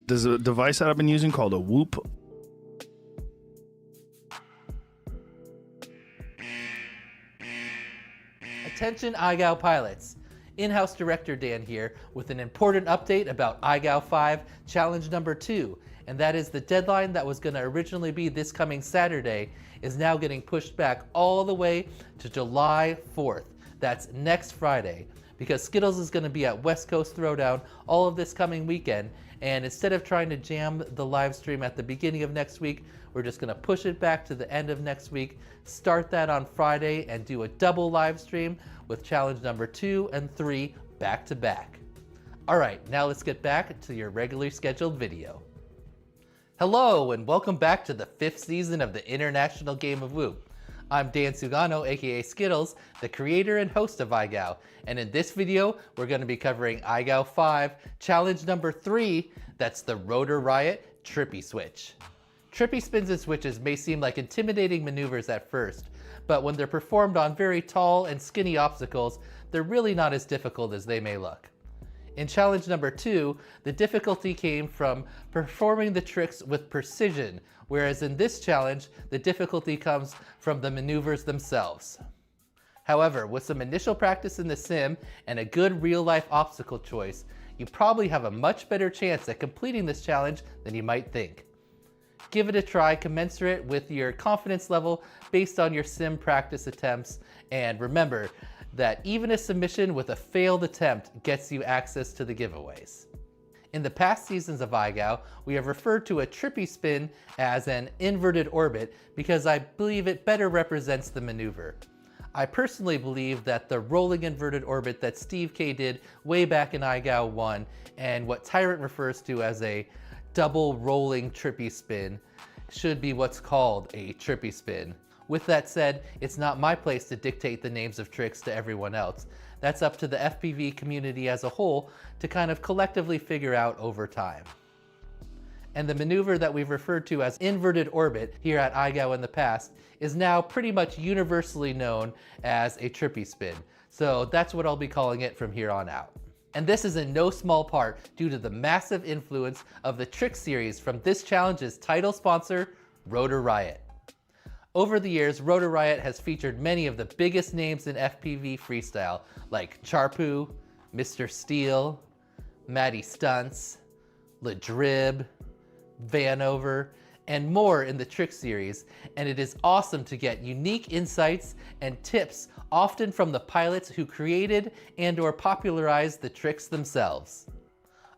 There's a device that I've been using called a Whoop. Attention iGao pilots. In-house director Dan here with an important update about iGao 5 challenge number 2, and that is the deadline that was going to originally be this coming Saturday is now getting pushed back all the way to July 4th. That's next Friday, because Skittles is going to be at West Coast Throwdown all of this coming weekend, and instead of trying to jam the live stream at the beginning of next week, we're just going to push it back to the end of next week, start that on Friday, and do a double live stream with challenge number 2 and 3 back to back. All right, now let's get back to your regularly scheduled video. Hello, and welcome back to the 5th season of the International Game of Whoop. I'm Dan Sugano, aka Skittles, the creator and host of iGao, and in this video, we're going to be covering iGao 5, challenge number 3, that's the Rotor Riot Trippy Switch. Trippy spins and switches may seem like intimidating maneuvers at first, but when they're performed on very tall and skinny obstacles, they're really not as difficult as they may look. In challenge number 2, the difficulty came from performing the tricks with precision, whereas in this challenge, the difficulty comes from the maneuvers themselves. However, with some initial practice in the sim and a good real-life obstacle choice, you probably have a much better chance at completing this challenge than you might think. Give it a try commensurate with your confidence level based on your sim practice attempts, and remember that even a submission with a failed attempt gets you access to the giveaways. In the past seasons of iGao, we have referred to a trippy spin as an inverted orbit because I believe it better represents the maneuver. I personally believe that the rolling inverted orbit that Steve K did way back in iGao 1 and what Tyrant refers to as a double rolling trippy spin should be what's called a trippy spin. With that said, it's not my place to dictate the names of tricks to everyone else. That's up to the FPV community as a whole to kind of collectively figure out over time. And the maneuver that we've referred to as inverted orbit here at iGao in the past is now pretty much universally known as a trippy spin. So that's what I'll be calling it from here on out. And this is in no small part due to the massive influence of the trick series from this challenge's title sponsor, Rotor Riot. Over the years, Rotor Riot has featured many of the biggest names in FPV freestyle, like Charpu, Mr. Steel, Matty Stunts, Ladrib, Vanover, and more in the trick series, and it is awesome to get unique insights and tips often from the pilots who created and or popularized the tricks themselves.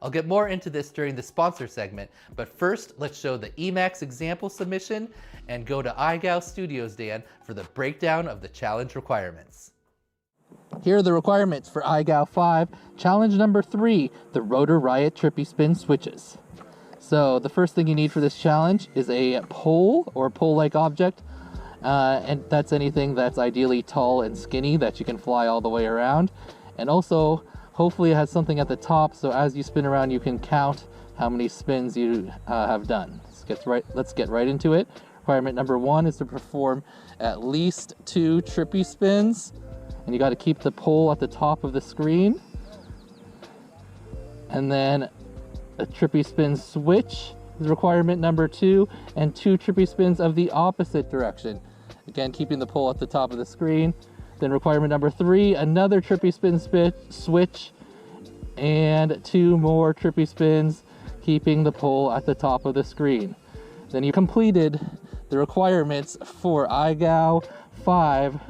I'll get more into this during the sponsor segment, but first let's show the EMAX example submission and go to iGao Studios Dan for the breakdown of the challenge requirements. Here are the requirements for iGao 5, challenge number 3, the Rotor Riot Trippy Spin Switches. So the first thing you need for this challenge is a pole or pole-like object, and that's anything that's ideally tall and skinny that you can fly all the way around. And also, hopefully it has something at the top, so as you spin around you can count how many spins you have done. Let's get right into it. Requirement number 1 is to perform at least 2 trippy spins, and you got to keep the pole at the top of the screen. And then a trippy spin switch is requirement number 2, and 2 trippy spins of the opposite direction. Again, keeping the pole at the top of the screen. Then requirement number 3, another trippy spin switch, and 2 more trippy spins, keeping the pole at the top of the screen. Then you completed the requirements for iGao 5,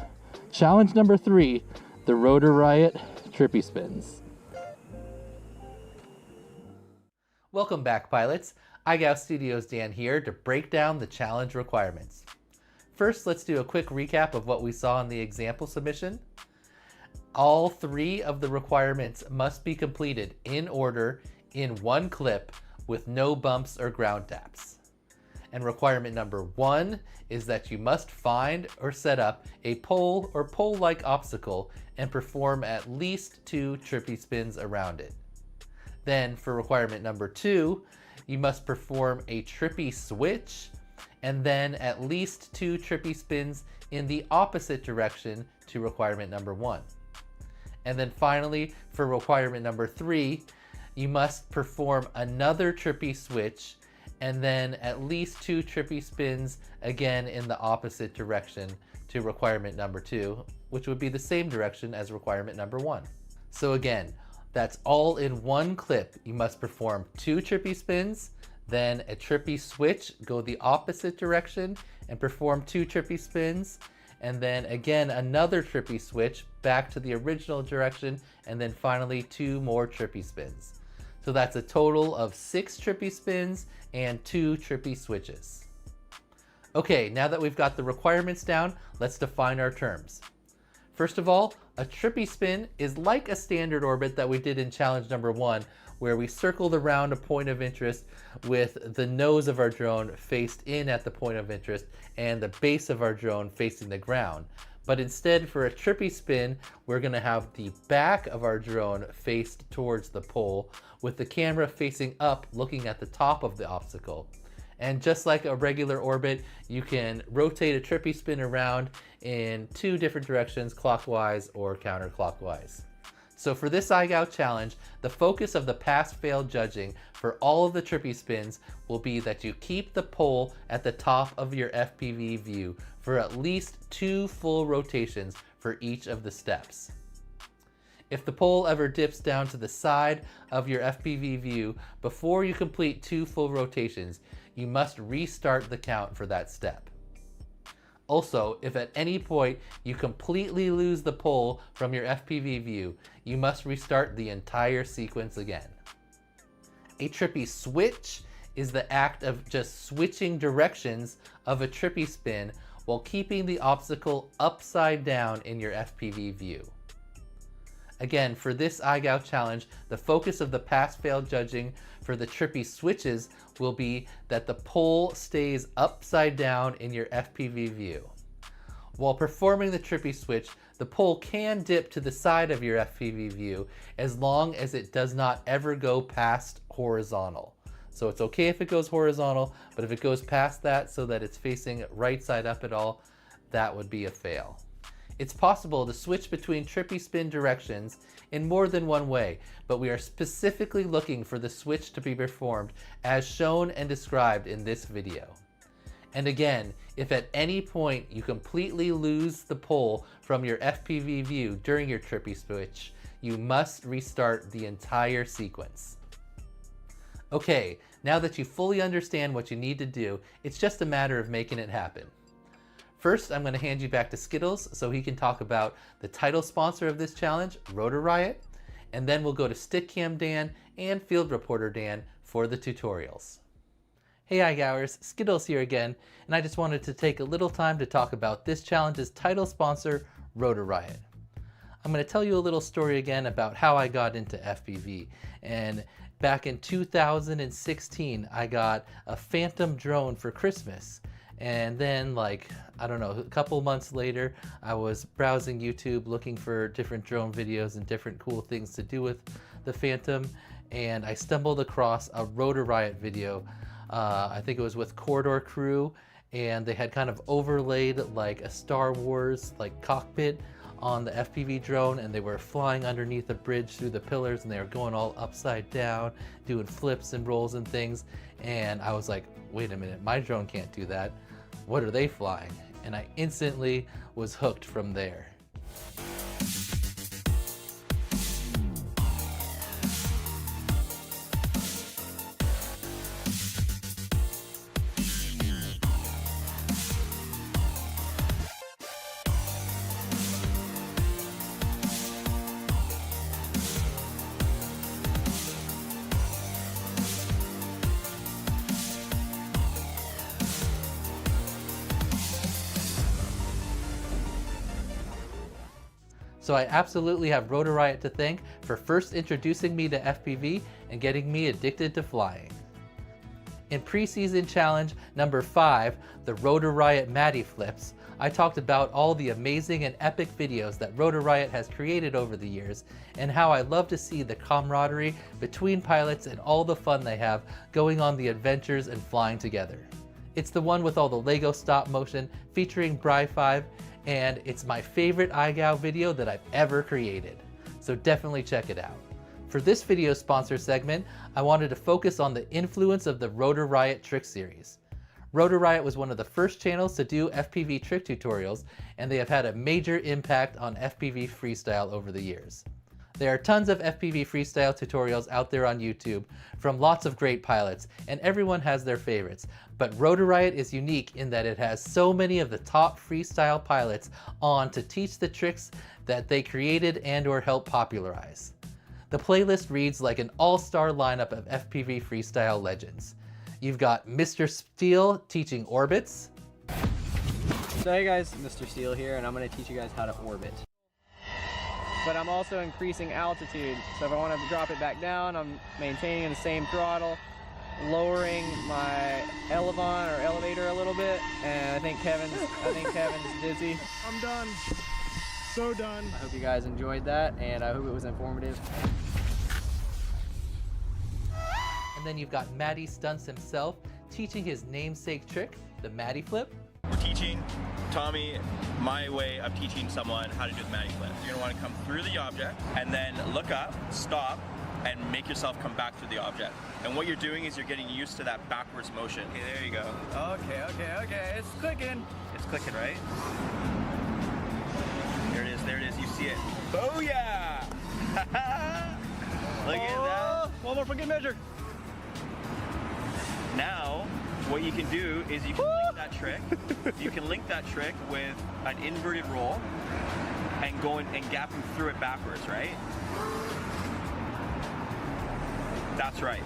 challenge number 3, the Rotor Riot Trippy Spins. Welcome back, pilots. iGao Studios Dan here to break down the challenge requirements. First, let's do a quick recap of what we saw in the example submission. All 3 of the requirements must be completed in order in one clip with no bumps or ground taps. And requirement number 1 is that you must find or set up a pole or pole-like obstacle and perform at least 2 trippy spins around it. Then for requirement number 2, you must perform a trippy switch and then at least 2 trippy spins in the opposite direction to requirement number 1. And then finally, for requirement number 3, you must perform another Trippy switch and then at least 2 Trippy spins again in the opposite direction to requirement number 2, which would be the same direction as requirement number 1. So again, that's all in one clip. You must perform 2 Trippy spins, then a Trippy switch, go the opposite direction and perform 2 Trippy spins, and then again another Trippy switch back to the original direction, and then finally 2 more Trippy spins. So that's a total of 6 Trippy spins and 2 Trippy switches. Okay, now that we've got the requirements down, let's define our terms. First of all, a Trippy spin is like a standard orbit that we did in challenge number 1, where we circled around a point of interest with the nose of our drone faced in at the point of interest and the base of our drone facing the ground. But instead, for a Trippy spin, we're gonna have the back of our drone faced towards the pole with the camera facing up looking at the top of the obstacle. And just like a regular orbit, you can rotate a Trippy spin around in 2 different directions, clockwise or counterclockwise. So for this iGow challenge, the focus of the pass-fail judging for all of the Trippy spins will be that you keep the pole at the top of your FPV view for at least 2 full rotations for each of the steps. If the pole ever dips down to the side of your FPV view before you complete 2 full rotations, you must restart the count for that step. Also, if at any point you completely lose the pole from your FPV view, you must restart the entire sequence again. A Trippy switch is the act of just switching directions of a Trippy spin while keeping the obstacle upside down in your FPV view. Again, for this iGow challenge, the focus of the pass-fail judging for the Trippy switches will be that the pole stays upside down in your FPV view. While performing the Trippy switch, the pole can dip to the side of your FPV view as long as it does not ever go past horizontal. So it's okay if it goes horizontal, but if it goes past that so that it's facing right side up at all, that would be a fail. It's possible to switch between Trippy spin directions in more than one way, but we are specifically looking for the switch to be performed as shown and described in this video. And again, if at any point you completely lose the pole from your FPV view during your Trippy switch, you must restart the entire sequence. Okay, now that you fully understand what you need to do, it's just a matter of making it happen. First, I'm going to hand you back to Skittles so he can talk about the title sponsor of this challenge, Rotor Riot, and then we'll go to Stickcam Dan and Field Reporter Dan for the tutorials. Hey iGowers, Skittles here again, and I just wanted to take a little time to talk about this challenge's title sponsor, Rotor Riot. I'm going to tell you a little story again about how I got into FPV, and back in 2016 I got a Phantom drone for Christmas. And then a couple months later, I was browsing YouTube looking for different drone videos and different cool things to do with the Phantom, and I stumbled across a Rotor Riot video. I think it was with Corridor Crew, and they had kind of overlaid like a Star Wars cockpit on the FPV drone, and they were flying underneath a bridge through the pillars, and they were going all upside down, doing flips and rolls and things. And I was like, wait a minute, my drone can't do that. What are they flying? And I instantly was hooked from there. So I absolutely have Rotor Riot to thank for first introducing me to FPV and getting me addicted to flying. In preseason challenge number 5, the Rotor Riot Matty Flips, I talked about all the amazing and epic videos that Rotor Riot has created over the years, and how I love to see the camaraderie between pilots and all the fun they have going on the adventures and flying together. It's the one with all the Lego stop motion featuring Bri5, and it's my favorite iGow video that I've ever created. So definitely check it out. For For this video sponsor segment, I wanted to focus on the influence of the Rotor Riot trick series. Rotor Riot was one of the first channels to do FPV trick tutorials, and they have had a major impact on FPV freestyle over the years. There are tons of FPV freestyle tutorials out there on YouTube from lots of great pilots, and everyone has their favorites. But Rotor Riot is unique in that it has so many of the top freestyle pilots on to teach the tricks that they created and or helped popularize. The playlist reads like an all-star lineup of FPV freestyle legends. You've got Mr. Steel teaching orbits. So hey guys, Mr. Steel here, and I'm going to teach you guys how to orbit. But I'm also increasing altitude, so if I want to drop it back down, I'm maintaining the same throttle, lowering my elevon or elevator a little bit, and I think Kevin's dizzy. I'm done. So done. I hope you guys enjoyed that, and I hope it was informative. And then you've got Matty Stunts himself teaching his namesake trick, the Matty Flip. We're teaching Tommy my way of teaching someone how to do the Matty Flip. You're gonna wanna come through the object and then look up, stop, and make yourself come back through the object. And what you're doing is you're getting used to that backwards motion. Okay, there you go. Okay, it's clicking. It's clicking, right? There it is, you see it. Booyah! Look at that. One more for good measure. Now, what you can do is you can link that trick. You can link that trick with an inverted roll and go in and gapping through it backwards, right? That's right.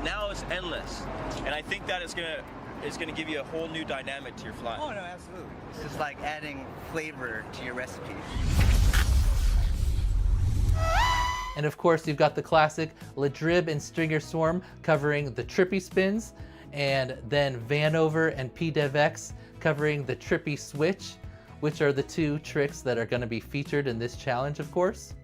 Now it's endless, and I think that it's gonna give you a whole new dynamic to your fly. Oh no, absolutely. It's just like adding flavor to your recipe. And of course, you've got the classic Ladrib and Stringer Swarm covering the Trippy spins, and then Vanover and PDevX covering the Trippy switch, which are the two tricks that are going to be featured in this challenge, of course.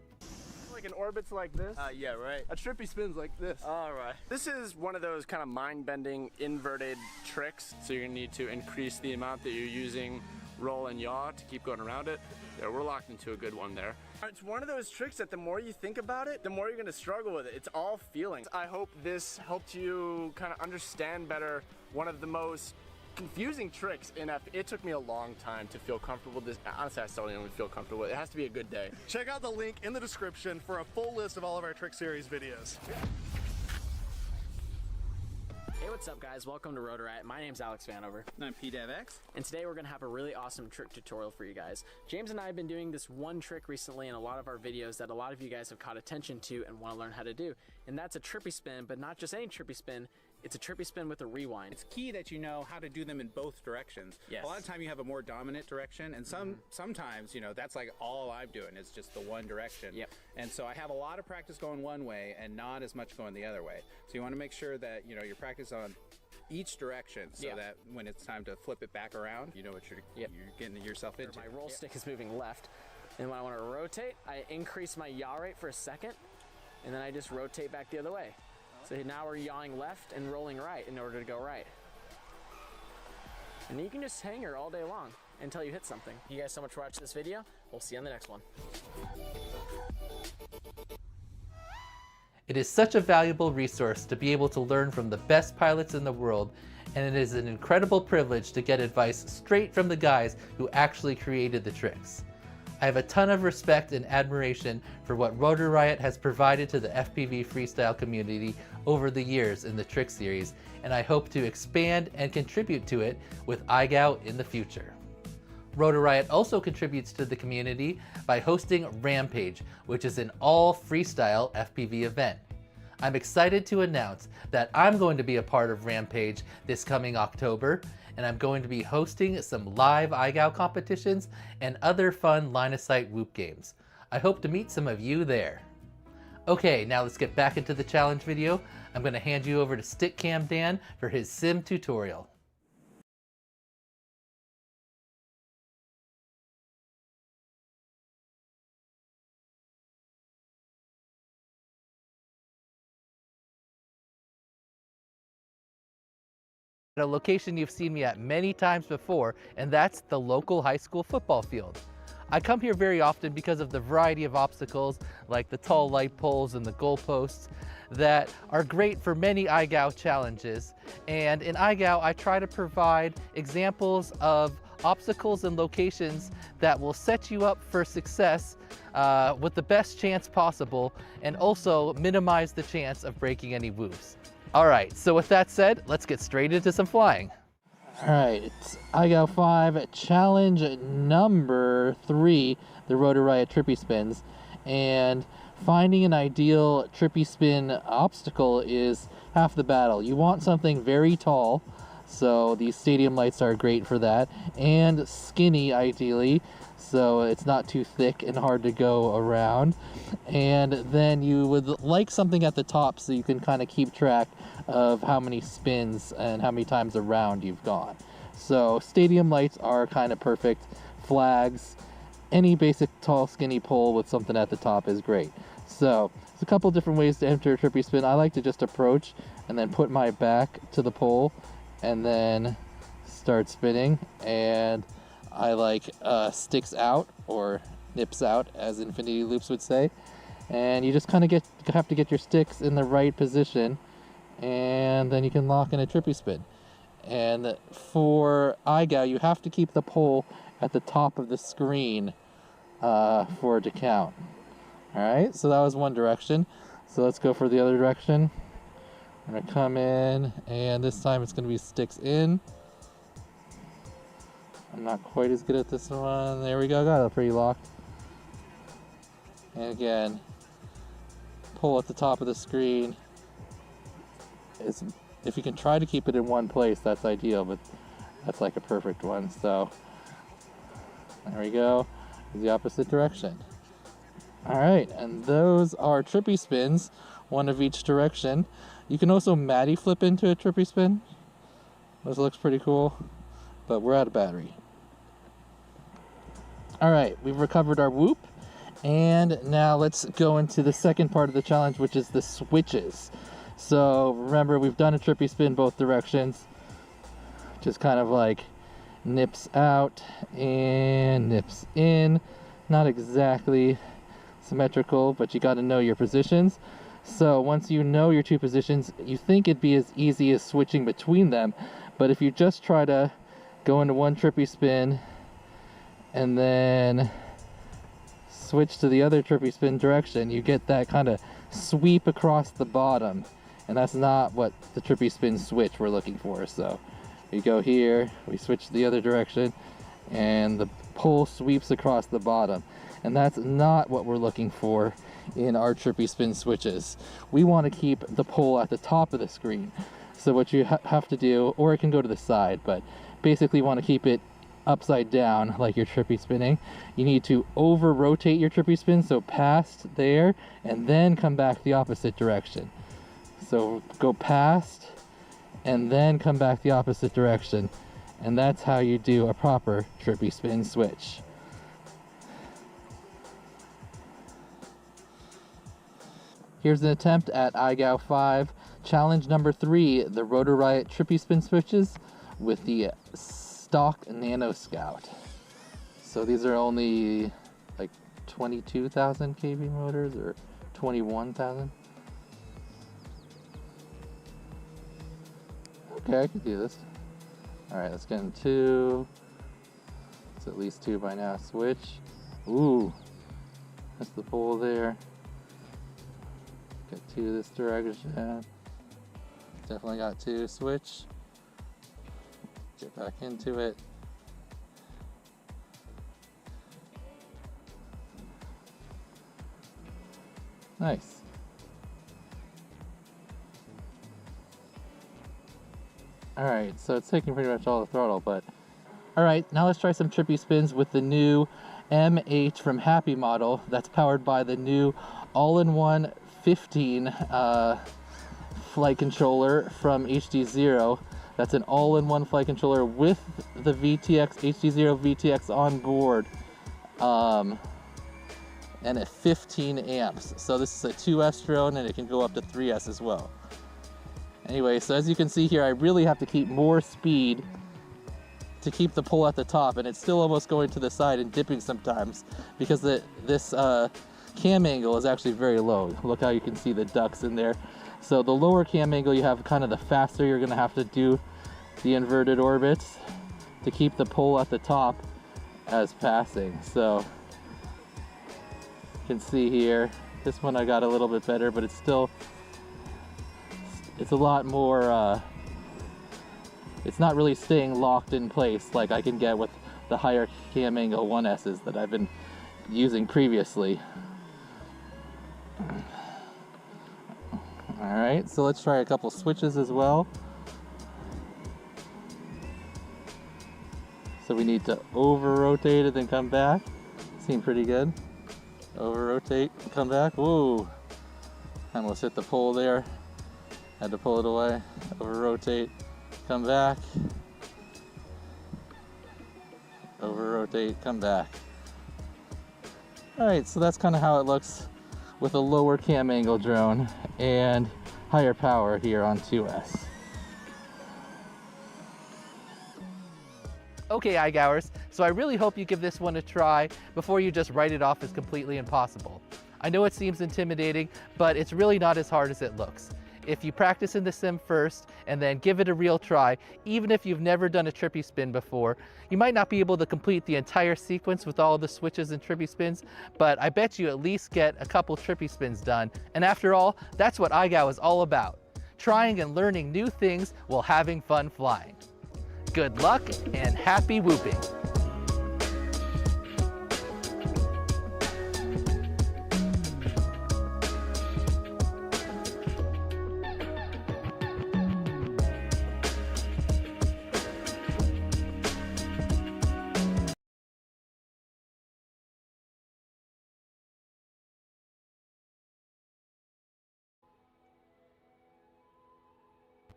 Like an orbit's like this. Yeah, right. A trippy spins like this. All right. This is one of those kind of mind-bending inverted tricks. So you're gonna need to increase the amount that you're using roll and yaw to keep going around it. There, we're locked into a good one there. It's one of those tricks that the more you think about it, the more you're gonna struggle with it. It's all feelings. I hope this helped you kind of understand better one of the most confusing tricks in F. It took me a long time to feel comfortable with this. Honestly, I still don't even feel comfortable with it. It has to be a good day. Check out the link in the description for a full list of all of our trick series videos. Hey, what's up guys? Welcome to Rotor Riot. My name's Alex Vanover. And I'm PDevX. And today we're going to have a really awesome trick tutorial for you guys. James and I have been doing this one trick recently in a lot of our videos that a lot of you guys have caught attention to and want to learn how to do. And that's a trippy spin, but not just any trippy spin. It's a trippy spin with a rewind. It's key that you know how to do them in both directions. Yes. A lot of time you have a more dominant direction, and sometimes, you know, that's like all I'm doing is just the one direction. Yep. And so I have a lot of practice going one way and not as much going the other way. So you want to make sure that, you know, you're practicing on each direction so that when it's time to flip it back around, you know what you're getting yourself into. My roll stick is moving left. And when I want to rotate, I increase my yaw rate for a second, and then I just rotate back the other way. So now we're yawing left and rolling right in order to go right. And you can just hang her all day long until you hit something. Thank you guys so much for watching this video. We'll see you on the next one. It is such a valuable resource to be able to learn from the best pilots in the world, and it is an incredible privilege to get advice straight from the guys who actually created the tricks. I have a ton of respect and admiration for what Rotor Riot has provided to the FPV freestyle community over the years in the trick series, and I hope to expand and contribute to it with iGao in the future. Rotor Riot also contributes to the community by hosting Rampage, which is an all freestyle FPV event. I'm excited to announce that I'm going to be a part of Rampage this coming October, and I'm going to be hosting some live iGao competitions and other fun line-of-sight whoop games. I hope to meet some of you there. Okay, now let's get back into the challenge video. I'm going to hand you over to Stickcam Dan for his sim tutorial. A location you've seen me at many times before, and that's the local high school football field. I come here very often because of the variety of obstacles, like the tall light poles and the goalposts, that are great for many iGao challenges. And in iGao, I try to provide examples of obstacles and locations that will set you up for success with the best chance possible, and also minimize the chance of breaking any woofs. All right, so with that said, let's get straight into some flying. All right, it's iGao 5 challenge number 3, the Rotor Riot Trippy spins. And finding an ideal trippy spin obstacle is half the battle. You want something very tall, so these stadium lights are great for that, and skinny ideally, so it's not too thick and hard to go around. And then you would like something at the top so you can kind of keep track of how many spins and how many times around you've gone. So stadium lights are kind of perfect. Flags, any basic tall skinny pole with something at the top is great. So there's a couple different ways to enter a trippy spin. I like to just approach and then put my back to the pole and then start spinning. And I like sticks out, or nips out as Infinity Loops would say. And you just kind of have to get your sticks in the right position, and then you can lock in a trippy spin. And for iGao, you have to keep the pole at the top of the screen for it to count. Alright, so that was one direction. So let's go for the other direction. I'm going to come in, and this time it's going to be sticks in. I'm not quite as good at this one. There we go, got it pretty locked. And again, pull at the top of the screen. If you can try to keep it in one place, that's ideal, but that's like a perfect one. So there we go, the opposite direction. All right, and those are trippy spins, one of each direction. You can also Matty flip into a trippy spin. This looks pretty cool, but we're out of battery. All right, we've recovered our whoop, and now let's go into the second part of the challenge, which is the switches. So remember, we've done a trippy spin both directions, just kind of like nips out and nips in. Not exactly symmetrical, but you got to know your positions. So once you know your two positions, you think it'd be as easy as switching between them. But if you just try to go into one trippy spin and then switch to the other trippy spin direction, you get that kind of sweep across the bottom. And that's not what the trippy spin switch we're looking for. So we go here, we switch to the other direction, and the pole sweeps across the bottom. And that's not what we're looking for in our trippy spin switches. We want to keep the pole at the top of the screen. So what you have to do, or it can go to the side, but basically want to keep it upside down like you're trippy spinning. You need to over rotate your trippy spin, so past there and then come back the opposite direction. So go past and then come back the opposite direction, and that's how you do a proper trippy spin switch. Here's an attempt at iGao 5 challenge number 3, the Rotor Riot Trippy Spin switches with the stock Nano Scout. So these are only like 22,000 kV motors, or 21,000. Okay, I can do this. Alright, let's get in 2. It's at least 2 by now. Switch. Ooh, that's the pole there. Got 2 this direction. Definitely got 2. Switch. Get back into it. Nice. Alright, so it's taking pretty much all the throttle, but... Alright, now let's try some trippy spins with the new M8 from Happy model that's powered by the new all-in-one 15 flight controller from HD0. That's an all-in-one flight controller with the VTX, HD0 VTX on board, and at 15 amps. So this is a 2S drone, and it can go up to 3S as well. Anyway, so as you can see here, I really have to keep more speed to keep the pole at the top, and it's still almost going to the side and dipping sometimes because this cam angle is actually very low. Look how you can see the ducks in there. So the lower cam angle you have, kind of the faster you're going to have to do the inverted orbits to keep the pole at the top as passing. So you can see here, this one I got a little bit better, but it's a lot more, it's not really staying locked in place like I can get with the higher cam angle 1S's that I've been using previously. Alright, so let's try a couple switches as well. So we need to over-rotate it and come back. Seemed pretty good. Over-rotate, come back. Whoa! I almost hit the pole there. Had to pull it away. Over-rotate, come back. Over-rotate, come back. Alright, so that's kind of how it looks with a lower cam angle drone and higher power here on 2S. Okay, iGoers, so I really hope you give this one a try before you just write it off as completely impossible. I know it seems intimidating, but it's really not as hard as it looks. If you practice in the sim first and then give it a real try, even if you've never done a trippy spin before, you might not be able to complete the entire sequence with all the switches and trippy spins, but I bet you at least get a couple trippy spins done. And after all, that's what iGao is all about. Trying and learning new things while having fun flying. Good luck and happy whooping.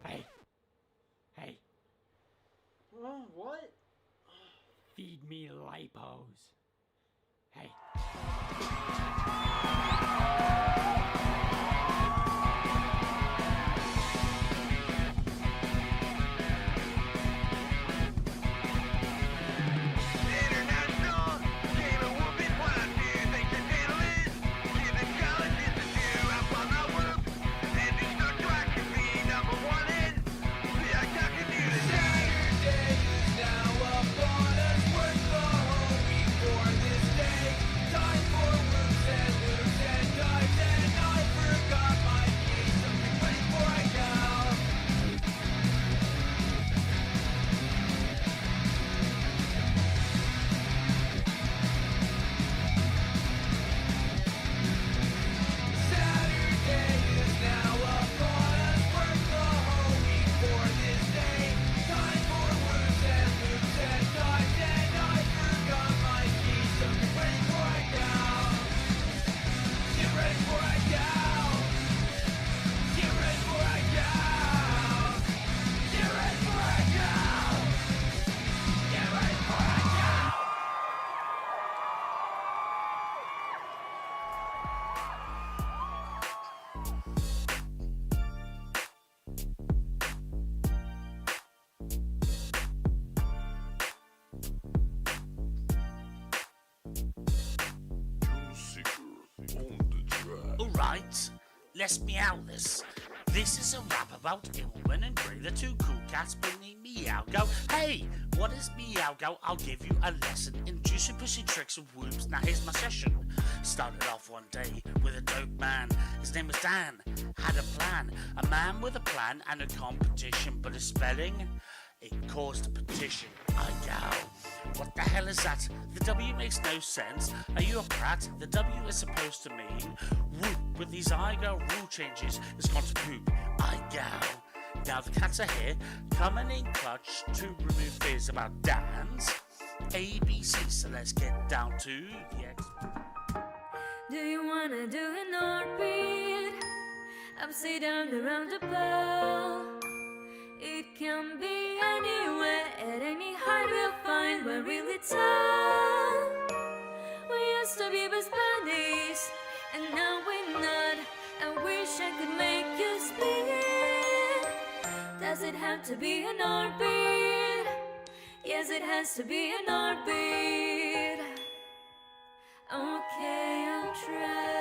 Hey. What? Feed me lipos. Hey. Alright, let's meow this. This is a rap about Ilman and Gray, the two cool cats beneath Meowgo. Hey, what is Meowgo? I'll give you a lesson in juicy pussy tricks and whoops. Now here's my session. Started off one day with a dope man. His name was Dan. Had a plan. A man with a plan and a competition, but his spelling, it caused a petition. What the hell is that? The W makes no sense. Are you a prat? The W is supposed to mean whoop. With these iGo rule changes, it's gone to poop. Now the cats are here, coming in clutch to remove fears about Dan's ABC. So let's get down to the X. Do you wanna do an orbit? Upside down around the ball. It can be anywhere, at any height we'll find we're really tall. We used to be best buddies, and now we're not. I wish I could make you spin. Does it have to be an orbit? Yes, it has to be an orbit. Okay, I'll try.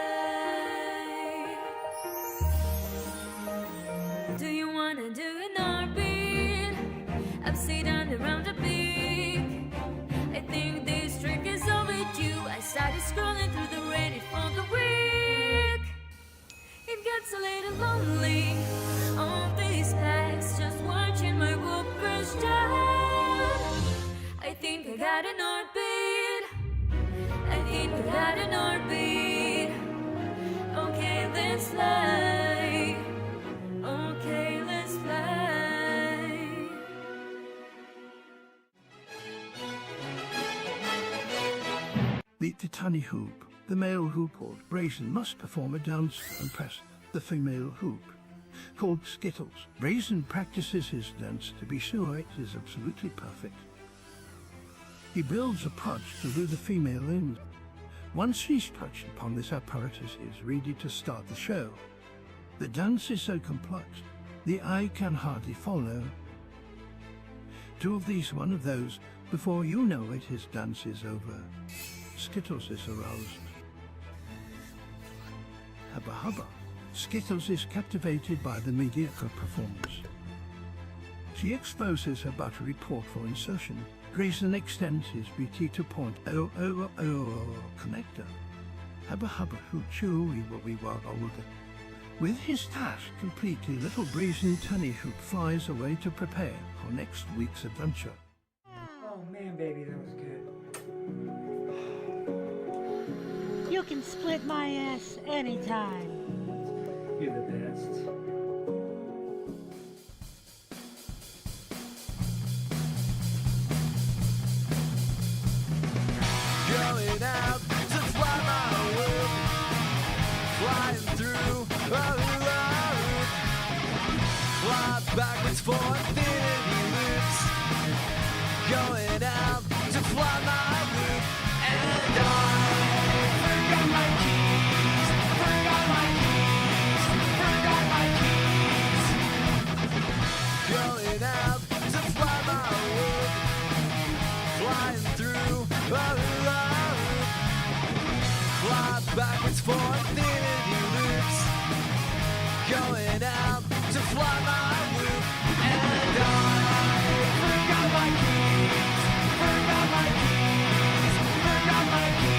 Do you wanna do an orbit? Upside down around the peak. I think this trick is overdue. I started scrolling through the Reddit for the week. It gets a little lonely on these packs, just watching my whoop crash down. I think I got an orbit. I think I got an orbit. Okay, let's fly. Okay, let's fly. Meet the tunny hoop. The male hoop or brazen must perform a dance and press the female hoop. Called Skittles, Brazen practices his dance to be sure it is absolutely perfect. He builds a pouch to lure the female in. Once she's touched upon this apparatus, he is ready to start the show. The dance is so complex, the eye can hardly follow. Two of these, one of those, before you know it, his dance is over. Skittles is aroused. Hubba hubba. Skittles is captivated by the mediocre performance. She exposes her buttery port for insertion. Grayson extends his BT to point connector. Hubba hubba hoo chewy wobby wogga. With his task completely, little Brazen Tunny Hoop flies away to prepare for next week's adventure. Oh man, baby, that was good. You can split my ass anytime. You're the best. Going out to fly my whoop, flying through a loop, fly backwards for infinity loops. Going out to fly my whoop, and I forgot my keys, forgot my keys, forgot my keys. Going out to fly my whoop, flying through a loop, fly backwards for infinity loops. Going out to fly my whoop, and I forgot my keys, forgot my keys, forgot my keys.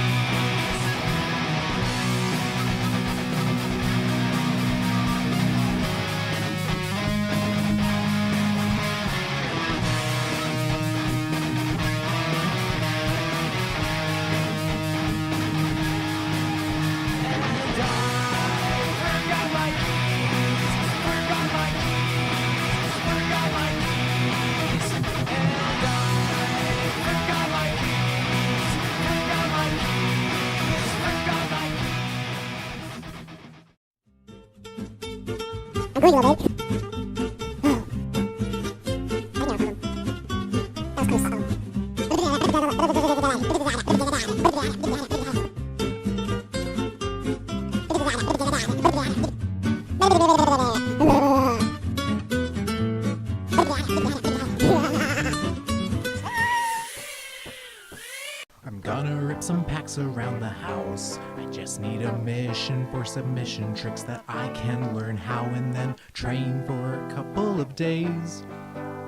I'm gonna rip some packs around the house. I just need a mission for submission tricks that I can learn how and then train for a couple of days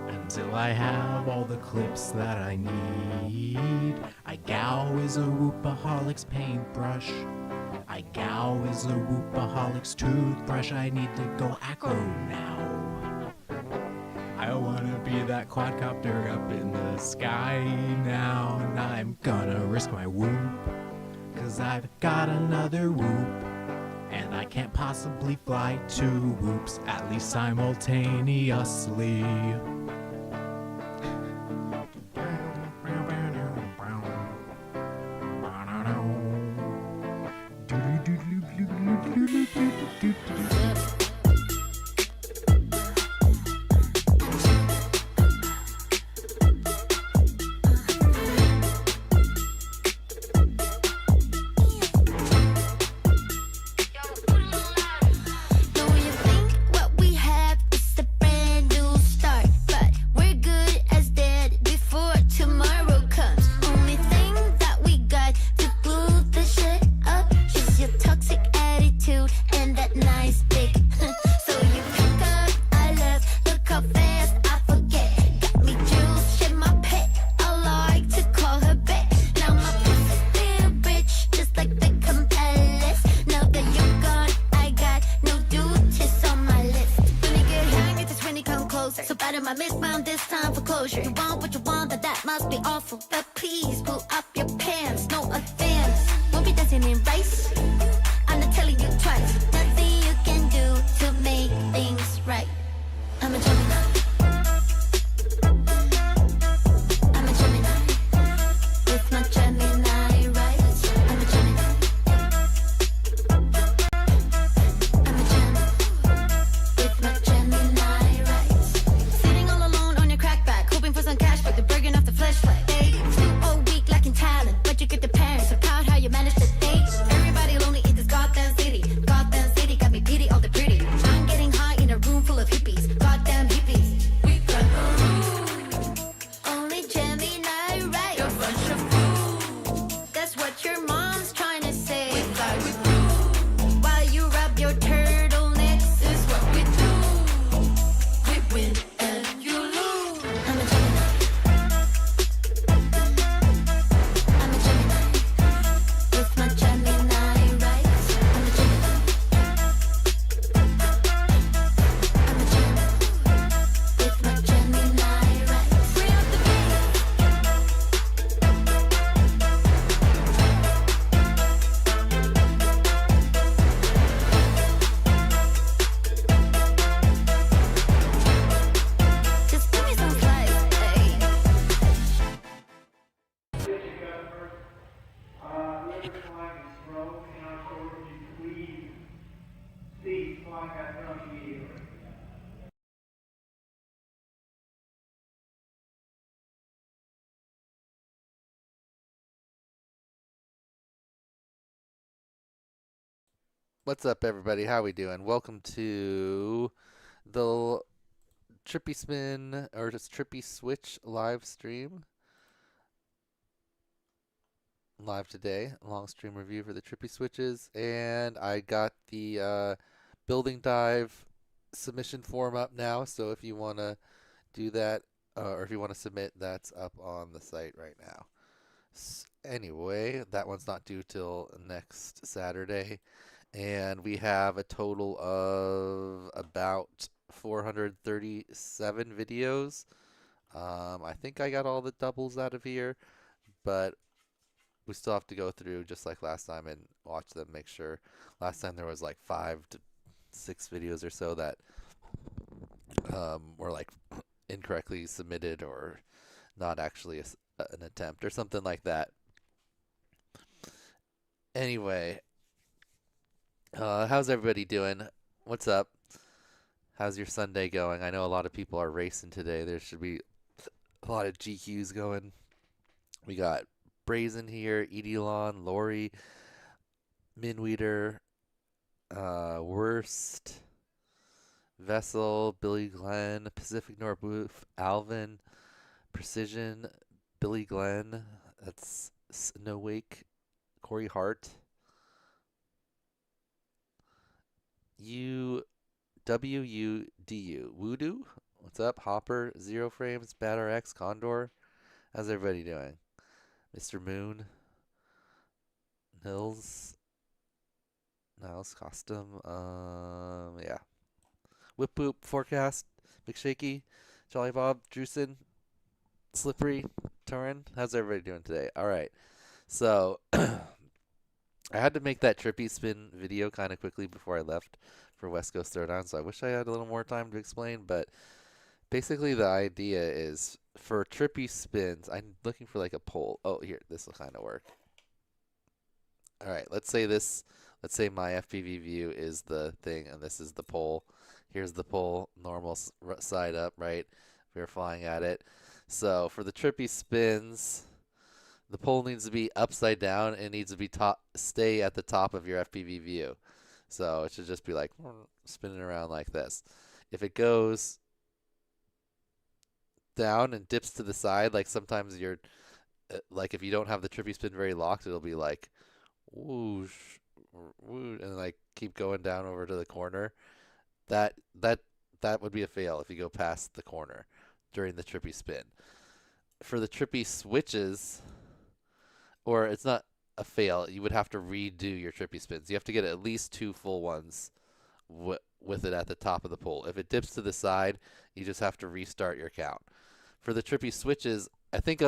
until I have all the clips that I need. I gow is a whoopaholic's paintbrush. I gow is a whoopaholic's toothbrush. I need to go acro now. I wanna be that quadcopter up in the sky now, and I'm gonna risk my whoop, 'cause I've got another whoop, and I can't possibly fly two whoops, at least simultaneously. item I misbound this time for closure. You want what you want, that must be awful. But please pull up your pants, no offense. Won't be dancing in rice. I'm not telling you twice. Nothing you can do to make things right. I'm a Gemini. I'm a Gemini. With my Gemini rights. I'm a Gemini. I'm a Gemini. With my Gemini rights. Sitting all alone on your crackback, hoping for some cash, but they're burning off the fleshlight. Hey, still all weak, lacking talent, but you get the parents. So proud how you manage to date. Everybody lonely in this Gotham City. Gotham City got me pity all the pretty. I'm getting high in a room full of hippies. Goddamn hippies. We got only Gemini right. You're a bunch of fools. That's what your mom's trying to say. We fly with you. While you rub your turtlenecks, this is what we do. We win and you lose. I'm a Gemini. I'm a Gemini. With my Gemini rights. I'm a Gemini. I'm a Gemini. With my Gemini rights. Bring up the beat. Just give me some slice, hey. What's up, everybody? How we doing? Welcome to the Trippy Spin, or just Trippy Switch live stream. Live today, long stream review for the Trippy Switches, and I got the building dive submission form up now, so if you want to do that, or if you want to submit, that's up on the site right now. Anyway, that one's not due till next Saturday. And we have a total of about 437 videos. I think I got all the doubles out of here, but we still have to go through just like last time and watch them, make sure. Last time there was like 5 to 6 videos or so that were like incorrectly submitted or not actually an attempt or something like that. Anyway, how's everybody doing? What's up? How's your Sunday going? I know a lot of people are racing today. There should be a lot of GQs going. We got Brazen here, Edilon, Lori, Minweeder, Worst, Vessel, Billy Glenn, Pacific Northwoof, Alvin, Precision, Billy Glenn, that's No Wake, Corey Hart, WUDU, Voodoo, what's up? Hopper, Zero Frames, Batter X, Condor, how's everybody doing? Mr. Moon, Nils Custom, yeah. Whip Boop, Forecast, McShaky, Jolly Bob, Drusen, Slippery, Turin, how's everybody doing today? Alright, so I had to make that Trippy Spin video kind of quickly before I left for West Coast Throwdown, so I wish I had a little more time to explain, but basically the idea is for Trippy Spins, I'm looking for like a poll. Oh, here, this will kind of work. Alright, let's say my FPV view is the thing, and this is the poll. Here's the poll, normal side up, right? We're flying at it. So for the Trippy Spins, the pole needs to be upside down and it needs to be stay at the top of your FPV view. So it should just be like spinning around like this. If it goes down and dips to the side, like sometimes you're like if you don't have the Trippy Spin very locked, it'll be like whoosh, whoosh, and like keep going down over to the corner. That would be a fail if you go past the corner during the Trippy Spin. For the Trippy Switches, or it's not a fail, you would have to redo your Trippy Spins. You have to get at least 2 full ones with it at the top of the pole. If it dips to the side, You just have to restart your count. For the Trippy switches, I think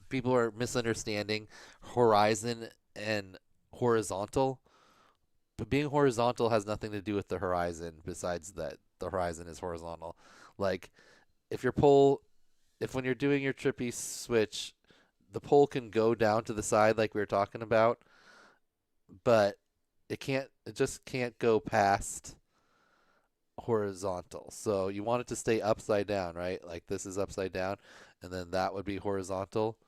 people are misunderstanding horizon and horizontal. But being horizontal has nothing to do with the horizon besides that the horizon is horizontal. Like if when you're doing your Trippy switch, the pole can go down to the side like we were talking about, but it just can't go past horizontal. So you want it to stay upside down, right? Like this is upside down, and then that would be horizontal,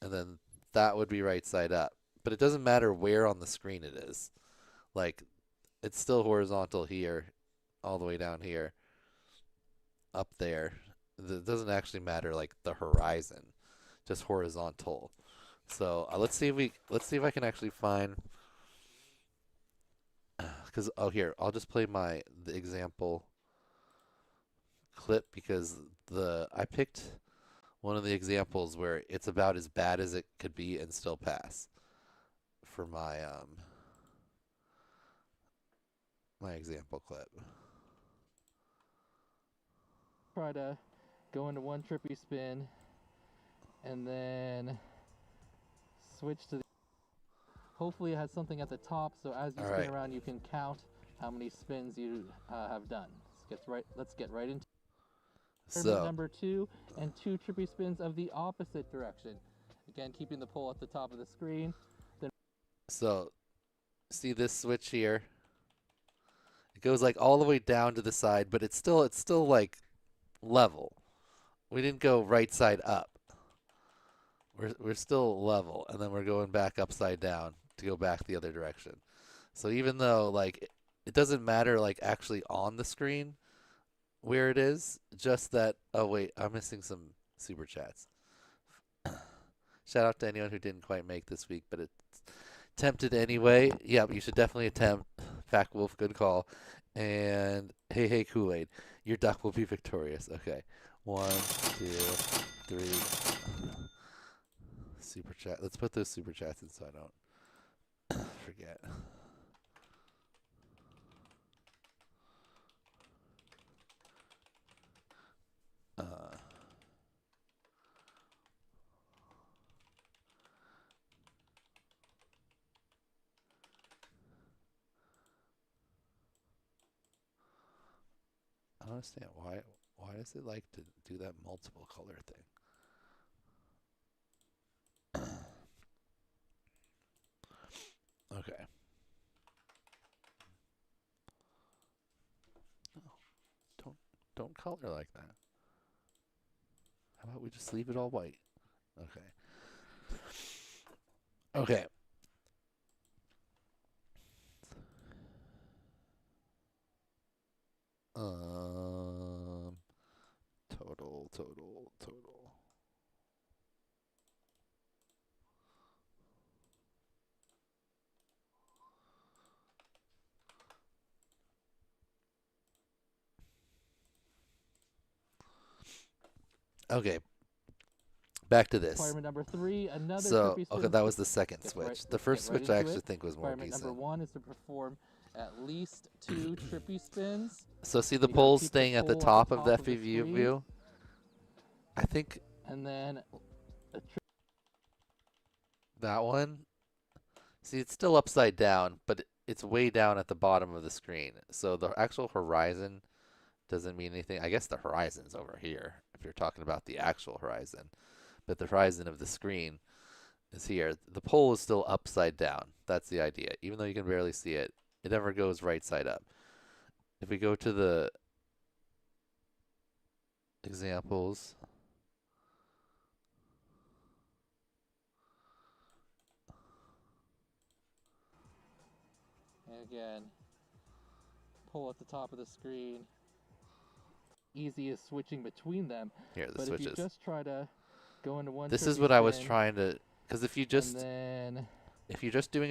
and then that would be right side up. But it doesn't matter where on the screen it is. Like it's still horizontal here, all the way down here, up there. It doesn't actually matter like the horizon, just horizontal. So let's see if I can actually find. Because here I'll just play the example clip because I picked one of the examples where it's about as bad as it could be and still pass for my my example clip. Try to go into one Trippy spin and then switch to the hopefully it has something at the top, so as you spin around you can count how many spins you have done. Let's get right into number 2 and 2 Trippy spins of the opposite direction. Again, keeping the pole at the top of the screen. So see this switch here? It goes like all the way down to the side, but it's still like level. We didn't go right side up. We're still level, and then we're going back upside down to go back the other direction. So even though like it doesn't matter like actually on the screen where it is, just that. Oh wait, I'm missing some super chats. Shout out to anyone who didn't quite make this week, but it's tempted anyway. Yeah, you should definitely attempt. Fat Wolf, good call. And hey Kool-Aid, your duck will be victorious. Okay, 1, 2, 3. Super chat. Let's put those super chats in so I don't forget. I don't understand why does it like to do that multiple color thing? Okay. Oh, don't color like that. How about we just leave it all white? Okay. Okay. Total. Okay. Back to this. Requirement number 3, another so, Trippy okay, spin. that was the second switch. The first switch I actually think was more Requirement decent. number 1 is to perform at least 2 Trippy spins. So see the pole's staying at the top of the FPV view? I think... And then... that one? See, it's still upside down, but it's way down at the bottom of the screen. So the actual horizon doesn't mean anything. I guess the horizon's over here, if you're talking about the actual horizon. But the horizon of the screen is here. The pole is still upside down. That's the idea. Even though you can barely see it, it never goes right side up. If we go to the examples... Again, pull at the top of the screen. Easy is switching between them. Here, the but switches. If you just try to go into one this Trippy is what I was spin, trying to... Because if you're just doing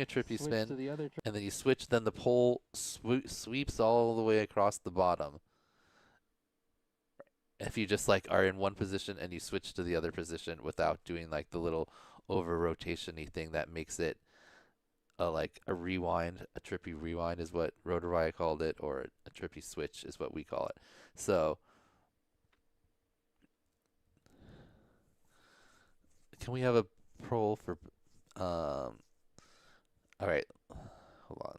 a Trippy spin, and then you switch, then the pole sweeps all the way across the bottom. If you just like are in one position and you switch to the other position without doing like the little over rotation-y thing that makes it like a rewind, a Trippy rewind is what Rotor called it, or a Trippy switch is what we call it. So can we have a poll for all right, hold on.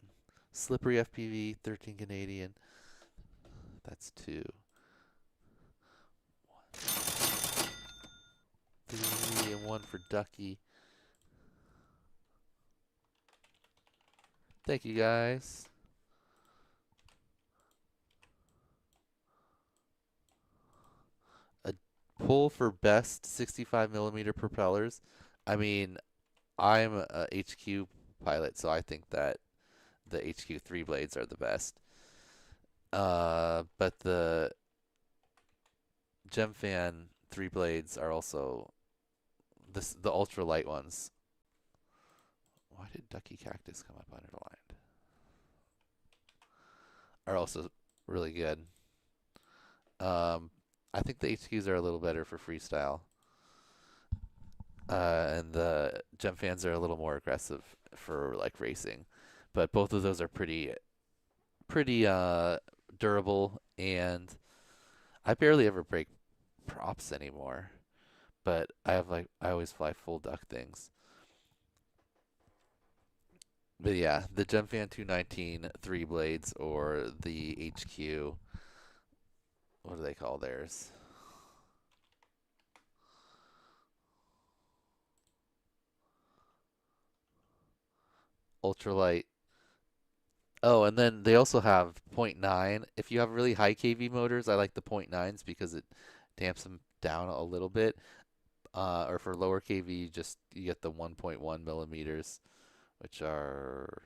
Slippery FPV 13 Canadian. That's 2. 3 and 1 for Ducky. Thank you guys. A poll for best 65mm propellers. I mean, I'm a HQ pilot, so I think that the HQ 3 blades are the best. But the Gemfan 3 blades are also the ultralight ones. Why did Ducky Cactus come up underlined? Are also really good. I think the HQs are a little better for freestyle. And the Gemfans are a little more aggressive for like racing. But both of those are pretty durable, and I barely ever break props anymore. But I always fly full duck things. But yeah, the Gemfan 219 3 blades or the HQ, what do they call theirs? Ultralight. Oh, and then they also have 0.9. If you have really high kV motors, I like the 0.9s because it damps them down a little bit. Or for lower kV, you get the 1.1 millimeters, which are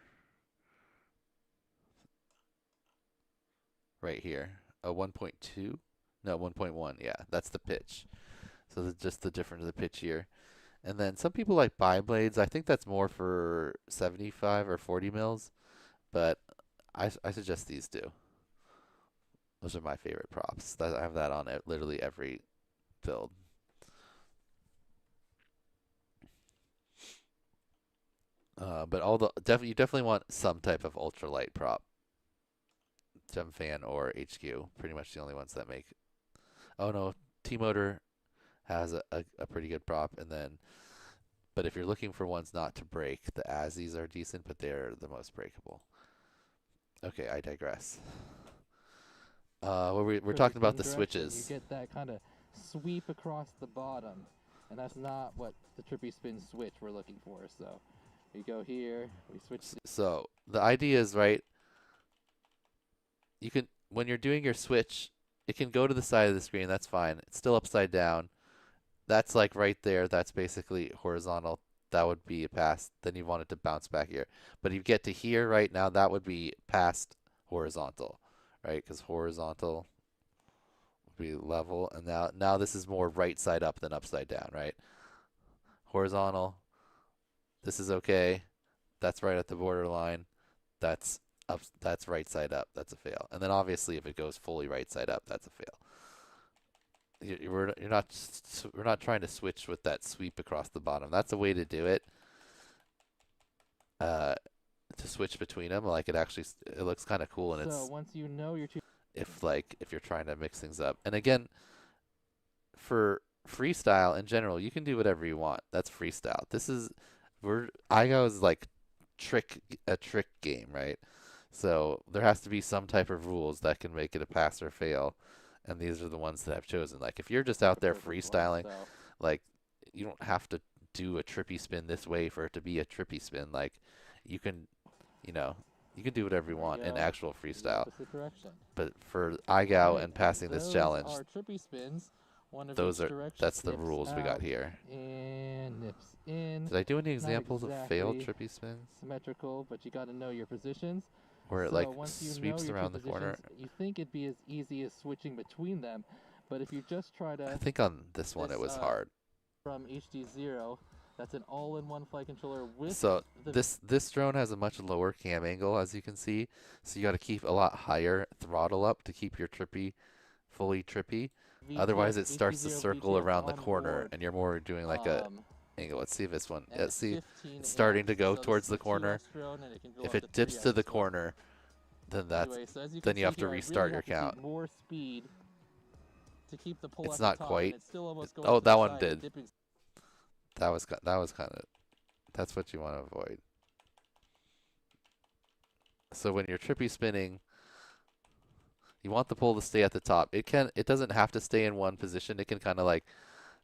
right here. 1.2? No, 1.1. Yeah, that's the pitch. So that's just the difference of the pitch here. And then some people like bi-blades. I think that's more for 75 or 40 mils. But I suggest these two. Those are my favorite props. I have that on literally every build. But you definitely want some type of ultralight prop. Gemfan or HQ, pretty much the only ones that make. Oh no, T-Motor has a pretty good prop, but if you're looking for ones not to break, the Azzies are decent, but they're the most breakable. Okay, I digress. We're talking about the switches. You get that kind of sweep across the bottom, and that's not what the Trippy Spin switch we're looking for. So we go here, we switch. So the idea is, right, you can, when you're doing your switch, it can go to the side of the screen. That's fine. It's still upside down. That's like right there. That's basically horizontal. That would be a pass. Then you want it to bounce back here. But you get to here right now, that would be past horizontal, right? Because horizontal would be level. And now this is more right side up than upside down, right? Horizontal. This is okay. That's right at the borderline. That's up. That's right side up. That's a fail. And then obviously if it goes fully right side up, that's a fail. We're not trying to switch with that sweep across the bottom. That's a way to do it. To switch between them, like it looks kind of cool, and so once you know your two. If you're trying to mix things up, and again, for freestyle in general, you can do whatever you want. That's freestyle. IGO is like a trick game, right? So there has to be some type of rules that can make it a pass or fail. And these are the ones that I've chosen. Like, if you're just out there freestyling, like, you don't have to do a trippy spin this way for it to be a trippy spin. Like, you can do whatever you want in actual freestyle. But for IGO and passing this challenge, that's the rules we got here. And nips in. Did I do any examples of failed trippy spins? Symmetrical, but you got to know your positions. Where it sweeps around the corner. You think it'd be as easy as switching between them, but if you just try to. I think on this one it was hard. From HD0, that's an all-in-one flight controller with. So this drone has a much lower cam angle, as you can see. So you got to keep a lot higher throttle up to keep your trippy fully trippy. Otherwise, it starts to circle around the corner, and you're more doing like a angle. Let's see this one. Let's see, it's starting to go towards the corner. If it dips to the corner, then then you have to restart your count. More speed to keep the pull it's not quite. Oh, that one did. that was kind of, that's what you want to avoid. So when you're trippy spinning, you want the pole to stay at the top. It doesn't have to stay in one position. It can kind of like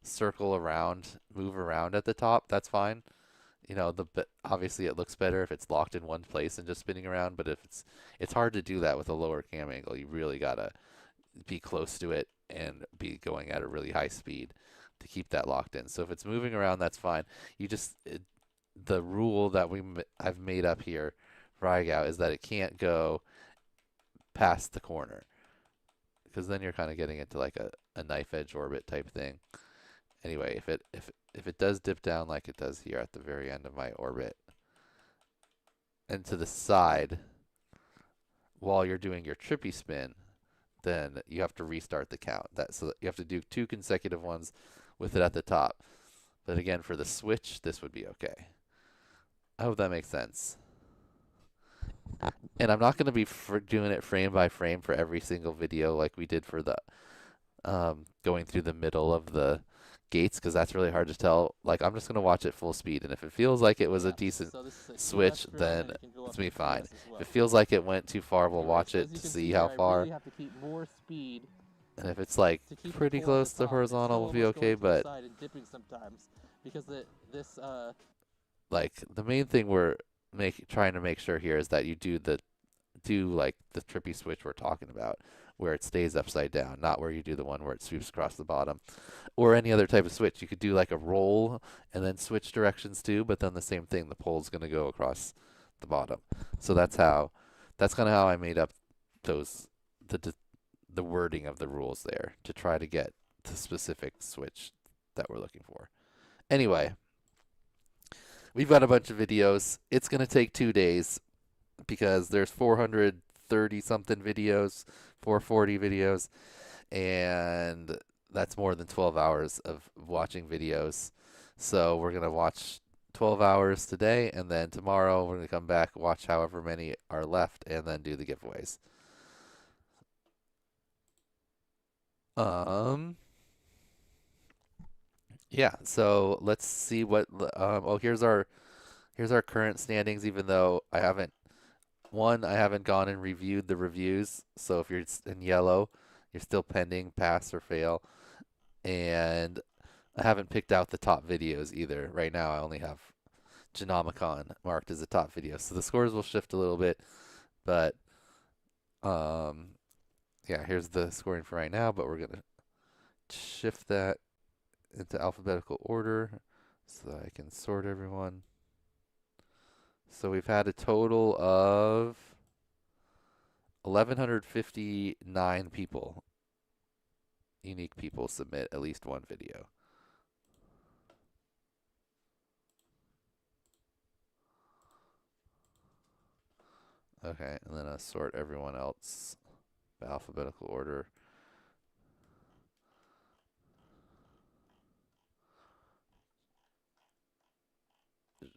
circle around, move around at the top. That's fine. You know, obviously it looks better if it's locked in one place and just spinning around, but if it's hard to do that with a lower cam angle. You really gotta be close to it and be going at a really high speed to keep that locked in. So if it's moving around, that's fine. You just the rule that I've made up here for iGow is that it can't go past the corner, because then you're kind of getting into like a knife edge orbit type thing. Anyway, if it does dip down like it does here at the very end of my orbit and to the side while you're doing your trippy spin, then you have to restart the count. So you have to do 2 consecutive ones with it at the top. But again, for the switch, this would be okay. I hope that makes sense. And I'm not going to be doing it frame by frame for every single video like we did for the going through the middle of the gates, because that's really hard to tell. Like, I'm just going to watch it full speed, and if it feels like it was a decent switch, then it's me fine. If it feels like it went too far, we'll watch it to see how far. Really have to keep more speed. And if it's like pretty close to horizontal, we'll be okay. But dipping sometimes because like the main thing we're trying to make sure here is that you do like the trippy switch we're talking about, where it stays upside down, not where you do the one where it sweeps across the bottom, or any other type of switch. You could do like a roll and then switch directions too, but then the same thing, the pole's going to go across the bottom. So that's kind of how I made up the wording of the rules there to try to get the specific switch that we're looking for. Anyway, we've got a bunch of videos. It's going to take 2 days because there's 430 something videos, 440 videos, and that's more than 12 hours of watching videos. So we're going to watch 12 hours today, and then tomorrow we're going to come back, watch however many are left, and then do the giveaways. Yeah, so let's see what here's our current standings, even though I haven't gone and reviewed the reviews. So if you're in yellow, you're still pending pass or fail. And I haven't picked out the top videos either. Right now I only have Genomicon marked as a top video. So the scores will shift a little bit, but yeah, here's the scoring for right now, but we're going to shift that into alphabetical order so that I can sort everyone. So we've had a total of 1,159 people, unique people, submit at least one video. Okay, and then I'll sort everyone else by alphabetical order.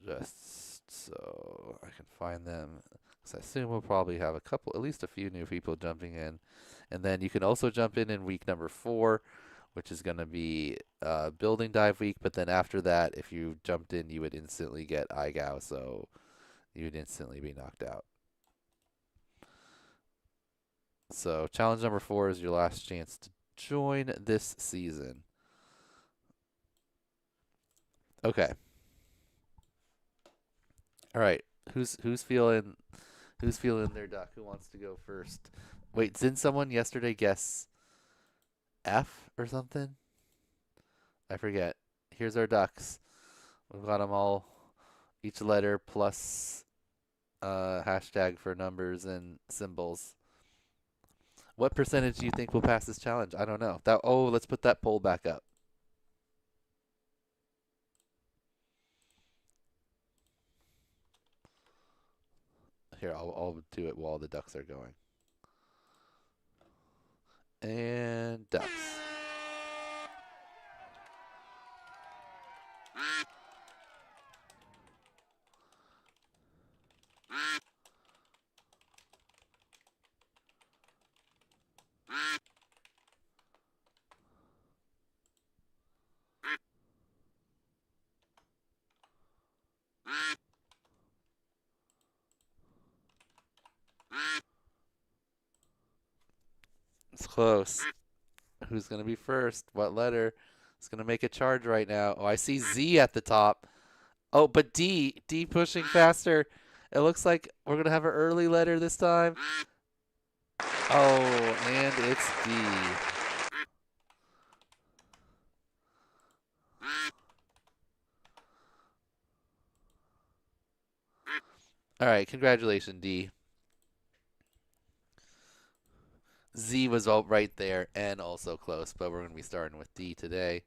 Just so I can find them, because I assume we'll probably have at least a few new people jumping in. And then you can also jump in week number 4, which is going to be building dive week. But then after that, if you jumped in, you would instantly get iGow, so you would instantly be knocked out. So challenge number 4 is your last chance to join this season. Okay. All right. Who's feeling their duck? Who wants to go first? Wait, didn't someone yesterday guess F or something? I forget. Here's our ducks. We've got them all, each letter plus hashtag for numbers and symbols. What percentage do you think will pass this challenge? I don't know. Let's put that poll back up. Here, I'll do it while the ducks are going. And ducks. It's close. Who's going to be first? What letter is going to make a charge right now? Oh, I see Z at the top. Oh, but D pushing faster. It looks like we're going to have an early letter this time. Oh, and it's D. All right, congratulations, D. Z was all right there and also close, but we're going to be starting with D today.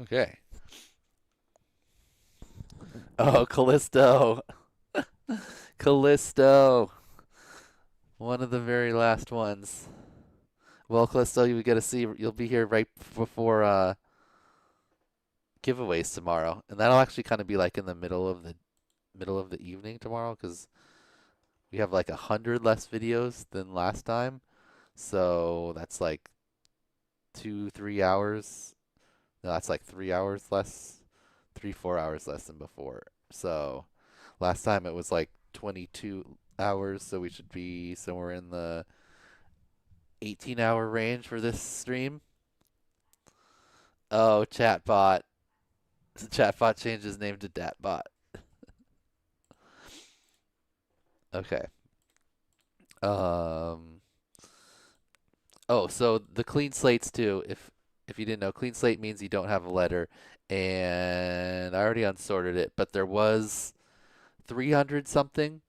Okay. Oh, Callisto. Callisto. One of the very last ones. Well, Callisto, you get to see. You'll be here right before giveaways tomorrow, and that'll actually kind of be like in the middle of the evening tomorrow, because we have like 100 less videos than last time, so that's like 2-3 hours. No, that's like 3 hours less, 3-4 hours less than before. So last time it was like 22 hours, so we should be somewhere in the 18-hour range for this stream. Oh, chatbot. Chatbot changed his name to Datbot. Okay. Oh, so the clean slates too. If you didn't know, clean slate means you don't have a letter, and I already unsorted it, but there was 300 something.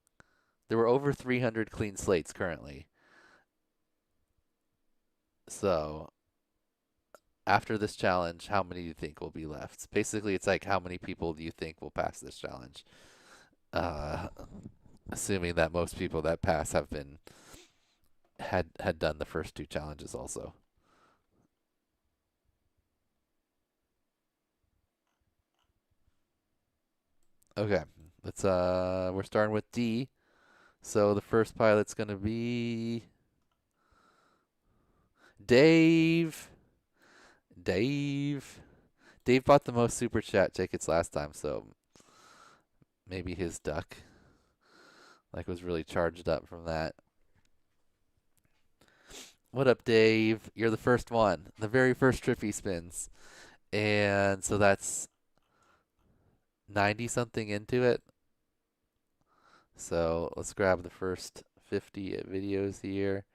There were over 300 clean slates currently. So after this challenge, how many do you think will be left? Basically, it's like how many people do you think will pass this challenge? Assuming that most people that pass have been had done the first 2 challenges also. Okay, let's we're starting with D. So the first pilot's gonna be Dave. Dave bought the most super chat tickets last time, so maybe his duck was really charged up from that. What up, Dave? You're the first one, the very first Trippy spins, and so that's 90 something into it. So let's grab the first 50 videos here.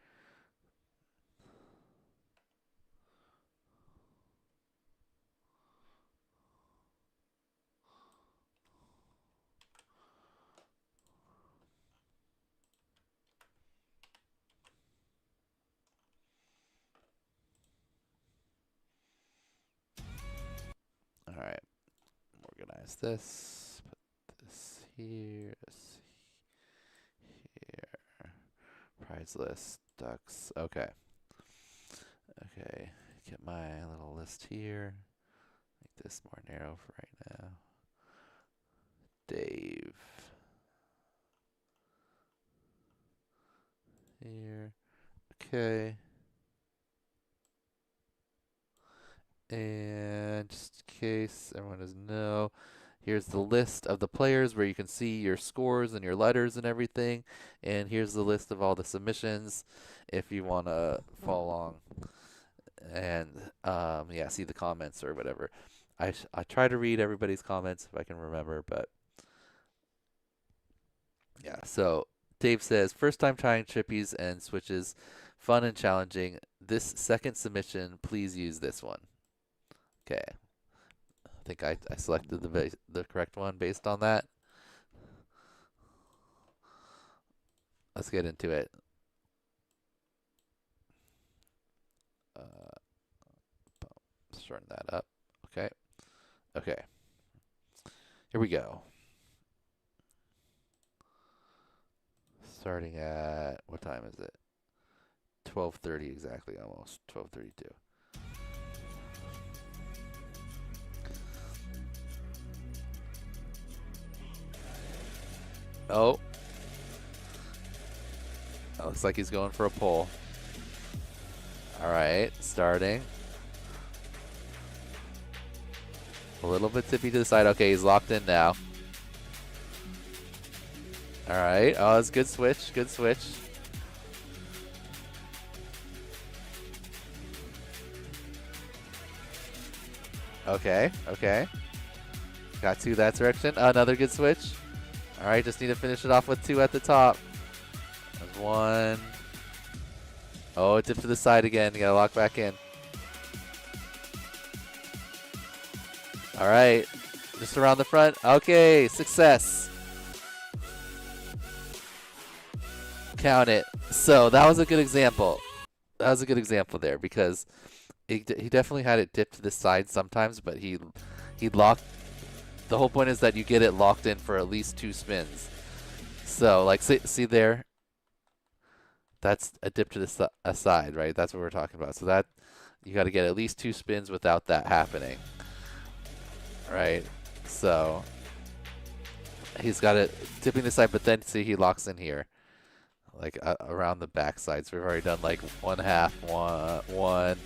All right, organize this, put this here, prize list, ducks, okay. Okay, get my little list here, make this more narrow for right now. Dave. Here, okay. And just in case everyone doesn't know, here's the list of the players where you can see your scores and your letters and everything. And here's the list of all the submissions if you want to follow along and yeah, see the comments or whatever. I try to read everybody's comments if I can remember, but yeah. So Dave says, first time trying trippies and switches, fun and challenging. This second submission, please use this one. Okay, I think I selected the correct one based on that. Let's get into it. Shorten that up. Okay. Okay. Here we go. Starting at, what time is it? 12:30 exactly, almost 12:32. Oh. Looks like he's going for a pull. All right, starting. A little bit tippy to the side. Okay, he's locked in now. All right. Oh, it's good switch. Good switch. Okay. Okay. Got 2 that direction. Another good switch. All right. Just need to finish it off with 2 at the top. There's 1. Oh, it dipped to the side again. You gotta lock back in. All right. Just around the front. Okay. Success. Count it. So that was a good example. That was a good example there because he definitely had it dip to the side sometimes, but he locked. The whole point is that you get it locked in for at least 2 spins. So like see there, that's a dip to the side, right? That's what we're talking about. So that you got to get at least 2 spins without that happening, right? So he's got it dipping the side, but then see he locks in here. Like around the back side. So we've already done like 1/2, 1,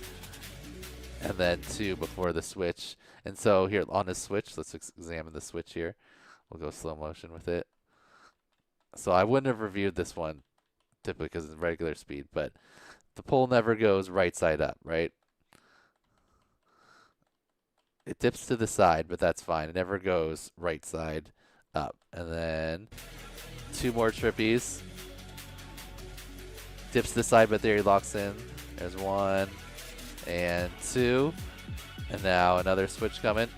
and then 2 before the switch. And so here on this switch, let's examine the switch here. We'll go slow motion with it. So I wouldn't have reviewed this one typically because it's regular speed, but the pull never goes right side up, right? It dips to the side, but that's fine. It never goes right side up. And then 2 more trippies. Dips to the side, but there he locks in. There's 1 and 2. And now another switch coming.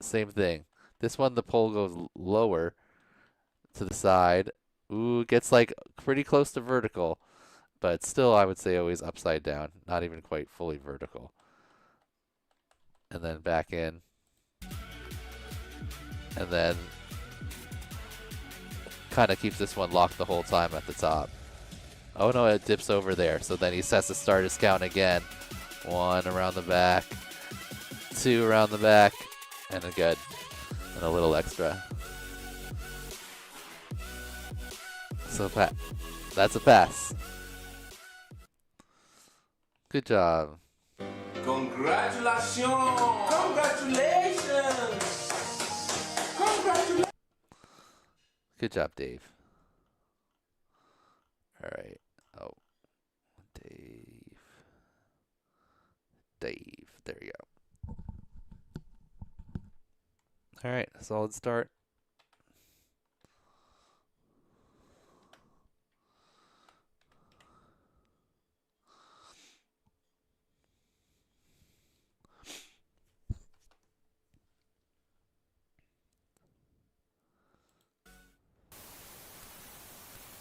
Same thing. This one, the pole goes lower to the side. Ooh, gets like pretty close to vertical. But still, I would say always upside down. Not even quite fully vertical. And then back in. And then kind of keeps this one locked the whole time at the top. Oh no, it dips over there. So then he has to start his count again. 1 around the back, 2 around the back, and a good, and a little extra. So that's a pass. Good job. Congratulations! Congratulations! Congratulations! Good job, Dave. All right. Oh, Dave. There you go. All right. Solid start.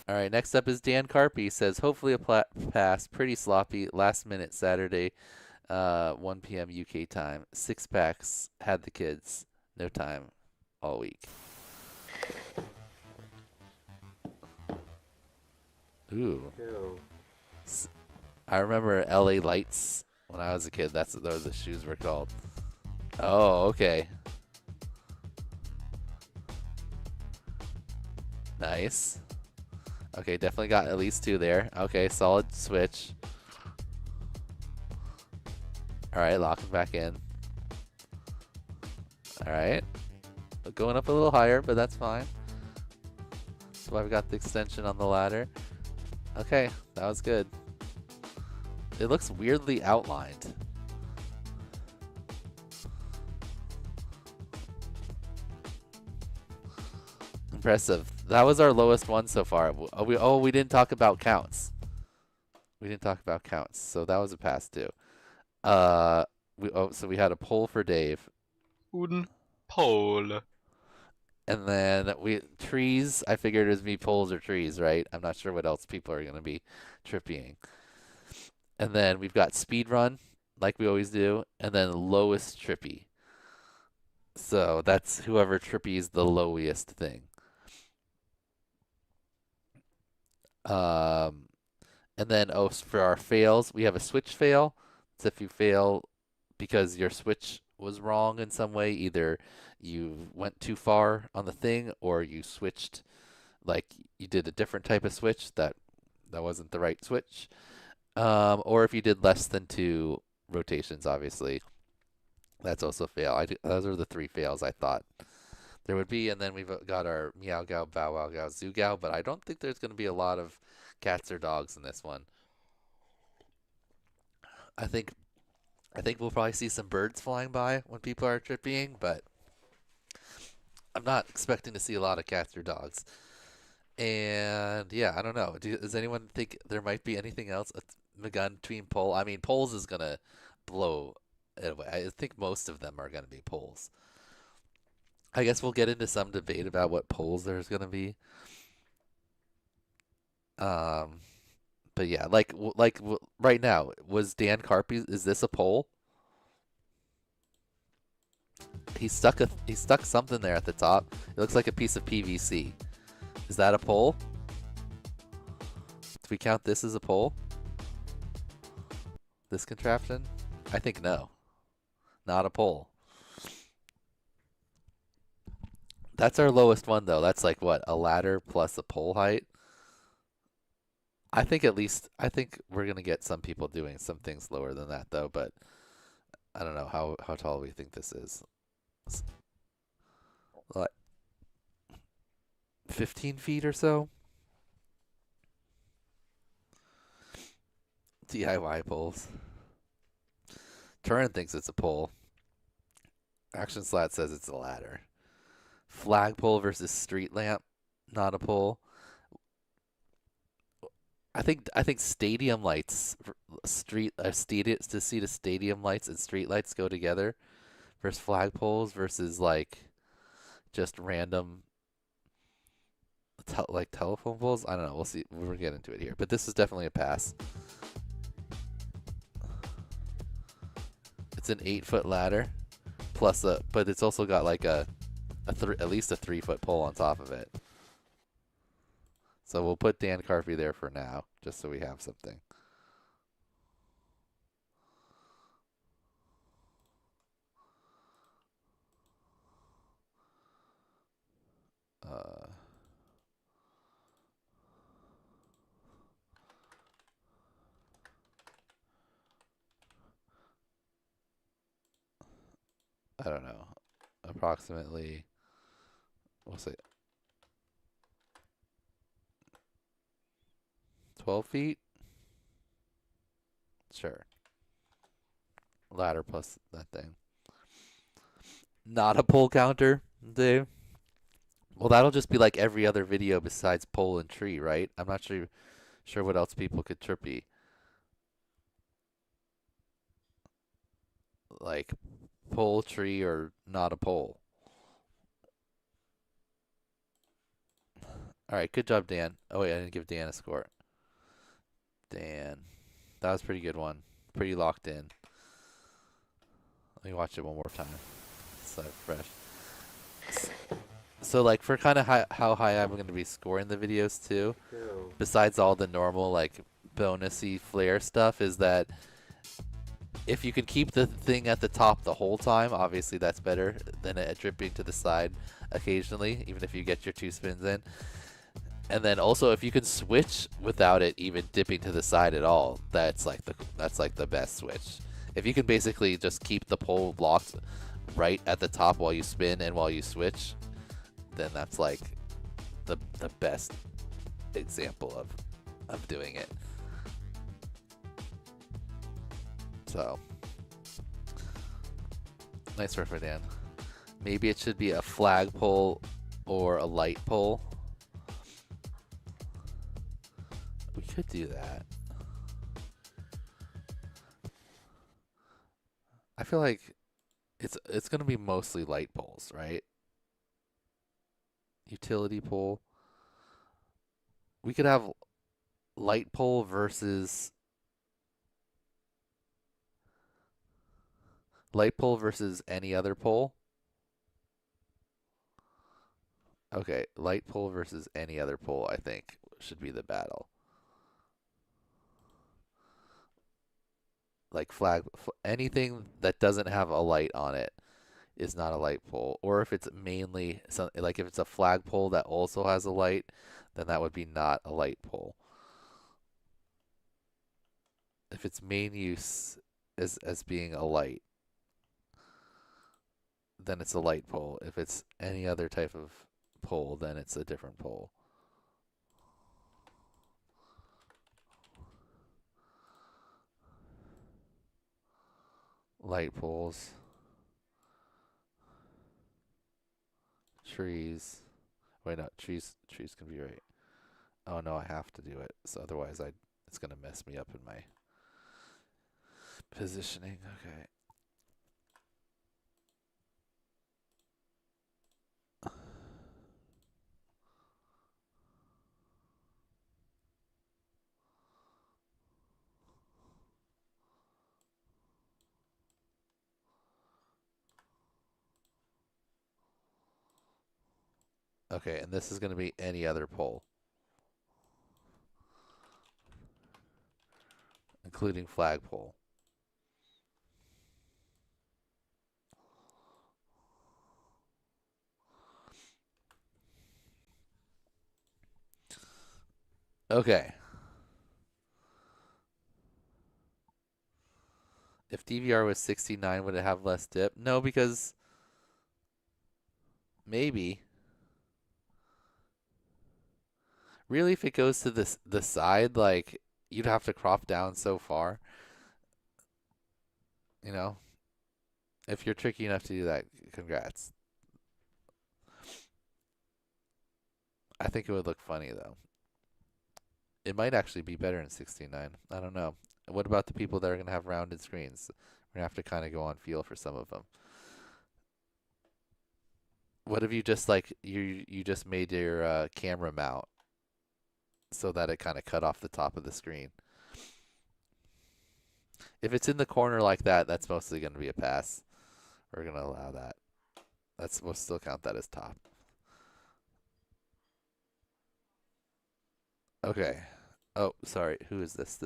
All right, next up is Dan Carpy. Says, hopefully a pass. Pretty sloppy. Last minute Saturday, 1 p.m. UK time. 6 packs. Had the kids. No time all week. Ooh. I remember LA Lights when I was a kid. That's what those the shoes were called. Oh, okay. Nice. Okay, definitely got at least 2 there. Okay, solid switch. All right, locking back in. All right. Going up a little higher, but that's fine. So I've got the extension on the ladder. Okay, that was good. It looks weirdly outlined. Impressive. That was our lowest one so far. We didn't talk about counts. We didn't talk about counts, so that was a pass too. So we had a poll for Dave. Un poll. And then trees. I figured it was me poles or trees, right? I'm not sure what else people are gonna be trippying. And then we've got speed run, like we always do, and then lowest trippy. So that's whoever trippies the lowest thing. And then for our fails, we have a switch fail. It's if you fail because your switch was wrong in some way. Either you went too far on the thing or you switched, like you did a different type of switch that wasn't the right switch. Or if you did less than 2 rotations, obviously, that's also fail. Those are the 3 fails I thought there would be. And then we've got our Meow Gao, Bow Wow Gao, Zoo Gao, but I don't think there's going to be a lot of cats or dogs in this one. I think we'll probably see some birds flying by when people are tripping, but I'm not expecting to see a lot of cats or dogs. And yeah, I don't know. Does anyone think there might be anything else? Between pole. I mean, poles is gonna blow it away. I think most of them are gonna be poles. I guess we'll get into some debate about what poles there's gonna be. But yeah, right now, was Dan Carpy? Is this a pole? He stuck something there at the top. It looks like a piece of PVC. Is that a pole? Do we count this as a pole? This contraption? I think no. Not a pole. That's our lowest one though. That's like what? A ladder plus a pole height? I think we're gonna get some people doing some things lower than that though, but I don't know how tall we think this is. Like 15 feet or so? DIY poles. Turin thinks it's a pole. Action Slat says it's a ladder. Flagpole versus street lamp, not a pole. I think stadium lights, to see the stadium lights and street lights go together versus flagpoles versus like just random like telephone poles. I don't know. We'll see. We'll get into it here, but this is definitely a pass. It's an 8-foot ladder plus but it's also got like at least a 3-foot pole on top of it. So we'll put Dan Carpy there for now, just so we have something. I don't know. Approximately, we'll say 12 feet? Sure. Ladder plus that thing. Not a pole counter, Dave? Well, that'll just be like every other video besides pole and tree, right? I'm not sure what else people could trippy. Like pole, tree, or not a pole. All right, good job, Dan. Oh wait, I didn't give Dan a score. Dan, that was a pretty good one. Pretty locked in. Let me watch it one more time. So fresh. So like for kind of how high I'm going to be scoring the videos too, besides all the normal like bonusy flair stuff, is that if you can keep the thing at the top the whole time, obviously that's better than it dripping to the side occasionally, even if you get your 2 spins in. And then also if you can switch without it even dipping to the side at all, that's like the best switch. If you can basically just keep the pole locked right at the top while you spin and while you switch, then that's like the best example of doing it. So nice work for Dan. Maybe it should be a flagpole or a light pole. We could do that. I feel like it's gonna be mostly light poles, right? Utility pole. We could have light pole versus any other pole. Okay, light pole versus any other pole, I think, should be the battle. Like anything that doesn't have a light on it is not a light pole. Or if it's mainly like if it's a flagpole that also has a light, then that would be not a light pole. if its main use is as being a light, then it's a light pole. If it's any other type of pole, then it's a different pole. Light poles. Trees. Wait, no, trees can be right. Oh no, I have to do it. So otherwise it's gonna mess me up in my positioning. Okay. Okay, and this is gonna be any other pole, including flagpole. Okay. If DVR was 69, would it have less dip? No, because maybe. Really, if it goes to the side, like, you'd have to crop down so far. You know? If you're tricky enough to do that, congrats. I think it would look funny, though. It might actually be better in 69. I don't know. What about the people that are going to have rounded screens? We're going to have to kind of go on feel for some of them. What if you just, like, you just made your camera mount so that it kind of cut off the top of the screen? If it's in the corner like that, that's mostly going to be a pass. We're going to allow that. We'll still count that as top. Okay. Oh, sorry. Who is this?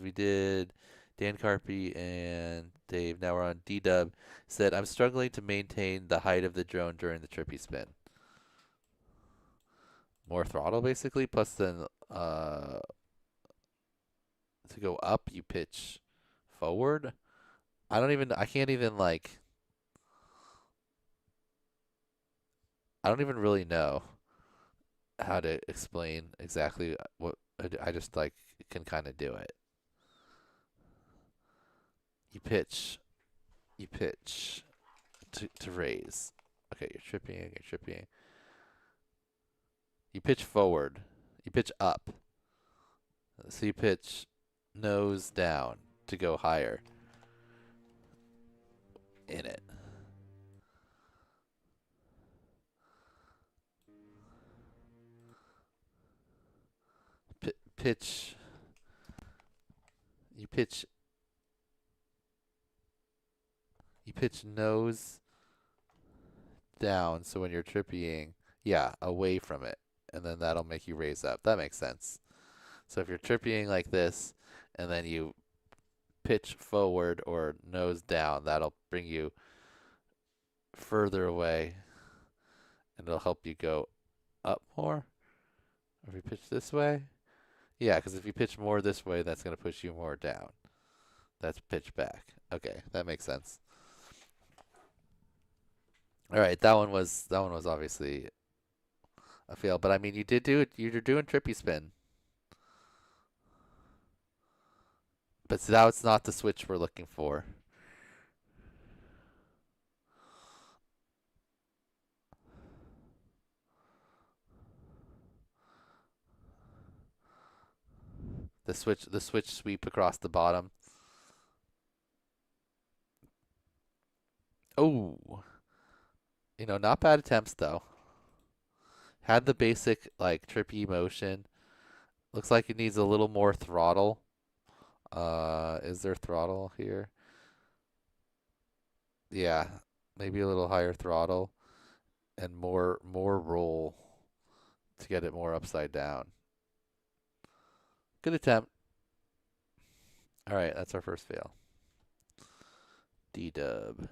We did Dan Carpy and Dave. Now we're on D-Dub. Said, I'm struggling to maintain the height of the drone during the trippy spin. More throttle, basically, plus then to go up, you pitch forward. I can't even, like, I don't even really know how to explain exactly what I just, like, can kind of do it. You pitch to raise. Okay, you're tripping. You pitch forward. You pitch up. So you pitch nose down to go higher in it. Pitch. You pitch nose down, so when you're trippying, yeah, away from it, and then that'll make you raise up. That makes sense. So if you're trippying like this, and then you pitch forward or nose down, that'll bring you further away, and it'll help you go up more. If you pitch this way, yeah, because if you pitch more this way, that's going to push you more down. That's pitch back. Okay, that makes sense. All right, that one was obviously a fail, but I mean, you did do it. You're doing trippy spin, but now it's not the switch we're looking for. The switch sweep across the bottom. Oh, not bad attempts though. Had the basic, like, trippy motion. Looks like it needs a little more throttle. Is there throttle here? Yeah, maybe a little higher throttle and more roll to get it more upside down. Good attempt. All right, that's our first fail. D-Dub.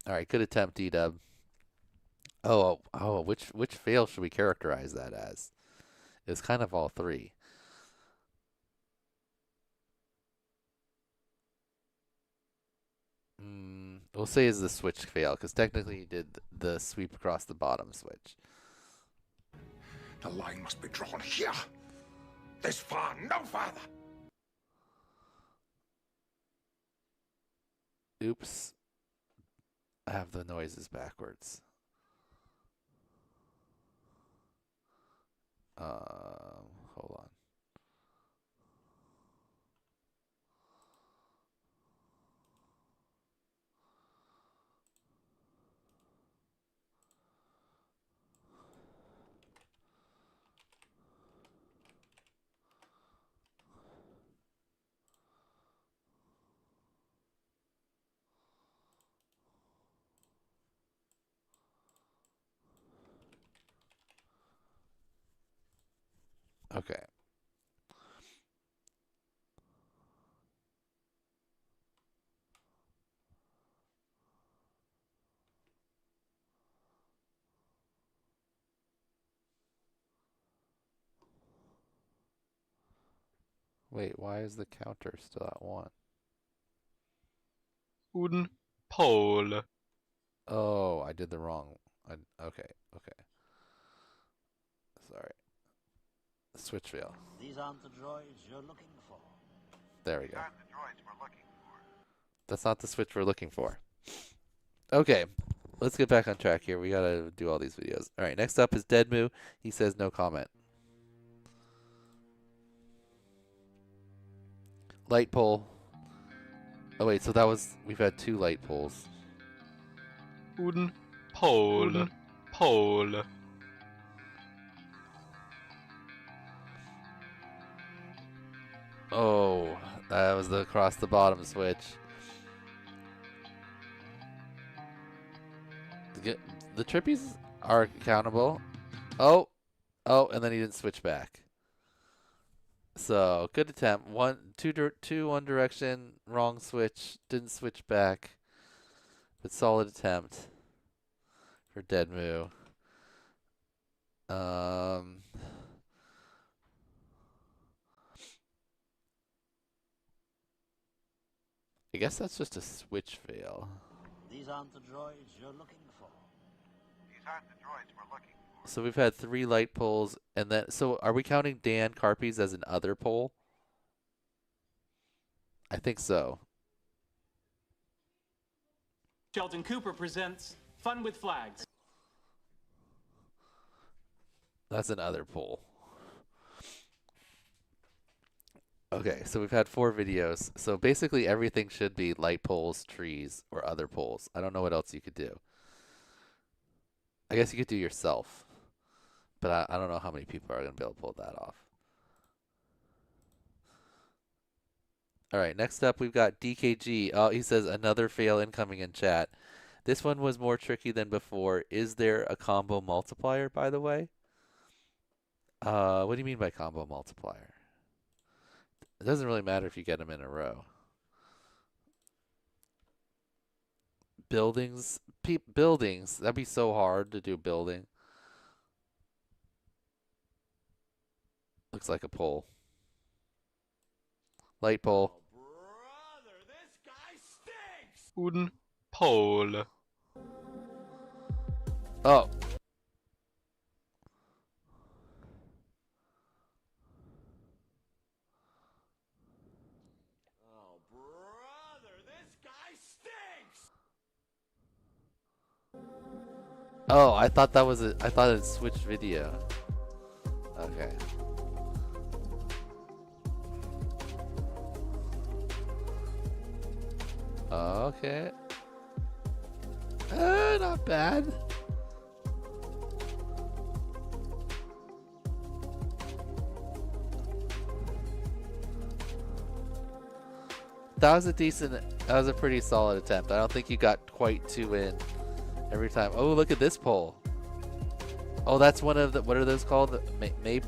All right, good attempt, D-Dub. Oh, which fail should we characterize that as? It's kind of all three. We'll say is the switch fail, because technically he did the sweep across the bottom switch. The line must be drawn here. This far, no farther. Oops. I have the noises backwards. Hold on. Okay. Wait, why is the counter still at 1? Un pole. Oh, I did the wrong. Okay. Sorry. Switch fail. These aren't the droids you're looking for. There we go. Not the droids we're looking for. That's not the switch we're looking for. Okay, let's get back on track here. We gotta do all these videos. All right, next up is Deadmoo. He says no comment. Light pole. Oh wait, so that was, we've had 2 light poles. Un pole. Pole. Oh, that was the across the bottom switch. The Trippies are accountable. Oh, and then he didn't switch back. So good attempt. Two one direction, wrong switch, didn't switch back, but solid attempt for Deadmoo. I guess that's just a switch fail. These aren't the droids you're looking for. These aren't the droids we're looking for. So we've had 3 light poles, and then so are we counting Dan Carpies as an other pole? I think so. Sheldon Cooper presents Fun with Flags. That's an other pole. Okay, so we've had 4 videos. So basically everything should be light poles, trees, or other poles. I don't know what else you could do. I guess you could do yourself. But I don't know how many people are going to be able to pull that off. All right, next up we've got DKG. Oh, he says another fail incoming in chat. This one was more tricky than before. Is there a combo multiplier, by the way? What do you mean by combo multiplier? It doesn't really matter if you get them in a row. Buildings, buildings. That'd be so hard to do building. Looks like a pole. Light pole. Brother, this guy stinks! Un pole. Oh. Oh, I thought that was I thought it switched video. Okay. Okay. Not bad. That was a pretty solid attempt. I don't think you got quite 2 in every time. Oh, look at this pole. Oh, that's one of the, what are those called? The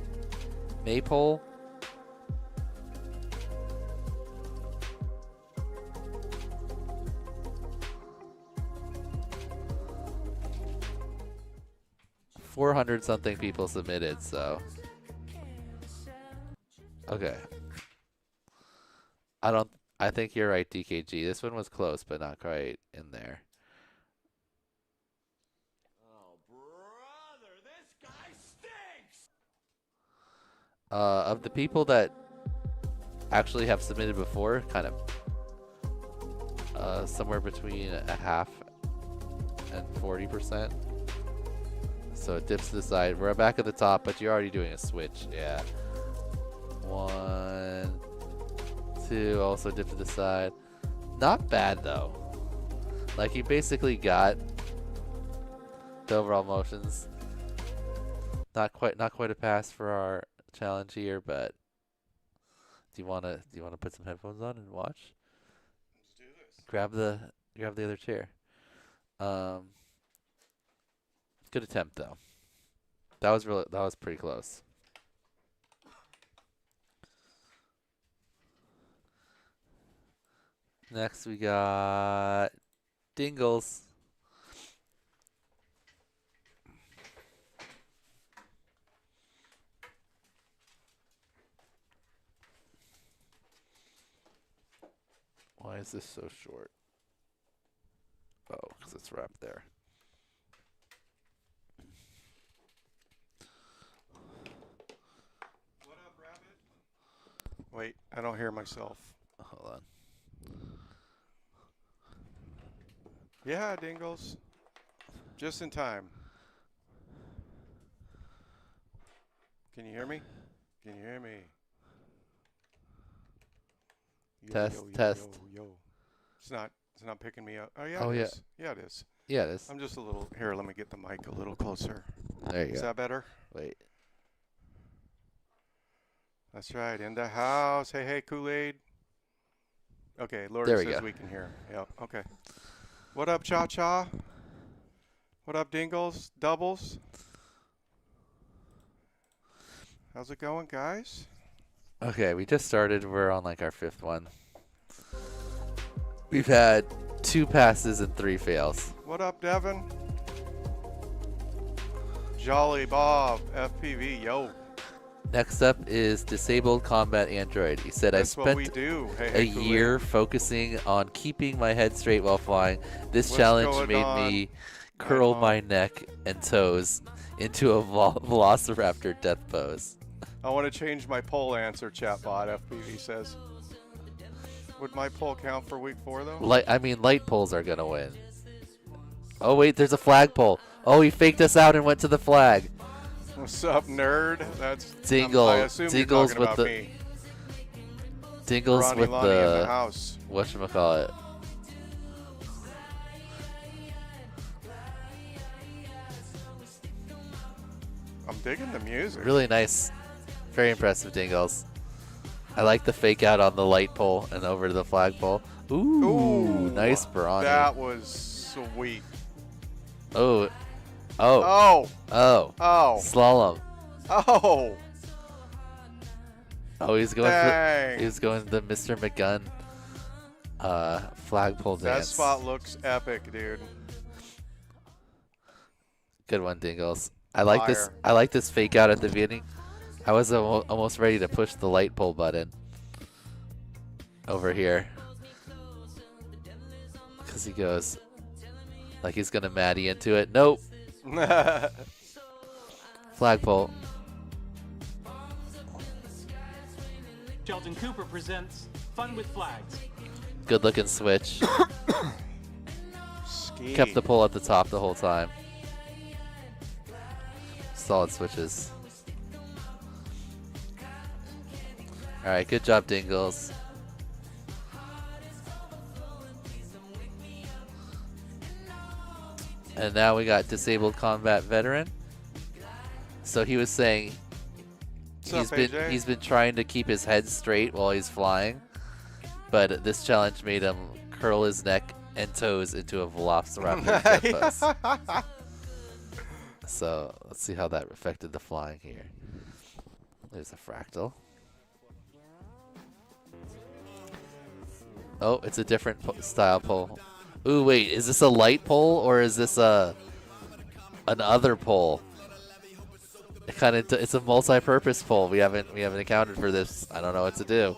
maypole? 400 something people submitted, so. Okay. I think you're right, DKG. This one was close, but not quite in there. Oh, brother, this guy stinks! Of the people that actually have submitted before, kind of somewhere between a half and 40%. So it dips to the side. We're back at the top, but you're already doing a switch. Yeah. 1, 2, also dip to the side. Not bad though. Like you basically got the overall motions. Not quite a pass for our challenge here, but do you wanna put some headphones on and watch? Let's do this. Grab the other chair. Good attempt though. That was pretty close. Next we got Dingles. Why is this so short? Oh, because it's wrapped there. What up, Rabbit? Wait, I don't hear myself. Hold on. Yeah, Dingles. Just in time. Can you hear me? Can you hear me? Yo, Test, yo, yo, test. Yo, yo. It's not picking me up. Oh yeah. Oh, it yeah. is. Yeah, it is. Yeah, it is. I'm just a little here. Let me get the mic a little closer. There you Is go. that better? Wait. That's right. In the house. Hey, hey, Kool-Aid. Okay, Lori There we says go. we can hear. Yeah. Okay. What up, Cha Cha? What up, Dingles? Doubles? How's it going, guys? Okay, we just started. We're on like our 5th one. We've had 2 passes and 3 fails. What up, Devin? Jolly Bob, FPV, yo. Next up is Disabled Combat Android. He said, That's I what we spent do. Hey, a hey, Kool-Aid. year focusing on keeping my head straight while flying. This What's challenge going made on, me curl my neck and toes into a velociraptor death pose. I want to change my poll answer, chatbot, FPV says. Would my poll count for week 4, though? Light poles are going to win. Oh, wait, there's a flag pole. Oh, he faked us out and went to the flag. What's up, nerd? That's Dingle. I assume Dingles you're talking with about the me. Dingles Ronnie with Lonnie in the the house. whatchamacallit. I'm digging the music. Really nice. Very impressive, Dingles. I like the fake out on the light pole and over to the flagpole. Ooh, nice Brawny. That was sweet. Oh. Oh. Oh. Oh. Slalom. Oh. Oh, he's going Dang. he's going the Mr. McGunn flagpole That dance. spot looks epic, dude. Good one, Dingles. I like this. Fire. I like this fake out at the beginning. I was almost ready to push the light pole button over here because he goes like he's gonna Maddie into it. Nope. Flagpole. Sheldon Cooper presents Fun with Flags. Good looking switch. Ski. Kept the pole at the top the whole time. Solid switches. All right, good job, Dingles. And now we got Disabled Combat Veteran. So he was saying What's up, AJ? he's been trying to keep his head straight while he's flying, but this challenge made him curl his neck and toes into a velociraptor death pose. So let's see how that affected the flying here. There's a fractal. Oh, it's a different style pole. Ooh, wait, is this a light pole or is this an other pole? It's a multi-purpose pole. We haven't accounted for this. I don't know what to do.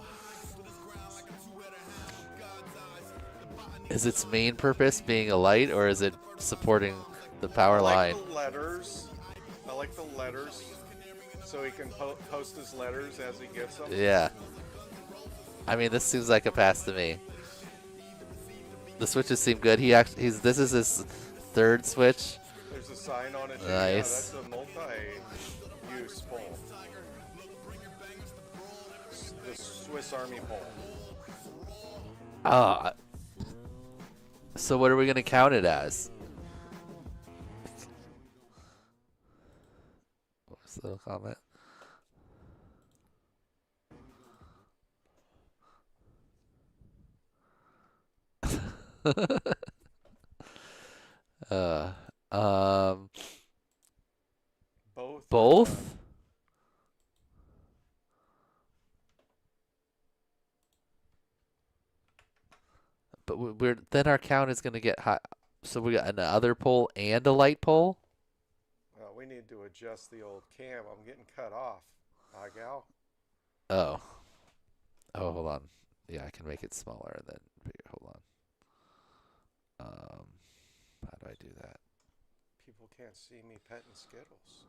Is its main purpose being a light, or is it supporting the power line? The letters. I like the letters, so he can post his letters as he gets them. Yeah. I mean, this seems like a pass to me. The switches seem good. This is his third switch. There's a sign on it. Nice. Yeah, that's a multi-use pole. The Swiss Army pole. So what are we going to count it as? What was the little comment? Both? But then our count is going to get high. So we got another pole and a light pole? We need to adjust the old cam. I'm getting cut off. Hi, gal. Oh, hold on. Yeah, I can make it smaller and then bigger. Hold on. How do I do that? People can't see me petting Skittles.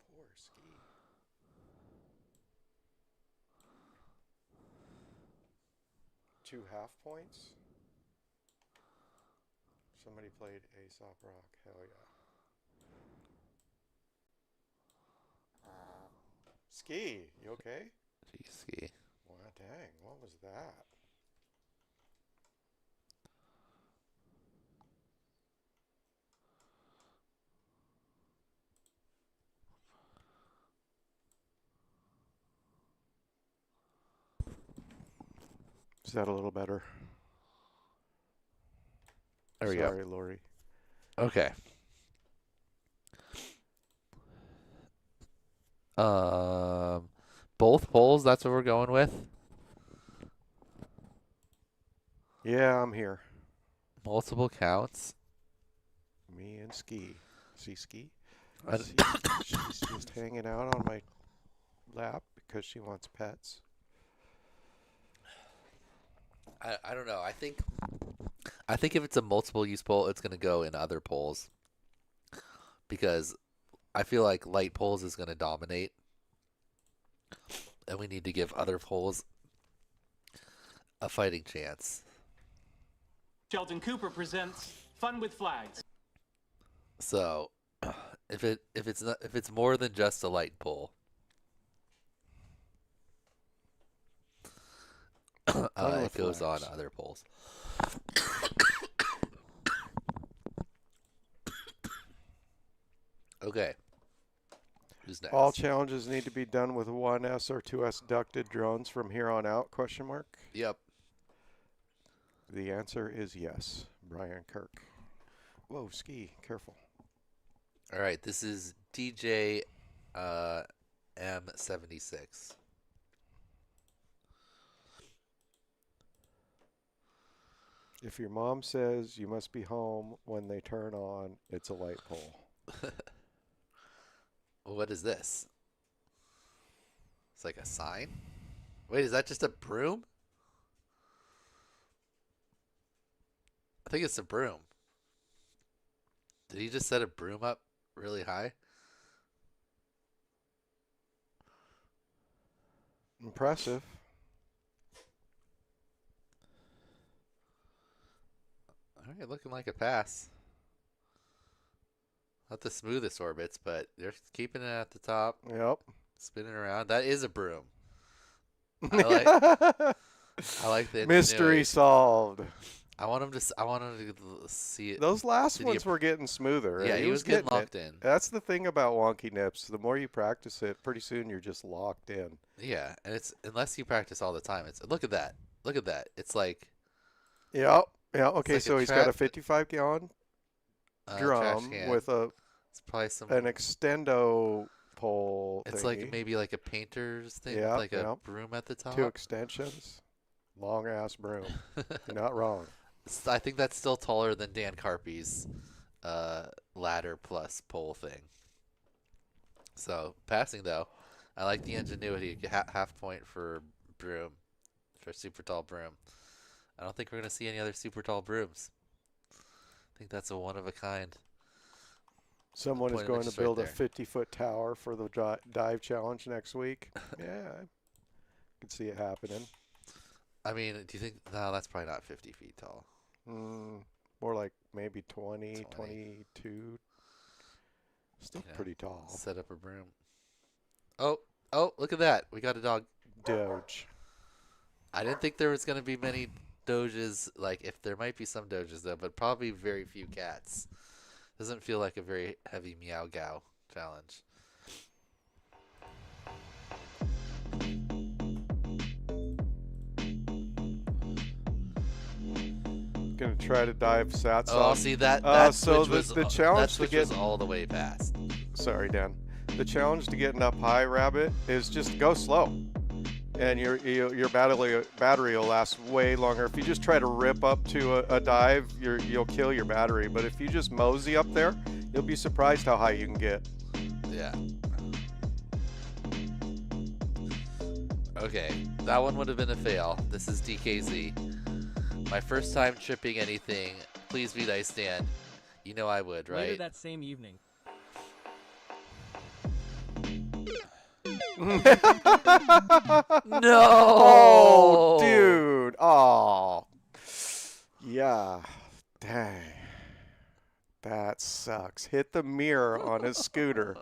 Poor Ski. Two half points. Somebody played Aesop Rock. Hell yeah. Ski, you okay? Jeez, Ski. Wow, dang. What was that? Is that a little better? There we go. Sorry, Lori. Okay. Both poles, that's what we're going with? Yeah, I'm here. Multiple counts? Me and Ski. See Ski? She's just hanging out on my lap because she wants pets. I don't know. I think if it's a multiple use pole, it's going to go in other poles. Because I feel like light poles is going to dominate. And we need to give other poles a fighting chance. Sheldon Cooper presents Fun with Flags. So, if it's more than just a light pole, it goes on other poles. Okay. Who's next? All challenges need to be done with 1S or 2S ducted drones from here on out, question mark? Yep. The answer is yes, Brian Kirk. Whoa, Ski, careful. All right, this is DJ M76. If your mom says you must be home when they turn on, it's a light pole. What is this? It's like a sign? Wait, is that just a broom? I think it's a broom. Did he just set a broom up really high? Impressive. All right, looking like a pass. Not the smoothest orbits, but they're keeping it at the top. Yep. Spinning around. That is a broom. I like the mystery solved. I want him to see it. Those last ones were getting smoother. Yeah, he was getting locked in. That's the thing about wonky nips. The more you practice it, pretty soon you're just locked in. Yeah, and it's unless you practice all the time. It's look at that. Look at that. It's like. Yep. Yeah. Okay. Like so he's got a 55-gallon drum with it's probably some an extendo pole. It's thingy. like maybe like a painter's thing, yeah, like a broom at the top. 2 extensions, long ass broom. You're not wrong. I think that's still taller than Dan Carpy's ladder plus pole thing. So passing though, I like the ingenuity. Half point for broom, for super tall broom. I don't think we're gonna see any other super tall brooms. I think that's a one of a kind. Someone is Point of going to interest right build a there. 50-foot tower for the dive challenge next week. Yeah, I can see it happening. I mean, do you think? No, that's probably not 50 feet tall. More like maybe 20, 22. Still Yeah. pretty tall. Set up a broom. Oh, look at that. We got a dog. Doge. I didn't think there was going to be many doges. Like, if there might be some doges, though, but probably very few cats. Doesn't feel like a very heavy meow gow challenge. Gonna try to dive sats Oh, off. see that so switch the challenge to get was all the way past. Sorry, Dan. The challenge to getting up high, Rabbit, is just go slow, and your battery will last way longer. If you just try to rip up to a dive, you'll kill your battery. But if you just mosey up there, you'll be surprised how high you can get. Yeah. Okay, that one would have been a fail. This is DKZ. My first time tripping anything. Please be nice, Dan. You know I would, right? Later that same evening. No! Oh, dude. Oh. Yeah. Dang. That sucks. Hit the mirror on his scooter,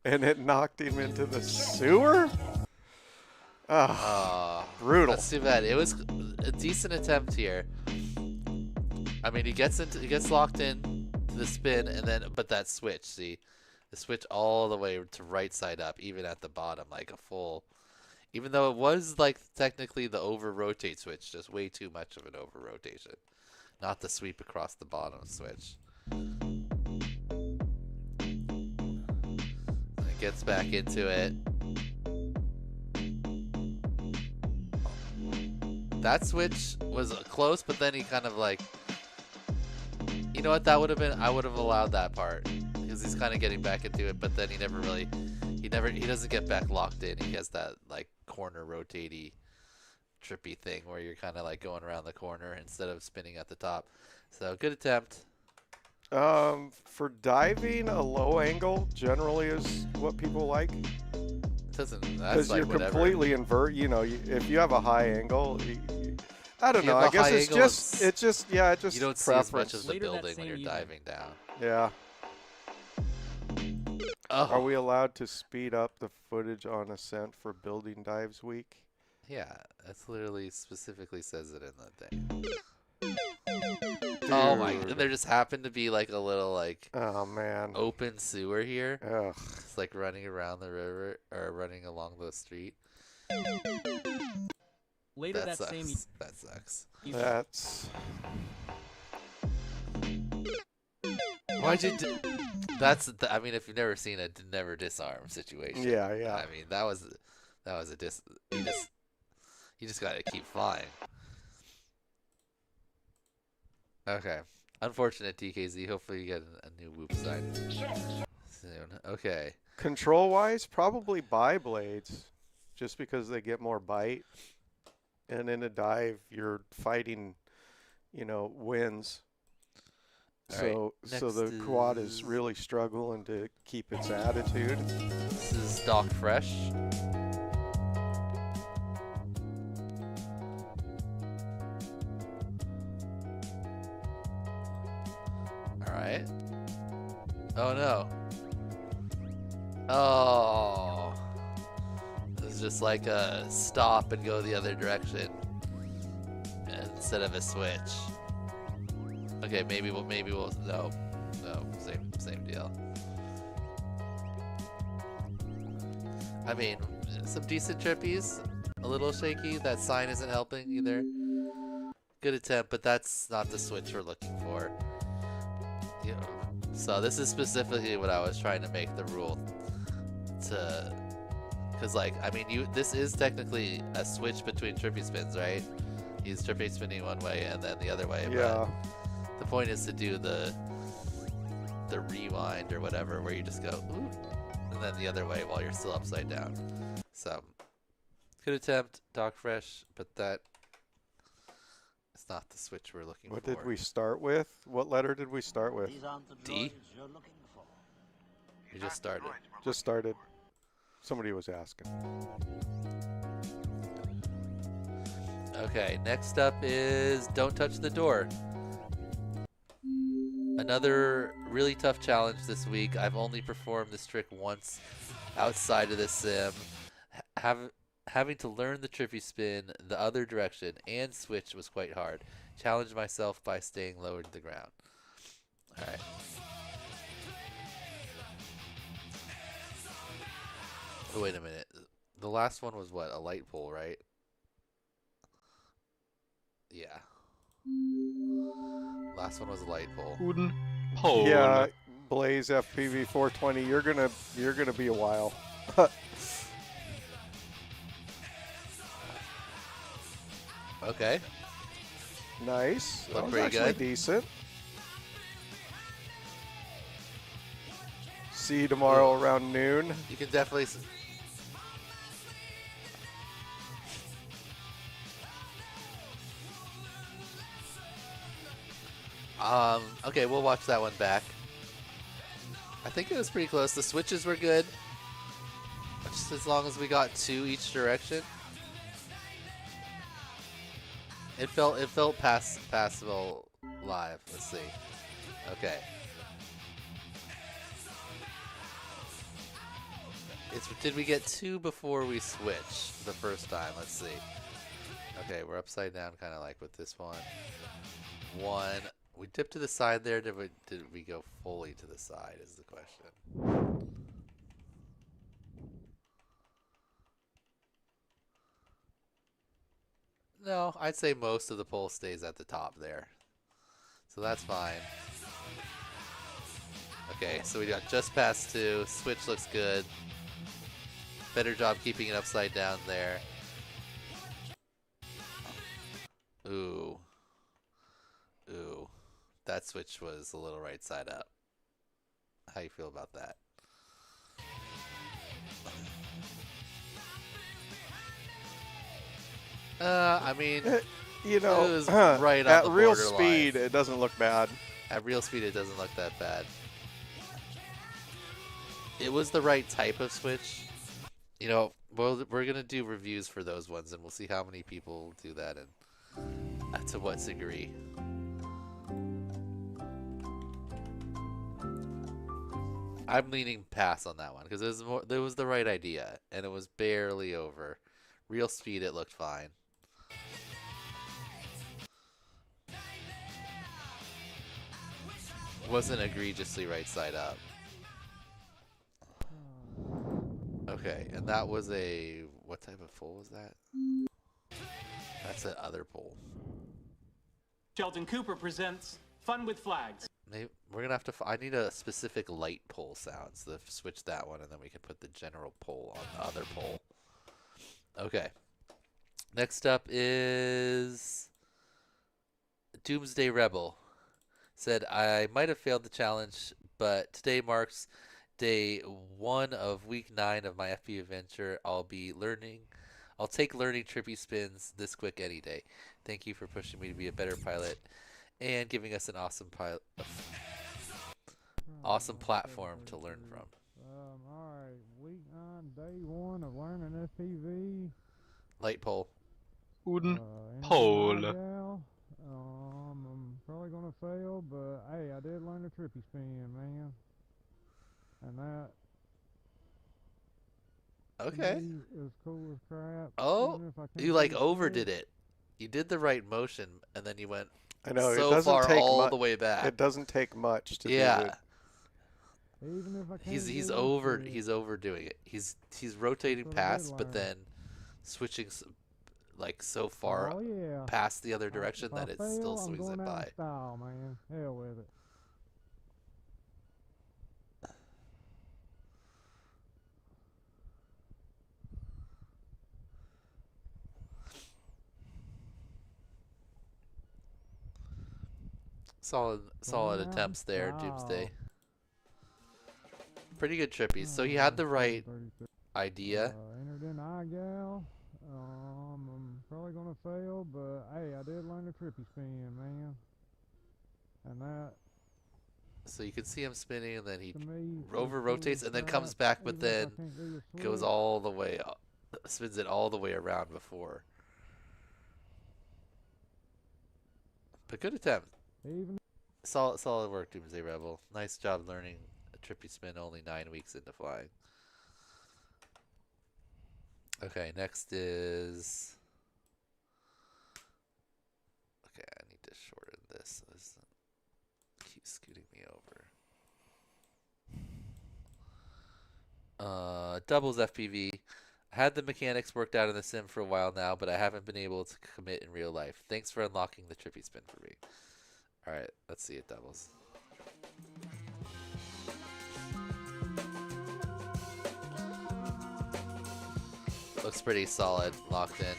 and it knocked him into the sewer? Brutal. That's too bad. It was a decent attempt here. I mean, he gets locked in to the spin, and then but that switch, see, the switch all the way to right side up, even at the bottom, like a full. Even though it was like technically the over rotate switch, just way too much of an over rotation, not the sweep across the bottom switch. It gets back into it. That switch was close, but then he kind of like, you know what, that would have been, I would have allowed that part because he's kind of getting back into it, but then he doesn't get back locked in. He has that like corner rotatey trippy thing where you're kind of like going around the corner instead of spinning at the top. So good attempt. For diving, a low angle generally is what people like. Because Like you're whatever. completely invert. You know, if you have a high angle, I don't If you know. have I a guess high it's angle, just you don't see as much of the building when you're diving down. Yeah. Oh. Are we allowed to speed up the footage on Ascent for building dives week? Yeah, that's literally specifically says it in the thing. Oh my! Dude. There just happened to be like a little like open sewer here. Ugh. It's like running around the river or running along the street. Later that sucks. same That sucks. That's. Why'd you do? I mean, if you've never seen a never disarm situation. Yeah, yeah. I mean, that was a dis. You just gotta keep flying. Okay. Unfortunate, DKZ. Hopefully you get a new whoop sign soon. Okay. Control-wise, probably bi-blades, just because they get more bite. And in a dive, you're fighting, winds. So the quad is really struggling to keep its attitude. This is Doc Fresh. Alright. Oh no. Oh. This is just like a stop and go the other direction instead of a switch. Okay, maybe we'll no, same deal. I mean, some decent trippies, a little shaky. That sign isn't helping either. Good attempt, but that's not the switch we're looking for. So this is specifically what I was trying to make the rule to, because this is technically a switch between trippy spins, right? He's trippy spinning one way and then the other way. Yeah. But the point is to do the the rewind or whatever, where you just go, ooh, and then the other way while you're still upside down. So, good attempt, Doc Fresh, but that is not the switch we're looking What for. did we start with? What letter did we start with? D? You just started. Just started. Somebody was asking. Okay, next up is Don't Touch the Door. Another really tough challenge this week. I've only performed this trick once outside of this sim. Having to learn the Trippy spin the other direction and switch was quite hard. Challenged myself by staying lower to the ground. Alright. Oh, wait a minute. The last one was what? A light pole, right? Yeah. Last one was a light pole. Wooden pole. Yeah, Blaze FPV 420. You're gonna be a while. Okay. Nice. That Looked was pretty actually good. decent. See you tomorrow around noon. You can definitely. Okay, we'll watch that one back. I think it was pretty close. The switches were good. Just as long as we got 2 each direction. It felt passable live. Let's see. Okay. Did we get 2 before we switched the first time? Let's see. Okay, we're upside down kind of like with this one. 1. We dipped to the side there. Did we go fully to the side is the question. No, I'd say most of the pole stays at the top there. So that's fine. Okay, so we got just past 2. Switch looks good. Better job keeping it upside down there. Ooh. Ooh. That switch was a little right side up. How you feel about that? I mean, you know, it was right on at the real borderline. speed, it doesn't look bad. At real speed, it doesn't look that bad. It was the right type of switch. You know, we're gonna do reviews for those ones, and we'll see how many people do that and to what degree. I'm leaning pass on that one because it was the right idea, and it was barely over. Real speed, it looked fine. Wasn't egregiously right side up. Okay, and that was a... What type of pole was that? That's an other pole. Sheldon Cooper presents Fun with Flags. Maybe we're gonna have to... I need a specific light pole sound, so switch that one, and then we can put the general pole on the other pole. Okay. Next up is... Doomsday Rebel. Said, I might have failed the challenge, but today marks day 1 of week 9 of my FP adventure. I'll take learning trippy spins this quick any day. Thank you for pushing me to be a better pilot and giving us an awesome platform to learn from. Alright, week 9, day 1 of learning FPV. Light pole. Wooden pole. I'm probably gonna fail, but hey, I did learn a trippy spin, man. And that Okay. is cool as crap. Oh, you like overdid it. You did the right motion, and then you went I know, so it doesn't far take all the way back. It doesn't take much to do yeah. it. Even if I can't He's do he's overdoing it. He's rotating past, but then switching like so far past the other direction that it still swings it by. Style, man. Hell with it. Solid attempts there, Doomsday. Pretty good trippies. So he had the right idea. Entered in iGal. I'm probably gonna fail, but hey, I did learn the trippy spin, man. And that. So you can see him spinning, and then he me, over rotates, and then comes back, but then goes all the way up, spins it all the way around before. But good attempt. Solid work, Doomsday Rebel. Nice job learning a trippy spin only 9 weeks into flying. Okay, next is... Okay, I need to shorten this. So this keeps scooting me over. Doubles FPV. I had the mechanics worked out in the sim for a while now, but I haven't been able to commit in real life. Thanks for unlocking the trippy spin for me. Alright, let's see it, doubles. Looks pretty solid, locked in.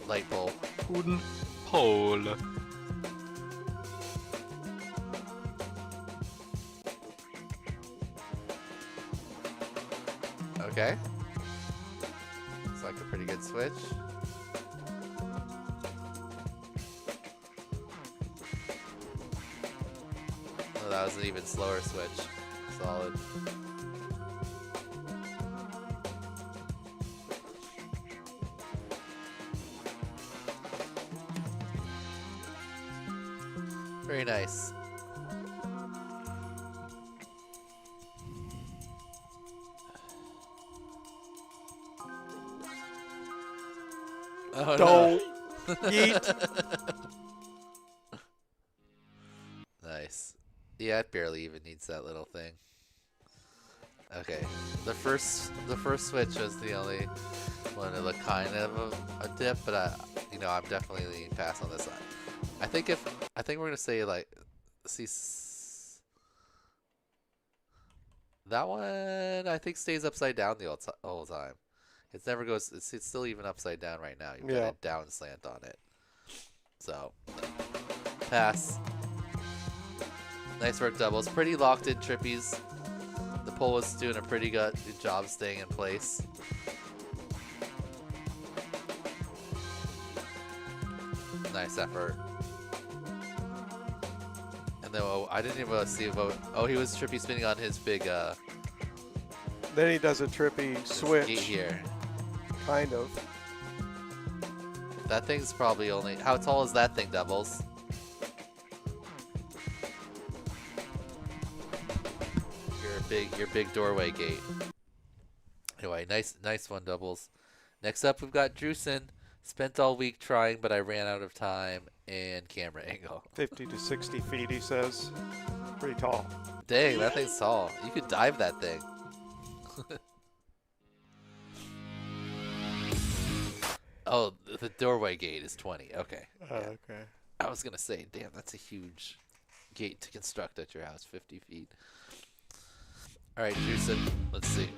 Light pole. Wooden pole. Okay. Looks like a pretty good switch. Oh, that was an even slower switch. Solid. Very nice. Oh, don't no. yeet. Nice. Yeah, it barely even needs that little thing. Okay, the first switch was the only one that looked kind of a dip, but I'm definitely leaning pass on this side. I think we're gonna say like, see, that one I think stays upside down the whole time. It never goes. It's still even upside down right now. You've got a down slant on it. So pass. Nice work, doubles. Pretty locked in trippies. The pole was doing a pretty good job staying in place. Nice effort. And then I didn't even see about. Oh, he was trippy spinning on his big. Then he does a trippy switch. Here. Kind of. That thing's probably only. How tall is that thing, doubles? Your big doorway gate. Anyway, nice one, doubles. Next up, we've got Drusen. Spent all week trying, but I ran out of time and camera angle. 50 to 60 feet, he says. Pretty tall. Dang, that thing's tall. You could dive that thing. Oh, the doorway gate is 20. Okay. Yeah. Okay. I was gonna say, damn, that's a huge gate to construct at your house, 50 feet. All right, Drusen, let's see.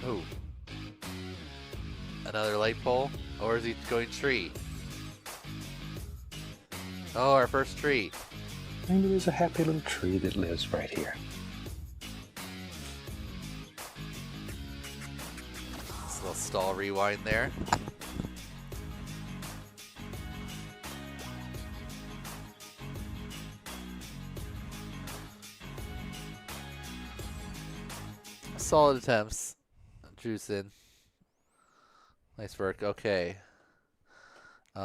Oh. Another light pole? Or is he going tree? Oh, our first tree. Maybe there's a happy little tree that lives right here. This little stall rewind there. Solid attempts. Drusen. Nice work. Okay. You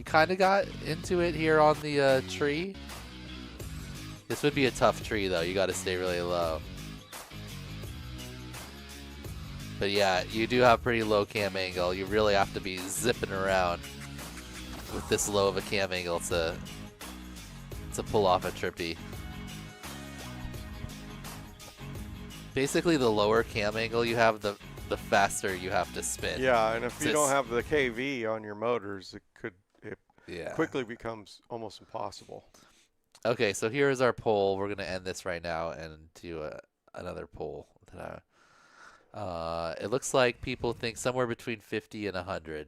kind of got into it here on the tree. This would be a tough tree, though. You got to stay really low. But yeah, you do have pretty low cam angle. You really have to be zipping around with this low of a cam angle to pull off a trippy. Basically, the lower cam angle you have, the faster you have to spin. Yeah, and if you don't have the KV on your motors, it quickly becomes almost impossible. Okay, so here is our poll. We're gonna end this right now and do another poll. It looks like people think somewhere between 50 and 100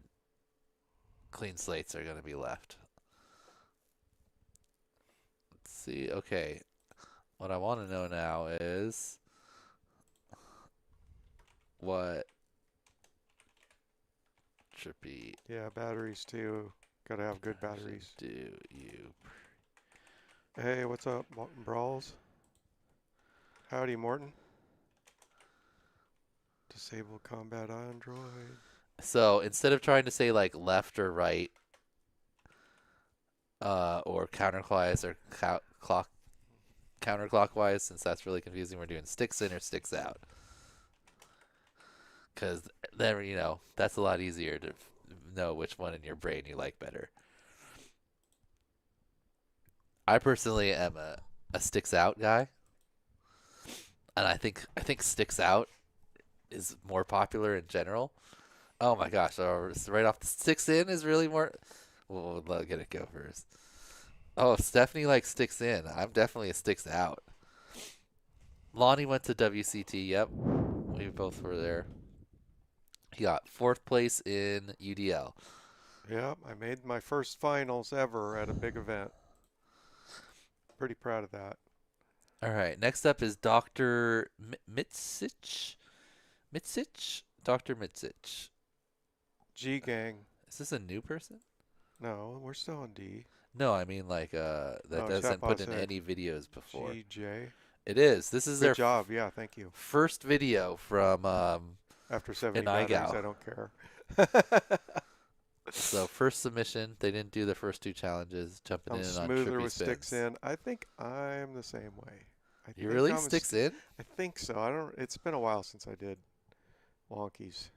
clean slates are gonna be left. see. Okay. What I want to know now is what Trippy. Yeah, batteries too. Gotta have good batteries. Do you? Hey, what's up, Morton Brawls? Howdy, Morton. Disable combat Android. So instead of trying to say like left or right, or counterclockwise or counterclockwise, since that's really confusing, we're doing sticks in or sticks out. Because then, you know, that's a lot easier to know which one in your brain you like better. I personally am a sticks out guy, and I think sticks out is more popular in general. Oh my gosh! So right off the sticks in is really more. We'll let it go first. Oh, Stephanie likes sticks in. I'm definitely a sticks out. Lonnie went to WCT. Yep, we both were there. He got 4th place in UDL. Yep, I made my first finals ever at a big event. Pretty proud of that. All right, next up is Dr. Mitsich. Dr. Mitsich. G Gang. Is this a new person? No, we're still on D. No, I mean like that doesn't put in any videos before. GJ. It is. This is their good job. Yeah, thank you. First video from after 70 batteries, I don't care. So first submission, they didn't do the first 2 challenges. Jumping in on smoother Trippy with spins. sticks in. I think I'm the same way. You really sticks in? I think so. I don't. It's been a while since I did wonkies.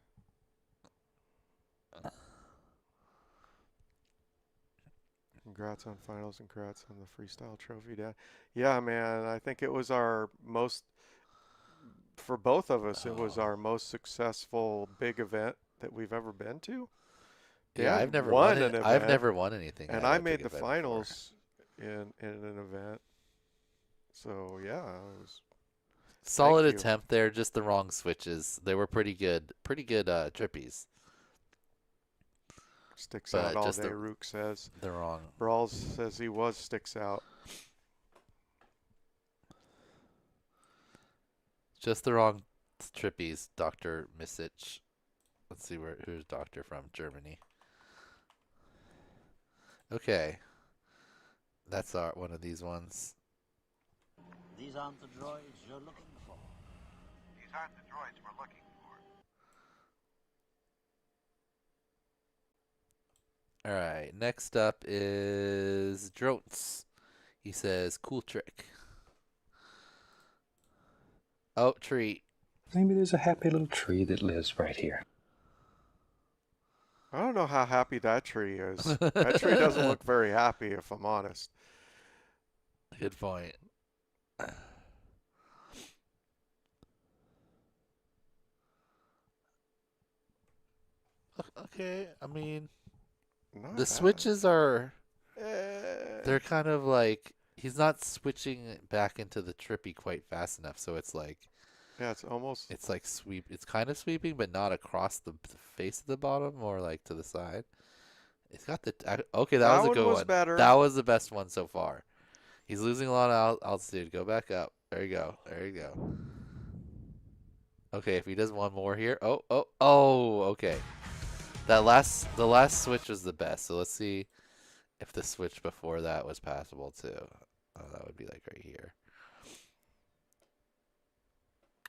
Congrats on finals and congrats on the freestyle trophy, Dad. Yeah, man. I think it was our most, for both of us, it was our most successful big event that we've ever been to. Yeah, I've never won an event. I've never won anything. And I made the finals in an event. So yeah, it was solid attempt there. Just the wrong switches. They were pretty good. Pretty good trippies. Sticks out all day. Rook says the wrong. Brawls says he was sticks out. Just the wrong trippies. Dr. Misic. Let's see who's Doctor from Germany. Okay, that's one of these ones. These aren't the droids you're looking for. These aren't the droids we're looking for. All right, next up is Drones. He says, cool trick. Oh, tree. Maybe there's a happy little tree that lives right here. I don't know how happy that tree is. That tree doesn't look very happy, if I'm honest. Good point. Okay, I mean, the switches are, they're kind of like, he's not switching back into the trippy quite fast enough, so it's like, yeah, it's almost, it's like it's kind of sweeping, but not across the face of the bottom, more like to the side. It's got the, okay, that was a good one. Better. That was the best one so far. He's losing a lot of altitude. Go back up. There you go. There you go. Okay, if he does one more here. Oh, okay. The last switch was the best. So let's see if the switch before that was passable too. Oh, that would be like right here.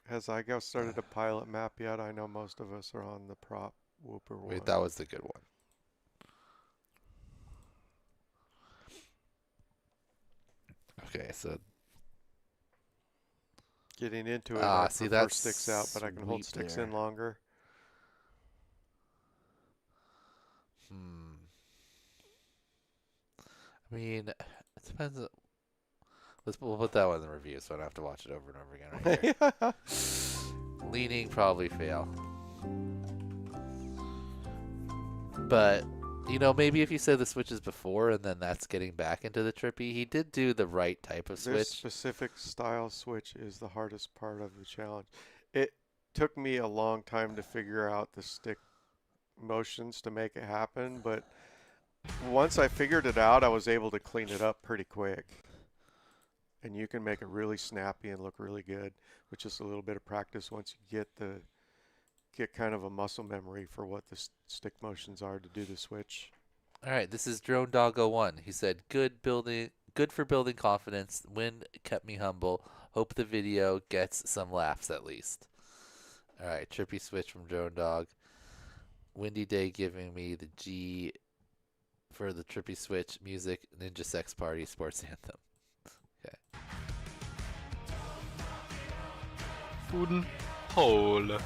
Has IGO started a pilot map yet? I know most of us are on the prop whooper one. Wait, that was the good one. Okay, so getting into it. I see prefer that sticks out, but I can hold sticks in longer. I mean, it depends. We'll put that one in the review, so I don't have to watch it over and over again right here. Leaning, probably fail. But, you know, maybe if you say the switches before and then that's getting back into the trippy, he did do the right type of switch. This specific style switch is the hardest part of the challenge. It took me a long time to figure out the stick motions to make it happen, but once I figured it out, I was able to clean it up pretty quick. And you can make it really snappy and look really good with just a little bit of practice once you get kind of a muscle memory for what the stick motions are to do the switch. All right, this is Drone Doggo 1. He said, good for building confidence. Wind kept me humble. Hope the video gets some laughs at least. All right, Trippy switch from Drone Dog. Windy Day giving me the G for the Trippy switch. Music, Ninja Sex Party, sports anthem. Okay. Wooden pole.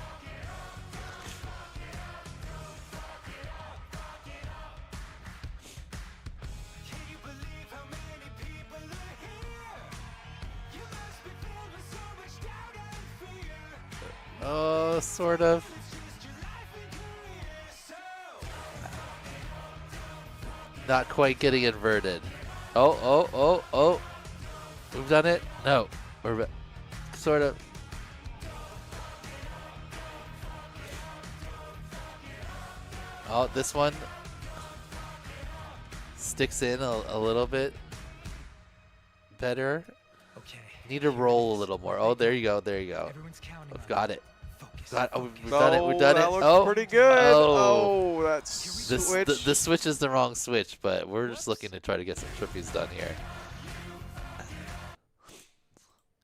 Oh, sort of. Not quite getting inverted. Oh. We've done it? No. We're sort of. Oh, this one sticks in a little bit better. Okay. Need to roll a little more. Oh, there you go. We've got it. We've done it. We've done that it. looks Oh, pretty good. Oh, that's the switch is the wrong switch, but we're just looking to try to get some trippies done here.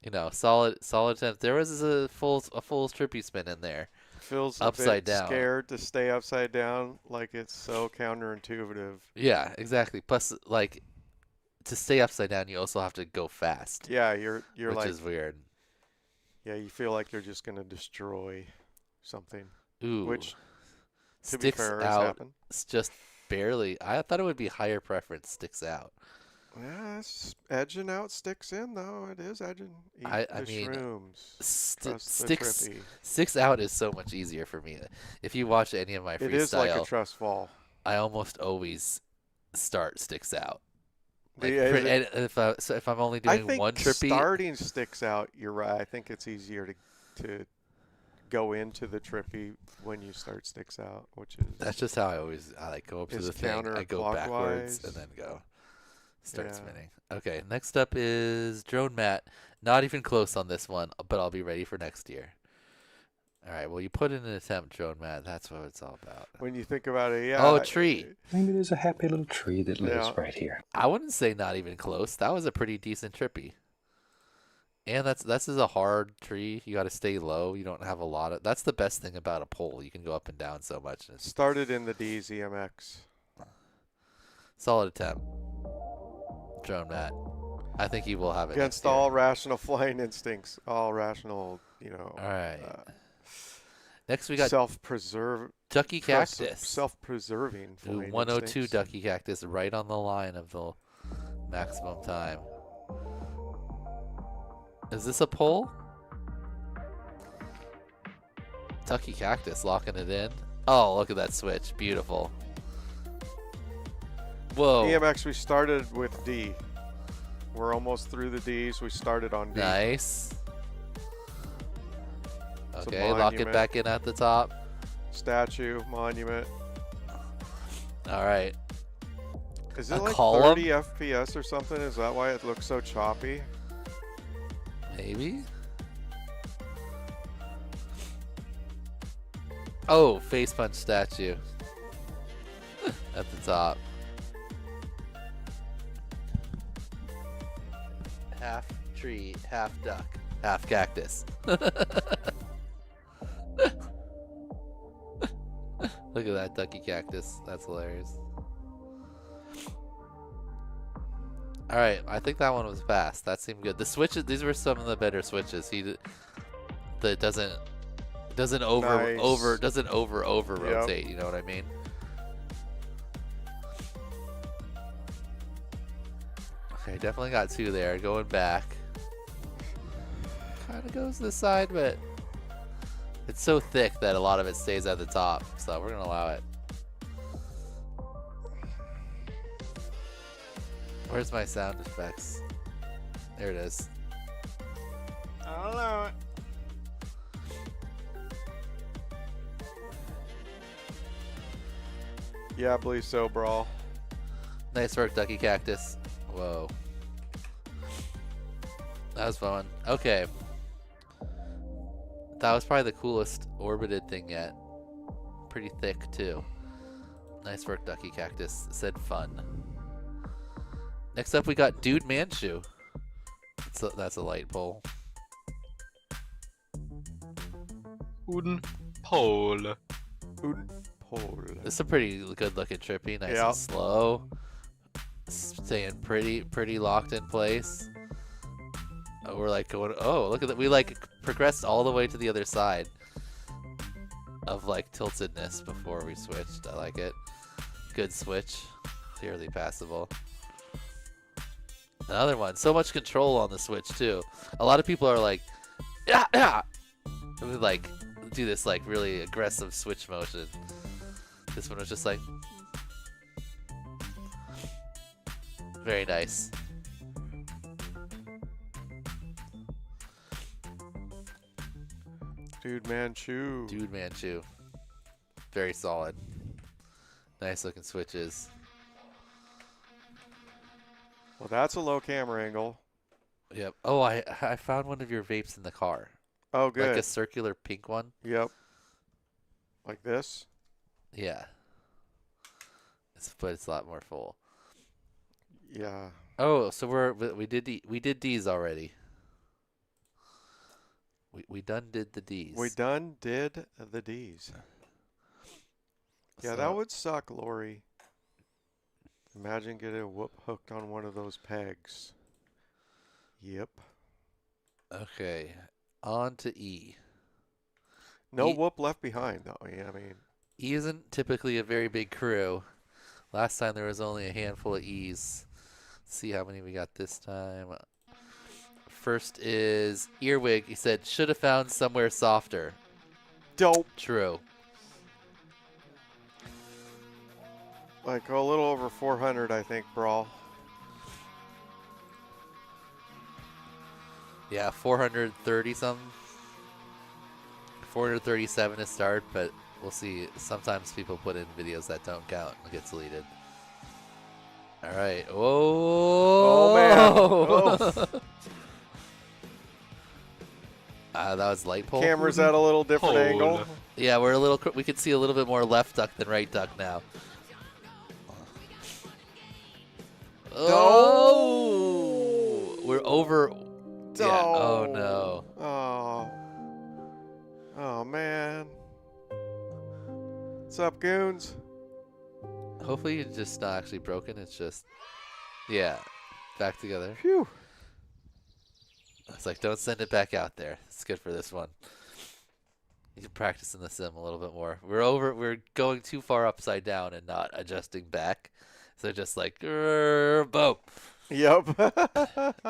You know, solid attempt. There was a full trippy spin in there. Feels upside a bit down. Scared to stay upside down, like it's so counterintuitive. Yeah, exactly. Plus, like, to stay upside down, you also have to go fast. Yeah, you're which like, is weird. Yeah, you feel like you're just gonna destroy something. Ooh, which to sticks be fair, out. has happened. It's just barely. I thought it would be higher preference. Sticks out. Yeah, it's edging out, sticks in though. It is edging. I the mean, shrooms. sticks out is so much easier for me. If you watch any of my freestyle, it is like a trust fall. I almost always start sticks out. Like, Yeah, if I'm only doing one trippy, starting sticks out. You're right. I think it's easier to go into the trippy when you start sticks out, which is that's just how I like go up to the thing. I go backwards and then go start spinning. Okay, next up is Drone Matt. Not even close on this one, but I'll be ready for next year. All right, well, you put in an attempt, Drone Matt. That's what it's all about. When you think about it, yeah. Oh, a tree. Maybe there's a happy little tree that lives right here. I wouldn't say not even close. That was a pretty decent trippy. And this is a hard tree. You got to stay low. You don't have a lot of. That's the best thing about a pole. You can go up and down so much. And started in the D's EMX. Solid attempt, Drone Matt. I think he will have it against all rational flying instincts. All rational, you know. All right. Next we got Ducky Cactus. Self-preserving. 102 instincts. Ducky Cactus, right on the line of the maximum time. Is this a pole? Ducky Cactus locking it in. Oh, look at that switch. Beautiful. Whoa. EMX, we started with D. We're almost through the D's. We started on D. Nice. Okay, lock it back in at the top. Statue, monument. All right. Is it like 30 FPS or something? Is that why it looks so choppy? Maybe. Oh, face punch statue at the top. Half tree, half duck, half cactus. Look at that ducky cactus. That's hilarious. All right, I think that one was fast. That seemed good. The switches, these were some of the better switches. That doesn't over rotate. You know what I mean? Okay, definitely got two there. Going back, kind of goes this side, but it's so thick that a lot of it stays at the top. So we're gonna allow it. Where's my sound effects? There it is. I'll allow it. Yeah, I believe so, Brawl. Nice work, Ducky Cactus. Whoa. That was fun. Okay. That was probably the coolest orbited thing yet. Pretty thick too. Nice work, Ducky Cactus. Said fun. Next up, we got Dude Manchu. That's a light pole. Wooden pole. Wooden pole. This is a pretty good looking Trippy. Nice Yeah. and slow. Staying pretty locked in place. We're like going, oh, look at that. We like progressed all the way to the other side of like tiltedness before we switched. I like it. Good switch. Clearly passable. Another one. So much control on the switch too. A lot of people are like, yeah, yeah. And they like do this like really aggressive switch motion. This one was just like very nice. Dude Manchu. Dude Manchu. Very solid. Nice looking switches. Well, that's a low camera angle. Yep. Oh, I found one of your vapes in the car. Oh, good. Like a circular pink one. Yep. Like this? Yeah. But it's a lot more full. Yeah. Oh, so we did D's already. We done did the D's. We done did the D's. Yeah, that would suck, Lori. Imagine getting a whoop hooked on one of those pegs. Yep. Okay. On to E. No whoop left behind, though. Yeah, I mean. E isn't typically a very big crew. Last time there was only a handful of E's. Let's see how many we got this time. First is Earwig. He said, should have found somewhere softer. Dope. True. Like a little over 400, I think, Brawl. Yeah, 430 something. 437 to start, but we'll see. Sometimes people put in videos that don't count and it gets deleted. All right. Oh, man. Oh. That was light pole. Camera's at a little different angle. Yeah, we're a little. We can see a little bit more left duck than right duck now. Oh, we're over. Yeah. Oh no. Oh. Oh man. What's up, goons? Hopefully it's just not actually broken. It's just, yeah, back together. Phew. It's like, don't send it back out there. It's good for this one. You can practice in the sim a little bit more. We're going too far upside down and not adjusting back. So just like, boom. Yep.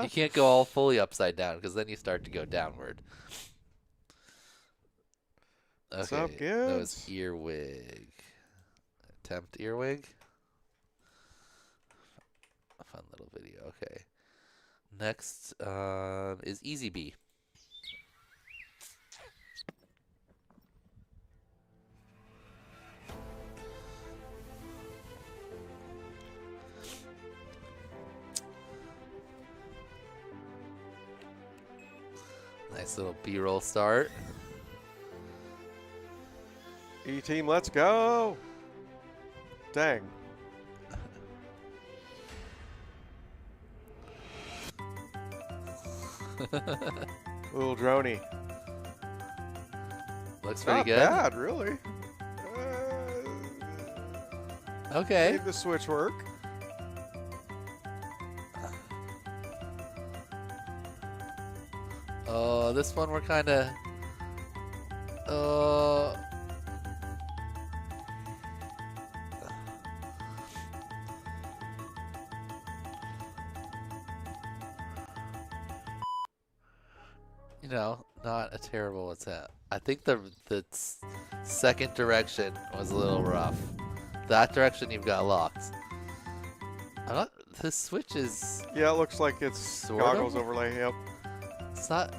You can't go all fully upside down because then you start to go downward. Okay, What's up, that kids? was Earwig. Attempt Earwig. A fun little video. Okay. Next is Easy B. Nice little B-roll start. E-team, let's go. Dang. Little droney. Looks pretty good. Not bad, really. Okay. Made the switch work. Oh, this one we're kind of. You know, not a terrible attempt. I think the second direction was a little rough. That direction you've got locked. I'm not. This switch is. Yeah, it looks like it's goggles overlay. Yep. It's not.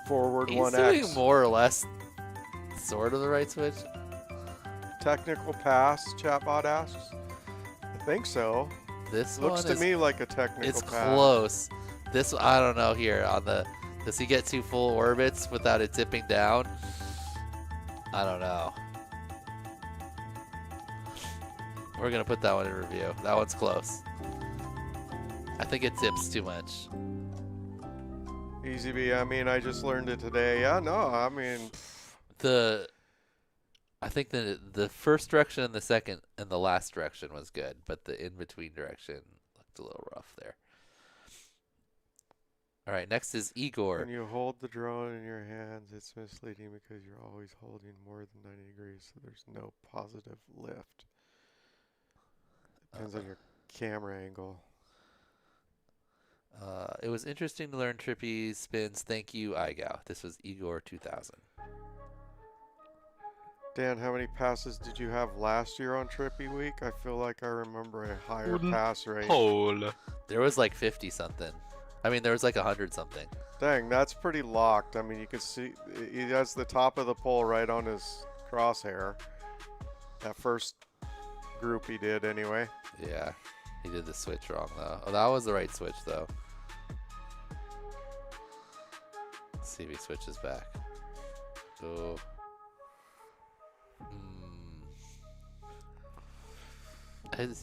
Forward He's 1X. doing more or less sort of the right switch. Technical pass, chatbot asks. I think so. This looks one to is, me like a technical it's pass. close, This, I don't know here on the, does he get 2 full orbits without it dipping down? I don't know. We're gonna put that one in review. That one's close. I think it dips too much. Easy B, I mean, I just learned it today. Yeah, no, I mean... I think the first direction and the second and the last direction was good, but the in-between direction looked a little rough there. All right, next is Igor. When you hold the drone in your hands, it's misleading because you're always holding more than 90 degrees, so there's no positive lift. Depends on your camera angle. It was interesting to learn Trippy spins. Thank you, iGal. This was Igor 2000. Dan, how many passes did you have last year on Trippy Week? I feel like I remember a higher pass rate. There was like 50 something. I mean, there was like 100 something. Dang, that's pretty locked. I mean, you can see he has the top of the pole right on his crosshair. That first group he did anyway. Yeah, he did the switch wrong though. Oh, that was the right switch though. Let's see if he switches back. Oh.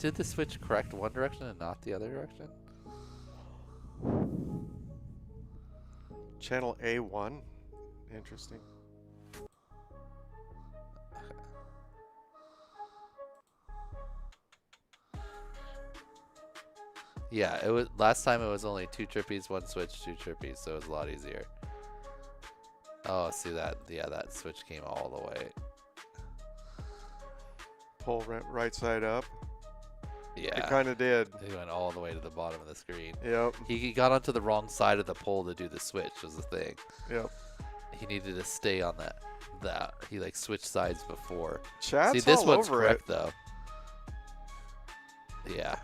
Did the switch correct one direction and not the other direction? Channel A1. Interesting. Yeah, it was last time it was only 2 Trippies, 1 switch, 2 Trippies, so it was a lot easier. Oh, see that? Yeah, that switch came all the way. Pull right side up. Yeah. It kind of did. He went all the way to the bottom of the screen. Yep. He got onto the wrong side of the pole to do the switch was the thing. Yep. He needed to stay on that. He like switched sides before. Chat's see, this all one's over correct it. though. Yeah.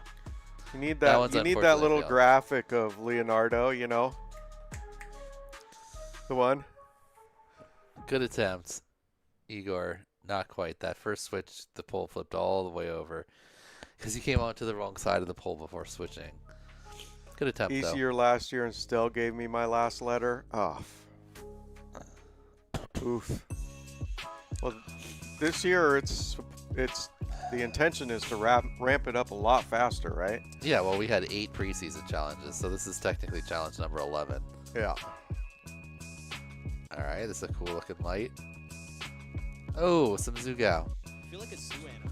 You need that. one's You need that unfortunately little failed. graphic of Leonardo. You know. The one. Good attempt, Igor. Not quite. That first switch, the pole flipped all the way over because he came onto the wrong side of the pole before switching. Good attempt, though. Easier last year and still gave me my last letter. Oh. Oof. Well, this year it's the intention is to ramp it up a lot faster, right? Yeah, well, we had 8 preseason challenges, so this is technically challenge number 11. Yeah. All right, this is a cool looking light. Oh, some Zugao. I feel like a zoo animal.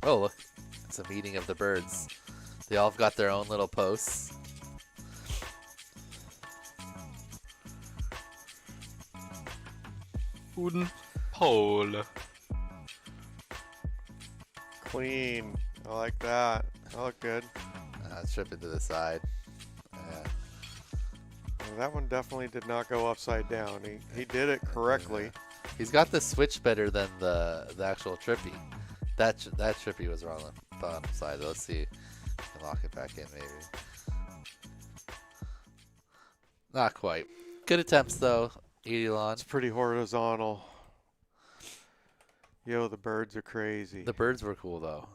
Oh, look. It's a meeting of the birds. They all have got their own little posts. Wooden pole. Clean. I like that. I look good. Tripping to the side. Yeah. Well, that one definitely did not go upside down. He did it correctly. Yeah. He's got the switch better than the actual Trippy. That Trippy was wrong on the bottom side. Let's see. Can lock it back in maybe. Not quite. Good attempts though, Elon. It's pretty horizontal. Yo, the birds are crazy. The birds were cool though.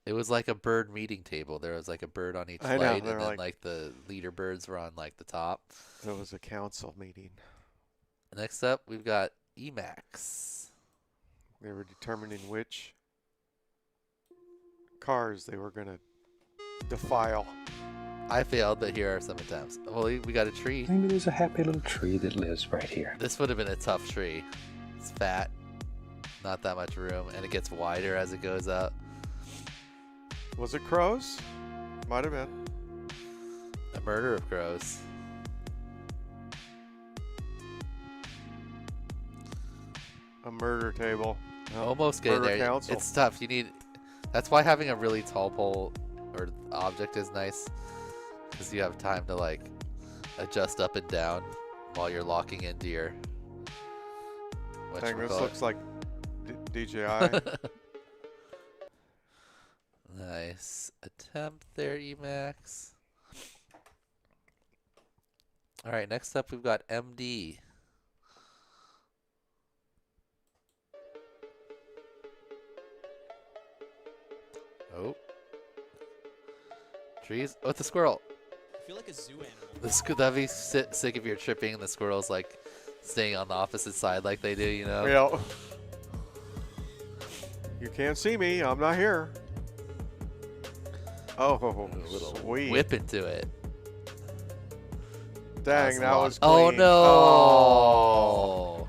It was like a bird meeting table. There was like a bird on each I know, light, and they're then like- like the leader birds were on like the top. It was a council meeting. Next up, we've got EMAX. They were determining which cars they were going to defile. I failed, but here are some attempts. Well, we got a tree. Maybe there's a happy little tree that lives right here. This would have been a tough tree. It's fat, not that much room, and it gets wider as it goes up. Was it crows? Might have been. A murder of crows. A murder table. Almost getting Murder there. council. It's tough. You need. That's why having a really tall pole or object is nice, because you have time to like adjust up and down while you're locking into your. Dang, this looks like DJI. Nice attempt there, EMAX. All right, next up we've got MD. Oh. Trees? Oh, it's a squirrel. I feel like a zoo animal. That'd be sick if you're tripping and the squirrel's like staying on the opposite side like they do, you know? Yeah. You can't see me. I'm not here. Oh, A little sweet. whip into it. Dang, that was clean. Oh, no.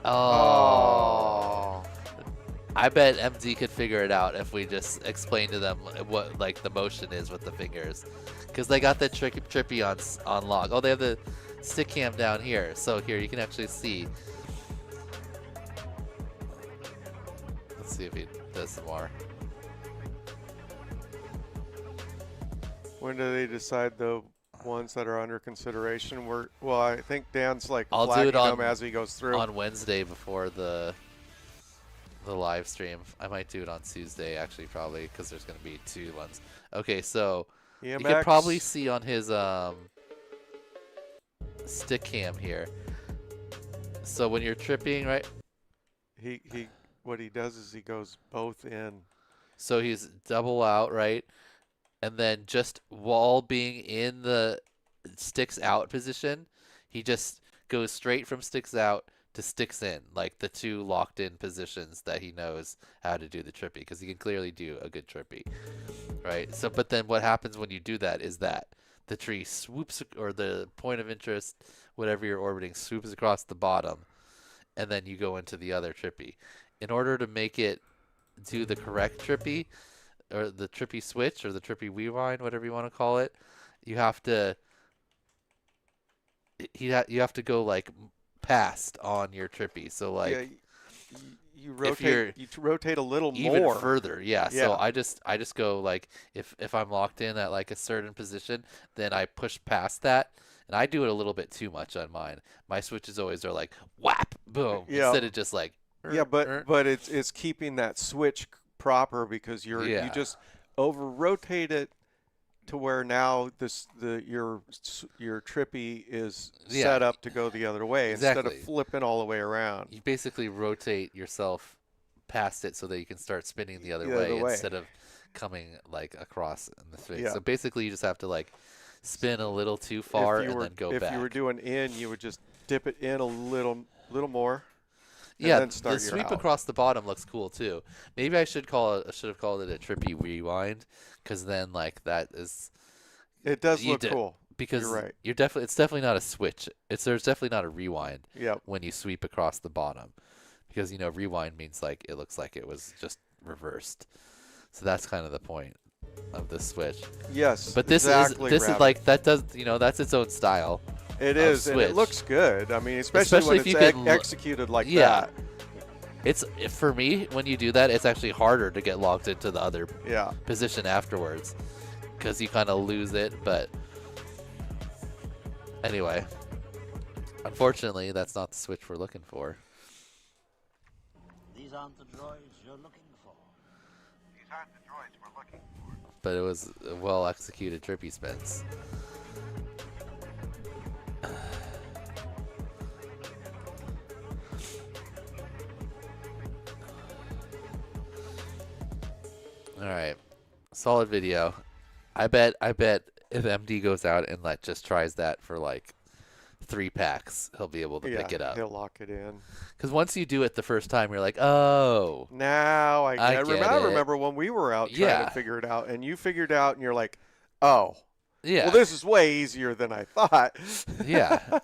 Oh. I bet MD could figure it out if we just explain to them what like the motion is with the fingers, because they got the Trippy on log. Oh, they have the stick cam down here. So here you can actually see. Let's see if he does some more. When do they decide the ones that are under consideration? Well, I think Dan's like I'll do flagging it on them as he goes through. on Wednesday before the live stream. I might do it on Tuesday actually, probably, because there's going to be 2 ones. Okay, so you can EMAX. probably see on his stick cam here. So when you're tripping, right? He what he does is he goes both in. So he's double out, right? And then just while being in the sticks out position, he just goes straight from sticks out to sticks in, like the 2 locked in positions that he knows how to do the trippy, because he can clearly do a good trippy, right? So, but then what happens when you do that is that the tree swoops, or the point of interest, whatever you're orbiting, swoops across the bottom, and then you go into the other trippy. In order to make it do the correct trippy, or the trippy switch, or the trippy rewind, whatever you want to call it, you have to you have to go like past on your trippy. So like you rotate a little even more further. Yeah. So I just go like if I'm locked in at like a certain position, then I push past that. And I do it a little bit too much on mine. My switches always are like whap, boom, instead of just like but it's keeping that switch proper, because you just over rotate it to where now your trippy is set up to go the other way instead of flipping all the way around. You basically rotate yourself past it so that you can start spinning the other way instead of coming like across in the face. Yeah. So basically you just have to like spin a little too far and then go back. If you were doing in, you would just dip it in a little more. Yeah, and then start the sweep out. across the bottom looks cool too. Maybe I should have called it a trippy rewind, because then like that is. It does look cool. Because you're right. It's definitely not a switch. There's definitely not a rewind. Yep. When you sweep across the bottom, because rewind means like it looks like it was just reversed. So that's kind of the point of the switch. Yes. But this is like that does that's its own style. It is, and it looks good. I mean, especially when it's executed like that. It's for me, when you do that, it's actually harder to get locked into the other position afterwards, because you kind of lose it. But anyway, unfortunately, that's not the switch we're looking for. These aren't the droids you're looking for. These aren't the droids we're looking for. But it was a well-executed trippy spins. All right, solid video. I bet if MD goes out and just tries that for like 3 packs, he'll be able to pick it up. He'll lock it in. Because once you do it the first time, you're like, oh. Now I remember when we were out trying to figure it out, and you figured it out, and you're like, oh. Yeah. Well, this is way easier than I thought. Yeah.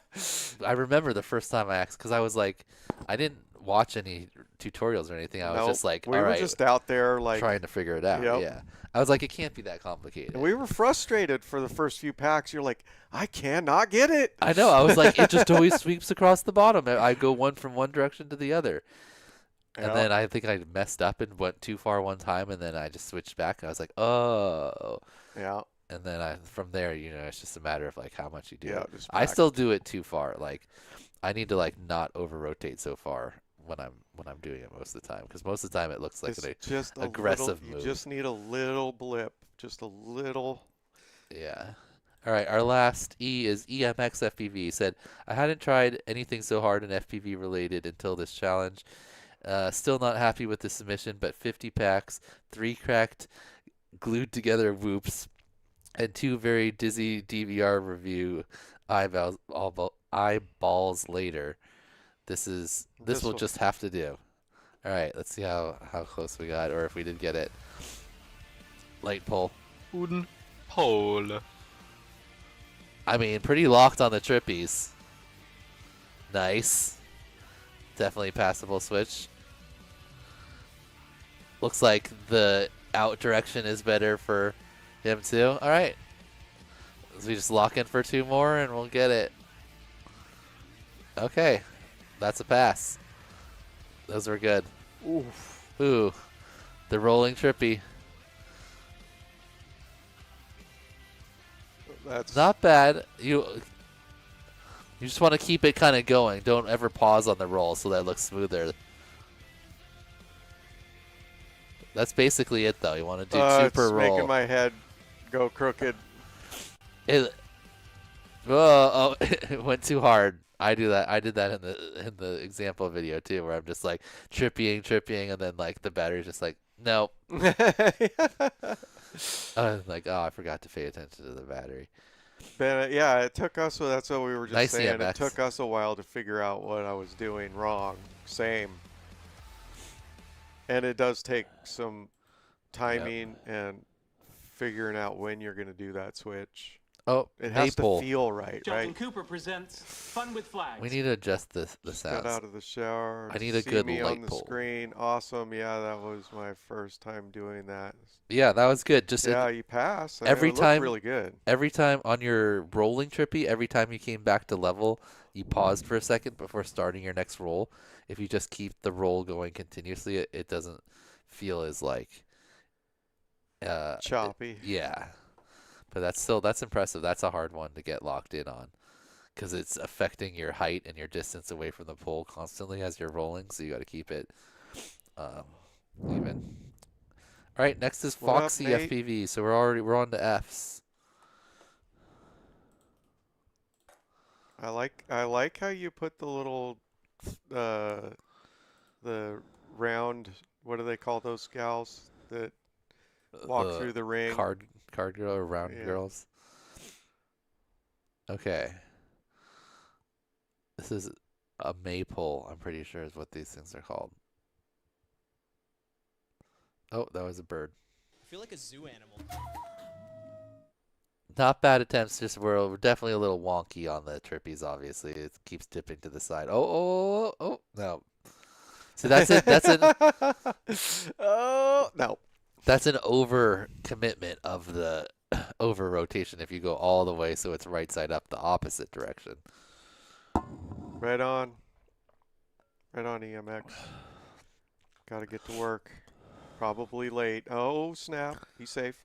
I remember the first time I asked, because I was like, I didn't watch any tutorials or anything. I was just like, we were just out there like trying to figure it out. Yep. Yeah. I was like, it can't be that complicated. And we were frustrated for the first few packs. You're like, I cannot get it. I know. I was like, it just always sweeps across the bottom. I go from one direction to the other. And then I think I messed up and went too far one time, and then I just switched back. And I was like, oh. Yeah. And then from there, it's just a matter of like how much you do. Yeah, it. I still do it too far. Like, I need to like not over rotate so far when I'm doing it most of the time, because most of the time it looks like an aggressive move. You just need a little blip, just a little. Yeah. All right, our last E is EMX FPV. He said, I hadn't tried anything so hard and FPV related until this challenge. Still not happy with the submission, but 50 packs, 3 cracked, glued together whoops, and 2 very dizzy DVR review eyeballs later. This will just have to do. All right, let's see how close we got, or if we did get it. Light pole. Un pole. I mean, pretty locked on the trippies. Nice. Definitely passable switch. Looks like the out direction is better for him too. All right. So we just lock in for 2 more and we'll get it. Okay. That's a pass. Those were good. Oof. Ooh. The rolling trippy. That's not bad. You just want to keep it kind of going. Don't ever pause on the roll so that it looks smoother. That's basically it, though. You want to do 2 per roll. It's making my head go crooked. It went too hard. I do that. I did that in the example video too, where I'm just like trippying, and then like the battery's just like, nope. Like, oh, I forgot to pay attention to the battery. But yeah, it took us. So that's what we were just Nice saying. EMX. It took us a while to figure out what I was doing wrong. Same. And it does take some timing and figuring out when you're going to do that switch. Oh, it has Maple. to feel right, Sheldon right? Cooper presents Fun with Flags. We need to adjust the sounds. Got out of the shower. I need a see good me light on the pole. screen. Awesome. Yeah, that was my first time doing that. Yeah, that was good. Just yeah, you passed. Every it looked time, really good. Every time on your rolling trippy, every time you came back to level, you paused for a second before starting your next roll. If you just keep the roll going continuously, it doesn't feel as like choppy. Yeah, but that's impressive. That's a hard one to get locked in on because it's affecting your height and your distance away from the pole constantly as you're rolling. So you got to keep it even. All right, next is What up, Foxy Nate? FPV. So we're on to Fs. I like how you put the little the round, what do they call those gals that walk through the ring? Card girl or round girls. Okay. This is a maypole, I'm pretty sure is what these things are called. Oh, that was a bird. I feel like a zoo animal. Not bad attempts, just we're definitely a little wonky on the trippies, obviously. It keeps dipping to the side. Oh, no. So that's it. That's an oh, no. That's an over commitment of the over rotation if you go all the way so it's right side up the opposite direction. Right on. Right on, EMX. Got to get to work. Probably late. Oh, snap. He's safe.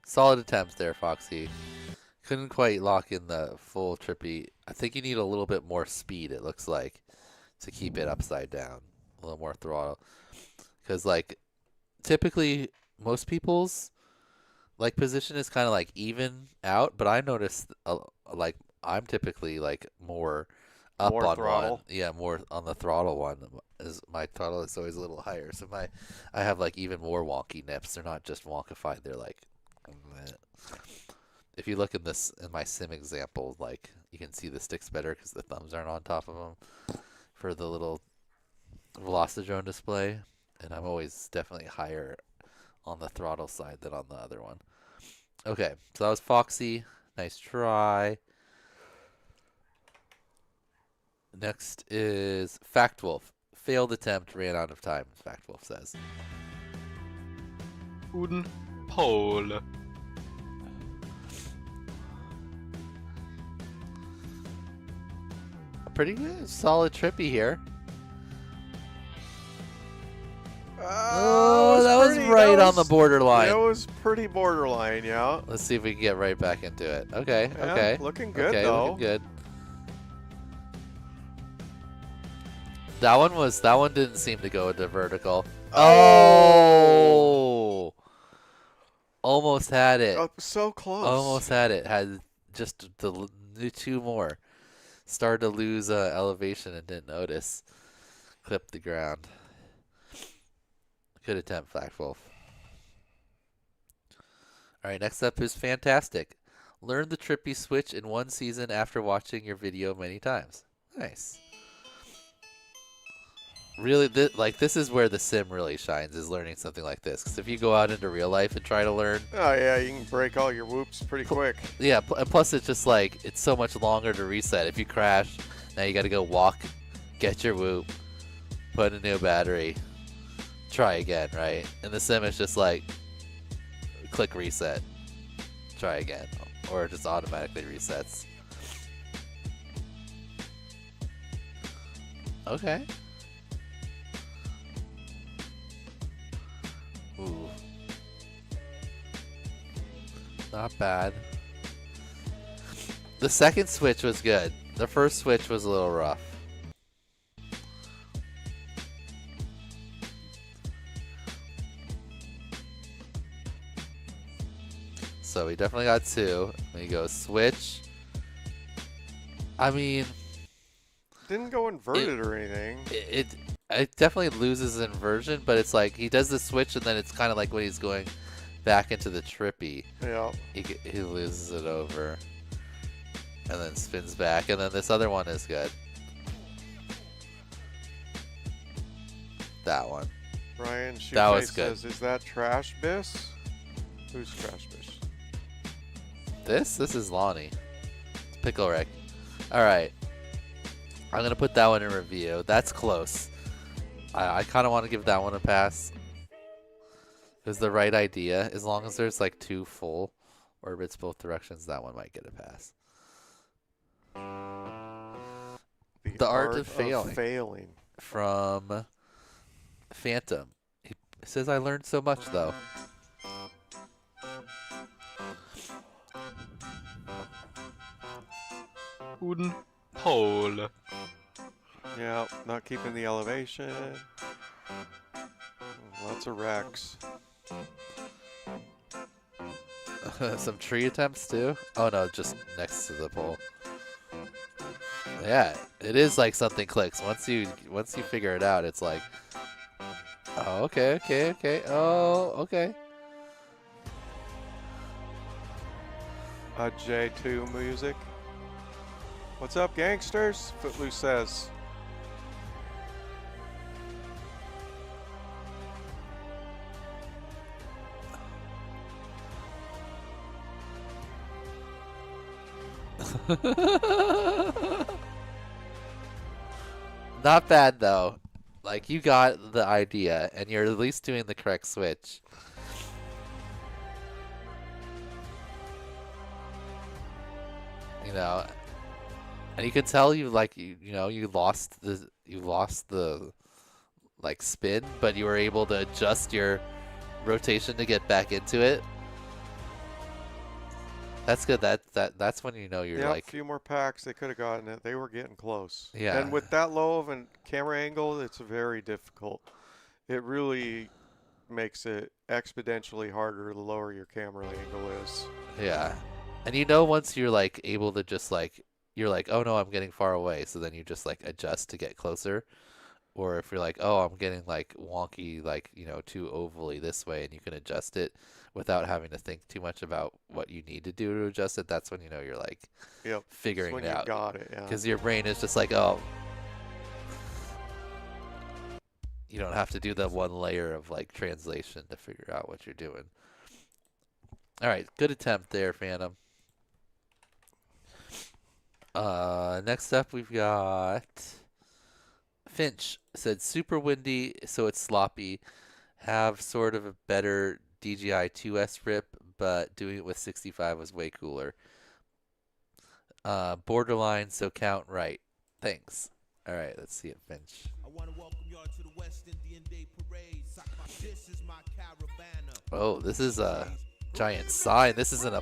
Solid attempts there, Foxy. Couldn't quite lock in the full trippy. I think you need a little bit more speed, it looks like, to keep it upside down. A little more throttle. Because, like, typically, most people's, like, position is kind of, like, even out. But I noticed, like, I'm typically, like, more up More on throttle. one. Yeah, more on the throttle one. My throttle is always a little higher. So I have, like, even more wonky nips. They're not just wonkified. They're, like, if you look in my sim example, like you can see the sticks better because the thumbs aren't on top of them for the little Velocidrone display, and I'm always definitely higher on the throttle side than on the other one. Okay, so that was Foxy. Nice try. Next is Fact Wolf. Failed attempt, ran out of time, Fact Wolf says. Un pole. Pretty good, solid trippy here. Oh, that was right on the borderline. That was pretty borderline, yeah. Let's see if we can get right back into it. Okay, Yeah, okay. looking good, okay, though. looking good. That one didn't seem to go into vertical. Oh! Almost had it. Oh, so close. Almost had it. Had just the two more. Started to lose elevation and didn't notice. Clipped the ground. Good attempt, Black Wolf. All right, next up is Fantastic. Learn the Trippy switch in one season after watching your video many times. Nice. Really, this is where the sim really shines, is learning something like this. Because if you go out into real life and try to learn... Oh, yeah, you can break all your whoops pretty quick. Yeah, and plus it's just like, it's so much longer to reset. If you crash, now you got to go walk, get your whoop, put in a new battery, try again, right? And the sim is just like, click reset, try again. Or it just automatically resets. Okay. Ooh. Not bad. The second switch was good. The first switch was a little rough. So we definitely got 2. Then you go switch. I mean... Didn't go inverted or anything. It definitely loses inversion, but it's like he does the switch and then it's kind of like when he's going back into the Trippy. Yeah. He loses it over and then spins back, and then this other one is good. That one. Ryan that was Shoeface good. says, is that Trash Biss? Who's Trash Biss? This is Lonnie. It's Pickle Rick. Alright. I'm going to put that one in review. That's close. I kind of want to give that one a pass. It was the right idea. As long as there's like 2 full orbits both directions, that one might get a pass. The Art of Failing. From Phantom. He says, I learned so much though. Wooden pole. Yeah, not keeping the elevation. Lots of wrecks. Some tree attempts too? Oh no, just next to the pole. Yeah, it is like something clicks. Once you figure it out, it's like, oh, okay. Oh, okay. J2 music. What's up, gangsters? Footloose says. Not bad though. Like, you got the idea and you're at least doing the correct switch. You know, and you can tell you lost the like spin, but you were able to adjust your rotation to get back into it. That's good. That's when you know you're like. A few more packs, they could have gotten it. They were getting close. Yeah. And with that low of a camera angle, it's very difficult. It really makes it exponentially harder the lower your camera angle is. Yeah. And you know, once you're like able to just like, you're like, oh no, I'm getting far away. So then you just like adjust to get closer. Or if you're like, oh, I'm getting like wonky, like, you know, too ovally this way, and you can adjust it without having to think too much about what you need to do to adjust it. That's when you know you're like figuring it out. You got it, yeah. Because your brain is just like, oh, you don't have to do the one layer of like translation to figure out what you're doing. All right, good attempt there, Phantom. Next up, we've got Finch. Said super windy, so it's sloppy. Have sort of a better DJI 2S rip, but doing it with 65 was way cooler. Borderline, so count right. Thanks. All right, let's see it, Finch. I want to welcome y'all to the West Indian Day Parade. This is my caravana. Oh, this is a giant sign. This isn't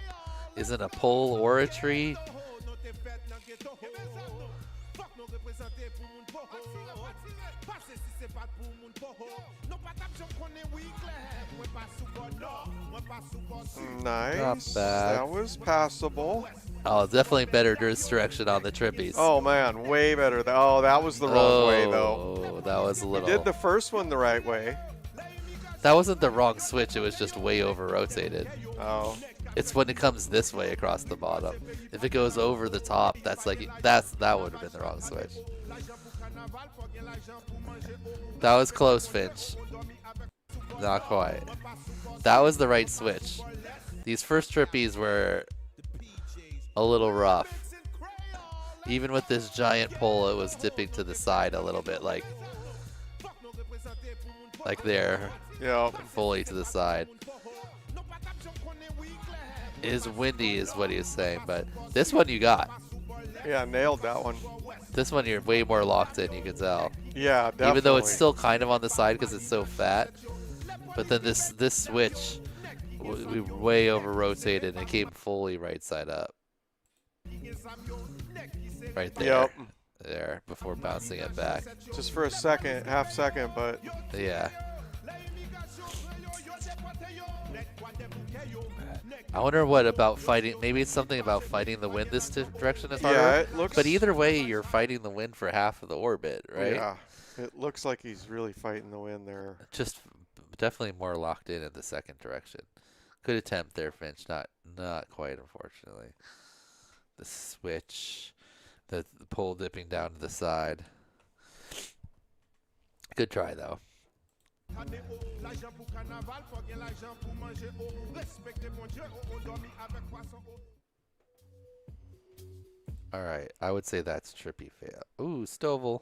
a pole or a tree. Nice. Not bad. That was passable. Oh, definitely better this direction on the Trippies. Oh man, way better. Oh, that was the wrong way though. Oh, that was a little. You did the first one the right way. That wasn't the wrong switch. It was just way over rotated. Oh. It's when it comes this way across the bottom. If it goes over the top, that would have been the wrong switch. That was close, Finch. Not quite. That was the right switch. These first Trippies were a little rough. Even with this giant pull, it was dipping to the side a little bit, like there. Yeah. Fully to the side. It is windy is what he was saying, but this one you got. Yeah, nailed that one. This one you're way more locked in, you can tell. Yeah, definitely. Even though it's still kind of on the side because it's so fat. But then this switch, we way over rotated and it came fully right side up. Right there. Yep. There, before bouncing it back. Just for a second, half second, but. Yeah. I wonder what about fighting. Maybe it's something about fighting the wind this direction is harder. Yeah, it looks. But either way, you're fighting the wind for half of the orbit, right? Yeah. It looks like he's really fighting the wind there. Just definitely more locked in the second direction. Good attempt there, Finch. Not quite, unfortunately. The switch, the pole dipping down to the side. Good try, though. All right, I would say that's Trippy fail. Ooh, Stovall.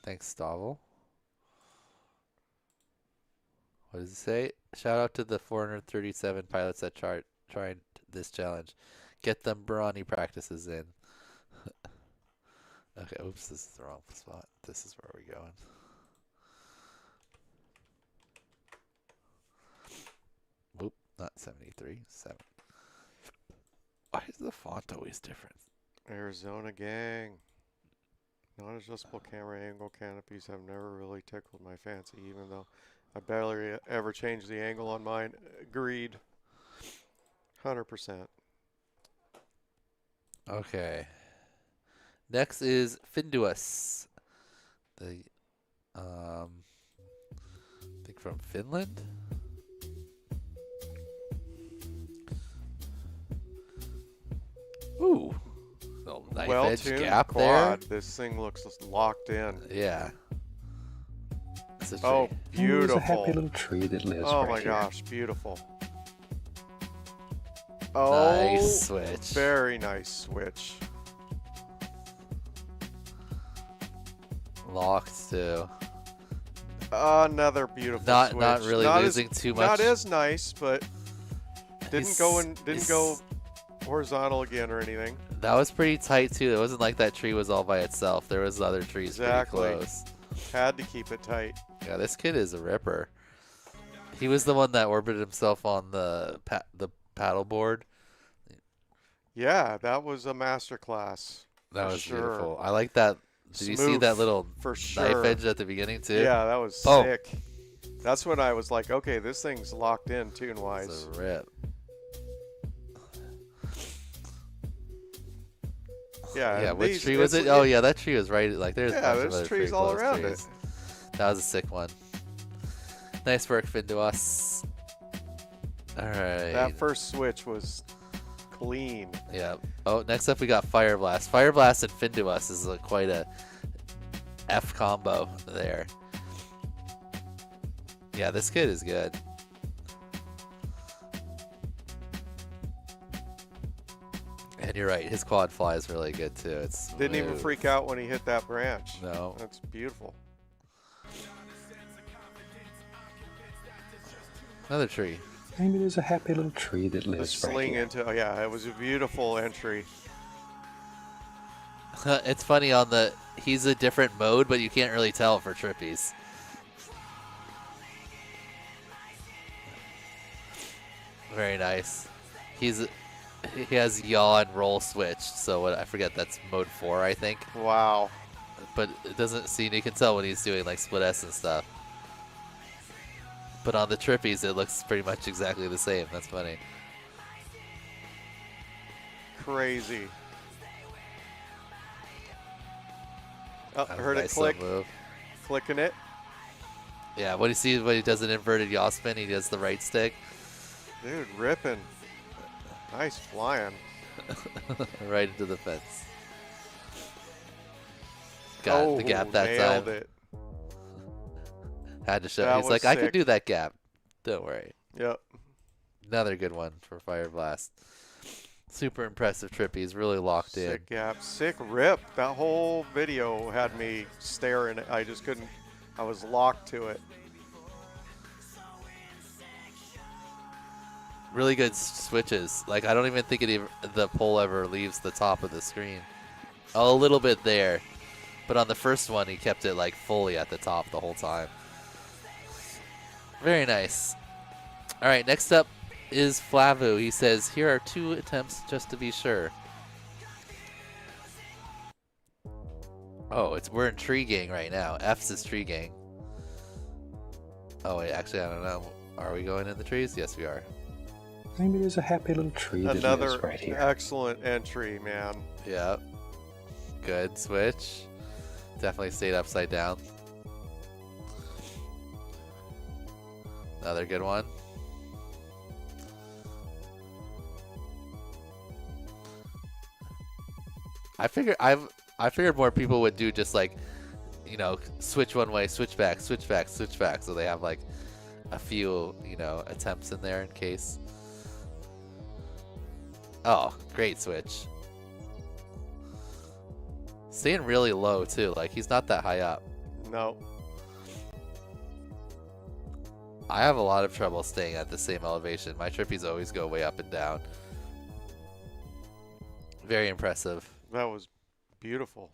Thanks, Stovall. What does it say? Shout out to the 437 pilots that tried this challenge. Get them brawny practices in. Okay, oops, this is the wrong spot. This is where we're going. Whoop, not 73, 7. Why is the font always different? Arizona gang. Non-adjustable camera angle canopies have never really tickled my fancy, even though I barely ever change the angle on mine. Agreed. 100%. Okay. Next is Finduus. The I think from Finland. Ooh. Little knife edge gap quad. there. This thing looks locked in. Yeah. Oh, beautiful. There's a happy little tree that lives Oh right my here. gosh, beautiful. Oh, Nice switch. Very nice switch. Locked too. Another beautiful switch. Not really losing too much. Not as nice, but didn't It's- go horizontal again or anything. That was pretty tight too. It wasn't like that tree was all by itself. There was other trees Exactly. pretty close. Had to keep it tight. Yeah, this kid is a ripper. He was the one that orbited himself on the paddleboard. Yeah, that was a masterclass. That for was sure. beautiful. I like that. Did you see Smooth, that little for knife sure. edge at the beginning too? Yeah, that was Boom. sick. That's when I was like, okay, this thing's locked in tune-wise. It's a rip. Yeah. Yeah, which these- tree was it? it's- Oh yeah, that tree was right. Like there's a Yeah, bunch of there's other trees pretty all close around trees. That was a sick one. Nice work, Finduus. All right. That first switch was clean. Yeah. Oh, next up we got Fire Blast. Fire Blast and Finduus is quite a F combo there. Yeah, this kid is good. And you're right, his quad fly is really good too. It's Didn't even smooth. freak out when he hit that branch. No. That's beautiful. Another tree. Maybe there's a happy little tree that The lives right sling here. into, oh yeah, it was a beautiful entry. It's funny on the he's a different mode, but you can't really tell for Trippies. Very nice. He has yaw and roll switch, so I forget that's mode 4, I think. Wow. But it doesn't seem, you can tell when he's doing like split S and stuff. But on the Trippies, it looks pretty much exactly the same. That's funny. Crazy. Oh, I heard nice it click. Move. Clicking it. Yeah, when you see when he does an inverted yaw spin, he does the right stick. Dude, ripping. Nice flying. Right into the fence. Got the gap that nailed time. It. Had to show. That He's was like, I can sick. do that gap. Don't worry. Yep. Another good one for Fire Blast. Super impressive Trippy. He's really locked in. Sick gap. Sick rip. That whole video had me staring. I just couldn't. I was locked to it. Really good switches. Like, I don't even think the pole ever leaves the top of the screen. A little bit there. But on the first one, he kept it like fully at the top the whole time. Very nice. All right, next up is Flavu. He says, here are 2 attempts just to be sure. Oh, we're in Tree Gang right now. F's is Tree Gang. Oh, wait, actually, I don't know. Are we going in the trees? Yes, we are. Maybe there's a happy little tree that Another lives right here. excellent entry, man. Yep. Good switch. Definitely stayed upside down. Another good one. I figured more people would do just like, you know, switch one way, switch back, switch back, switch back, so they have like a few, you know, attempts in there in case. Oh, great switch. Staying really low too, like he's not that high up. No. I have a lot of trouble staying at the same elevation. My Trippies always go way up and down. Very impressive. That was beautiful.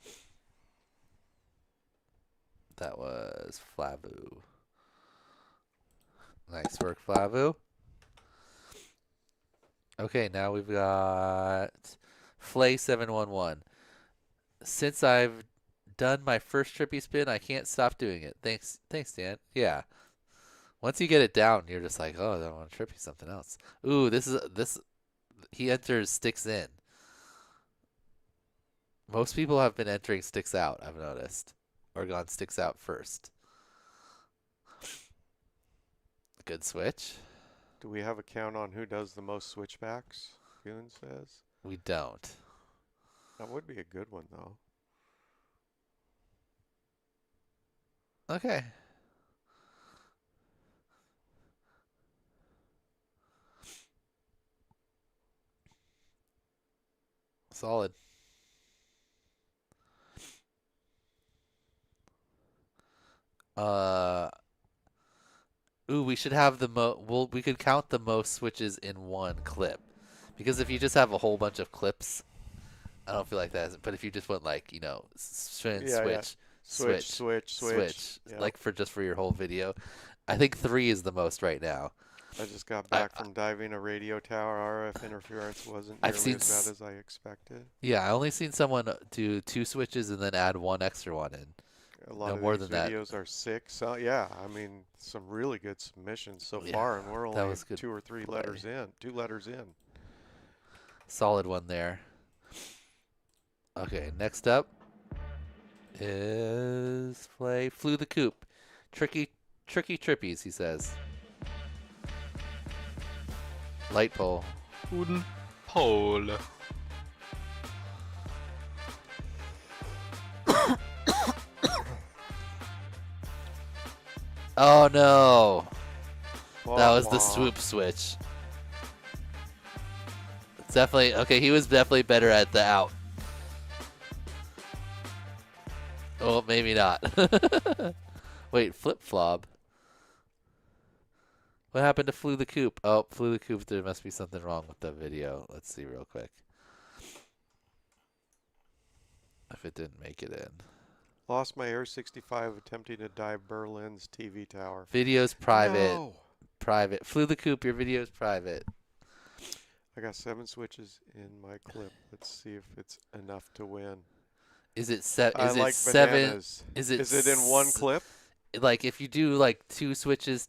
That was Flavu. Nice work, Flavu. Okay, now we've got Flay711. Since I've done my first Trippy spin, I can't stop doing it. Thanks, Dan. Yeah. Once you get it down, you're just like, oh, I want to Trippy something else. Ooh, this. He enters sticks in. Most people have been entering sticks out, I've noticed. Or gone sticks out first. Good switch. Do we have a count on who does the most switchbacks? Feeling says. We don't. That would be a good one, though. Okay. Solid. Ooh, we should have the we could count the most switches in one clip. Because if you just have a whole bunch of clips, I don't feel like that. But if you just went like, you know, switch, Yeah. like for your whole video, I think 3 is the most right now. I just got back from diving a radio tower. RF interference wasn't I've nearly seen as bad as I expected. Yeah, I only seen someone do 2 switches and then add 1 extra one in. A lot no of more these than videos are 6. So yeah, I mean, some really good submissions so far, and we're only 2 or 3 letters in. 2 letters in. Solid one there. Okay, next up is Flew the Coop. Tricky Trippies, he says. Light pole. Wooden pole. Oh no! That was the swoop switch. It's definitely okay. He was definitely better at the out. Oh, maybe not. Wait, flip flop. What happened to Flew the Coop? Oh, Flew the Coop. There must be something wrong with the video. Let's see real quick. If it didn't make it in. Lost my Air 65 attempting to dive Berlin's TV tower. Video's private. No. Private. Flew the Coop, your video's private. I got 7 switches in my clip. Let's see if it's enough to win. Is it I is like it 7? bananas. Is it in one clip? Like if you do like 2 switches,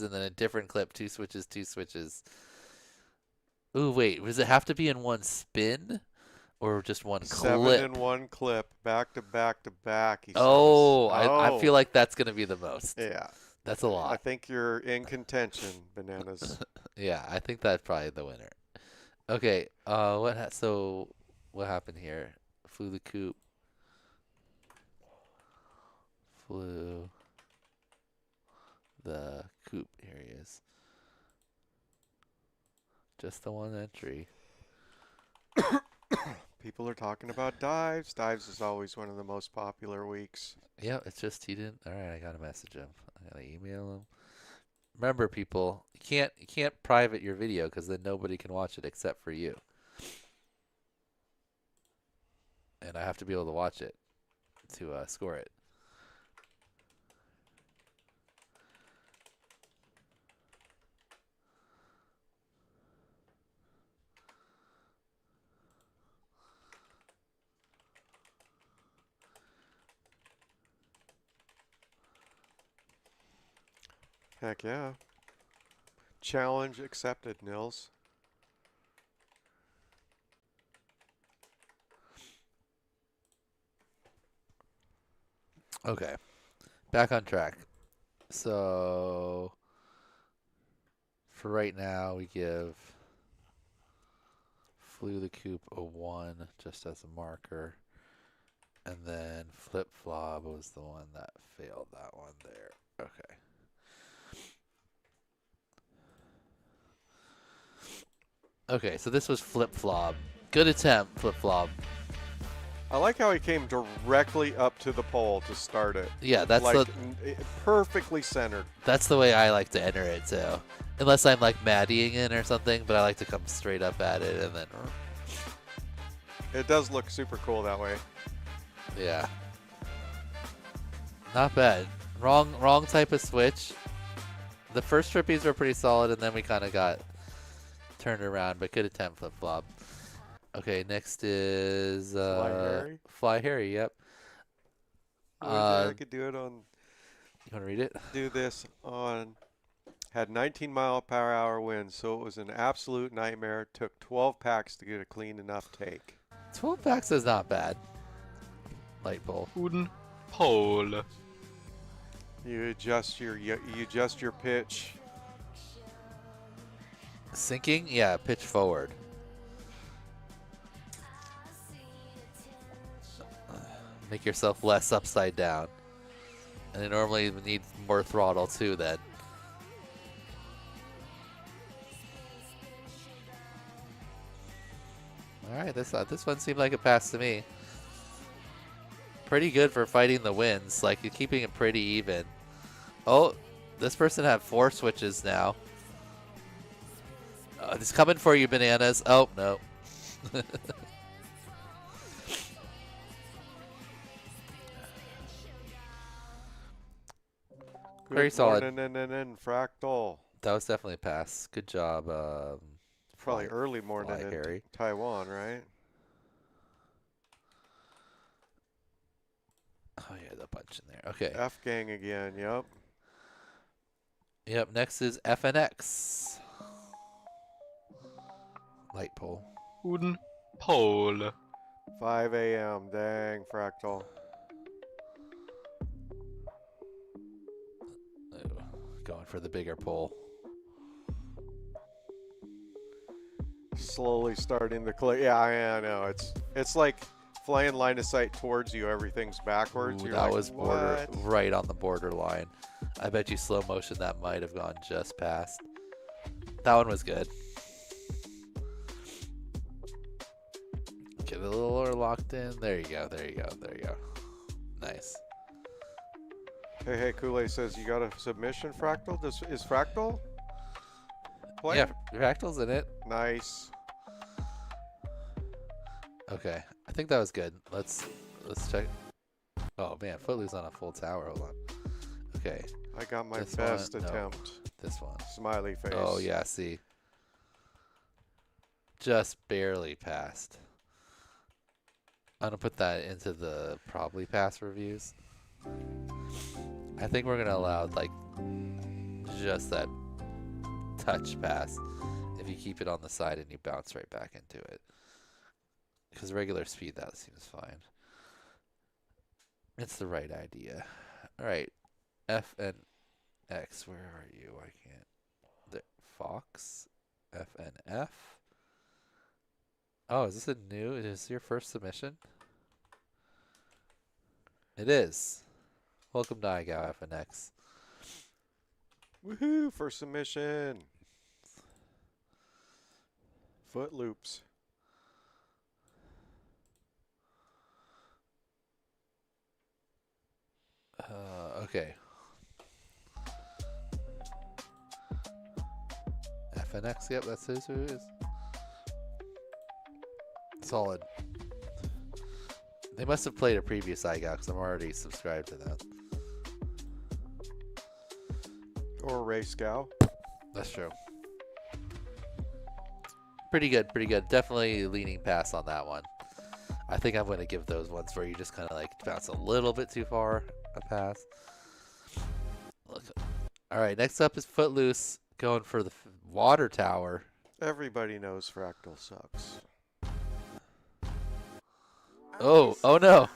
and then a different clip, 2 switches, 2 switches. Ooh, wait. Does it have to be in one spin? Or just one clip? 7 in one clip, back to back to back. He says. I feel like that's going to be the most. Yeah. That's a lot. I think you're in contention, bananas. Yeah, I think that's probably the winner. Okay, what happened here? Flew the coop. Flew the coop. Here he is. Just the one entry. People are talking about dives. Dives is always one of the most popular weeks. Yeah, it's just he didn't. All right, I gotta message him. I gotta email him. Remember, people, you can't private your video because then nobody can watch it except for you. And I have to be able to watch it to score it. Heck yeah. Challenge accepted, Nils. Okay. Back on track. So for right now, we give Flew the Coop a 1 just as a marker. And then Flip Flop was the one that failed that one there. Okay. Okay, so this was Flip Flop. Good attempt, Flip Flop. I like how he came directly up to the pole to start it. Yeah, that's like perfectly centered. That's the way I like to enter it too. Unless I'm like Maddieing in or something, but I like to come straight up at it and then. It does look super cool that way. Yeah. Not bad. Wrong type of switch. The first trippies were pretty solid, and then we kind of got turned around, but good attempt, Flip Flop. Okay, next is Fly Harry, yep. I could do it on. You want to read it? Do this on. Had 19 mile/hour winds, so it was an absolute nightmare. Took 12 packs to get a clean enough take. 12 packs is not bad. Light pole. Wooden pole. You adjust your pitch. Sinking? Yeah, pitch forward. Make yourself less upside down. And it normally needs more throttle too then. Alright, this one seemed like a pass to me. Pretty good for fighting the winds. Like, you're keeping it pretty even. Oh, this person had 4 switches now. It's coming for you, bananas. Oh, no. Very solid. And Fractal. That was definitely a pass. Good job. Probably early morning in Taiwan, right? Oh, yeah, the bunch in there. Okay. F gang again, yep. Yep, next is FNX. Light pole. Wooden pole. 5 a.m. Dang, Fractal. Going for the bigger pole. Slowly starting to click. Yeah, I know. It's like flying line of sight towards you. Everything's backwards. Ooh, You're that like, was what? right on the borderline. I bet you slow motion that might have gone just past. That one was good. Get a little more locked in. There you go. There you go. There you go. Nice. Hey, Kool-Aid says you got a submission, Fractal? Is Fractal playing? Yeah, Fractal's in it. Nice. Okay, I think that was good. Let's check. Oh man, Footloose on a full tower. Hold on. Okay. I got my best attempt. This one. Smiley face. Oh yeah, see. just barely passed. I'm gonna put that into the probably pass reviews. I think we're gonna allow like just that touch pass if you keep it on the side and you bounce right back into it. Because regular speed, that seems fine. It's the right idea. Alright. F and X, where are you? I can't. There. Fox. F and F. Oh, is this a new? Is this your first submission? It is. Welcome to iGal F and X. Woohoo! First submission. Foot loops. Okay. FNX, yep, that's who it is. Solid. They must have played a previous iGal because I'm already subscribed to that. Or Ray Scow. That's true. Pretty good, pretty good. Definitely leaning pass on that one. I think I'm going to give those ones where you just kind of like bounce a little bit too far a pass. Look. All right, next up is Footloose going for the water tower. Everybody knows Fractal sucks. Oh, oh no.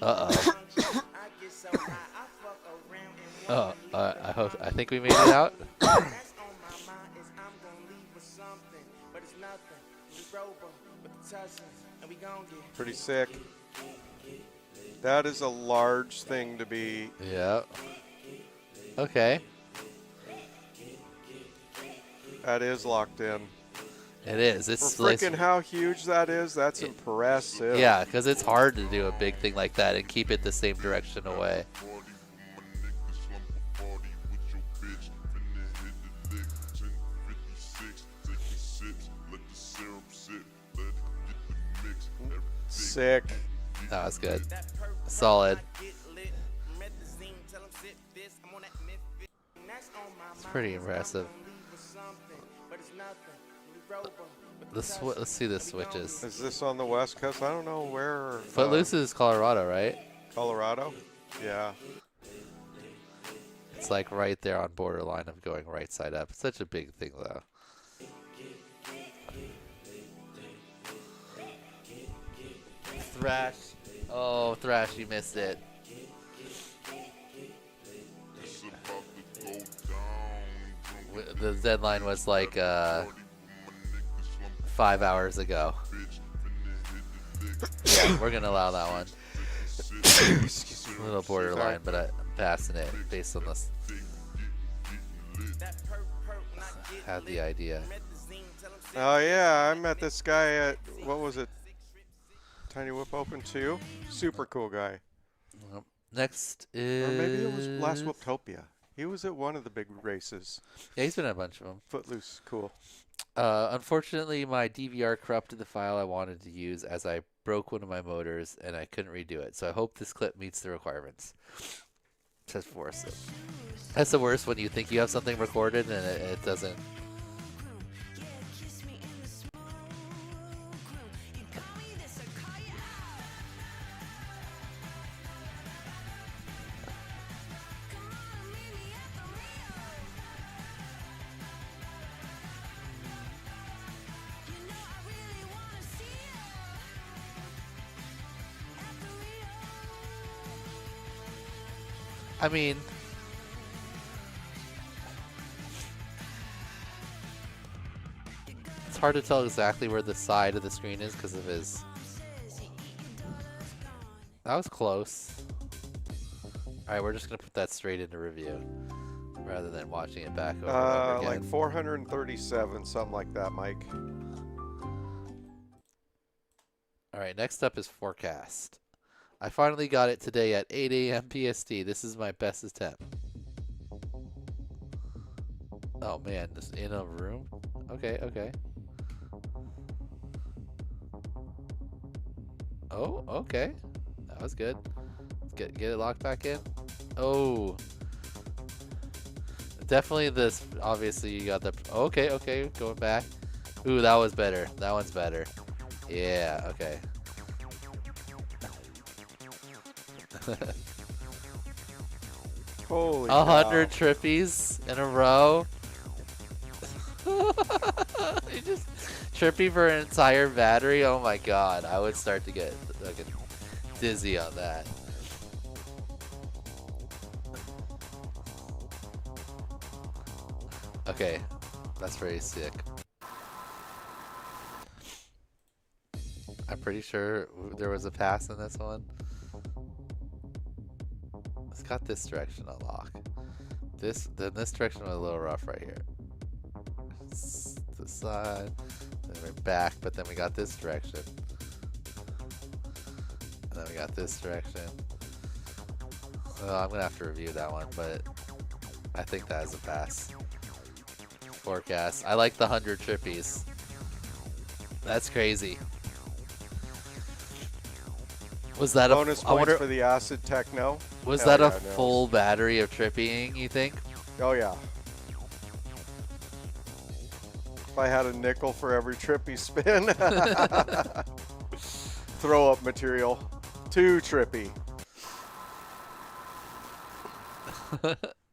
Uh-oh. Oh, I think we made it out. Pretty sick. That is a large thing to be. Yeah. Okay. That is locked in. It is. It's for freaking how huge that is. That's impressive. Yeah, because it's hard to do a big thing like that and keep it the same direction away. Sick. That was good. Solid. It's pretty impressive. Let's see the switches. Is this on the West Coast? I don't know where. Footloose is Colorado, right? Colorado? Yeah. It's like right there on borderline of going right side up. It's such a big thing, though. Thrash. Oh, Thrash, you missed it. The deadline was like 5 hours ago. Yeah, we're gonna allow that one. A little borderline, but I'm passing it based on this. Had the idea. Oh yeah, I met this guy at, what was it? Tiny Whip Open 2? Super cool guy. Next is... Or maybe it was Last Whiptopia. He was at one of the big races. Yeah, he's been at a bunch of them. Footloose, cool. Unfortunately, my DVR corrupted the file I wanted to use as I broke one of my motors and I couldn't redo it. So I hope this clip meets the requirements. Says Forrest. That's the worst when you think you have something recorded and it doesn't. I mean, it's hard to tell exactly where the side of the screen is because of his... That was close. Alright, we're just going to put that straight into review rather than watching it back over and over again. Like 437, something like that, Mike. Alright, next up is Forecast. I finally got it today at 8 a.m. PST. This is my best attempt. Oh man, just in a room? Okay, okay. Oh, okay. That was good. Let's get it locked back in. Oh. Definitely this, obviously you got the, okay, okay, going back. Ooh, that was better. That one's better. Yeah, okay. Holy 100 cow. Trippies in a row. You just Trippy for an entire battery. Oh my god, I would start to get fucking dizzy on that. Okay, that's pretty sick. I'm pretty sure there was a pass in this one. It's got this direction unlocked. Then this direction was a little rough right here. This side, then we're back, but then we got this direction. And then we got this direction. Well, I'm gonna have to review that one, but I think that is a pass. Forecast. I like the 100 Trippies. That's crazy. Was that bonus a points for the acid techno? Was Hell that a yeah, full battery of trippying, you think? Oh yeah. If I had a nickel for every trippy spin. Throw up material. 2 trippy.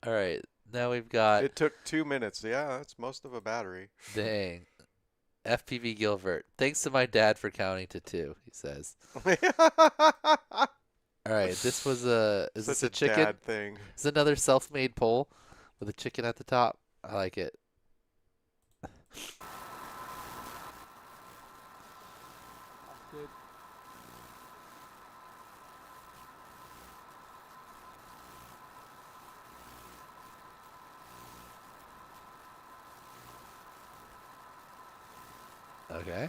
Alright, now we've got... It took 2 minutes. Yeah, that's most of a battery. Dang. FPV Gilbert. Thanks to my dad for counting to 2, he says. Alright, this was a... Is this a chicken? Dad thing. Is it another self-made pole with a chicken at the top? I like it. Okay.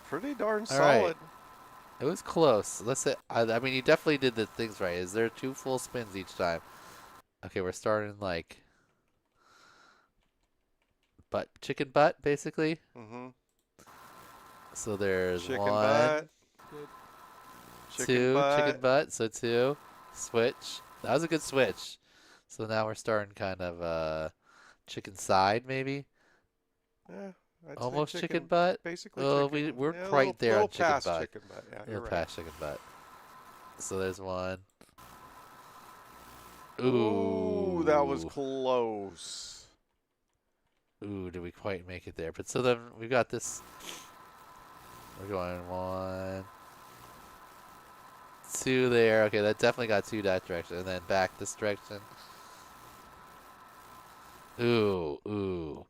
Pretty darn All solid. right. It was close. Let's say, I mean, you definitely did the things right. Is there 2 full spins each time? Okay, we're starting like chicken butt, basically. Mm-hmm. So there's Chicken 1, butt. 2, chicken butt. So 2, switch. That was a good switch. So now we're starting kind of chicken side, maybe. Yeah. I'd say Almost chicken butt. Basically, well, chicken. we're Yeah, right there on little chicken past butt. Chicken butt. Yeah, Little you're right. past chicken butt. So there's 1. Ooh, that was close. Ooh, did we quite make it there? But so then we've got this. We're going 1, 2 there. Okay, that definitely got 2 that direction. And then back this direction. Ooh, ooh.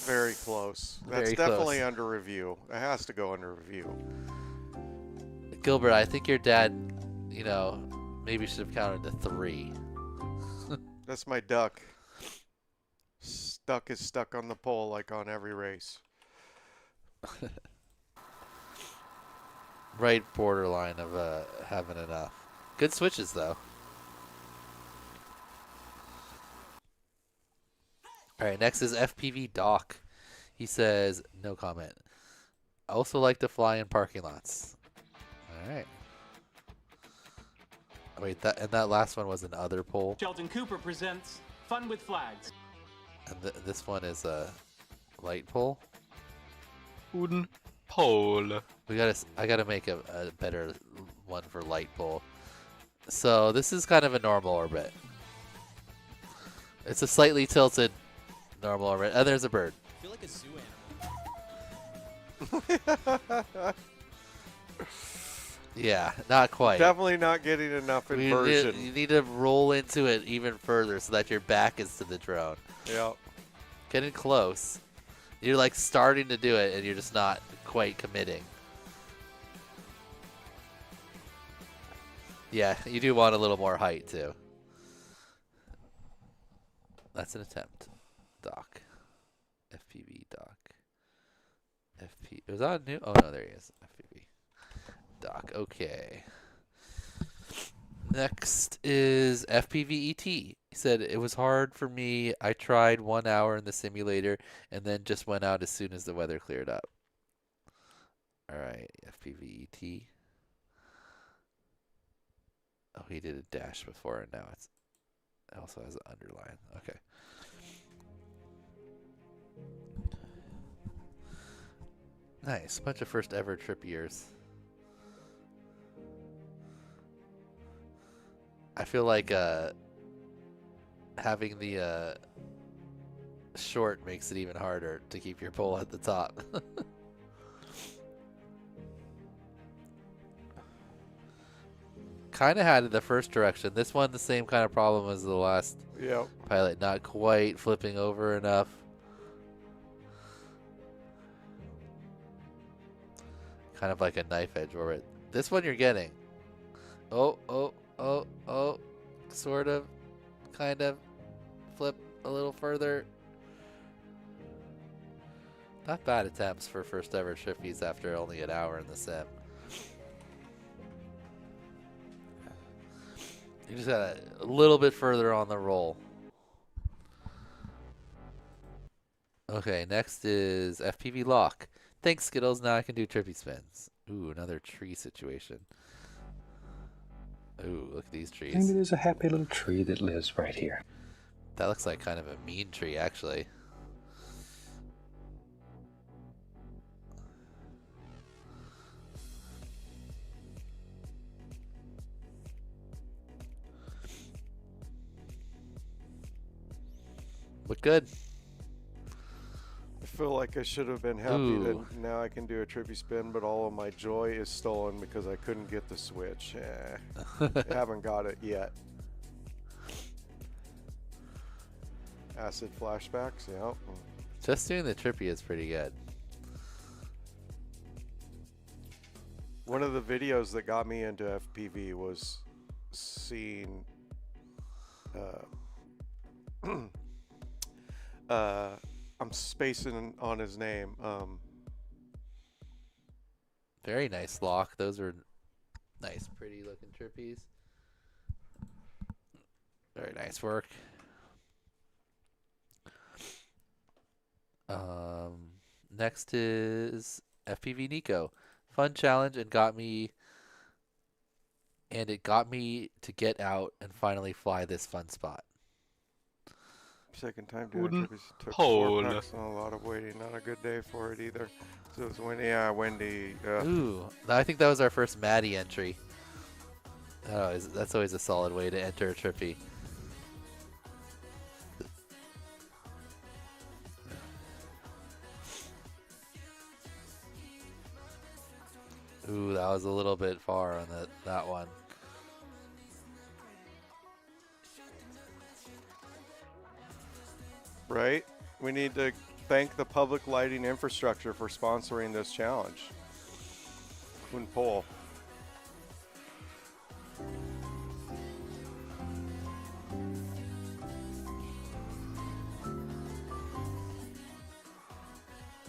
Very close. That's Very definitely close. under review. It has to go under review. Gilbert, I think your dad, you know, maybe should have counted to 3. That's my duck. Duck is stuck on the pole like on every race. Right borderline of having enough. Good switches, though. All right, next is FPV Doc. He says, no comment. I also like to fly in parking lots. All right. Wait, that last one was an other pole. Sheldon Cooper presents Fun with Flags. And this one is a light pole. Wooden pole. I gotta make a better one for light pole. So this is kind of a normal orbit. It's a slightly tilted normal orbit. And there's a bird. I feel like a zoo animal. Yeah, not quite. Definitely not getting enough inversion. You need to roll into it even further so that your back is to the drone. Yep. Getting close. You're like starting to do it and you're just not quite committing. Yeah, you do want a little more height too. That's an attempt. Doc. FPV Doc. Was that new? Oh no, there he is. FPV Doc. Okay. Next is FPVET. He said, it was hard for me. I tried 1 hour in the simulator and then just went out as soon as the weather cleared up. All right, FPVET. Oh, he did a dash before and now it also has an underline. Okay. Nice. Bunch of first ever Trippiers. I feel like having the short makes it even harder to keep your pole at the top. Kind of had it the first direction. This one, the same kind of problem as the last pilot. Not quite flipping over enough. Kind of like a knife edge orbit. This one you're getting. Oh. Sort of. Kind of. Flip a little further. Not bad attempts for first ever Trippies after only an hour in the sim. You just got a little bit further on the roll. Okay, next is FPV lock. Thanks, Skittles. Now I can do trippy spins. Ooh, another tree situation. Ooh, look at these trees. Maybe there's a happy little tree that lives right here. That looks like kind of a mean tree, actually. Look good. I feel like I should have been happy that now I can do a trippy spin, but all of my joy is stolen because I couldn't get the switch. Haven't got it yet. Acid flashbacks, yep. Just doing the trippy is pretty good. One of the videos that got me into FPV was seeing I'm spacing on his name. Very nice lock. Those are nice, pretty looking trippies. Very nice work. Next is FPV Nico. Fun challenge and it got me to get out and finally fly this fun spot. Second time doing trippies. Took 4 packs and a lot of waiting. Not a good day for it either. So it was windy. Yeah, windy. Ooh, I think that was our first Maddie entry. Oh, that's always a solid way to enter a trippy. Ooh, that was a little bit far on that one. Right? We need to thank the public lighting infrastructure for sponsoring this challenge. Kun Pol.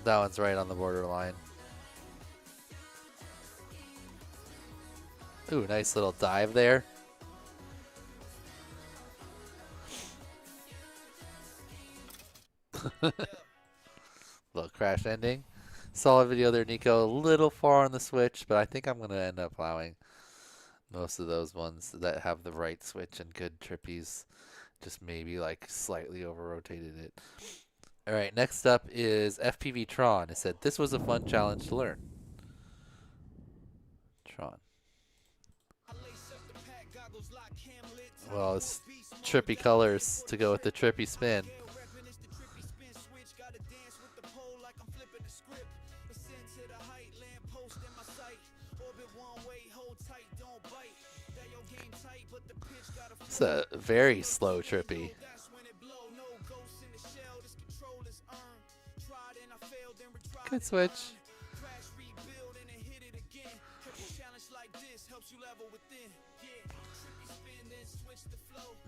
That one's right on the borderline. Ooh, nice little dive there. Little crash ending. Solid video there, Nico. A little far on the switch, but I think I'm going to end up plowing most of those ones that have the right switch and good trippies. Just maybe like slightly over-rotated it. All right, next up is FPV Tron. It said, this was a fun challenge to learn. Tron. Well, it's trippy colors to go with the trippy spin. It's a very slow trippy. Good switch.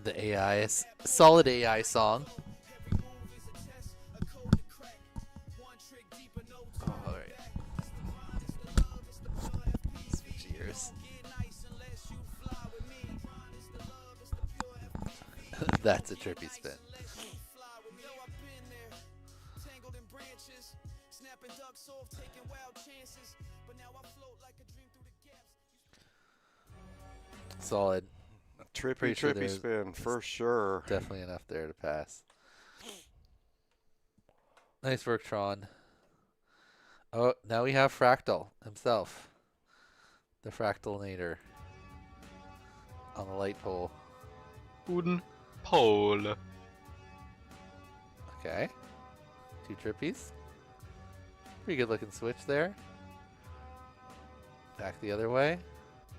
The AI is solid AI song. All right. Switch ears. That's a trippy spin. Solid. Trippy spin for sure. Definitely enough there to pass. Nice work, Tron. Oh, now we have Fractal himself. The Fractalinator. On the light pole. Wooden pole. Okay. 2 Trippies. Pretty good looking switch there. Back the other way.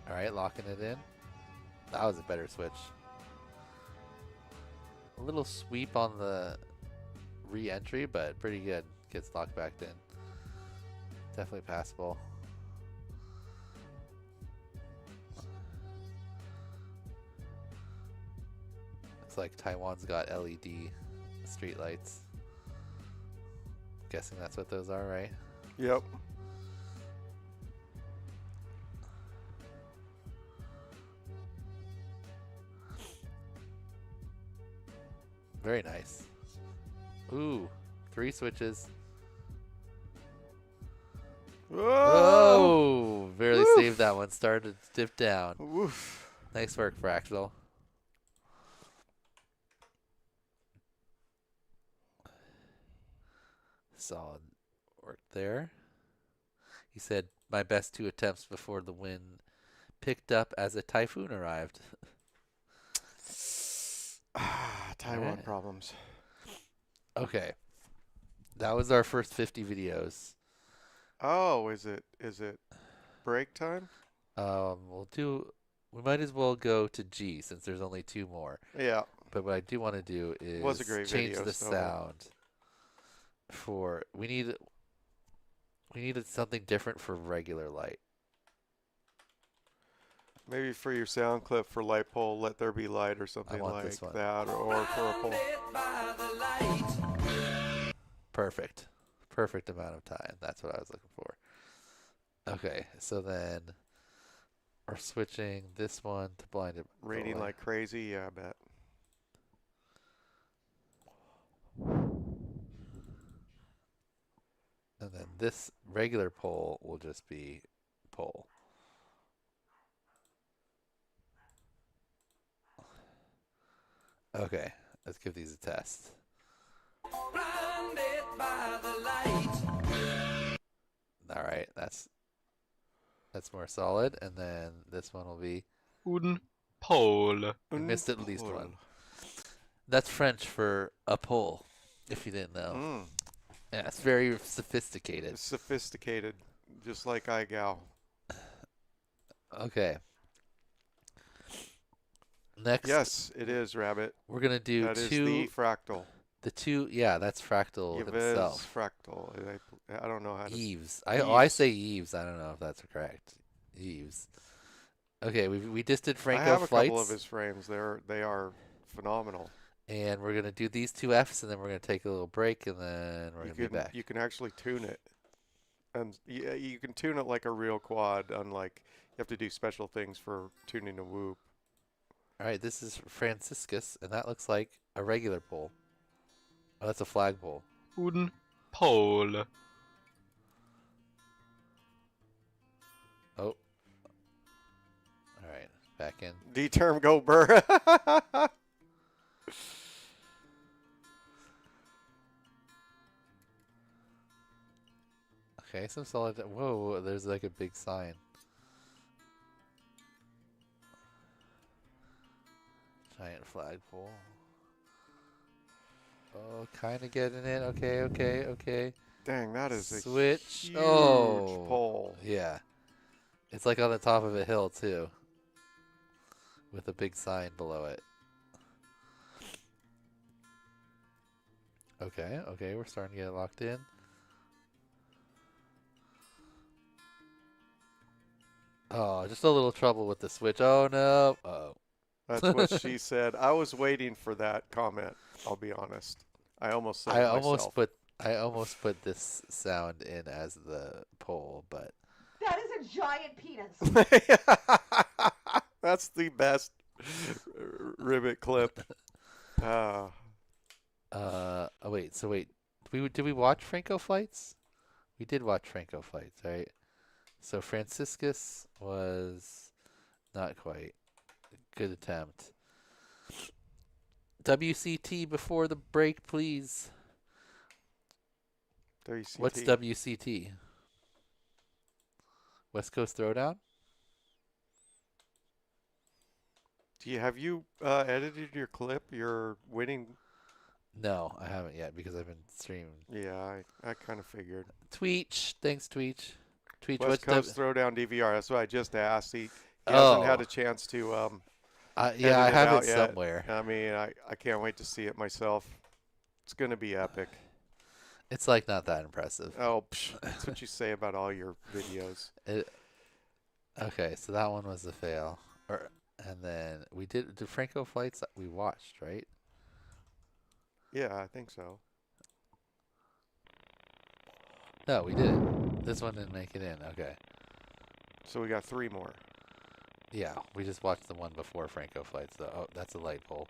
Alright, locking it in. That was a better switch. A little sweep on the re-entry, but pretty good. Gets locked back in. Definitely passable. Looks like Taiwan's got LED street lights. Guessing that's what those are, right? Yep. Very nice. Ooh, 3 switches. Whoa! Oh, barely Woof. saved that one. Started to dip down. Woof. Nice work, Fractal. Solid work there. He said, my best 2 attempts before the win picked up as a typhoon arrived. Taiwan Right. problems. Okay. That was our first 50 videos. Oh, is it break time? We might as well go to G since there's only 2 more. Yeah. But what I do want to do is Was a great change video, the so- sound for we needed something different for regular light. Maybe for your sound clip for light pole, let there be light or something want like this one. that, or for a pole. Perfect. Perfect amount of time. That's what I was looking for. Okay, so then we're switching this one to blinded. Rating like crazy, yeah, I bet. And then this regular pole will just be pole. Okay, let's give these a test. All right, that's more solid, and then this one will be Wooden pole. we missed at least one. That's French for a pole, if you didn't know. Yeah, it's very sophisticated. It's sophisticated, just like iGal. Okay. Next. Yes, it is, Rabbit. We're gonna do that 2. That is the Fractal. The 2, yeah, that's Fractal himself. Fractal. I don't know how to. Eves. I say Eves. I don't know if that's correct. Eves. Okay, we just did Franco I have a flights. couple of his frames. They are phenomenal. And we're gonna do these 2 Fs, and then we're gonna take a little break, and then we're gonna be back. You can actually tune it, and you can tune it like a real quad. Unlike you have to do special things for tuning a whoop. All right, this is Franciscus, and that looks like a regular pole. Oh, that's a flagpole. Wooden pole. Oh. All right, back in. D-term go burr. Okay, some solid. Whoa, there's like a big sign. Giant flagpole. Oh, kind of getting it. Okay. Dang, that is switch. a huge Oh, pole. Yeah, it's like on the top of a hill too, with a big sign below it. Okay, we're starting to get it locked in. Oh, just a little trouble with the switch. Oh no. Uh-oh. That's what she said. I was waiting for that comment. I'll be honest. I almost said I it almost myself. put this sound in as the poll, but That is a giant penis. That's the best ribbit clip. Oh wait, did we watch Franco flights? We did watch Franco flights, right? So Franciscus was not quite. Good attempt. WCT before the break, please. WCT. What's WCT? West Coast Throwdown. Have you edited your clip? Your winning? No, I haven't yet because I've been streaming. Yeah, I kind of figured. Tweech, thanks Tweech. Tweech, West what's Coast Throwdown DVR. That's what I just asked. He hasn't had a chance to. Yeah, I have it yet. somewhere. I mean, I can't wait to see it myself. It's gonna be epic. It's like not that impressive. Oh, that's what you say about all your videos. Okay, so that one was a fail. And then we did the Franco flights that we watched, right? Yeah, I think so. No, we didn't. This one didn't make it in. Okay. So we got 3 more. Yeah, we just watched the one before Franco flights, though. Oh, that's a light pole.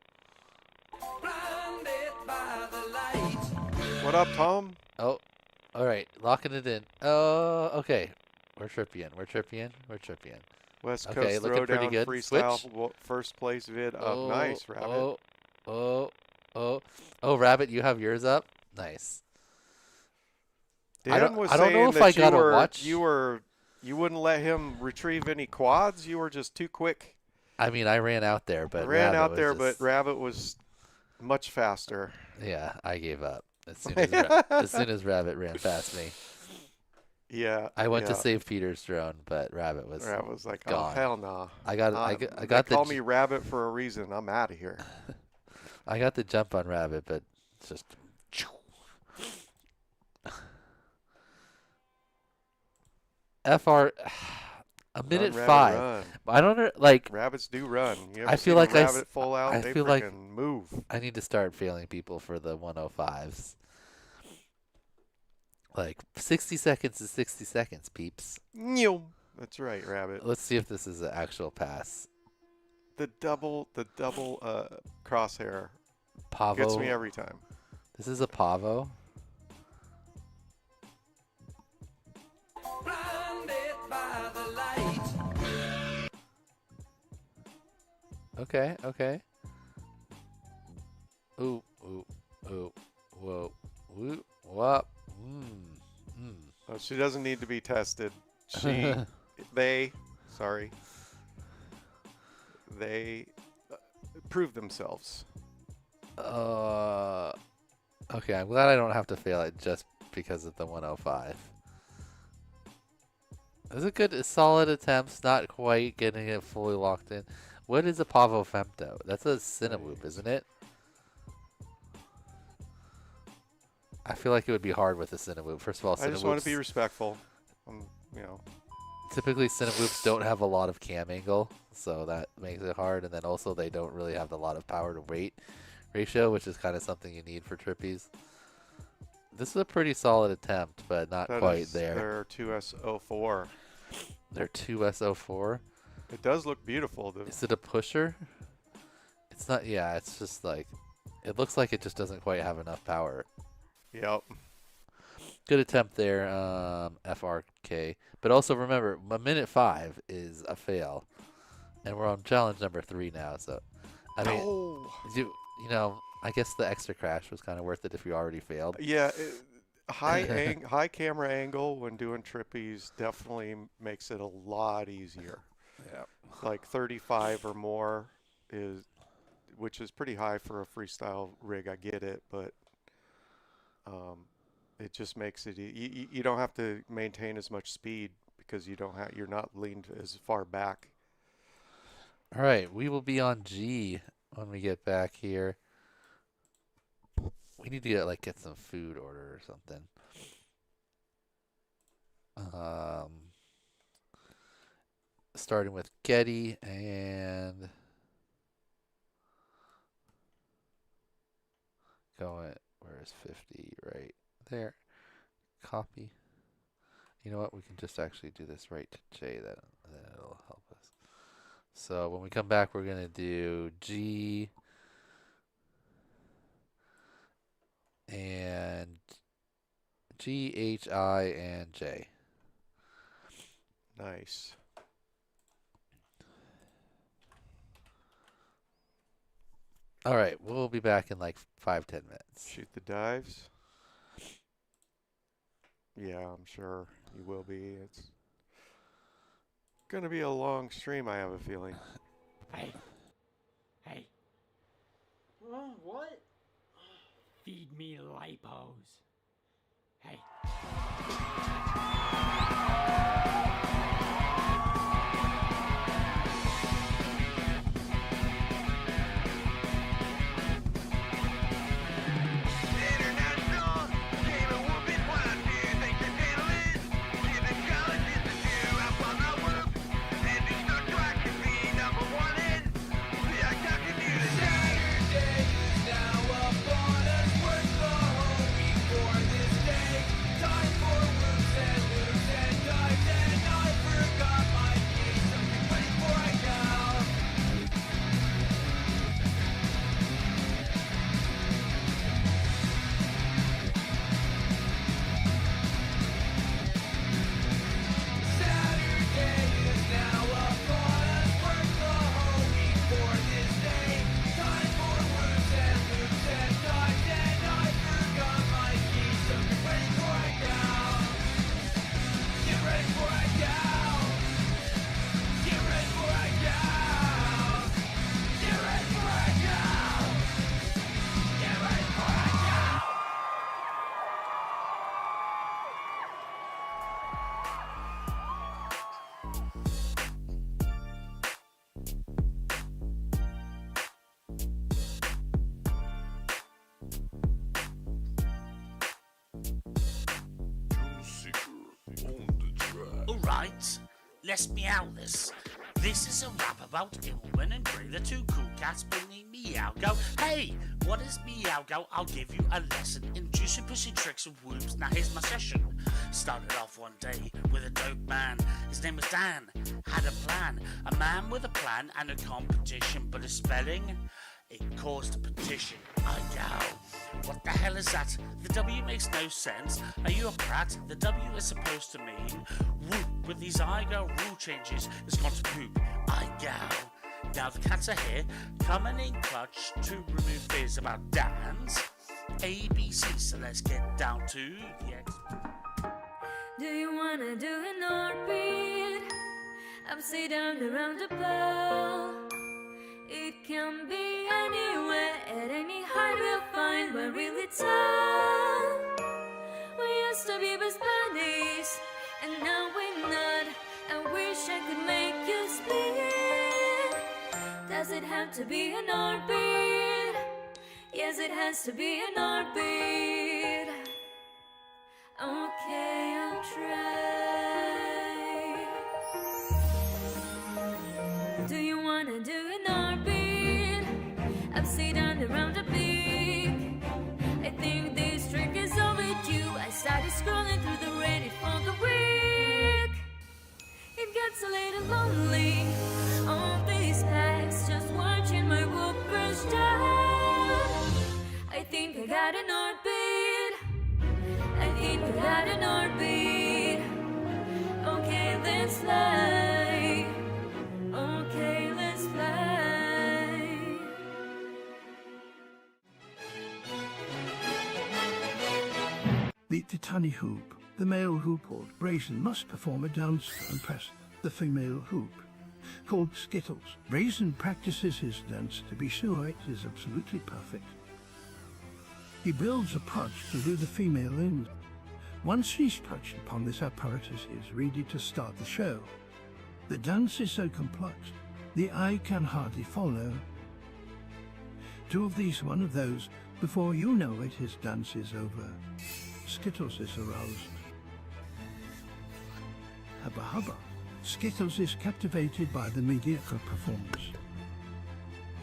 What up, Tom? Oh, all right. Locking it in. Oh, okay. We're tripping. West Coast okay, looking pretty Throwdown good. freestyle Switch. first place vid up. Nice, Rabbit. Oh, Rabbit, you have yours up? Nice. Dan was I don't know saying if I that gotta watch. you wouldn't let him retrieve any quads. You were just too quick. I mean, I ran out there, but but Rabbit was much faster. Yeah, I gave up as soon as Rabbit ran past me. Yeah, I went to save Peter's drone, but Rabbit was like, gone. oh hell no! I got they call me Rabbit for a reason. I'm out of here. I got the jump on Rabbit, but it's just. FR, a minute Run, 5. Run. I don't like. Rabbits do run. You ever I feel seen like a rabbit full out. I They feel like freaking move. I need to start failing people for the 105s. Like 60 seconds is 60 seconds, peeps. That's right, Rabbit. Let's see if this is an actual pass. The double crosshair Pavo gets me every time. This is a Pavo. Okay. Ooh, whoa, whoop, whoop. Oh, she doesn't need to be tested. They prove themselves. Okay, I'm glad I don't have to fail it just because of the 105. It was a good, solid attempt. Not quite getting it fully locked in. What is a Pavo Femto? That's a Cinewoop, isn't it? I feel like it would be hard with a Cinewoop. First of all, I just want to be respectful. Typically, Cinewoops don't have a lot of cam angle, so that makes it hard. And then also, they don't really have a lot of power to weight ratio, which is kind of something you need for Trippies. This is a pretty solid attempt, but not quite there. They're 2S04. They're 2S04. It does look beautiful. Is it a pusher? It's not. Yeah, it's just like it looks like it just doesn't quite have enough power. Yep. Good attempt there, FRK. But also remember, a minute 5 is a fail, and we're on challenge number 3 now. So, I mean, you know, I guess the extra crash was kind of worth it if you already failed. Yeah, high camera angle when doing trippies definitely makes it a lot easier. Yeah, like 35 or more which is pretty high for a freestyle rig. I get it, but it just makes it. You don't have to maintain as much speed because you're not leaned as far back. All right, we will be on G when we get back here. We need to get some food order or something. Starting with Getty and going. Where's 50? Right there. Copy. You know what? We can just actually do this right to J. Then it'll help us. So when we come back, we're gonna do G and G, H, I, and J. Nice. All right, we'll be back in like 5-10 minutes. Shoot the dives. Yeah, I'm sure you will be. gonna be a long stream, I have a feeling. Hey. Hey. What? Feed me lipos. Hey. Alright, let's meow this. This is a rap about Ilman and Gray, the two cool cats bringing meow go. Hey, what is meow go? I'll give you a lesson in juicy pussy tricks and whoops. Now here's my session. Started off one day with a dope man. His name was Dan. Had a plan. A man with a plan and a competition, but his spelling, it caused a petition. I go. What the hell is that? The W makes no sense. Are you a prat? The W is supposed to mean whoop. With these I go rule changes, it's gone to poop. I go. Now the cats are here, coming in clutch to remove fears about Dan's ABC. So let's get down to the X. Do you wanna do an orbit? Upside down around the ball. It can be anywhere, at any height we'll find we're really tall. We used to be best buddies, and now we're not. I wish I could make you split. Does it have to be an orbit? Yes, it has to be an orbit. Okay, I'll try. Do you wanna do an orbit? Upside down around the peak. I think this trick is overdue. I started scrolling through the Reddit for the week. It gets a little lonely. All these packs just watching my whoop brush down. I think I got an orbit. I think I got an orbit. Okay, let's fly. Okay, let's fly. The tiny hoop. The male hoop or Brazen must perform a dance and press the female hoop. Called Skittles, Brazen practices his dance to be sure it is absolutely perfect. He builds a pouch to lure the female in. Once she's touched upon this apparatus, he is ready to start the show. The dance is so complex, the eye can hardly follow. Two of these, one of those, before you know it, his dance is over. Skittles is aroused. Hubba hubba. Skittles is captivated by the mediocre performance.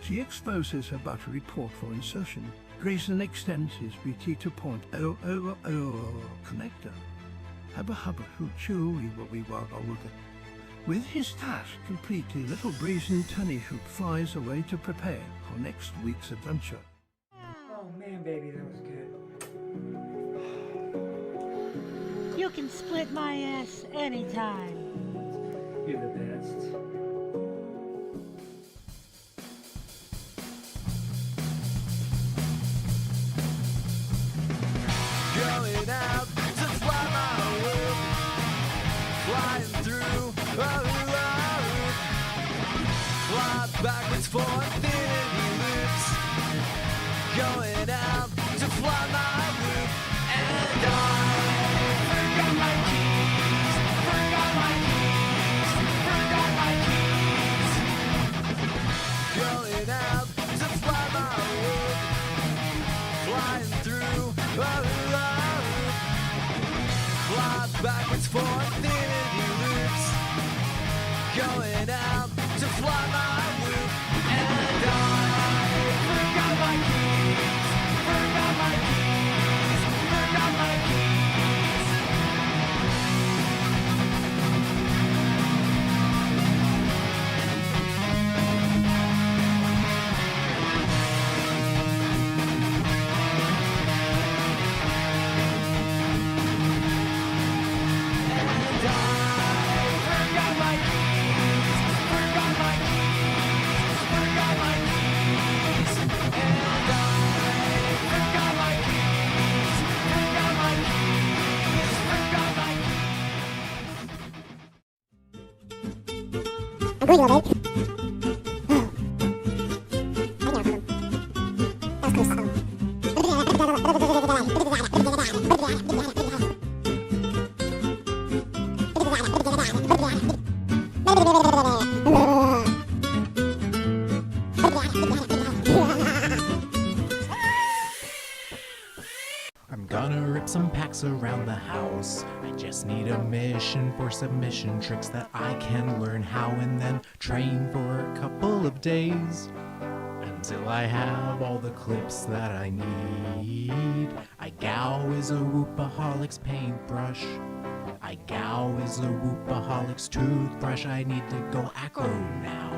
She exposes her buttery port for insertion. Brazen extends his BT to point connector. Hubba hubba hoo choo wee wagga. With his task complete, the little Brazen tunny hoop flies away to prepare for next week's adventure. Oh man, baby, that was good. You can split my ass anytime. You're the best. Going out to fly my world, flying through a line. Fly backwards for infinity loops. Going out to fly my loop. And I forgot my keys. Forgot my keys. Forgot my keys. Going out to fly my loop. Flying through a loop. Fly backwards for infinity loops. Going out to fly my loop. And I forgot my keys. Forgot my keys. Forgot my keys. I'm gonna rip some packs around the house. I just need a mission for submission tricks that I can learn how and then train for a couple of days. Until I have all the clips that I need. I gow is a whoopaholic's paintbrush. I gow is a whoopaholic's toothbrush. I need to go acro now.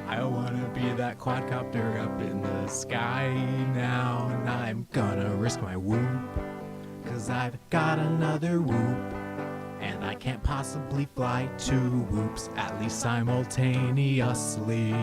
I wanna be that quadcopter up in the sky now. And I'm gonna risk my whoop, 'cause I've got another whoop. And I can't possibly fly two whoops, at least simultaneously.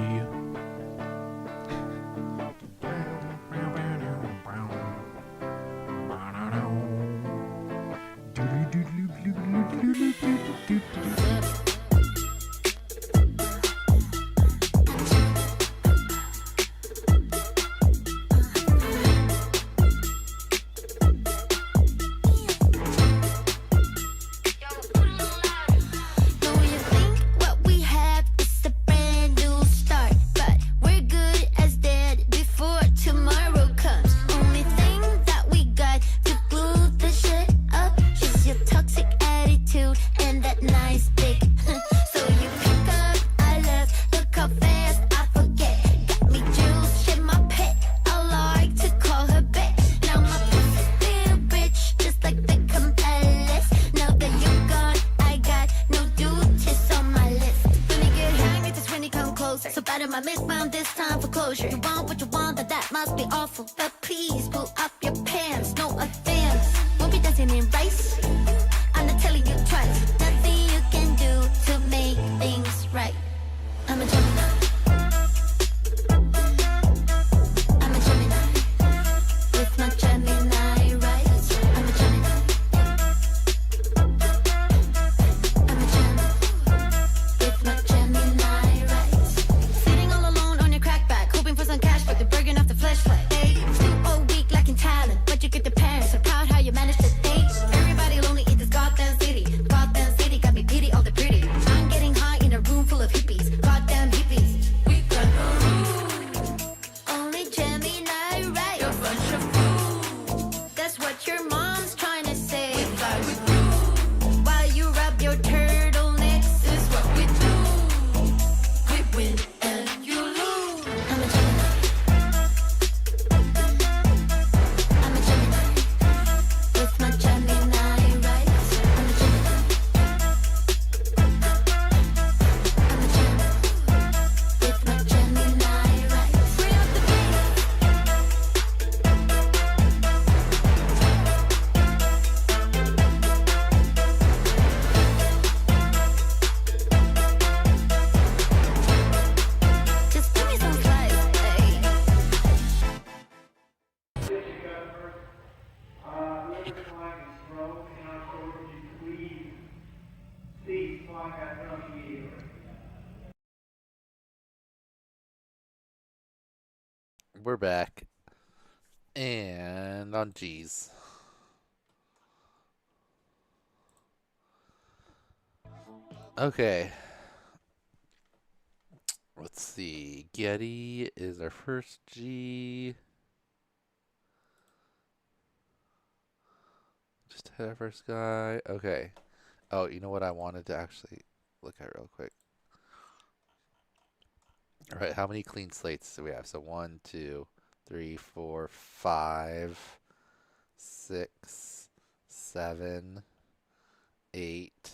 Get the We're back. And on G's. Okay. Let's see. Getty is our first G. Just hit our first guy. Okay. Oh, you know what I wanted to actually look at real quick. All right, how many clean slates do we have? So 1, 2, 3, 4, 5, 6, 7, 8,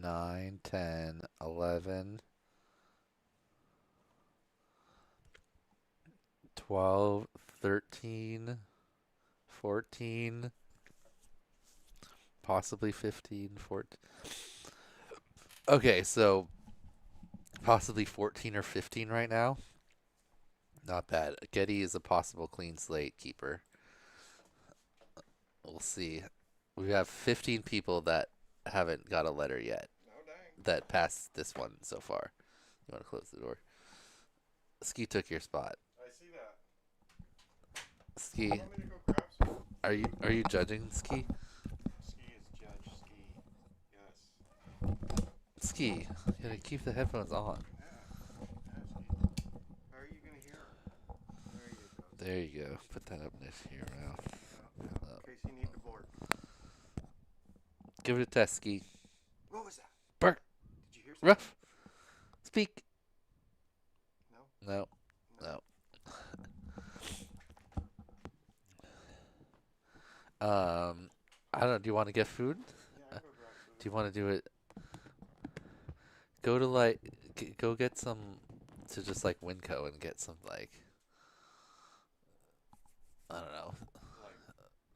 9, 10, 11, 12, 13, 14, possibly 15, 14. Okay, so possibly 14 or 15 right now. Not bad. Getty is a possible clean slate keeper. We'll see. We have 15 people that haven't got a letter yet. That passed this one so far. You want to close the door? Ski took your spot. I see that. Ski, are you judging Ski? Ski is judge. Ski. Yes. Ski, you gotta keep the headphones on. How are you gonna hear? There you go. Put that up next to your mouth. In case you need the board. Give it a test, Ski. What was that? Bark. Did you hear something? Ruff. Speak. No. No. I don't know. Do you want to get food? Yeah, I'll go grab food. Do you want to do it? Go to go get some to just like Winco and get some I don't know,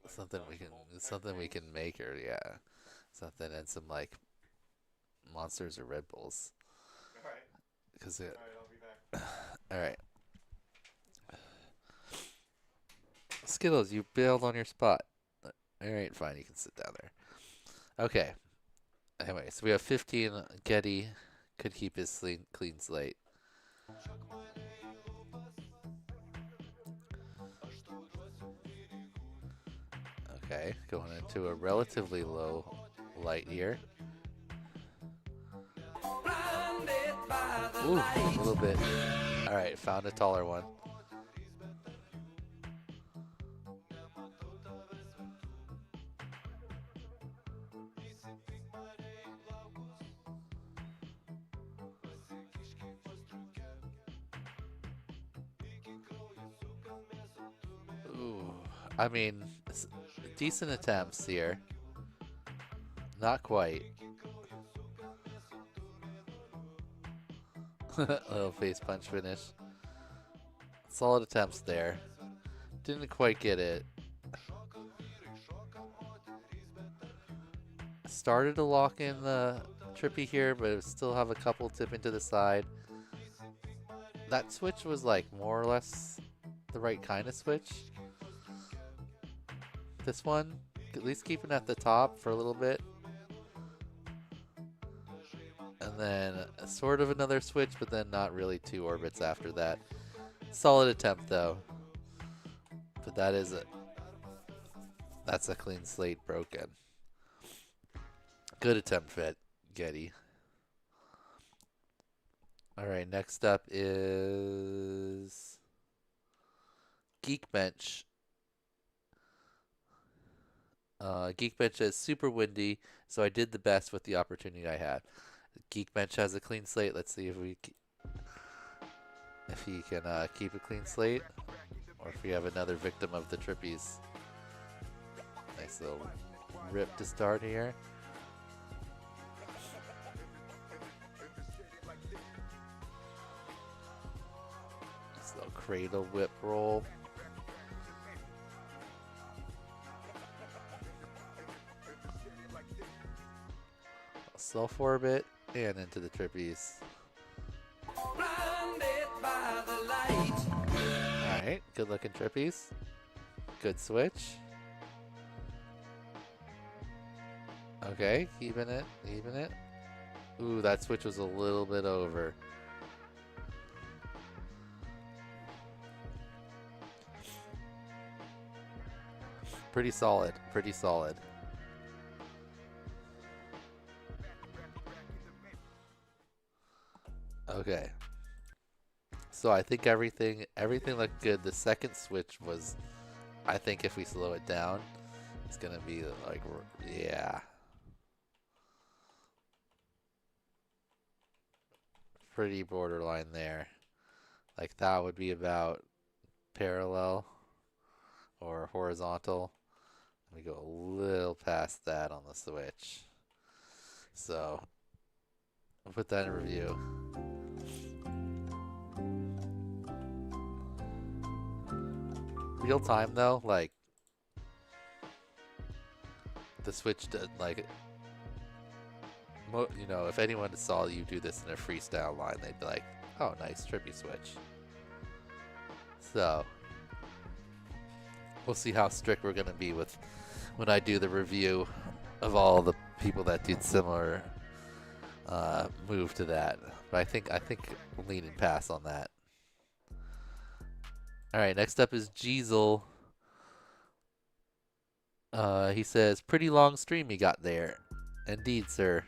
something we can make or something and some Monsters or Red Bulls. All right. Because All right, I'll be back. All right. Skittles, you bailed on your spot. All right, fine. You can sit down there. Okay. Anyway, so we have 15. Getty could keep his clean slate. Okay, going into a relatively low light here. Ooh, a little bit. All right, found a taller one. Ooh, I mean, decent attempts here. Not quite. Little face punch finish. Solid attempts there. Didn't quite get it. Started to lock in the Trippy here, but it still have a couple tipping to the side. That switch was more or less the right kind of switch. This one, at least keeping at the top for a little bit. And then sort of another switch, but then not really 2 orbits after that. Solid attempt though. But that's a clean slate broken. Good attempt, Getty. Alright, next up is Geekbench. Geekbench is super windy, so I did the best with the opportunity I had. Geekbench has a clean slate. Let's see if he can keep a clean slate, or if we have another victim of the Trippies. Nice little rip to start here. Nice little cradle whip roll. Self orbit and into the Trippies. Alright, good looking Trippies. Good switch. Okay, keeping it. Ooh, that switch was a little bit over. Pretty solid. Pretty solid. Okay. So I think everything looked good. The second switch was, I think if we slow it down, it's gonna be like, yeah. Pretty borderline there. Like that would be about parallel or horizontal. We go a little past that on the switch. So I'll put that in review. Real time though, like the switch did, like, you know, if anyone saw you do this in a freestyle line, they'd be like, oh, nice trippy switch. So we'll see how strict we're gonna be with when I do the review of all the people that did similar move to that. But I think we'll lean and pass on that. All right, next up is Jeezel. He says, pretty long stream you got there. Indeed, sir.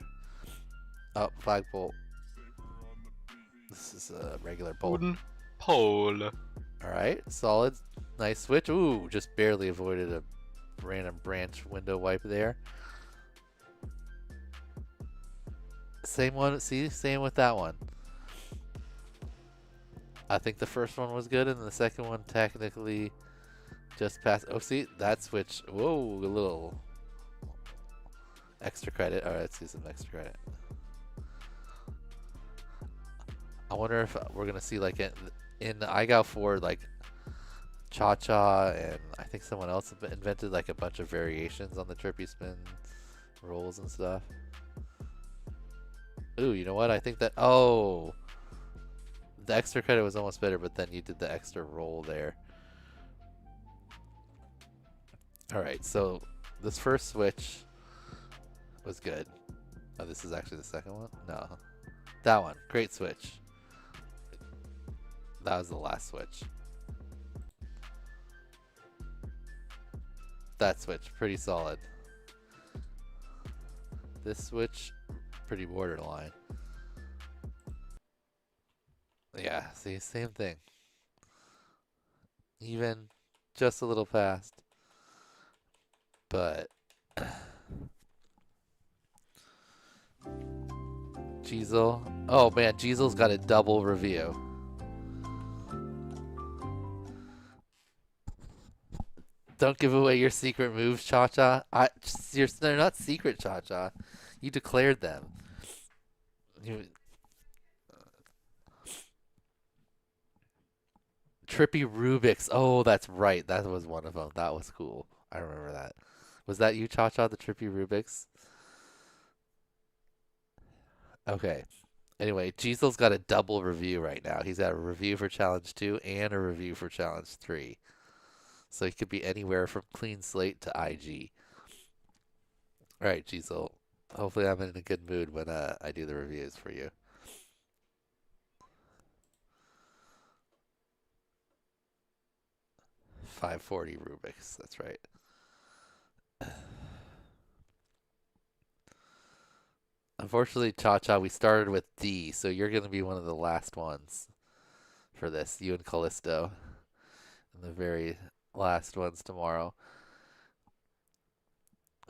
Oh, flagpole. This is a regular pole. Wooden pole. All right, solid. Nice switch. Ooh, just barely avoided a random branch window wipe there. Same one. See, same with that one. I think the first one was good, and the second one technically just passed. Oh, see, that switch. Whoa, a little extra credit. All right, let's see some extra credit. I wonder if we're gonna see like in the iGao 4, like Cha-Cha, and I think someone else invented like a bunch of variations on the trippy spin rolls and stuff. Ooh, you know what? I think that, oh, the extra credit was almost better, but then you did the extra roll there. All right, so this first switch was good. Oh, this is actually the second one? No. That one, great switch. That was the last switch. That switch, pretty solid. This switch, pretty borderline. Yeah, see, same thing. Even, just a little past. But Jeezel. Oh man, Jeezel's got a double review. Don't give away your secret moves, Cha-Cha. They're not secret, Cha-Cha. You declared them. Trippy Rubik's. Oh, that's right. That was one of them. That was cool. I remember that. Was that you, Cha-Cha, the Trippy Rubik's? Okay. Anyway, Jeezel's got a double review right now. He's got a review for Challenge 2 and a review for Challenge 3. So he could be anywhere from clean slate to IG. All right, Jeezel. Hopefully I'm in a good mood when I do the reviews for you. $540 Rubik's. That's right. Unfortunately, Cha-Cha, we started with D, so you're going to be one of the last ones for this. You and Callisto. And the very last ones tomorrow.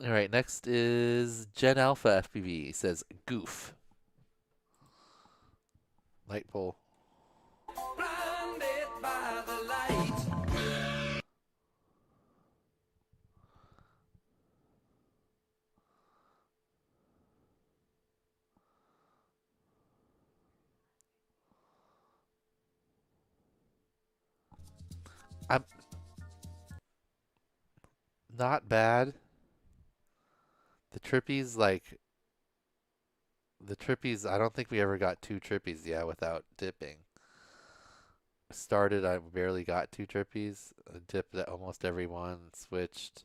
All right, next is Gen Alpha FPV. He says, goof. Light pole. Blinded by the light. I'm not bad. The Trippies, I don't think we ever got 2 Trippies, yeah, without dipping. Started, I barely got 2 Trippies. I dipped at almost every one, switched.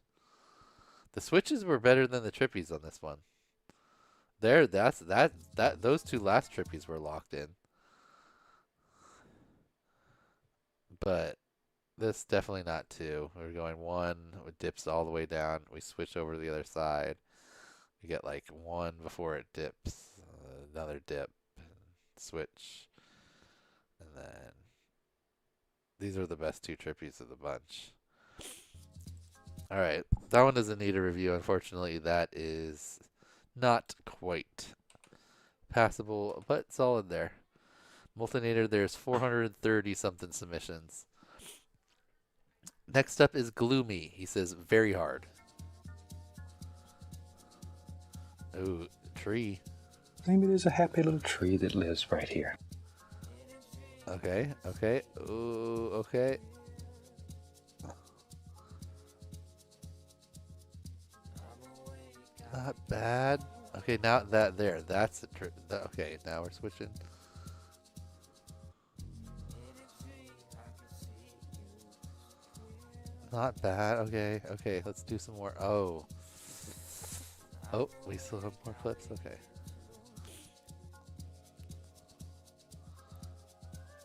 The switches were better than the Trippies on this one. Those 2 last Trippies were locked in. But This definitely not 2. We're going 1 with dips all the way down. We switch over to the other side. We get like 1 before it dips, another dip, switch, and then these are the best 2 trippies of the bunch. All right, that one doesn't need a review. Unfortunately, that is not quite passable, but solid there. Multinator, there's 430 something submissions. Next up is Gloomy. He says, very hard. Ooh, tree. Maybe there's a happy little tree that lives right here. Okay, okay. Ooh, okay. Not bad. Okay, now that there, that's the trick. Okay, now we're switching. Not bad. Okay, okay. Let's do some more. Oh. Oh, we still have more clips. Okay.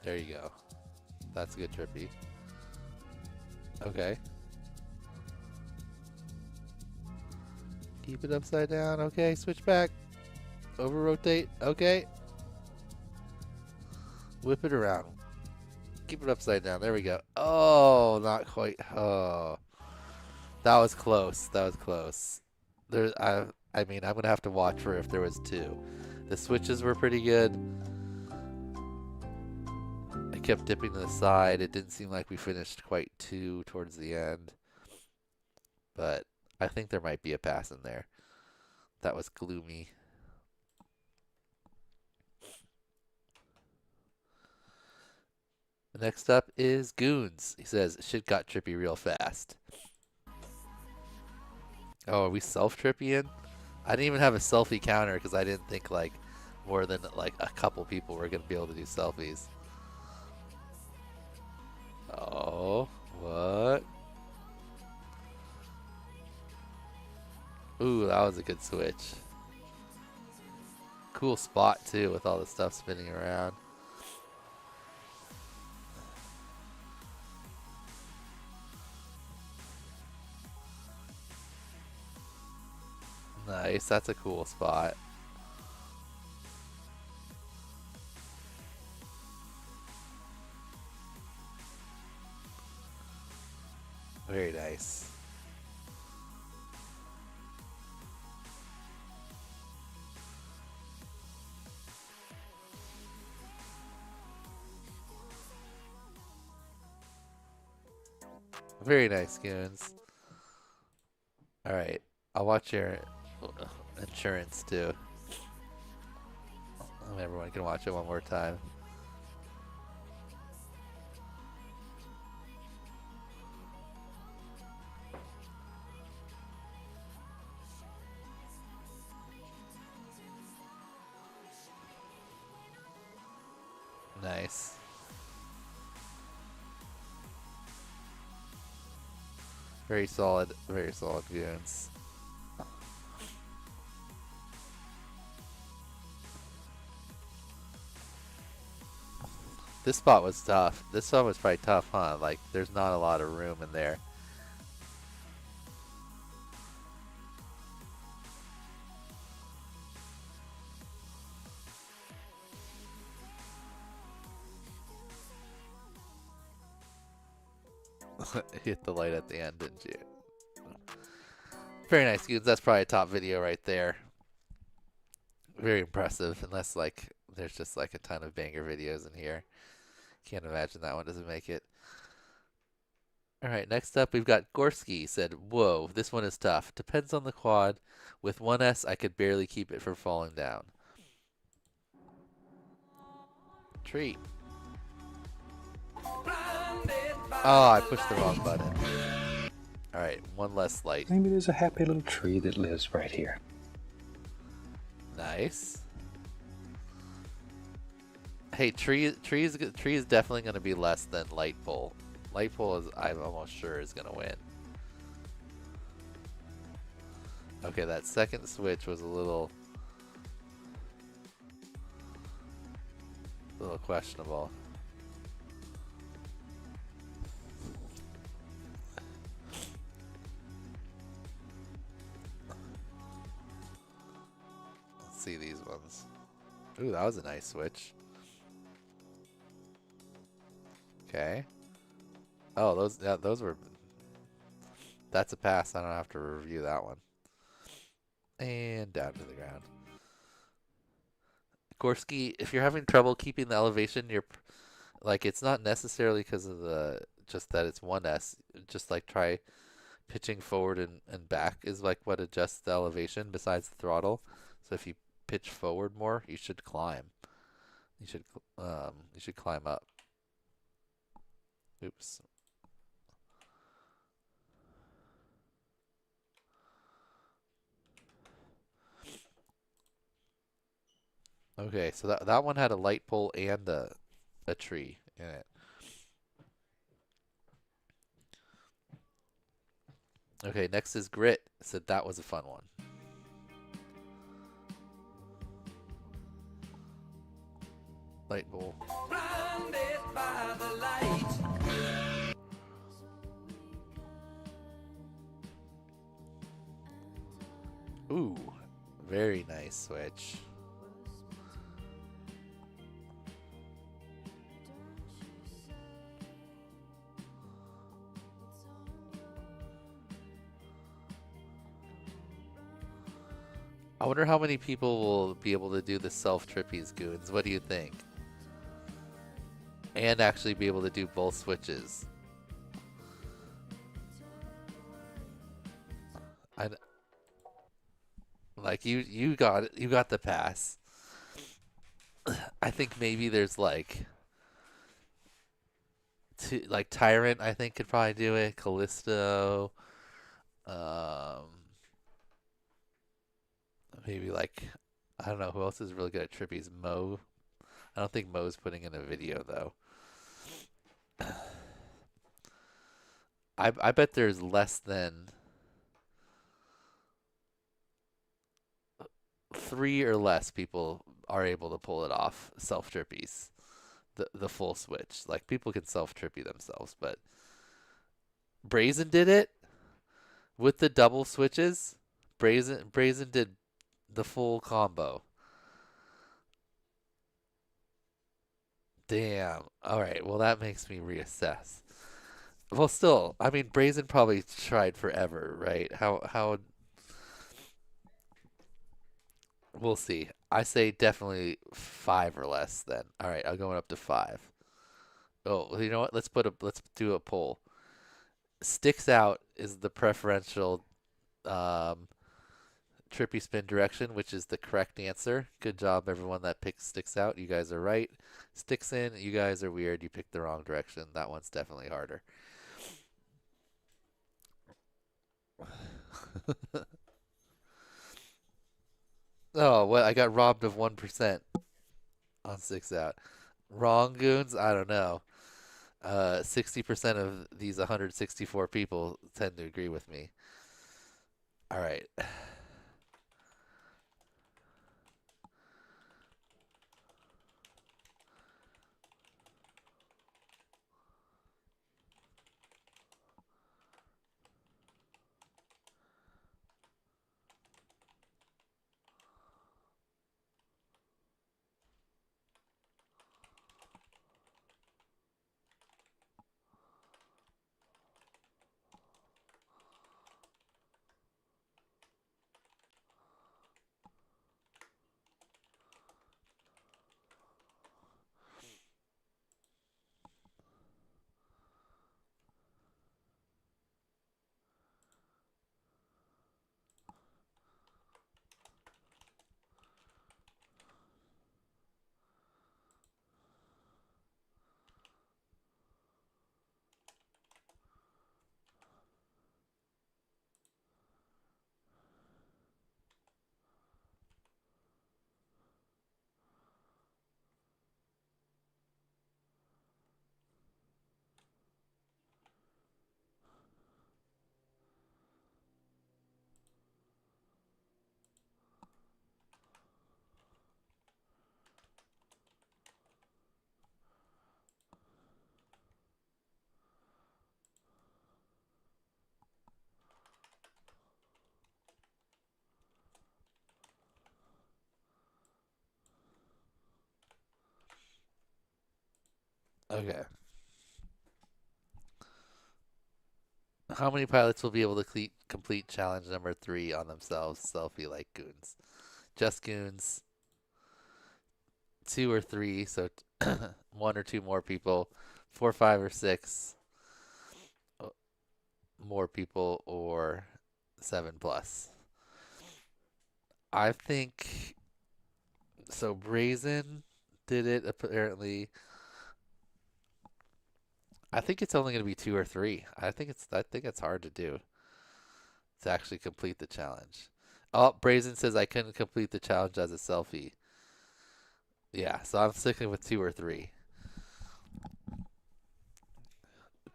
There you go. That's a good trippy. Okay. Keep it upside down. Okay, switch back. Over rotate. Okay. Whip it around. Keep it upside down. There we go. Oh, not quite. Oh. That was close. That was close. There, I mean, I'm going to have to watch for if there was 2. The switches were pretty good. I kept dipping to the side. It didn't seem like we finished quite 2 towards the end. But I think there might be a pass in there. That was Gloomy. Next up is Goons. He says, shit got trippy real fast. Oh, are we self-trippying? I didn't even have a selfie counter because I didn't think like more than like a couple people were going to be able to do selfies. Oh, what? Ooh, that was a good switch. Cool spot too with all the stuff spinning around. Nice, that's a cool spot. Very nice. Very nice, Goons. Alright, I'll watch your insurance too. Everyone can watch it one more time. Nice. Very solid Goons. This spot was tough. This spot was probably tough, huh? Like, there's not a lot of room in there. Hit the light at the end, didn't you? Very nice, Goons. That's probably a top video right there. Very impressive, unless like there's just like a ton of banger videos in here. Can't imagine that one doesn't make it. Alright, next up we've got Gorski. Said, whoa, this one is tough. Depends on the quad. With 1S, I could barely keep it from falling down. Tree. Oh, I pushed the wrong button. Alright, one less light. Maybe there's a happy little tree that lives right here. Nice. Hey, tree is definitely going to be less than light pole. Light pole is, I'm almost sure, is going to win. Okay, that second switch was a little questionable. Let's see these ones. Ooh, that was a nice switch. Okay. Oh, those were. That's a pass. I don't have to review that one. And down to the ground. Gorski, if you're having trouble keeping the elevation, like it's not necessarily because of just that it's 1S. Just like try pitching forward and back is like what adjusts the elevation besides the throttle. So if you pitch forward more, you should climb. You should climb up. Oops. Okay, so that one had a light pole and a tree in it. Okay, next is Grit. Said that was a fun one. Light pole. Blinded by the light. Ooh, very nice switch. I wonder how many people will be able to do the self-trippies, Goons. What do you think? And actually be able to do both switches. Like you got the pass. I think maybe there's like Tyrant. I think could probably do it. Callisto. Maybe like I don't know who else is really good at trippies. Mo. I don't think Mo's putting in a video though. I bet there's less than 3 or less people are able to pull it off self-trippies. The full switch. Like people can self-trippy themselves, but Brazen did it with the double switches. Brazen did the full combo. Damn. All right. Well, that makes me reassess. Well, still, I mean, Brazen probably tried forever, right? How? We'll see. I say definitely 5 or less. Then. All right. I'm going up to 5. Oh, you know what? Let's do a poll. Sticks out is the preferential trippy spin direction, which is the correct answer. Good job, everyone that picked sticks out. You guys are right. Sticks in, you guys are weird. You picked the wrong direction. That one's definitely harder. Oh, what? I got robbed of 1% on sticks out. Wrong, Goons? I don't know. 60% of these 164 people tend to agree with me. All right. Okay. How many pilots will be able to complete challenge number 3 on themselves, selfie like goons? Just goons. 2 or 3, so 1 or 2 more people. 4, 5, or 6 more people, or 7 plus. I think so. Brazen did it apparently. I think it's only going to be 2 or 3. I think it's hard to do to actually complete the challenge. Oh, Brazen says I couldn't complete the challenge as a selfie. Yeah, so I'm sticking with 2 or 3.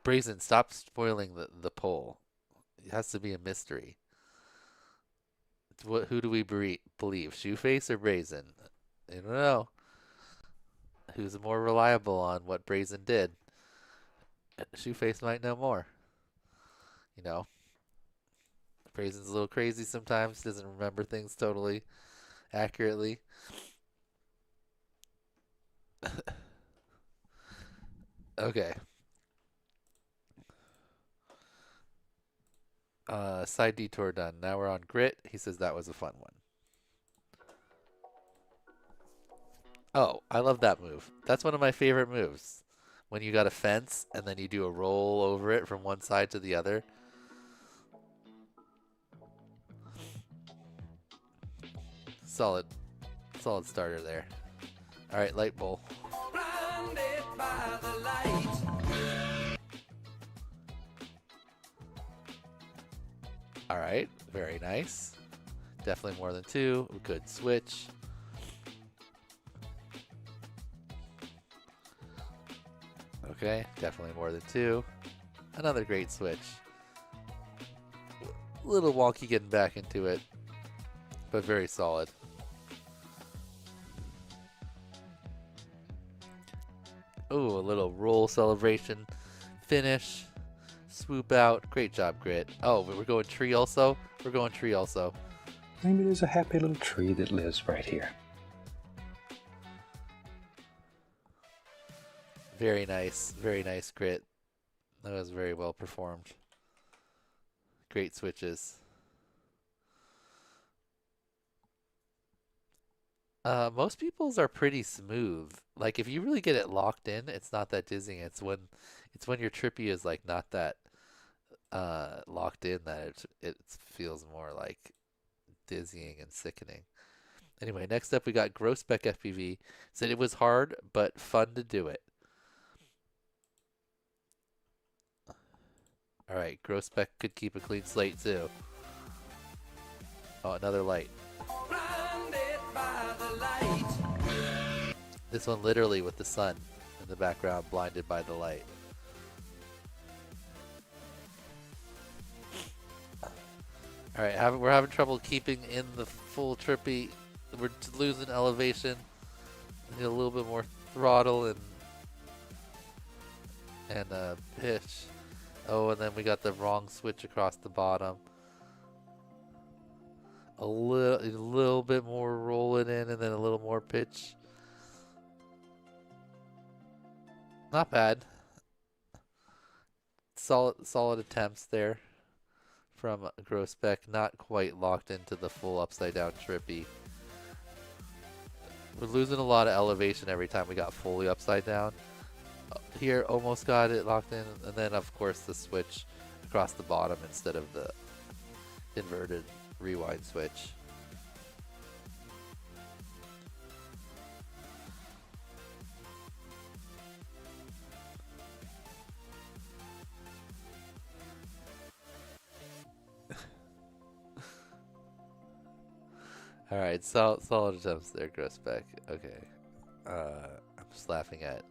Brazen, stop spoiling the poll. It has to be a mystery. Who do we believe, Shoeface or Brazen? I don't know. Who's more reliable on what Brazen did? Shoeface might know more. You know, Brazen's a little crazy sometimes. Doesn't remember things totally accurately. Okay. Side detour done. Now we're on grit. He says that was a fun one. Oh, I love that move. That's one of my favorite moves. When you got a fence and then you do a roll over it from one side to the other. Solid starter there. All right, light bowl. Blinded by the light. All right, very nice. Definitely more than 2. Good switch. Okay, definitely more than 2. Another great switch. Little wonky getting back into it, but very solid. Ooh, a little roll celebration finish. Swoop out. Great job, Grit. Oh, we're going tree also? We're going tree also. Maybe there's a happy little tree that lives right here. Very nice, Grit. That was very well performed. Great switches. Most people's are pretty smooth. Like if you really get it locked in, it's not that dizzying. It's when your Trippy is like not that locked in that it feels more like dizzying and sickening. Anyway, next up we got Grossbeck FPV. Said it was hard but fun to do it. All right, Grossbeck could keep a clean slate too. Oh, another light. Blinded by the light. This one literally with the sun in the background, blinded by the light. All right, we're having trouble keeping in the full Trippy. We're losing elevation. We need a little bit more throttle and pitch. Oh, and then we got the wrong switch across the bottom. A little bit more roll it in, and then a little more pitch. Not bad. Solid attempts there from Grossbeck. Not quite locked into the full upside down Trippy. We're losing a lot of elevation every time we got fully upside down. Here, almost got it locked in, and then of course the switch across the bottom instead of the inverted rewind switch. All right, solid attempts there, Grossbeck. Okay, I'm just laughing at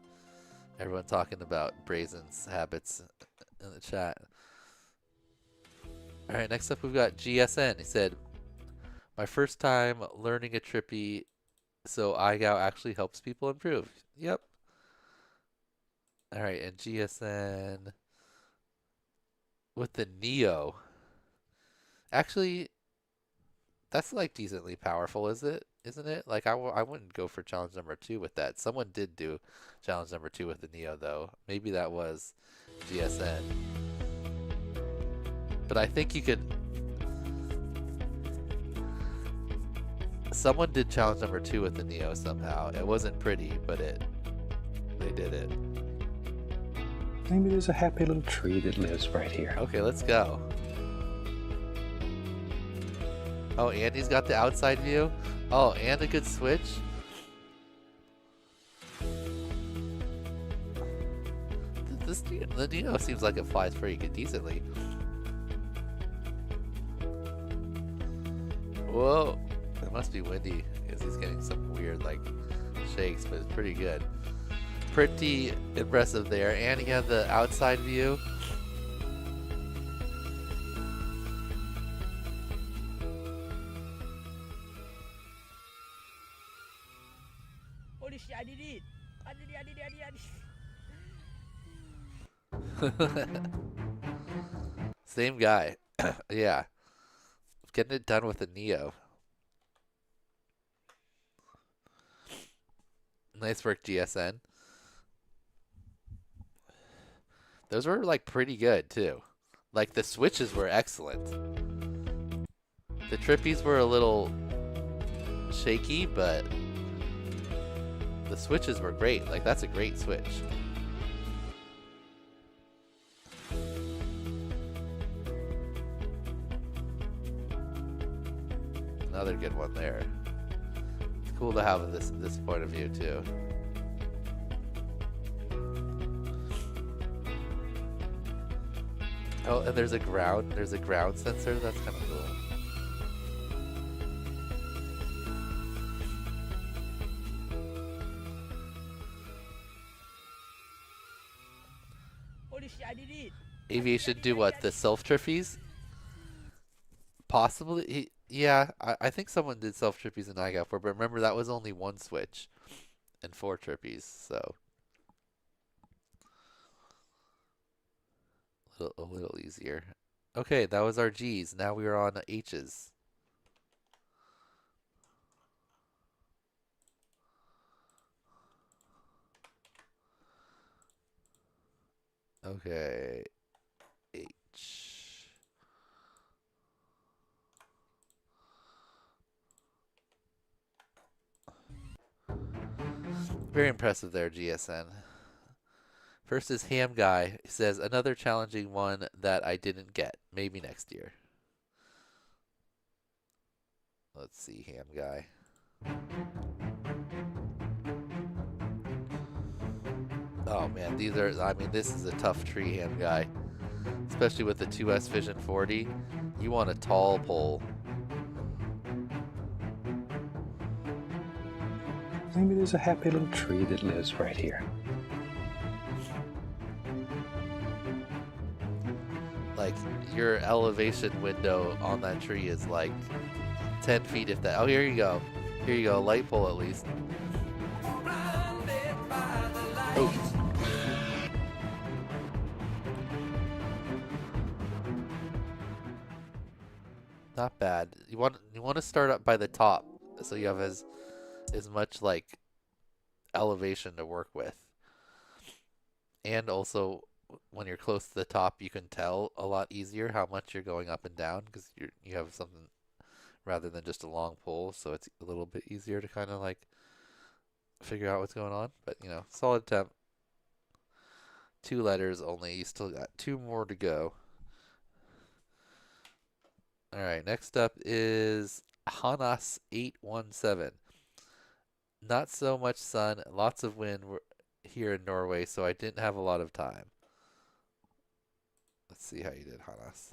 everyone talking about Brazen's habits in the chat. All right, next up we've got GSN. He said, "My first time learning a Trippy, so iGao actually helps people improve." Yep. All right, and GSN with the Neo. Actually, that's like decently powerful, is it? isn't it? Like I wouldn't go for challenge number 2 with that. Someone did do challenge number 2 with the Neo though. Maybe that was GSN. But I think you could. Someone did challenge number 2 with the Neo somehow. It wasn't pretty, but they did it. Maybe there's a happy little tree that lives right here. Okay, let's go. Oh, Andy's got the outside view. Oh, and a good switch. The Neo seems like it flies pretty good, decently. Whoa, it must be windy because he's getting some weird like shakes, but it's pretty good. Pretty impressive there, and he had the outside view. Holy shit, I did it! I did it, I did it, I did it, Same guy. Yeah. Getting it done with the Neo. Nice work, GSN. Those were like pretty good too. Like the switches were excellent. The Trippies were a little shaky, but the switches were great. Like that's a great switch. Another good one there. It's cool to have this point of view too. Oh, and there's a ground sensor. That's kind of cool. Holy shit, I did it! Aviation do what? The self-trippies? Possibly. Yeah, I think someone did self-trippies in IGAL 4, but remember that was only one switch and 4 trippies, so a little easier. Okay, that was our G's. Now we are on H's. Okay, H. Very impressive there, GSN. First is Ham Guy. He says, another challenging one that I didn't get. Maybe next year. Let's see, Ham Guy. Oh man, these are, I mean, this is a tough tree, Ham Guy. Especially with the 2S Vision 40. You want a tall pole. Maybe there's a happy little tree that lives right here. Like, your elevation window on that tree is like 10 feet if that. Oh, here you go. Here you go, light pole at least. Oh. Not bad. You want to start up by the top so you have as much like elevation to work with. And also when you're close to the top you can tell a lot easier how much you're going up and down because you have something rather than just a long pole, so it's a little bit easier to kind of like figure out what's going on. But you know, solid attempt. 2 letters only. You still got 2 more to go. Alright, next up is Hanas817. Not so much sun, lots of wind here in Norway, so I didn't have a lot of time. Let's see how you did, Hanas.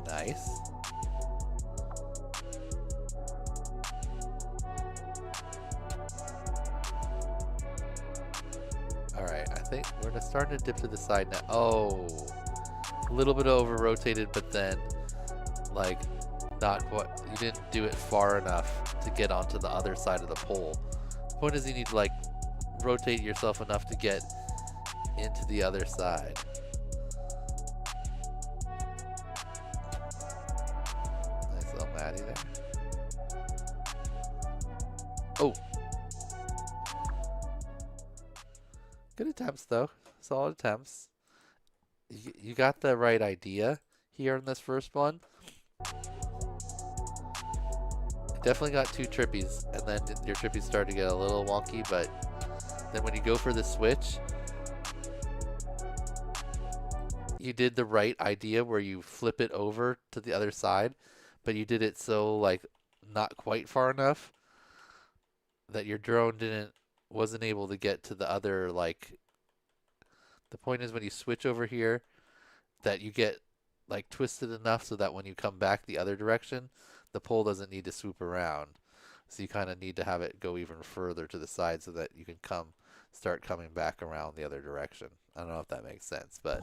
Nice. Alright, I think we're starting to dip to the side now. Oh, a little bit over rotated, but then like not quite, you didn't do it far enough to get onto the other side of the pole. The point is you need to like rotate yourself enough to get into the other side. out of there. Oh. Good attempts, though. Solid attempts. You got the right idea here in this first one. Definitely got 2 trippies, and then your trippies start to get a little wonky, but then when you go for the switch, you did the right idea where you flip it over to the other side, but you did it so like not quite far enough that your drone wasn't able to get to the other, like, the point is when you switch over here that you get like twisted enough so that when you come back the other direction, the pole doesn't need to swoop around. So you kind of need to have it go even further to the side so that you can start coming back around the other direction. I don't know if that makes sense, but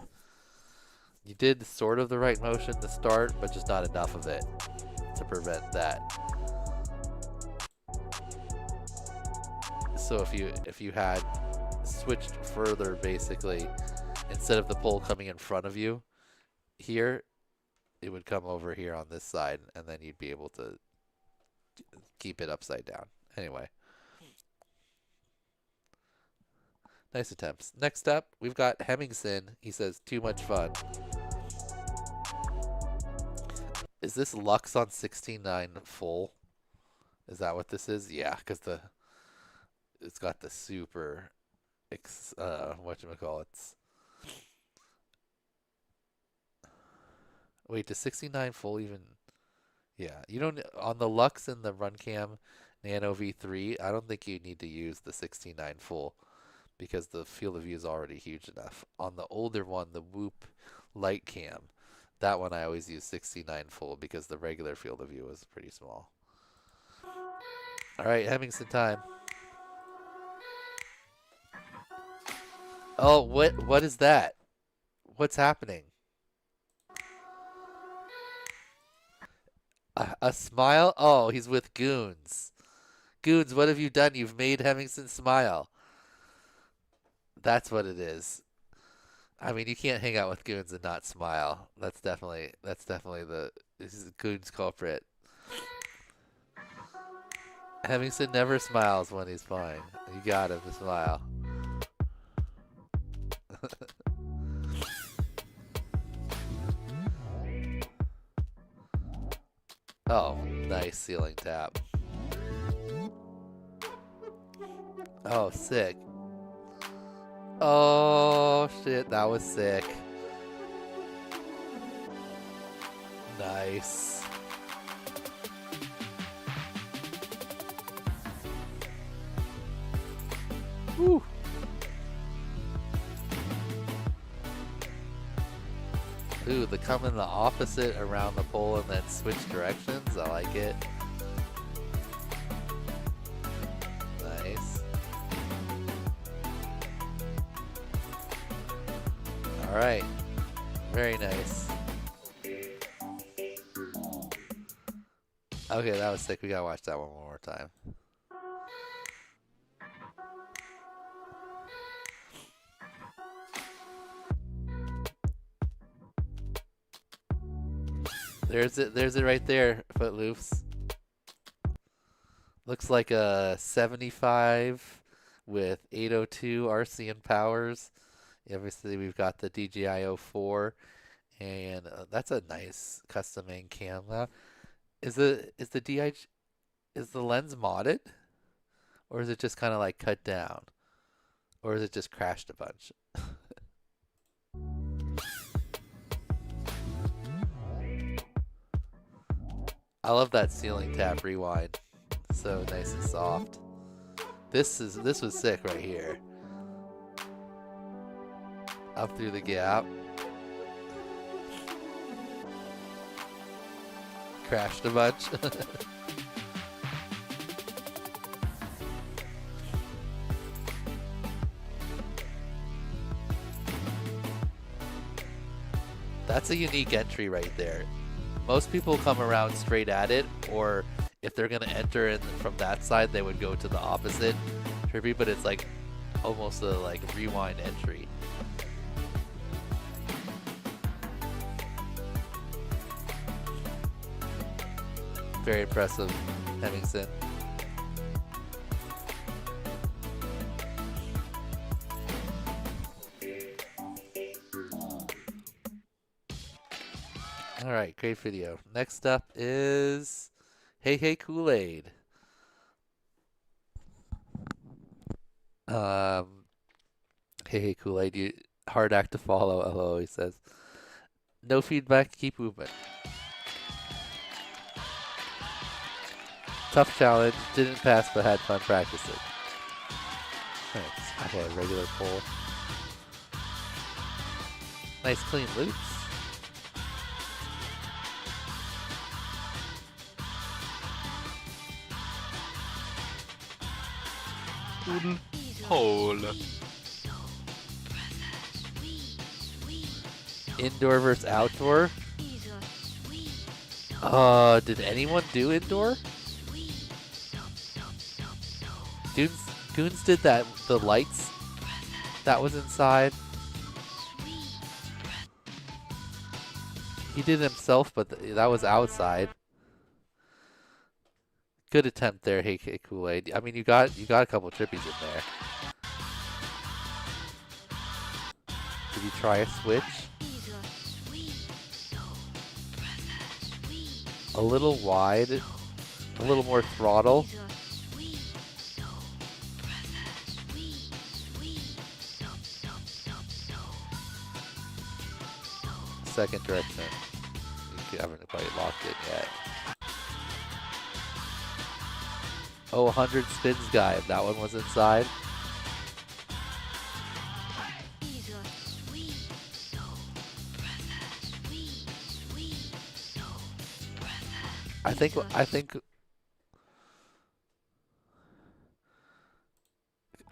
you did sort of the right motion to start, but just not enough of it to prevent that. So if you had switched further, basically, instead of the pole coming in front of you here, it would come over here on this side, and then you'd be able to keep it upside down. Anyway. Nice attempts. Next up, we've got Hemmingson. He says, too much fun. Is this Lux on 16.9 full? Is that what this is? Yeah, because it's got the super, whatchamacallits. Wait, does 69 full even? Yeah, you don't, on the Lux and the Runcam Nano V3, I don't think you need to use the 69 full because the field of view is already huge enough. On the older one, the Whoop Light Cam, that one I always use 69 full because the regular field of view is pretty small. All right, Hemmingson time. Oh, what is that? What's happening? A smile? Oh, he's with Goons. Goons, what have you done? You've made Hemmingson smile. That's what it is. I mean, you can't hang out with Goons and not smile. That's definitely this is Goons culprit. Hemmingson never smiles when he's fine. You got him to smile. Oh, nice ceiling tap. Oh, sick. Oh, shit, that was sick. Nice. Woo. Ooh, the coming the opposite around the pole and then switch directions. I like it. Nice. All right. Very nice. Okay, that was sick. We gotta watch that one more time. There's it right there, Footloose. Looks like a 75 with 802 RCN powers. Obviously, we've got the DJI 04, and that's a nice custom main cam. Is the lens modded, or is it just kind of like cut down, or is it just crashed a bunch? I love that ceiling tap rewind. So nice and soft. This was sick right here. Up through the gap. Crashed a bunch. That's a unique entry right there. Most people come around straight at it, or if they're going to enter in from that side, they would go to the opposite Trippy, but it's like almost a like rewind entry. Very impressive, Hemmingson. All right, great video. Next up is Hey Hey Kool-Aid. Hey Hey Kool-Aid, hard act to follow. LO, he says. No feedback, keep moving. Tough challenge, didn't pass but had fun practicing. Thanks. Okay, regular pull. Nice clean loops. Wooden pole. Indoor versus outdoor? Did anyone do indoor? Goons did that, the lights that was inside. He did it himself, but that was outside. Good attempt there, Hey Kool-Aid. I mean, you got a couple trippies in there. Did you try a switch? A little wide, a little more throttle. Second direction. You haven't quite locked in yet. Oh, 100 spins guy. That one was inside. I think.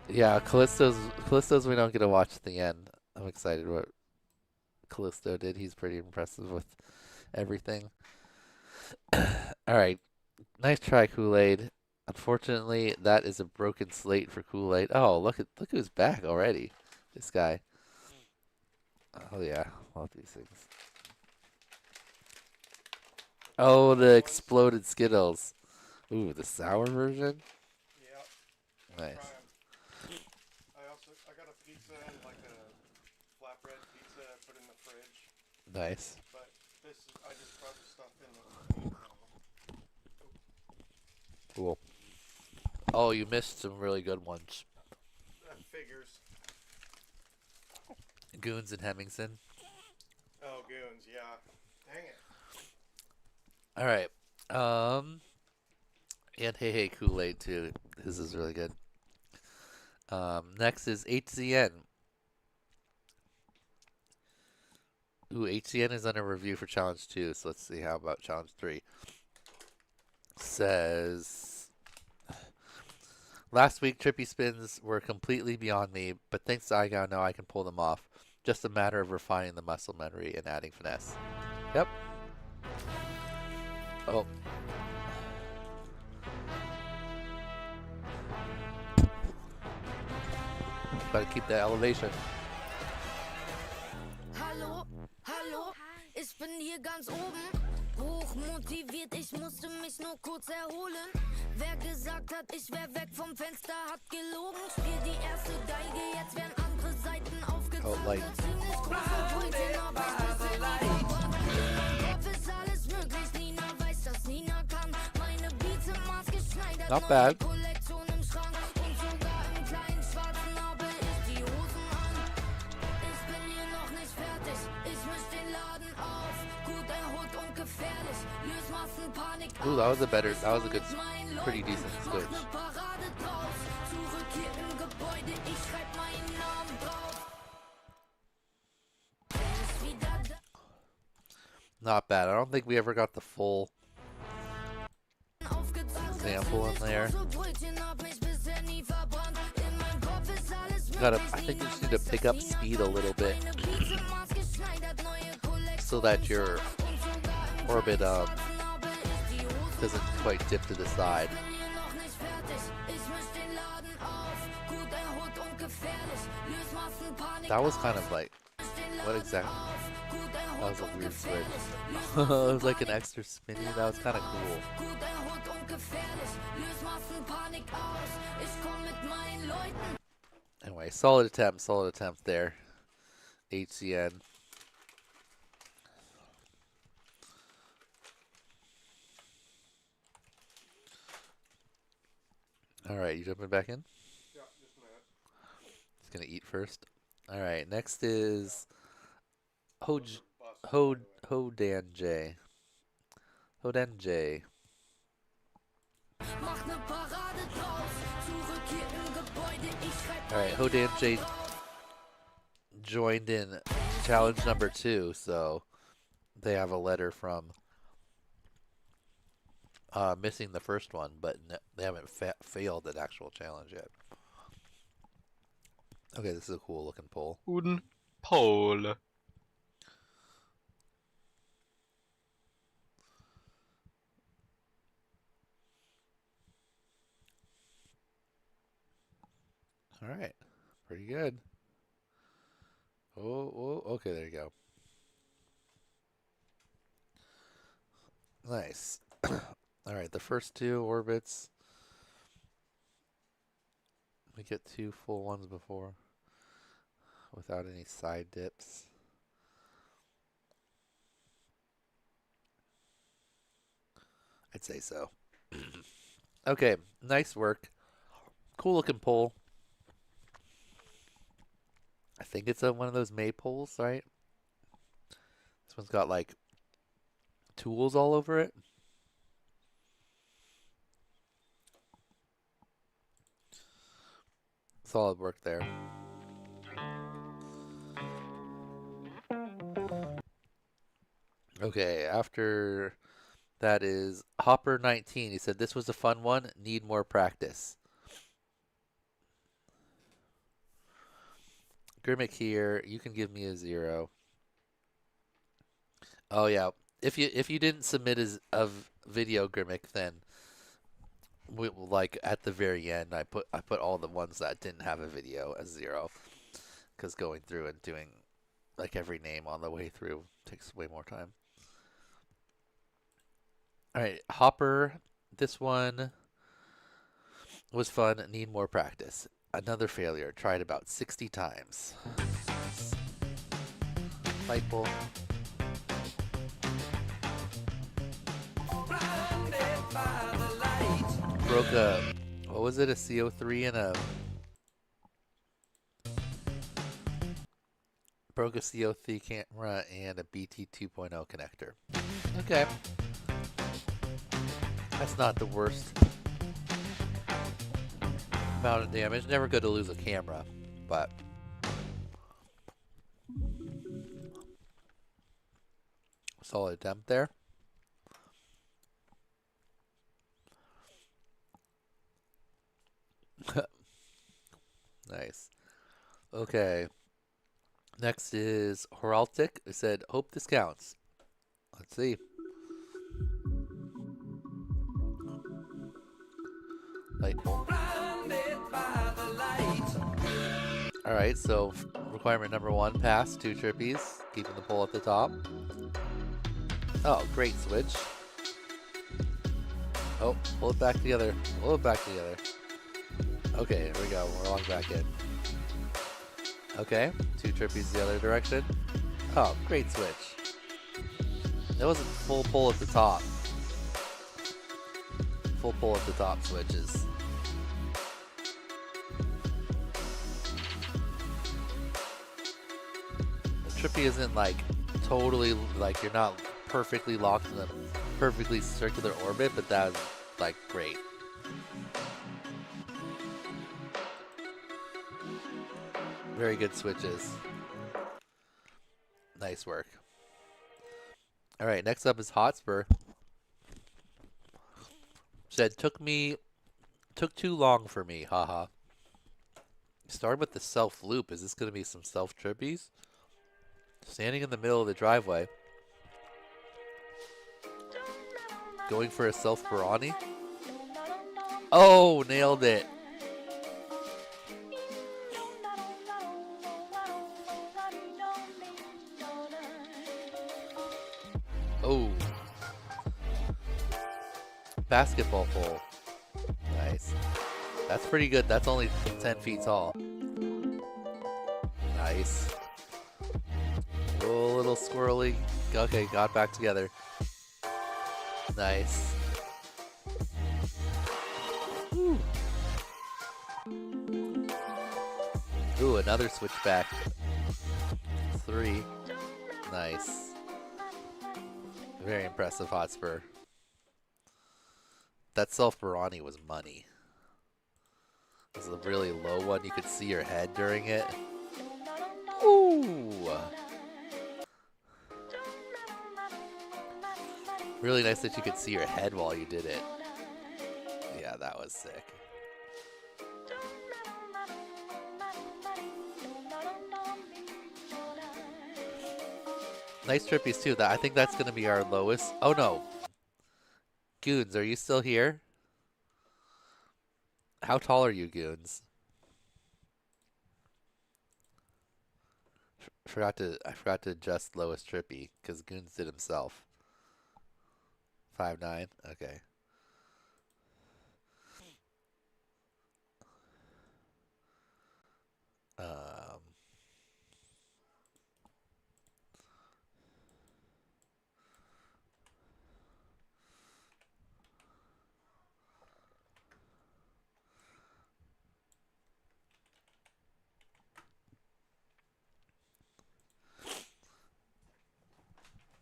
Yeah, Callisto's we don't get to watch at the end. I'm excited what Callisto did. He's pretty impressive with everything. Alright. Nice try, Kool-Aid. Unfortunately, that is a broken slate for Kool-Aid. Oh, look who's back already. This guy. Oh yeah, love these things. Oh, the exploded Skittles. Ooh, the sour version? Yep. Nice. I got a pizza and like a flatbread pizza I put in the fridge. Nice. But I just brought the stuff in the Cool. Oh, you missed some really good ones. That figures. Goons and Hemmingson. Oh, Goons, yeah. Dang it. Alright. And Hey Hey Kool-Aid too. This is really good. Next is HCN. Ooh, HCN is under review for Challenge 2, so let's see how about Challenge 3. Says, last week Trippy spins were completely beyond me, but thanks to iGao now I can pull them off. Just a matter of refining the muscle memory and adding finesse. Yep. Oh. Gotta keep that elevation. Hallo, hallo, ich bin hier ganz oben. Hochmotiviert, ich musste mich nur kurz erholen. Wer gesagt hat, ich wär weg vom Fenster, hat gelogen. Spiel die erste Geige, jetzt werden andere Seiten aufgezogen. Oh, light. Ziemlich große Brötchen, aber ich bin Kopf ist alles möglich, Nina weiß, dass Nina kann. Meine Beats sind maßgeschneidert, Not bad. Kollektion im Schrank. Und sogar im kleinen schwarzen habe ich die Hosen an. Ich bin hier noch nicht fertig, ich misch den Laden auf. Gut erholt und gefährlich, löst Massenpanik auf. Ooh, that was a good, pretty decent switch. Parade drauf, zurück hier im Gebäude, ich schreib meinen Namen drauf. Not bad. I don't think we ever got the full example in there. I think you just need to pick up speed a little bit so that your orbit doesn't quite dip to the side. That was kind of like, what exactly? That was a weird switch. It was like an extra spinny. That was kind of cool. Anyway, solid attempt there. HCN. Alright, you jumping back in? Yeah, just a minute. He's gonna eat first. Alright, next is Hodan J. Hodan J. Alright, Hodan J joined in challenge number 2, so they have a letter from missing the first one, but they haven't failed an actual challenge yet. Okay, this is a cool looking pole. Wooden pole. Alright, pretty good. Oh, okay, there you go. Nice. Alright, the first 2 orbits. We get 2 full ones before without any side dips. I'd say so. Okay, nice work. Cool looking pole. I think it's one of those maypoles, right? This one's got like tools all over it. Solid work there. Okay, after that is Hopper 19. He said, this was a fun one. Need more practice. Grimmick here. You can give me a 0. Oh yeah. If you didn't submit a video, Grimmick, then like at the very end, I put all the ones that didn't have a video as 0, because going through and doing like every name on the way through takes way more time. All right, Hopper. This one was fun. Need more practice. Another failure. Tried about 60 times. Light bulb. Broke a, what was it, a CO3 and a... Broke a CO3 camera and a BT 2.0 connector. Okay. That's not the worst amount of damage. Never good to lose a camera, but... Solid attempt there. Nice. Okay. Next is Horaltic. It said, hope this counts. Let's see. Light bulb. Alright, so requirement number 1, pass 2 trippies, keeping the pole at the top. Oh, great switch. Oh, pull it back together. Pull it back together. Okay, here we go. We're logged back in. Okay, 2 trippies the other direction. Oh, great switch. That wasn't full pull at the top. Full pull at the top switches. The trippy isn't like totally, like you're not perfectly locked in a perfectly circular orbit, but that was like great. Very good switches. Nice work. Alright, next up is Hotspur. Said, took too long for me, haha. Started with the self loop. Is this going to be some self trippies? Standing in the middle of the driveway. Going for a self Barani. Oh, nailed it. Oh. Basketball pole. Nice. That's pretty good. That's only 10 feet tall. Nice. Oh, a little squirrely. Okay, got back together. Nice. Ooh. Ooh, another switchback. 3. Nice. Very impressive, Hotspur. That self-Barani was money. This is a really low one. You could see your head during it. Ooh! Really nice that you could see your head while you did it. Yeah, that was sick. Nice trippies too. I think that's going to be our lowest. Oh no. Goons, are you still here? How tall are you, Goons? I forgot to adjust lowest trippy because Goons did himself. 5'9". Okay.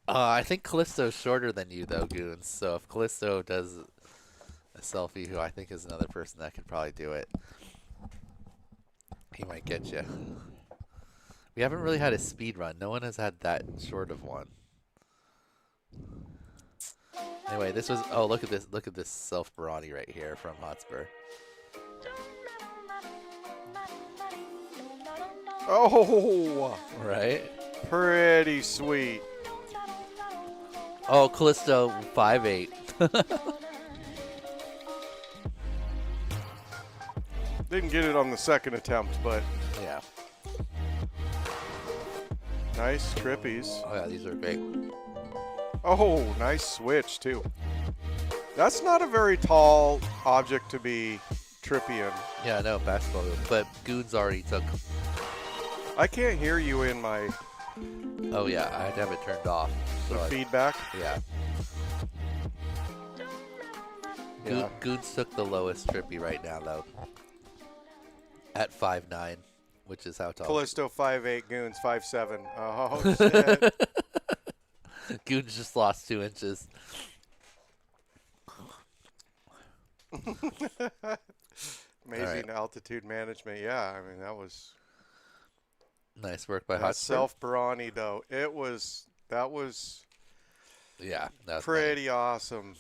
I think Callisto's shorter than you, though, Goons. So if Callisto does a selfie, who I think is another person that could probably do it, he might get you. We haven't really had a speed run. No one has had that short of one. Anyway, this was. Oh, look at this! Look at this self-Barani right here from Hotspur. Oh, right. Pretty sweet. Oh, Callisto 5'8". Didn't get it on the second attempt, but yeah. Nice trippies. Oh yeah, these are great. Oh, nice switch too. That's not a very tall object to be trippy in. Yeah, no, basketball hoop. But Goons already took. I can't hear you in my. Oh yeah, I had to have it turned off. The feedback? Yeah. Yeah. Goons took the lowest trippy right now, though. At 5'9", which is how tall. Callisto 5'8", Goons 5'7". Oh, shit. Goons just lost 2 inches. Amazing altitude management. Yeah, I mean, that was... Nice work by that Hotspur. self-Barani, though. That was yeah, that was pretty awesome.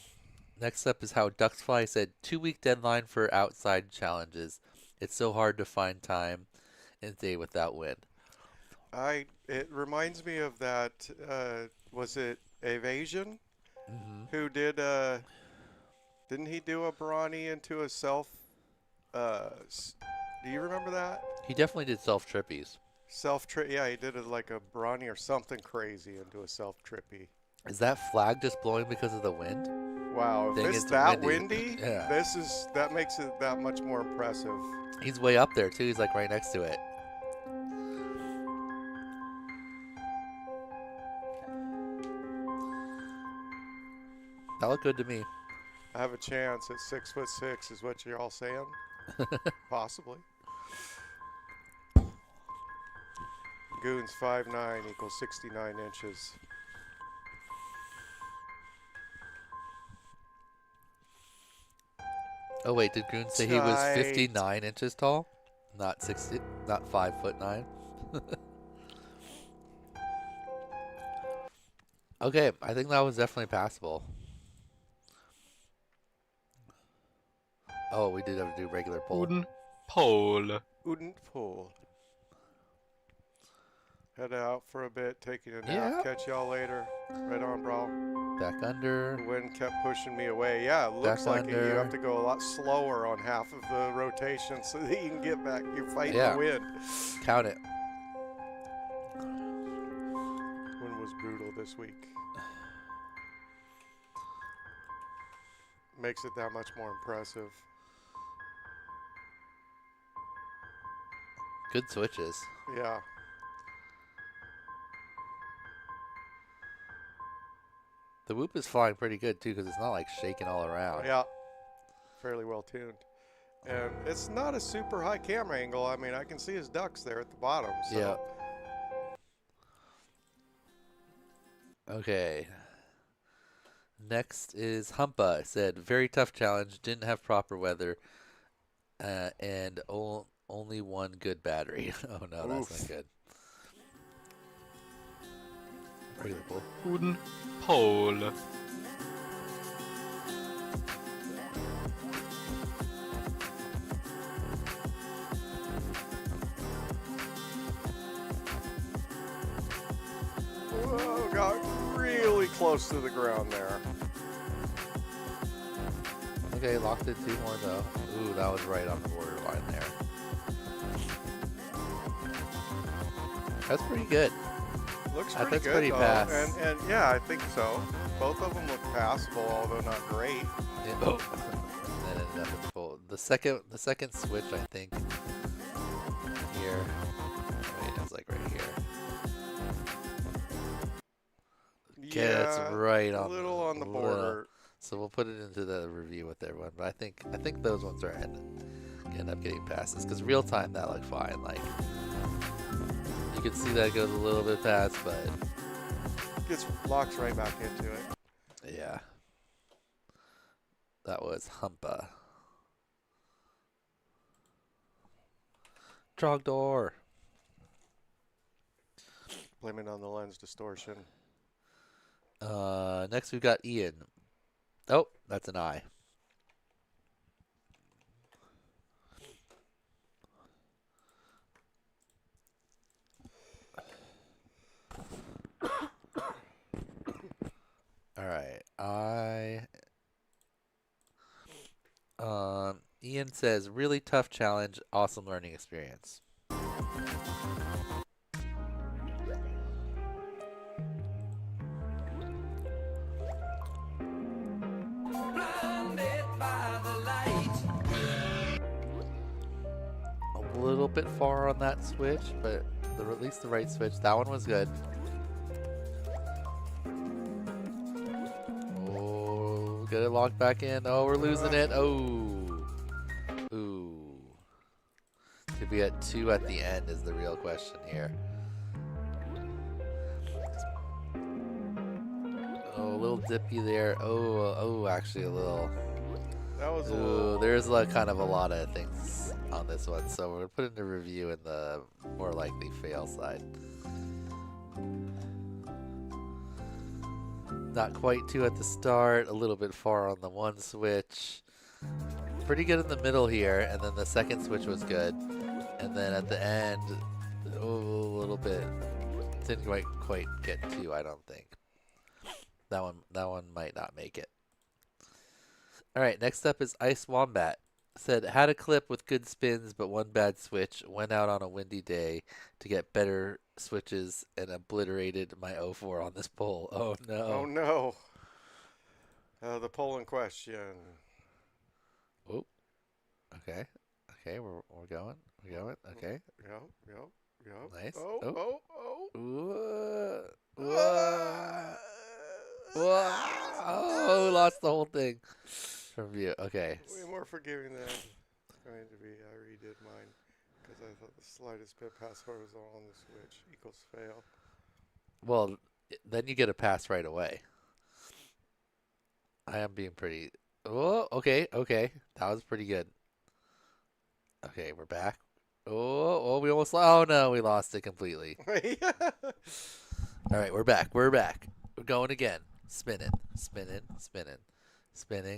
Next up is how Duxfly said, 2-week deadline for outside challenges. It's so hard to find time in a day without wind. It reminds me of that, was it Evasion? Who did, didn't he do a Barani into a self, do you remember that? He definitely did self-trippies. Yeah, he did it like a Barani or something crazy into a self-trippy. Is that flag just blowing because of the wind? Wow, if Dang, it's it's that windy. windy, Yeah. that makes it that much more impressive. He's way up there, too. He's like right next to it. That looked good to me. I have a chance at 6'6" is what you're all saying? Possibly. Goons 5'9" equals 69 inches. Oh wait, did Goon say he was 59 inches tall? Not 60, not 5'9". Okay, I think that was definitely passable. Oh, we did have to do regular pole. Wooden pole. Wooden pole. Head out for a bit, taking a nap. Yeah. Catch y'all later. Right on, bro. Back under. The wind kept pushing me away. Yeah, it looks Back like you under. have to go a lot slower on half of the rotation so that you can get back. You're fighting Yeah. the wind. Count it. Wind was brutal this week. makes it that much more impressive. Good switches. Yeah. The whoop is flying pretty good too, because it's not like shaking all around. Yeah. Fairly well tuned. And it's not a super high camera angle. I mean, I can see his ducks there at the bottom. So. Yeah. Okay. Next is Humpa. It said, very tough challenge. Didn't have proper weather. And only one good battery. Oh no, that's not good. Regular pull. Wooden pole. Whoa, got really close to the ground there. Okay, locked it 2 more though. Ooh, that was right on the borderline there. That's pretty good. Looks That's pretty good, pretty though. fast. And yeah, I think so. Both of them look passable, although not great. Yeah. Oh. And then ended up at the pole. The second switch, I think, here. Wait, it's like right here. Yeah, it's right on a little on the border. So we'll put it into the review with everyone. But I think those ones are end up getting passes because real time that looked fine. Like you can see that it goes a little bit past, but locks right back into it. Yeah. That was Humpa. Trogdor. Blame it on the lens distortion. Next we've got Ian. Oh, that's an I. All right. Ian says, really tough challenge, awesome learning experience. A little bit far on that switch, but at least the right switch. That one was good. Oh, get it locked back in. Oh, we're losing it. Oh. Ooh. To be at 2 at the end is the real question here. Oh, a little dippy there. Oh, actually a little. That was a Ooh, little. there's like kind of a lot of things on this one, so we're gonna put it in the review in the more likely fail side. Not quite 2 at the start, a little bit far on the one switch. Pretty good in the middle here, and then the second switch was good. And then at the end, a little bit, didn't quite get 2, I don't think. That one might not make it. All right, next up is Ice Wombat. Said, had a clip with good spins, but one bad switch. Went out on a windy day to get better switches and obliterated my 04 on this pole. Oh, no. Oh, no. The pole in question. Oh, okay. Okay, we're going. We're going. Okay. Yep. Nice. Oh. Oh, lost the whole thing from view. Okay. Way more forgiving than trying to be. I redid mine because I thought the slightest bit past horizontal on the switch equals fail. Well, then you get a pass right away. I am being pretty. Oh, okay. That was pretty good. Okay, we're back. Oh, we almost. Oh no, we lost it completely. All right, we're back. We're going again. Spinning.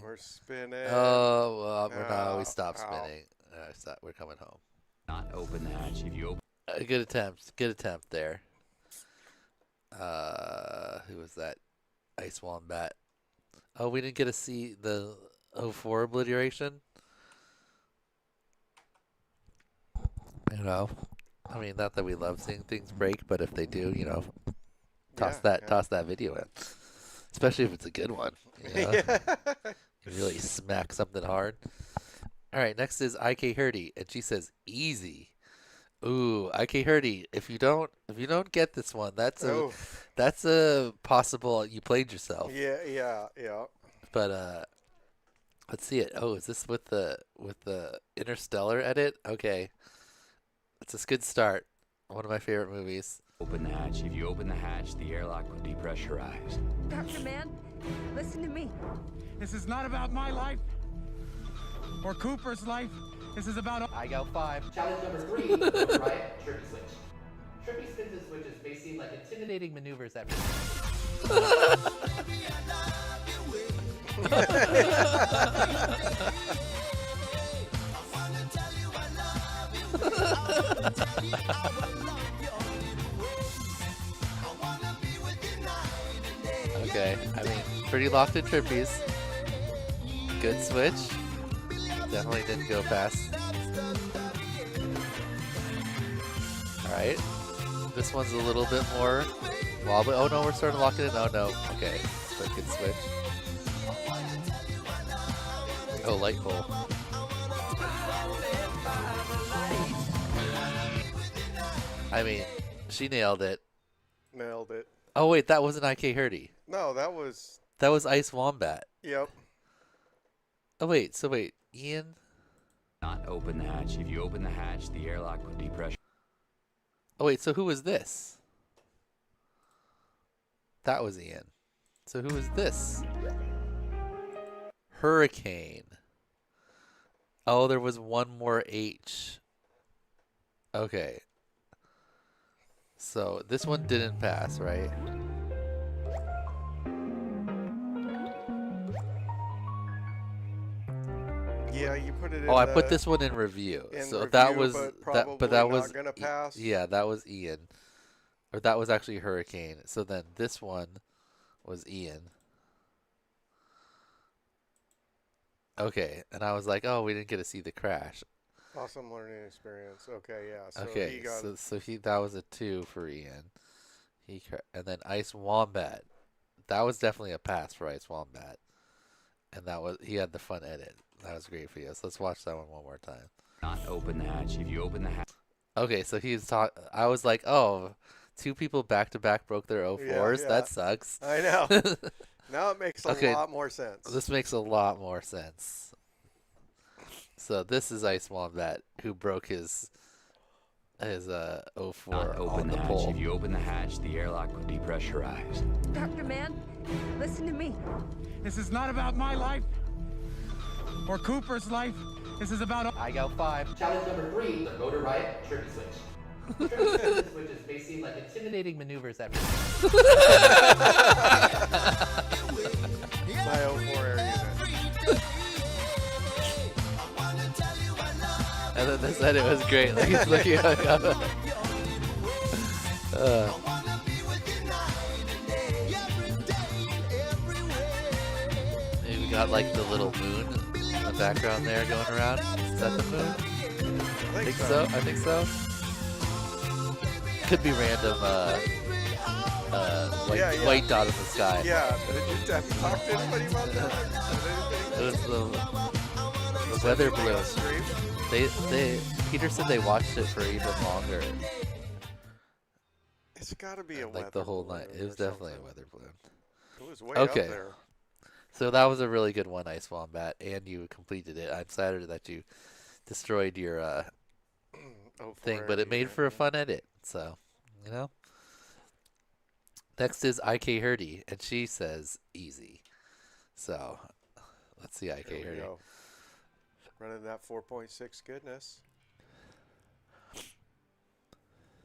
We're spinning. Oh, well, we stopped spinning. We're coming home. Not open the hatch if you open. Good attempt there. Who was that? Ice Wombat. Oh, we didn't get to see the 04 obliteration. You know, I mean, not that we love seeing things break, but if they do, you know, toss that video in. Especially if it's a good one. You know? Really smack something hard. All right, next is IK Hurdy, and she says easy. Ooh, IK Hurdy, if you don't get this one, that's a possible you played yourself. Yeah. But let's see it. Oh, is this with the Interstellar edit? Okay. It's a good start. One of my favorite movies. Open the hatch. If you open the hatch, the airlock will depressurize. Dr. Mann, listen to me. This is not about my life or Cooper's life. This is about. I go 5. Challenge number 3, Rotor Riot, Trippy switch. Trippy spins his switches may seem like intimidating maneuvers at Okay, I mean, pretty locked in Trippies. Good switch. Definitely didn't go fast. Alright. This one's a little bit more wobbly. Oh no, we're starting to lock it in. Oh no. Okay. So good switch. Oh, light pole. I mean, she nailed it. Nailed it. Oh wait, that wasn't IK Hurdy. No, that was Ice Wombat. Yep. Oh wait, Ian? Not open the hatch. If you open the hatch, the airlock will depressurize. Oh wait, so who was this? That was Ian. So who was this? Hurricane. Oh, there was one more H. Okay. So this one didn't pass, right? Yeah, you put it in. Oh, I put this one in review. So that was but that was not gonna pass. Yeah, that was Ian. Or that was actually Hurricane. So then this one was Ian. Okay, and I was like, "Oh, we didn't get to see the crash." Awesome learning experience. Okay, yeah. So Okay, he got so that was a 2 for Ian. And then Ice Wombat. That was definitely a pass for Ice Wombat. And he had the fun edit. That was great for you. So let's watch that one more time. Not open the hatch. If you open the hatch. Okay, so I was like, "Oh, 2 people back to back broke their 04s. Yeah. That sucks." I know. Now it makes a lot more sense. This makes a lot more sense. So this is Ice Wombat who broke his 04 Not open on the the hatch. pole. If you open the hatch, the airlock will depressurize. Dr. Mann, listen to me. This is not about my life or Cooper's life. This is about. I go 5. Challenge number 3, the Rotor Riot, Trippy switch. Trippy spins his switches may seem like intimidating maneuvers at my 04 area. And then they said it was great. Like he's looking at we got like the little moon in the background there going around. Is that the moon? I think so. I think so. Could be random white dot in the sky. Yeah. Did you have you talked to anybody about that? It was the weather balloon. Peter said they watched it for even longer. It's got to be a like weather the whole balloon night. It was or definitely something. a weather balloon. It was way up Okay. there. So that was a really good one, Ice Wombat, and you completed it. I'm sad that you destroyed your thing, but it made for a fun edit. So, you know. Next is IK Hurdy, and she says easy. So, let's see IK Here we Hurdy. go. Running that 4.6 goodness.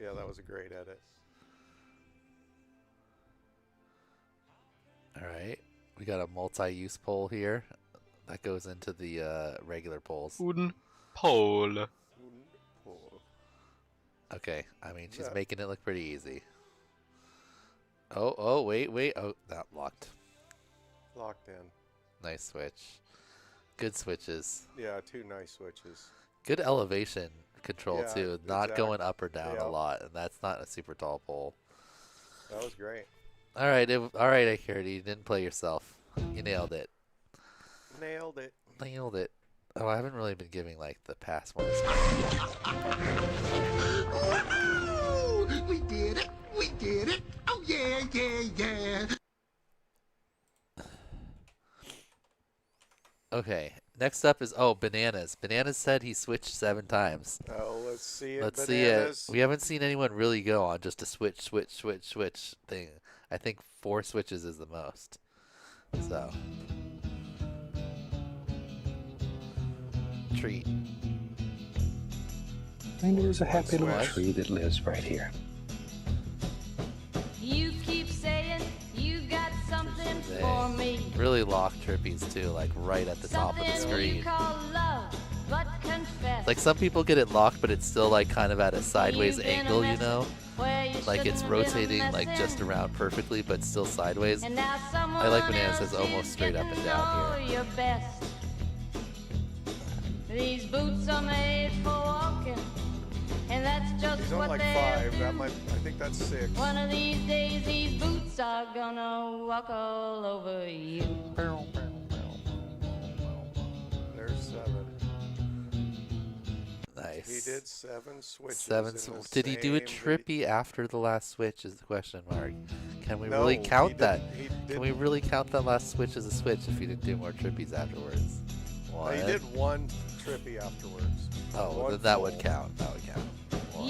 Yeah, that was a great edit. All right. We got a multi-use pole here that goes into the regular poles. Wooden pole. Okay. I mean, she's making it look pretty easy. Oh, wait. Oh, that locked. Locked in. Nice switch. Good switches. Yeah, 2 nice switches. Good elevation control Yeah, too. Not exactly. going up or down a Yep. lot, and that's not a super tall pole. That was great. All right, Akirity, you didn't play yourself. You nailed it. Nailed it. Nailed it. Oh, I haven't really been giving like the past ones. Woohoo! We did it! We did it! Oh yeah, yeah, yeah! Okay, next up is Bananas. Bananas said he switched 7 times. Oh, let's see it. Let's Bananas. see it. We haven't seen anyone really go on just a switch thing. I think 4 switches is the most. So, treat. Maybe there's a happy little tree that lives right here. You keep saying you got something for me. Really lock Trippies too, like right at the top of the Something screen. you call love, but confess. Like some people get it locked, but it's still like kind of at a sideways You've been a angle, you mess know? where you Like it's shouldn't been rotating like messing. just around perfectly, but still sideways. And now I like someone Bananas says else almost is straight up and down getting here. all your best. These boots are made for walking, and that's just He's what on like they're 5. That might. I think that's 6. One of these days, these boots are gonna walk all over you. There's 7. Nice. He did 7 switches. 7. in the Did he do a same Trippy after the last switch? Is the question mark. Can we No, really he count that? didn't- he Can we really count that last switch as a switch if he didn't do more Trippies afterwards? He did 1 Trippy afterwards. Oh, well, 1 then that full. would count. That would count.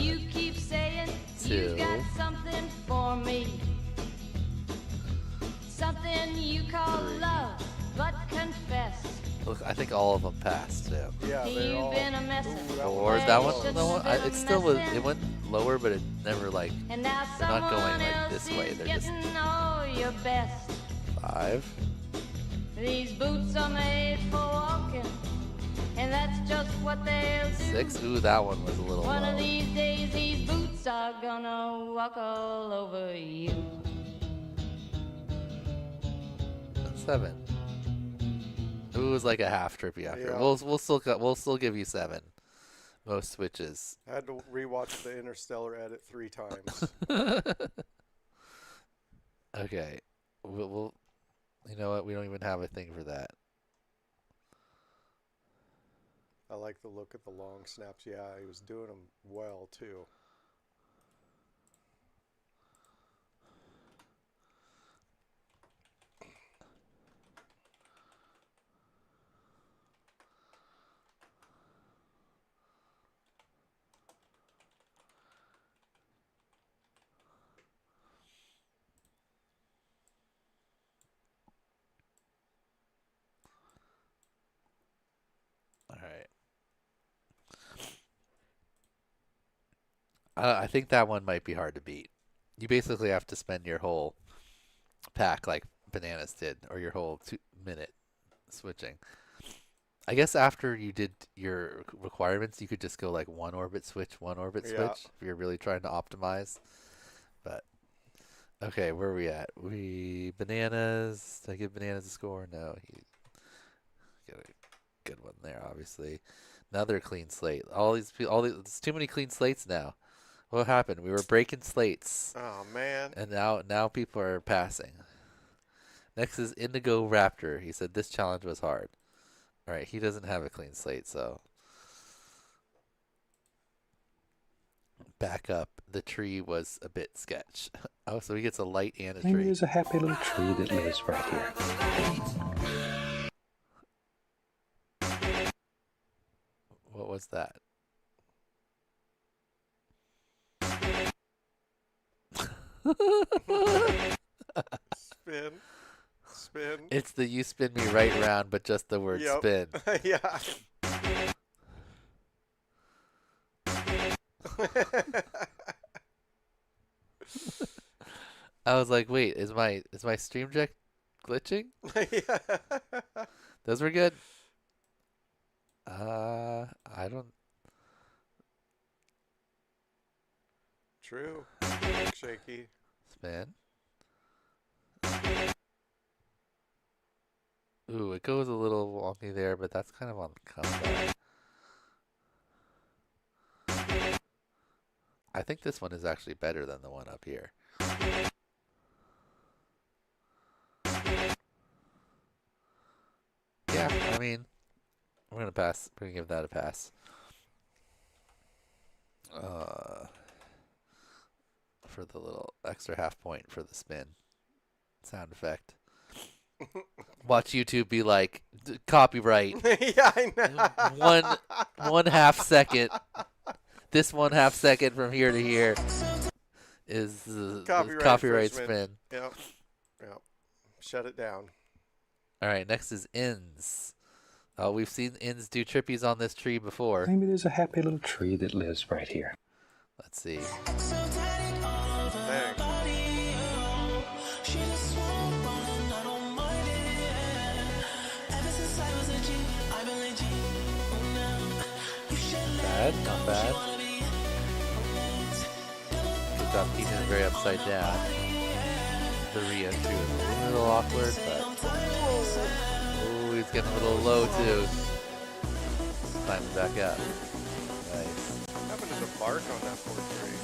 You keep saying you 2. got something for me. Something you call 3. love, but confess. Look, I think all of them passed too. Yeah, You've all. been a mess. Or that one? No, it still was. It went lower, but it never like. And now They're not going someone like else this is way. They're just getting all your best. 5. These boots are made for walking, and that's just what they'll do. 6. Ooh, that one was a little One of low. these days, these boots are gonna walk all over you. 7. Ooh, it was like a half Trippy after. Yeah. We'll still give you 7. Most switches. I had to rewatch the Interstellar edit 3 times. Okay, we'll. You know what? We don't even have a thing for that. I like the look at the long snaps. Yeah, he was doing them well too. All right. I think that one might be hard to beat. You basically have to spend your whole pack like Bananas did, or your whole 2-minute switching. I guess after you did your requirements, you could just go like 1 orbit switch, 1 orbit Yeah. switch if you're really trying to optimize. But okay, where are we at? Bananas. Did I give Bananas a score? No, he got a good one there, obviously. Another clean slate. It's too many clean slates now. What happened? We were breaking slates. Oh man. And now people are passing. Next is Indigo Raptor. He said this challenge was hard. All right, he doesn't have a clean slate, so back up. The tree was a bit sketch. Oh, so he gets a light and a Maybe tree. there's a happy little tree that lives right here. What was that? Spin. Spin. It's the you spin me right round, but just the word Yep. spin. Yeah. I was like, wait, is my stream deck glitching? Yeah. Those were good. I don't. True. Shaky. Spin. Ooh, it goes a little wonky there, but that's kind of on the comeback. I think this one is actually better than the one up here. Yeah, mean, we're gonna pass. We're gonna give that a pass. For the little extra half point for the spin sound effect. Watch YouTube be like, copyright. Yeah, I know. one half second. This 1/2 second from here to here is the copyright spin. Yep. Shut it down. All right, next is ins. We've seen ins do trippies on this tree before. Maybe there's a happy little tree that lives right here. Let's see. Bad, not bad. Good job keeping it very upside down. The re-entry was a little awkward, but oh, he's getting a little low too. Climbing back up. Nice. What happened to the bark on that poor tree?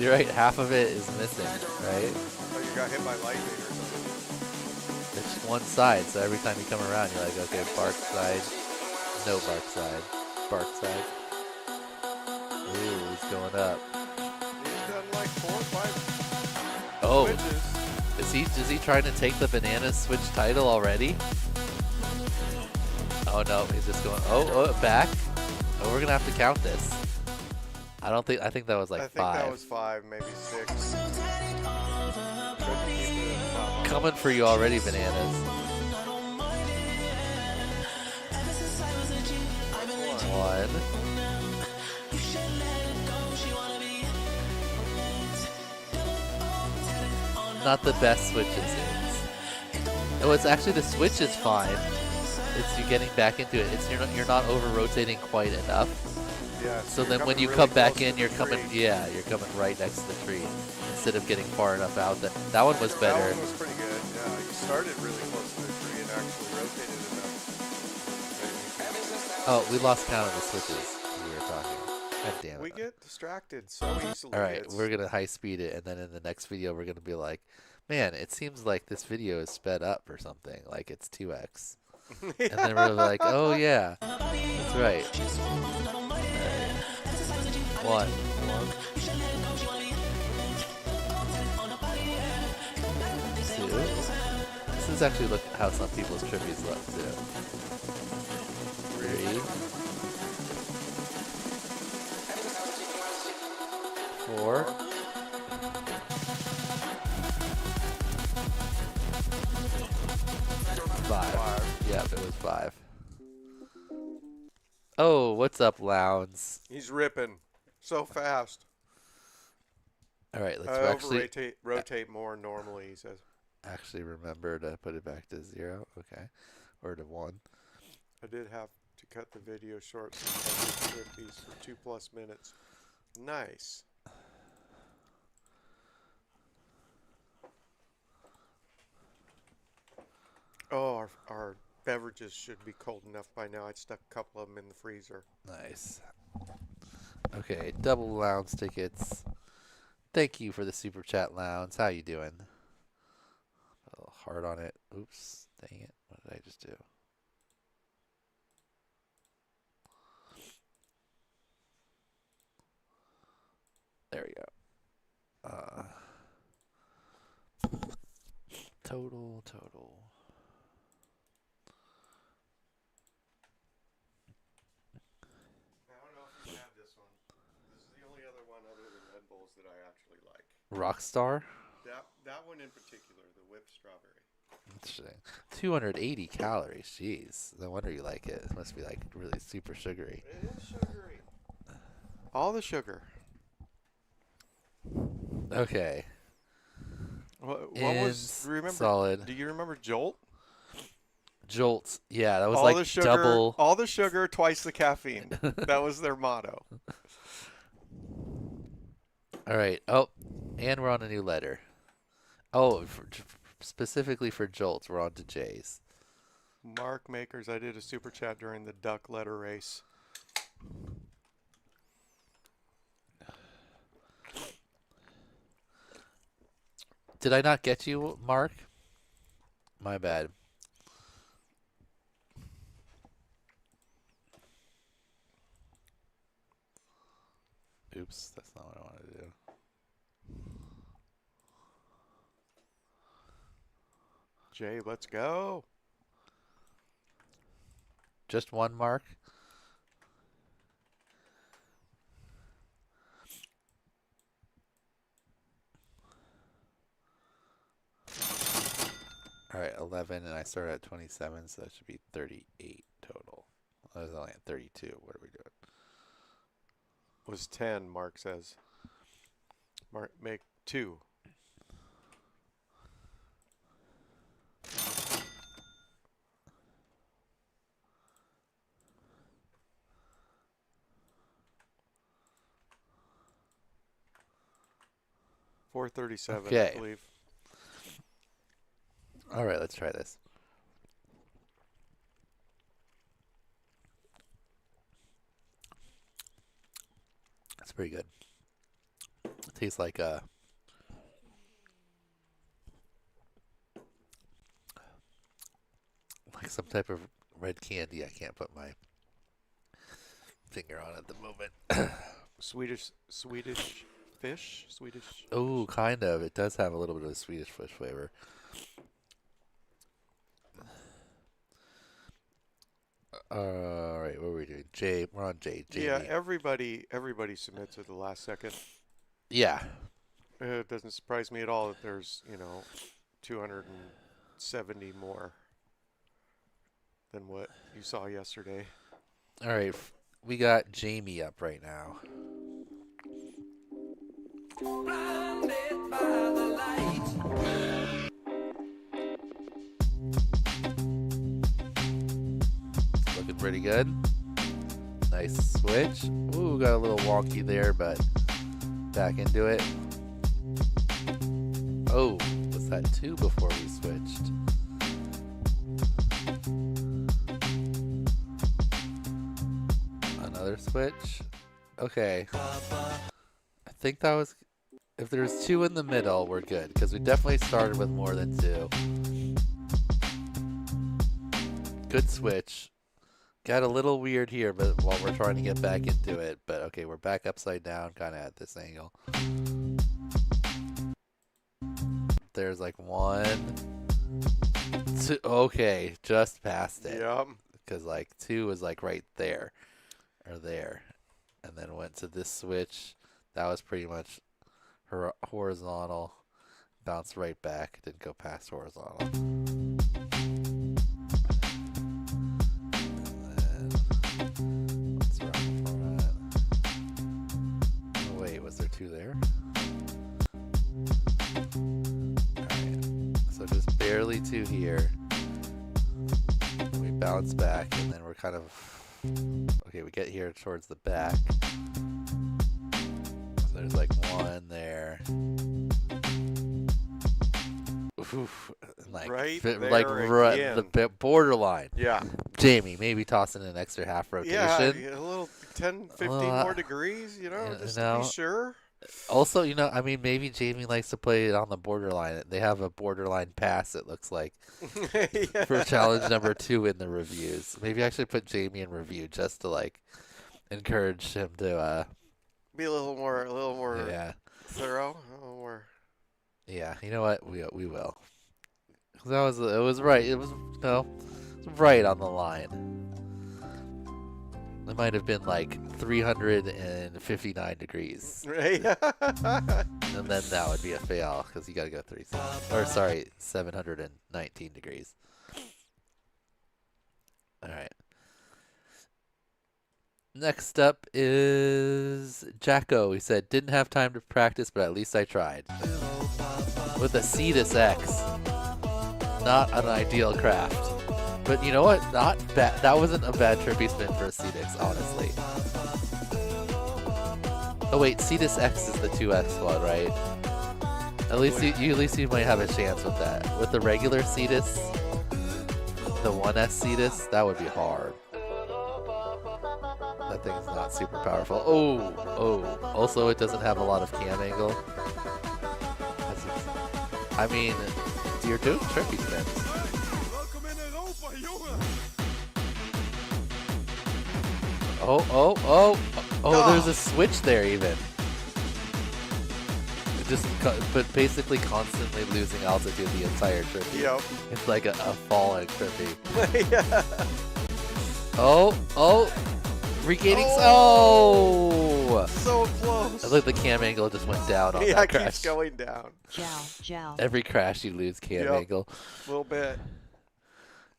You're right, half of it is missing, right? Oh, you got hit by lightning or something. It's one side, so every time you come around, you're like, okay, bark side, no bark side, bark side. Ooh, he's going up. He's done like 4 or 5 Oh, switches. is he trying to take the banana switch title already? Oh no, he's just going. Oh, back. Oh, we're gonna have to count this. I think that was like 5. I think that was 5, maybe 6. Coming for you already, bananas. 1. Not the best switches is. Oh, it's actually the switch is fine. It's you getting back into it. It's you're not over rotating quite enough. Yeah. So then when you really come back close in, to you're the coming. tree. Yeah, you're coming right next to the tree instead of getting far enough out. That one was better. That one was pretty good. Yeah, you started really close to the tree and actually rotated enough. Oh, we lost count of the switches we were talking. God damn it. We get distracted so easily. All right, we're gonna high speed it, and then in the next video we're gonna be like, man, it seems like this video is sped up or something, like it's 2x. And then we're like, oh yeah, that's right. All right. 1. This is actually look how some people's trippies look too. 3. 4. 5. Yep, it was 5. Oh, what's up, Lounds? He's ripping so fast. All right, let's I actually rotate more normally, he says. actually remember to put it back to 0. Okay, or to 1. I did have to cut the video short so I did these for 2+ minutes. Nice. Oh, our beverages should be cold enough by now. I stuck a couple of them in the freezer. Nice. Okay, double Lounge tickets. Thank you for the super chat, Lounge. How you doing? A little hard on it. Oops, dang it. What did I just do? There we go. Total. I don't know if you have this one. This is the only other one other than Red Bulls that I actually like. Rockstar? That one in particular, the whipped strawberry. Interesting. 280 calories. Jeez. No wonder you like it. It must be like really super sugary. It is sugary. All the sugar. Okay. What was? Remember? Solid. Do you remember Jolt? Jolt. Yeah, that was all like the sugar, double. All the sugar, twice the caffeine. That was their motto. All right. Oh, and we're on a new letter. Oh, specifically for Jolts, we're on to J's. Mark Makers, I did a super chat during the duck letter race. Did I not get you, Mark? My bad. Oops, that's not what I wanted to do. Jay, let's go. Just one mark. All right, 11, and I started at 27, so that should be 38 total. I was only at 32. What are we doing? Was 10, Mark says. Mark, make 2. $437, Okay. I believe. All right, let's try this. That's pretty good. It tastes like some type of red candy. I can't put my finger on at the moment. Swedish fish? Swedish. Oh, kind of. It does have a little bit of a Swedish fish flavor. All right, what are we doing? Jay, we're on Jay. Yeah, everybody submits at the last second. Yeah. It doesn't surprise me at all that there's, 270 more than what you saw yesterday. All right, we got Jamie up right now. Blinded by the light. Looking pretty good. Nice switch. Ooh, got a little wonky there, but back into it. Oh, was that 2 before we switched? Another switch. Okay. I think that was... If there's 2 in the middle, we're good, because we definitely started with more than 2. Good switch. Got a little weird here, but while we're trying to get back into it. But okay, we're back upside down, kind of at this angle. There's like 1, 2. Okay, just past it. Yep. Because like 2 was like right there, or there, and then went to this switch. That was pretty much horizontal. Bounced right back. Didn't go past horizontal. What's wrong with that? Oh, wait, was there 2 there? Alright, so just barely 2 here. We bounce back, and then we're kind of... Okay, we get here towards the back. So there's like 1 there. Oof, like right fit, there like again. The borderline. Yeah. Jamie, maybe tossing an extra half rotation. Yeah, a little 10, 15 more degrees, just to be sure. Also, I mean, maybe Jamie likes to play it on the borderline. They have a borderline pass, it looks like, for challenge number 2 in the reviews. Maybe I should put Jamie in review just to, like, encourage him to... be a little more yeah. thorough, a little more... Yeah, you know what? We will. 'Cause it was right. It was right on the line. It might have been like 359 degrees. Right. And then that would be a fail because you got to go 719 degrees. All right. Next up is Jacko. He said, didn't have time to practice, but at least I tried. With a Cetus X. Not an ideal craft. But you know what? Not bad. That wasn't a bad trippy spin for a Cetus, honestly. Oh wait, Cetus X is the 2X one, right? At least you might have a chance with that. With the regular Cetus, the 1S Cetus, that would be hard. That thing's not super powerful. Oh. Also, it doesn't have a lot of cam angle. I mean, you're doing trippy spins. Oh. Oh, there's a switch there even. Just, but basically constantly losing altitude the entire Trippy. Yep. It's like a falling Trippy. Yeah. Oh, regaining. Oh, so close. I look, the cam angle just went down on Yeah, that it crash. keeps going down. Jow. Every crash you lose cam angle. A little bit.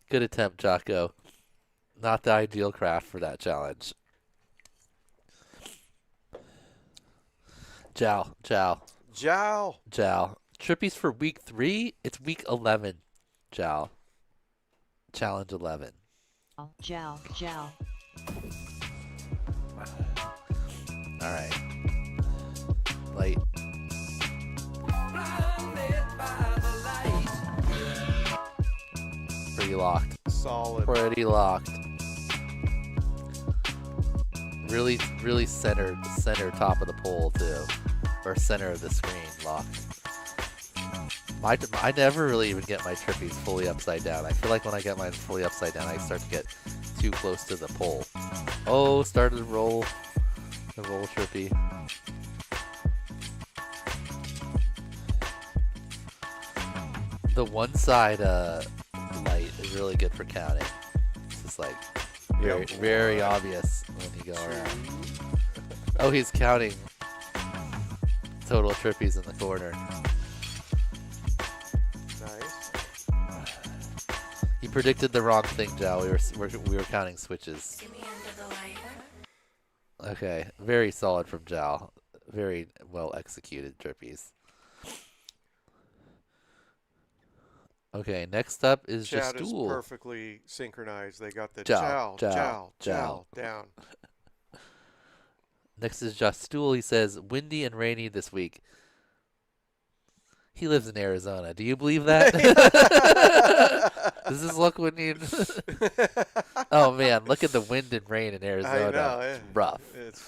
Good attempt, Jocko. Not the ideal craft for that challenge. Jow. Trippies for week 3. It's week 11. Jow. Challenge 11. Jow. All right. Light. Pretty locked. Solid. Pretty locked. Really center top of the pole too, or center of the screen locked. I never really even get my Trippies fully upside down. I feel like when I get mine fully upside down, I start to get too close to the pole. Oh, started to roll. The roll Trippy. The one side light is really good for counting. It's just like very obvious when you go around. Oh, he's counting total Trippies in the corner. Nice. You predicted the wrong thing, Joe. We were counting switches. Okay, very solid from Jal. Very well executed Trippies. Okay, next up is Chat just is duel. perfectly synchronized. They got the Jow jow down. Next is just duel. He says windy and rainy this week. He lives in Arizona. Do you believe that? Does this look windy? Oh man, look at the wind and rain in Arizona. I know, it's rough. It's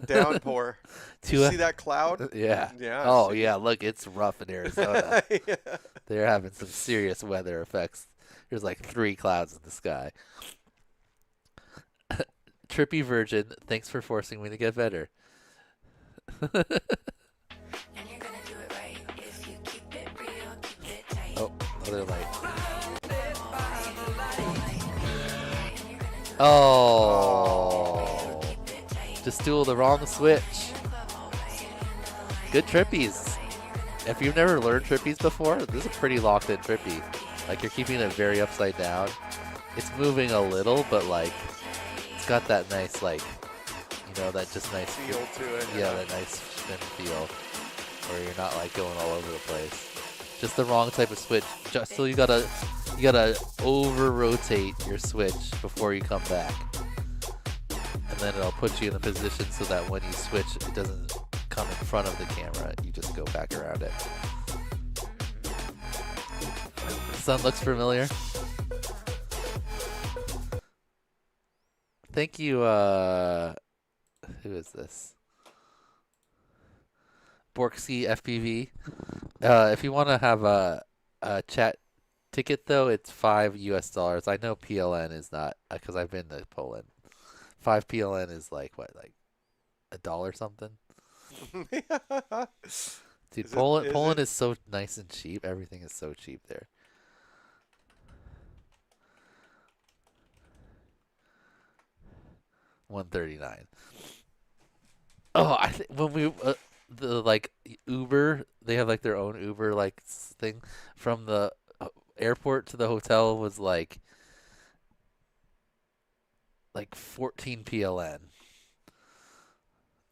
downpour. You see that cloud? Yeah. Yeah. Oh yeah, look, it's rough in Arizona. Yeah. They're having some serious weather effects. There's like 3 clouds in the sky. Trippy Virgin, thanks for forcing me to get better. Oh, other light. Oh. Just duel the wrong switch. Good Trippies. If you've never learned Trippies before, this is a pretty locked in Trippy. Like you're keeping it very upside down. It's moving a little, but like it's got that nice like, you know, that just nice feel to it. Yeah, that nice spin feel where you're not like going all over the place. Just the wrong type of switch. Just so you gotta over rotate your switch before you come back, and then it'll put you in a position so that when you switch, it doesn't come in front of the camera. You just go back around it. Sun looks familiar. Thank you. Who is this? Borksy FPV. If you want to have a chat ticket, though, it's $5 US. I know PLN is not, because I've been to Poland. 5 PLN is like what, like $1 something? Dude, Poland is so nice and cheap. Everything is so cheap there. $139. Oh, I think when we the like Uber, they have like their own Uber like thing from the airport to the hotel was like 14 PLN,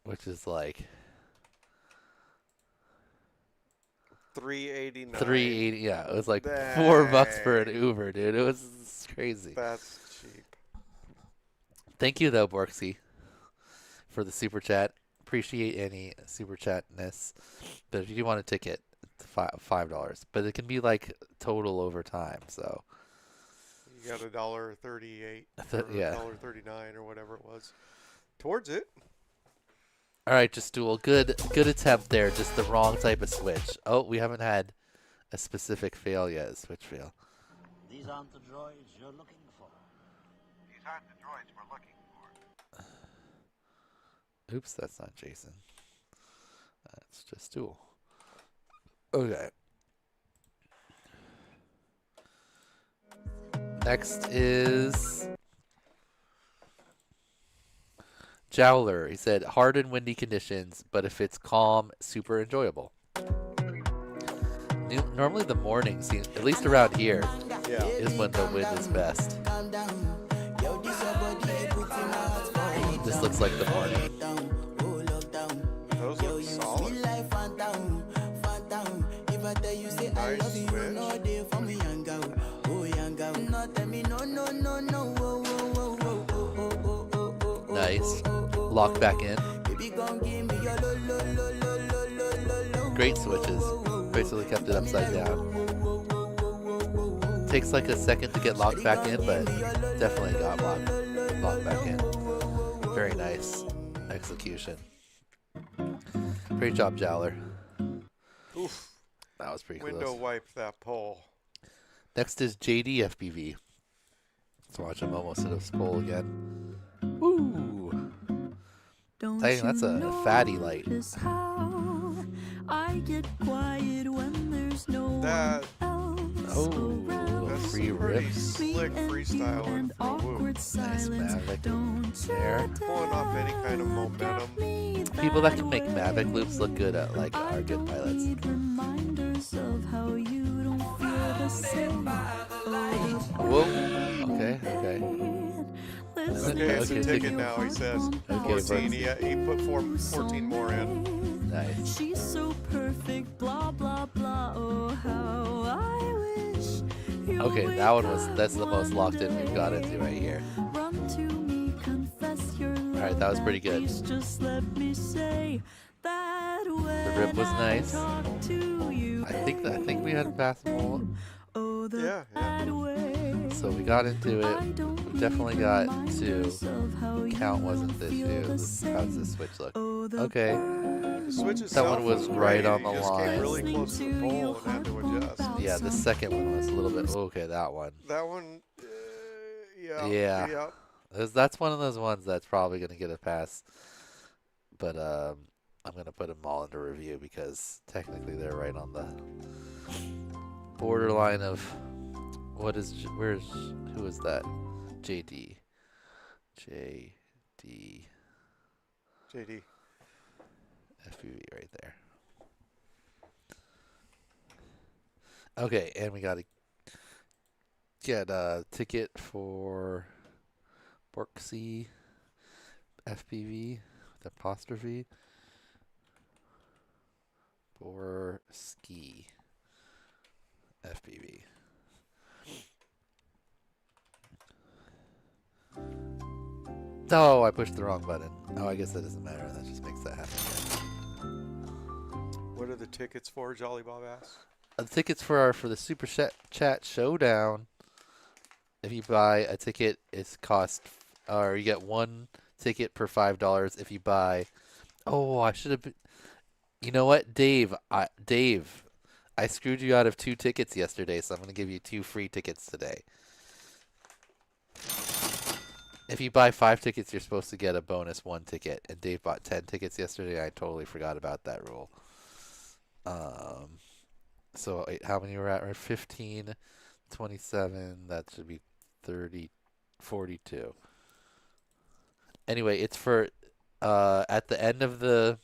which is like $3.89. $3.80. Yeah, it was like Dang. $4 for an Uber, dude. It was crazy. That's cheap. Thank you though, Borksy, for the super chat. Appreciate any super chatness. But if you do want a ticket, it's $5. But it can be like total over time. So you got $1.38, yeah, $1.39 or whatever it was towards it. All right, just duel. Good attempt there. Just the wrong type of switch. Oh, we haven't had a specific fail yet. A switch fail. These aren't the droids you're looking for. These aren't the droids we're looking for. Oops, that's not Jason. That's just Stool. Okay. Next is Jowler. He said, hard and windy conditions, but if it's calm, super enjoyable. Normally the morning seems, at least around here, is when the wind is best. This looks like the morning. Those look solid. Nice switch. Nice. Lock back in. Great switches. Basically kept it upside down. Takes like a second to get locked back in, but definitely got locked back in. Very nice execution. Great job, Jowler. Oof. That was pretty Window close. wipe that pole. Next is JD FPV. Let's watch him almost hit his pole again. Woo! Dang, that's a fatty light. I get quiet when there's no That. Oh, That's free some pretty rips. slick freestyling for Woo. Nice Mavic there. Pulling off any kind of momentum. People that can make Mavic loops look good at like are good pilots. Whoa. Okay. Okay, it's a ticket now, he says. Okay, 14, he put 14 more in. Nice. She's so perfect, blah blah blah. Oh, how I wish you Okay, that one that's the most locked in we've got into right here. run to me, confess your love. Alright, that was pretty good. Just let me say that The rip was nice. to you. I think we had a passable. Yeah. So we got into it. We definitely got to. Count wasn't the issue. How's this switch look? Okay. The switch That itself one was right on the you just came line. really close to the pole and had to adjust. Yeah, the second one was a little bit okay. That one. That one, Yeah. That's one of those ones that's probably gonna get a pass. But I'm gonna put them all into review because technically they're right on the borderline of who is that? JD. FPV right there. Okay, and we gotta get a ticket for Borksy FPV with apostrophe. Borksy FPV. Oh, I pushed the wrong button. Oh, I guess that doesn't matter. That just makes that happen again. What are the tickets for, Jolly Bob asks? The tickets for the Super Chat Showdown. If you buy a ticket, it's or you get one ticket per $5. If you buy, I should have been. You know what, Dave? I screwed you out of 2 tickets yesterday, so I'm going to give you 2 free tickets today. If you buy 5 tickets, you're supposed to get a bonus 1 ticket. And Dave bought 10 tickets yesterday. I totally forgot about that rule. So how many we're at? We're 15, 27. That should be 30, 42. Anyway, it's for at the end of the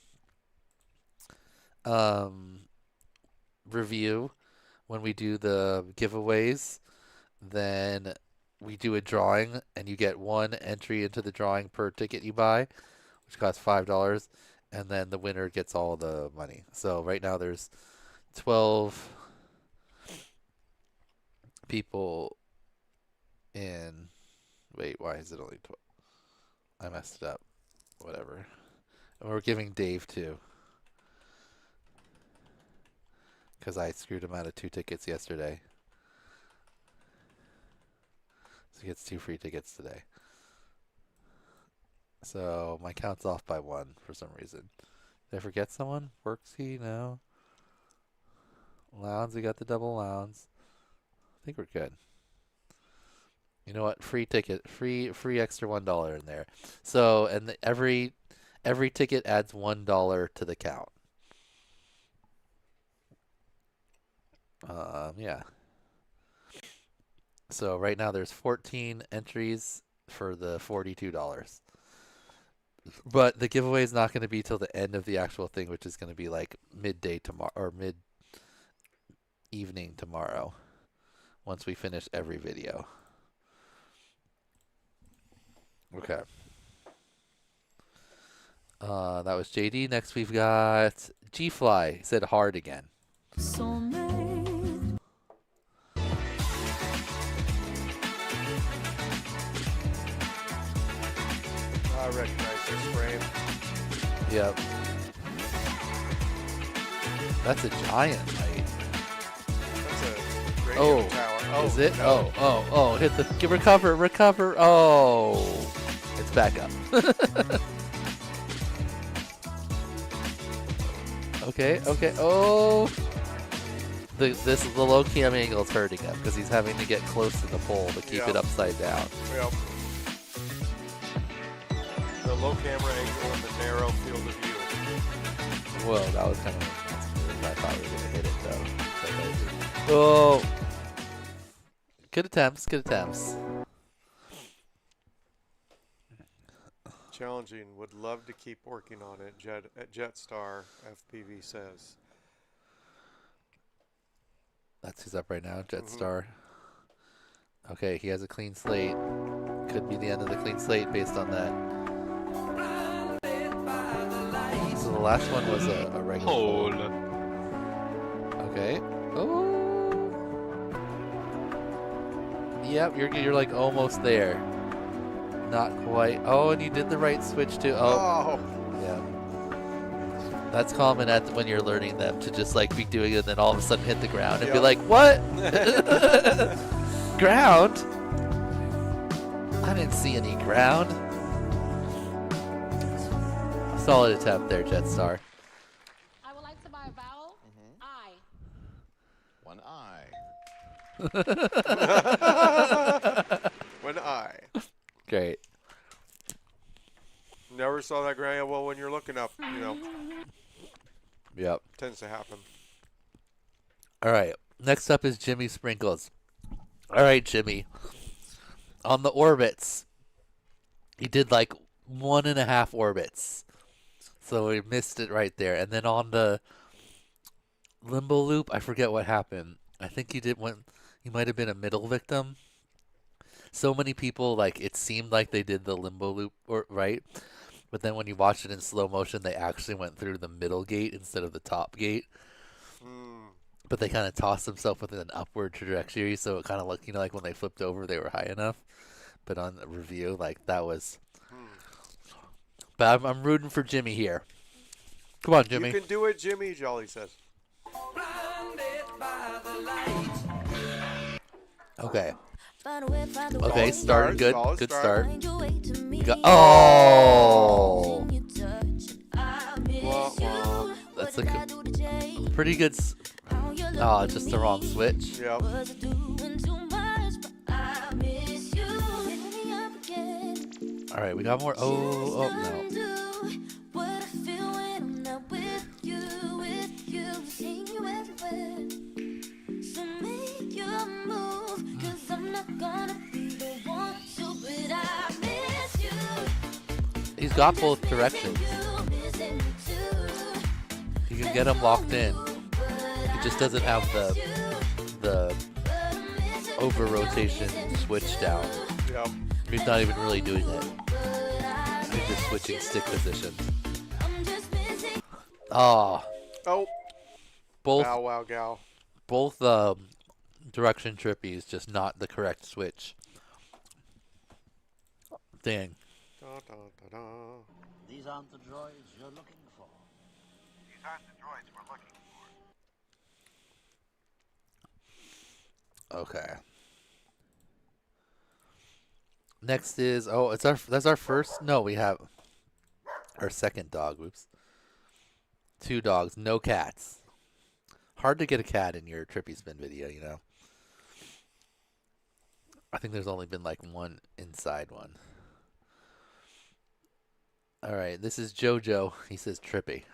review, when we do the giveaways, then we do a drawing, and you get 1 entry into the drawing per ticket you buy, which costs $5, and then the winner gets all the money. So right now there's 12 people in. Wait, why is it only 12? I messed it up. Whatever. And we're giving Dave 2. Because I screwed him out of 2 tickets yesterday. So he gets 2 free tickets today. So my count's off by 1 for some reason. Did I forget someone? Worksy? No. Lounge, we got the double lounge. I think we're good. You know what? Free ticket, free extra $1 in there. So, and every Every ticket adds $1 to the count. Yeah. So right now there's 14 entries for the $42. But the giveaway is not going to be till the end of the actual thing, which is going to be like midday tomorrow or mid-evening tomorrow once we finish every video. Okay. That was JD. Next we've got G-Fly. He said hard again. I recognize this frame. Yep. That's a giant light. That's a radio tower. Oh, is it? no. Oh, hit the recover. Oh, it's back up. Okay. Oh, the low cam angle is hurting him because he's having to get close to the pole to keep it upside down. Yep. The low camera angle and the narrow field of view. Whoa, that was kind of smooth. I thought we were gonna hit it though. Oh, good attempts. Challenging. Would love to keep working on it. Jetstar FPV says. That's who's up right now, Jetstar. Okay, he has a clean slate. Could be the end of the clean slate based on that. So the last one was a regular Hole. Okay. Oh. Yep, you're like almost there. Not quite. Oh, and you did the right switch too. Oh. Yeah. That's common when you're learning them to just like be doing it and then all of a sudden hit the ground and be like, what? Ground? I didn't see any ground. Solid attempt there, Jetstar. I would like to buy a vowel. I. One eye. One eye. Great. Never saw that ground well when you're looking up, Yep. Tends to happen. All right. Next up is Jimmy Sprinkles. All right, Jimmy. On the orbits, he did like 1.5 orbits. So we missed it right there. And then on the limbo loop, I forget what happened. I think he might have been a middle victim. So many people, like, it seemed like they did the limbo loop, right? But then when you watch it in slow motion, they actually went through the middle gate instead of the top gate. But they kind of tossed themselves with an upward trajectory, so it kind of looked, like when they flipped over, they were high enough. But on the review, like, that was... But I'm rooting for Jimmy here. Come on, Jimmy. You can do it, Jimmy, Jolly says. Okay. Okay, started good. Good start. We got, oh! That's a pretty good... Oh, just the wrong switch. Yep. All right, we got more. Oh, no. He's got both directions. You can get him locked in. He just doesn't have the over rotation switch down. Yep. He's not even really doing it. He's just switching stick positions. Oh. Both. Wow, gal. Both direction Trippy is just not the correct switch. Dang. These aren't the droids you're looking for. These aren't the droids we're looking for. Okay. Next is that's our first. No, we have our second dog. Oops. 2 dogs, no cats. Hard to get a cat in your Trippy Spin video, I think there's only been like one inside one. All right, this is JoJo. He says Trippy.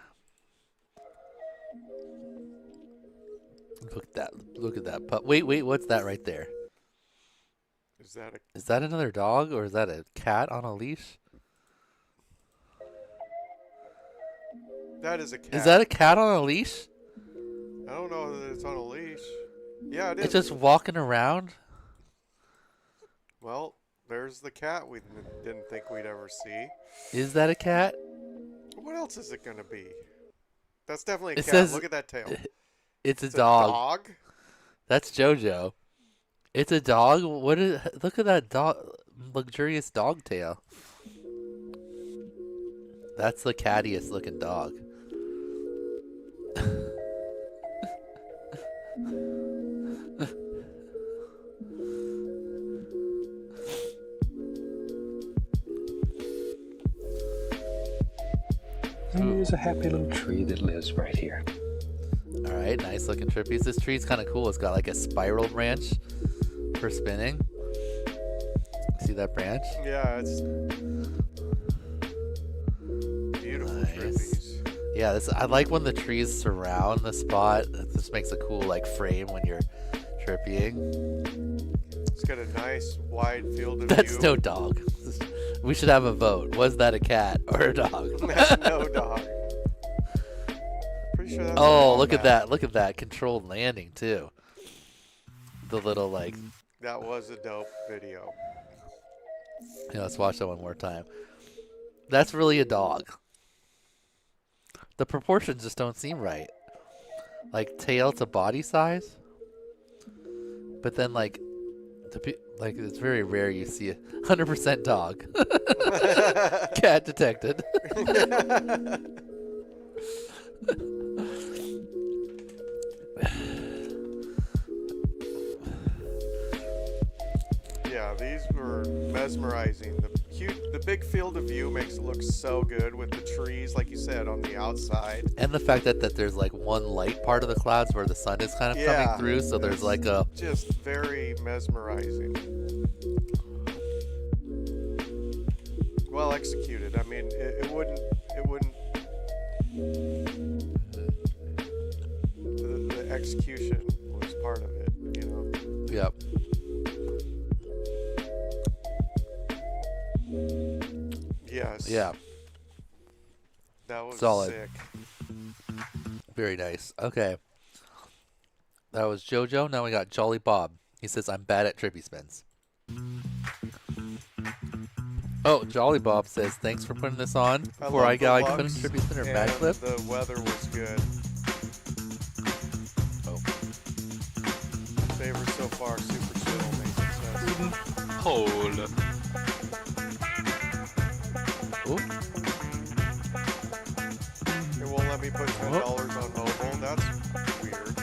Look at that! Look at that pup. Wait, what's that right there? Is that another dog or is that a cat on a leash? That is a cat. Is that a cat on a leash? I don't know that it's on a leash. Yeah, it is. It's just walking around? Well, there's the cat we didn't think we'd ever see. Is that a cat? What else is it going to be? That's definitely a It cat. says Look at that tail. It's a dog. A dog? That's JoJo. It's a dog? What is? Look at that dog, luxurious dog tail. That's the cattiest looking dog. And there's a happy little tree that lives right here. All right, nice looking trippies. This tree's kind of cool. It's got like a spiral branch for spinning. See that branch? Yeah, it's beautiful trippies. Yeah, this I like when the trees surround the spot. This makes a cool like frame when you're trippying. It's got a nice wide field of That's view. no dog. We should have a vote. Was that a cat or a dog? That's no dog. Pretty sure that's Oh, look at that. Look at that. Controlled landing, too. The little, like... That was a dope video. Yeah, let's watch that one more time. That's really a dog. The proportions just don't seem right. Like, tail to body size. But then, like... it's very rare you see a 100% dog. Cat detected. Yeah, these were mesmerizing. The big field of view makes it look so good with the trees, like you said, on the outside. And the fact that there's like one light part of the clouds where the sun is kind of coming through, so there's like a... Just very mesmerizing. Well executed. I mean, it wouldn't... The execution was part of it, you know? Yep. Yes. Yeah. That was solid. sick. Very nice. Okay. That was JoJo. Now we got Jolly Bob. He says, I'm bad at trippy spins. Oh, Jolly Bob says, thanks for putting this on before I got like putting trippy spin or mad clip. The weather was good. Oh. Favor so far, super chill, Mason says. Hole. Ooh. It won't let me put $10 on mobile. That's weird.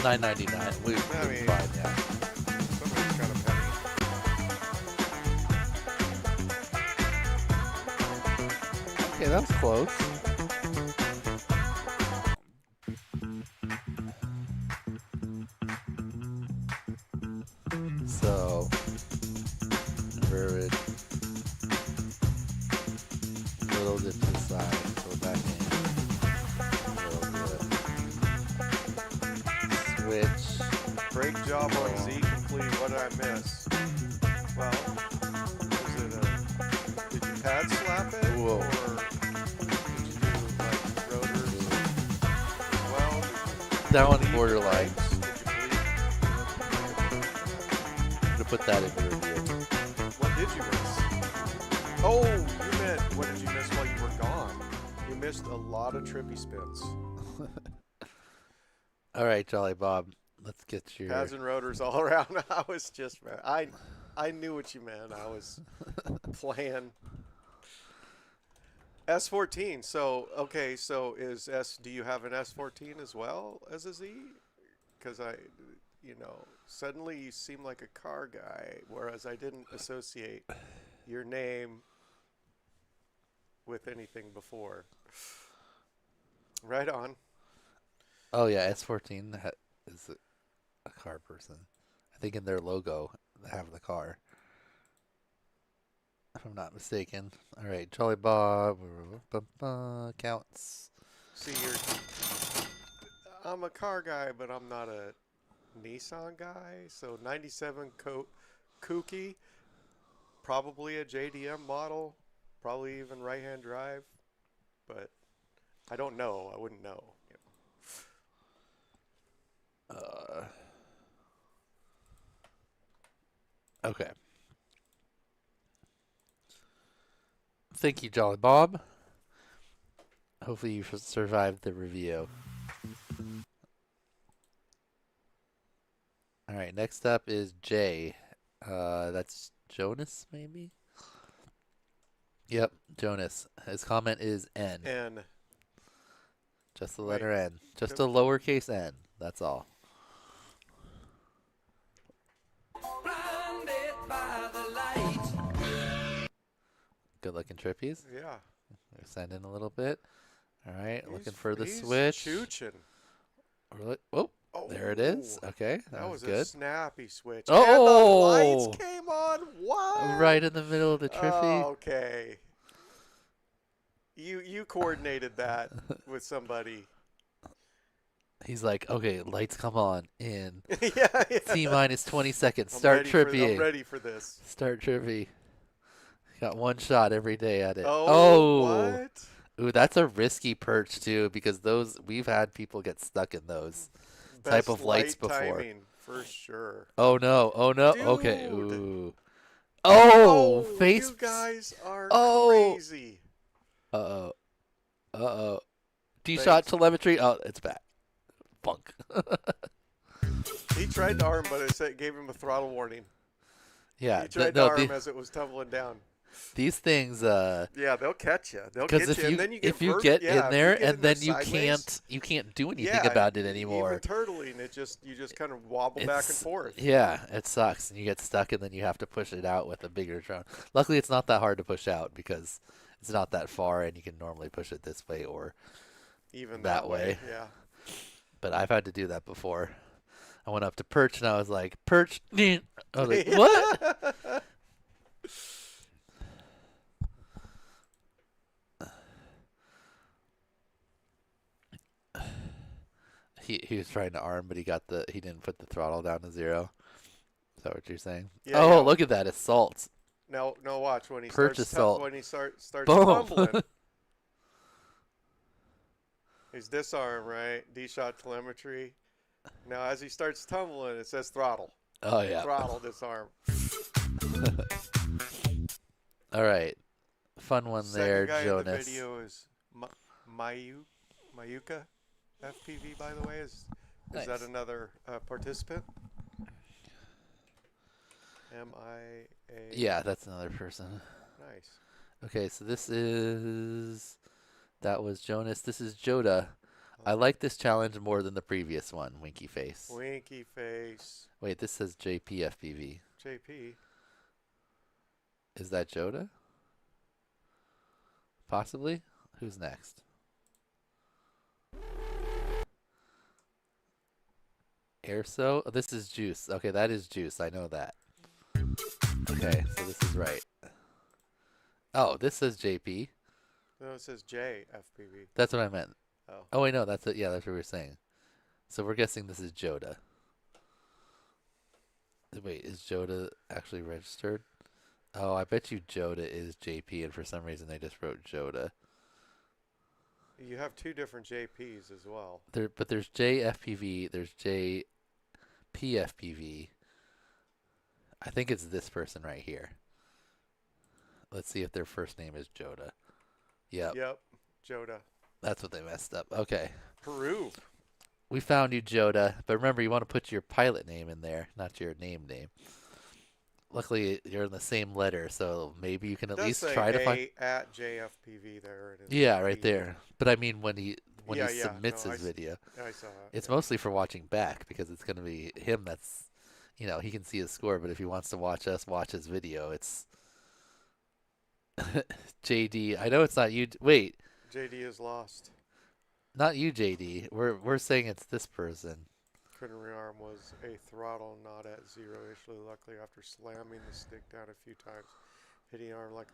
$9.99. We'll be fine, yeah. Somebody's got a penny. Okay, that was close. So, verbiage. A little bit to the side. Go back in. A little bit. Switch. Great job on Z complete. What did I miss? Well, was it did you pad slap it? Whoa. Or did you do like rotors? Well, That one's borderline. I'm gonna put that in review. What did you miss? Oh, you meant what did you miss while you were gone? You missed a lot of trippy spins. All right, Jolly Bob. Let's get your Pads and rotors all around. I was just, I knew what you meant. I was playing. S14. So, okay, so do you have an S14 as well as a Z? Because suddenly you seem like a car guy, whereas I didn't associate your name with anything before. Right on. Oh yeah, S14 is a car person. I think in their logo they have the car. If I'm not mistaken. All right, Jolly Bob counts. See, I'm a car guy, but I'm not a Nissan guy. So 97 Kooky, probably a JDM model, probably even right-hand drive, but I don't know. I wouldn't know. Okay. Thank you, Jolly Bob. Hopefully you survived the review. All right, next up is Jay. That's Jonas, maybe? Yep, Jonas. His comment is N. N. Just the letter N. Just a lowercase n. That's all. Good looking Trippies. Yeah. Send in a little bit. All right, looking for the he's switch. Chooching. Oh, there it is. Okay, that was good. a snappy switch. Oh! And the lights came on. What? Right in the middle of the Trippy. Oh, okay. You coordinated that with somebody. He's like, okay, lights come on in yeah. T minus 20 seconds. Start Trippy. I'm ready for this. Start Trippy. Got one shot every day at it. Oh, what? Ooh, that's a risky perch too, because those we've had people get stuck in those type of lights light before. Timing, for sure. Oh no! Oh no! Dude. Okay. Ooh. Oh, face. You guys are crazy. Uh oh. D-shot telemetry. Oh, it's back. Funk. He tried to arm, but it gave him a throttle warning. Yeah. He tried to arm as it was tumbling down. These things. Yeah, they'll catch you. They'll get you, and then you get if you get in there, and then you sideways, can't do anything about it anymore. Even turtling, you just kind of wobble back and forth. Yeah, it sucks, and you get stuck, and then you have to push it out with a bigger drone. Luckily, it's not that hard to push out because it's not that far, and you can normally push it this way or even that way. Yeah. But I've had to do that before. I went up to perch, and I was like, perch. I was like, what? He was trying to arm, but he didn't put the throttle down to 0. Is that what you're saying? Yeah, oh, yeah. Look at that assault! No, watch when he perch starts assault. Starts Boom. tumbling. He's disarm, right? D-shot telemetry. Now, as he starts tumbling, it says throttle. Oh yeah. Throttle, disarm. All right, fun one there, Second guy Jonas. in the video is Mayuka FPV, by the way. Is Nice. that another participant? M-I-A. Yeah, that's another person. Nice. Okay, so that was Jonas. This is Joda. I like this challenge more than the previous one, Winky Face. Winky Face. Wait, this says JPFPV. JP. Is that Joda? Possibly? Who's next? Airso? Oh, this is Juice. Okay, that is Juice. I know that. Okay, so this is right. Oh, this says JP. No, it says JFPV. That's what I meant. Oh. Oh, wait, no, that's it. Yeah, that's what we were saying. So we're guessing this is Joda. Wait, is Joda actually registered? Oh, I bet you Joda is JP, and for some reason they just wrote Joda. You have two different JPs as well. But there's JFPV, there's JPFPV. I think it's this person right here. Let's see if their first name is Joda. Yep. Yep, Joda. That's what they messed up. Okay. Peru. We found you, Joda. But remember, you want to put your pilot name in there, not your name. Luckily, you're in the same letter, so maybe you can at least try to find. At JFPV there. Yeah, right there. But I mean, when he submits his I video, I saw that. it's mostly for watching back because it's going to be him. That's, he can see his score. But if he wants to watch us watch his video, it's JD. I know it's not you. Wait. JD is lost. Not you, JD. We're saying it's this person. Couldn't rearm was a throttle not at 0 initially. Luckily, after slamming the stick down a few times, Hitting arm like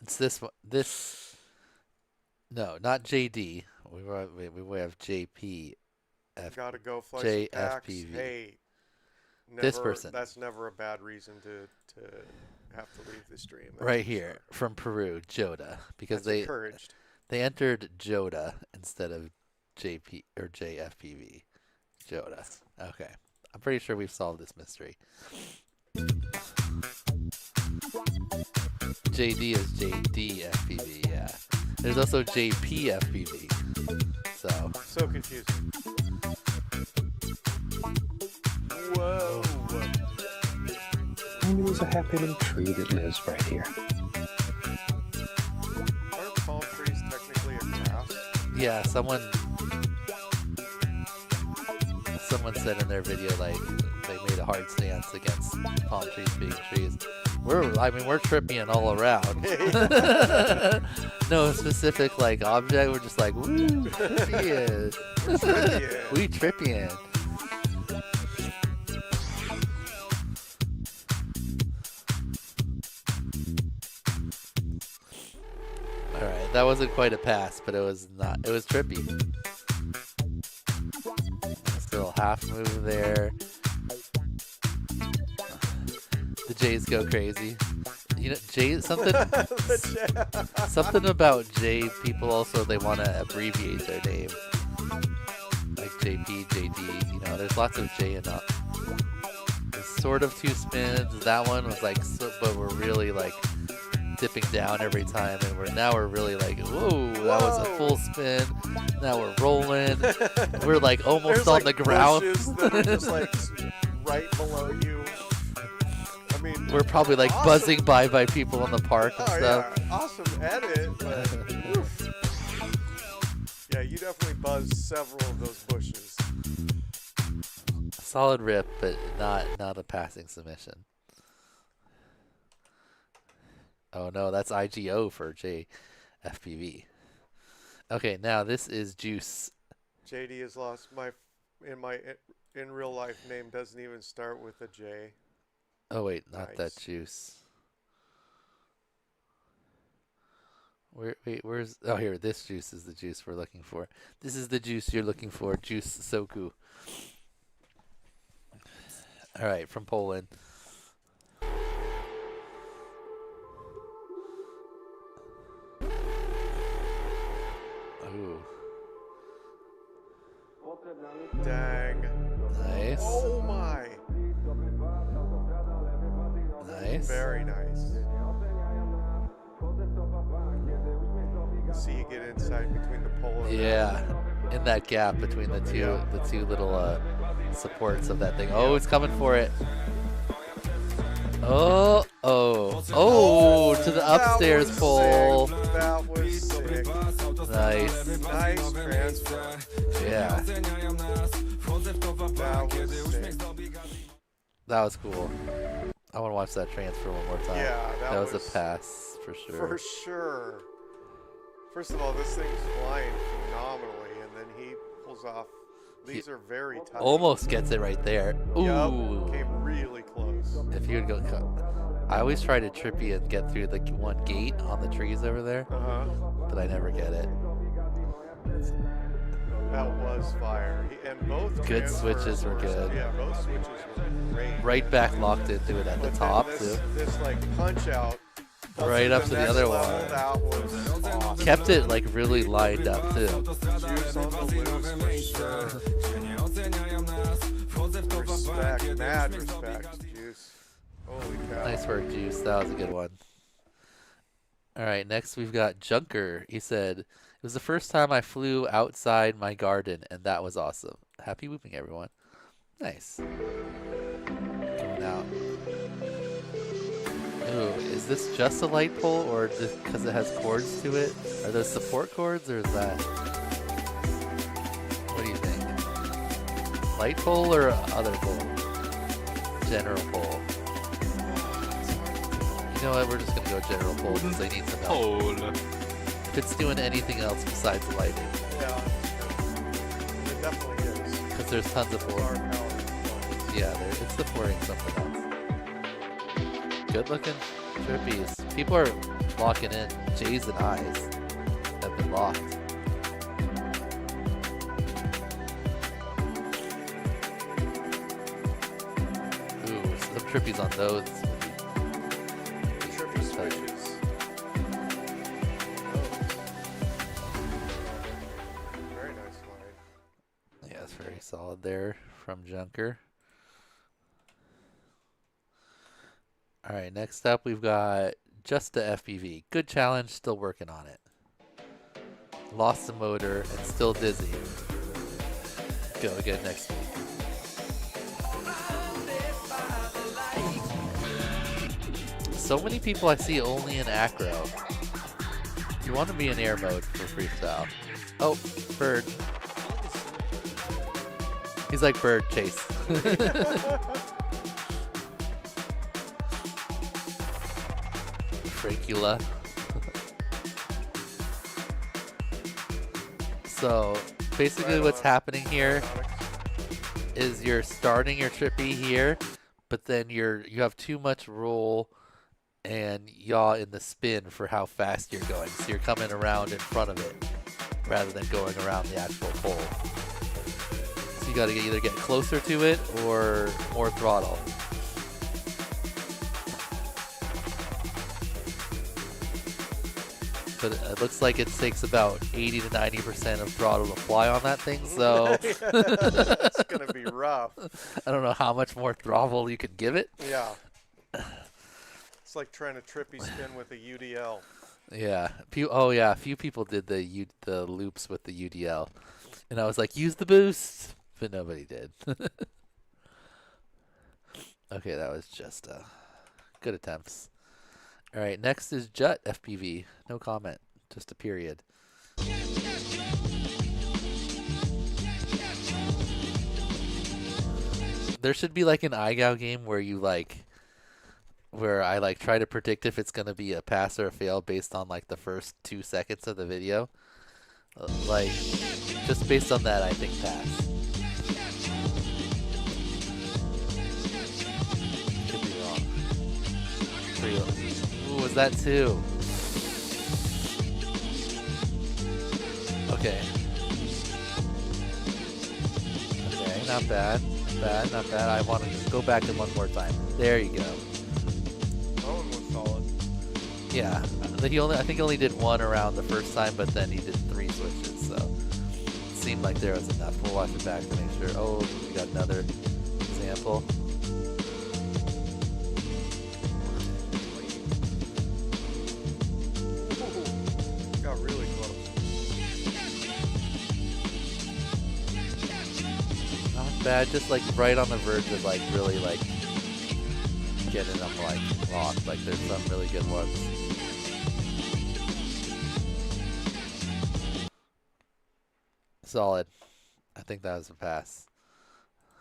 It's this one. This. No, not JD. We have JP. Gotta go fly some packs. Hey, never, this person. That's never a bad reason to have to leave the stream. That's Right here from Peru, Joda, because that's encouraged. They entered Joda instead of JP or JFPV. Joda. Okay, I'm pretty sure we've solved this mystery. JD is JDFPV. Yeah. There's also JPFPV. So confusing. Whoa. Maybe there's a happy little tree that lives right here. Aren't palm trees technically a grass? Yeah, someone said in their video like they made a hard stance against palm trees being trees. We're tripping all around. No specific like object. We're just like woo, tripping. We tripping. All right, that wasn't quite a pass, but it was not. It was trippy. Still half move there. The Jays go crazy. You know, Jay something about Jay people also they want to abbreviate their name. Like JP, JD, you know, there's lots of J in up. There's sort of two spins. That one was like but we're really like dipping down every time and we're really like, whoa, that was a full spin. Now we're rolling. We're like almost on the ground. That are just like right below you. I mean, we're probably like awesome. buzzing by people in the park and stuff. Yeah, awesome edit, but oof. Yeah, you definitely buzzed several of those bushes. Solid rip, but not a passing submission. Oh no, that's IGO for JFPV. Okay, now this is Juice. JD has lost in real life name doesn't even start with a J. Oh wait, not that Juice. Where's oh here, this Juice is the Juice we're looking for. This is the Juice you're looking for, Juice Soku. Alright, from Poland. Ooh. Dang. Nice. Oh my. Nice. Very nice. See you get inside between the pole and yeah, in that gap between the two little supports of that thing. Oh, it's coming for it. Oh, to the upstairs pole. That was sick. Nice. Nice transfer. Yeah. That was sick. That was cool. I want to watch that transfer one more time. Yeah, that was a pass for sure. For sure. First of all, this thing's flying phenomenally, and then he pulls off. These are very tough. Almost gets it right there. Ooh. Yep, came really close. If you would go, I always try to Trippy and get through the one gate on the trees over there, but I never get it. That was fire. And both good switches were good. Yeah, both switches were great. Right back locked into it at the top too. This like punch out. Right up to the other one. That was awesome. Kept it like really lined up too. Juice on the loose for sure. Respect, mad respect, Juice. Holy cow. Nice work, Juice. That was a good one. All right, next we've got Junker. He said, it was the first time I flew outside my garden, and that was awesome. Happy whooping, everyone. Nice. Going out. Ooh, is this just a light pole, or just because it has cords to it? Are those support cords, or is that... What do you think? Light pole or other pole? General pole. You know what, we're just going to go general pole because they need some help. If it's doing anything else besides lighting. Yeah, it definitely is. Because there's tons of poles. Yeah, it's supporting something else. Good looking. Trippies. People are locking in. J's and I's have been locked. Ooh, some Trippies on those. Trippy switches. Very nice line. Yeah, it's very solid there from Junker. All right, next up we've got just the FPV. Good challenge, still working on it. Lost the motor and still dizzy. Go again next week. So many people I see only in acro. You want to be in air mode for freestyle. Oh, bird. He's like bird chase. Frankula. So basically what's happening here is you're starting your Trippy here, but then you have too much roll and yaw in the spin for how fast you're going. So you're coming around in front of it rather than going around the actual pole. So you got to either get closer to it or more throttle. But it looks like it takes about 80 to 90% of throttle to fly on that thing, so it's gonna be rough. I don't know how much more throttle you could give it. Yeah. It's like trying to Trippy spin with a UDL. Yeah. A few people did the loops with the UDL. And I was like, use the boost, but nobody did. Okay, that was just good attempts. All right, next is Jut FPV. No comment, just a period. There should be like an iGao game where I try to predict if it's gonna be a pass or a fail based on like the first 2 seconds of the video. Like, just based on that, I think pass. Could be wrong. Ooh, was that two? Okay. Okay, not bad. Not bad. I want to just go back in one more time. There you go. Owen was solid. Yeah. I think he only did one around the first time, but then he did 3 switches, so it seemed like there was enough. We'll watch it back to make sure. Oh, we got another example. Got really close. Not bad, just like right on the verge of like really like getting them like locked. Like there's some really good ones. Solid. I think that was a pass.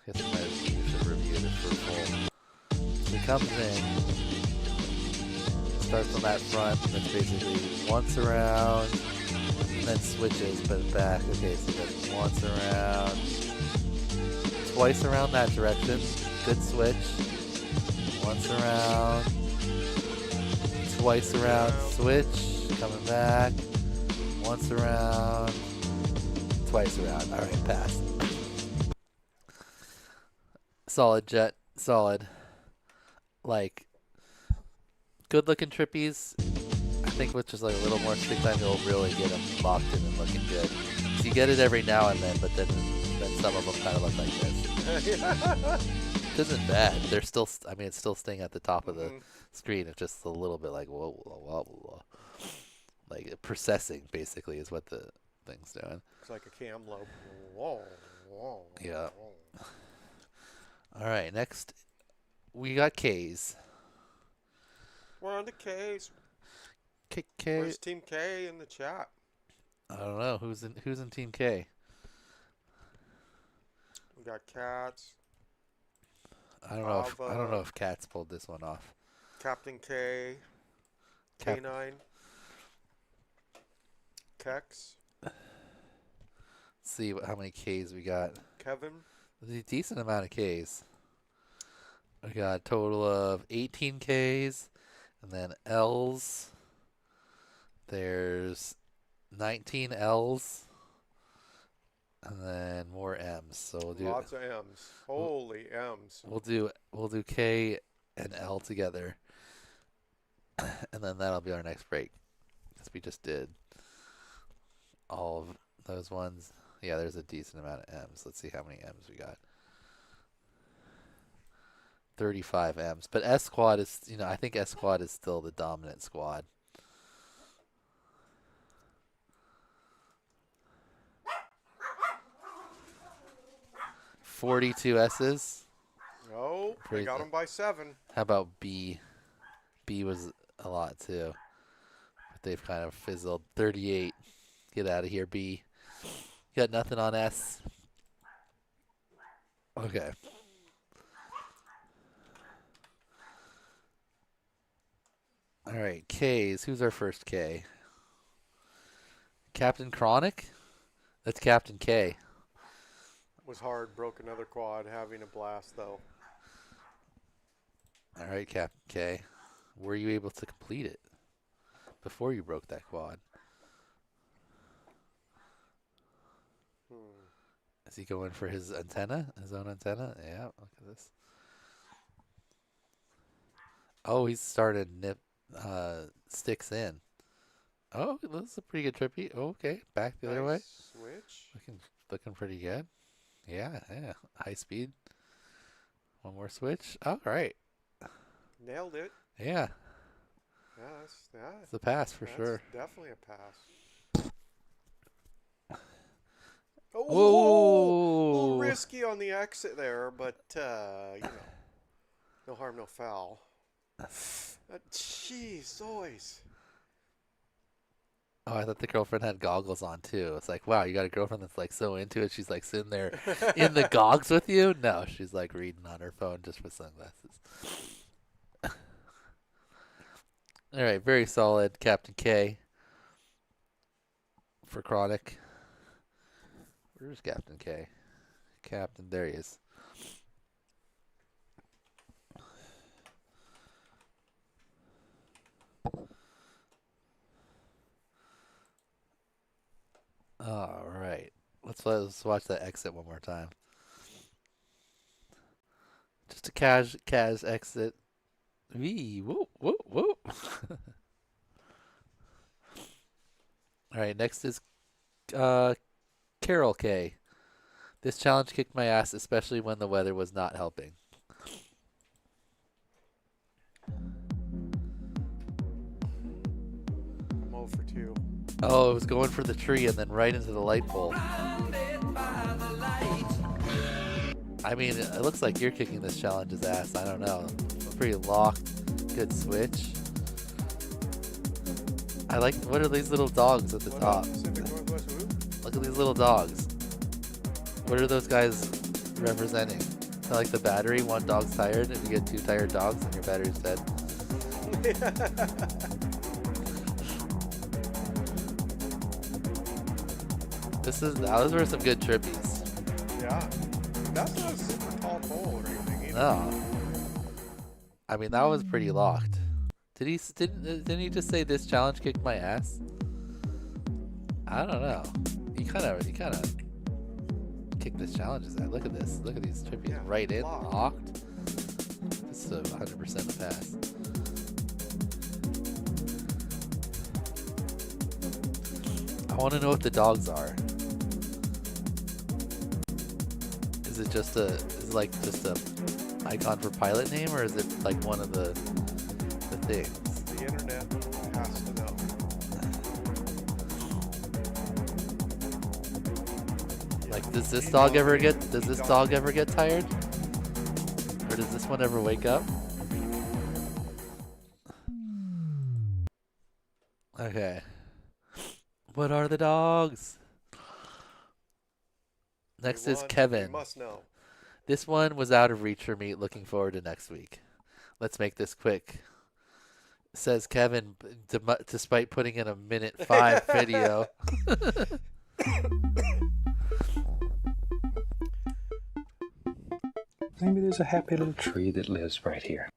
Guess we should review this for full. So he comes in, starts on that front, that's basically once around, and then switches, but back. Okay, so that's once around, twice around that direction. Good switch. Once around, twice around, switch, coming back, once around, twice around. All right, pass. Solid Jet, solid. Like, good looking Trippies. I think with just like a little more stick time, you'll really get them locked in and looking good. So you get it every now and then, but then some of them kind of look like this. It isn't bad. They're still, I mean, it's still staying at the top of the screen. It's just a little bit like, whoa, whoa, whoa, whoa. Like processing, basically, is what the thing's doing. It's like a cam lobe. Whoa, whoa, yeah. All right, next we got K's. We're on the K's. K. Where's Team K in the chat? I don't know who's in Team K. We got Cats. I don't know if Cats pulled this one off. Captain K. K9. Kex. Let's see how many K's we got. Kevin. There's a decent amount of K's. We got a total of 18 K's And then L's. There's 19 L's. And then more M's. So we'll do lots of M's. Holy M's. We'll do K and L together. And then that'll be our next break. Because we just did all of those ones. Yeah, there's a decent amount of M's. Let's see how many M's we got. 35 M's. But S squad is, I think S squad is still the dominant squad. $42 S's. Oh, they got them by 7. How about B? B was a lot too. But they've kind of fizzled. 38. Get out of here, B. Got nothing on S. Okay. All right, K's. Who's our first K? Captain Chronic? That's Captain K. Was hard, broke another quad, having a blast though. All right, Captain K. Were you able to complete it before you broke that quad? Is he going for his antenna? His own antenna? Yeah, look at this. Oh, he's started sticks in. Oh, this is a pretty good trippy. Oh, okay, back the other way. Switch. Looking pretty good. Yeah. High speed. One more switch. All right. Nailed it. Yeah. It's a pass for sure. Definitely a pass. Oh, whoa! A little risky on the exit there, but no harm, no foul. Jeez, always. Oh, I thought the girlfriend had goggles on too. It's like, wow, you got a girlfriend that's like so into it. She's like sitting there in the gogs with you. No, she's like reading on her phone just with sunglasses. All right, very solid, Captain K. For Chronic. Where's Captain K? Captain, there he is. All right, let's watch that exit one more time. Just a cas exit. Wee, whoop, whoop, whoop. All right, next is Carol K. This challenge kicked my ass, especially when the weather was not helping. I'm 0 for 2. Oh, it was going for the tree and then right into the light pole. I mean, it looks like you're kicking this challenge's ass. I don't know. Pretty locked. Good switch. I like, what are these little dogs at the top? Look at these little dogs. What are those guys representing? Kinda like the battery. One dog's tired, and you get 2 tired dogs, and your battery's dead. Those were some good trippies. Yeah, that's not a super tall pole or anything either. No, I mean that was pretty locked. Didn't he just say this challenge kicked my ass? I don't know. He kind of kicked this challenge's ass. Look at this. Look at these trippies. Yeah, right in, locked. This is 100% a pass. I want to know what the dogs are. Is it just a icon for pilot name, or is it like one of the things? The internet has to know. Like, does this dog ever get tired? Or does this one ever wake up? Okay. What are the dogs? Next is Kevin. You must know. This one was out of reach for me. Looking forward to next week. Let's make this quick. Says Kevin, despite putting in a 1:05 video. Maybe there's a happy little tree that lives right here.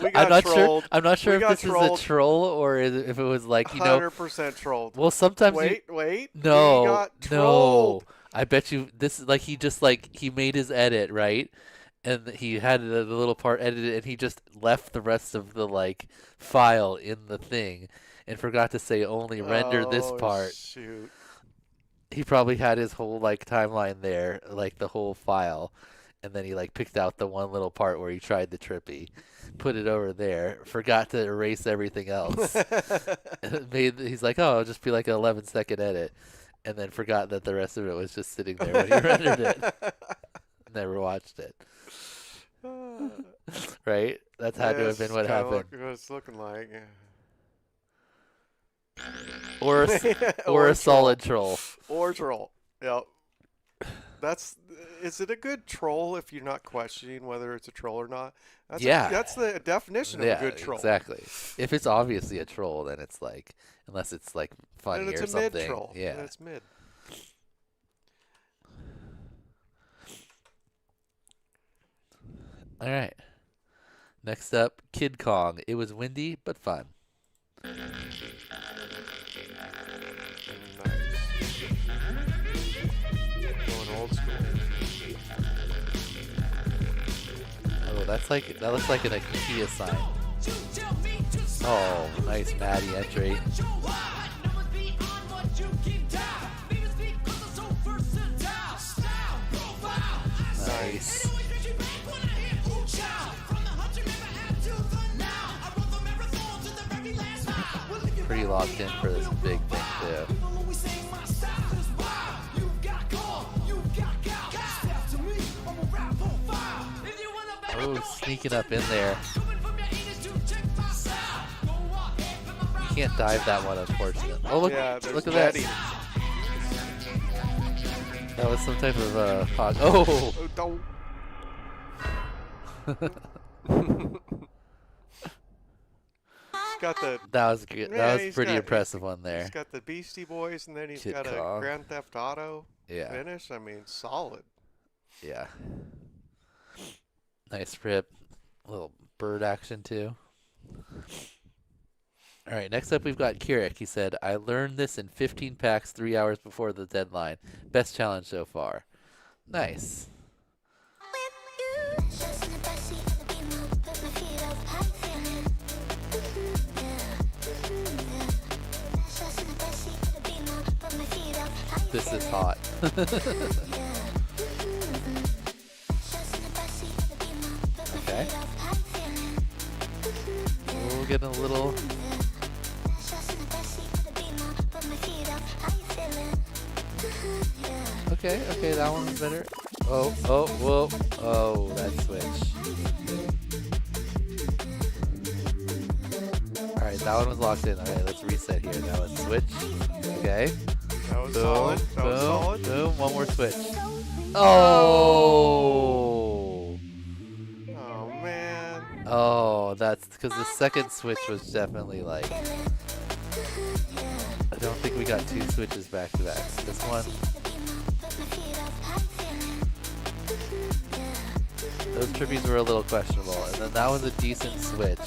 We got trolled. I'm not sure We if got this is a troll or if it was like, you know. 100% trolled. Well, sometimes wait. No, we got no. trolled. I bet you this is like he made his edit, right? And he had the little part edited, and he just left the rest of the like file in the thing, and forgot to say only render this part. Shoot. He probably had his whole like timeline there, like the whole file, and then he like picked out the one little part where he tried the trippy, put it over there, forgot to erase everything else. He's like, oh, it'll just be like an 11-second edit, and then forgot that the rest of it was just sitting there when he rendered it. Never watched it. Right? That's had to have been what happened. What it's looking like. Or a solid troll. Or troll. Yep. Is it a good troll if you're not questioning whether it's a troll or not? That's the definition of a good troll. Exactly. If it's obviously a troll, then it's like, unless it's like funny and it's or a something. Mid troll. Yeah. And it's mid. All right. Next up, Kid Kong. It was windy but fun. Going old school. Oh, that looks like an IKEA sign. Oh, nice Maddie entry. Nice. Pretty locked in for this big thing too. Oh, sneaking up in there. You can't dive that one, unfortunately. Oh, look! Look at that. That was some type of hog. Oh! Don't. Got the. That was good. Yeah, that was pretty impressive one there. He's got the Beastie Boys, and then he's Kid got Kong. a Grand Theft Auto finish. I mean, solid. Yeah. Nice rip. A little bird action too. All right, next up we've got Kirik. He said, I learned this in 15 packs 3 hours before the deadline. Best challenge so far. Nice. This is hot. Okay. We're getting a little. Okay, that one's better. Oh, whoa. Oh, that switch. Alright, that one was locked in. Alright, let's reset here. That was switch. Okay. That was solid. That was solid. Boom, one more switch. Oh! Oh, man. Oh, that's because the second switch was definitely like... I don't think we got two switches back to back. This one... Those trippies were a little questionable, and then that was a decent switch.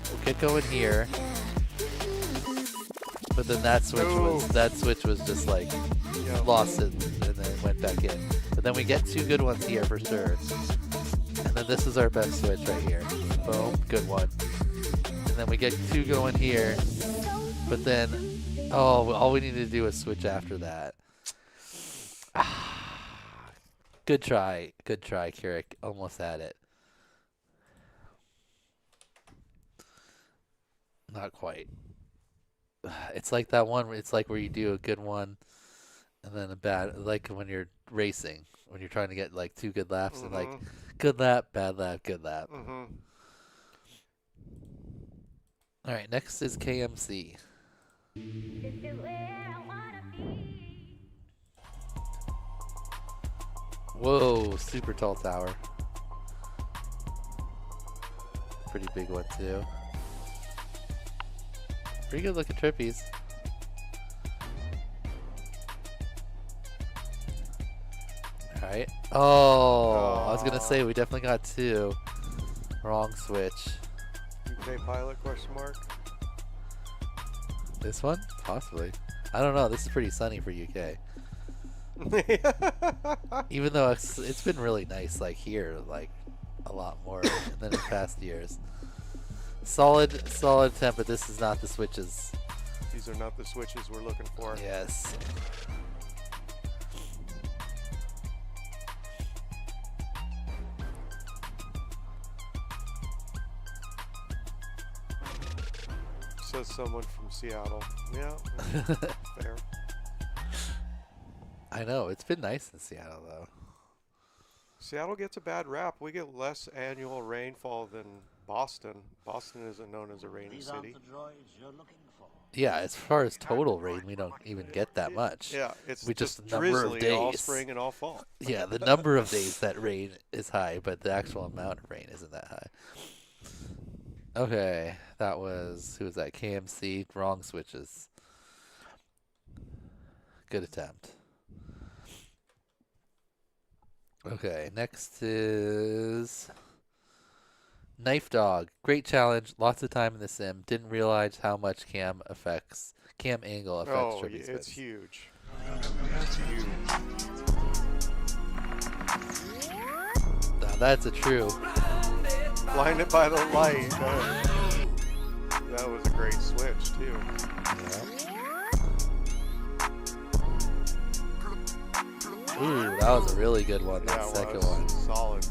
We'll get going here. But then that switch was just like lost it and then went back in. But then we get two good ones here for sure. And then this is our best switch right here. Boom, good one. And then we get two going here. But then all we need to do is switch after that. Good try, Kirik. Almost had it. Not quite. It's like that one. It's like where you do a good one, and then a bad. Like when you're racing, when you're trying to get like two good laps, and like good lap, bad lap, good lap. All right, next is KMC. Whoa, super tall tower. Pretty big one too. Pretty good looking trippies. Alright. Oh, I was gonna say we definitely got 2. Wrong switch. UK pilot, question mark? This one? Possibly. I don't know. This is pretty sunny for UK. Even though it's been really nice, like here, like a lot more than in past years. Solid temp, but this is not the switches. These are not the switches we're looking for. Yes. Says someone from Seattle. Yeah, fair. I know, it's been nice in Seattle though. Seattle gets a bad rap. We get less annual rainfall than Boston. Boston isn't known as a rainy city. Yeah, as far as total rain, we don't even get that much. Yeah, it's we just just number of drizzly days. all spring and all fall. Yeah, the number of days that rain is high, but the actual amount of rain isn't that high. Okay, that was, who was that? KMC, wrong switches. Good attempt. Okay, next is Knife Dog. Great challenge, lots of time in the sim. Didn't realize how much cam angle affects Trippy spins. It's huge. It's huge. Now that's a true. Blinded by the light. That was a great switch too. Ooh, that was a really good one. That second one. Solid.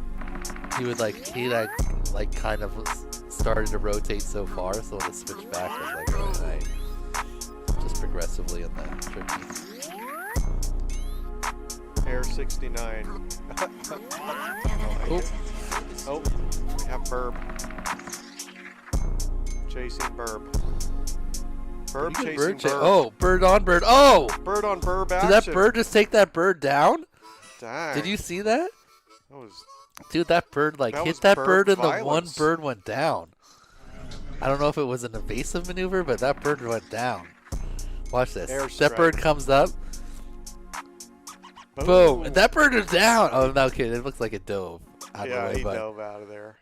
He kind of started to rotate so far, so the switch back was like really nice. Just progressively in the Trippy. Air 69. Oh, we have Burb. Chasing Burb. Burb chasing Burb. Oh, bird on bird. Oh! Bird on Burb action. Did that bird just take that bird down? Dang. Did you see that? That was... Dude, that bird hit that bird and the one bird went down. I don't know if it was an evasive maneuver, but that bird went down. Watch this. That bird comes up. Boom. And that bird is down. Oh, no kidding. It looks like it dove out of the way. He dove out of there.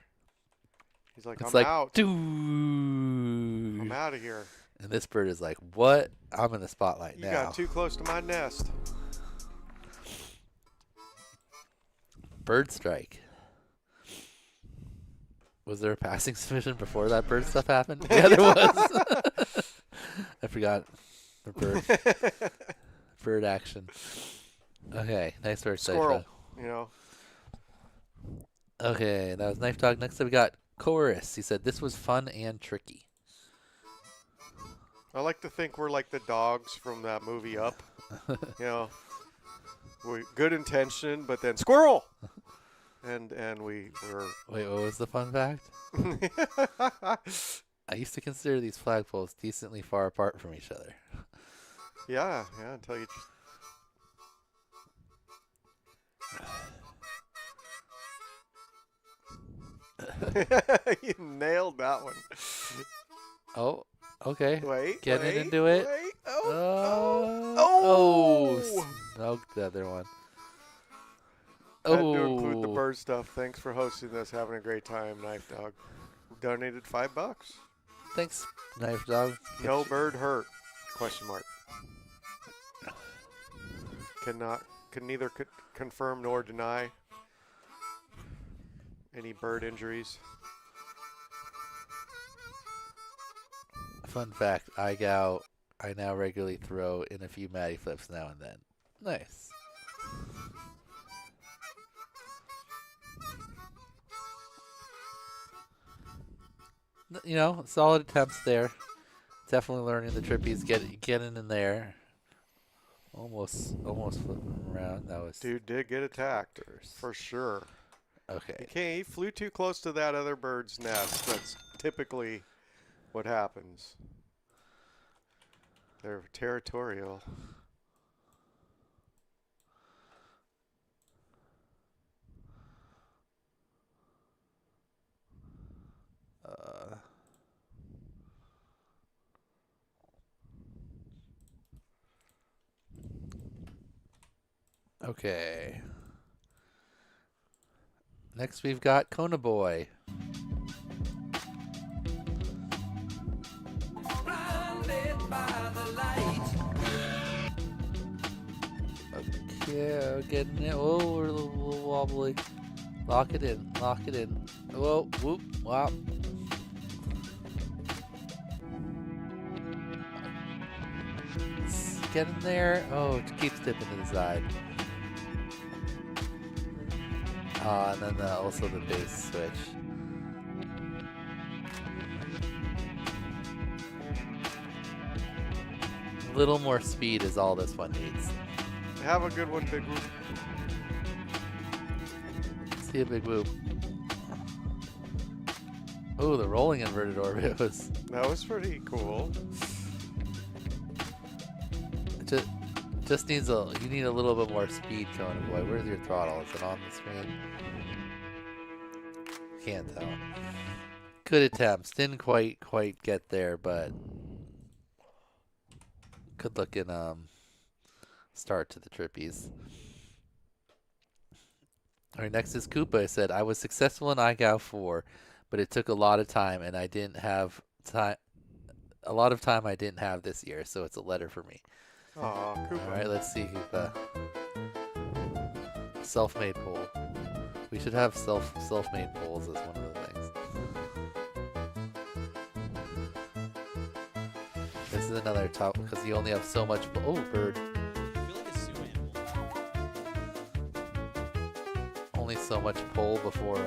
He's like, it's I'm out. Dude. I'm out of here. And this bird is like, what? I'm in the spotlight now. You got too close to my nest. Bird strike. Was there a passing submission before that bird stuff happened? Yeah, there was. I forgot the bird. Bird action. Okay, nice work, Squirrel, Cypher. you know. Okay, that was Knife Dog. Next up, we got Chorus. He said, this was fun and tricky. I like to think we're like the dogs from that movie Up. You know, good intention, but then squirrel! And we were... Wait, what was the fun fact? I used to consider these flagpoles decently far apart from each other. Yeah, until you... You nailed that one. Oh, okay. Wait, Getting into it. Wait. Smoked the other one. Had to include the bird stuff. Thanks for hosting this. Having a great time, Knife Dog. Donated $5. Thanks, Knife Dog. No bird hurt? Question mark. Can neither confirm nor deny any bird injuries. Fun fact, I now regularly throw in a few Matty flips now and then. Nice. You know, solid attempts there. Definitely learning the trippies, getting in there. Almost flipping around. That was Dude did get attacked for sure. Okay. He flew too close to that other bird's nest. That's typically what happens. They're territorial. Okay. Next we've got Kona Boy. Okay, getting it. Oh, we're a little wobbly. Lock it in. Lock it in. Whoa, whoop, wow. It's getting there. Oh, it keeps tipping to the side. And then also the base switch. A little more speed is all this one needs. Have a good one, Big Whoop. See a Big Whoop. Oh, the rolling inverted orbit was... That was pretty cool. Just needs you need a little bit more speed, Kona Boy. Where's your throttle? Is it on the screen? Can't tell. Good attempts. Didn't quite get there, but good looking start to the Trippies. All right, next is Koopa. I said, I was successful in iGao 4, but it took a lot of time, and I didn't have time. A lot of time I didn't have this year, so it's a letter for me. Aw, Koopa. All right, let's see, Koopa. Self-made poll. We should have self-made polls as one of the things. This is another top because you only have so much. Oh, bird. Only so much pole before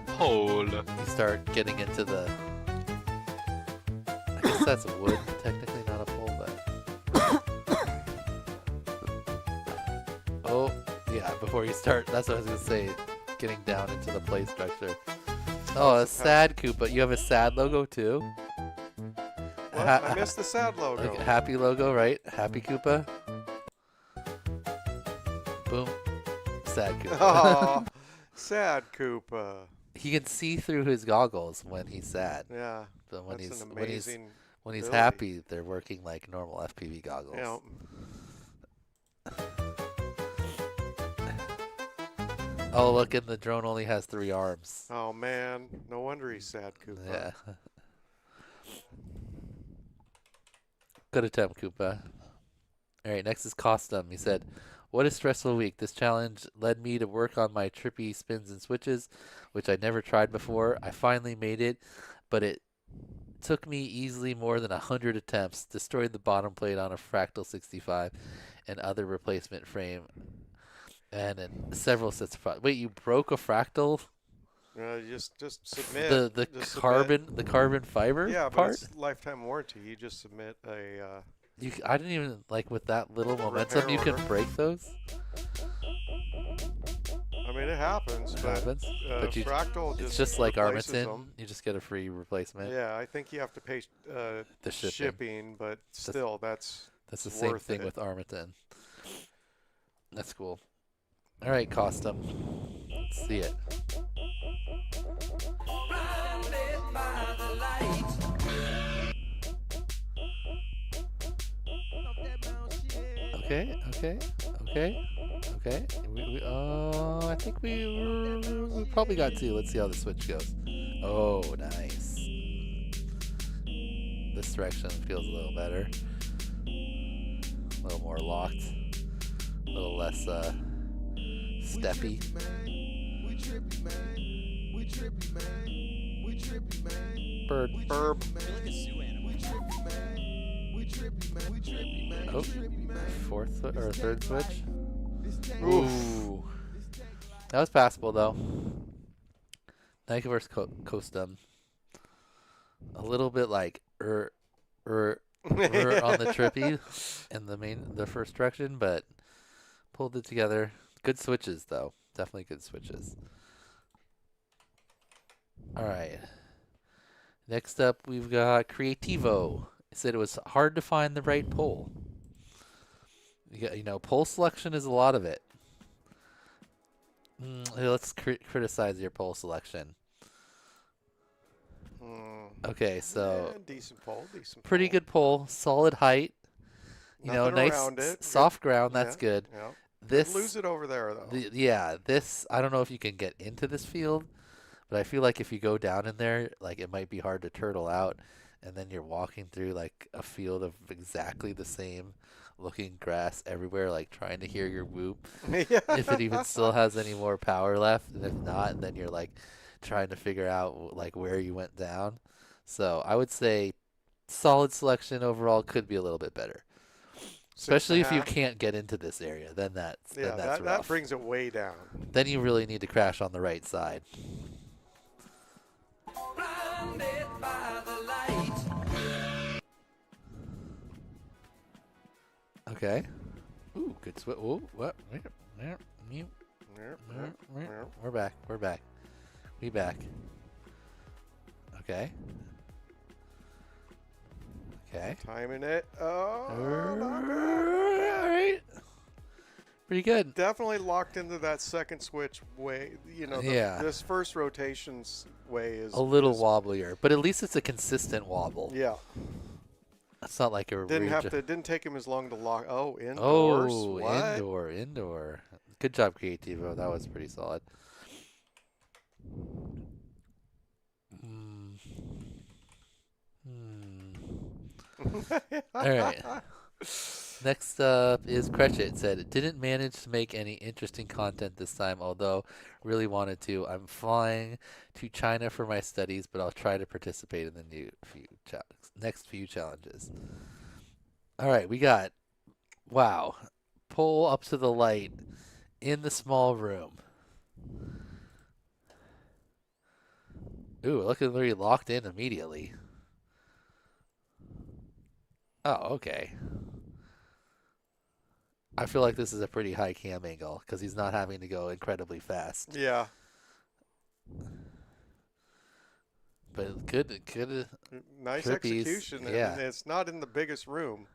pole. You start getting into the. I guess that's wood, technically not a pole, but. Oh, yeah, before you start, that's what I was going to say, getting down into the play structure. Oh, a sad Koopa. You have a sad logo too? What? I missed the sad logo. Like happy logo, right? Happy Koopa. Boom. Sad Koopa. Oh, sad Koopa. He can see through his goggles when he's sad. Yeah. But when that's he's an amazing when he's ability. happy, they're working like normal FPV goggles. Yeah. Oh, look, and the drone only has 3 arms. Oh man, no wonder he's sad, Koopa. Yeah. Good attempt, Koopa. All right, next is Costum. He said, what a stressful week. This challenge led me to work on my Trippy spins and switches, which I never tried before. I finally made it, but it took me easily more than 100 attempts. Destroyed the bottom plate on a Fractal 65 and other replacement frame. And in several sets of wait, you broke a Fractal? Just submit the just carbon submit. the carbon fiber Yeah, but part? it's lifetime warranty. You just submit a. I didn't even like with that little momentum you can order. break those. I mean, it happens, It but happens, but you, Fractal it's just like replaces Armiton. them. You just get a free replacement. Yeah, I think you have to pay the shipping. but still, that's the same worth thing it. with Armiton. That's cool. All right, Costum. Let's see it. Okay. I think we probably got 2. Let's see how the switch goes. Oh, nice. This direction feels a little better. A little more locked. A little less steppy. Bird. Burb. Oh, third switch. Oof. Ooh. That was passable though. Nike versus Costum. A little bit like on the Trippy in the first direction, but pulled it together. Good switches though. Definitely good switches. All right. Next up, we've got Creativo. It said it was hard to find the right pole. Pole selection is a lot of it. Let's criticize your pole selection. Okay, so decent pole, pretty good pole, solid height. Nothing Nice around it. soft Good. ground. That's Yeah, good. yeah. This lose it over there though. Yeah, this I don't know if you can get into this field, but I feel like if you go down in there, like it might be hard to turtle out, and then you're walking through like a field of exactly the same looking grass everywhere, like trying to hear your whoop. Yeah. If it even still has any more power left, and if not, then you're like trying to figure out like where you went down. So I would say solid selection overall, could be a little bit better. Especially if you can't get into this area, then that's Yeah, rough. that brings it way down. Then you really need to crash on the right side. Okay. Ooh, good switch. Ooh, what? Mute. We're back. We're back. We back. Okay. Okay. Timing it. Oh, all right. Pretty good. Definitely locked into that second switch way. You know, this first rotation's way is a little wobblier, but at least it's a consistent wobble. Yeah. It's not like a didn't take him as long to lock. Oh, indoors. Oh, what? indoor. Good job, Creativo. That was pretty solid. All right. Next up is Cretchet. It said, it didn't manage to make any interesting content this time, although really wanted to. I'm flying to China for my studies, but I'll try to participate in the next few challenges. All right, we got, wow, pull up to the light in the small room. Ooh, look at where he locked in immediately. Oh, okay. I feel like this is a pretty high cam angle because he's not having to go incredibly fast. Yeah. But good. Nice Trippies. execution. Yeah. And it's not in the biggest room.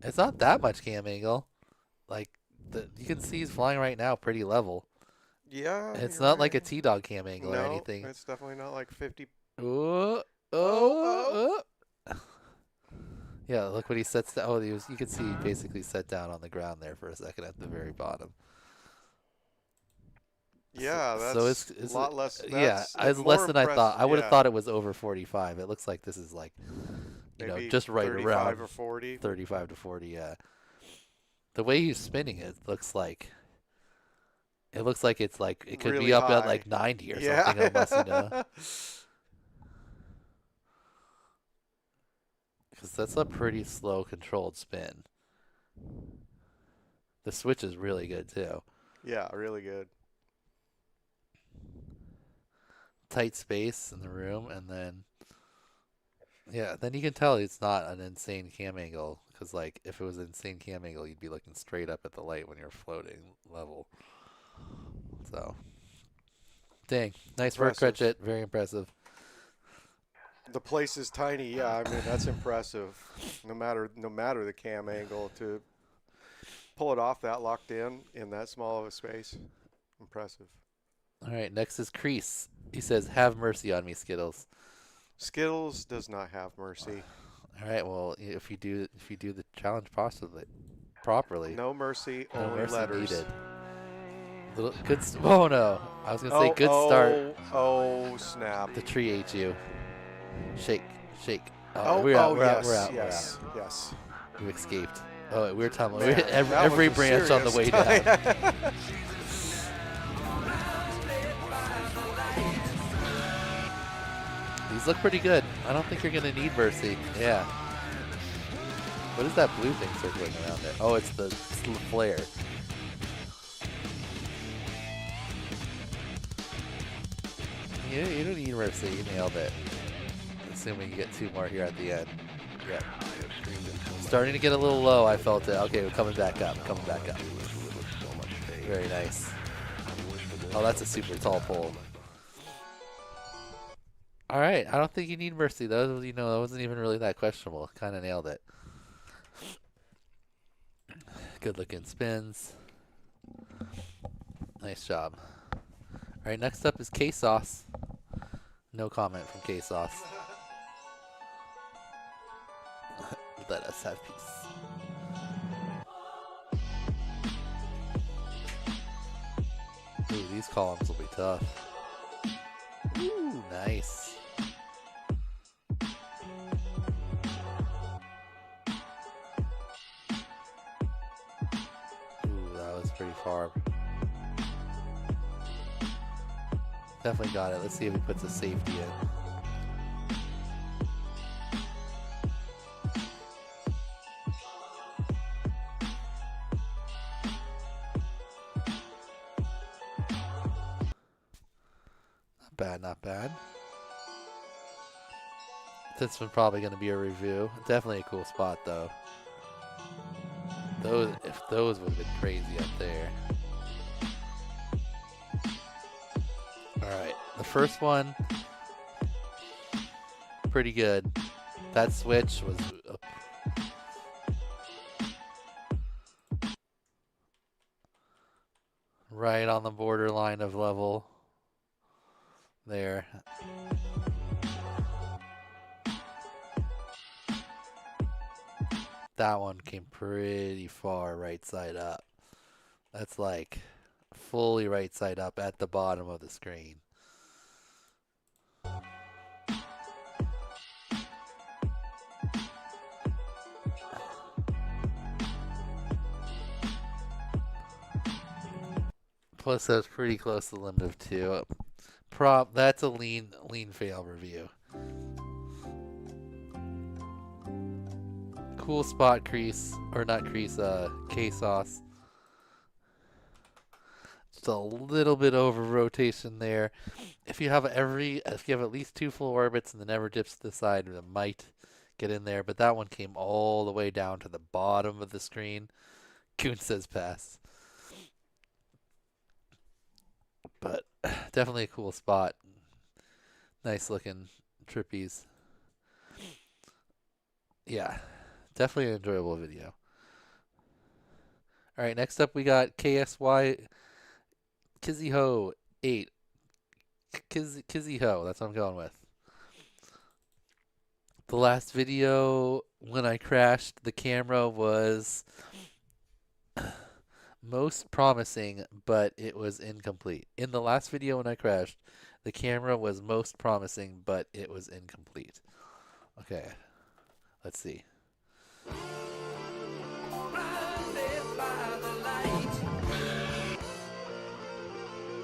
It's not that much cam angle. Like, you can see he's flying right now pretty level. Yeah. It's not like a T-Dog cam angle or anything. It's definitely not like 50. Yeah, look what he sets down. Oh, you can see he basically set down on the ground there for a second at the very bottom. Yeah, so it's a lot less. It's less than I thought. I would have thought it was over 45. It looks like this is like, Maybe just right 35 around or 40. 35 to 40. Yeah. The way he's spinning it looks like. It looks like it's like it could really be up high. at like 90 or something almost, Because that's a pretty slow controlled spin. The switch is really good too. Yeah, really good. Tight space in the room, and then then you can tell it's not an insane cam angle, because like if it was an insane cam angle, you'd be looking straight up at the light when you're floating level. So, dang, nice work, Cretchet. Very impressive. The place is tiny. Yeah, I mean that's impressive. No matter the cam angle, to pull it off that locked in that small of a space, impressive. All right, next is Crease. He says, "Have mercy on me, Skittles." Skittles does not have mercy. All right, well, if you do the challenge properly, no mercy, no only mercy letters. Needed. Good. Oh no, I was gonna say good start. Oh snap! The tree ate you. Shake. Yes. You escaped. Oh, we were tumbling. Man, every branch on the way down. These look pretty good. I don't think you're gonna need mercy. Yeah. What is that blue thing circling around it? Oh, it's the flare. You don't need mercy. You nailed it. Assuming you get two more here at the end. Yeah. Starting to get a little low, I felt it. Okay, we're coming back up. Very nice. Oh, that's a super tall pole. All right, I don't think you need mercy. That wasn't even really that questionable. Kind of nailed it. Good looking spins. Nice job. All right, next up is K-Sauce. No comment from K-Sauce. Let us have peace. these columns will be tough. Ooh, nice. Ooh, that was pretty far. Definitely got it. Let's see if he puts a safety in. Not bad, not bad. This one's probably going to be a review. Definitely a cool spot, though. If those would have been crazy up there. Alright, the first one, pretty good. That switch was right on the borderline of level there. That one came pretty far right side up. That's like fully right side up at the bottom of the screen. Plus that's pretty close to the limit of 2. That's a lean fail review. Cool spot crease, or not crease, K-sauce. Just a little bit over rotation there. If you have at least 2 full orbits and the never dips to the side, it might get in there. But that one came all the way down to the bottom of the screen. Coon says pass. But definitely a cool spot. Nice looking trippies. Yeah. Definitely an enjoyable video. Alright, next up we got KSY Kizzy Ho 8. Kizzy Ho, that's what I'm going with. The last video when I crashed, the camera was most promising, but it was incomplete. In the last video when I crashed, the camera was most promising, but it was incomplete. Okay, let's see.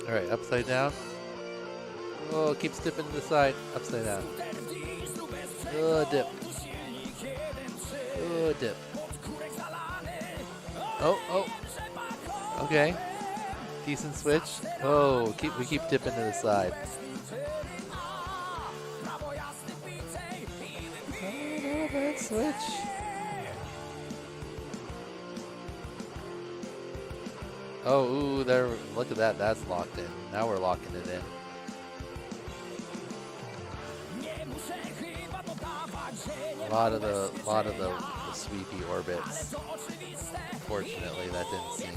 Alright, upside down. Oh, keeps dipping to the side. Upside down. Oh, dip. Oh, dip. Oh. Okay. Decent switch. Oh, we keep dipping to the side. Oh, bad switch. Oh, ooh, there! Look at that. That's locked in. Now we're locking it in. A lot of the sweepy orbits. Fortunately, that didn't seem.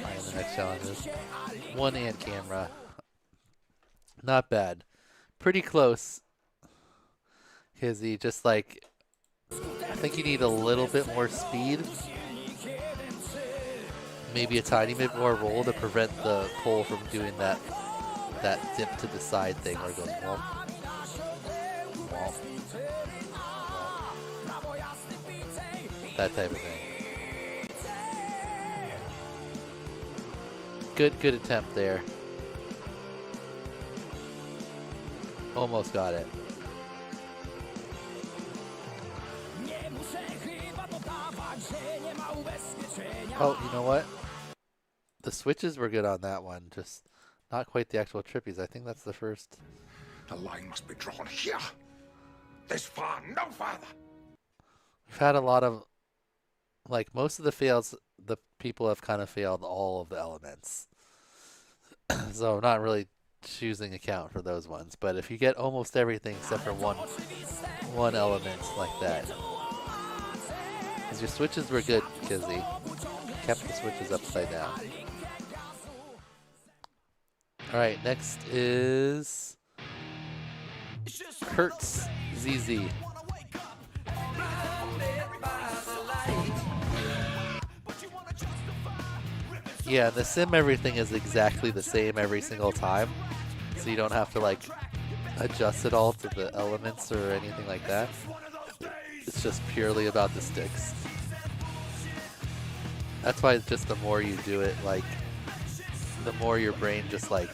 Trying the next challenges. One ant camera. Not bad. Pretty close. Kizzy, just like. I think you need a little bit more speed. Maybe a tiny bit more roll to prevent the pole from doing that dip to the side thing where it goes womp, womp, womp. That type of thing. Good attempt there. Almost got it. Oh, you know what? The switches were good on that one, just not quite the actual trippies. I think that's the first. The line must be drawn here. This far, no farther. We've had a lot of, like, most of the fails, the people have kind of failed all of the elements. So I'm not really choosing account for those ones. But if you get almost everything except for one element like that. Because your switches were good, Kizzy. Kept the switches upside down. Alright, next is Kurtz ZZ. Yeah, the sim everything is exactly the same every single time, so you don't have to like adjust it all to the elements or anything like that. It's just purely about the sticks. That's why just the more you do it, like the more your brain just like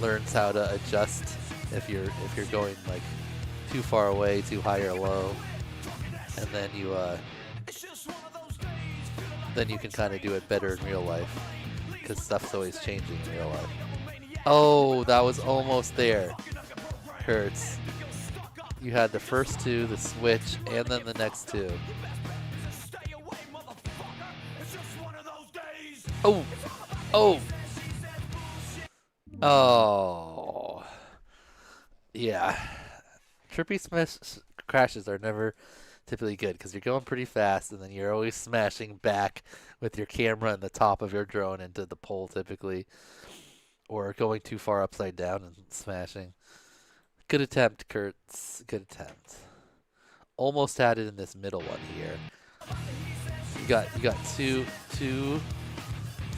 learns how to adjust if you're going like too far away, too high or low, and then you can kind of do it better in real life because stuff's always changing in real life. Oh, that was almost there. Hurts. You had the first two, the switch, and then the next two. Oh! Oh! Oh. Yeah. Trippy smash crashes are never typically good because you're going pretty fast and then you're always smashing back with your camera and the top of your drone into the pole typically, or going too far upside down and smashing. Good attempt, Kurtz. Good attempt. Almost had it in this middle one here. You got two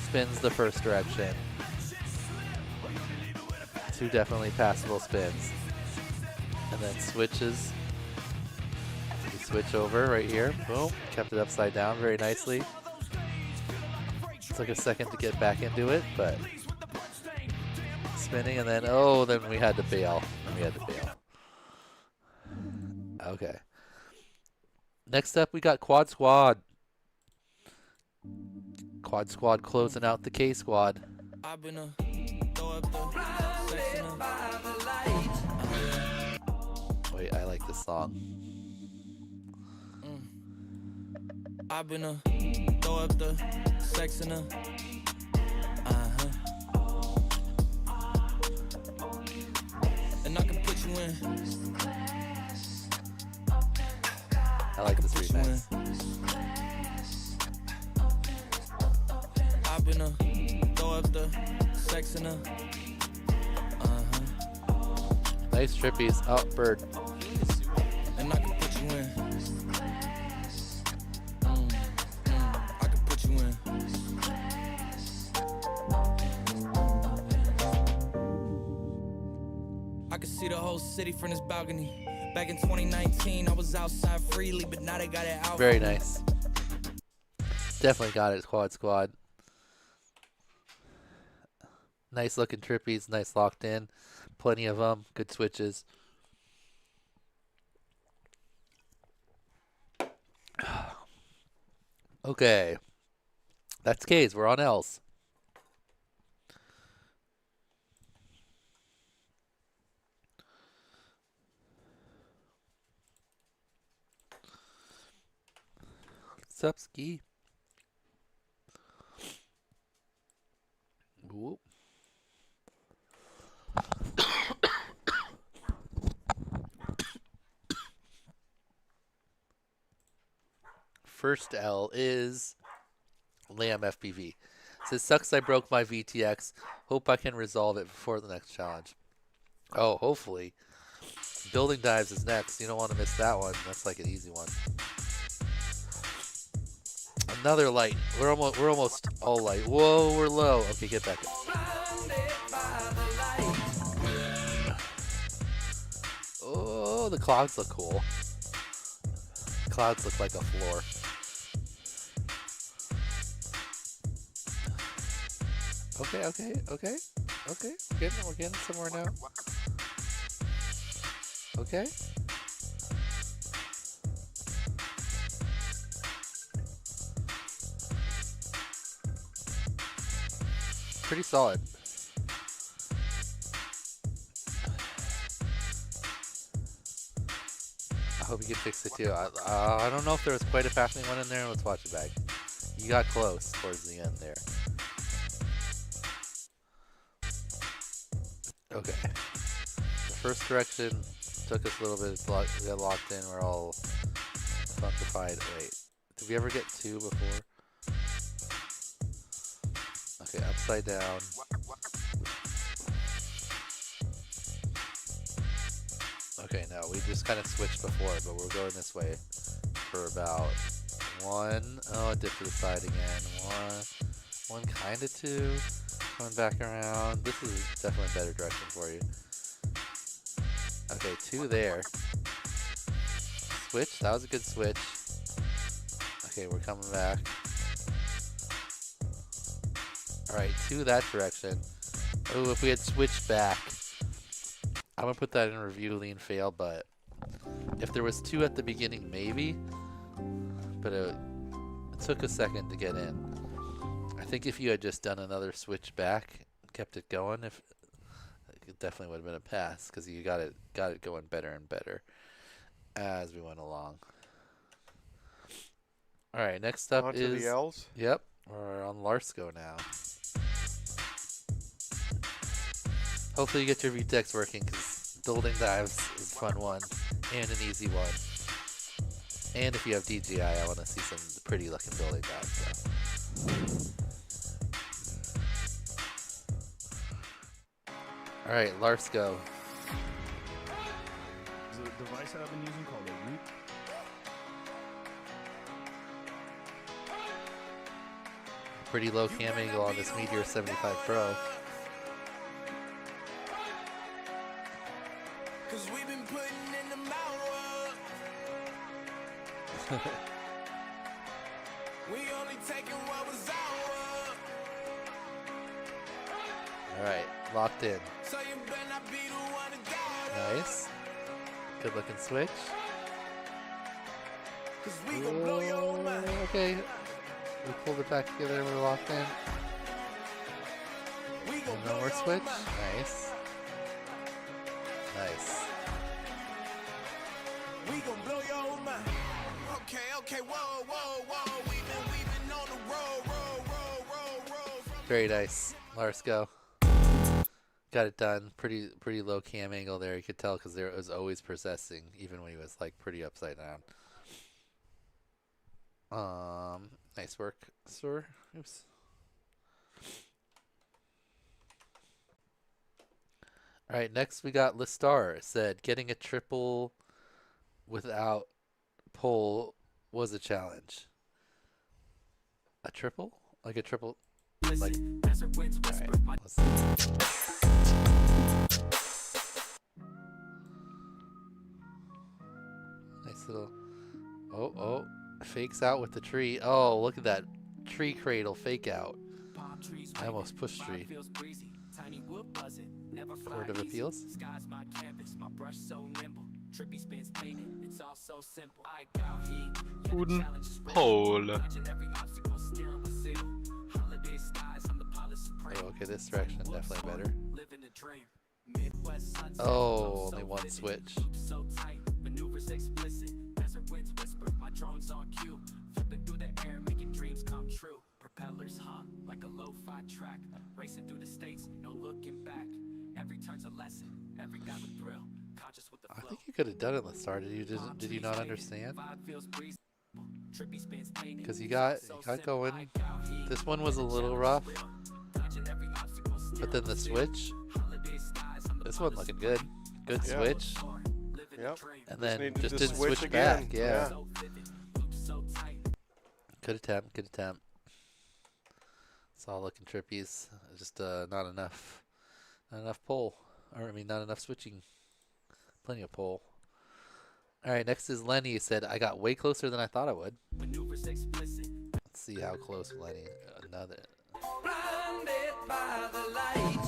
spins the first direction. Two definitely passable spins. And then switches. You switch over right here. Boom. Kept it upside down very nicely. Took a second to get back into it, but spinning, and then then we had to bail. Okay. Next up, we got Quad Squad. Quad Squad closing out the K Squad. Wait, I like this song. I've been throw up the sex in and I can put you in. I like this remix. I've been throw up the sex in Nice trippies. Oh, bird. and I can put you in. I can put you in. I can see the whole city from this balcony. Back in 2019, I was outside freely, but now they got it out. Very nice. Definitely got it, Quad Squad. Nice looking trippies, nice locked in. Plenty of them. Good switches. Okay. That's K's. We're on L's. What's up, Ski? Whoop. First L is Lamb FPV. Says, sucks I broke my VTX. Hope I can resolve it before the next challenge. Oh, hopefully. Building dives is next. You don't want to miss that one. That's like an easy one. Another light. We're almost all light. Whoa, we're low. Okay, get back up. Oh, the clouds look cool. Clouds look like a floor. Okay. We're getting somewhere now. Okay. Pretty solid. I hope you can fix it too. I don't know if there was quite a passing one in there. Let's watch it back. You got close towards the end there. Okay. The first direction took us a little bit. We got locked in. We're all funkified. Wait. Did we ever get two before? Okay, upside down. Okay, no, we just kind of switched before, but we're going this way for about one. Oh, it dipped to the side again. One, One kind of two. Coming back around. This is definitely a better direction for you. Okay, two there. Switch. That was a good switch. Okay, we're coming back. Alright, two that direction. Oh, if we had switched back. I'm going to put that in review, lean, fail, but if there was two at the beginning, maybe. But it took a second to get in. I think if you had just done another switch back, kept it going, it definitely would have been a pass because you got it going better and better as we went along. All right, next up On is to the L's. Yep, we're on Larsko now. Hopefully you get your VTEX working because building dives is a fun one and an easy one. And if you have DJI, I want to see some pretty looking building dives. So. All right, Larsko. Is it a device that I've been using called a Root? Pretty low cam angle on this Meteor 75 Pro. Cause we've been putting in the mouth. We only taking what was ours. All right, locked in. So you better not be the one to doubt. Nice. Good looking switch. Cause we gon' blow your mind. Okay. We pulled it back together. We're locked in. We gon' And blow no more your switch. mind. Nice. Nice. We gon' blow your mind. Okay, whoa, whoa, whoa. We've been on the road. Very nice. Larsko. Got it done. Pretty low cam angle there. You could tell because there was always processing, even when he was like pretty upside down. Nice work, sir. Oops. All right, next we got Listar. Said getting a triple without pole was a challenge. A triple? Like a triple? Like. Alright, let's see. Nice little. Oh. Fakes out with the tree. Oh, look at that tree cradle fake out. I almost pushed tree. Court of Appeals. Wooden pole. Oh, okay, this direction definitely better. Oh, only one switch. Drones on cue, flipping through the air, making dreams come true. Propellers hung like a lo-fi track, racing through the states, no looking back. Every turn's a lesson, every guy's a thrill. Conscious with the flow. I think you could have done it, Listar. Did you not understand? Because you got going. This one was a little rough, but then the switch. This one looking good. Good switch. Yep. And then Just didn't switch again. back. Yeah. Good attempt. It's all looking trippies. Just not enough pull. Or I mean, not enough switching. Plenty of pull. All right, next is Lenny. Said I got way closer than I thought I would. Let's see how close Lenny. Another. Blinded by the light.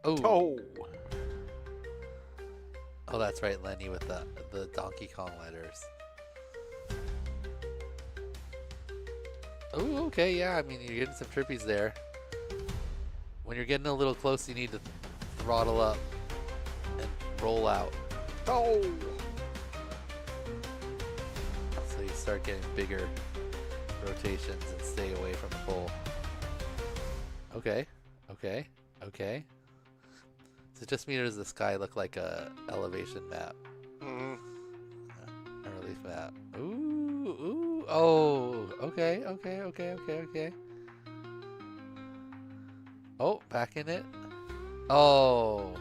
Oh. Oh, that's right, Lenny with the Donkey Kong letters. Oh, okay, yeah. I mean, you're getting some trippies there. When you're getting a little close, you need to throttle up and roll out. Oh. So you start getting bigger rotations and stay away from the pole. Okay. Is it just me or does the sky look like a elevation map? Mm-hmm. A relief map. Ooh. Oh, okay. Oh, back in it. Oh,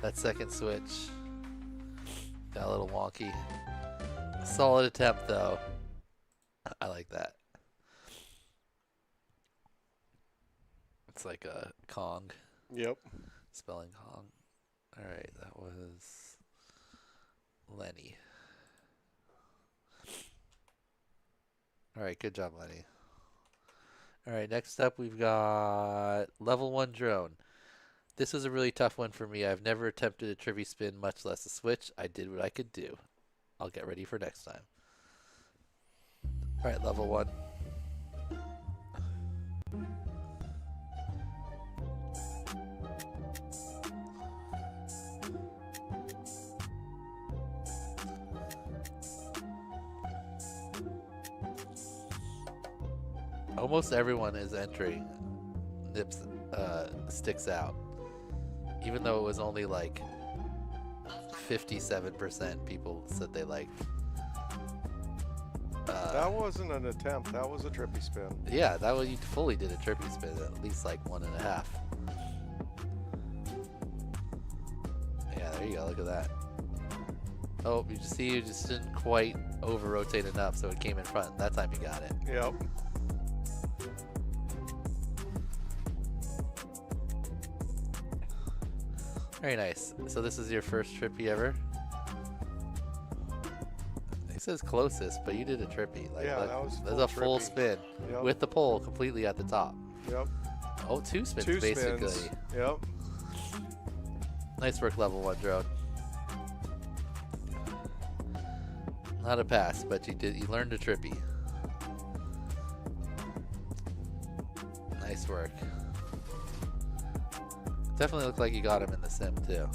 that second switch got a little wonky. Solid attempt though. I like that. It's like a Kong. Yep. Spelling Kong. All right, that was Lenny. All right, good job, Lenny. All right, next up we've got level 1 drone. This was a really tough one for me. I've never attempted a Trippy spin, much less a switch. I did what I could do. I'll get ready for next time. All right, level 1. Almost everyone is entering Nips sticks out. Even though it was only like 57% people said they liked. That wasn't an attempt. That was a Trippy spin. Yeah, that was, you fully did a Trippy spin, at least like 1.5. Yeah, there you go. Look at that. Oh, you just didn't quite over rotate enough, so it came in front. That time you got it. Yep. Very nice. So this is your first Trippy ever? It says closest, but you did a Trippy. Like, yeah, that was that's a full Trippy. spin Yep. with the pole completely at the top. Yep. Oh, 2 spins Two basically. spins. Yep. Nice work, level 1 drone. Not a pass, but you learned a Trippy. Nice work. Definitely looked like you got him in the sim too.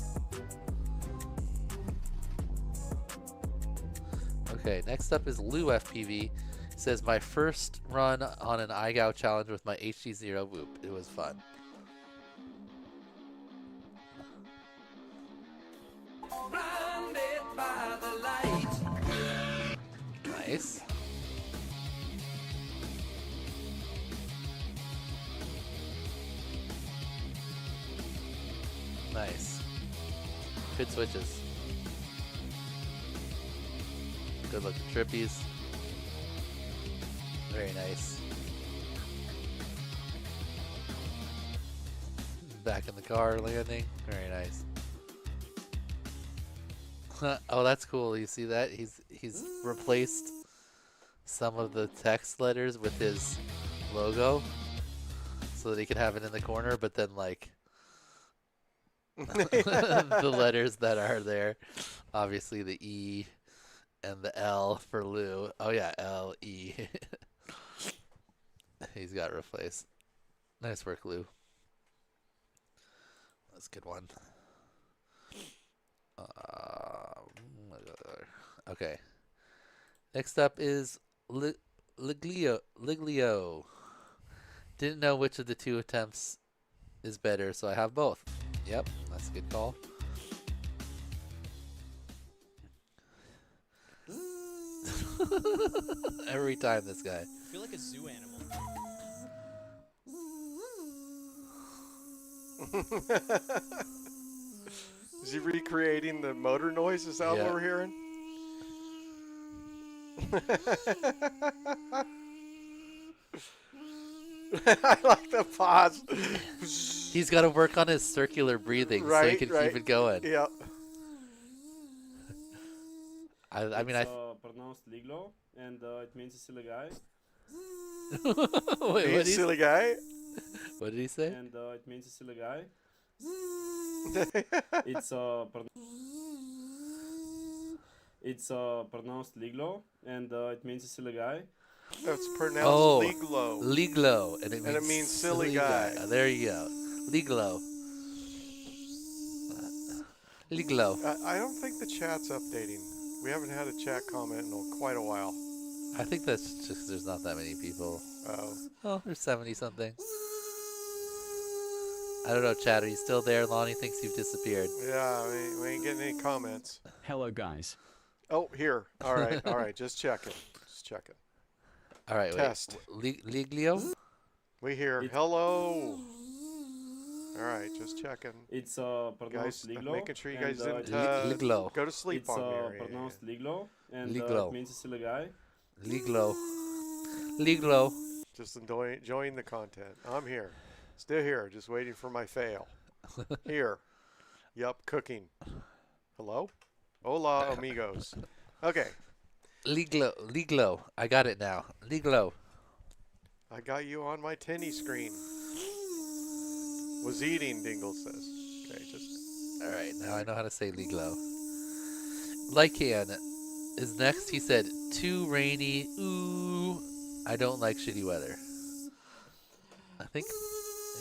Okay, next up is Lou FPV. It says my first run on an iGao challenge with my HD0 Whoop. It was fun. Nice. Nice. Good switches. Good looking trippies. Very nice. Back in the car landing. Very nice. Oh, that's cool. You see that? He's replaced some of the text letters with his logo so that he can have it in the corner, but then like the letters that are there, obviously the E and the L for Lou. Oh yeah, L-E. He's got replaced. Nice work, Lou. That's a good one. Okay. Next up is Liglio. Didn't know which of the 2 attempts is better, so I have both. Yep, that's a good call. Every time, this guy. I feel like a zoo animal. Is he recreating the motor noise? Is that what we're hearing? I like the pause. He's got to work on his circular breathing so he can keep it going. Yep. I mean, pronounced Liglo, and it means a silly guy. Wait, what silly guy? What did he say? And it means a silly guy. It's pronounced Liglo, and it means a silly guy. That's pronounced Liglo. Liglo, and it means silly guy. There you go. Liglo. Liglo. I don't think the chat's updating. We haven't had a chat comment in quite a while. I think that's just there's not that many people. Oh, there's 70 something. I don't know, Chad. Are you still there? Lonnie thinks you've disappeared. Yeah, we ain't getting any comments. Hello, guys. Oh, here. All right, all right. Just checking. Just checking. All right, test. Wait. Liglio? We hear hello. All right, just checking. It's guys, pronounced Liglo. making sure you guys didn't Liglo. go to sleep it's on me. Pronounced Liglo, and Liglo. it means a silly guy. Liglo. Liglo. Just enjoying the content. I'm here. Still here. Just waiting for my fail. Here. Yup, cooking. Hello? Hola, amigos. Okay. Liglo. I got it now. Liglo. I got you on my tinny screen. Was eating, Dingle says. Okay, just. All right, now I know how to say Liglo. Lycan is next. He said, too rainy. Ooh. I don't like shitty weather. I think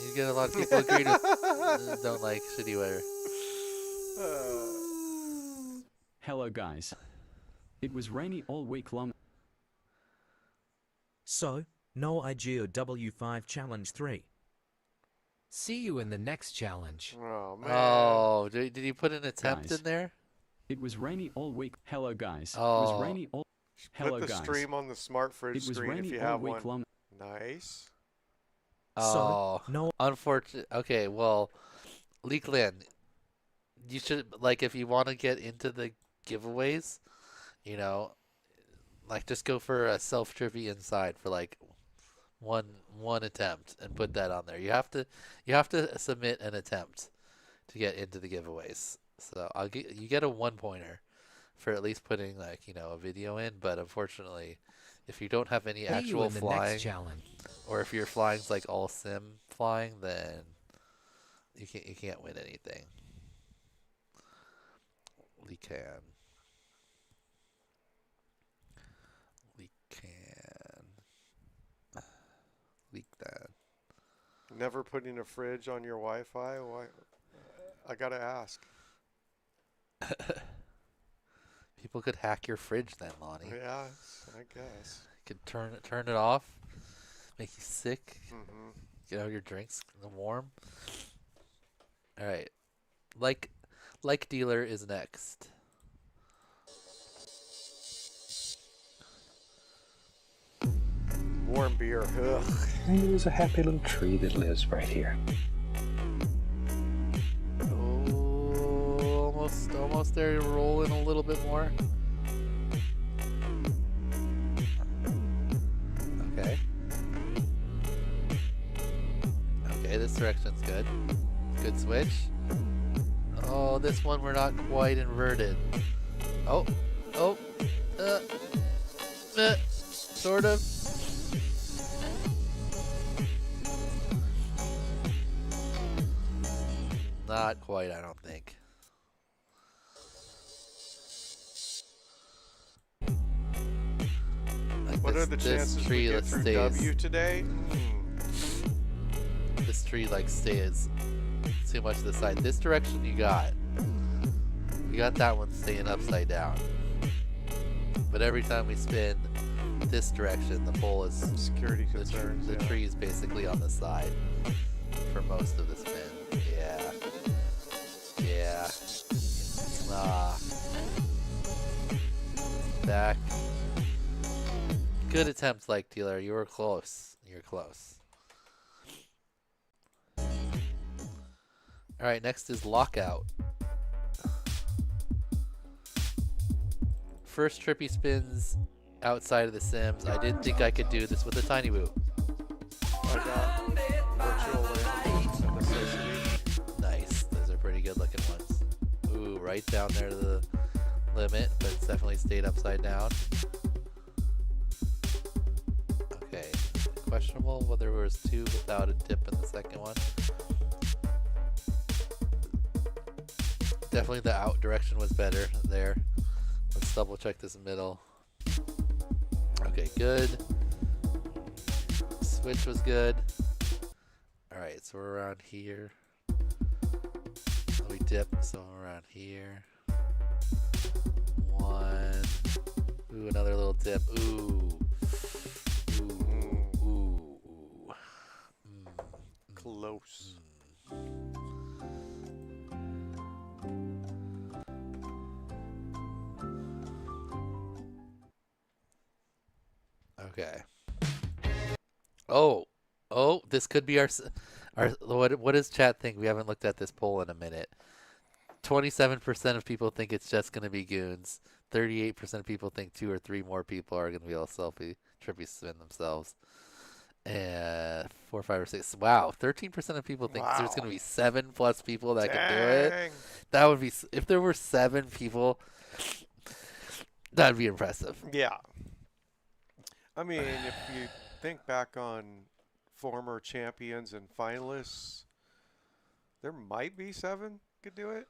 you get a lot of people agree with don't like shitty weather. Hello guys. It was rainy all week long. So, no idea W5 Challenge 3. See you in the next challenge. Oh, man. Oh, did you put an attempt Guys. in there? It was rainy all week. Hello guys. Oh. It was rainy all. Hello Put the guys. stream on the smart fridge It was screen if rainy you all have week one. long. Nice. Oh, no. Unfortunate. Okay, well, Leakland, you should, like, if you want to get into the giveaways, you know, like, just go for a self-trippy inside for, like, one attempt and put that on there. You have to submit an attempt to get into the giveaways. So you get a 1-pointer for at least putting, like, you know, a video in, but unfortunately, if you don't have any actual flying, or if your flying's like all sim flying, then you can't win anything. We can leak that. Never putting a fridge on your Wi-Fi? Why? I gotta ask. People could hack your fridge then, Lonnie. Yeah, I guess. You could turn it off, make you sick. Mm-hmm. Get all your drinks in the warm. All right, like dealer is next. Warm beer. Ugh. Maybe there's a happy little tree that lives right here. Oh, almost there. Roll in a little bit more. Okay. Okay, this direction's good. Good switch. Oh, this one we're not quite inverted. Oh, sort of. Not quite, I don't think. Like What are the chances we get through W today? This tree like stays too much to the side. This direction you got that one staying upside down. But every time we spin this direction, the pole is security concerns. The tree is basically on the side for most of the spin. Yeah. Back. Good attempt, like dealer. You were close. You're close. All right, next is lockout. First trippy spins outside of the Sims. I didn't think I could do this with a tiny boot. I got virtual land necessity. Nice. Those are pretty good looking ones. Ooh, right down there to the limit, but it's definitely stayed upside down. Okay. Questionable whether there was two without a dip in the second one. Definitely the out direction was better there. Let's double check this middle. Okay, good. Switch was good. Alright, so we're around here. We dip, so we're around here. One. Ooh, another little dip. Ooh. Close. Okay. Oh, this could be our what does chat think? We haven't looked at this poll in a minute. 27% of people think it's just going to be goons. 38% of people think 2 or 3 more people are going to be able to selfie Trippy spin themselves. And 4, 5, or 6. Wow, 13% of people think there's going to be 7+ people that can do it. That would be, if there were 7 people, that'd be impressive. Yeah. I mean, if you think back on former champions and finalists, there might be 7 could do it.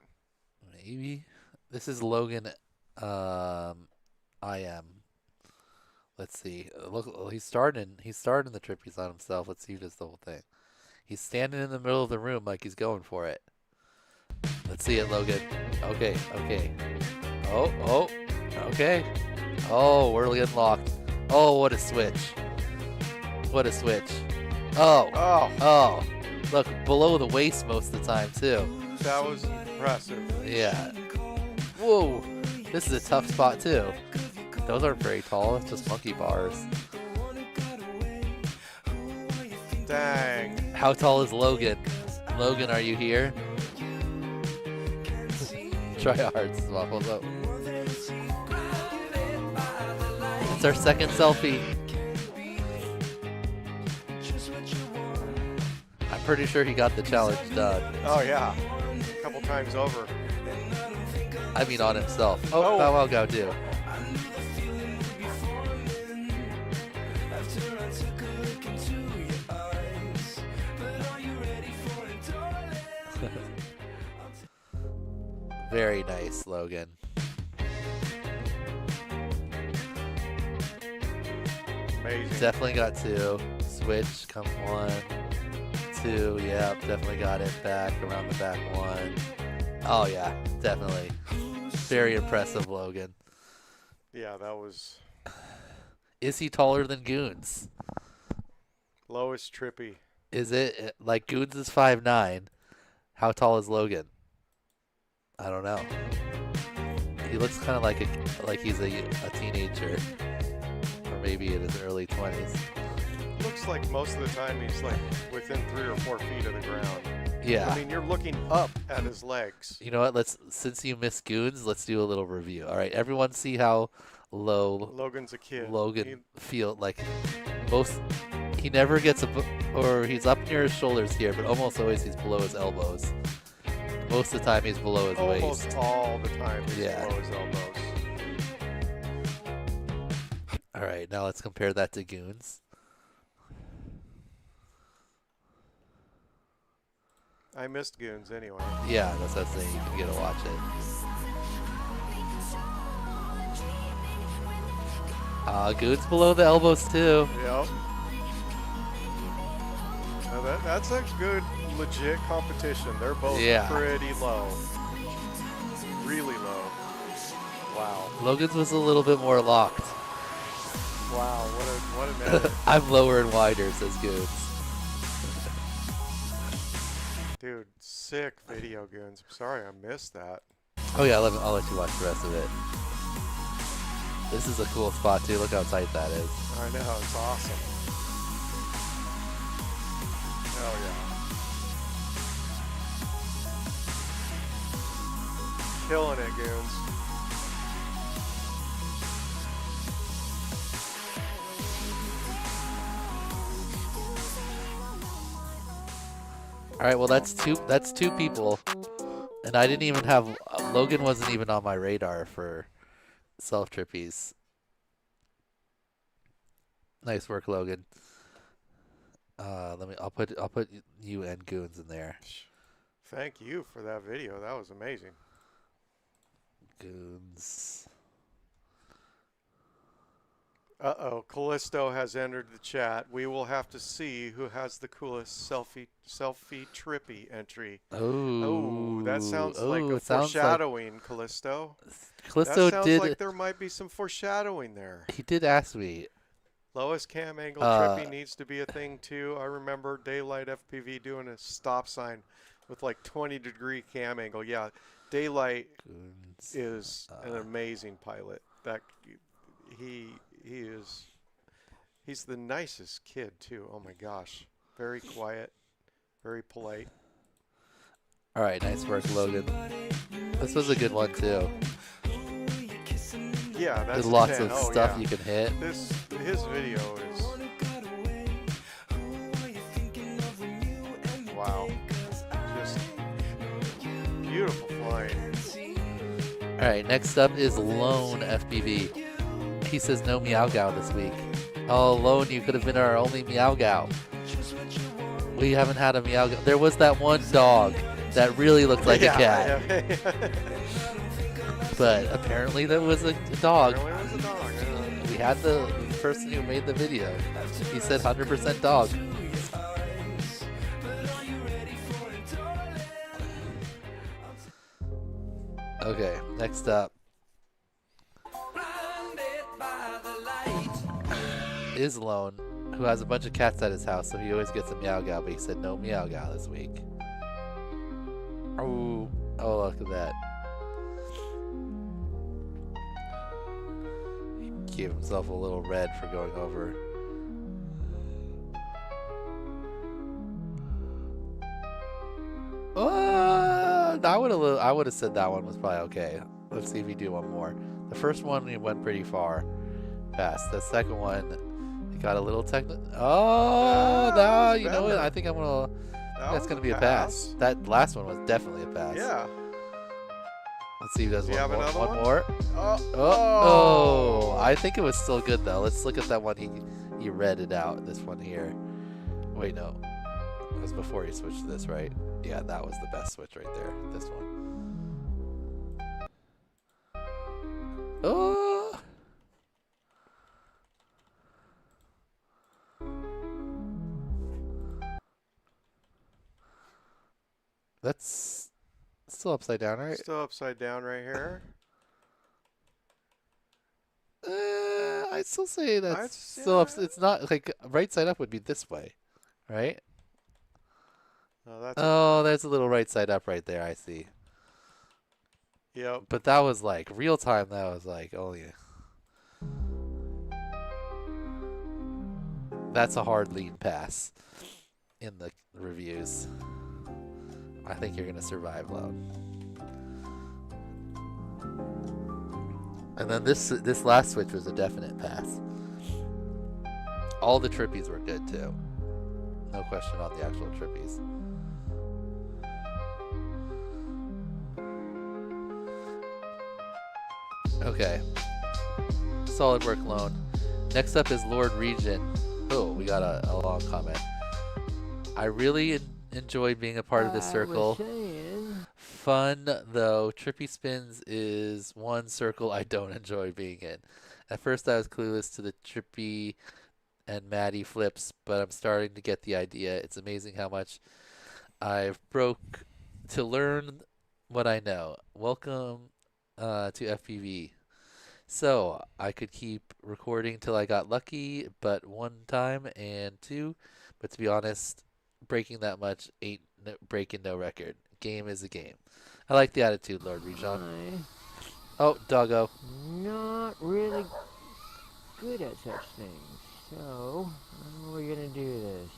Maybe. This is Logan IM. Let's see. Look, he's starting the trippies on himself. Let's see who does the whole thing. He's standing in the middle of the room like he's going for it. Let's see it, Logan. Okay. Oh, okay. Oh, we're getting locked. Oh, what a switch. Oh. Look, below the waist most of the time, too. That was impressive. Yeah. Whoa. This is a tough spot, too. Those aren't very tall. It's just monkey bars. Dang. How tall is Logan? Logan, are you here? Try hard. Hold up. It's our second selfie. I'm pretty sure he got the challenge done. Oh, yeah. A couple times over. I mean, on himself. Oh, Bow Wow Go do. Very nice, Logan. Amazing. Definitely got 2. Switch, come 1, 2. Yep, definitely got it back around the back 1. Oh yeah, definitely. Very impressive, Logan. Yeah, that was. Is he taller than Goons? Lowest Trippy. Is it like Goons is 5'9"? How tall is Logan? I don't know. He looks kind of like he's a teenager, or maybe in his early 20s. Looks like most of the time he's like within 3 or 4 feet of the ground. Yeah. I mean, you're looking up at his legs. You know what? Since you missed Goons, let's do a little review. All right, everyone, see how low Logan's a kid. Logan feel like most. He never gets or he's up near his shoulders here, but almost always he's below his elbows. Most of the time he's below his waist. Almost all the time he's below his elbows. All right, now let's compare that to Goons. I missed Goons anyway. Yeah, that's what I'm saying. You can get to watch it. Goons below the elbows too. Yep. Now that's a good, legit competition. They're both pretty low. Really low. Wow. Logan's was a little bit more locked. Wow, what a minute. I'm lower and wider, says Goons. Dude, sick video, Goons. I'm sorry I missed that. Oh yeah, I'll let you watch the rest of it. This is a cool spot too. Look how tight that is. I know, it's awesome. Oh yeah. Killing it, Goons. All right, well that's two people, and I didn't even have Logan wasn't even on my radar for self trippies. Nice work, Logan. I'll put you and Goons in there. Thank you for that video. That was amazing. Goons. Uh-oh, Callisto has entered the chat. We will have to see who has the coolest selfie trippy entry. Oh, that sounds like a foreshadowing, Callisto. Callisto that sounds like there might be some foreshadowing there. He did ask me. Lowest cam angle trippy needs to be a thing too. I remember Daylight FPV doing a stop sign with like 20-degree cam angle. Yeah, Daylight is an amazing pilot. He's the nicest kid too. Oh my gosh, very quiet, very polite. All right, nice work, Logan. This was a good one too. Yeah, that's There's a lots 10. of Oh, stuff yeah. you can hit. His video is wow, just beautiful flying. All right, next up is Lone FPV. He says no Meow Gao this week. Oh, Lone, you could have been our only Meow Gao. We haven't had a Meow Gao. There was that one dog that really looked like a cat. But apparently there was a dog. We had the person who made the video. He said 100% dog. Okay, next up is Lone, who has a bunch of cats at his house, so he always gets a Meow Gao, but he said no Meow Gao this week. Oh, look at that. He gave himself a little red for going over. I would have said that one was probably okay. Let's see if we do one more. The first one we went pretty far past. The second one, it got a little technical. Oh, no, you know what? I think that's gonna be a pass. That last one was definitely a pass. Yeah. Let's see if there's have one another one? more. Oh, I think it was still good though. Let's look at that one he read it out. This one here. Wait, no. It was before he switched to this, right? Yeah, that was the best switch right there. This one. Oh! That's still upside down, right? Still upside down right here. I'd still say that's still up. It's not like right side up would be this way, right? Oh, there's a little right side up right there. I see. Yep. But that was like real time. That was like only. That's a hard lead pass in the reviews. I think you're gonna survive, Lone. And then this last switch was a definite pass. All the trippies were good too. No question on the actual trippies. Okay. Solid work, Lone. Next up is Lord Region. Oh, we got a long comment. I really enjoy being a part of this circle. Fun though. Trippy spins is one circle I don't enjoy being in. At first I was clueless to the Trippy and Maddie flips, but I'm starting to get the idea. It's amazing how much I've broke to learn what I know. Welcome to FPV. So I could keep recording till I got lucky, but one time and two, but to be honest, breaking that much ain't breaking no record. Game is a game. I like the attitude, Lord Region. Oh, doggo. Not really good at such things. So, how are we gonna do this?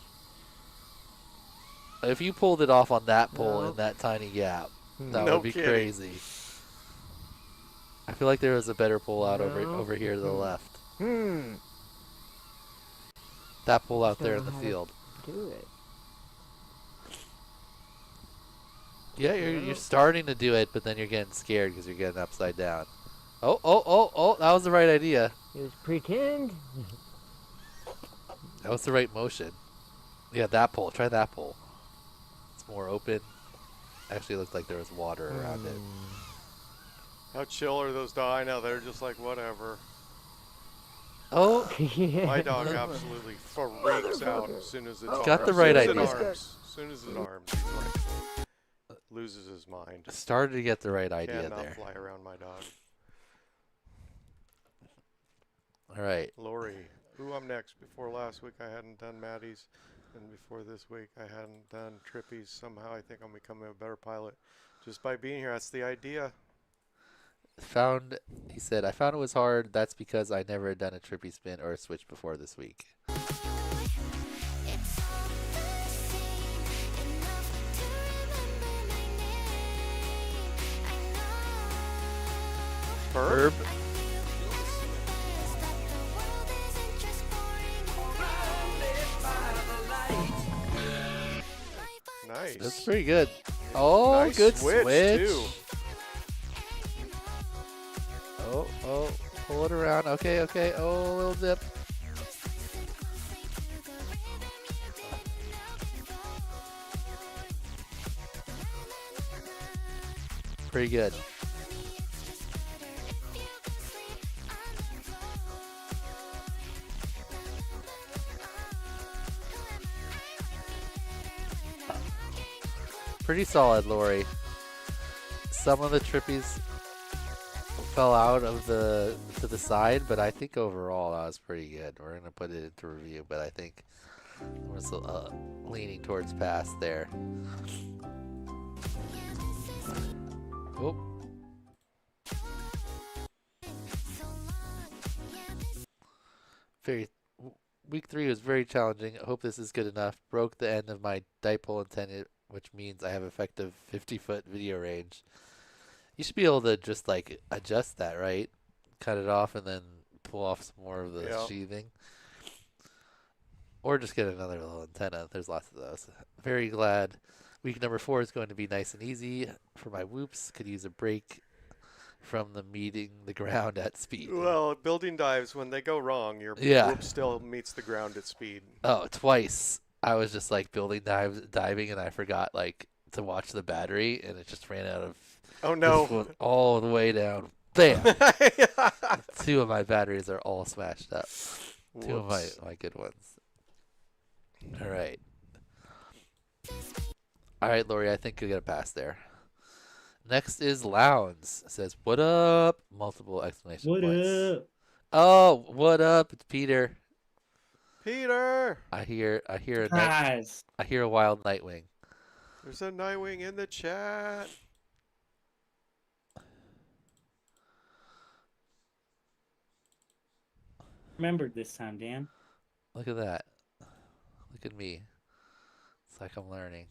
If you pulled it off on that pole in that tiny gap, that No would be kidding. crazy. I feel like there was a better pull out over here to the left. That pull out there in the field. Do it. Yeah, you're starting to do it, but then you're getting scared because you're getting upside down. Oh, that was the right idea. Just pretend. That was the right motion. Yeah, that pole. Try that pole. It's more open. Actually, it looked like there was water around it. How chill are those dogs? I know, they're just like, whatever. Oh. My dog absolutely freaks out as soon as it's arms. Got the right idea. As soon as it arms, he's like, loses his mind. Started to get the right idea Cannot there. fly around my dog. All right. Lori, who I'm next. Before last week, I hadn't done Maddie's. And before this week, I hadn't done Trippy's. Somehow, I think I'm becoming a better pilot just by being here. That's the idea. He said, I found it was hard. That's because I never had done a Trippy spin or a switch before this week. Herb? Nice. That's pretty good. Oh, Nice good switch, too. Oh, pull it around. Okay. Oh, a little dip. Pretty good. Pretty solid, Lori. Some of the trippies fell out of to the side, but I think overall that was pretty good. We're gonna put it into review, but I think it was leaning towards pass there. Oh. Week 3 was very challenging. I hope this is good enough. Broke the end of my dipole antenna, which means I have effective 50-foot video range. You should be able to just like adjust that, right? Cut it off and then pull off some more of the sheathing. Or just get another little antenna. There's lots of those. Very glad. Week number 4 is going to be nice and easy for my whoops. Could use a break from the meeting the ground at speed. Well, building dives, when they go wrong, your whoop still meets the ground at speed. Oh, twice. I was just like building diving and I forgot like to watch the battery and it just ran out of all the way down. Bam! 2 of my batteries are all smashed up. Whoops. 2 of my good ones. All right. All right, Lori, I think you'll get a pass there. Next is Lounds. It says, "What up?" Multiple exclamation points. What up? Oh, what up? It's Peter. Peter. I hear a Guys. I hear a wild Nightwing. There's a Nightwing in the chat. Remembered this time, Dan. Look at that. Look at me. It's like I'm learning.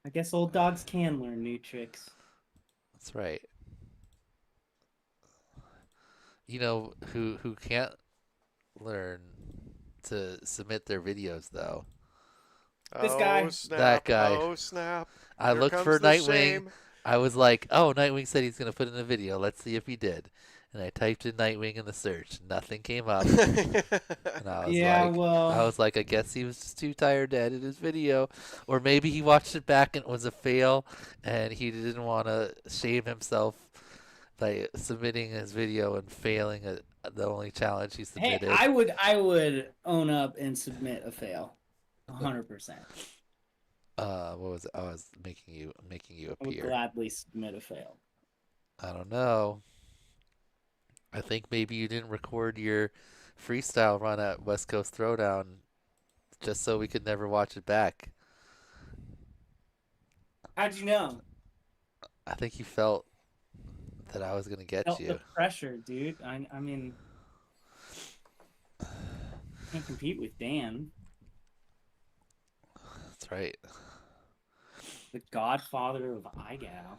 I guess old dogs can learn new tricks. That's right. You know who can't learn to submit their videos though? This guy. Snap. That guy. Oh snap! I Here looked comes for the Nightwing. shame. I was like, oh, Nightwing said he's gonna put in a video. Let's see if he did. And I typed in Nightwing in the search. Nothing came up. And I was like, I guess he was just too tired to edit his video. Or maybe he watched it back and it was a fail and he didn't want to shame himself by submitting his video and failing at the only challenge he submitted. Hey, I would own up and submit a fail. 100%. What was it? I was making you I appear. would gladly submit a fail. I don't know. I think maybe you didn't record your freestyle run at West Coast Throwdown just so we could never watch it back. How'd you know? I think you felt that I was going to get Felt you. the pressure, dude. I mean, can't compete with Dan. That's right. The godfather of iGal.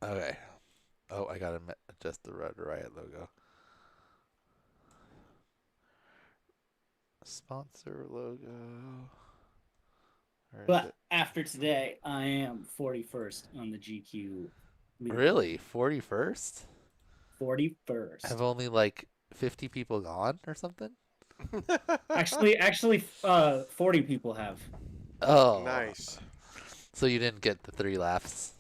Okay. Oh, I gotta adjust the Riot logo. Sponsor logo. But after today, I am 41st on the GQ. leaderboard. Really? 41st? 41st. Have only like 50 people gone or something? Actually, 40 people have. Oh. Nice. So you didn't get the 3 laughs.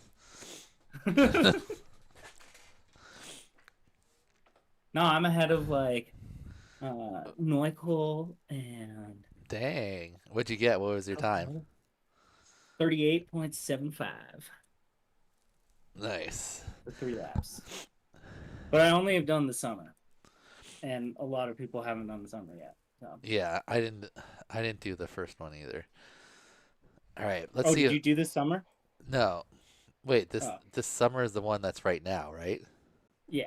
No, I'm ahead of like Neukel and. Dang. What'd you get? What was your time? 38.75. Nice. For 3 laps. But I only have done the summer, and a lot of people haven't done the summer yet. So. Yeah, I didn't do the first one either. All right, let's see. Did you do this summer? No. Wait, this summer is the one that's right now, right? Yeah.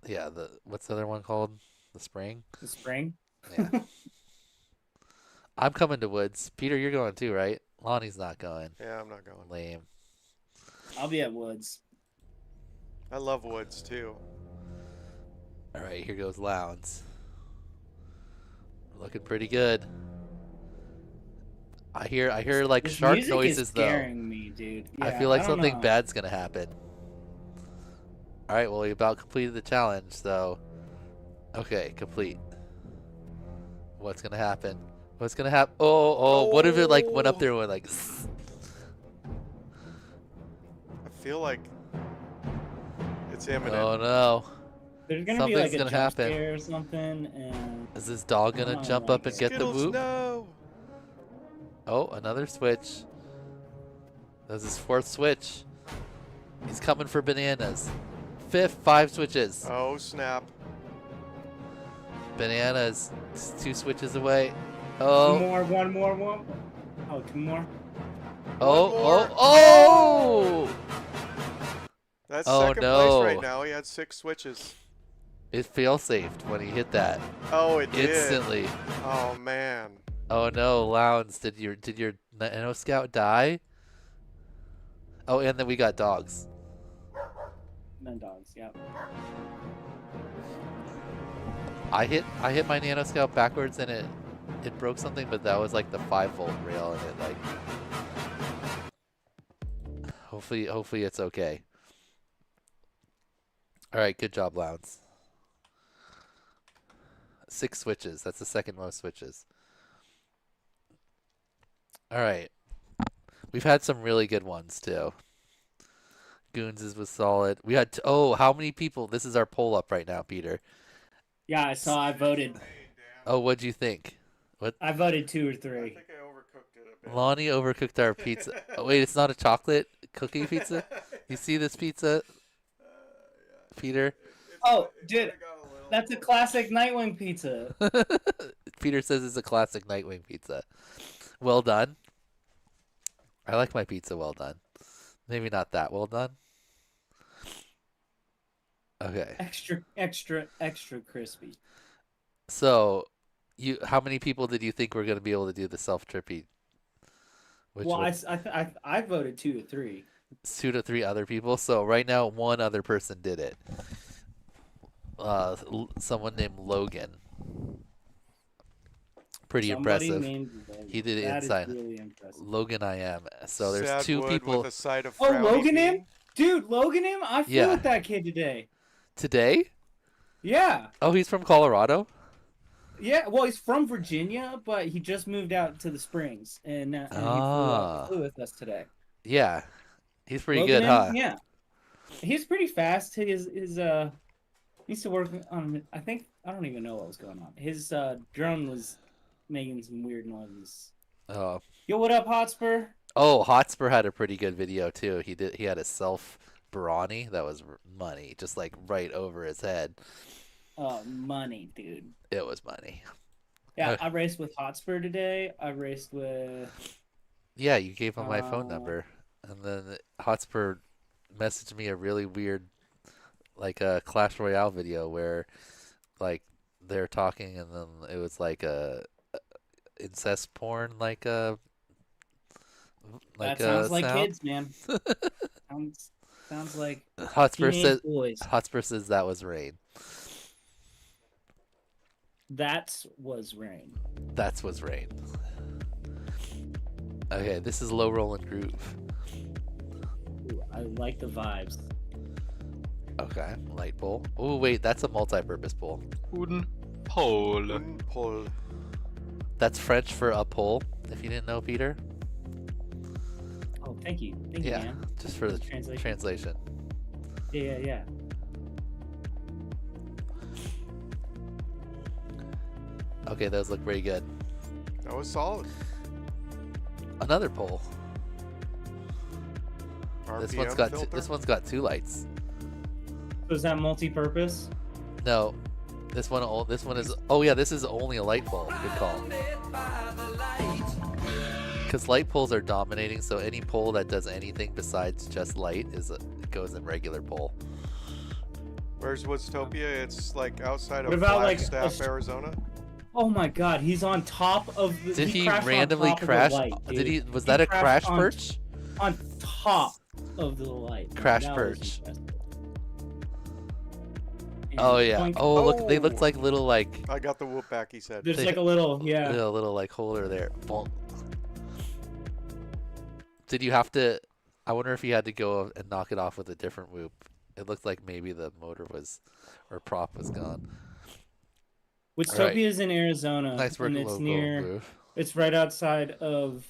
Yeah, what's the other one called? The spring? The spring? Yeah. I'm coming to woods. Peter, you're going too, right? Lonnie's not going. Yeah, I'm not going. Lame. I'll be at woods. I love woods too. All right, here goes Lowndes. Looking pretty good. I hear like This shark music noises is though. scaring me, dude. I Yeah, feel like I don't something know. bad's gonna happen. All right, well, we about completed the challenge, so okay, complete. What's gonna happen? What's gonna happen? Oh! What if it like went up there and went like? I feel like it's imminent. Oh no! There's gonna Something's be like a gonna jump happen. scare or something, and Is this dog gonna Oh, jump my up and get the Skittles, whoop? no. Oh, another switch. That's his fourth switch. He's coming for bananas. Fifth, 5 switches. Oh snap! Bananas, 2 switches away. One Oh, more. Oh, 2 more. oh! That's Oh, second no. place right now. He had 6 switches. It fail-safed when he hit that. Oh, it did. Instantly. Oh man. Oh no, Lowndes, did your Nano Scout die? Oh, and then we got dogs. Men dogs, yeah. I hit my Nano Scout backwards and it broke something, but that was like the 5-volt rail and it like hopefully it's okay. All right, good job, Lowndes. 6 switches. That's the second most switches. All right. We've had some really good ones too. Goons was solid. We had how many people? This is our poll up right now, Peter. Yeah, I saw. I voted. Oh, what'd you think? What? I voted 2 or 3. I think I overcooked it a bit. Lonnie overcooked our pizza. Oh, wait, it's not a chocolate cookie pizza? You see this pizza, Peter? Oh, dude, that's a classic Nightwing pizza. Peter says it's a classic Nightwing pizza. Well done. I like my pizza well done. Maybe not that well done. Okay. Extra crispy. So, how many people did you think were going to be able to do the self-trippy? Well, I voted 2 or 3. 2 to 3 other people. So right now, 1 other person did it. Someone named Logan. Pretty Somebody impressive. named Logan. He did it That is inside. really impressive. Logan, I am. So there's Sad 2 wood people. with a side of Oh, frowny Logan bean. him? Dude, Logan him? I flew Yeah. with that kid today. Today? Yeah. Oh, he's from Colorado? Yeah, well, he's from Virginia, but he just moved out to the Springs, and he flew with us today. Yeah. He's pretty Logan good, him? huh? Yeah. He's pretty fast. He used to work on, I don't even know what was going on. His drone was making some weird noises. Oh. Yo, what up, Hotspur? Oh, Hotspur had a pretty good video too. He had a self Brawny that was money, just like right over his head. Oh, money, dude. It was money. Yeah, I raced with Hotspur today. I raced with... Yeah, you gave him my phone number. And then Hotspur messaged me a really weird, like a Clash Royale video where, like, they're talking and then it was like a incest porn, like a... That sounds like kids, man. Sounds like Hotspur teenage boys. Hotspur says that was rain. That was rain. That was rain. Okay, this is Low Rollin' Groove. Ooh, I like the vibes. Okay, light pole. Oh wait, that's a multi-purpose pole. Wooden pole. Wooden pole. That's French for a pole. If you didn't know, Peter. Oh, thank you, man. Just for the translation. translation. Yeah. Okay, those look pretty good. That was solid. Another pole. This one's RPM got filter? this one's got 2 lights. So is that multi-purpose? No, this one is. Oh yeah, this is only a light pole. Good call. Because light poles are dominating, so any pole that does anything besides just light goes in regular pole. Where's Woodstopia? It's like outside What of about, like, Flagstaff, Arizona. Oh my God, he's on top of the. Did he crashed on randomly top of the crash? light, Did he? dude. Was that a crashed crash on- perch? On top of the light. Crash That was perch. impressive. Oh yeah. Boink. Oh look, they looked like little like. I got the whoop back. He said. There's like a little, yeah. A little like holder there. Bonk. Did you have to? I wonder if you had to go and knock it off with a different whoop. It looked like maybe the motor was, or prop was gone. Woodstopia is in Arizona. Nice work, and it's local near. move. It's right outside of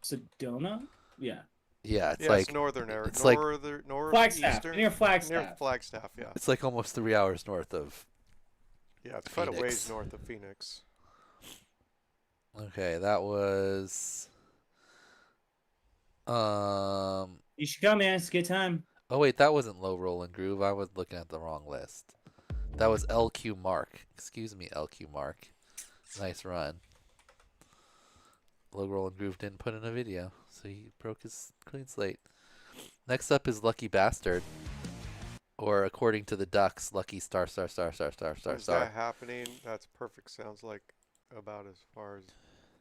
Sedona. Yeah. Yeah, it's Yeah, like it's northern area. It's like Flagstaff, near Flagstaff. Near Flagstaff, yeah. it's like almost 3 hours north of. Yeah, it's quite a ways Phoenix. north of Phoenix. Okay, that was. You should come, man. It's a good time. Oh wait, that wasn't Low Roll and Groove. I was looking at the wrong list. That was LQ Mark. Excuse me, LQ Mark. Nice run. Low Roll and Groove didn't put in a video, so he broke his clean slate. Next up is Lucky Bastard, or according to the Ducks, Lucky Star Star Star Star Star Star Is Star. that happening? That's perfect. Sounds like about as far as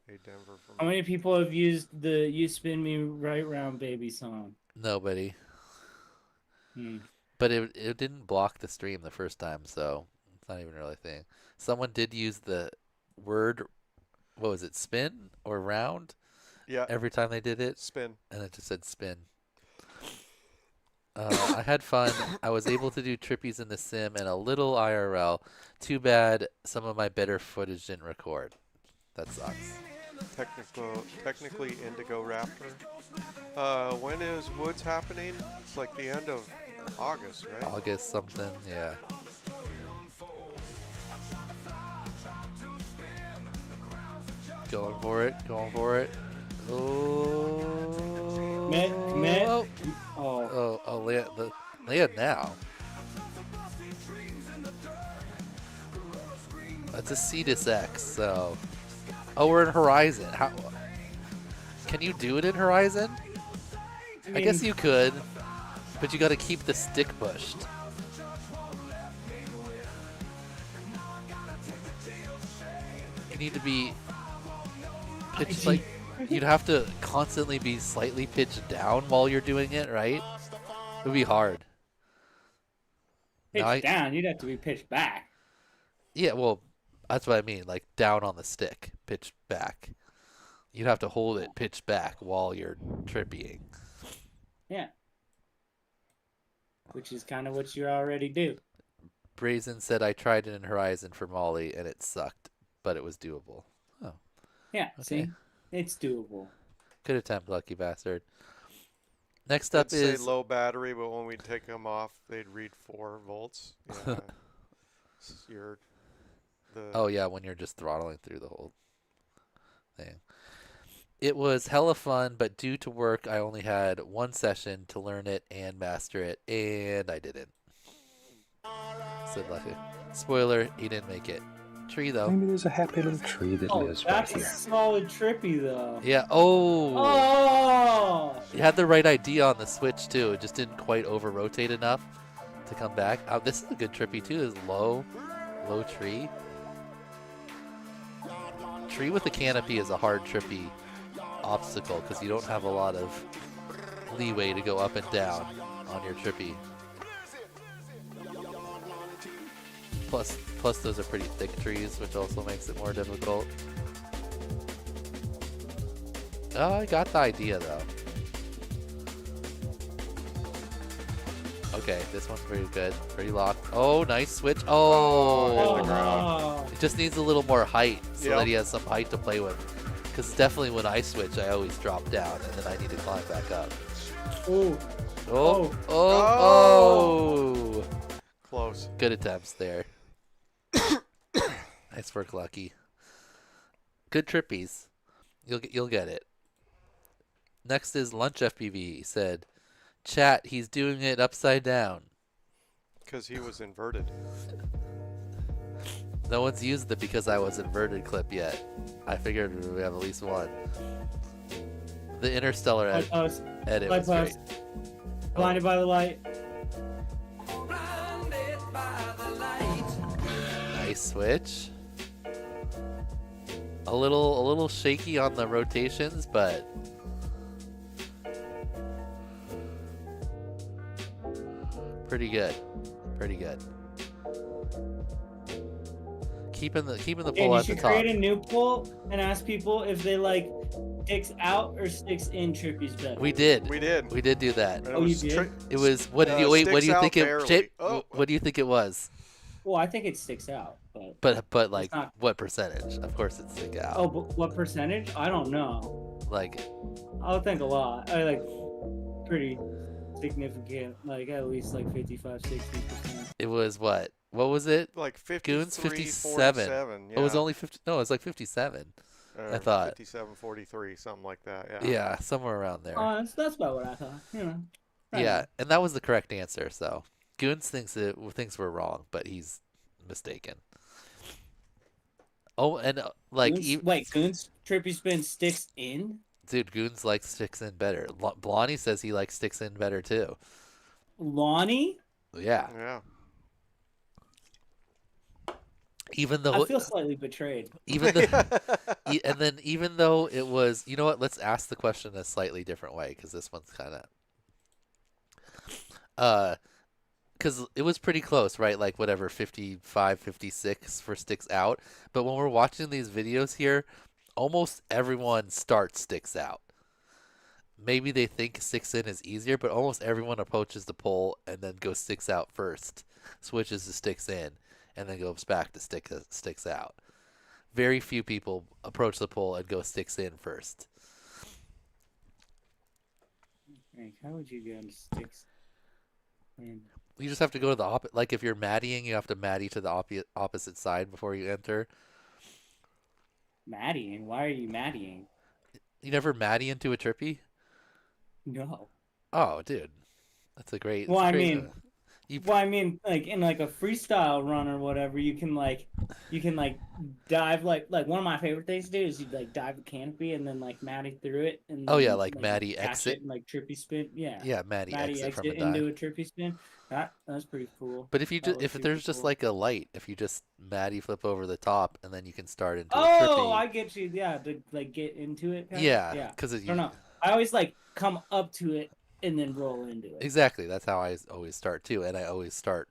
a Denver from. How many people have used the "You Spin Me Right Round Baby" song? Nobody. Hmm. But it didn't block the stream the first time, so it's not even really a thing. Someone did use the word, what was it, spin or round? Yeah. Every time they did it? Spin. And it just said spin. I had fun. I was able to do trippies in the sim and a little IRL. Too bad some of my better footage didn't record. That sucks. Technically Indigo Raptor. When is Woods happening? It's like the end of August, right? August something, yeah. Going for it, going for it. Oh. Commit. Oh, land now. That's a Cetus X, so. Oh, we're in Horizon. How? Can you do it in Horizon? I guess you could, but you got to keep the stick pushed. You need to be pitched like you'd have to constantly be slightly pitched down while you're doing it, right? It would be hard. Pitched down, you'd have to be pitched back. Yeah, well, that's what I mean. Like down on the stick, pitched back. You'd have to hold it pitched back while you're trippying. Yeah. Which is kind of what you already do. Brazen said, I tried it in Horizon for Molly and it sucked, but it was doable. Oh. Yeah, Okay. see? It's doable. Good attempt, Lucky Bastard. Next up They'd is... say low battery, but when we take them off, they'd read 4 volts. Yeah. Oh, yeah, when you're just throttling through the whole thing. It was hella fun, but due to work, I only had one session to learn it and master it, and I didn't. Said Lucky. Spoiler, he didn't make it. Tree, though. Maybe there's a happy little tree that lives right That's a here. solid trippy, though. Yeah, oh! Oh! You had the right idea on the switch, too. It just didn't quite over-rotate enough to come back. Oh, this is a good trippy, too. Is low tree. Tree with the canopy is a hard trippy obstacle because you don't have a lot of leeway to go up and down on your trippy. Plus those are pretty thick trees, which also makes it more difficult. Oh, I got the idea though. Okay, this one's pretty good. Pretty locked. Oh, nice switch. Oh! Hit the ground. It just needs a little more height so Yep. that he has some height to play with. Because definitely when I switch, I always drop down and then I need to climb back up. Ooh. Oh! Oh! Close. Good attempts there. Nice work, Lucky. Good trippies. You'll get it. Next is Lunch FPV. He said, "Chat, he's doing it upside down." Because he was inverted. No one's used the because I was inverted clip yet. I figured we have at least one. The Interstellar Light post. edit Light was great. post. Blinded by the light. Nice switch. A little shaky on the rotations, but pretty good. Pretty good. Keeping the And pull you at the should top. create a new poll and ask people if they like sticks out or sticks in Trippy's better. We did. We did. We did do that. Oh, you did? It was what did you wait? What do you think it? barely. Chip, Oh. what do you think it was? Well, I think it sticks out, but But like not- what percentage? Of course it stick out. oh, but what percentage? I don't know. Like I would think a lot. I like pretty significant, like at least like 55-60%. it was what? What was it? Like 53, Goons 47. 57. Yeah. It was only 50. No, it was like 57. I thought. 57-43, something like that. Yeah. Yeah, somewhere around there. That's about what I thought. You know. Right. Yeah, and that was the correct answer. So Goons thinks we're wrong, but he's mistaken. Oh, and like Goons, wait, Goons Trippy spin sticks in? dude, Goons likes sticks in better. Blondie says he likes sticks in better too. Lonnie? Yeah. Yeah. Even though I feel slightly betrayed. even the, and then even though it was, you know what? Let's ask the question a slightly different way because this one's kind of because it was pretty close, right? Like whatever, 55, 56 for sticks out. But when we're watching these videos here, almost everyone starts sticks out. Maybe they think sticks in is easier, but almost everyone approaches the pole and then goes sticks out first, switches to sticks in, and then goes back to sticks out. Very few people approach the pole and go sticks in first. Like, how would you go into sticks in? You just have to go to the opposite. Like if you're Maddieing, you have to Maddie to the opposite side before you enter. Maddieing? Why are you Maddieing? You never Maddie into a Trippy? No. Oh, dude, that's a great. Well, that's I great, mean, well, I mean, like in like a freestyle run or whatever, you can dive like one of my favorite things to do is you like dive a canopy and then like Maddie through it and Oh, then, yeah, like Maddie catch exit. it and like Trippy spin. Yeah. Yeah, Maddie exit from a dive. into a Trippy spin. That's pretty cool. But if you That just was if super there's just cool. like a light, if you just Maddie flip over the top and then you can start into a Oh, Trippy. I get you. Yeah, to like get into it. Kinda? Yeah, Yeah. 'cause I don't know. I always like come up to it and then roll into it. Exactly, that's how I always start too, and I always start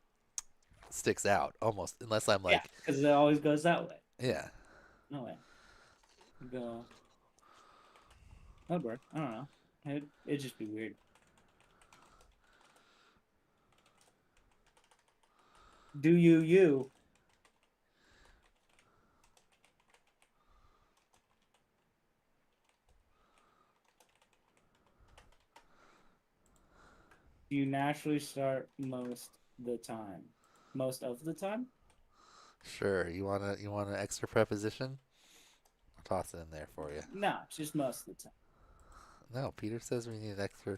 sticks out almost, unless I'm like, because it always goes that way. yeah. No way. Go. That'd work. I don't know. It'd just be weird. Do you? Do you naturally start most of the time? Sure. You want an extra preposition? I'll toss it in there for you. No, just most of the time. No, Peter says we need extra.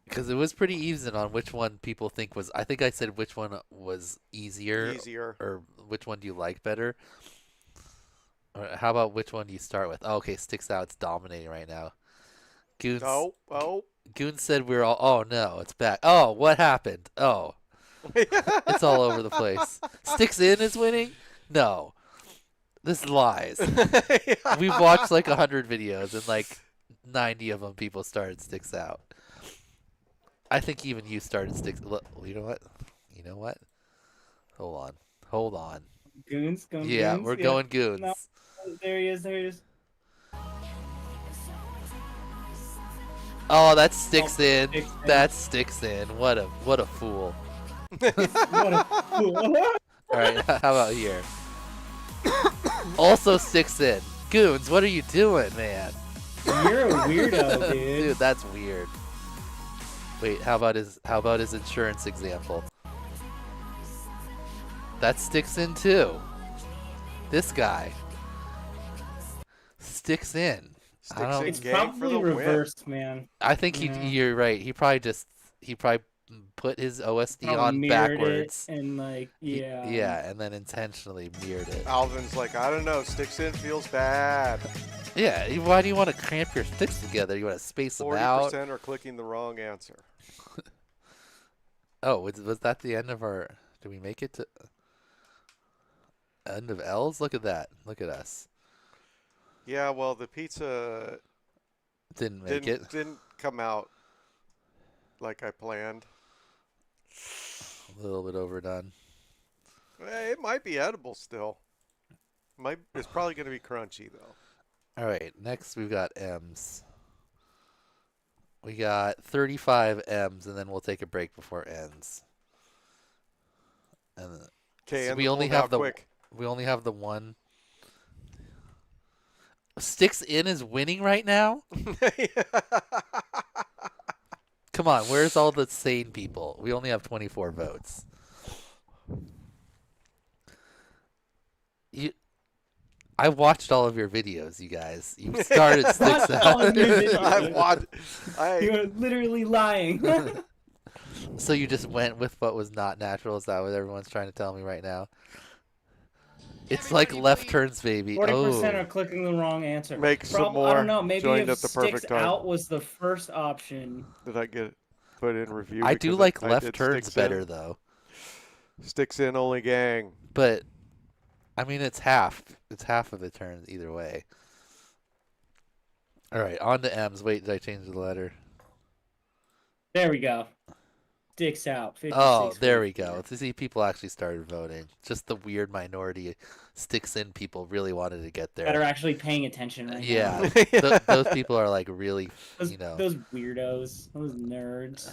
Because it was pretty even on which one people think was. I think I said which one was easier. Or which one do you like better? Or how about which one do you start with? Oh, okay, sticks out. It's dominating right now. Goons. Oh. Goons said we're all. Oh no, it's back. Oh, what happened? Oh, it's all over the place. Sticks in is winning. No, this is lies. We've watched like 100 videos and like 90 of them people started sticks out. I think even you started sticks. Look, you know what? You know what? Hold on. Goons. Yeah, Goons? we're going Goons. No, there he is. Oh, that sticks in. That sticks in. What a fool. What a fool. All right, how about here? Also sticks in. Goons, what are you doing, man? You're a weirdo, dude. Dude, that's weird. Wait, how about his insurance example? That sticks in too. This guy sticks in. It's probably reversed, man. I think you're right. He probably put his OSD Probably on mirrored backwards. it and like yeah. Yeah, and then intentionally mirrored it. Alvin's like, I don't know, sticks in feels bad. Yeah, why do you want to cramp your sticks together? You want to space them out? 40% are clicking the wrong answer. Oh, was that the end of our? Did we make it to end of L's? Look at that. Look at us. Yeah, well, the pizza Didn't make it. Didn't come out like I planned. A little bit overdone. It might be edible still. It's probably going to be crunchy though. All right, next we've got M's. We got 35 M's, and then we'll take a break before ends. And Okay, so we only have the one. Sticks in is winning right now. Come on, where's all the sane people? We only have 24 votes. I watched all of your videos, you guys. You started Sticks Out. You're literally lying. So you just went with what was not natural? Is that what everyone's trying to tell me right now? It's like left turns, baby. 40% are clicking the wrong answer. Make some more. I don't know. Maybe Joined if at the perfect Sticks time. Out was the first option. Did I get put in review? I do because like I left did turns Sticks better, in? though. Sticks in only gang. But, I mean, it's half. It's half of the turns either way. All right, on to M's. Wait, did I change the letter? There we go. Sticks Out. 56 Oh, there we go. To see people actually started voting. Just the weird minority Sticks in people really wanted to get there. That are actually paying attention right Yeah, now. those people are like really, Those weirdos. Those nerds.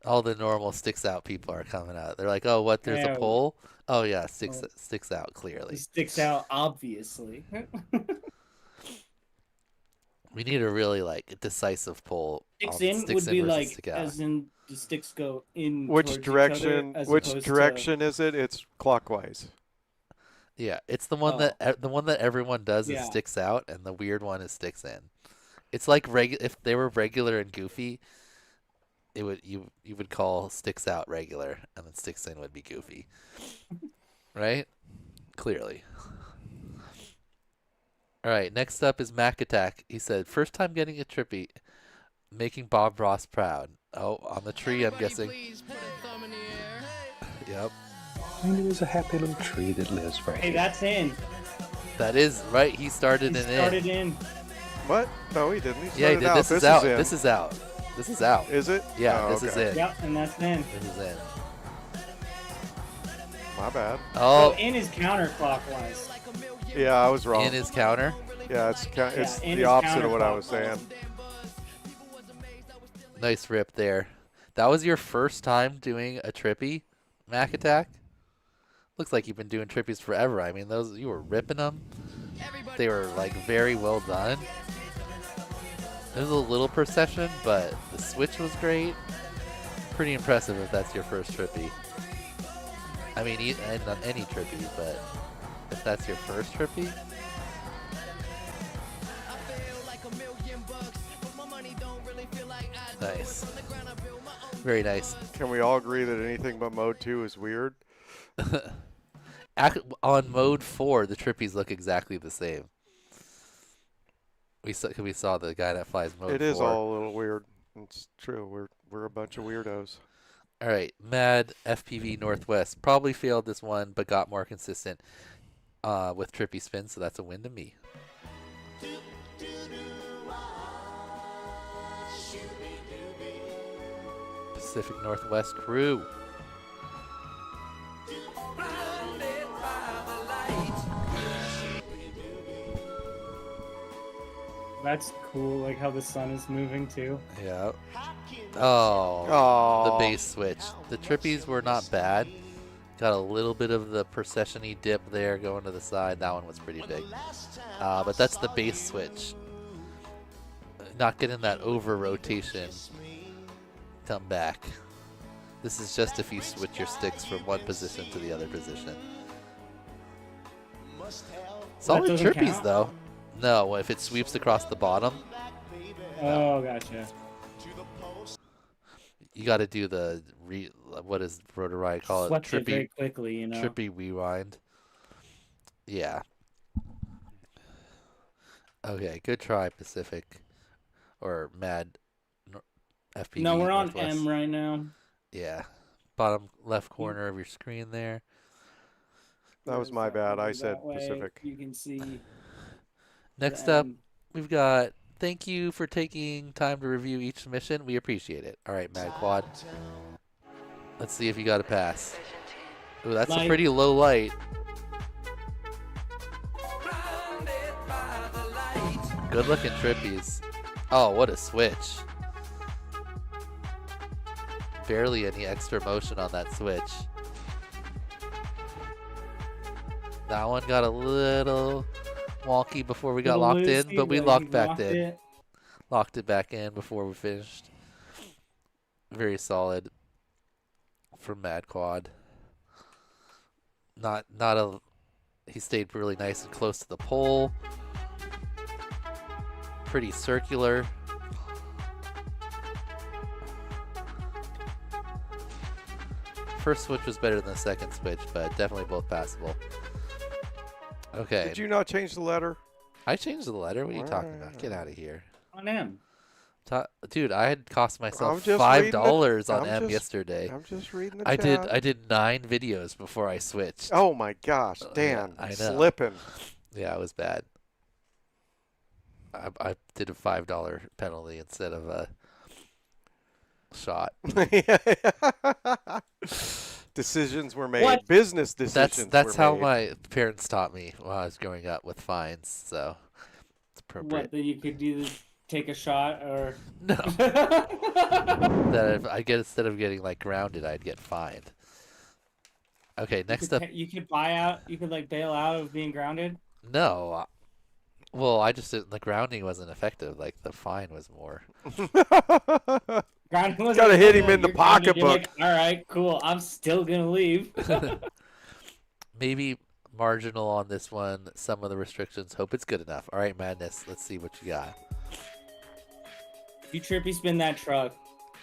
all the normal Sticks Out people are coming out. They're like, oh, what? There's Yeah. a poll? Oh, yeah, Sticks Out, clearly. Sticks Out, obviously. We need a really, decisive poll. Sticks on in Sticks would be versus like, Stick Out. as in the sticks go in. Which towards each direction? other, as Which opposed direction is it? It's clockwise. Yeah, it's the one that everyone does is Yeah. Sticks Out, and the weird one is Sticks In. It's like if they were regular and goofy, it would you would call Sticks Out regular, and then Sticks In would be goofy, right? Clearly. All right, next up is Mac Attack. He said, first time getting a Trippy, making Bob Ross proud. Oh, on the tree, I'm guessing. Yep. Maybe there's a happy little tree that lives right Hey, here. that's in. That is right. He started He in. started in. What? No, he didn't. He Yeah, he started did. out. This is out. in. This is out. This is out. Is it? Yeah, Oh, this is okay. in. Yep, and that's in. This is in. My bad. Oh, So in is counterclockwise. Yeah, I was wrong. in his counter. Yeah, it's in the is opposite of what I was saying. Nice rip there. That was your first time doing a Trippy, Mac Attack? Looks like you've been doing Trippies forever. I mean, you were ripping them. They were very well done. It was a little procession, but the switch was great. Pretty impressive if that's your first Trippy. I mean, and on any Trippy, but if that's your first Trippy. Nice. Very nice. Can we all agree that anything but mode 2 is weird? On mode 4, the Trippies look exactly the same. We saw the guy that flies mode 4. It is all a little weird. It's true. We're a bunch of weirdos. All right, Mad FPV Northwest probably failed this one, but got more consistent with Trippy spin, so that's a win to me. Pacific Northwest crew. That's cool, like how the sun is moving too. Yeah. Oh, the base switch. The Trippies were not bad. Got a little bit of the procession-y dip there going to the side. That one was pretty big. But that's the base switch. Not getting that over-rotation. Come back. This is just if you switch your sticks from one position to the other position. Solid Trippies, count? though. No, if it sweeps across the bottom. Oh, gotcha. You got to do the what does Rotor Riot call it? Swept it very quickly, you know. Trippy rewind. Yeah. Okay, good try, Pacific or Mad FPV. No, we're on Northwest. M right now. Yeah. Bottom left corner of your screen there. That was my bad. I said That way Pacific. You can see. Next the up, end. we've got thank you for taking time to review each submission. We appreciate it. All right, Mad Quad. Let's see if you got a pass. Ooh, that's a Light. pretty low light. Good looking Trippies. Oh, what a switch. Barely any extra motion on that switch. That one got a little wonky before we got Little locked in, loosey, but we but locked he back locked in. it. Locked it back in before we finished. Very solid from Mad Quad. He stayed really nice and close to the pole. Pretty circular. First switch was better than the second switch, but definitely both passable. Okay. Did you not change the letter? I changed the letter. What are you talking about? Get out of here. On M. Dude, I had cost myself I'm just $5 on I'm M just- yesterday. I'm just reading the I chat. did 9 videos before I switched. Oh my gosh, Yeah, Dan, I know. slipping. Yeah, it was bad. I did a $5 penalty instead of a shot. Decisions were made. What? Business decisions That's were how made. my parents taught me while I was growing up with fines, so it's appropriate. What, that you could either take a shot or. No. That if I get instead of getting like grounded, I'd get fined. Okay, next up. You could buy out. You could like bail out of being grounded. No. Well, I just didn't, the grounding wasn't effective. Like the fine was more. Grounding was Gotta hit him like, in the you're grounded, you're pocketbook. like, all right, cool. I'm still gonna leave. Maybe marginal on this one. Some of the restrictions. Hope it's good enough. All right, Madness. Let's see what you got. If you Trippy spin that truck,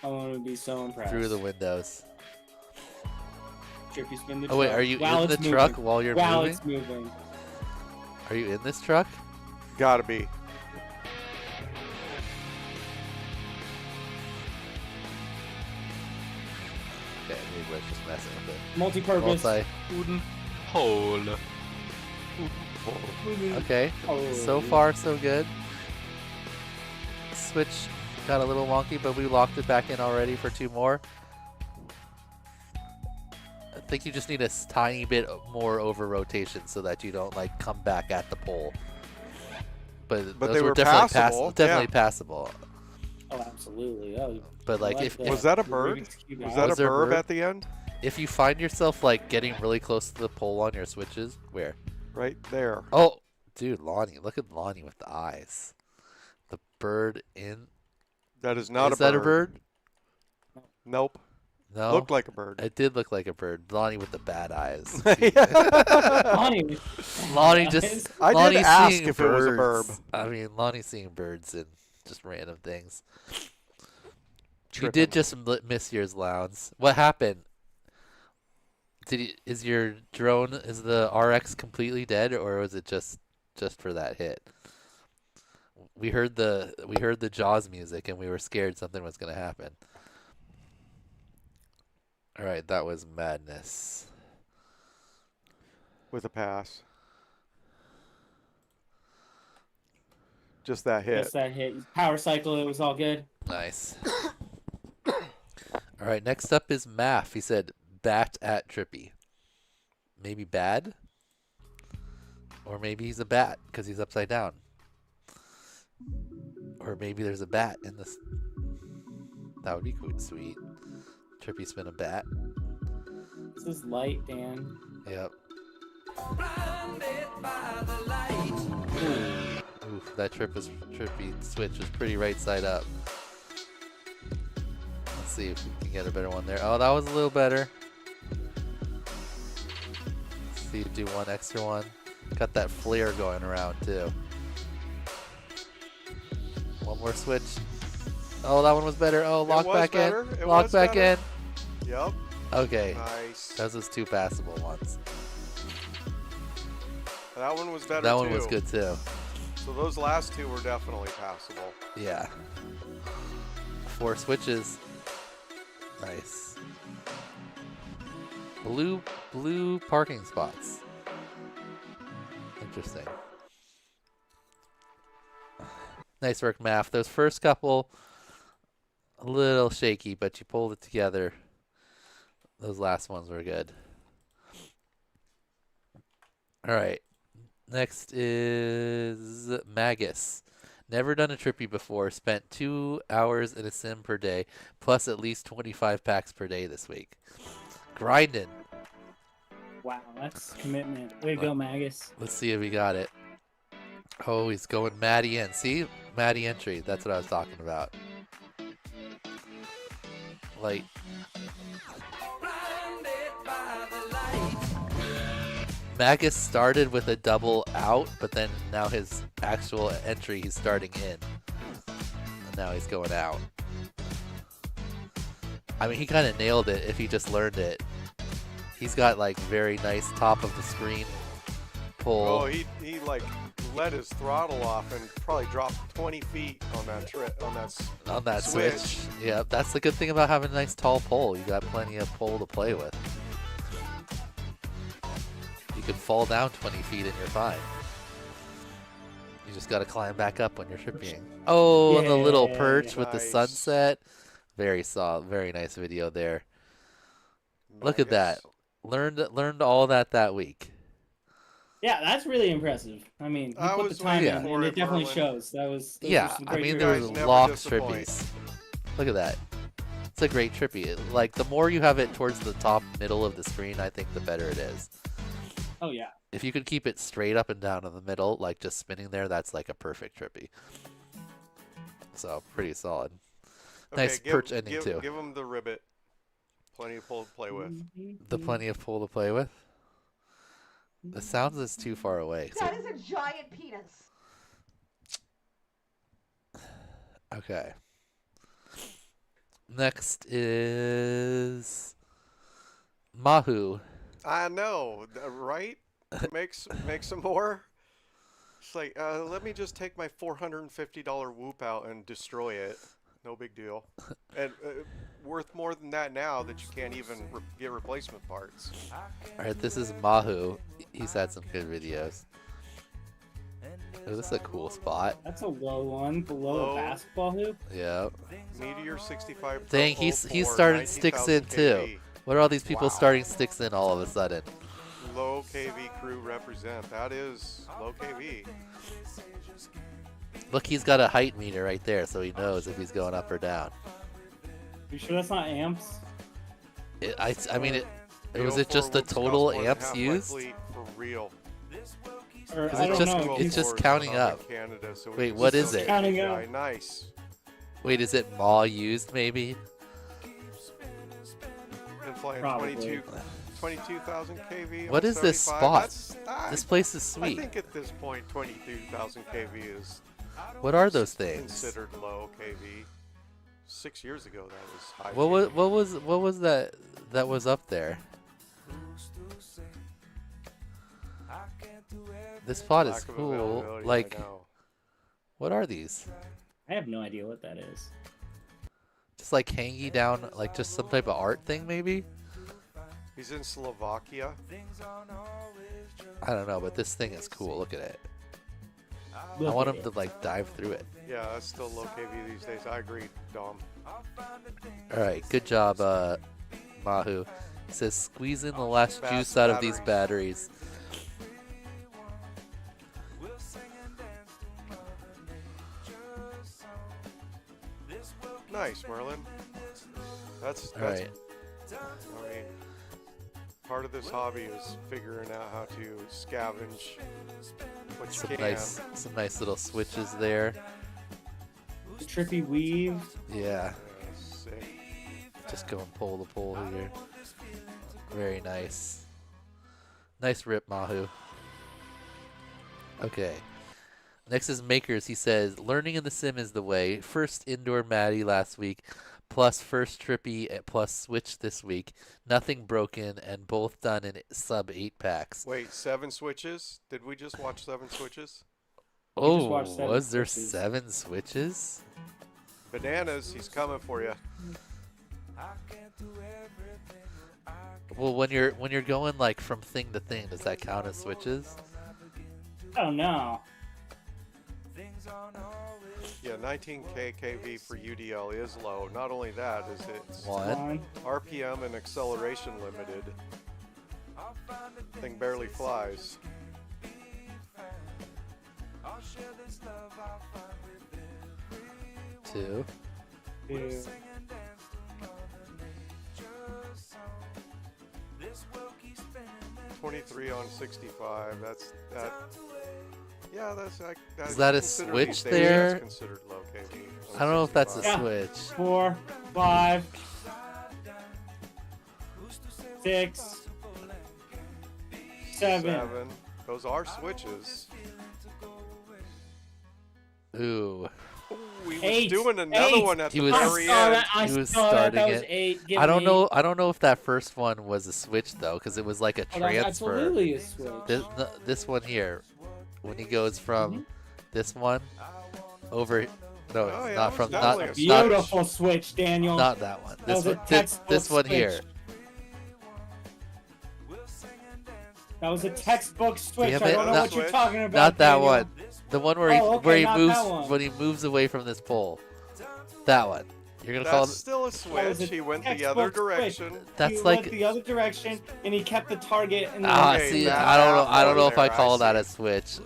I'm gonna be so impressed. Through the windows. Trippy spin the Oh truck. wait, are you while in the it's truck moving. while you're while moving? it's moving. Are you in this truck? Gotta be. Okay, maybe we're just messing with it. Multi-purpose. Wooden hole. Okay, so far so good. Switch got a little wonky, but we locked it back in already for 2 more. I think you just need a tiny bit more over rotation so that you don't like come back at the pole. But But those they were definitely passable, definitely yeah. passable. Oh, absolutely. Oh, But like I if Was that a bird? Was that a there burb at the end? If you find yourself like getting really close to the pole on your switches, where? Right there. Oh, dude, Lonnie, look at Lonnie with the eyes. The bird in. That is not Is a that bird. a bird? Nope. No. Looked like a bird. It did look like a bird. Lonnie with the bad eyes. Lonnie. Lonnie just. I did Lonnie's ask seeing if it was a birds. burb. I mean, Lonnie's seeing birds and just random things. You Tripping. did just miss yours, Lowndes. What happened? Is your drone, is the RX completely dead, or was it just for that hit? We heard the Jaws music and we were scared something was gonna happen. All right, that was Madness. With a pass. Just that hit. Just that hit. Power cycle. It was all good. Nice. All right, next up is Maff. He said, bat at Trippy. Maybe bad? Or maybe he's a bat because he's upside down. Or maybe there's a bat in this. That would be sweet. Trippy spin a bat. This is light, Dan. Yep. Oof, that Trippy switch was pretty right side up. Let's see if we can get a better one there. Oh, that was a little better. Let's see, do one extra one. Got that flare going around too. One more switch. Oh, that one was better. Oh, lock back in. Lock back in. Yep. Okay. Nice. Those was 2 passable ones. That one was better That too. one was good too. So those last 2 were definitely passable. Yeah. 4 switches. Nice. Blue parking spots. Interesting. Nice work, Math. Those first couple, a little shaky, but you pulled it together. Those last ones were good. All right. Next is Magus. Never done a Trippy before. Spent 2 hours in a sim per day, plus at least 25 packs per day this week. Grinding. Wow, that's commitment. Way to go, Magus. Let's see if we got it. Oh, he's going Maddie in. See? Maddie entry. That's what I was talking about. Light. Magus started with a double out, but then now his actual entry, he's starting in. And now he's going out. I mean, he kind of nailed it if he just learned it. He's got like very nice top of the screen pull. Oh, he like let his throttle off and probably dropped 20 feet on that switch. Yeah, that's the good thing about having a nice tall pole. You got plenty of pole to play with. You could fall down 20 feet and you're fine. You just got to climb back up when you're tripping. Oh, and the little perch with the sunset. Very solid, very nice video there. Look at that. Learned all that week. Yeah, that's really impressive. I mean, you put the time in, and it definitely shows. Those were some great there was long trippies. Look at that. It's a great trippy. Like, the more you have it towards the top middle of the screen, I think the better it is. Oh, yeah. If you could keep it straight up and down in the middle, like just spinning there, that's like a perfect trippy. So, pretty solid. Okay, Nice perch ending, too. Give him the ribbit. Plenty of pull to play with. The plenty of pull to play with? The sound is too far away. That is a giant penis. Okay. Next is Mahu. I know, right? Make some more. It's like, let me just take my $450 whoop out and destroy it. No big deal. And worth more than that now that you can't even get replacement parts. All right, this is Mahu. He's had some good videos. Oh, this is a cool spot. That's a low one, below a basketball hoop. Yeah. Meteor 65. Dang, he's starting sticks in too. What are all these people starting sticks in all of a sudden? Low KV crew represent. That is low KV. Look, he's got a height meter right there, so he knows if he's going up or down. You sure that's not amps? I mean, was it just the total amps used? For real. It's just counting up. Canada, so wait, what is it? Counting up. Nice. Wait, is it MAW used maybe? Been flying 22,000 kV. What is this spot? This place is sweet. I think at this point 22,000 kV is. What are those things? Considered low kV. 6 years ago, that was high. What was that was up there? This spot is cool. Like, what are these? I have no idea what that is. Just like hangy down, like just some type of art thing, maybe. He's in Slovakia. I don't know, but this thing is cool. Look at it. I want him to like dive through it. Yeah, that's still low KV these days. I agree, Dom. All right, good job, Mahu. He says squeezing the last juice out of these batteries. Nice, Merlin. That's right. I mean, part of this hobby is figuring out how to scavenge what you can. Some nice little switches there. Trippy weave. Yeah. Sick. Just going pole to pole here. Very nice. Nice rip, Mahu. Okay. Next is Makers. He says, learning in the sim is the way. First indoor Maddie last week, plus first Trippy, plus Switch this week. Nothing broken, and both done in sub 8 packs. Wait, 7 switches? Did we just watch 7 switches? Oh, was there 7 switches? Bananas, he's coming for you. Well, when you're going like from thing to thing, does that count as switches? I don't know. Yeah, 19K kV for UDL is low. Not only that, is it's One. RPM and acceleration limited. Thing barely flies. Two. 23 on 65. That's that. Yeah, that's like. Is that a considered switch these days, there? That's considered low kV. I don't know if that's a Yeah. switch. 4, 5, 6, 7. Those are switches. Ooh. We was 8. doing another one at He the was, very end. he was starting that was it. 8. Give I don't me know. I don't know if that first one was a switch though, because it was like a Oh, that's transfer. absolutely a switch. This one here, when he goes from this one over. No, Oh, it's yeah, not that from was not, definitely a Beautiful switch, Daniel. not that one. That This was a one. textbook This one switch. here. That was a textbook switch. Damn I it, don't know not- what you're talking about. Not that Daniel. one. The one where Oh, okay, where he not moves that one. when he moves away from this pole. That one. You're gonna call That's it. still a That was switch. a He went the textbook other switch. direction. That's He like. went the other direction, and he kept the target. And Okay, See, that I don't know. I don't know if there, I call I that a see. switch.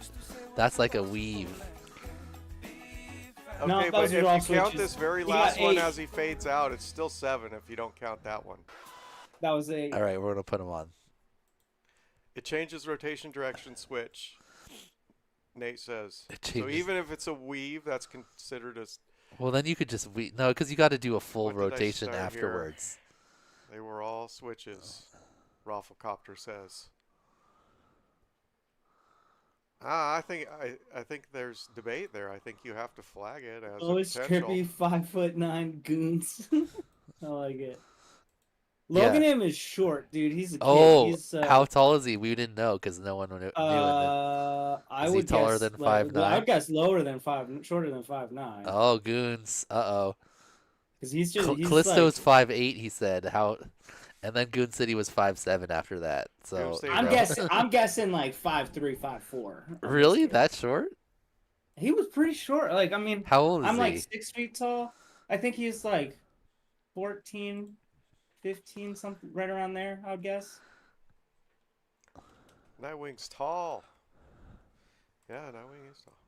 That's like a weave. Okay, No, but those if are all you count switches. this very He got last one 8. as he fades out, it's still 7 if you don't count that one. That was a. All right, we're gonna put him on. It changes rotation direction switch. Nate says. It So changes- even if it's a weave, that's considered as. Well, then you could just no, because you got to do a full What did I rotation start here? afterwards. They were all switches. Rafflecopter says. I think there's debate there. I think you have to flag it as Oh, a it's potential. Trippy, 5'9" goons. I like it. Logan M is short, dude. He's a kid. Oh, He's, how tall is he? We didn't know because no one knew. I Is he would taller guess, than like, 5'9"? I would guess lower than 5, shorter than 5'9". Oh, goons. Uh-oh. Because he's just he's Callisto's like, 5'8", he said. How? And then Goon City was 5'7" after that. So I'm guessing like 5'3", 5'4". Really? That short? He was pretty short. Like, I mean, How old is I'm like he? 6 feet tall. I think he's like 14, 15, something right around there, I would guess. Nightwing's tall. Yeah, Nightwing is tall.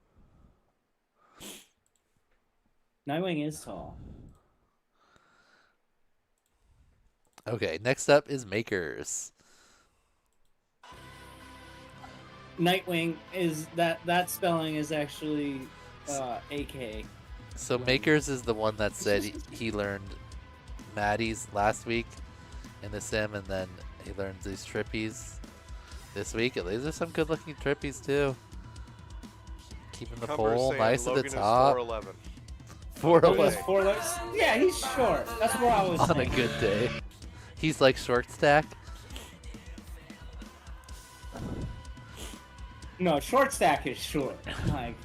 Nightwing is tall. Okay, next up is Makers. Nightwing is that spelling is actually AK. So Makers is the one that said he learned Maddie's last week in the sim, and then he learned these Trippies this week. These are some good-looking Trippies too. Keeping the Cumber's pole saying nice Logan at is the top. 4'11". 4'11". Yeah, he's short. That's what I was On a saying. good day. He's like short stack. No, short stack is short. Like,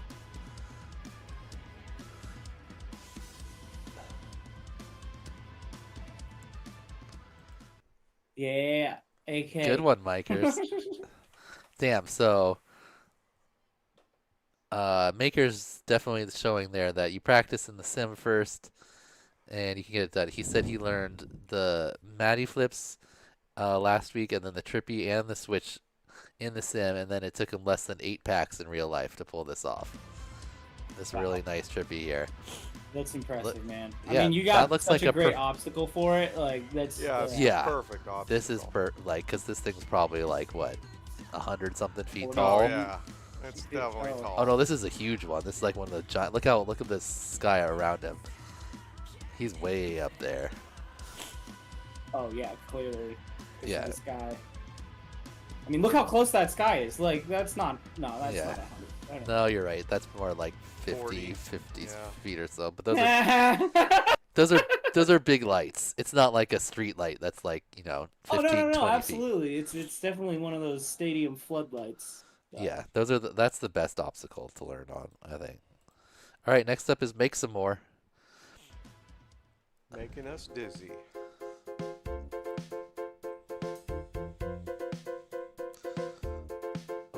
yeah, AK. Good one, Mikers. Damn, so Maker's definitely showing there that you practice in the sim first and you can get it done. He said he learned the Maddie flips last week and then the Trippy and the switch in the sim, and then it took him less than 8 packs in real life to pull this off. This really nice Trippy here. That's impressive, man. Yeah, I mean, you that got looks such like a a great obstacle for it. Like, that's Yeah, perfect obstacle. This is because this thing's probably like what, 100-something feet Oh, tall. yeah. It's definitely tall. Oh no, this is a huge one. This is like one of the giant. Look at this sky around him. He's way up there. Oh yeah, clearly. This is Yeah. the sky. I mean, look how close that sky is. Like, that's not. No, that's Yeah. not 100. No, you're right. That's more like 50 40. feet or so. But those are big lights. It's not like a street light. That's like 15, Oh no, 20 feet. absolutely. It's definitely one of those stadium floodlights. Yeah, that's the best obstacle to learn on, I think. All right, next up is make some more. Making us dizzy.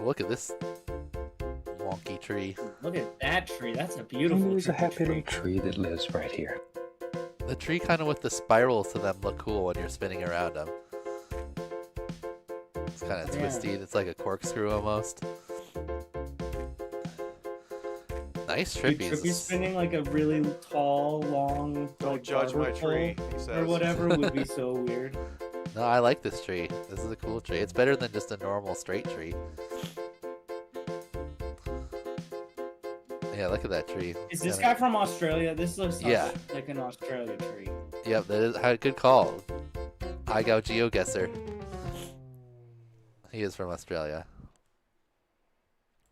Look at this wonky tree. Look at that tree. That's a beautiful Maybe there's a trippy happy tree. little tree that lives right here. The tree kind of with the spirals to them look cool when you're spinning around them. It's kind of twisty. It's like a corkscrew almost. Nice trippies. Trippy spinning like a really tall, long, Don't like judge my barber tree, pole he says. or whatever would be so weird. No, I like this tree. This is a cool tree. It's better than just a normal straight tree. Yeah, look at that tree. Is this guy from Australia? This looks Yeah. like an Australia tree. Yep, that is a good call. iGao GeoGuessr. He is from Australia.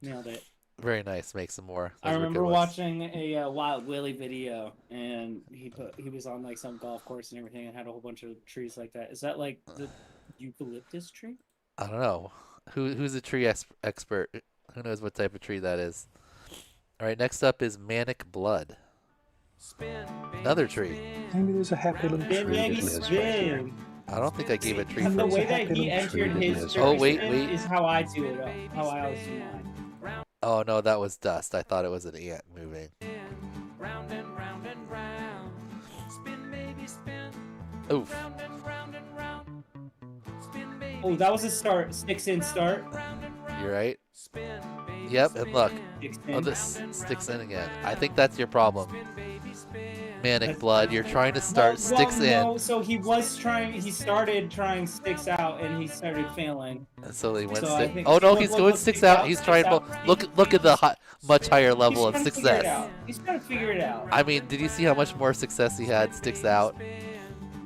Nailed it. Very nice. Make some more. I Those were remember good ones. watching a Wild Willie video, and he was on like some golf course and everything, and had a whole bunch of trees like that. Is that like the eucalyptus tree? I don't know. Who's a tree expert? Who knows what type of tree that is? All right, next up is Manic Blood. Another tree. Maybe there's a happy little tree that lives right here. I don't think I gave a tree And for the way that he entered his Oh, wait, spin wait. is how I do it. How I always do mine. Oh, no, that was dust. I thought it was an ant moving. Oof. Oh, that was a start. Sticks in start. You're right. Yep, and look. Sticks Oh, in. this sticks in again. I think that's your problem. Manic Blood, you're trying to start sticks in. No, so he started trying sticks out, and he started failing. And so they went So I stick. think- Oh no, look, he's look, going look, sticks sticks out. out, He's sticks trying to out. look at the much higher level of He's trying to figure it success. out. He's trying to figure it out. I mean, did you see how much more success he had sticks out?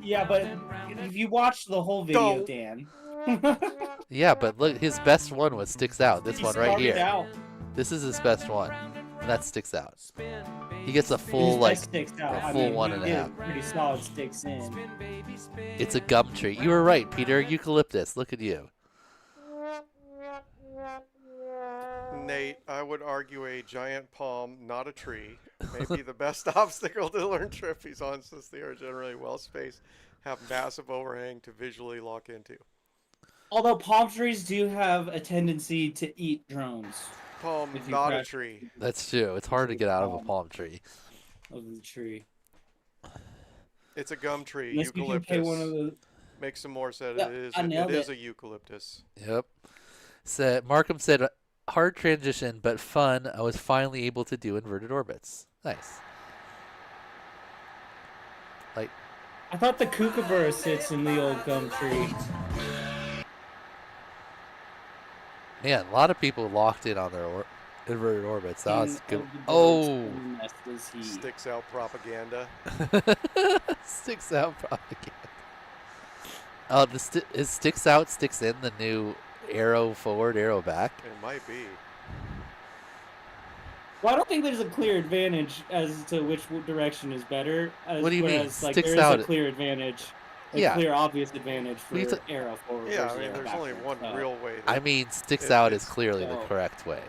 Yeah, but if you watch the whole video, Don't. Dan. Yeah, but look, his best one was sticks out. This He one right started here. out. This is his best one, and that sticks out. He gets a full His like best sticks out. a I full mean, one he and a did half. Pretty solid sticks in. It's a gum tree. You were right, Peter. Eucalyptus. Look at you. Nate, I would argue a giant palm, not a tree, may be the best obstacle to learn trippies on, since they are generally well spaced, have massive overhang to visually lock into. Although palm trees do have a tendency to eat drones. Palm, If you not a crash tree. That's true. It's hard to get out of a palm tree. Of the tree. It's a gum tree. Unless you can pay Eucalyptus. one of the. Make some more said Yeah, it is. I nailed It is it. a eucalyptus. Yep. Said Markham said hard transition but fun. I was finally able to do inverted orbits. Nice. Like I thought the kookaburra sits in the old gum tree. man, a lot of people locked in on their inverted orbits. That was good. Of the birds Oh, in the nest is he. Sticks out propaganda. sticks out propaganda. Oh, is sticks out, sticks in the new arrow forward, arrow back? It might be. Well, I don't think there's a clear advantage as to which direction is better. What do you mean? whereas, like, Sticks there is out- a clear advantage. A Yeah. clear, obvious advantage for You t- arrow forward. Yeah, I versus mean, arrow there's only backwards, one so. real way. I mean, sticks It out is- is clearly the so- correct way.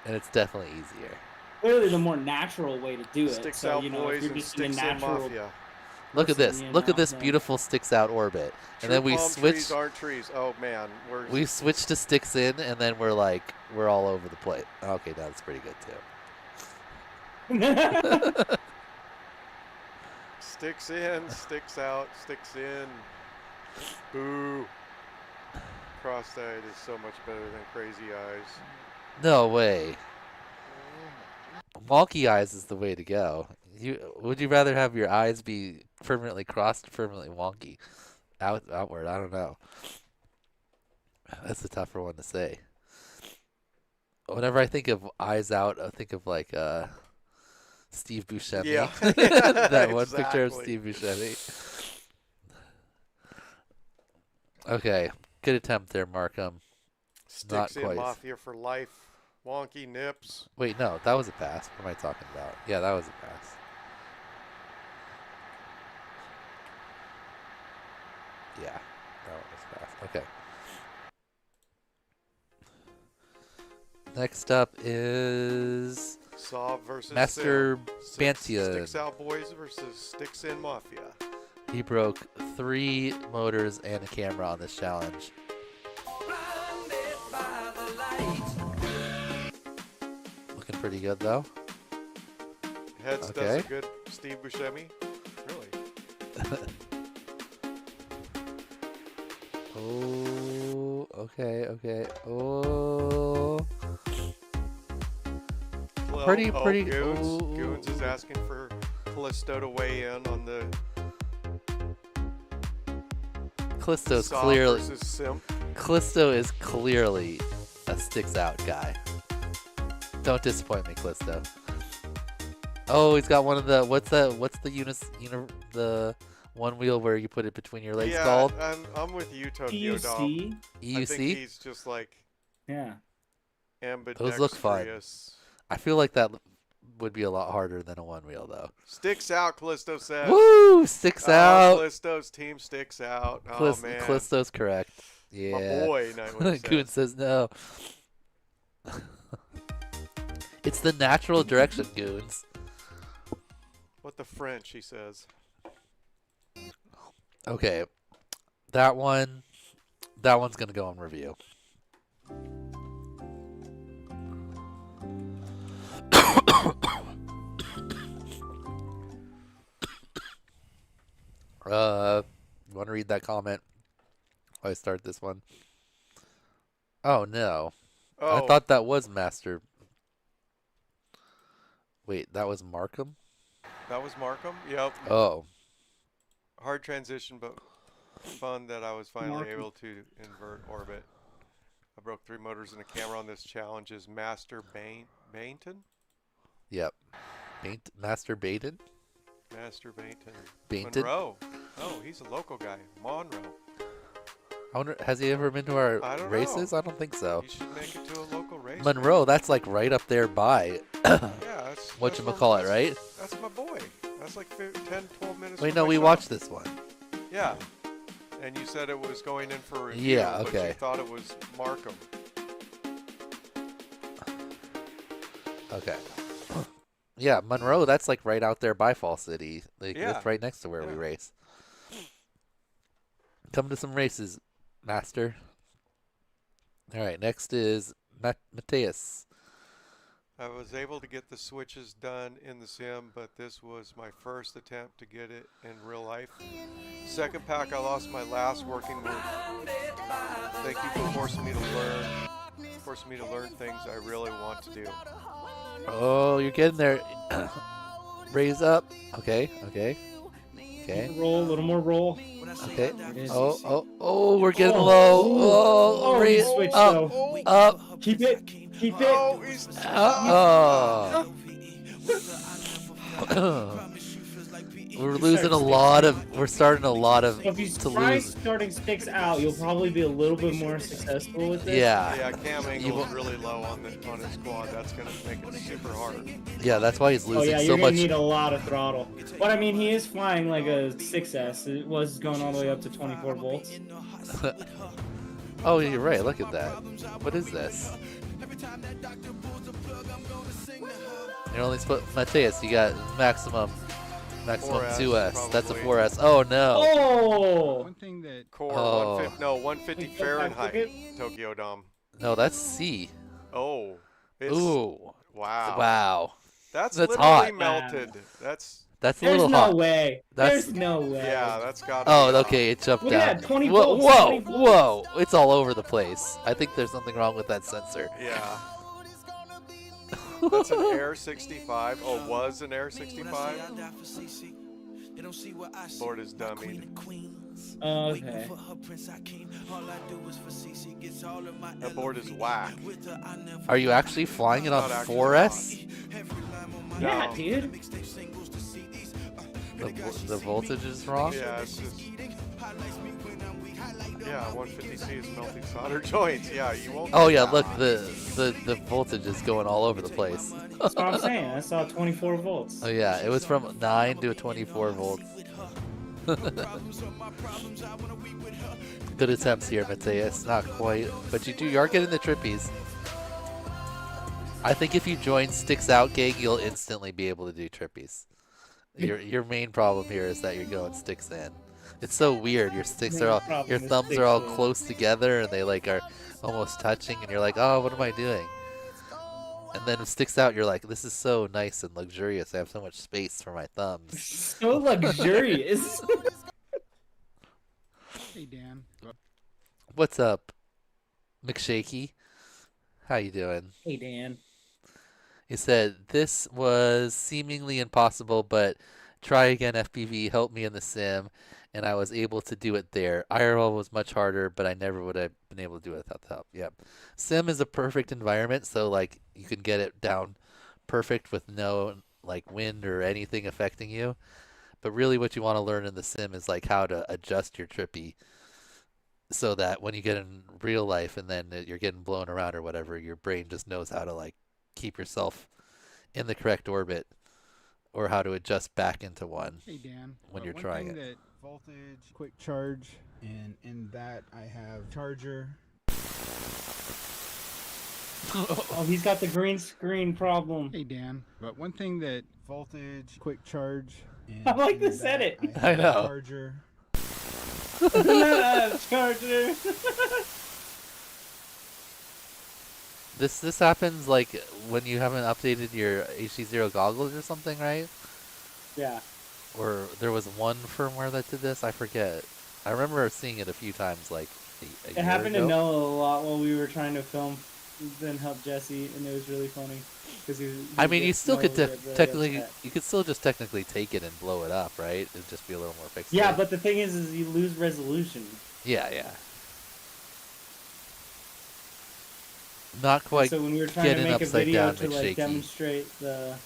And it's definitely easier. Clearly, the more natural way to do it. Sticks so, out you know, boys if you're and just in sticks a in natural. mafia. Look at this. person, you Look at know, this then- beautiful sticks out orbit. And True then we palm switch. trees aren't trees. Oh man, We switch to sticks in, and then we're like, we're all over the place. Okay, that's pretty good too. Sticks in, sticks out, sticks in. Boo. Cross-eyed is so much better than crazy eyes. No way. Wonky eyes is the way to go. Would you rather have your eyes be permanently crossed or permanently wonky? Outward, I don't know. That's a tougher one to say. Whenever I think of eyes out, I think of like Steve Buscemi. Yeah. That one picture of Exactly. Steve Buscemi. Okay, good attempt there, Markham. Not Sticks in quite. mafia for life. Wonky nips. Wait, no, that was a pass. What am I talking about? Yeah, that was a pass. Yeah, that one was a pass. Okay. Next up is Saw versus Master Sim. Bantia. Sticks out boys versus sticks in mafia. He broke 3 motors and a camera on this challenge. Looking pretty good though. Heads does a good Steve Buscemi. Really? Oh, okay. Oh. Well, Pretty. Goons. Goons is asking for Callisto to weigh in on the Callisto's Saw clearly. versus Simp. Callisto is clearly a sticks out guy. Don't disappoint me, Callisto. Oh, he's got one of the what's the the one wheel where you put it between your legs called? I'm with you, Tokyo Dom. EUC? EUC? I think he's just like ambidextrous. Those look fun. I feel like that would be a lot harder than a one wheel though. Sticks out, Callisto says. Woo! Sticks out. Callisto's team sticks out. Oh man. Callisto's correct. Yeah. My boy, 917. Goon says no. It's the natural direction, Goons. What the French, he says. Okay. That one's gonna go on review. You want to read that comment? I start this one. Oh no. I thought that was Master. Wait, that was Markham? That was Markham? Yep. Oh. Hard transition, but fun that I was finally able to invert orbit. I broke 3 motors and a camera on this challenge. Is Master Bainton? Yep. Master Baden? Master Bainton. Bainton? Monroe. Oh, he's a local guy. Monroe. I wonder, has he ever been to our I don't races? know. I don't think so. You should make it to a local race. Monroe, that's like right up there by that's whatchamacallit, right? That's my boy. That's like 10, 12 minutes. Wait, from no, my we shop. watched this one. Yeah. And you said it was going in for review. Yeah, But okay. you thought it was Markham. Okay. Yeah, Monroe, that's like right out there by Fall City. Like, Yeah. that's right next to where we race. Come to some races, Master. All right, next is Mateus. I was able to get the switches done in the sim, but this was my first attempt to get it in real life. Second pack, I lost my last working move. Thank you for forcing me to learn things I really want to do. Oh, you're getting there. Raise up. Okay. Roll, a little more roll. Okay. Oh, we're getting low. Oh, raise switch up. though. Up. Keep it. Oh, he's We're starting a lot of So if you to try lose. starting sticks out, you'll probably be a little bit more successful with it. Yeah, cam angle's really low on his squad. That's gonna make it super hard. Yeah, that's why he's Oh losing yeah, so you're much. gonna need a lot of throttle. But I mean, he is flying like a 6S. It was going all the way up to 24 volts. Oh, you're right. Look at that. What is this? You're only Mateus, you got maximum 4S, 2S. That's a probably. 4S. Oh no. Oh. One thing that Core 150 Wait, Fahrenheit. Tokyo Dom. No, that's C. Oh. It's, Ooh. Wow. Wow. That's That's literally hot. melted. That's a There's little no hot. way. That's- There's no way. yeah. That's got. Oh, okay. It jumped Look at down. that, 20 whoa, volts, whoa, 20 volts. whoa! It's all over the place. I think there's something wrong with that sensor. Yeah. That's an Air 65. Oh, was an Air 65. Lord is dummied. Okay. That board is whack. Are you actually flying it on Not actually 4S? Yeah, No. dude. The voltage is wrong? Yeah, it's just. Yeah, 150C is melting solder joints. Yeah, you won't. Oh get yeah, that look, hot. the voltage is going all over the place. That's what I'm saying. I saw 24 volts. Oh yeah, it was from 9 to 24 volts. Good attempts here, Mateus. Not quite, but you are getting the trippies. I think if you join Sticks Out Gang, you'll instantly be able to do trippies. Your main problem here is that you're going sticks in. It's so weird. Your sticks are all, your thumbs are all close together, and they like are almost touching, and you're like, oh, what am I doing? And then it sticks out. You're like, this is so nice and luxurious. I have so much space for my thumbs. So luxurious. Hey, Dan. What's up, McShaky? How you doing? Hey, Dan. He said, this was seemingly impossible, but try again, FPV. Help me in the sim. And I was able to do it there. IRL was much harder, but I never would have been able to do it without the help. Yep. Sim is a perfect environment, so like you can get it down perfect with no like wind or anything affecting you. But really what you want to learn in the sim is like how to adjust your Trippy so that when you get in real life and then you're getting blown around or whatever, your brain just knows how to like keep yourself in the correct orbit or how to adjust back into one Hey, Dan. when you're one trying thing it. That voltage, quick charge, and in that I have charger. Oh, he's got the green screen problem. Hey, Dan. But one thing that voltage, quick charge, and I like in this that edit. I I have know. Charger. Charger. This happens like when you haven't updated your HD0 goggles or something, right? Yeah. Or there was one firmware that did this. I forget. I remember seeing it a few times, like a It year happened ago. to Noah a lot while we were trying to film, then help Jesse, and it was really funny because I mean, you still could really technically, upset. you could still just technically take it and blow it up, right? It'd just be a little more pixelated. Yeah, but the thing is you lose resolution. Yeah, yeah. Not quite So when we were trying to getting make a upside video down to like McShaky. demonstrate the,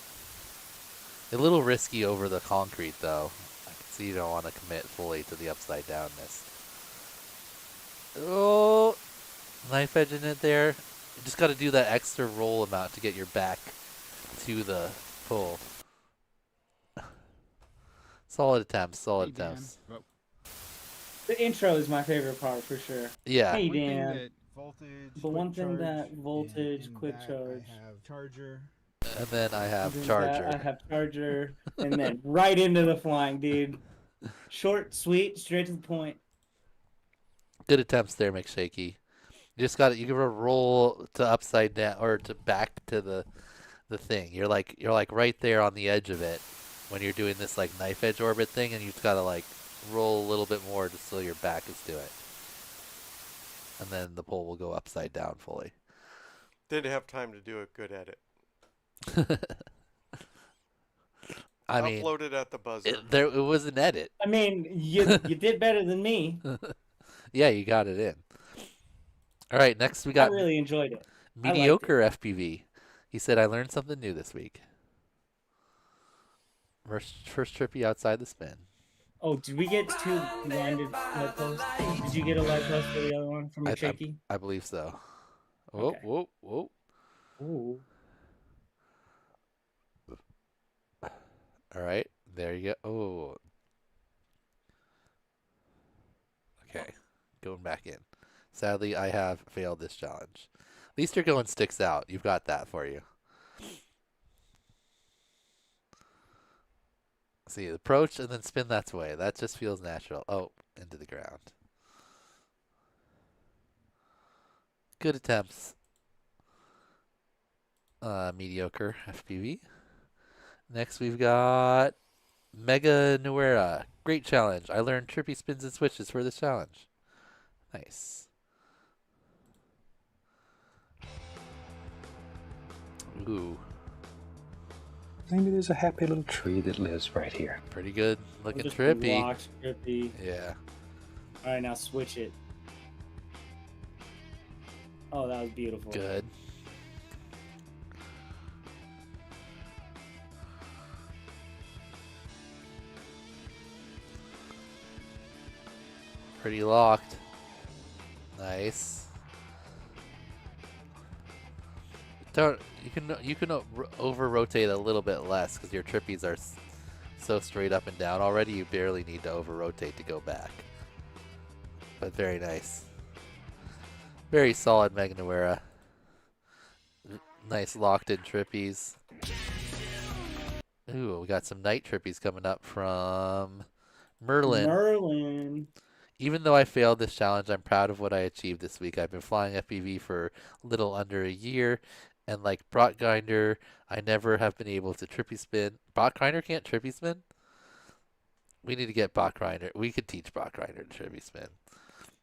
A little risky over the concrete, though. I can see you don't want to commit fully to the upside downness. Oh, knife edge in it there. You just got to do that extra roll amount to get your back to the pull. Solid attempts, solid Hey, Dan. attempts. But the intro is my favorite part for sure. Yeah. Hey one thing Dan. that voltage, But one quick thing charge, that voltage, and in quick that charge. I have charger. And then I have And then charger. that, I have charger, and then right into the flying, dude. Short, sweet, straight to the point. Good attempts there, McShaky. You just got to, you got to roll to upside down or to back to the thing. You're like right there on the edge of it when you're doing this like knife edge orbit thing, and you've got to like roll a little bit more just so your back is to it. And then the pole will go upside down fully. Didn't have time to do a good edit. I mean, Uploaded at the buzzer. it was an edit. I mean, you did better than me. Yeah, you got it in. All right, next we I got really enjoyed it. I liked mediocre FPV. He said, I learned something new this week. First Trippy outside the spin. Oh, did we get two blinded light posts? Did you get a light post for the other one from McShaky? I believe so. Whoa, Okay. whoa, whoa. Ooh. All right, there you go. Oh. Okay, going back in. Sadly, I have failed this challenge. At least you're going sticks out. You've got that for you. See, approach and then spin that way. That just feels natural. Oh, into the ground. Good attempts. Mediocre FPV. Next we've got Mega Nuera. Great challenge. I learned trippy spins and switches for this challenge. Nice. Ooh. Maybe there's a happy little tree that lives right here. Pretty good looking Just trippy. watch Trippy. Yeah. All right, now switch it. Oh, that was beautiful. Good. Pretty locked. Nice. Don't you can over rotate a little bit less because your trippies are so straight up and down already. You barely need to over rotate to go back. But very nice. Very solid Magnuera. Nice locked in trippies. Ooh, we got some night trippies coming up from Merlin. Merlin. Even though I failed this challenge, I'm proud of what I achieved this week. I've been flying FPV for a little under a year, and like Botgrinder, I never have been able to trippy spin. Botgrinder can't trippy spin? We need to get Botgrinder. We could teach Botgrinder to trippy spin.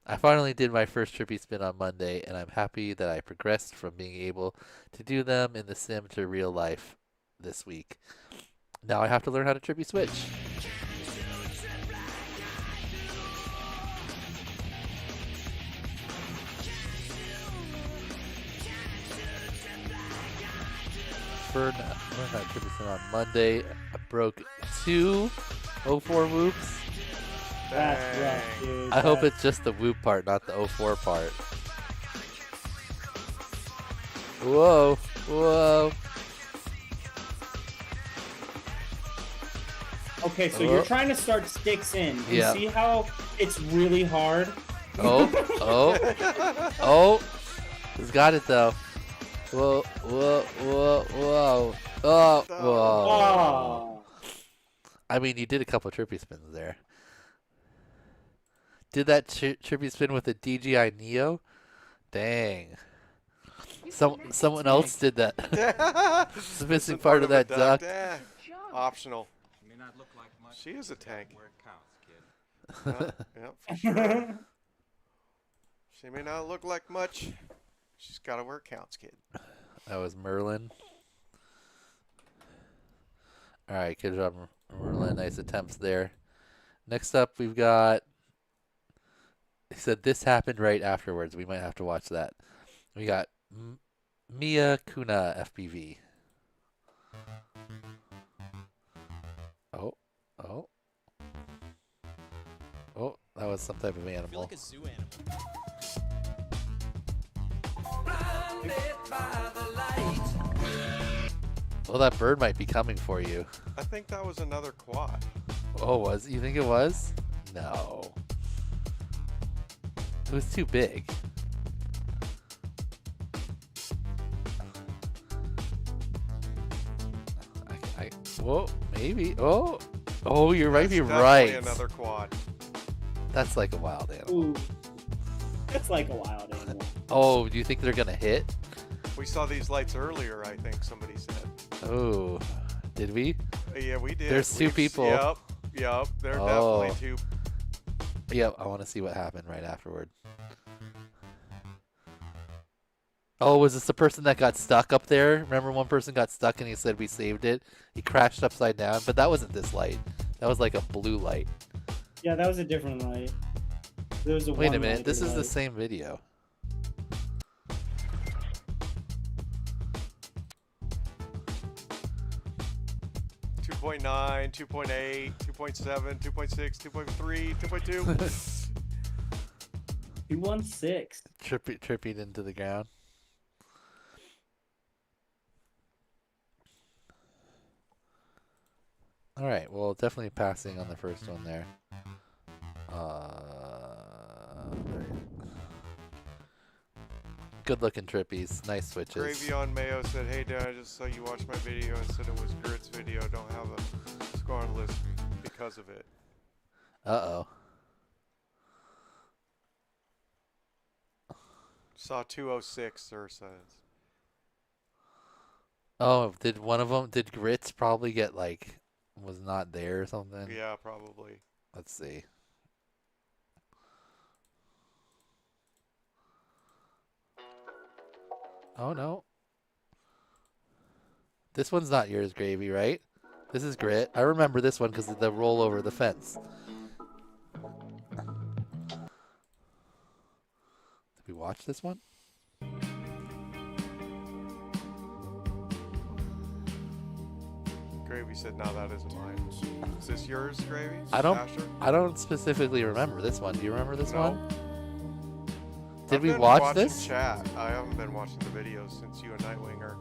I finally did my first trippy spin on Monday, and I'm happy that I progressed from being able to do them in the sim to real life this week. Now I have to learn how to trippy switch. Learned how to trippy spin on Monday. I broke 2 04 whoops. That's rough, dude. I hope it's just the whoop part, not the 04 part. Whoa, whoa. Okay, so you're trying to start sticks in. You Yeah. see how it's really hard? Oh, oh. He's got it though. Whoa, whoa, whoa, whoa. Oh, whoa. Oh. I mean, you did a couple trippy spins there. Did that trippy spin with a DJI Neo? Dang. Someone else did that. It's the missing part of that duck. Optional. She is a tank. Yeah, for sure. She may not look like much. She's got to where it counts, kid. That was Merlin. All right, good job, Merlin. Nice attempts there. Next up, we've got. He said this happened right afterwards. We might have to watch that. We got Mia Kuna FPV. Oh, oh. Oh, that was some type of animal. I feel like a zoo animal. Well, that bird might be coming for you. I think that was another quad. Oh, you think it was? No. It was too big. Whoa, maybe. Oh, you might be right. Another quad. That's like a wild animal. Ooh. That's like a wild animal. Oh, do you think they're gonna hit? We saw these lights earlier, I think somebody said. Oh, did we? Yeah, we did. There's 2 people. Yep. They're definitely 2. Yep, I want to see what happened right afterward. Oh, was this the person that got stuck up there? Remember one person got stuck and he said we saved it? He crashed upside down, but that wasn't this light. That was like a blue light. Yeah, that was a different light. There was a Wait a one minute, this is light. the same video. .9, 2.8, 2.7, 2.6, 2.3, 2.2. 216. Tripping into the ground. All right, well, definitely passing on the first one there. Good looking trippies, nice switches. Gravy on Mayo said, "Hey Dan, I just saw you watch my video and said it was Grit's video. Don't have a score on list because of it." Uh-oh. Saw 206, sir says. Oh, did Grits probably get like, was not there or something? Yeah, probably. Let's see. Oh no. This one's not yours, Gravy, right? This is Grit. I remember this one because of the roll over the fence. Did we watch this one? Gravy said, "No, that isn't mine." Is this yours, Gravy? I Asher? don't specifically remember this one. Do you remember this one? Did I've we been watch watching this? Chat. I haven't been watching the videos since you and Nightwinger.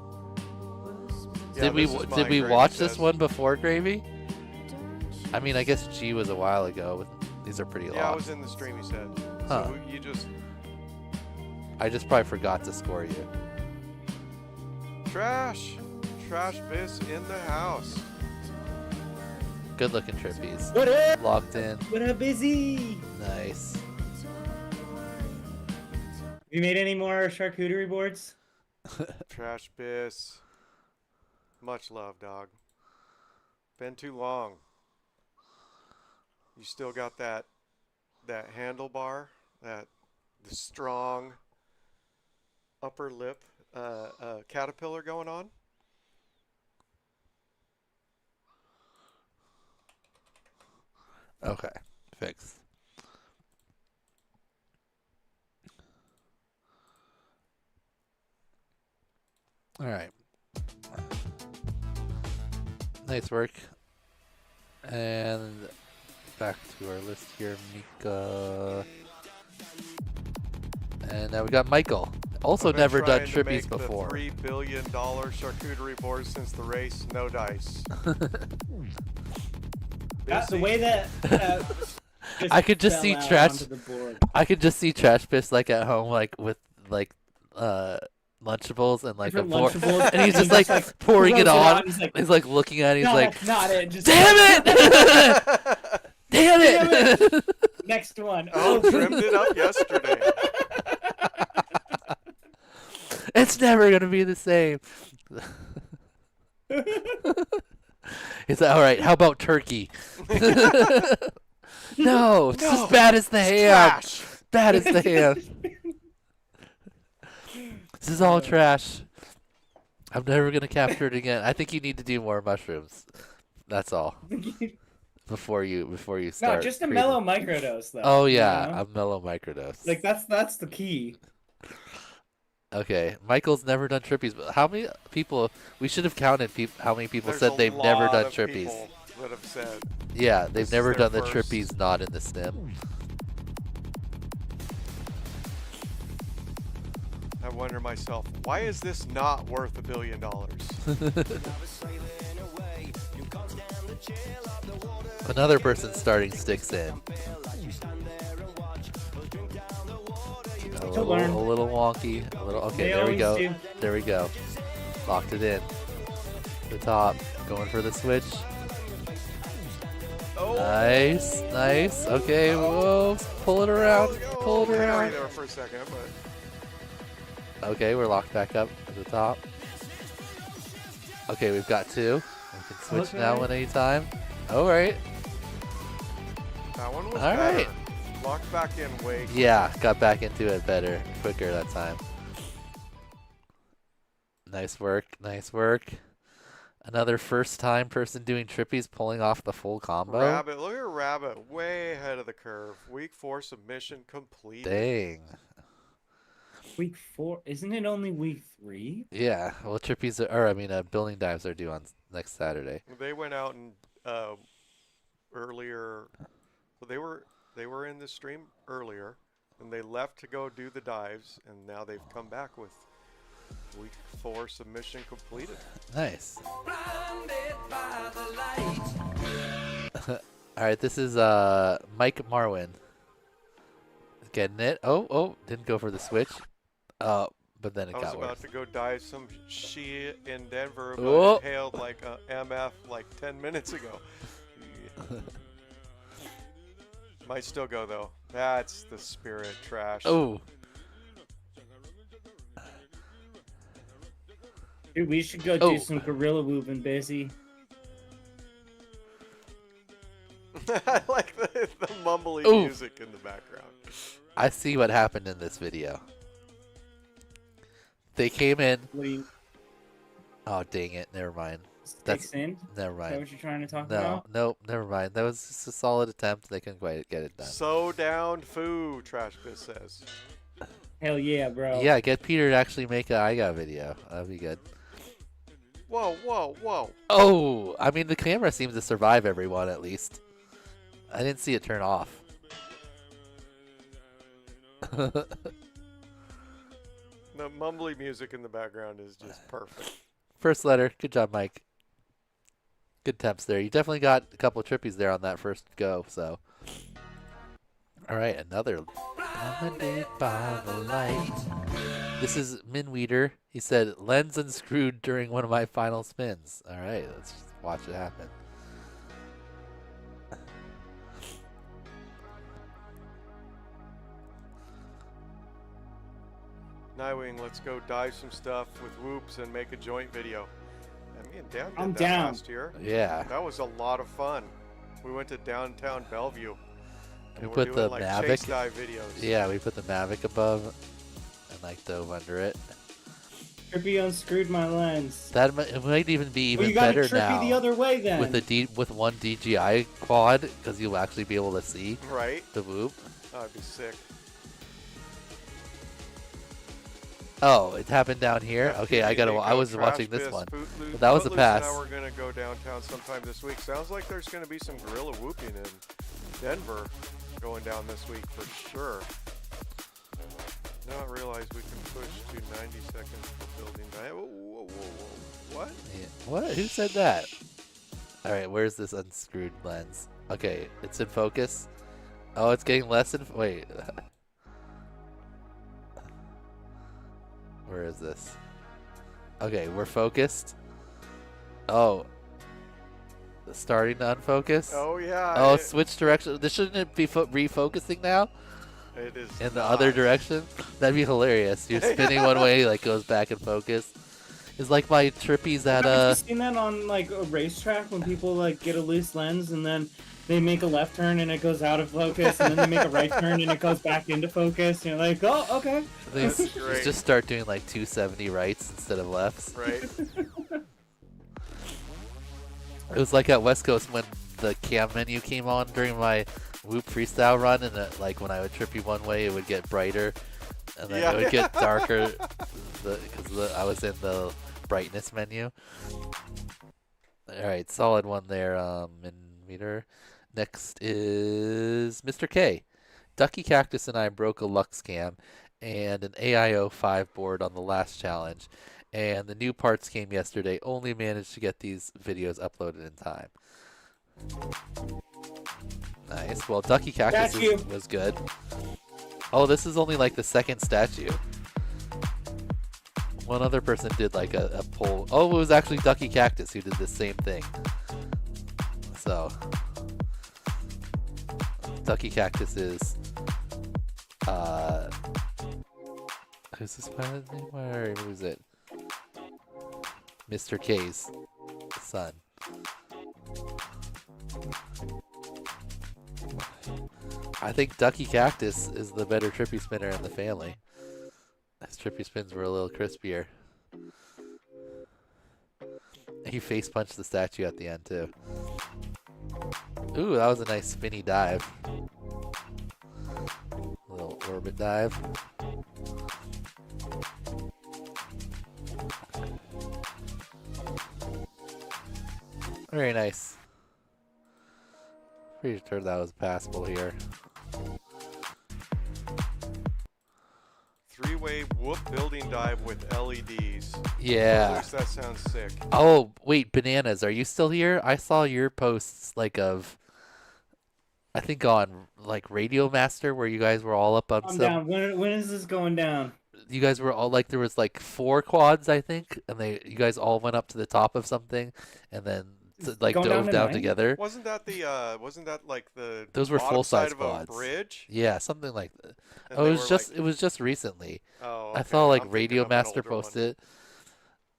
Yeah, Did we this is did mine, we Gravy watch says. this one before, Gravy? I mean, I guess G was a while ago. These are pretty long. Yeah, I was in the stream, he said. Huh. So you just... I just probably forgot to score you. Trash Biz in the house. Good looking trippies. What up? Locked in. What up, Busy? Nice. You made any more charcuterie boards? Trash Biss. Much love, dog. Been too long. You still got that handlebar, the strong upper lip caterpillar going on? Okay, fixed. All right. Nice work. And back to our list here, Mika. And now we got Michael. Also never done trippies before. The $3 billion charcuterie board since the race, no dice. The way that I could just see trash. I could just see Trash Biss like at home, like with like Lunchables and like Different a board, Lunchables, and he's just like pouring it on. He's like looking at it. He's like, that's not it. Just damn it! Damn it! Next one. Oh, trimmed it up yesterday. It's never gonna be the same. It's all right. How about turkey? No, it's as bad as the ham. Bad as the ham. This is all trash. I'm never gonna capture it again. I think you need to do more mushrooms. That's all. Before you start. No, just a mellow microdose though. Oh yeah, you know? a mellow microdose. Like that's the key. Okay, Michael's never done trippies, but how many people? We should have counted how many people There's said they've never lot done of trippies. people that have said Yeah, they've this never is their done the first. trippies not in the stem. I wonder myself, why is this not worth $1 billion? Another person starting sticks in. A little wonky. A little. Okay, They there we always go. do. There we go. Locked it in. The top. Going for the switch. Oh. Nice, nice. Okay, whoa. Pull it around. Pull it around. There for a second, but Okay, we're locked back up at the top. Okay, we've got two. We can switch Okay. now at any time. All right. that one was All better. right. Locked back in way quicker. Yeah, got back into it quicker that time. Nice work, nice work. Another first-time person doing trippies pulling off the full combo. Rabbit, look at Rabbit, way ahead of the curve. Week 4 submission complete. Dang. Week 4, isn't it only week 3? Yeah, well, trippies building dives are due on next Saturday. They went out and earlier. Well, they were in the stream earlier, and they left to go do the dives, and now they've come back with week 4 submission completed. Nice. All right, this is Mike Marwin. Getting it. Oh, didn't go for the switch. But then it I was got about worse. to go dive some shit in Denver, but Oh. it hailed like a MF like 10 minutes ago. Might still go though. That's the spirit, trash. Oh. Dude, we should go Oh. do some gorilla whooping, busy. I like the mumbly Ooh. music in the background. I see what happened in this video. They came in. What do you? Oh, dang it. Never mind. Sticks in? Never Is mind. that what you're trying to talk No, about? nope, never mind. That was just a solid attempt. They couldn't quite get it done. So down foo, Trash Biz says. Hell yeah, bro. Yeah, get Peter to actually make an IGA video. That'd be good. Whoa, whoa, whoa. Oh, I mean, the camera seems to survive everyone at least. I didn't see it turn off. The mumbly music in the background is just perfect. First letter. Good job, Mike. Good temps there. You definitely got a couple of trippies there on that first go, so. All right, another. Blinded by the light. This is Minweeder. He said, lens unscrewed during one of my final spins. All right, let's just watch it happen. Nightwing, let's go dive some stuff with whoops and make a joint video. And me and Dan did I'm that down. last year. Yeah. That was a lot of fun. We went to downtown Bellevue. We And we're put doing the like Mavic. chase dive videos. Yeah, we put the Mavic above and like dove under it. Trippy unscrewed my lens. That it might even be Well, even you gotta better Trippy now. the other way then. With one DJI quad, because you'll actually be able to see Right. the whoop. Oh, that'd be sick. Oh, it happened down here. Yeah, Okay, I was Trash watching this Piss, one. Footloose- But that was a Footloose and pass. Now we're gonna go downtown sometime this week. Sounds like there's gonna be some gorilla whooping in Denver going down this week for sure. Now I realize we can push to 90 seconds for building. Whoa. What? Yeah. What? Who said that? All right, where's this unscrewed lens? Okay, it's in focus. Oh, it's getting less in. Wait. Where is this? Okay, we're focused. Oh. Starting to unfocus? Oh, yeah. Oh, switch direction. This shouldn't it be refocusing now? It is in the other direction? That'd be hilarious. You're spinning one way, like goes back in focus. It's like my trippies at Have you seen that on like a racetrack when people like get a loose lens and then they make a left turn and it goes out of focus and then they make a right turn and it goes back into focus? And you're like, oh, okay. They just start doing like 270 rights instead of lefts. Right. It was like at West Coast when the cam menu came on during my Whoop freestyle run, and like when I would trip you one way, it would get brighter, and then it would get darker because I was in the brightness menu. All right, solid one there, in meter. Next is Mr. K. Ducky Cactus and I broke a Lux cam and an AIO 5 board on the last challenge, and the new parts came yesterday. Only managed to get these videos uploaded in time. Nice. Well, Ducky Cactus was good. Oh, this is only like the second statue. One other person did like a poll. Oh, it was actually Ducky Cactus who did the same thing. So, Ducky Cactus is, who's this pilot's name? Who is it? Mr. K's son. I think Ducky Cactus is the better trippy spinner in the family. His trippy spins were a little crispier. He face punched the statue at the end too. Ooh, that was a nice spinny dive. Little orbit dive. Very nice. Pretty sure that was passable here. Three-way whoop building dive with LEDs. Yeah. At least that sounds sick. Oh, wait, Bananas, are you still here? I saw your posts, like, of, I think on, like, Radio Master, where you guys were all up on I'm some... down. When is this going down? You guys were all, like, there was, like, 4 quads, I think, and you guys all went up to the top of something, and then, like, dove down together. Wasn't that like the Those were bottom full-size side of quads. a bridge? Yeah, something like that. And Oh, they it were, was just like- it was just recently. Oh, I okay. saw like I'm thinking Radio of an Master older one. post it.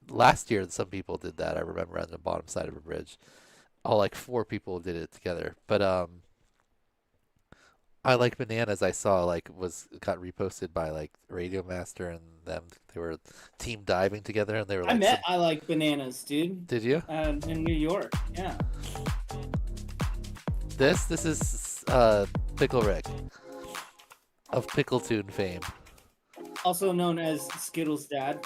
Last year, some people did that. I remember on the bottom side of a bridge. All like 4 people did it together. But I like Bananas. I saw got reposted by like Radio Master and them. They were team diving together, and they were like. I like Bananas, dude. Did you? In New York, yeah. This is Pickle Rick of Pickle Tune fame. Also known as Skittles' dad.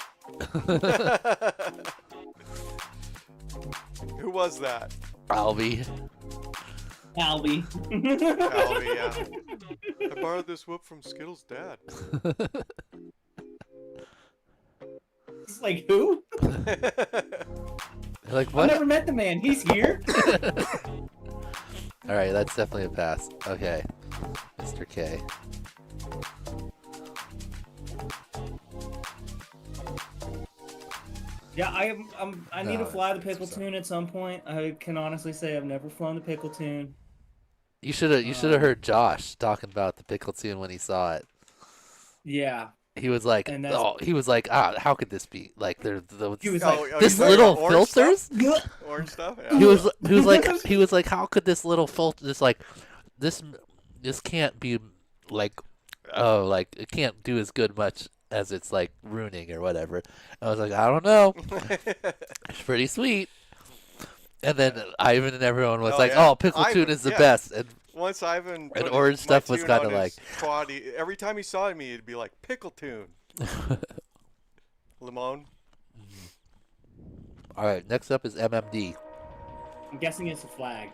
Who was that? Albie. Albie. Albie, yeah. I borrowed this whoop from Skittles' dad. It's like, who? Like, what? I've never met the man. He's here. All right, that's definitely a pass. Okay, Mr. K. Yeah, I need to fly the pickle tune at some point. I can honestly say I've never flown the pickle tune. You should have heard Josh talking about the pickle tune when he saw it. Yeah, He was like, And that's- oh, he was like, how could this be? Like, there's He was this little filters. Orange stuff. Yeah. He was like, how could this little filter, this can't be like, oh, like it can't do as good much as it's like ruining or whatever. I was like, I don't know. It's pretty sweet. And then Ivan and everyone was like, yeah. oh, pickle tune is the yeah. best. And once Ivan and put orange my stuff was tune kind on of his like quad, every time he saw me, he'd be like, pickle tune. Limon. All right, next up is MMD. I'm guessing it's a flag.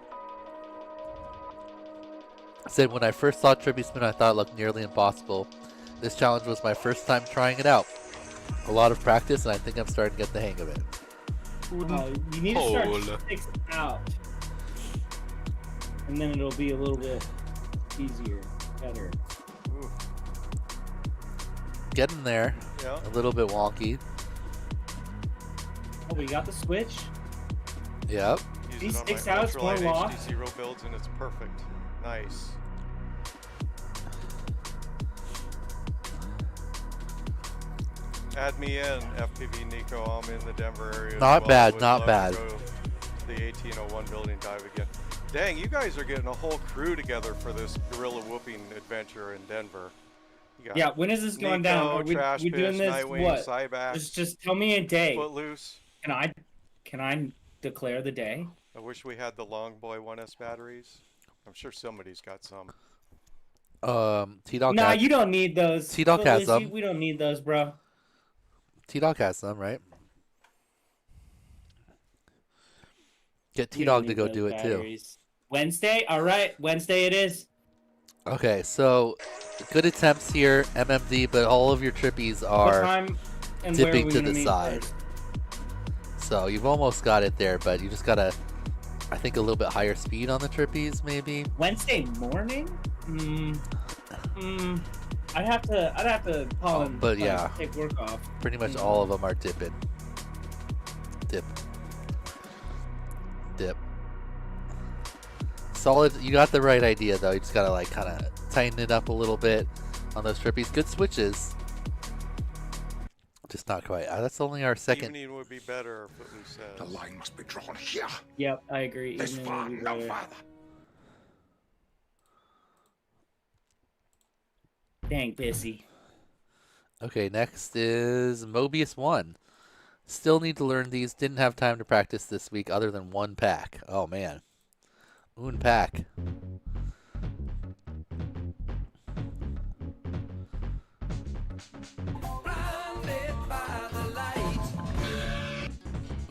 Said when I first saw Trippy spin, I thought it looked nearly impossible. This challenge was my first time trying it out. A lot of practice, and I think I'm starting to get the hang of it. Oh, you need to start 6 out. And then it'll be a little bit easier, better. Getting there. Yeah. A little bit wonky. Oh, we got the switch. Yep. Use These it on 6 my outs, ultralight 1 loss. HD0 builds, and it's perfect. Nice. Add me in, FPV Nico. I'm in the Denver area. as Not well. bad, Would not love bad. to go to the 1801 building dive again. Dang, you guys are getting a whole crew together for this gorilla whooping adventure in Denver. You got Yeah, when is this going down? Are we Trash doing Fish, this Nightwing, what? Cyback, Just tell me a day. Footloose. Can I declare the day? I wish we had the Long Boy 1S batteries. I'm sure somebody's got some. T-Dog. Nah, you don't need those. T-Dog has them. We don't need those, bro. T-Dog has some, right? Get We don't T-Dog to need go those do it too. batteries. Wednesday? All right, Wednesday it is. Okay, so good attempts here, MMD, but all of your trippies What are time and where are dipping we to gonna the meet side. first? So you've almost got it there, but you just gotta, I think, a little bit higher speed on the trippies, maybe. Wednesday morning? I'd have to call and but yeah, take work off. pretty much all of them are dipping. Dip. Dip. Solid. You got the right idea though. You just gotta like kind of tighten it up a little bit on those trippies. Good switches. Just not quite. That's only our second. Evening would be better, Footloose says. The line must be drawn here. Yep, I agree. This Evening far, would be no better. farther. Dang, busy. Okay, next is Mobius 1. Still need to learn these. Didn't have time to practice this week other than one pack. Oh, man. Un pack.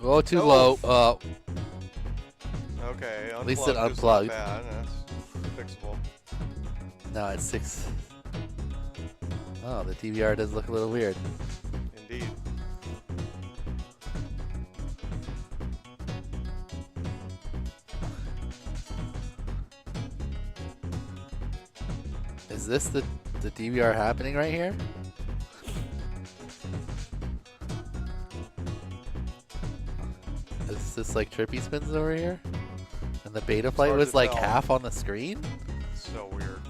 Oh, too low. Okay, At least it unplugged is unplugged. not bad. That's fixable. No, it's 6. Oh, the DVR does look a little weird. Indeed. Is this the DVR happening right here? Is this like Trippy spins over here? And the beta flight hard was to like tell. half on the screen? So weird.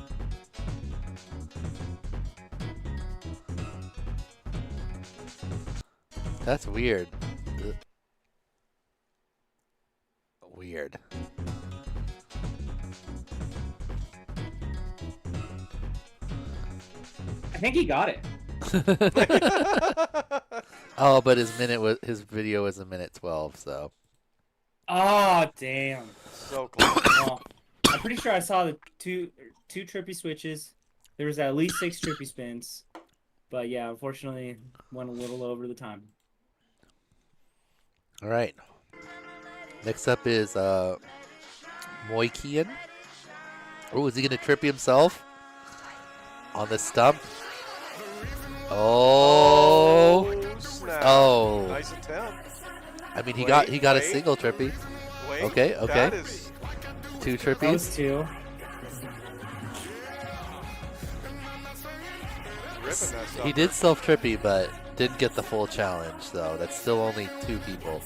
That's weird. Weird. I think he got it. Oh, but his video was a minute 12, so. Oh, damn. So close. Well, I'm pretty sure I saw the two trippy switches. There was at least 6 trippy spins. But yeah, unfortunately, went a little over the time. All right. Next up is Moikian. Oh, is he going to Trippy himself? On the stump? Oh. Snap. Oh. Nice attempt. I mean, he got a single Trippy. Wait, Okay. that is 2 Trippies. Those 2. ripping that stuff. He did self Trippy, but didn't get the full challenge, though. That's still only 2 people.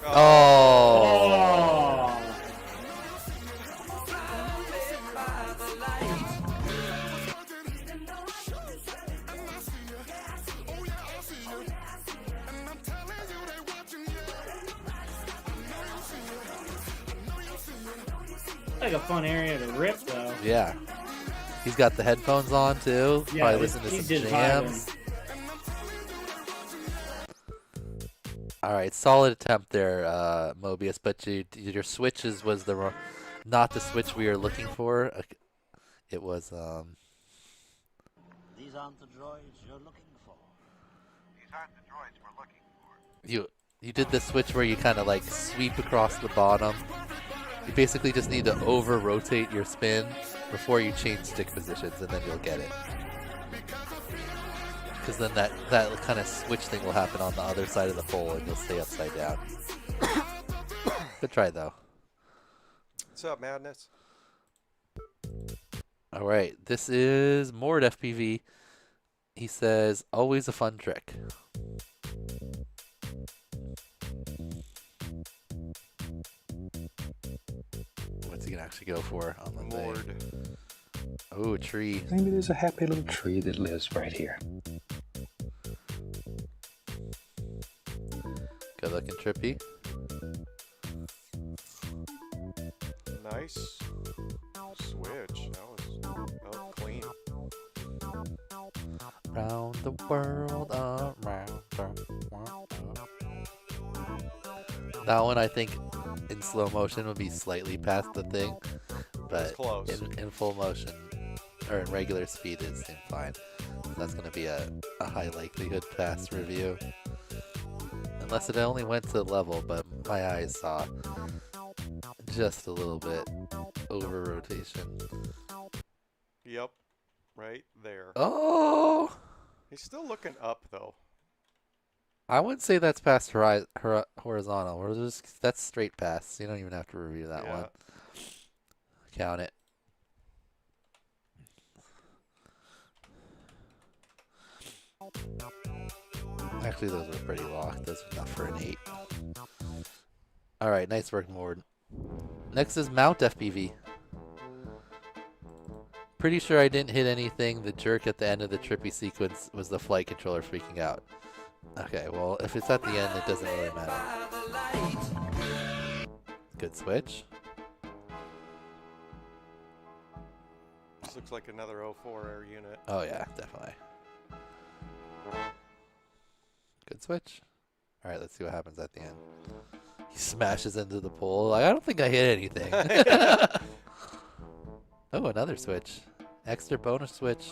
Oh. like a fun area to rip, though. Yeah. He's got the headphones on too. Yeah, Probably listen to he's some just jams. vibing. All right, solid attempt there, Mobius. But your switches was not the switch we were looking for. It was These aren't the droids you're looking for. These aren't the droids we're looking for. You did the switch where you kind of like sweep across the bottom. You basically just need to over rotate your spin before you change stick positions, and then you'll get it. Because then that kind of switch thing will happen on the other side of the pole, and you'll stay upside down. Good try though. What's up, Madness? All right, this is Mord FPV. He says, always a fun trick. What's he gonna actually go for on the Mord? Oh, a tree. Maybe there's a happy little tree that lives right here. Good looking, Trippy. Nice switch. That was clean. Round the world, around. That one, I think, in slow motion would be slightly past the thing, but close. In full motion or in regular speed, it seemed fine. That's going to be a high likelihood pass review, unless it only went to level. But my eyes saw just a little bit over rotation. Yep, right there. Oh! He's still looking up though. I wouldn't say that's past horizontal. That's straight pass. You don't even have to review that one. Count it. Actually, those are pretty locked. Those are enough for an 8. All right, nice work, Mord. Next is Mount FPV. Pretty sure I didn't hit anything. The jerk at the end of the Trippy sequence was the flight controller freaking out. Okay, well, if it's at the end, it doesn't really matter. Good switch. This looks like another 04 air unit. Oh yeah, definitely. Good switch. All right, let's see what happens at the end. He smashes into the pole. Like, I don't think I hit anything. Oh, another switch. Extra bonus switch.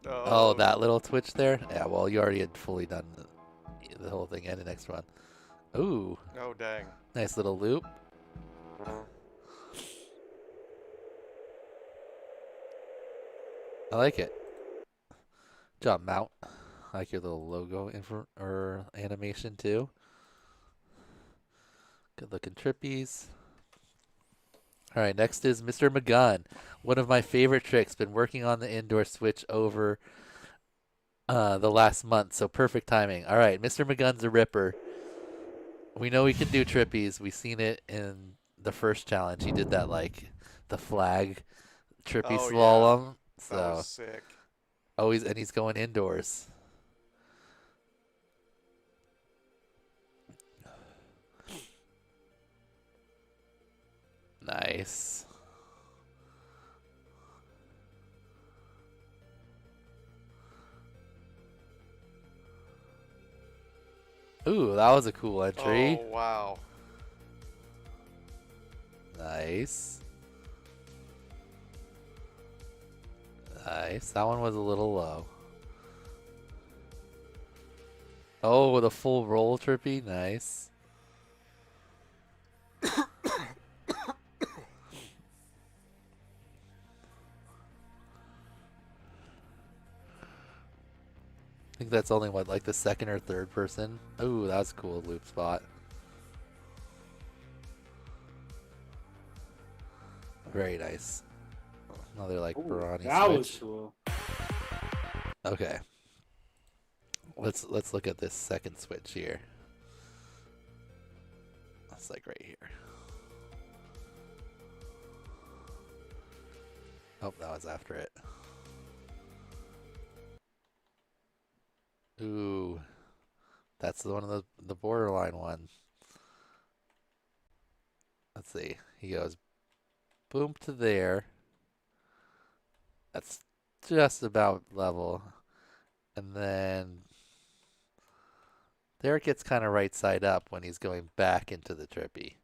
Oh, that little twitch there? Yeah, well, you already had fully done the whole thing and the next one. Ooh. Oh, dang. Nice little loop. I like it. Good job, Mount. I like your little logo or animation too. Good looking Trippies. All right, next is Mr. McGunn. One of my favorite tricks. Been working on the indoor switch over the last month, so perfect timing. All right, Mr. McGunn's a ripper. We know he can do Trippies. We've seen it in the first challenge. He did that, like, the flag Trippy slalom. Yeah. So, that was sick. And he's going indoors. Nice. Ooh, that was a cool entry. Oh, wow. Nice. Nice. That one was a little low. Oh, with a full roll, Trippy. Nice. I think that's only what, like the second or third person. Ooh, that's a cool loop spot. Very nice. Another like Barani that switch. was cool. Okay. Let's look at this second switch here. That's like right here. Oh, that was after it. Ooh. That's one of the borderline ones. Let's see. He goes boom to there. That's just about level. And then there it gets kind of right side up when he's going back into the trippy.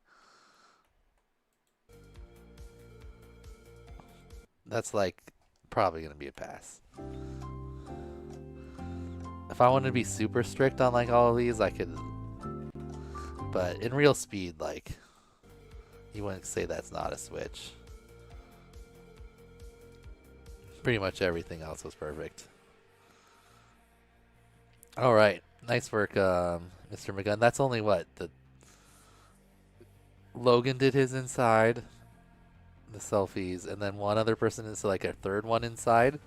That's like probably going to be a pass. If I wanted to be super strict on like all of these, I could. But in real speed, like, you wouldn't say that's not a switch. Pretty much everything else was perfect. All right. Nice work, Mr. McGunn. That's only what? Logan did his inside, the selfies, and then one other person is like a third one inside.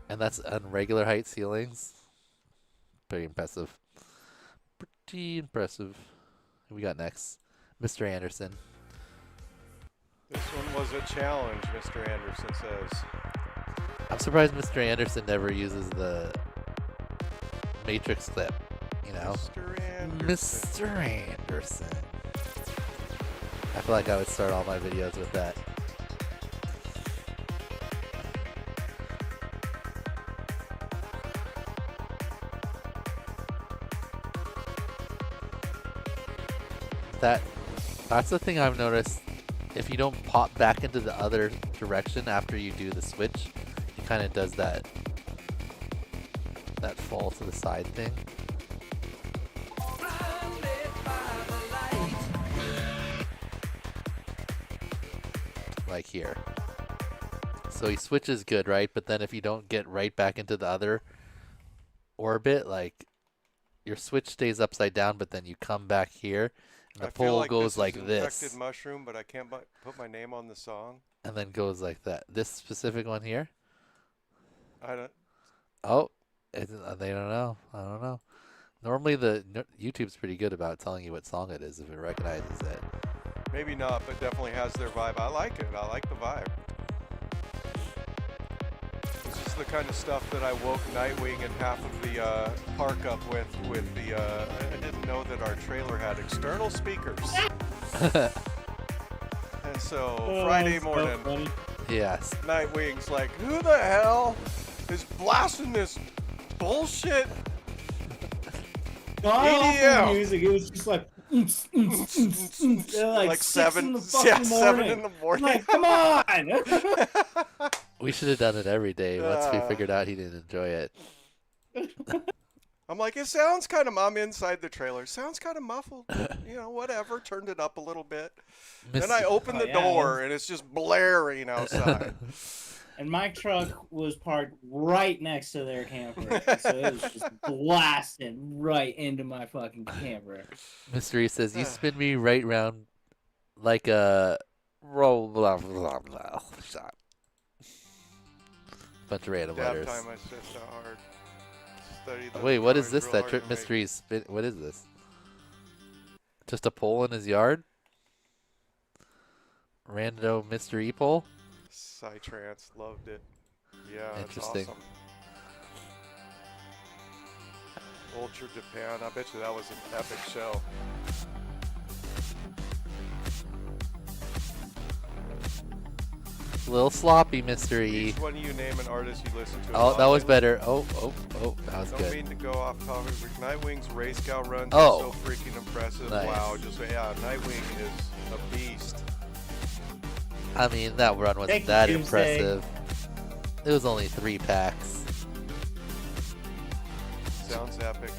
And that's on regular height ceilings. Pretty impressive. Pretty impressive. Who we got next? Mr. Anderson. This one was a challenge, Mr. Anderson says. I'm surprised Mr. Anderson never uses the Matrix clip, you know? Mr. Anderson. I feel like I would start all my videos with that. That's the thing I've noticed. If you don't pop back into the other direction after you do the switch, it kind of does that fall to the side thing. Like here. So he switches good, right? But then if you don't get right back into the other orbit, like your switch stays upside down, but then you come back here. And the pole goes like this. Infected mushroom, but I can't put my name on the song. And then goes like that. This specific one here? I don't. Oh, they don't know. I don't know. Normally YouTube's pretty good about telling you what song it is if it recognizes it. Maybe not, but definitely has their vibe. I like it. I like the vibe. This is the kind of stuff that I woke Nightwing and half of the park up with the. I didn't know that our trailer had external speakers. And so Friday morning, yes, Nightwing's like, who the hell is blasting this bullshit EDM music? It was just like. Like 7 in the morning. Like, come on! We should have done it every day once we figured out he didn't enjoy it. I'm like, it sounds kind of, I'm inside the trailer. Sounds kind of muffled. You know, whatever. Turned it up a little bit. Then I opened the door and it's just blaring outside. And my truck was parked right next to their camper. So it was just blasting right into my fucking camper. Mystery says, you spin me right round like a roll blah blah blah shot. Bunch of random letters. Time I said so hard. Wait, what is this? That Trip Mystery spin? What is this? Just a pole in his yard? Rando mystery pole? Psytrance, loved it. Yeah, interesting. Awesome. Ultra Japan, I bet you that was an epic show. A little sloppy, Mystery. Each one of you name an artist you listen to. Oh, that was better. Oh, that was Don't good. mean to go off topic. Nightwing's race gal runs Oh. so freaking impressive. Nice. Wow, Nightwing is a beast. I mean, that run wasn't that impressive. It was only 3 packs. Sounds epic.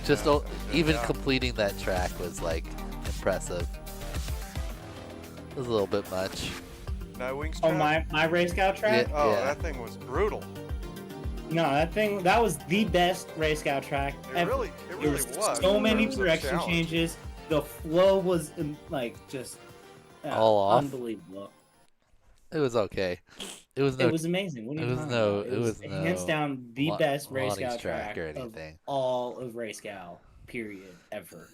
Just even completing that track was like impressive. It was a little bit much. Nightwing's track? My race scout track? Yeah, that thing was brutal. No, that was the best race scout track ever. It really was. So many direction changes. The flow was like just all off. Unbelievable. It was okay. It was amazing. What are you it was talking no. about? It was no. Hands down the best race Lonnie's scout track or of anything. all of race scout. Period. Ever.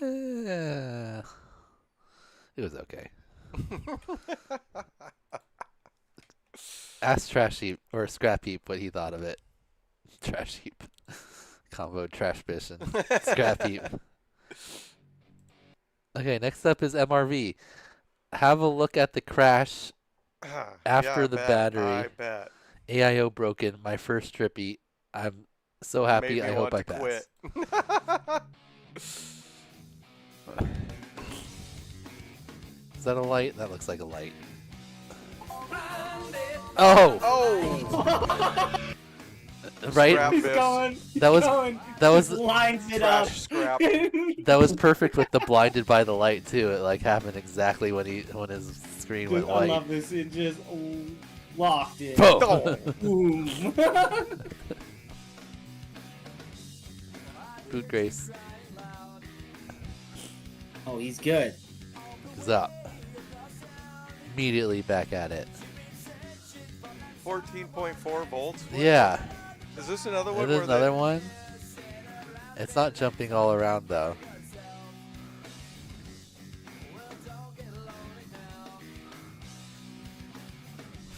It was okay. Ask Trash Heap or Scrap Heap what he thought of it. Trash Heap. Combo trash fish and scrap heap. Okay, next up is MRV. Have a look at the crash after Yeah, the bet. battery. I bet. AIO broken. My first Trippy. I'm so happy. Made me I hope want I to pass. quit. Is that a light? That looks like a light. Oh! Oh! Right? Scrap He's this. going. That was that was lines it up. Trash scrap. that was perfect with the blinded by the light too. It like happened exactly when his screen Dude, went I white. love this. It just locked it. Boom. Boom. Boot Grace Oh, he's good. is up. Immediately back at it. 14.4 volts. Yeah. Is this another one? There's another one. It's not jumping all around though.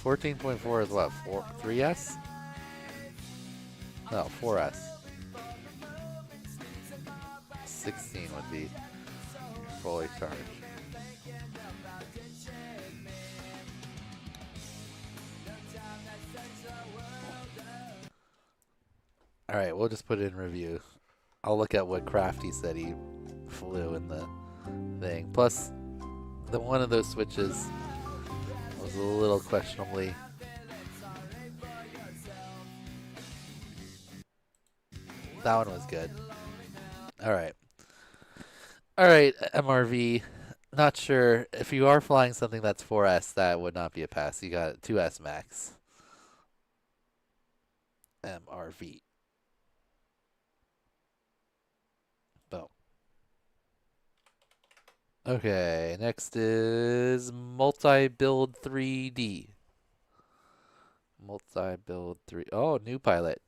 $14.4 is what? 3S? No, 4S. 16 would be fully charged. Alright, we'll just put it in review. I'll look at what Crafty said he flew in the thing. Plus, the one of those switches was a little questionably. That one was good. Alright. Alright, MRV. Not sure. If you are flying something that's 4S, that would not be a pass. You got 2S max. MRV. Boom. Okay, next is multi-build 3D. Multi-build 3. Oh, new pilot.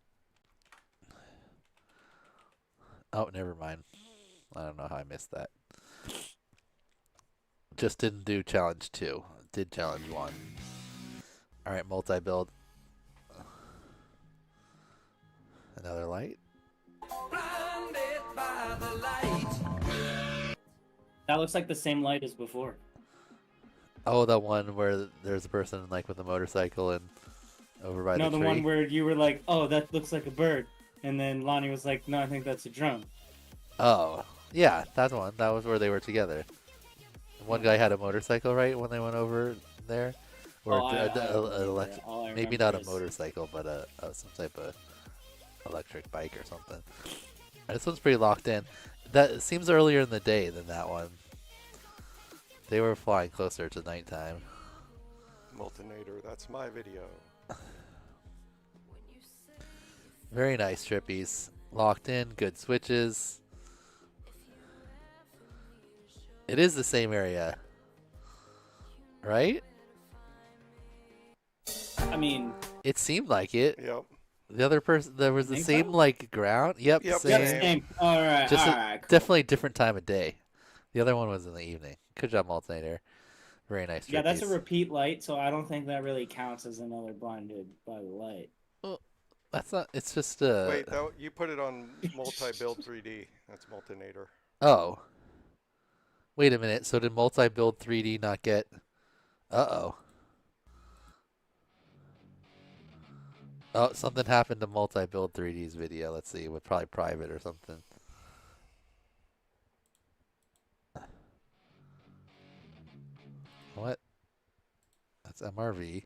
Oh, never mind. I don't know how I missed that. Just didn't do challenge 2. Did challenge 1. Alright, multi-build. Another light. That looks like the same light as before. Oh, that one where there's a person like with a motorcycle and over by the tree. No, the one where you were like, "Oh, that looks like a bird," and then Lonnie was like, "No, I think that's a drone." Oh, yeah, that one. That was where they were together. One guy had a motorcycle, right, when they went over there? Or maybe not a motorcycle, but some type of electric bike or something. This one's pretty locked in. That seems earlier in the day than that one. They were flying closer to nighttime. Multinator, that's my video. Very nice Trippies. Locked in, good switches. It is the same area. Right? I mean, it seemed like it. Yep. The other person, there was the same like ground. Yep, same. All right, Just all right, cool. definitely different time of day. The other one was in the evening. Good job, Multinator. Very nice. Yeah, that's a Trippies. repeat light, so I don't think that really counts as another blinded by the light. Well, that's not. It's just Wait, you put it on multi-build 3D. That's Multinator. Oh. Wait a minute. So did multi-build 3D not get? Uh-oh. Oh, something happened to multi-build 3D's video. Let's see. It was probably private or something. What? That's MRV.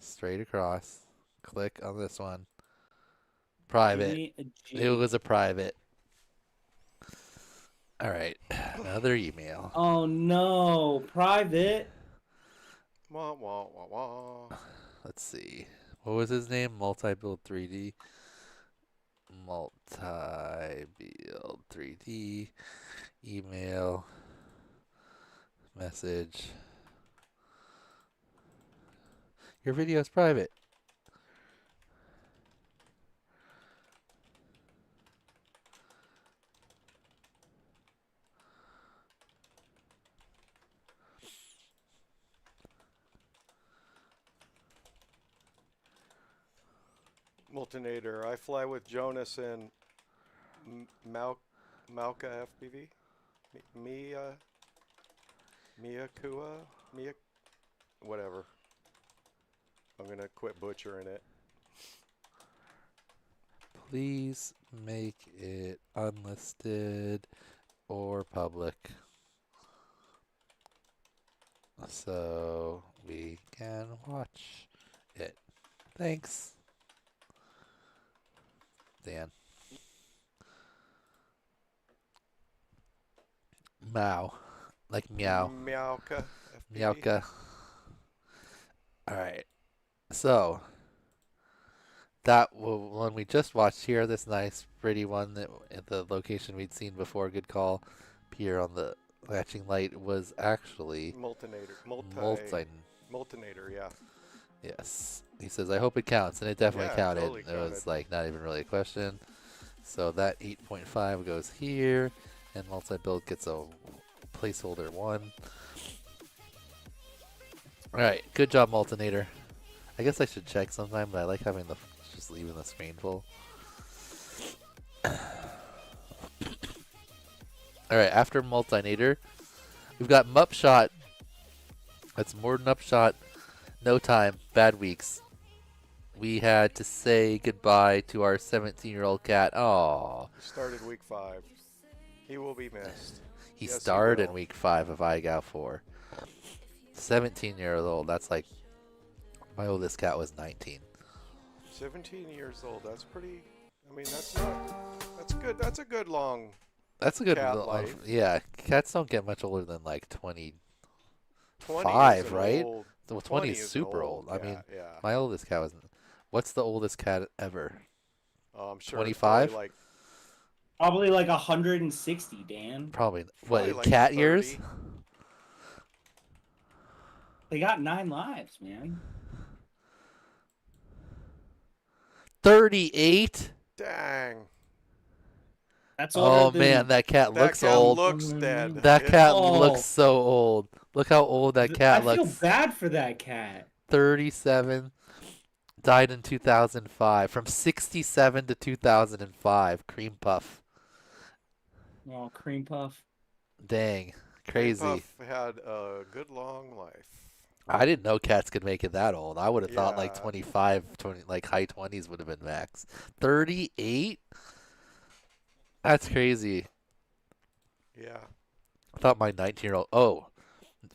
Straight across. Click on this one. Private. It was a private. All right. Another email. Oh no, private. Wah, wah, wah, wah. Let's see. What was his name? Multi-build 3D. Multi-build 3D. Email. Message. Your video is private. Multinator. I fly with Jonas and Malka FPV. Mia Kua? Whatever. I'm gonna quit butchering it. Please make it unlisted or public so we can watch it. Thanks, Dan. Mao. Like meow. Meowka. FPV. Meowka. Alright. So, that one we just watched here, this nice, pretty one that at the location we'd seen before, good call, here on the flashing light, was actually Multinator. Multinator, yeah. Yes. He says, I hope it counts, and it definitely Yeah, counted. totally It was counted. like not even really a question. So that 8.5 goes here, and multi-build gets a placeholder 1. Alright, good job, Multinator. I guess I should check sometime, but I like having the just leaving the screen full. Alright, after Multinator, we've got Mupshot. That's more than Upshot. No time. Bad weeks. We had to say goodbye to our 17-year-old cat. Aww. Started week 5. He will be missed. He Yes, starred will. in week 5 of IGAL 4. 17 years old. That's like my oldest cat was 19. 17 years old. That's pretty. I mean, that's not. That's good. That's a good long. That's a good cat life. Yeah, cats don't get much older than like 25, 20 is an right? old- Well, 20 20 is is an super old old. I mean, cat, yeah. my oldest cat was. What's the oldest cat ever? I'm sure. 25? Probably like 160, Dan. Probably. What, Probably in like cat 30. years? They got 9 lives, man. 38? Dang. That's Oh older than man, that cat That looks cat old. looks dead. That cat Oh. looks so old. Look how old that I cat feel looks. bad for that cat. 37. Died in 2005. From 67 to 2005. Cream Puff. Oh, cream puff. Dang. Crazy. Puff had a good long life. I didn't know cats could make it that old. I would have thought like Yeah. 25, 20, like high 20s would have been max. 38? That's crazy. Yeah. I thought my 19-year-old. Oh,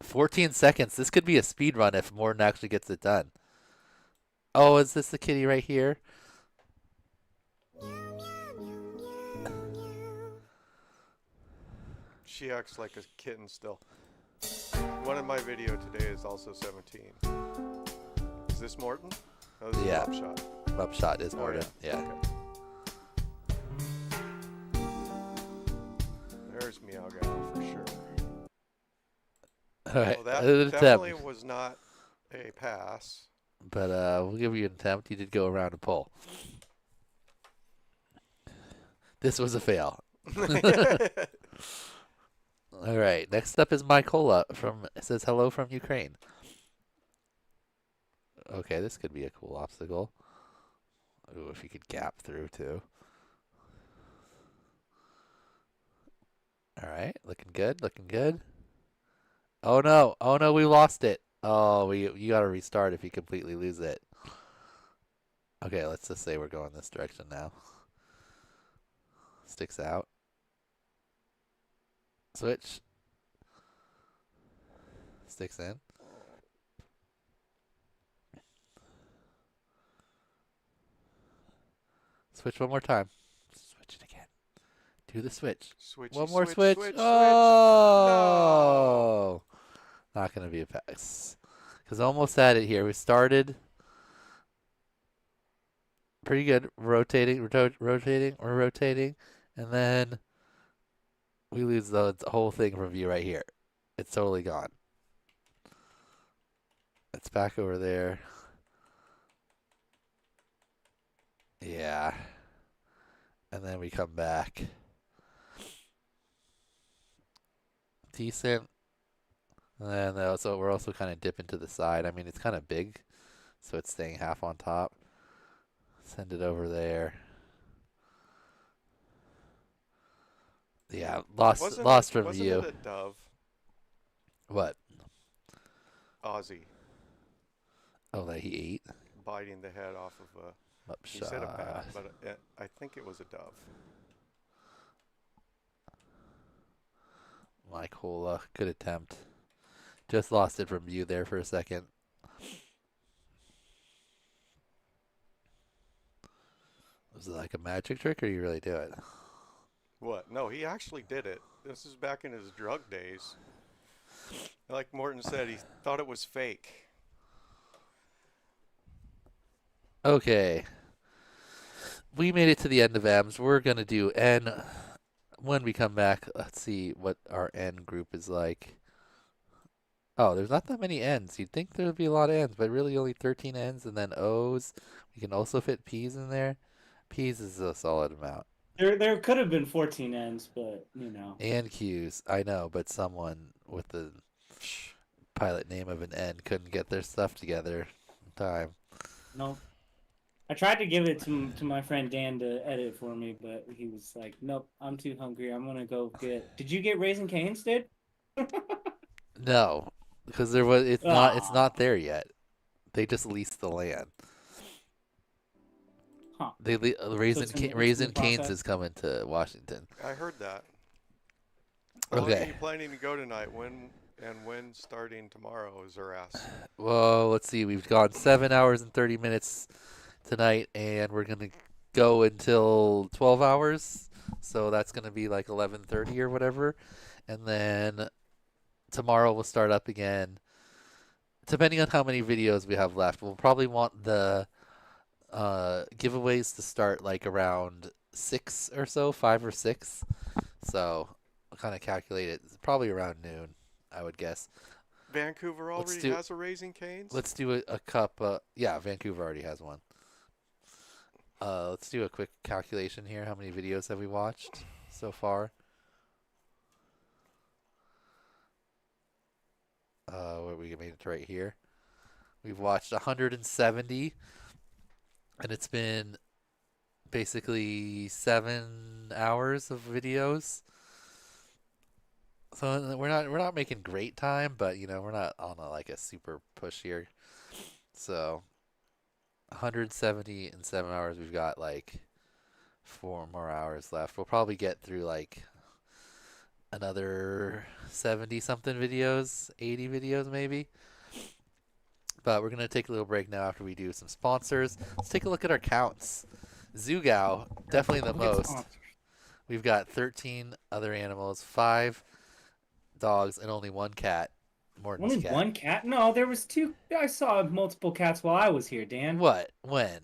14 seconds. This could be a speed run if Morton actually gets it done. Oh, is this the kitty right here? She acts like a kitten still. One in my video today is also 17. Is this Morton? Oh, this Yeah. is Upshot. Upshot is Oh, Morton. Yeah. Okay. There's Meow Gal for sure. All right. Well, that attempt. definitely was not a pass. But we'll give you an attempt. You did go around a pole. This was a fail. All right. Next up is Mykola from. It says hello from Ukraine. Okay, this could be a cool obstacle. Ooh, if you could gap through too. All right, looking good. Looking good. Oh no! Oh no! We lost it. Oh, you got to restart if you completely lose it. Okay, let's just say we're going this direction now. Sticks out. Switch. Sticks in. Switch one more time. Switch it again. Do the switch. Switchy, One more switch, switch. switch, Oh! Not going to be a pass. Because almost had it here. We started pretty good. Rotating. We're rotating. And then we lose the whole thing from view right here. It's totally gone. It's back over there. Yeah. And then we come back. Decent. And then so we're also kind of dipping to the side. I mean, it's kind of big, so it's staying half on top. Send it over there. Yeah, lost from view. Wasn't it a dove? What? Ozzy. Oh, that he ate? Biting the head off of a... He said a bat, but I think it was a dove. Mykola, good attempt. Just lost it from view there for a second. Was it like a magic trick, or you really do it? What? No, he actually did it. This is back in his drug days. Like Morton said, he thought it was fake. Okay. We made it to the end of M's. We're going to do N. When we come back, let's see what our N group is like. Oh, there's not that many N's. You'd think there would be a lot of N's, but really only 13 N's and then O's. We can also fit P's in there. P's is a solid amount. There could have been 14 N's, but, you know. And Q's, I know, but someone with the pilot name of an N couldn't get their stuff together in time. No. I tried to give it to my friend Dan to edit for me, but he was like, nope, I'm too hungry. I'm going to go get... Did you get Raising Cane's, dude? No, because it's not there yet. They just leased the land. Huh. Raising Cane's is coming to Washington. I heard that. How long are you planning to go tonight? When starting tomorrow is her ass. Well, let's see. We've gone 7 hours and 30 minutes tonight, and we're going to go until 12 hours. So that's going to be like 11:30 or whatever. And then tomorrow we'll start up again. Depending on how many videos we have left, we'll probably want the giveaways to start like around 6 or so, 5 or 6. So I'll kind of calculate it. It's probably around noon, I would guess. Vancouver already has a Raising Cane's? Let's do a cup. Yeah, Vancouver already has one. Let's do a quick calculation here. How many videos have we watched so far? We made it right here. We've watched 170, and it's been basically 7 hours of videos. So we're not making great time, but you know we're not on a super push here. So 170 in 7 hours. We've got like 4 more hours left. We'll probably get through like another 70 something videos, 80 videos maybe. But we're gonna take a little break now after we do some sponsors. Let's take a look at our counts. Zugao, definitely the most. We've got 13 other animals, 5 dogs, and only 1 cat. Morton's only cat. 1 cat? No, there was 2. I saw multiple cats while I was here, Dan. What? When?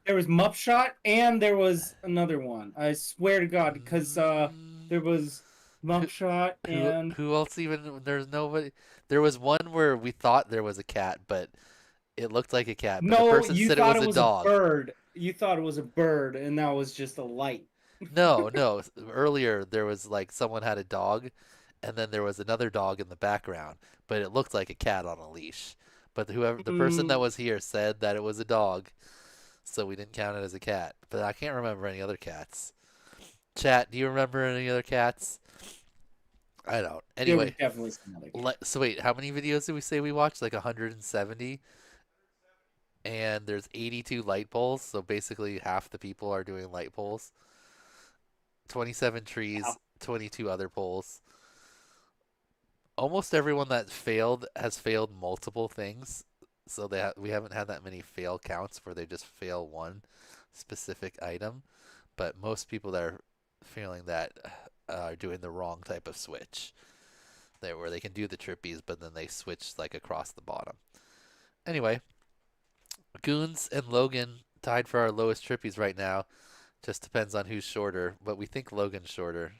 There was Mupshot and there was another one. I swear to God, because there was Mupshot and... Who else even... There's nobody... There was one where we thought there was a cat, but it looked like a cat. But the person said it was a dog. Bird. You thought it was a bird, and that was just a light. No. Earlier, there was like someone had a dog, and then there was another dog in the background, but it looked like a cat on a leash. But the person that was here said that it was a dog, so we didn't count it as a cat. But I can't remember any other cats. Chat, do you remember any other cats? I don't. Anyway, definitely some other cats. So wait, how many videos did we say we watched? Like 170? And there's 82 light poles, so basically half the people are doing light poles. 27 trees, 22 other poles. Almost everyone that failed has failed multiple things, so we haven't had that many fail counts where they just fail one specific item. But most people that are failing that are doing the wrong type of switch. Where they can do the trippies, but then they switch like across the bottom. Anyway, Goons and Logan tied for our lowest trippies right now. Just depends on who's shorter, but we think Logan's shorter.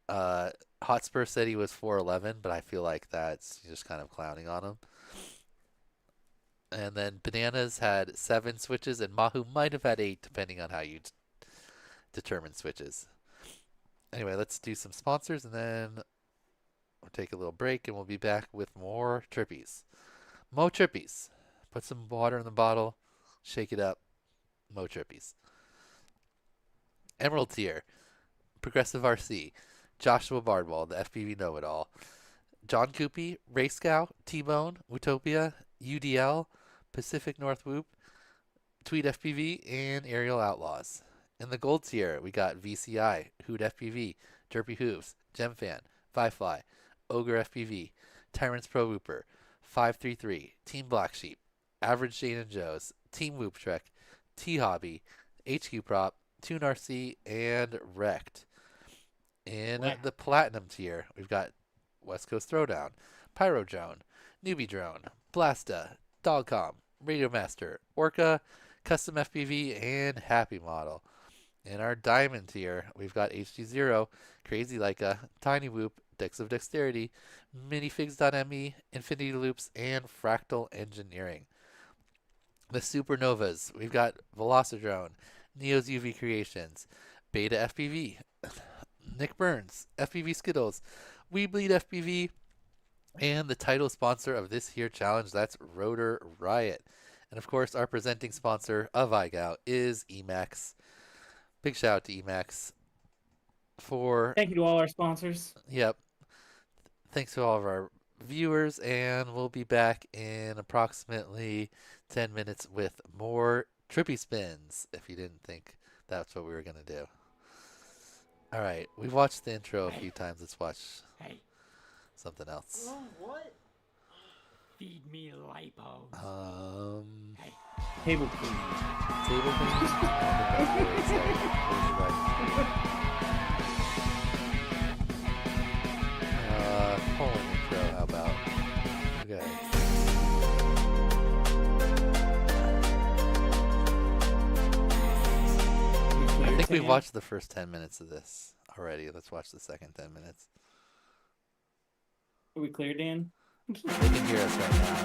Hotspur said he was 4'11", but I feel like that's just kind of clowning on him. And then Bananas had 7 switches, and Mahu might have had 8, depending on how you determine switches. Anyway, let's do some sponsors, and then we'll take a little break, and we'll be back with more trippies. Mo trippies. Put some water in the bottle, shake it up, Mo Trippies. Emerald tier, Progressive RC, Joshua Bardwell, the FPV know-it-all, John Coopy, Race Scout, T-Bone, Utopia, UDL, Pacific North Whoop, Tweet FPV, and Aerial Outlaws. In the gold tier, we got VCI, Hoot FPV, Derpy Hooves, Gemfan, Firefly, Ogre FPV, Tyrants Pro Whooper, 533, Team Black Sheep, Average Jane and Joe's, Team Whoop Trek, T-Hobby, HQ Prop, Toon RC, and Wrecked. In the platinum tier, we've got West Coast Throwdown, Pyro Drone, Newbie Drone, Blasta, Dogcom, Radio Master, Orca, Custom FPV, and Happy Model. In our diamond tier, we've got HD0, Crazy Leica, Tiny Whoop, Dex of Dexterity, Minifigs.me, Infinity Loops, and Fractal Engineering. The Supernovas, we've got Velocidrone, Neo's UV Creations, Beta FPV, Nick Burns, FPV Skittles, We Bleed FPV, and the title sponsor of this here challenge, that's Rotor Riot. And of course, our presenting sponsor of iGow is EMAX. Big shout out to EMAX for... Thank you to all our sponsors. Yep. Thanks to all of our viewers, and we'll be back in approximately 10 minutes with more Trippy spins, if you didn't think that's what we were going to do. All right, we've watched the intro a few times. Let's watch something else. What? Feed me lipo. Table cleaning. Table cleaning? Poem intro, how about? Okay. I think we've watched the first 10 minutes of this already. Let's watch the second 10 minutes. Are we clear, Dan? They can hear us right now.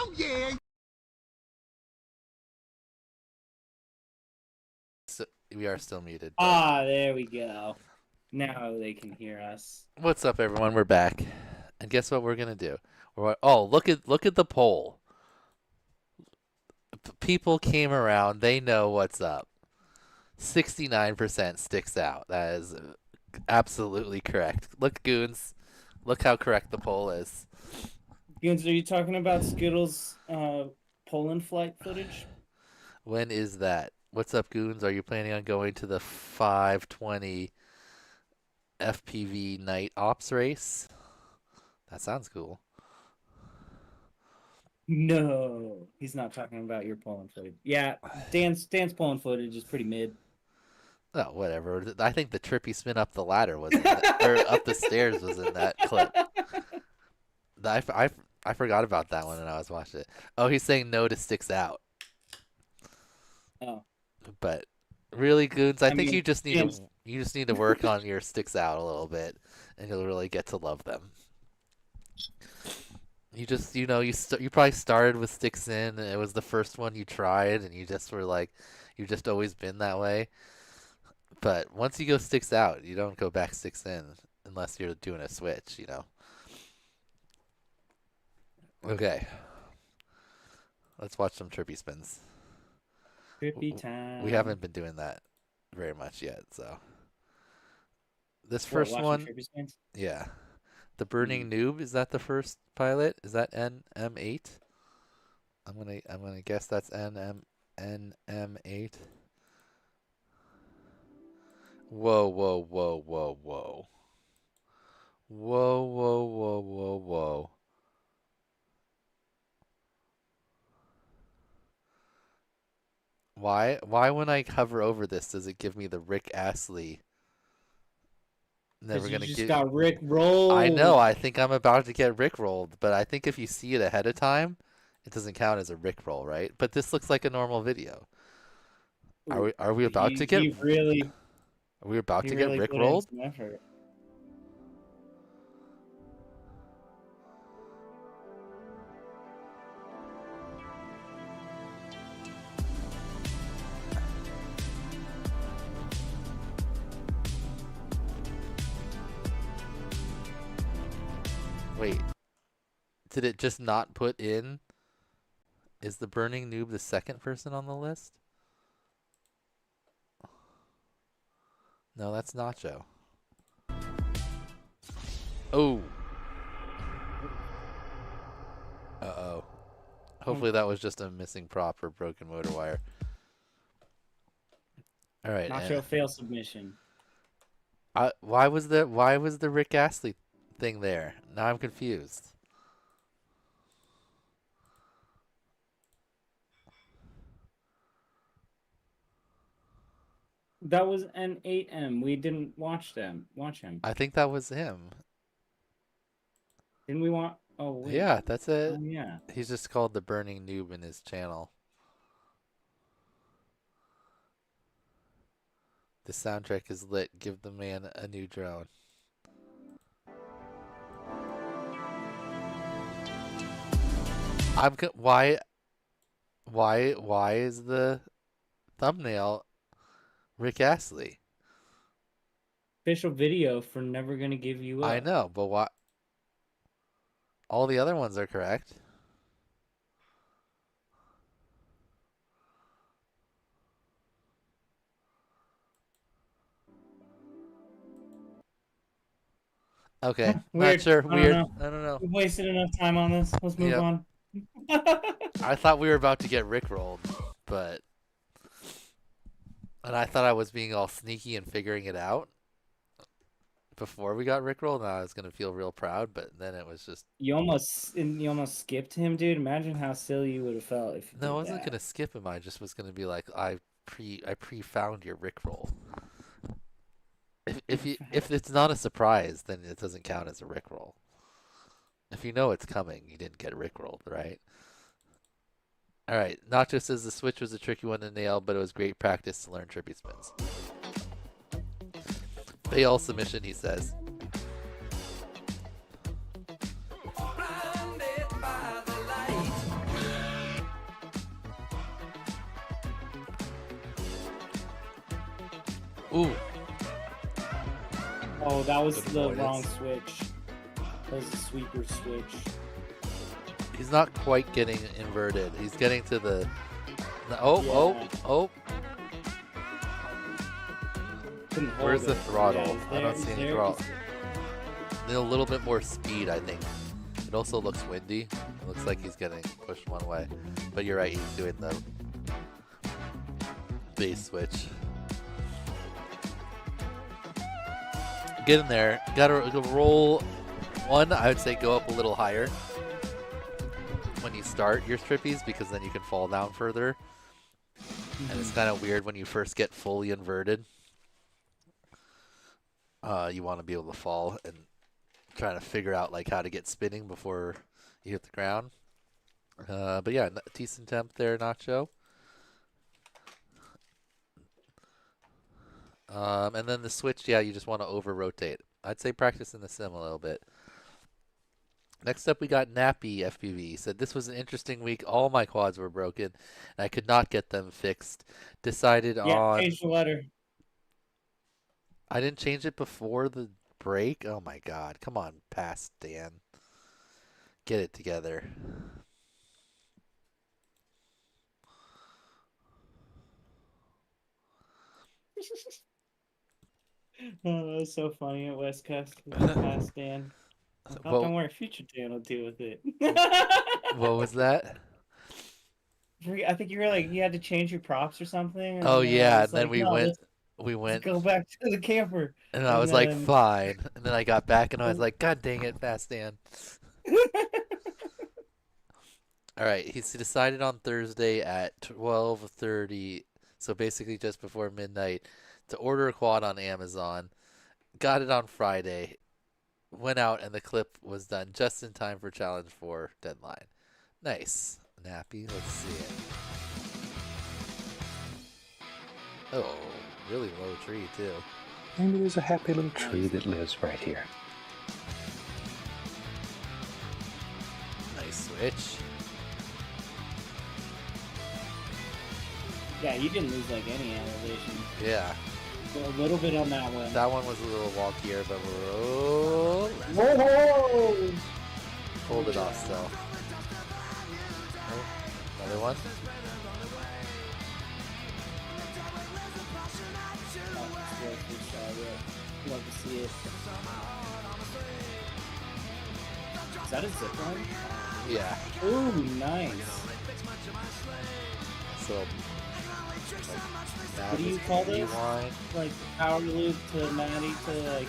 Oh yeah. So, we are still muted. Ah, there we go. Now they can hear us. What's up, everyone? We're back, and guess what we're gonna do? Look at the poll. People came around. They know what's up. 69% sticks out. That is absolutely correct. Look, Goons. Look how correct the poll is. Goons, are you talking about Skittles Poland flight footage? When is that? What's up, Goons? Are you planning on going to the 520 FPV night ops race? That sounds cool. No, he's not talking about your Poland footage. Yeah, Dan's Poland footage is pretty mid. Oh, whatever. I think the trippy spin up the ladder was in that, or up the stairs was in that clip. I forgot about that one when I was watching it. Oh, he's saying no to sticks out. Oh. But really, Goons, I think mean, you just need to work on your sticks out a little bit, and you'll really get to love them. You just, you probably started with sticks in, and it was the first one you tried, and you just were like, you've just always been that way. But once you go sticks out, you don't go back sticks in unless you're doing a switch, Okay. Let's watch some trippy spins. Trippy time. We haven't been doing that very much yet, so. This What, first watching one, trippy spins? yeah. The Burning Noob, is that the first pilot? Is that NM8? I'm gonna guess that's NM8. Whoa, whoa, whoa, whoa, whoa. Whoa, whoa, whoa, whoa, whoa. Why when I hover over this does it give me the Rick Astley? Never gonna you get. just got Rick rolled. I know. I think I'm about to get Rick rolled, but I think if you see it ahead of time, it doesn't count as a Rick roll, right? But this looks like a normal video. Are we about to get? Are we about to get Rick rolled? Wait, did it just not put in? Is the Burning Noob the second person on the list? No, that's Nacho. Oh. Uh-oh. Hopefully that was just a missing prop or broken motor wire. All right. Nacho fail submission. Why was the Rick Astley thing there? Now I'm confused. That was an 8M. We didn't watch him. I think that was him. Didn't we want? Oh wait. Yeah, that's it. Oh, yeah. He's just called the Burning Noob in his channel. The soundtrack is lit. Give the man a new drone. Why is the thumbnail Rick Astley? Official video for Never Gonna Give You Up. I know, but why? All the other ones are correct. Okay, not sure. Weird. I don't know. We've wasted enough time on this. Let's move on. I thought we were about to get rickrolled, and I thought I was being all sneaky and figuring it out before we got rickrolled, and I was gonna feel real proud. But then it was just you almost skipped him, dude. Imagine how silly you would have felt if you no, I did wasn't that. gonna skip him. I just was gonna be like, I pre-found your rickroll. If it's not a surprise, then it doesn't count as a rickroll. If you know it's coming, you didn't get rickrolled, right? All right. Nacho says the switch was a tricky one to nail, but it was great practice to learn trippy spins. Fail submission, he says. Ooh. Oh, that was Good the avoidance. wrong switch. That was a sweeper switch. He's not quite getting inverted. He's getting to the oh, Yeah. oh. Couldn't hold Where's the it. throttle? Yeah, he's I don't there, see he's any there, throttle. Need a little bit more speed, I think. It also looks windy. It looks like he's getting pushed one way. But you're right, he's doing the base switch. Get in there. Gotta roll one. I would say go up a little higher when you start your trippies, because then you can fall down further. And it's kind of weird when you first get fully inverted. You want to be able to fall and trying to figure out like how to get spinning before you hit the ground. But yeah, decent temp there, Nacho. And then the switch, yeah, you just want to over rotate. I'd say practice in the sim a little bit. Next up, we got Nappy FPV. He said, this was an interesting week. All my quads were broken, and I could not get them fixed. Decided on... change the letter. I didn't change it before the break? Oh my god. Come on, pass, Dan. Get it together. Oh, that's so funny at West Coast. Past Dan. Oh, don't worry, future Dan will deal with it. What was that? I think you were like, you had to change your props or something. Oh yeah, and then then we went. Go back to the camper. And I was like, fine. And then I got back and I was like, god dang it, fast Dan. All right, he's decided on Thursday at 12:30, so basically just before midnight, to order a quad on Amazon. Got it on Friday. Went out and the clip was done just in time for Challenge 4 deadline. Nice. Nappy, let's see it. Oh, really low tree too. Maybe there's a happy little tree that lives right here. Nice switch. Yeah, you didn't lose like any elevation. Yeah. A little bit on that one. That one was a little wonkier, but whoa! Whoa! Hold it off still. Oh, another one. Love to see it. Is that a zip line? Yeah. Ooh, nice. So, what do you call this? Like power loop to Maddie to like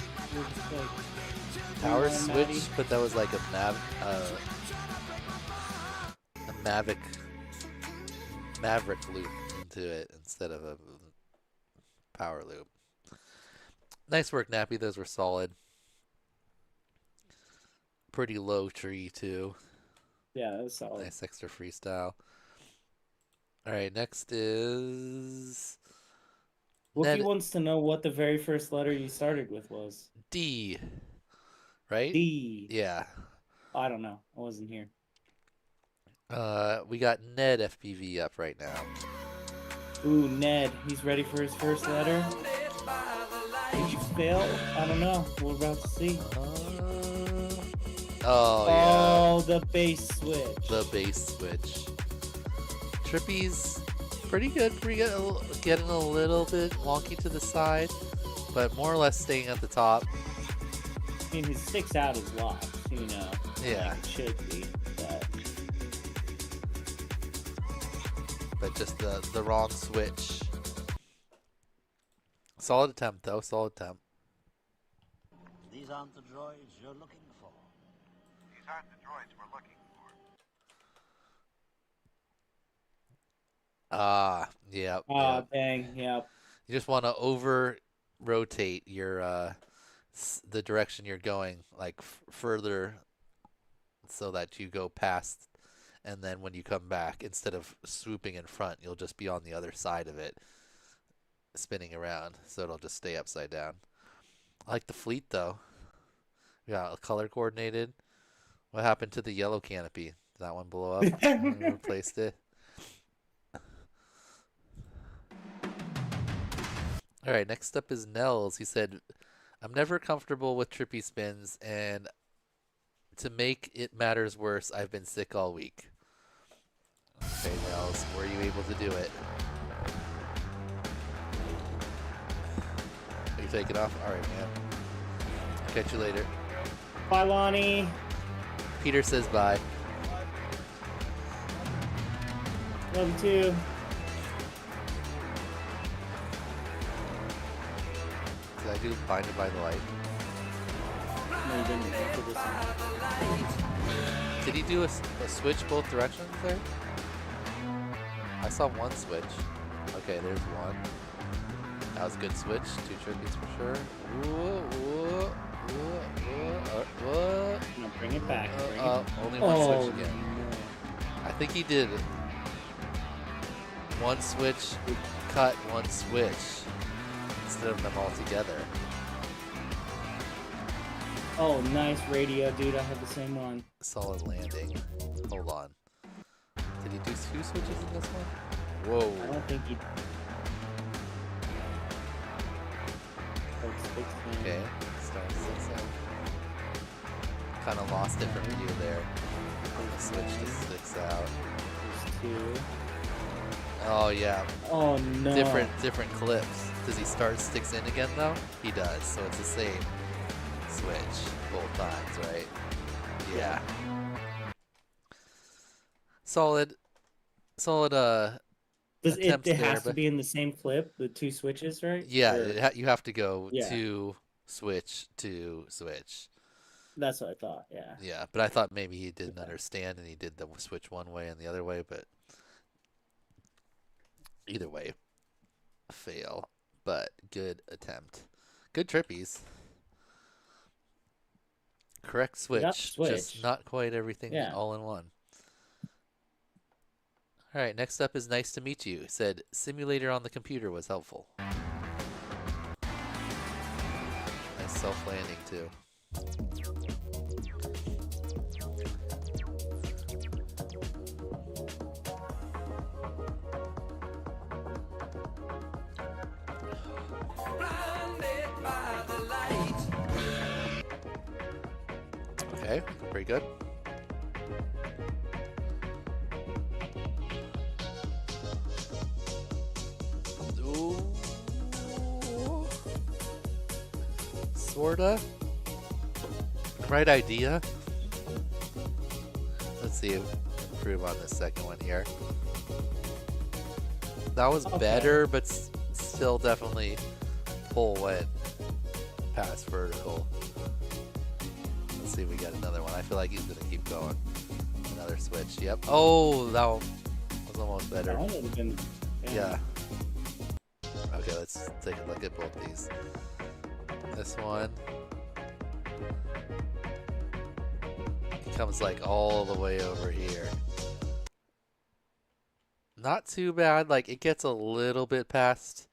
power rewind switch, Maddie? but that was like a Maverick loop into it instead of a power loop. Nice work, Nappy. Those were solid. Pretty low tree too. Yeah, that was solid. Nice extra freestyle. All right, next is Wookie wants to know what the very first letter you started with was. D. Right? D. Yeah. I don't know. I wasn't here. We got Ned FPV up right now. Ooh, Ned. He's ready for his first letter. Did you fail? I don't know. We're about to see. Oh, yeah. Oh, the base switch. The base switch. Trippy's pretty good. Getting a little bit wonky to the side, but more or less staying at the top. I mean, his sticks out is locked, you know. Yeah. Like it should be, but just the wrong switch. Solid attempt, though. Solid attempt. These aren't the droids you're looking for. These aren't the droids we're looking for. Yeah. Oh, dang, yep. You just want to over rotate your the direction you're going, like further, so that you go past, and then when you come back, instead of swooping in front, you'll just be on the other side of it, spinning around, so it'll just stay upside down. I like the fleet though. We got color coordinated. What happened to the yellow canopy? Did that one blow up? We replaced it. All right, next up is Nels. He said, I'm never comfortable with trippy spins, and to make it matters worse, I've been sick all week. Okay, Nels, were you able to do it? Are you taking off? All right, man. Catch you later. Bye, Lonnie. Peter says bye. Love you too. Did I do Blinded by the Light? No, you didn't. After this one. Did he do a switch both directions there? I saw one switch. Okay, there's one. That was a good switch. 2 trippies for sure. No, bring it back. Only one switch again. No. I think he did one switch, cut one switch instead of them all together. Oh, nice radio, dude. I have the same one. Solid landing. Hold on. Did he do 2 switches in this one? Whoa. I don't think he. Okay. Starting 6 out. Kind of lost it from view there. Switch to 6 out. There's 2. Oh yeah. Oh no. Different clips. Does he start sticks in again though? He does. So it's the same switch both times, right? Yeah. Solid. It has to be in the same clip, the 2 switches, right? Yeah, you have to go Yeah. to switch to switch. That's what I thought. Yeah. Yeah, but I thought maybe he didn't understand and he did the switch one way and the other way, but either way, fail. But good attempt. Good trippies. Correct switch. Just not quite everything all in one. All right, next up is Nice to Meet You. Said simulator on the computer was helpful. Nice self-landing too. Okay, pretty good. Ooh. Sorta. Right idea. Let's see if improve on this second one here. That was better, but still definitely pull went past vertical. Let's see if we get another one. I feel like he's gonna keep going. Another switch. Yep. Oh, that one was almost better. That one would have been. Yeah. Okay, let's take a look at both these. This one comes like all the way over here. Not too bad. Like it gets a little bit past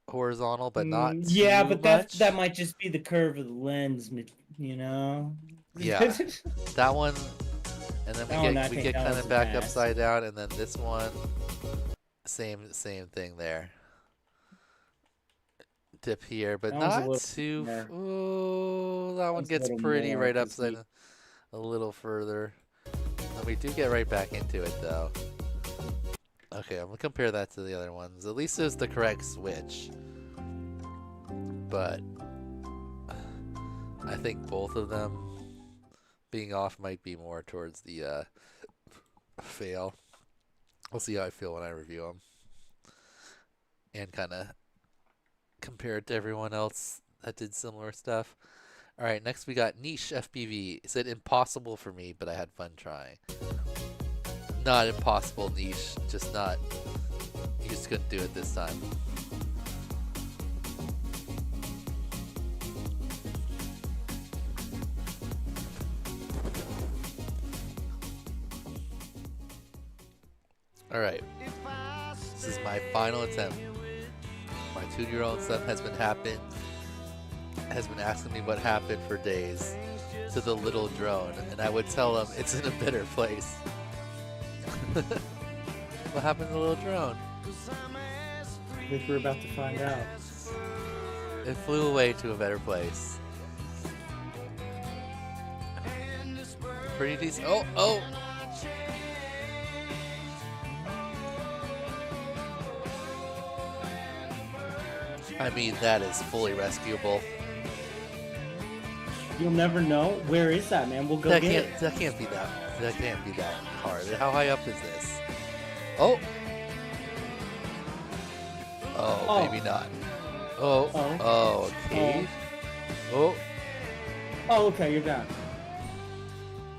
horizontal, but not Yeah, too but much. that might just be the curve of the lens, you know. Yeah, that one, and then we get kind of back fast. upside down, and then this one, same thing there. Dip here, but That one's a not little too. more. Oh, that one One's a gets little pretty more, right 'cause upside a little further. And we do get right back into it though. Okay, I'm gonna compare that to the other ones. At least it's the correct switch. But I think both of them being off might be more towards the fail. We'll see how I feel when I review them. And kind of compare it to everyone else that did similar stuff. Alright, next we got Niche FPV. It said impossible for me, but I had fun trying. Not impossible, Niche. Just not... You just couldn't do it this time. Alright. This is my final attempt. My 2-year-old son has been asking me what happened for days to the little drone, and I would tell him it's in a better place. What happened to the little drone? I think we're about to find out. It flew away to a better place. Pretty decent. Oh, oh! I mean, that is fully rescuable. You'll never know. Where is that, man? We'll go That get can't. it. That can't be that. That can't be that hard. How high up is this? Oh. Oh, Oh. maybe not. Oh. Oh. Oh. Okay. Oh. Oh, okay, you're down.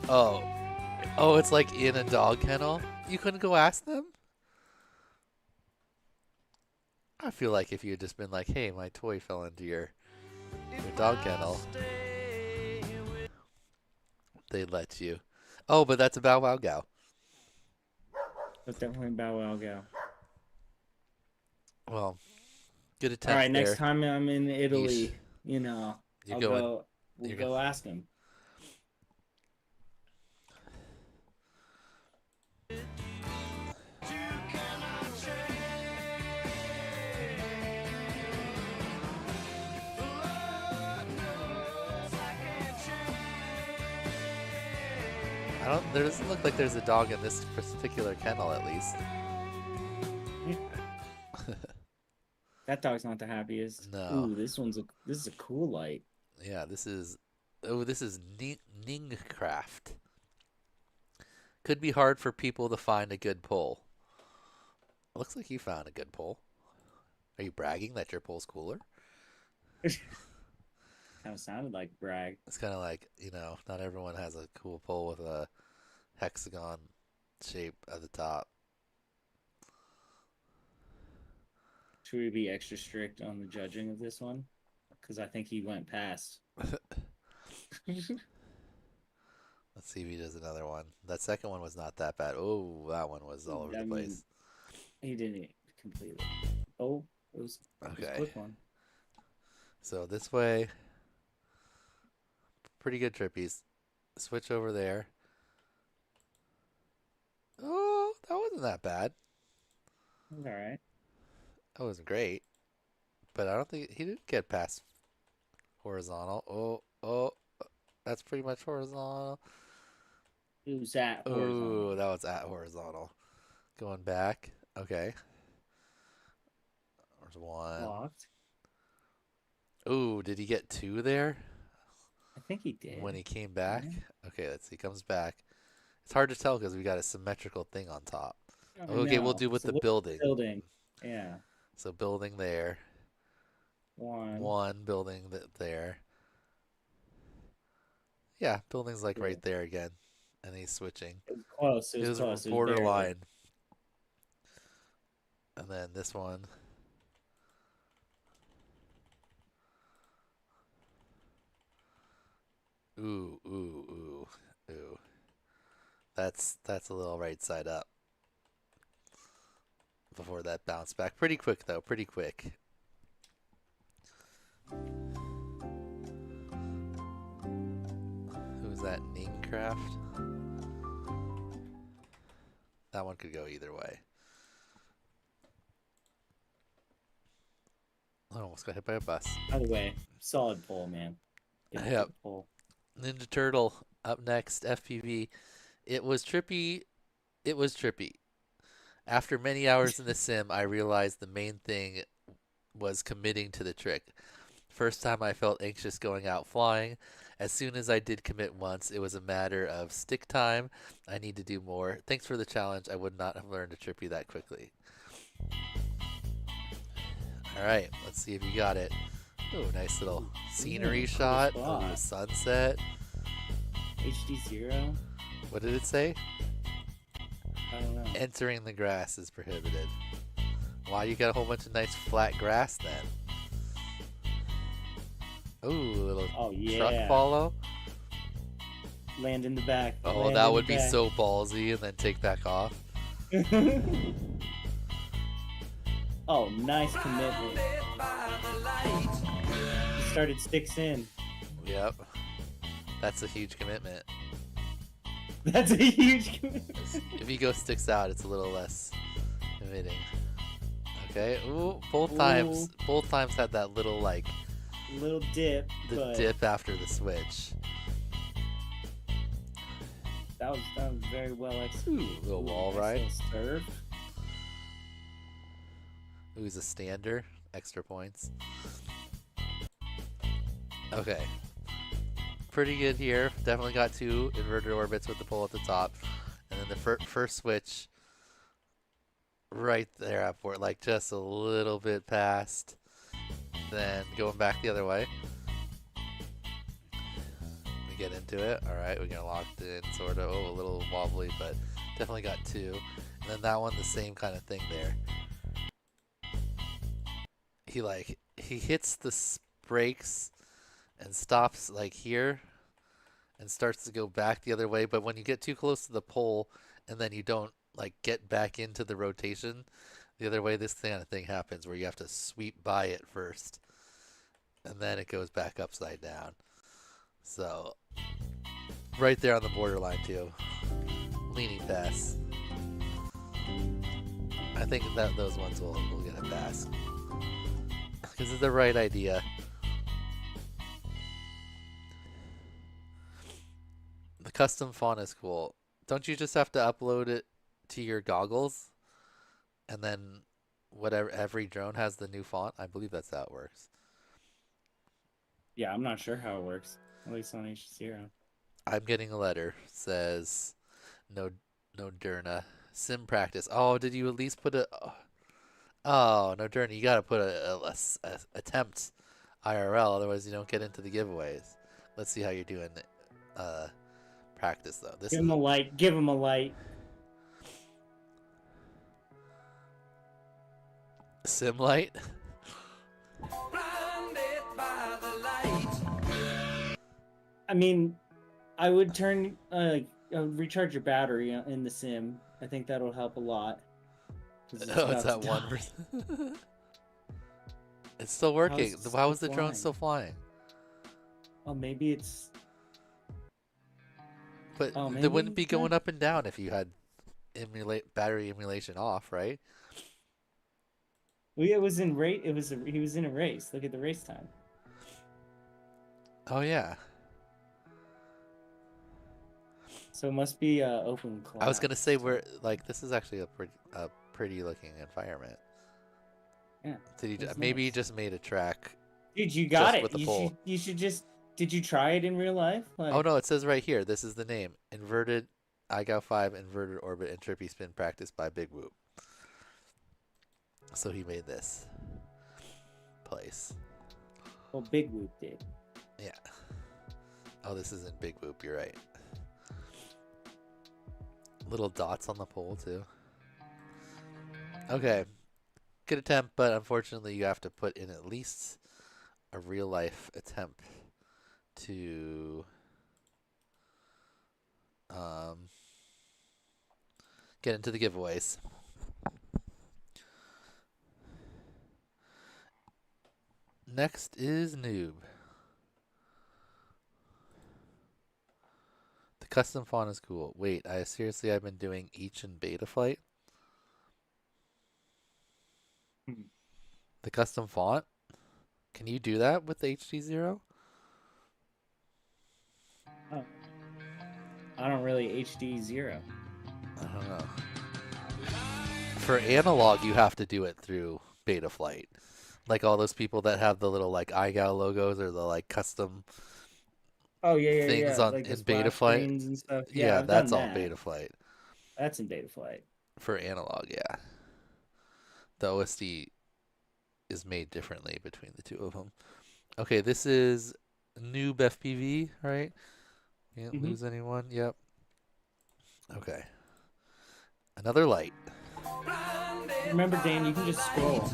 Oh. Oh, it's like in a dog kennel. You couldn't go ask them? I feel like if you had just been like, hey, my toy fell into your dog kennel, they'd let you. Oh, but that's a Bow Wow Gal. That's definitely Bow Wow Gal. Well, good attempt. All right, next there. time I'm in Italy, you know, You're I'll going- go. We'll you're go ask him. There doesn't look like there's a dog in this particular kennel, at least. That dog's not the happiest. No. Ooh, this is a cool light. Yeah, this is. Oh, this is Ningcraft. Could be hard for people to find a good pull. Looks like you found a good pull. Are you bragging that your pull's cooler? Kind of sounded like brag. It's kind of like, you know, not everyone has a cool pull with a hexagon shape at the top. Should we be extra strict on the judging of this one? Because I think he went past. Let's see if he does another one. That second one was not that bad. Oh, that one was all over the place. He didn't complete it. Oh, it was a quick one. So this way, pretty good trippies. Switch over there. Oh, that wasn't that bad. It was all right. That wasn't great, but I don't think he didn't get past horizontal. Oh, that's pretty much horizontal. It was at horizontal. Oh, that was at horizontal. Going back. Okay. There's one. Blocked. Ooh, did he get two there? I think he did. When he came back? Yeah. Okay, let's see. He comes back. It's hard to tell because we got a symmetrical thing on top. I Okay, we'll know. do with So the what's building. Building. Yeah. So building there. One. Building there. Yeah, building's like right there again. And he's switching. It was close. It was close. It was barely. borderline. And then this one. Ooh. That's a little right side up. Before that bounce back. Pretty quick though, pretty quick. Who's that? Ningcraft? That one could go either way. I almost got hit by a bus. By the way, solid pull, man. Yep. Pull. Ninja Turtle up next. FPV. It was trippy. After many hours in the sim, I realized the main thing was committing to the trick. First time I felt anxious going out flying. As soon as I did commit once, it was a matter of stick time. I need to do more. Thanks for the challenge. I would not have learned a trippy that quickly. Alright, let's see if you got it. Oh, nice little scenery cool shot. spot. Oh, sunset. HD0. What did it say? I don't know. Entering the grass is prohibited. Wow, you got a whole bunch of nice flat grass then. Ooh, a little truck follow. Land in the back. Oh, Land that in would the be back. so ballsy and then take back off. Oh, nice commitment. Started sticks in. Yep. That's a huge commitment. That's a huge commitment. If he goes sticks out, it's a little less committing. Okay. Ooh, both times had that little like little dip. The dip after the switch. That was very well executed. Little wall ride. Nice little serve. It was a stander. Extra points. Okay. Pretty good here. Definitely got 2 inverted orbits with the pole at the top. And then the first switch right there at port, like just a little bit past. Then going back the other way. We get into it. Alright, we got locked in, sort of. Oh, a little wobbly, but definitely got 2. And then that one, the same kind of thing there. He hits the brakes and stops like here and starts to go back the other way, but when you get too close to the pole and then you don't like get back into the rotation the other way, this kind of thing happens where you have to sweep by it first and then it goes back upside down. So right there on the borderline too. Leaning pass. I think that those ones will get a pass because it's the right idea. The custom font is cool. Don't you just have to upload it to your goggles and then whatever, every drone has the new font? I believe that's how it works. Yeah, I'm not sure how it works. At least on H0. I'm getting a letter. It says no Derna. Sim practice. Oh, did you at least put a... Oh, no Derna. You gotta put a attempt IRL, otherwise you don't get into the giveaways. Let's see how you're doing practice though. Give him a light. Give him a light. Sim light. I mean, I would turn recharge your battery in the sim. I think that'll help a lot. Oh, it's that 1%. It's still working. How is the drone still flying? Oh, maybe it's. But they wouldn't be going up and down if you had battery emulation off, right? Well, yeah, it was in rate. He was in a race. Look at the race time. Oh yeah. So it must be open class. I was gonna say this is actually a pretty looking environment. Yeah. Maybe he just made a track. Dude, you got it. With the pole. You should just. Did you try it in real life? Oh no, it says right here. This is the name: Inverted iGao 5 Inverted Orbit and Trippy Spin practiced by Big Whoop. So he made this place. Well, Big Whoop did. Yeah. Oh, this isn't Big Whoop. You're right. Little dots on the pole too. Okay. Good attempt, but unfortunately you have to put in at least a real life attempt to get into the giveaways. Next is Noob. The custom font is cool. Wait, I've been doing each in beta flight. The custom font? Can you do that with HD0? Oh. I don't really HD0. I don't know. For analog, you have to do it through beta flight. Like all those people that have the little like iGao logos or the like custom things on like in beta flight. And stuff. Yeah, I've that's done all that. beta flight. That's in beta flight. For analog, yeah. The OSD is made differently between the two of them. Okay, this is Noob FPV, right? Can't lose anyone. Yep. Okay. Another light. Remember, Dan, you can just scroll.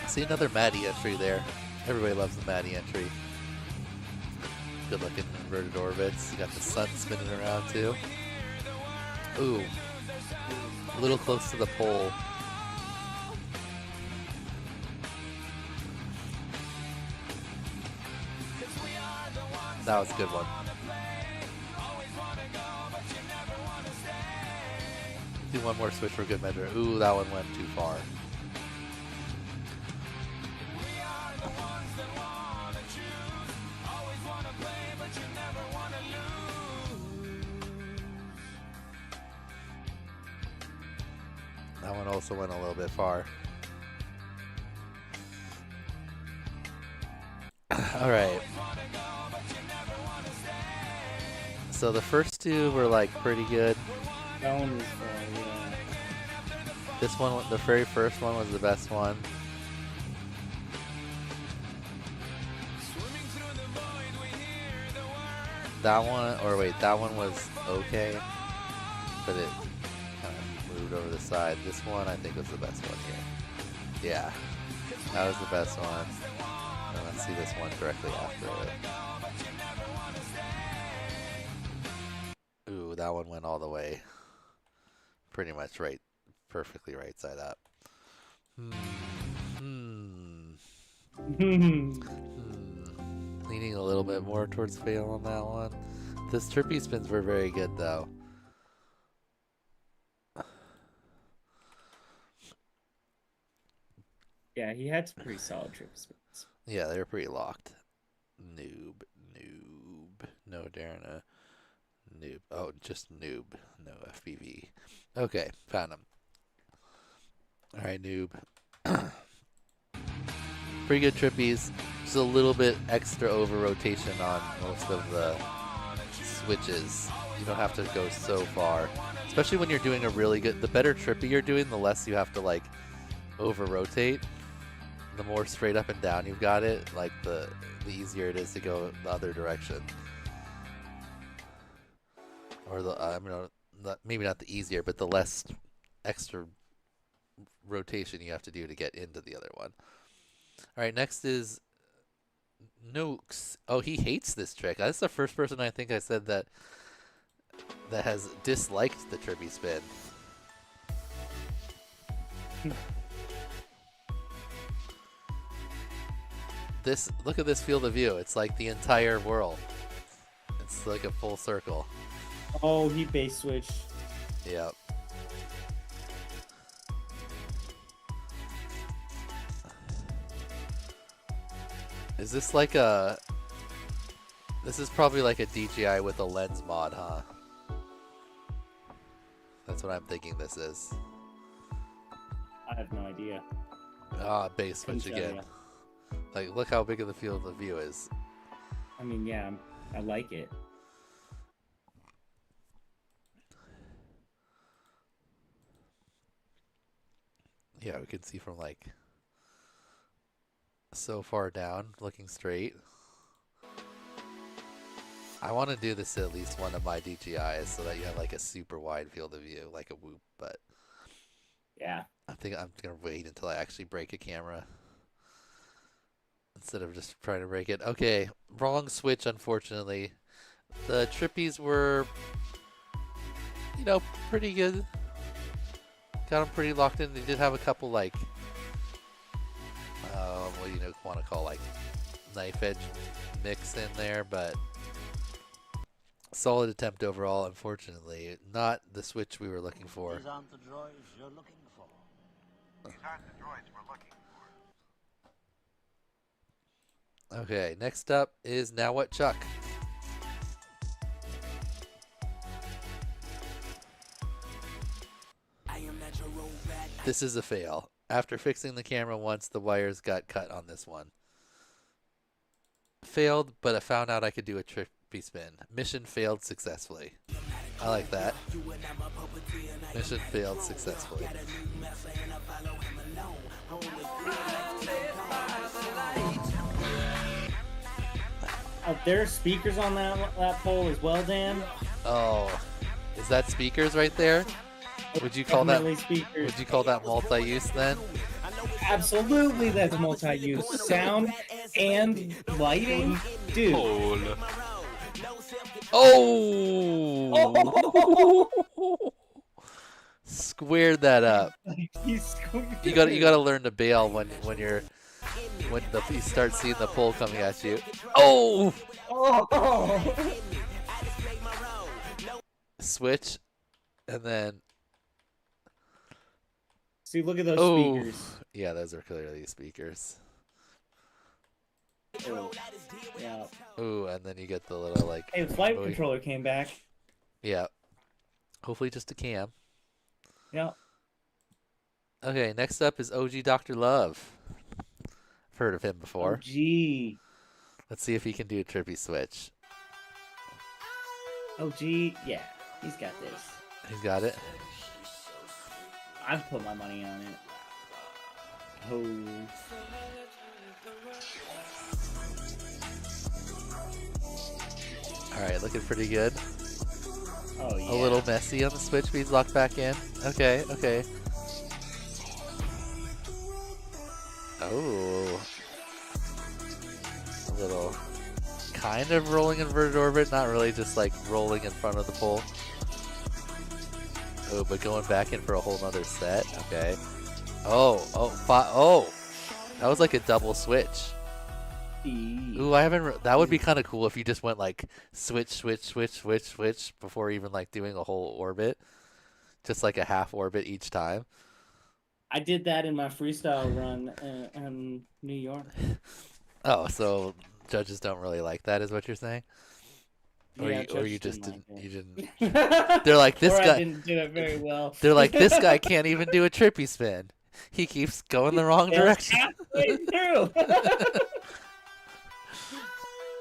See another Maddie entry there. Everybody loves the Maddie entry. Good looking inverted orbits. You got the sun spinning around too. Ooh. A little close to the pole. That was a good one. Do one more switch for good measure. Ooh, that one went too far. That one also went a little bit far. All right. So the first two were like pretty good. That one was yeah. This one, the very first one, was the best one. That one, or wait, that one was okay, but it kind of moved over the side. This one, I think, was the best one here. Yeah, that was the best one. And let's see this one directly after it. Ooh, that one went all the way. Pretty much right, perfectly right side up. Leaning a little bit more towards fail on that one. The Trippy spins were very good though. Yeah, he had some pretty solid Trippy spins. Yeah, they were pretty locked. Noob. No, Darren. Noob. Oh, just noob. No FPV. Okay, found him. Alright, noob. Pretty good trippies. Just a little bit extra over rotation on most of the switches. You don't have to go so far. Especially when you're doing a really good... The better trippy you're doing, the less you have to, like, over rotate. The more straight up and down you've got it, like, the easier it is to go the other direction. Or the, I mean, maybe not the easier, but the less extra rotation you have to do to get into the other one. All right, next is Nukes. Oh, he hates this trick. That's the first person I think I said that has disliked the Trippy spin. Look at this field of view. It's like the entire world. It's like a full circle. Oh, he base switched. Yep. Is this like a... This is probably like a DJI with a lens mod, huh? That's what I'm thinking this is. I have no idea. Ah, base switch again. Like, look how big of the field of view is. I mean, yeah, I like it. Yeah, we can see from like so far down, looking straight. I want to do this to at least one of my DJIs so that you have like a super wide field of view, like a Whoop, but yeah, I think I'm gonna wait until I actually break a camera instead of just trying to break it. Okay, wrong switch, unfortunately. The Trippies were, you know, pretty good. Got them pretty locked in. They did have a couple like, what do you want to call, like knife edge mix in there, but solid attempt overall. Unfortunately, not the switch we were looking for. These aren't the droids you're looking for. These aren't the droids we're looking for. Okay, next up is Now What Chuck. This is a fail. After fixing the camera once, the wires got cut on this one. Failed, but I found out I could do a trippy spin. Mission failed successfully. I like that. Mission failed successfully. There are speakers on that pole as well, Dan. Oh, is that speakers right there? Would you call that? Speakers. Would you call that multi-use then? Absolutely, that's multi-use. Sound and lighting, dude. Oh! Squared that up. You gotta learn to bail when you start seeing the pole coming at you. Oh! Switch, and then See, look at those Oh, speakers. yeah, those are clearly speakers. Ooh. Yeah. Ooh, and then you get the little like. Hey, the flight buoy. controller came back. Yeah. Hopefully just a cam. Yeah. Okay, next up is OG Dr. Love. I've heard of him before. OG. Let's see if he can do a trippy switch. OG, yeah, he's got this. He's got it. I've put my money on it. Oh. Alright, looking pretty good. Oh, yeah. A little messy on the switch, but he's locked back in. Okay, okay. Oh. A little kind of rolling inverted orbit, not really just like rolling in front of the pole. Oh, but going back in for a whole nother set. Okay. Oh, that was like a double switch. Ooh, I haven't. That would be kind of cool if you just went like switch before even like doing a whole orbit, just like a half orbit each time. I did that in my freestyle run in New York. Oh, so judges don't really like that, is what you're saying? Or Yeah, you judges just didn't didn't. like You it. didn't. They're like this Or guy. I didn't do it very well. They're like this guy can't even do a trippy spin. He keeps going the wrong direction. Halfway through.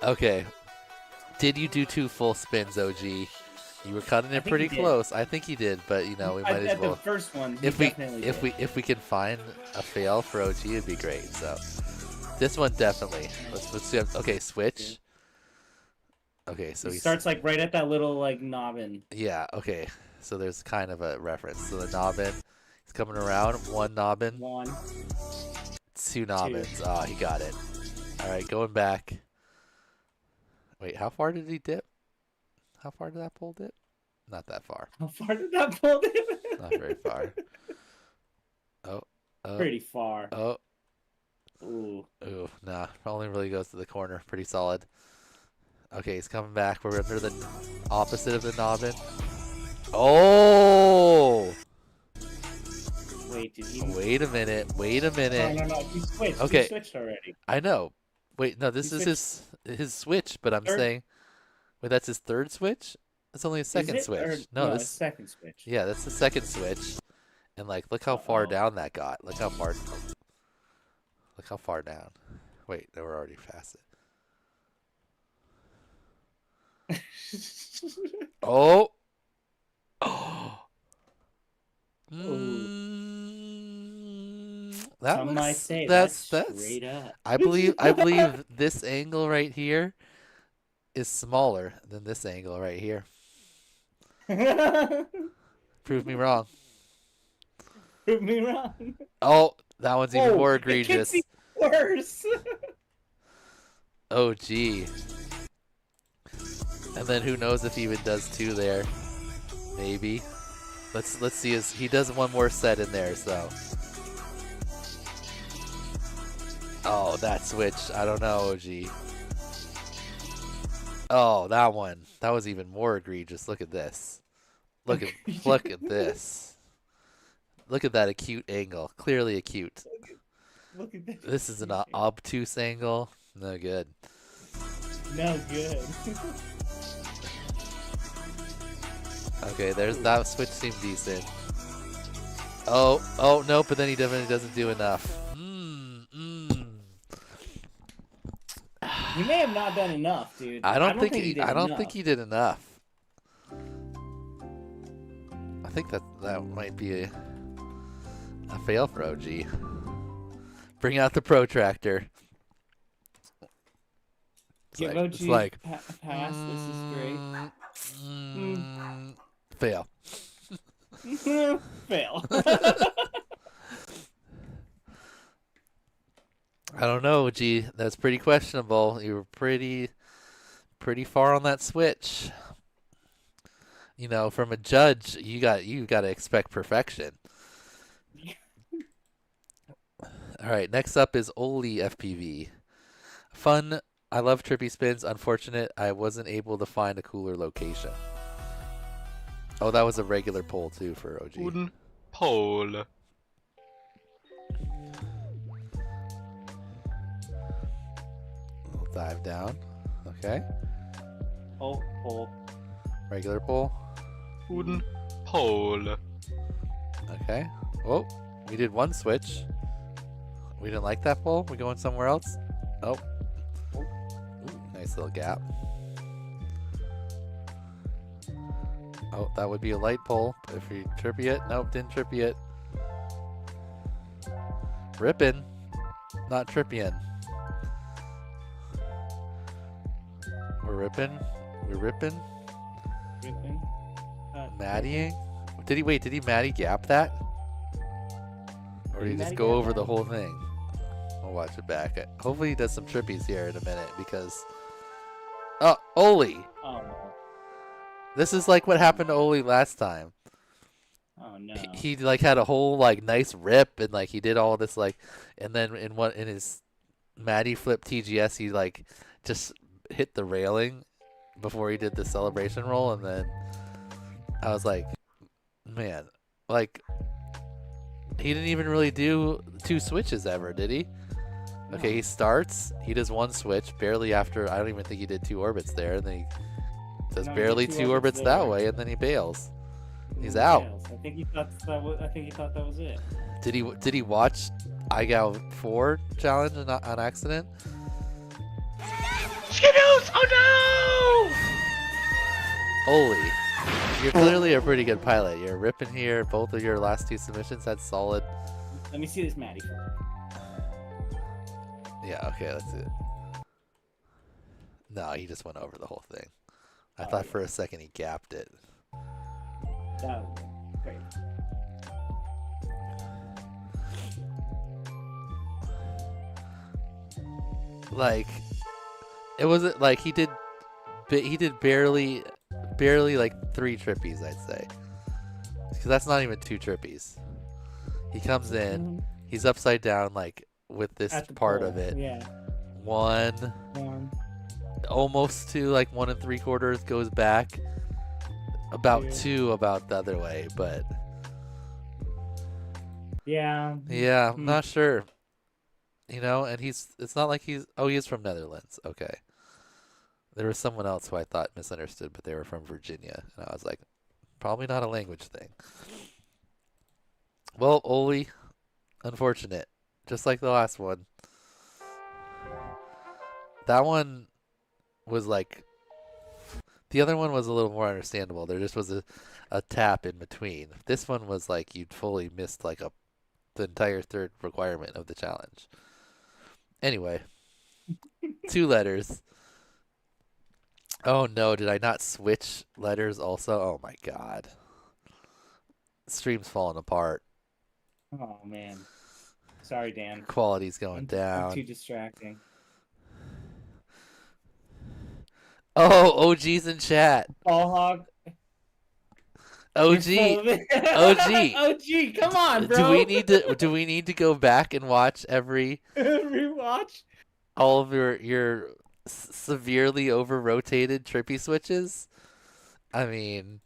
Okay. Did you do 2 full spins, OG? You were cutting it pretty close. I think he did, but you know we might as well. The first one, If we can find a fail for OG, it'd be great. So this one definitely. Let's see. Okay, switch. Okay, so He he starts like right at that little like nobbin. Yeah. Okay. So there's kind of a reference. So the nobbin. He's coming around. 1 nobbin. 1. 2 nobbins. Ah, he got it. All right, going back. Wait, how far did he dip? How far did that pole dip? Not that far. How far did that pole dip? Not very far. Oh. Pretty far. Oh. Ooh. Ooh, nah. Only really goes to the corner. Pretty solid. Okay, he's coming back. We're under the opposite of the nobbin. Oh! Wait, did he? Wait a minute. Wait a minute. No. He switched. Okay. He switched already. I know. Wait, no, this is his switch, but I'm saying, wait, that's his 3rd switch? That's only his second switch. Or, no, his this second switch. Yeah, that's the second switch. And like, look how far down that got. Look how far. Look how far down. Wait, no, we're already past it. Oh. Oh. That Some looks, might say that's straight up. I believe this angle right here is smaller than this angle right here. Prove me wrong. Prove me wrong. Oh, that one's even more egregious. It gets worse. Oh, gee. And then who knows if he even does 2 there. Maybe. Let's see. He does 1 more set in there, so. Oh, that switch. I don't know, OG. Oh, that one. That was even more egregious. Look at this. Look at this. Look at that acute angle. Clearly acute. Look at this. This is an obtuse angle. No good. No good. Okay, that switch seemed decent. Oh no, but then he definitely doesn't do enough. He may have not done enough, dude. I don't think he did I don't enough. think he did enough. I think that might be a fail for OG. Bring out the protractor. Give OG it's like pass. This is great. Fail. Fail. I don't know, OG. That's pretty questionable. You were pretty far on that switch. You know, from a judge, you got to expect perfection. All right, next up is Oli FPV. Fun. I love trippy spins. Unfortunate, I wasn't able to find a cooler location. Oh, that was a regular poll too for OG. Wooden pole. Dive down. Okay. Oh, pull. Regular pull. Wooden pole. Okay. Oh, we did one switch. We didn't like that pull. We going somewhere else? Oh. Ooh, nice little gap. Oh, that would be a light pull if you trippy it. Nope, didn't trippy it. Ripping, not tripping. We're ripping. We're ripping. Ripping. Maddieing? Did he Maddie gap that? Or did he just go over the whole thing? I'll watch it back. Hopefully he does some trippies here in a minute because... Oh, Oli! Oh, This is like what happened to Oli last time. oh no. He like had a whole like nice rip and like he did all this like, and then in his Maddie flip TGS he like just hit the railing before he did the celebration roll, and then I was like, man, like he didn't even really do 2 switches ever, did he? Okay, he starts, he does 1 switch barely after. I don't even think he did 2 orbits there, and then he does No, he barely did 2 two orbits orbits that there. way, and then he bails. He's He out. fails. I think he thought that was it. Did he watch IGAL 4 challenge on accident? Skittles! Oh Holy, you're clearly a pretty good pilot. You're ripping here. Both of your last 2 submissions, that's solid. Let me see this Maddie. Yeah, okay, let's see it. No, he just went over the whole thing. I thought for a second he gapped it. That was great. Like, it wasn't like he did barely like 3 trippies, I'd say. Because that's not even 2 trippies. He comes in, he's upside down like with this At the part pole, of it. yeah. 1, almost 2, like 1 3/4 goes back. About 2 about the other way, but yeah. yeah, I'm not sure. You know, and it's not like he is from Netherlands. Okay. There was someone else who I thought misunderstood, but they were from Virginia. And I was like, probably not a language thing. Well, Oli, unfortunate. Just like the last one. That one was like... The other one was a little more understandable. There just was a tap in between. This one was like you'd fully missed like the entire 3rd requirement of the challenge. Anyway, 2 letters. Oh no, did I not switch letters also? Oh my god. Stream's falling apart. Oh man. Sorry, Dan. Quality's going down. I'm too distracting. Oh, OG's in chat. Ball hog. OG. OG. OG, come on, bro. Do we need to go back and watch rewatch all of your severely over-rotated trippy switches? I mean,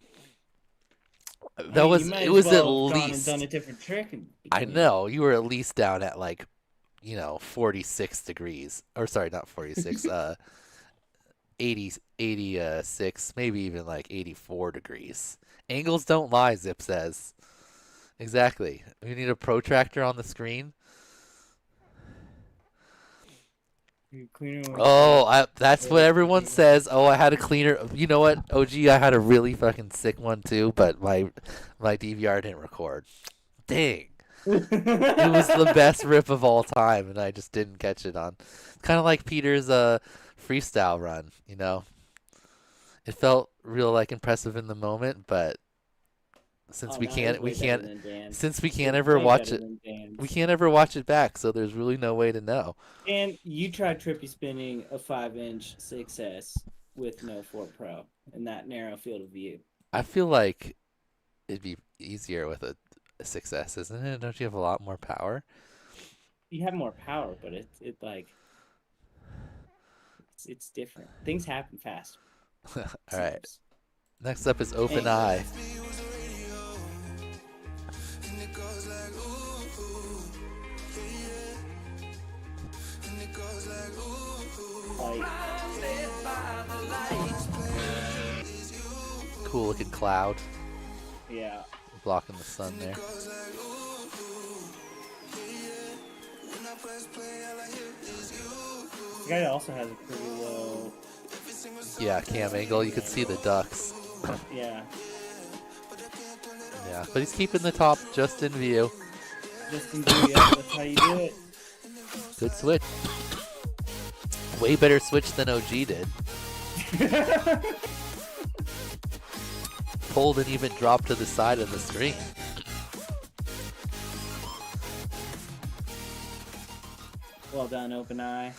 it was at least done a different trick. I know you were at least down at like, 46 degrees, or sorry, not 46. 86, maybe even like 84 degrees. Angles don't lie, Zip says. Exactly. We need a protractor on the screen. That's what everyone says. Oh, I had a cleaner. You know what, OG, I had a really fucking sick one too, but my DVR didn't record. Dang. It was the best rip of all time, and I just didn't catch it on. Kind of like Peter's freestyle run, It felt real like impressive in the moment, but since we can't ever watch it, we can't ever watch it back, so there's really no way to know. And you tried trippy spinning a 5-inch 6S with no 4 Pro in that narrow field of view. I feel like it'd be easier with a 6S, isn't it? Don't you have a lot more power? You have more power, but it's different. Things happen fast. All right. Next up is Open Eye. Like, Cool looking cloud yeah. blocking the sun there. This guy also has a pretty low. Yeah, cam angle. You can see the ducks. Yeah. Yeah, but he's keeping the top just in view. Just in view, yeah, that's how you do it. Good switch. Way better switch than OG did. Pulled and even dropped to the side of the screen. Well done, OpenEye.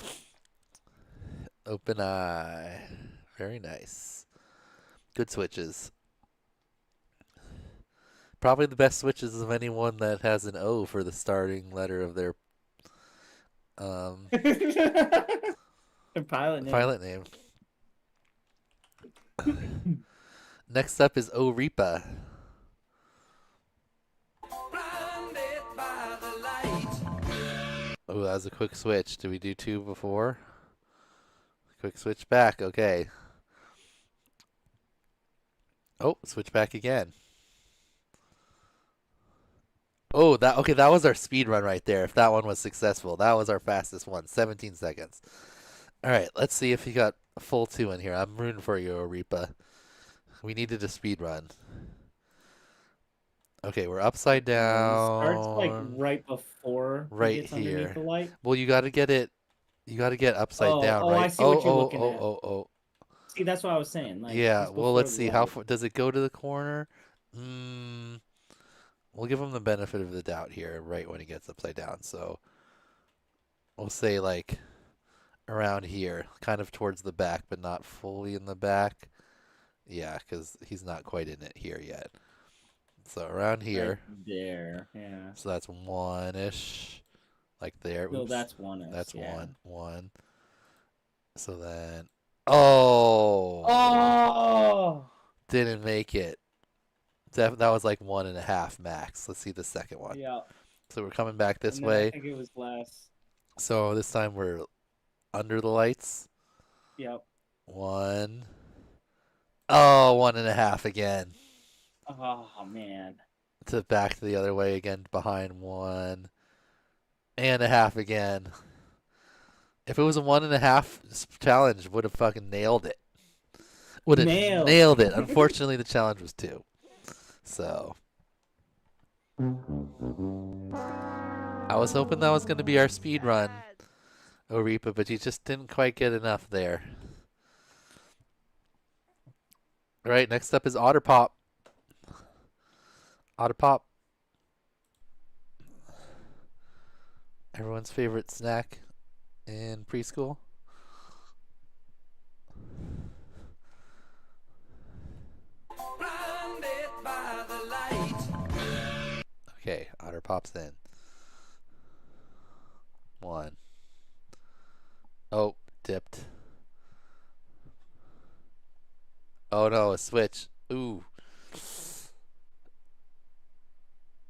OpenEye. Very nice. Good switches. Probably the best switches of anyone that has an O for the starting letter of their Their pilot name. pilot name. Next up is Oripa. Oh, that was a quick switch. Did we do 2 before? Quick switch back. Okay. Oh, switch back again. Oh, that was our speed run right there. If that one was successful, that was our fastest one. 17 seconds. All right, let's see if you got a full 2 in here. I'm rooting for you, Oripa. We needed a speed run. Okay, we're upside down. It starts like right before right he gets underneath here. the light. Well, you got to get it. You got to get upside down, Oh, right? I see what you're looking at. Oh. See, that's what I was saying. Like, Yeah. just Well, before let's the see. How light. far does it go to the corner? We'll give him the benefit of the doubt here, right when he gets upside down. So we'll say like around here, kind of towards the back, but not fully in the back. Yeah, because he's not quite in it here yet. So around here. Right there, yeah. So that's 1-ish, like there. No, Oops. that's 1-ish. That's yeah. one. So then, oh, didn't make it. That was like 1.5 max. Let's see the second one. Yeah. So we're coming back this And then way. I think it was less. So this time we're under the lights. Yep. 1. Oh, 1.5 again. Oh man. To back the other way again, behind 1.5 again. If it was a 1.5 challenge, would have fucking nailed it. Would have nailed it. Unfortunately, the challenge was 2. So I was hoping that was going to be our speed run, Oripa, but you just didn't quite get enough there. All right, next up is Otterpop. Otterpop. Everyone's favorite snack in preschool. Okay, Otter pops in. 1. Oh, dipped. Oh no, a switch. Ooh.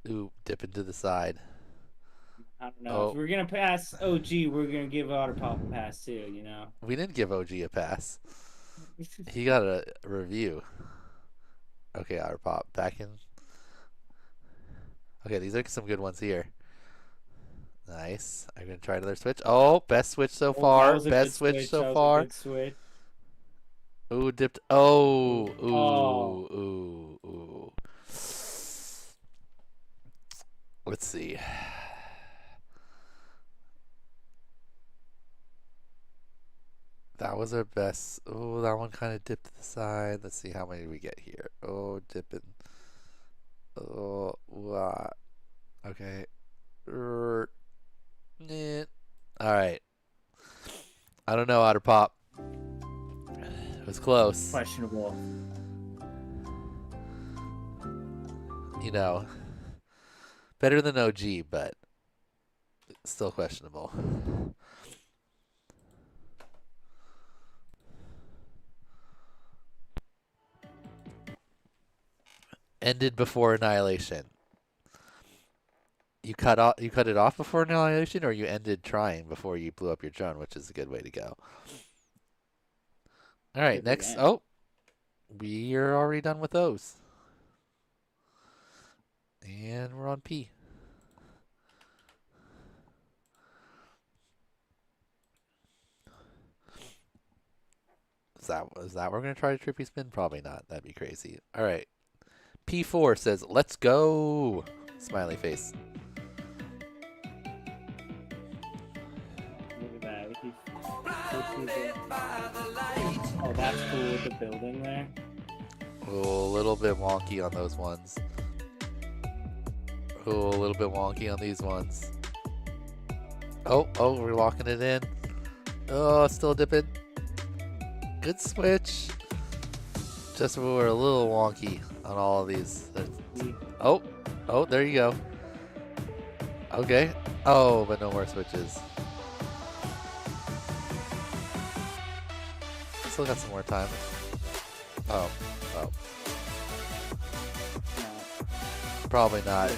Ooh, dip into the side. I don't know. If we're gonna pass OG, we're gonna give Otterpop a pass too. You know. We didn't give OG a pass. He got a review. Okay, Otterpop back in. Okay, these are some good ones here. Nice. I'm gonna try another switch. Oh, best switch so far. Best switch so far. Ooh, dipped. Oh, ooh. Let's see. That was our best. Oh, that one kind of dipped to the side. Let's see how many we get here. Oh, dipping. Oh, wow. Okay. All right. I don't know, Otterpop. It was close. Questionable. You know, better than OG, but still questionable. Ended before Annihilation. You cut it off before Annihilation, or you ended trying before you blew up your drone, which is a good way to go. All right, Trippy next. again. Oh, we are already done with those. And we're on P. Is that we're gonna try a trippy spin? Probably not. That'd be crazy. All right. P4 says, "Let's go." Smiley face. Look at that. Oh, that's cool with the building there. Oh, a little bit wonky on those ones. Oh, a little bit wonky on these ones. Oh, we're locking it in. Oh, still dipping. Good switch. Just we're a little wonky on all of these. Oh, there you go. Okay. Oh, but no more switches. Still got some more time. Oh. Probably not.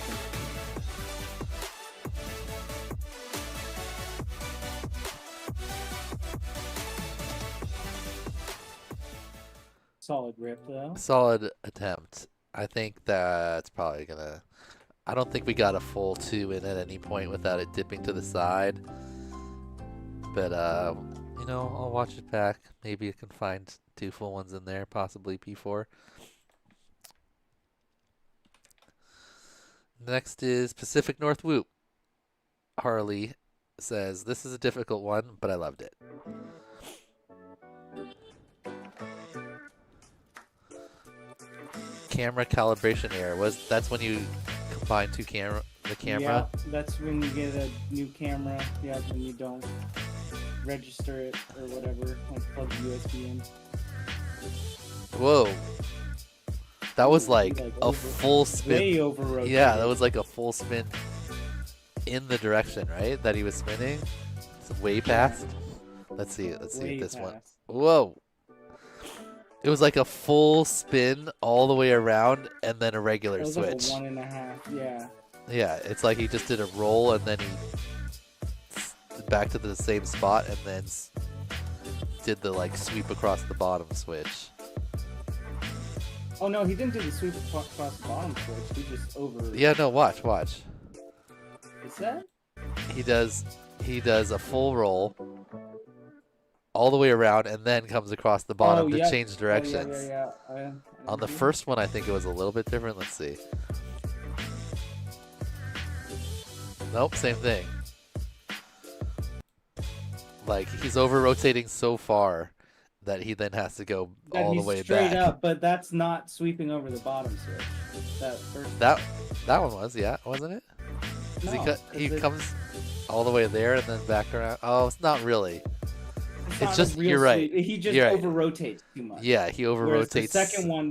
Solid rip though. Solid attempt. I think that's probably gonna. I don't think we got a full 2 in at any point without it dipping to the side. But I'll watch it back. Maybe I can find 2 full ones in there, possibly P4. Next is Pacific North Whoop. Harley says, "This is a difficult one, but I loved it." Camera calibration error. That's when you combine the camera? Yeah, that's when you get a new camera. Yeah, when you don't register it or whatever, like plug the USB in. Whoa. That was like a full spin. Way over rotated. Yeah, that was like a full spin in the direction, right? That he was spinning. It's way past. Let's see Way this one. past. Whoa. It was like a full spin all the way around and then a regular It was switch. like a 1.5, yeah. Yeah, it's like he just did a roll and then he back to the same spot and then did the like sweep across the bottom switch. Oh no, he didn't do the sweep across the bottom switch. He just over. Yeah, no, watch. Is that? He does a full roll all the way around and then comes across the bottom to change directions. Yeah. On the first one, I think it was a little bit different. Let's see. Nope, same thing. Like, he's over-rotating so far that he then has to go all the way straight back. up, but that's not sweeping over the bottom switch. That first. That one was, yeah, wasn't it? 'Cause No, he comes all the way there and then back around. Oh, it's not really. It's just, you're right. He just You're right. over-rotates too much. Yeah, he over-rotates. Whereas the second one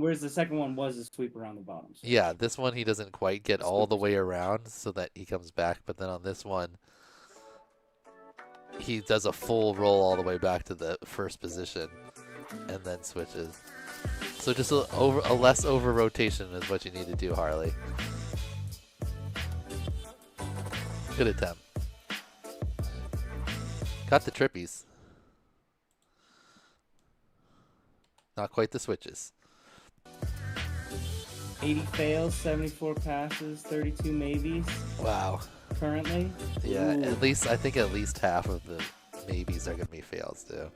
was a sweep around the bottom. So. Yeah, this one he doesn't quite get all the way around so that he comes back, but then on this one, he does a full roll all the way back to the first position and then switches. So just a less over-rotation is what you need to do, Harley. Good attempt. Got the trippies. Not quite the switches. 80 fails, 74 passes, 32 maybes. Wow. Currently. Yeah, Ooh. I think at least half of the maybes are gonna be fails too.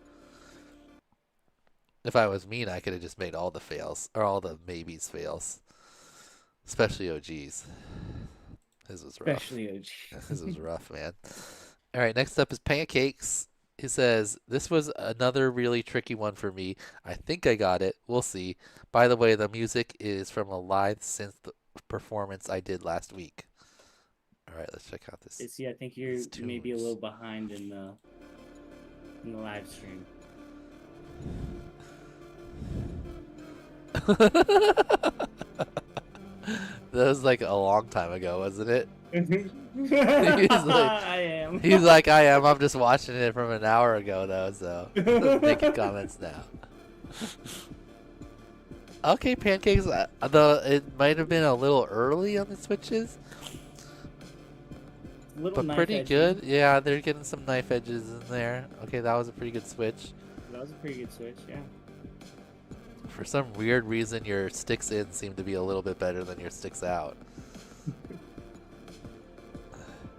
If I was mean, I could have just made all the fails or all the maybes fails, especially OGs. His was rough. Especially OG. This was rough, man. All right, next up is Pancakes. He says, "This was another really tricky one for me. I think I got it. We'll see. By the way, the music is from a live synth performance I did last week." All right, let's check out this. See, I think you're maybe a little behind in the live stream. That was like a long time ago, wasn't it? He's I am. He's like, I am. I'm just watching it from an hour ago, though, so making comments now. Okay, Pancakes. It might have been a little early on the switches, but pretty good. Yeah, they're getting some knife edges in there. Okay, that was a pretty good switch. That was a pretty good switch, yeah. For some weird reason, your sticks in seem to be a little bit better than your sticks out.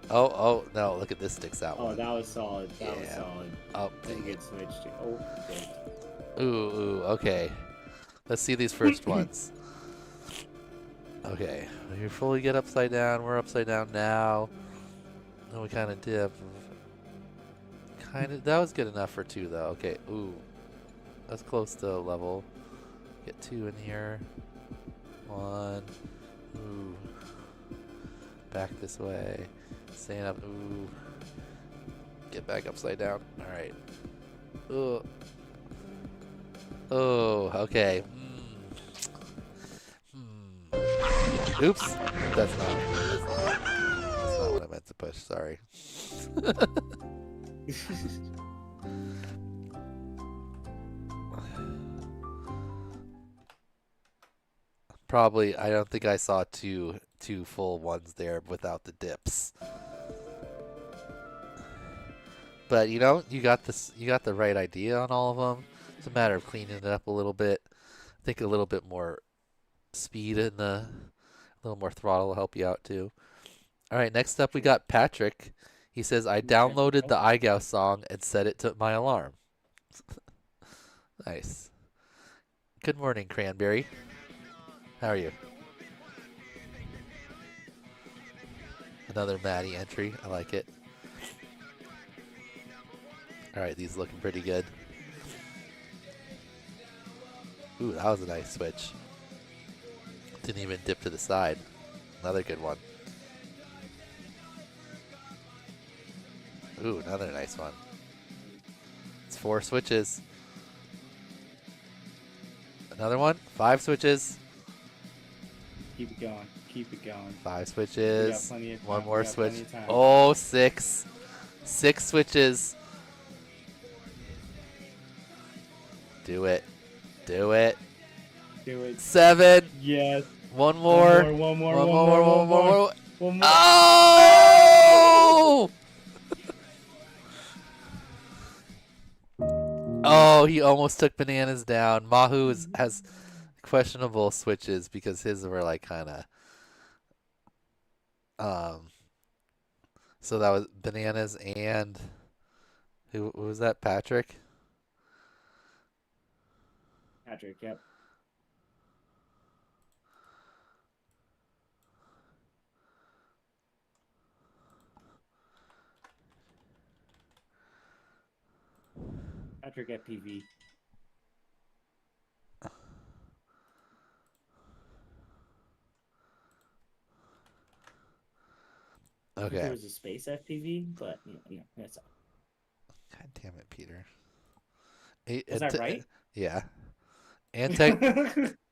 Oh, no, look at this sticks out. Oh, that was solid. That was Yeah. solid. Oh, dang it. Switch to, oh, good. Ooh, okay. Let's see these first ones. Okay, we fully get upside down. We're upside down now. And we kind of dip. That was good enough for 2, though. Okay, ooh. That's close to level. Get 2 in here. 1. Ooh. Back this way. Stand up. Ooh. Get back upside down. Alright. Ooh. Oh, okay. Oops. That's not what I meant to push. Sorry. Probably, I don't think I saw two full ones there without the dips. But you know, you got the right idea on all of them. It's a matter of cleaning it up a little bit. I think a little bit more speed and a little more throttle will help you out too. All right, next up we got Patrick. He says, I downloaded the iGao song and set it to my alarm. Nice. Good morning, Cranberry. How are you? Another Maddie entry. I like it. All right, these looking pretty good. Ooh, that was a nice switch. Didn't even dip to the side. Another good one. Ooh, another nice one. It's 4 switches. Another one. 5 switches. Keep it going. Keep it going. 5 switches. Plenty of time. One more switch. Plenty of time. Oh, 6. 6 switches. Do it. Do it. Do it. 7. Yes. One more. One more. One more. Oh! Oh, he almost took Bananas down. Mahu has questionable switches because his were like kind of. So that was Bananas and who was that? Patrick. Patrick, yep. Patrick at PV. Okay. There was a space FPV, but that's all. God damn it, Peter. Is that right? Yeah. And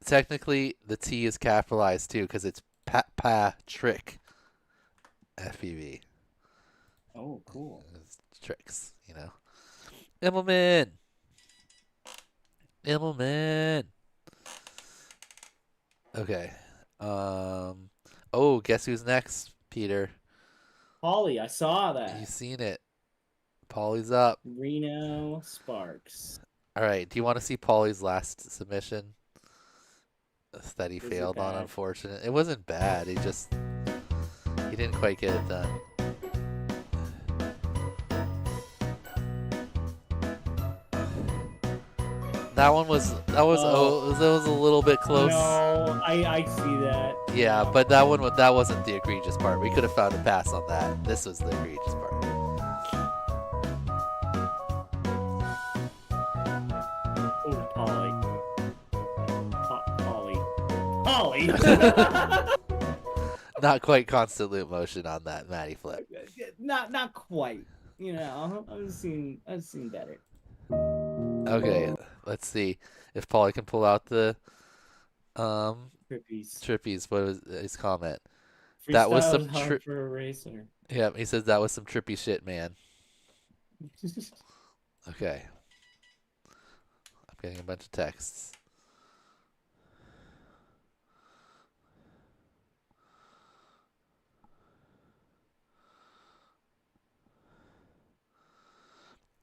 technically, the T is capitalized too because it's Patrick FPV. Oh, cool. It's tricks, you know. Immelman. Okay. Oh, guess who's next, Peter? Polly, I saw that. You seen it. Polly's up. Reno Sparks. All right. Do you want to see Polly's last submission that he Was it failed on? bad? Unfortunate. It wasn't bad. He didn't quite get it done. That was a little bit close. No, I see that. Yeah, but that wasn't the egregious part. We could have found a pass on that. This was the egregious part. Oh, Polly. Not quite constant loop motion on that Matty flip. Not quite. You know, I've seen better. Okay, let's see if Polly can pull out the Trippies. What was his comment? That was some hard for a racer. Yeah, he says that was some trippy shit, man. Okay. I'm getting a bunch of texts.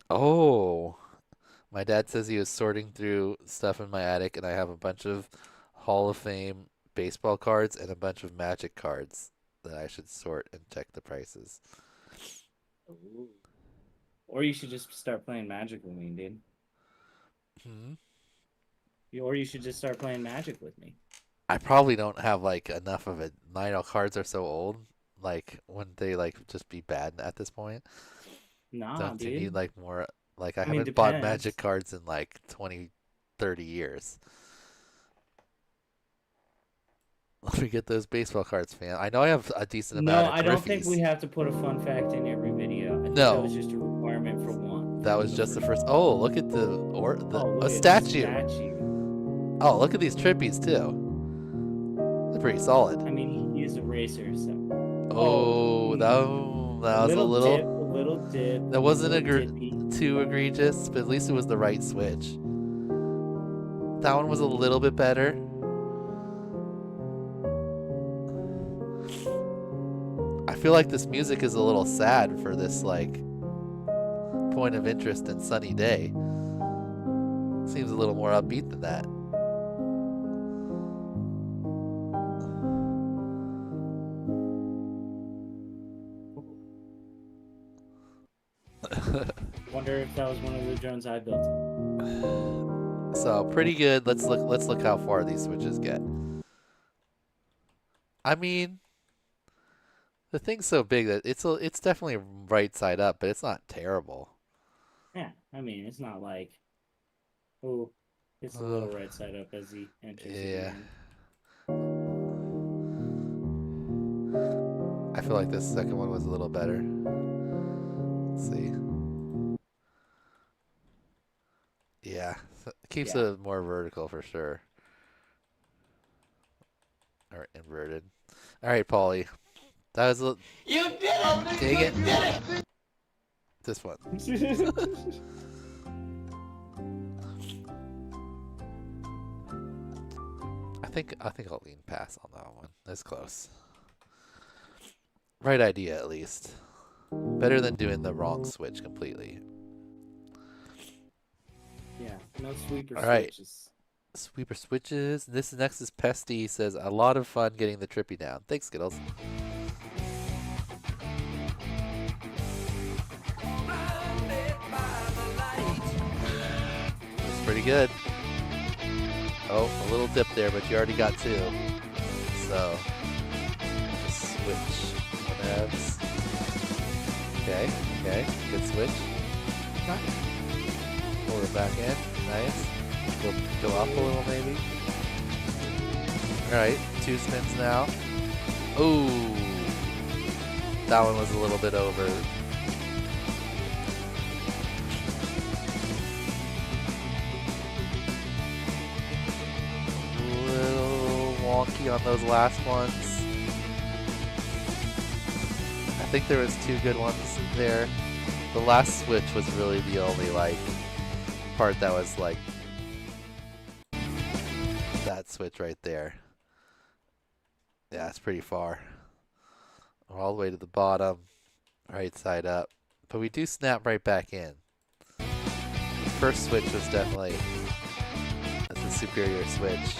Oh, My dad says he was sorting through stuff in my attic, and I have a bunch of Hall of Fame baseball cards and a bunch of Magic cards that I should sort and check the prices. Ooh. Or you should just start playing Magic with me, dude. Or you should just start playing Magic with me. I probably don't have like enough of it. My cards are so old. Like, wouldn't they like just be bad at this point? Nah, Don't you dude. need like more? Like, I mean, haven't bought depends. Magic cards in like 20, 30 years. Let me get those baseball cards, fan. I know I have a decent No, amount of I don't think Griffies. we have to put a fun fact in every video. I think No. that was just a requirement for one. That was just the first. Oh, look at the look a at the statue. statue. Oh, look at these Trippies too. They're pretty solid. I mean, he is a racer, so. Oh, that was a little. dip, a little dip. That wasn't dippy. too egregious, but at least it was the right switch. That one was a little bit better. I feel like this music is a little sad for this like point of interest and sunny day. Seems a little more upbeat than that. Wonder if that was one of the drones I built. So pretty good. Let's look how far these switches get. I mean, the thing's so big that it's definitely right side up, but it's not terrible. Yeah, I mean, it's not like, oh, it's a little right side up as he enters. Yeah. I feel like this second one was a little better. Let's see. Yeah, it keeps it more vertical for sure. Or inverted. All right, Paulie. That was a... You did it! Dang it. You did it! This one. I think I'll lean pass on that one. That's close. Right idea, at least. Better than doing the wrong switch completely. Yeah, no sweeper All right. switches. Sweeper switches. This next is Pesty. He says, a lot of fun getting the Trippy down. Thanks, Skittles. That's pretty good. Oh, a little dip there, but you already got two. So, just switch whatevs. Okay, good switch. Pull it back in. Nice. Go up a little maybe. Alright, 2 spins now. Ooh. That one was a little bit over. A little wonky on those last ones. I think there was 2 good ones there. The last switch was really the only like part that was like that switch right there. Yeah, it's pretty far. We're all the way to the bottom, right side up. But we do snap right back in. The first switch was definitely the superior switch.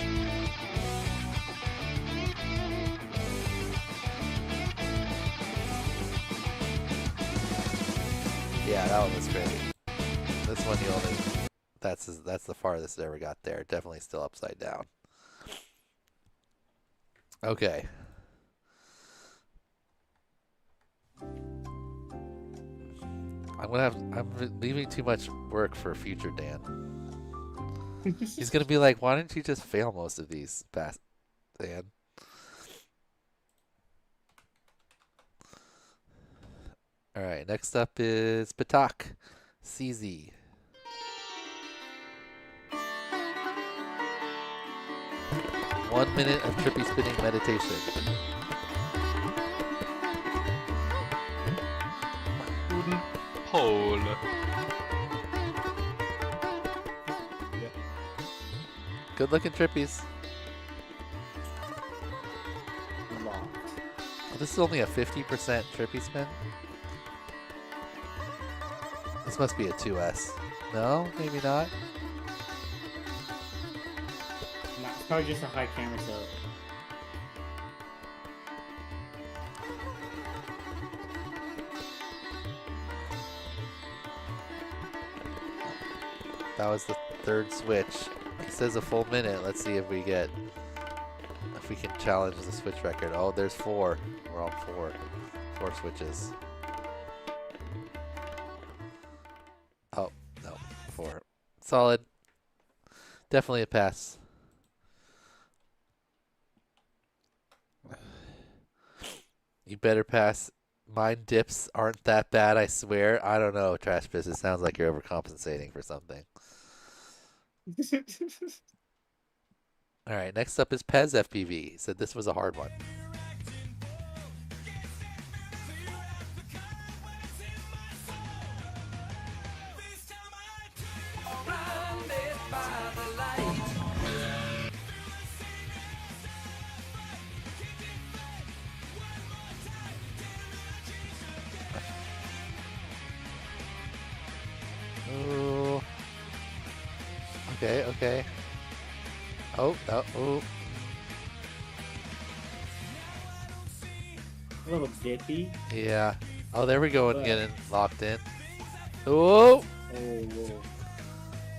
Yeah, that one was great. This one you only that's the farthest it ever got there. Definitely still upside down. Okay. I'm leaving too much work for future Dan. He's gonna be like, why didn't you just fail most of these, Dan? Alright, next up is Patak CZ. One minute of Trippy spinning meditation. Wooden pole. Good looking Trippies. Locked. Oh, this is only a 50% Trippy spin. This must be a 2S. No, maybe not. No, it's probably just a high camera tilt. That was the third switch. It says a full minute. Let's see if we can challenge the switch record. Oh, there's 4. We're on 4 switches. Oh, no, 4. Solid. Definitely a pass. You better pass. Mine dips aren't that bad, I swear. I don't know, Trash Piss. It sounds like you're overcompensating for something. All right, next up is Pez FPV. He said this was a hard one. Oh. Okay, okay. Oh, oh, oh. A little dippy. Yeah. Oh, there we go, and getting locked in. Oh! Oh, whoa.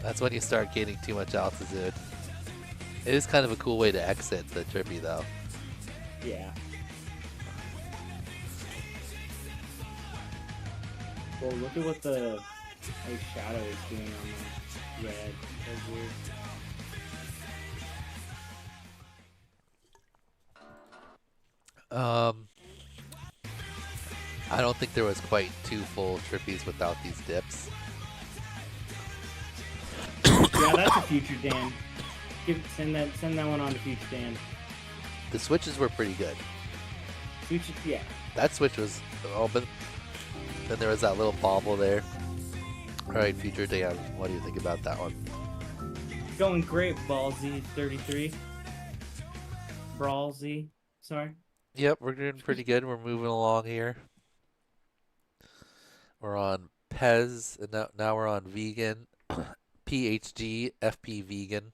That's when you start gaining too much altitude. It is kind of a cool way to exit the Trippy, though. Yeah. Well, look at what the shadow is doing on the red. That's weird. I don't think there was quite 2 full Trippies without these dips. Yeah, that's a future Dan. Send that one on to future Dan. The switches were pretty good. Future, yeah. That switch was open. Then there was that little bobble there. All right, future Dan, what do you think about that one? Going great, Ballsy 33. Brawlsy, sorry. Yep, we're doing pretty good. We're moving along here. We're on Pez, and now we're on Vegan. PHG, FP Vegan.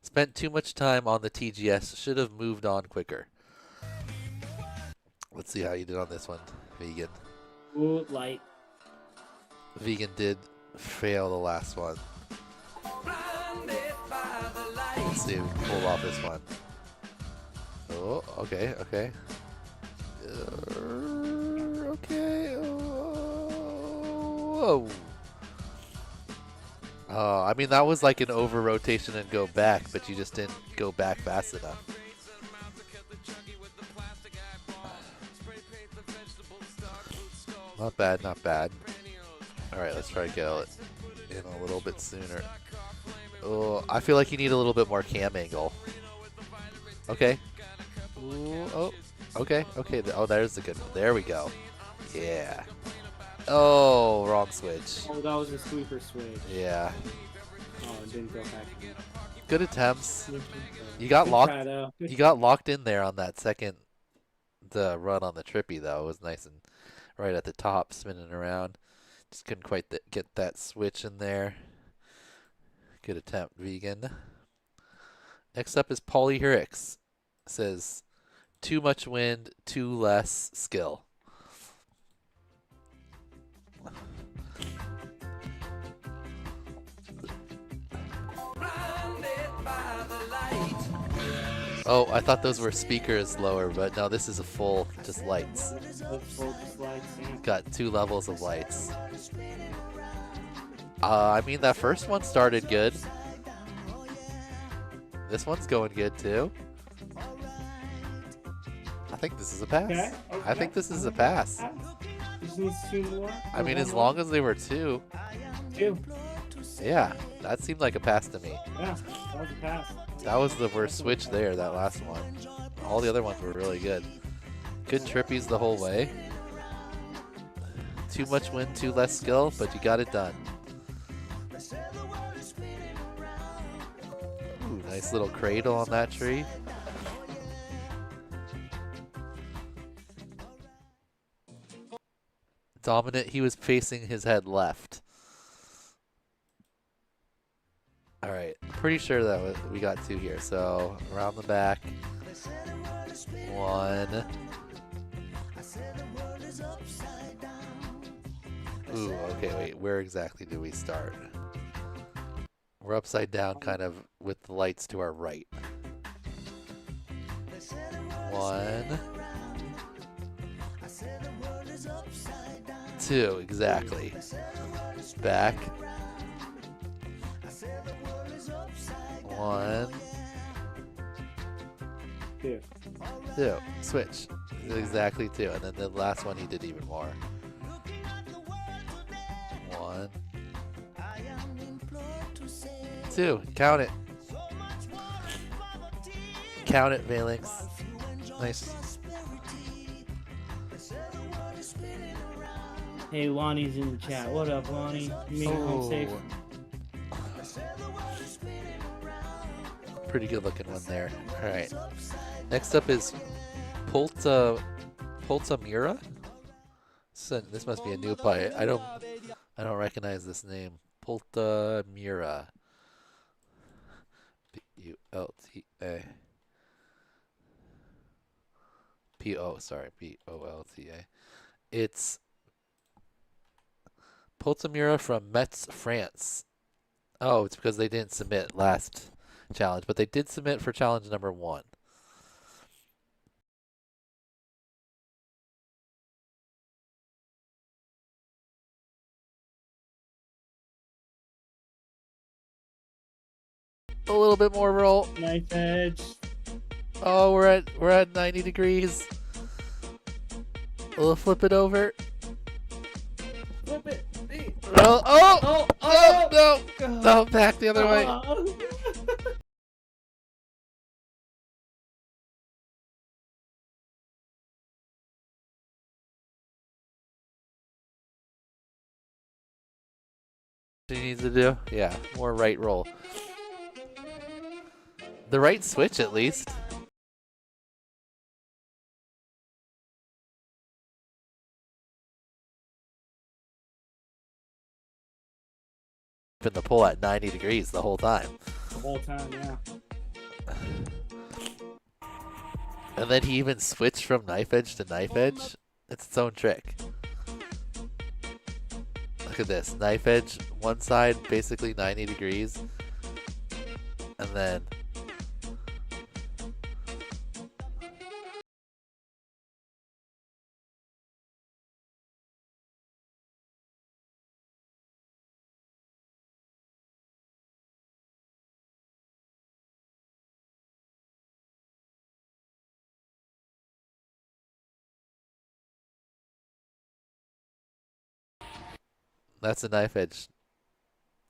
Spent too much time on the TGS. Should have moved on quicker. Let's see how you did on this one, Vegan. Ooh, light. Vegan did fail the last one. Let's see if we can pull off this one. Oh, okay, okay. Okay. Whoa. Oh, I mean, that was like an over rotation and go back, but you just didn't go back fast enough. Not bad, not bad. Alright, let's try to get it in a little bit sooner. Oh, I feel like you need a little bit more cam angle. Okay. Ooh, oh, okay, okay. Oh, there's the good one. There we go. Yeah. Oh, wrong switch. Oh, that was a sweeper switch. Yeah. Oh, it didn't go back. Good attempts. You got locked. You got locked in there on that second, the run on the Trippy though. It was nice and right at the top, spinning around. Just couldn't quite get that switch in there. Good attempt, Vegan. Next up is Polyhurix. Says, too much wind, too less skill. Oh, I thought those were speakers lower, but no, this is a full, just lights. Got 2 levels of lights. I mean, that first one started good. This one's going good too. I think this is a pass. Okay, I think this is a pass. Just needs 2 more. I mean, as long as they were 2. 2. Yeah, that seemed like a pass to me. Yeah, that was a pass. That was the worst switch there, that last one. All the other ones were really good. Good trippies the whole way. Too much wind, too less skill, but you got it done. Ooh, nice little cradle on that tree. Dominant, he was facing his head left. pretty sure that we got 2 here. So around the back. 1. Ooh, okay, wait. Where exactly do we start? We're upside down, kind of with the lights to our right. 1. 2, exactly. Back. 1. 2. 2. Switch. Exactly 2. And then the last one he did even more. 1. 2. Count it. Count it, Valynx. Nice. Hey, Lonnie's in the chat. What up, Lonnie? You made it home safe? Pretty good looking one there. Alright. Next up is Poltamira. This must be a new pie. I don't recognize this name. Poltamira. P-U-L-T-A. P-O-L-T-A. It's Poltamira from Metz, France. Oh, it's because they didn't submit last challenge, but they did submit for challenge number 1. A little bit more roll. Nice edge. Oh, we're at 90 degrees. We'll flip it over. Flip it. No, back the other way. He needs to do? Yeah, more right roll. The right switch, at least. Been the pull at 90 degrees the whole time. The whole time, yeah. And then he even switched from knife edge to knife edge. It's its own trick. Look at this. Knife edge, one side, basically 90 degrees. And then... That's a knife edge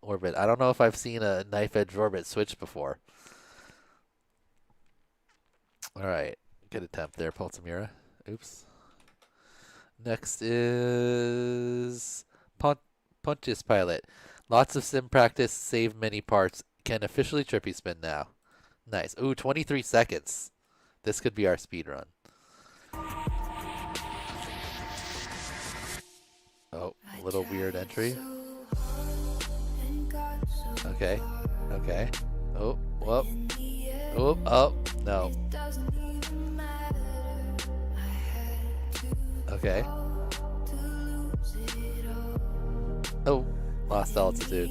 orbit. I don't know if I've seen a knife edge orbit switch before. Alright. Good attempt there, Poltamira. Oops. Next is Pontius Pilot. Lots of sim practice, save many parts. Can officially trippy spin now. Nice. Ooh, 23 seconds. This could be our speed run. Oh, a little weird entry. Okay. Okay. Oh, whoop. Oh, oh, no. Okay. Oh, lost altitude.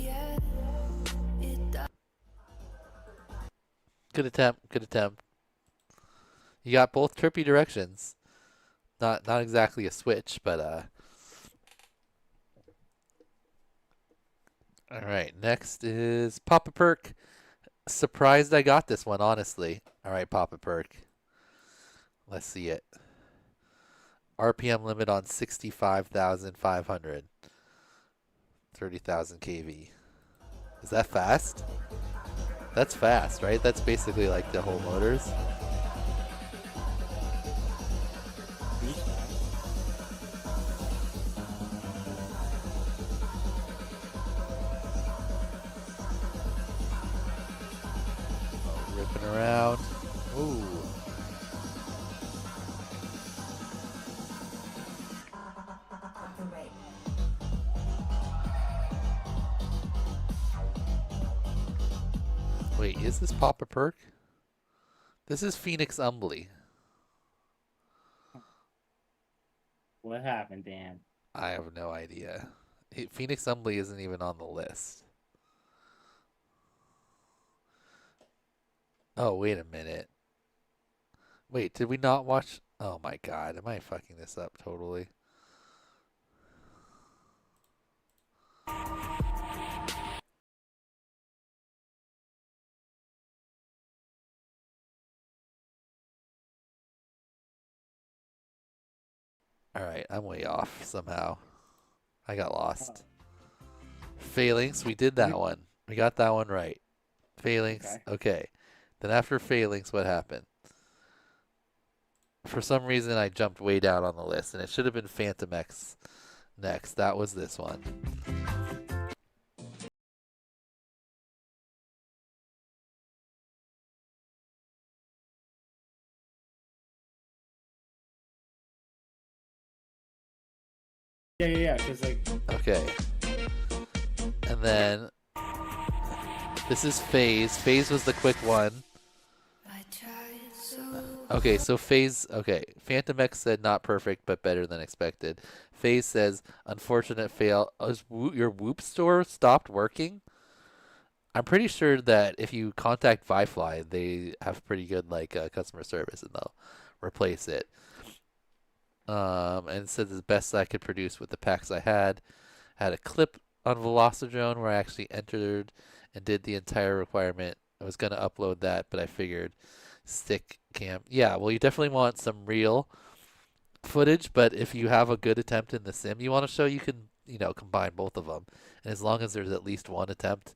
Good attempt, good attempt. You got both trippy directions. Not exactly a switch, but Alright, next is Papa Perk. Surprised I got this one, honestly. Alright, Papa Perk. Let's see it. RPM limit on 65,500. 30,000 kV. Is that fast? That's fast, right? That's basically like the whole motors. Ripping around. Ooh. Is this Papa Perk? This is Phoenix Umbly. What happened, Dan? I have no idea. Phoenix Umbly isn't even on the list. Oh, wait a minute. Wait, did we not watch? Oh my god, am I fucking this up totally? Alright, I'm way off somehow. I got lost. Phalanx, we did that one. We got that one right. Phalanx, okay. Then after Phalanx, what happened? For some reason, I jumped way down on the list, and it should have been Phantom X next. That was this one. Yeah, because like... Okay. And then this is Phase. Phase was the quick one. Okay, so Phase, okay. Phantom X said not perfect, but better than expected. Phase says, unfortunate fail. Your Whoop store stopped working? I'm pretty sure that if you contact Vifly, they have pretty good like customer service and they'll replace it. And it said the best I could produce with the packs I had a clip on Velocidrone where I actually entered and did the entire requirement. I was going to upload that, but I figured stick cam. Yeah, well, you definitely want some real footage, but if you have a good attempt in the sim you want to show, you can, you know, combine both of them. And as long as there's at least one attempt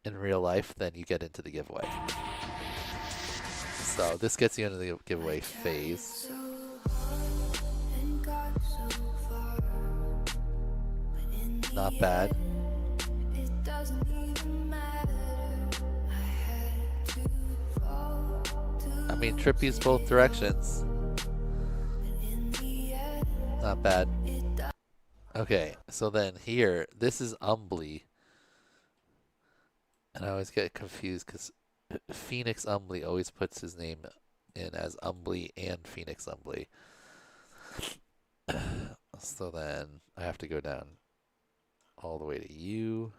in real life, then you get into the giveaway. So this gets you into the giveaway phase. Not bad. I mean, Trippy's both directions. Not bad. Okay, so then here, this is Umbly. And I always get confused because Phoenix Umbly always puts his name in as Umbly and Phoenix Umbly. So then I have to go down all the way to U.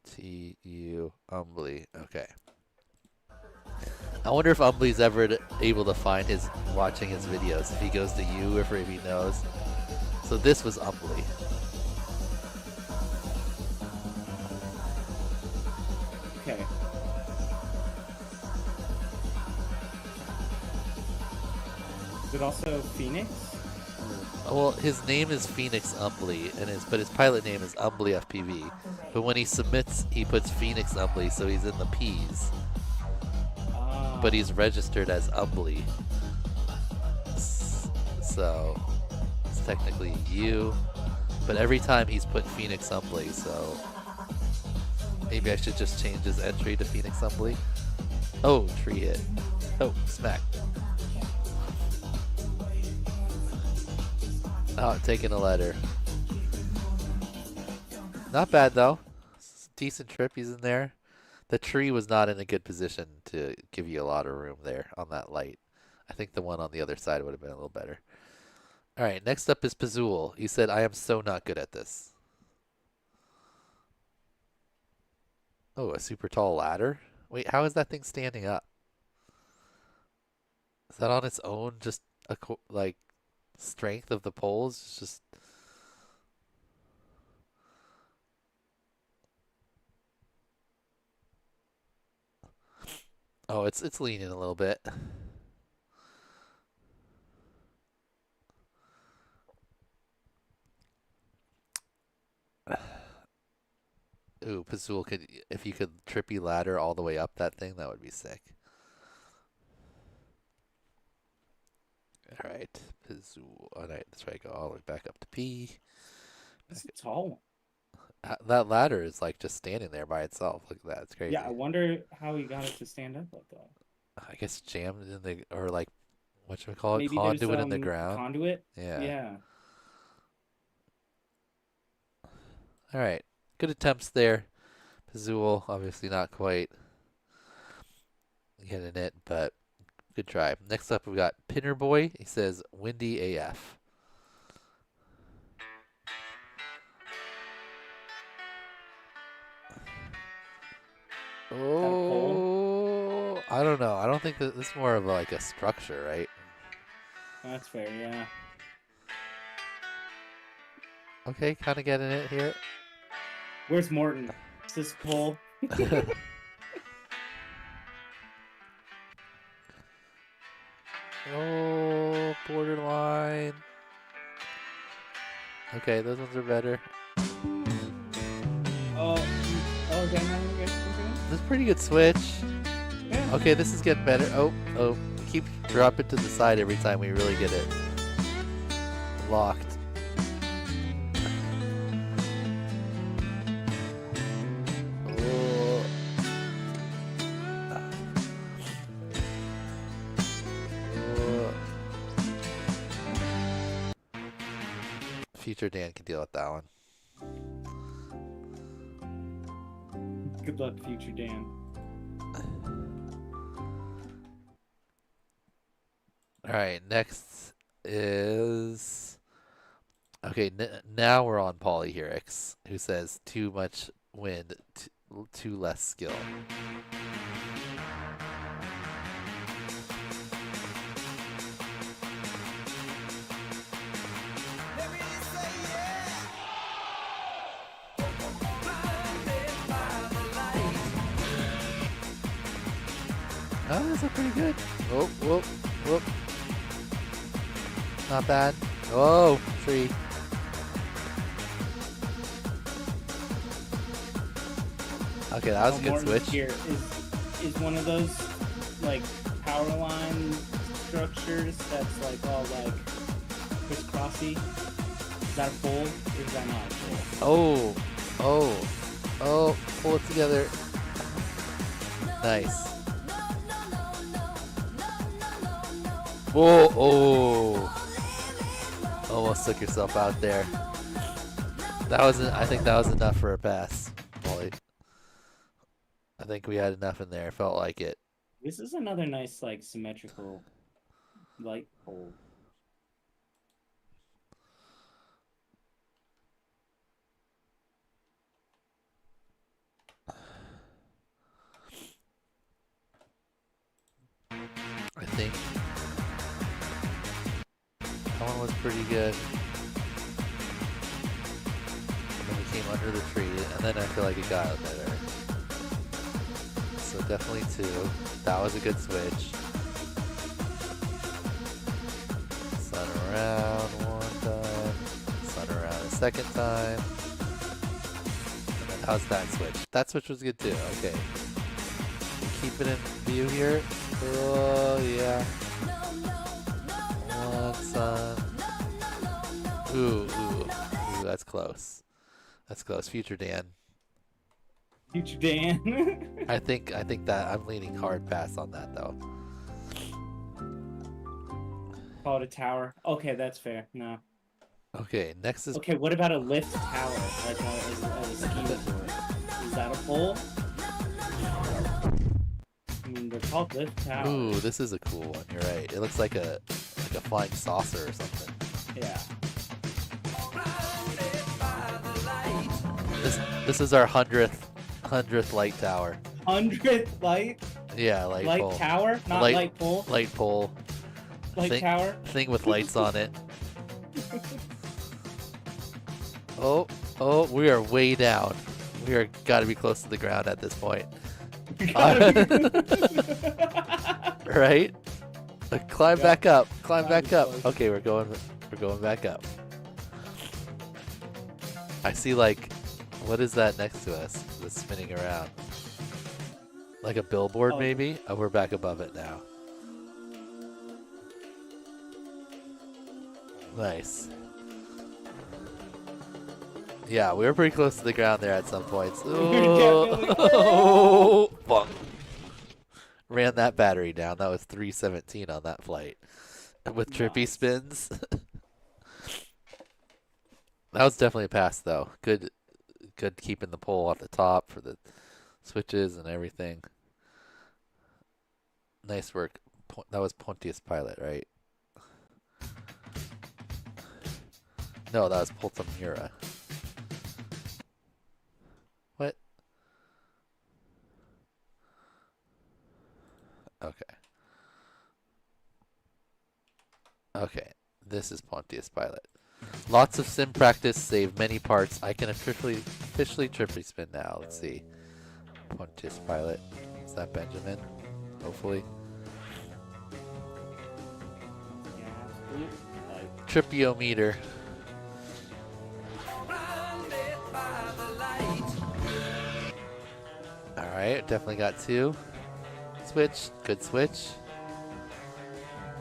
T-U, Umbly. Okay. I wonder if Umbly's ever able to find his, watching his videos, if he goes to U, if he knows. So this was Umbly. Okay. Is it also Phoenix? Well, his name is Phoenix Umbly, and but his pilot name is Umbly FPV. But when he submits, he puts Phoenix Umbly, so he's in the P's. But he's registered as Umbly. So it's technically U. But every time he's put Phoenix Umbly, so maybe I should just change his entry to Phoenix Umbly. Oh, tree hit. Oh, smack. Oh, taking a letter. Not bad though. Decent trippies in there. The tree was not in a good position to give you a lot of room there on that light. I think the one on the other side would have been a little better. Alright, next up is Pazul. He said, I am so not good at this. Oh, a super tall ladder? Wait, how is that thing standing up? Is that on its own just a like strength of the poles? It's just oh, it's leaning a little bit. Ooh, Pazul, if you could trippy ladder all the way up that thing, that would be sick. Alright, Pazul. Alright, that's right, go all the way back up to P. It's a tall one. That ladder is like just standing there by itself. Look at that, it's crazy. Yeah, I wonder how he got it to stand up like that. I guess jammed in the, or like, what should we call it? Maybe Conduit in the ground? Conduit? Yeah. Yeah. All right. Good attempts there. Pazul, obviously not quite getting it, but good try. Next up, we got Pinner Boy. He says, windy AF. Oh, I don't know. I don't think that this is more of like a structure, right? That's fair, yeah. Okay, kind of getting it here. Where's Morton? Is this pole? Oh, borderline. Okay, those ones are better. Okay, no, okay. This is a pretty good switch. Yeah. Okay, this is getting better. Oh, keep dropping to the side every time we really get it locked. Oh. Oh. Future Dan can deal with that one. Good luck, future Dan. All right, next is okay. Now we're on Polyherics, who says too much wind, too less skill. Oh, those are pretty good. Oh, whoop, whoop. Not bad. Oh, tree. Okay, that was a good Morton switch. Here is one of those like power line structures that's like all like crisscrossy. Is that a pole or is that not a pole? Oh, pull it together. Nice. Whoa, almost took yourself out there. That wasn't, I think that was enough for a pass, Molly. I think we had enough in there. Felt like it. This is another nice like symmetrical light pole. I think that one was pretty good. And then we came under the tree, and then I feel like it got better. So definitely 2. That was a good switch. Sun around one time, sun around a second time. And then how's that switch? That switch was good too. Okay. Keep it in view here. Oh, yeah. One sun. Ooh, that's close. That's close. Future Dan. Future Dan. I think that I'm leaning hard pass on that though. Call it a tower. Okay, that's fair. No. Okay, next is Okay, what about a lift tower? Like a ski resort? Is that a pole? I mean, they're called lift towers. Ooh, this is a cool one. You're right. It looks like a flying saucer or something. Yeah. This is our 100th light tower. 100th light? Yeah, light pole. Tower? Not light pole? Light pole. Light tower? Thing with lights on it. Oh, we are way down. We are got to be close to the ground at this point. Right? Climb back up. Climb back up. Okay, we're going back up. I see like, what is that next to us that's spinning around? Like a billboard maybe? Oh, we're back above it now. Nice. Yeah, we were pretty close to the ground there at some points. Oh, bonk. Ran that battery down. That was 317 on that flight. With trippy spins. That was definitely a pass though. Good Good keeping the pole at the top for the switches and everything. Nice work. That was Pontius Pilot, right? No, that was Poltamura. What? Okay. Okay, this is Pontius Pilot. Lots of sim practice, save many parts. I can officially Trippy spin now. Let's see. Pontius Pilot. Is that Benjamin? Hopefully. Trippiometer. Alright, definitely got 2. Switch. Good switch.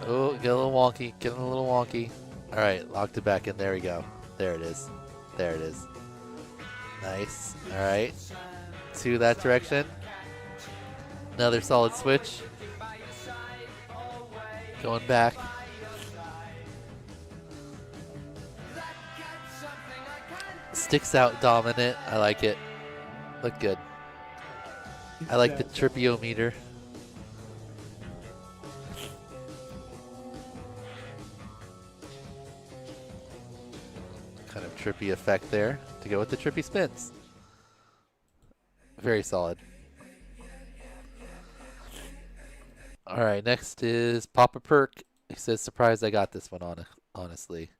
Oh, get a little wonky. Getting a little wonky. Alright, locked it back in. There we go. There it is. There it is. Nice. Alright. 2 that direction. Another solid switch. Going back. Sticks out dominant. I like it. Look good. I like the trippiometer. Kind of trippy effect there to go with the trippy spins. Very solid. Alright, next is Papa Perk. He says, surprised I got this one on, honestly.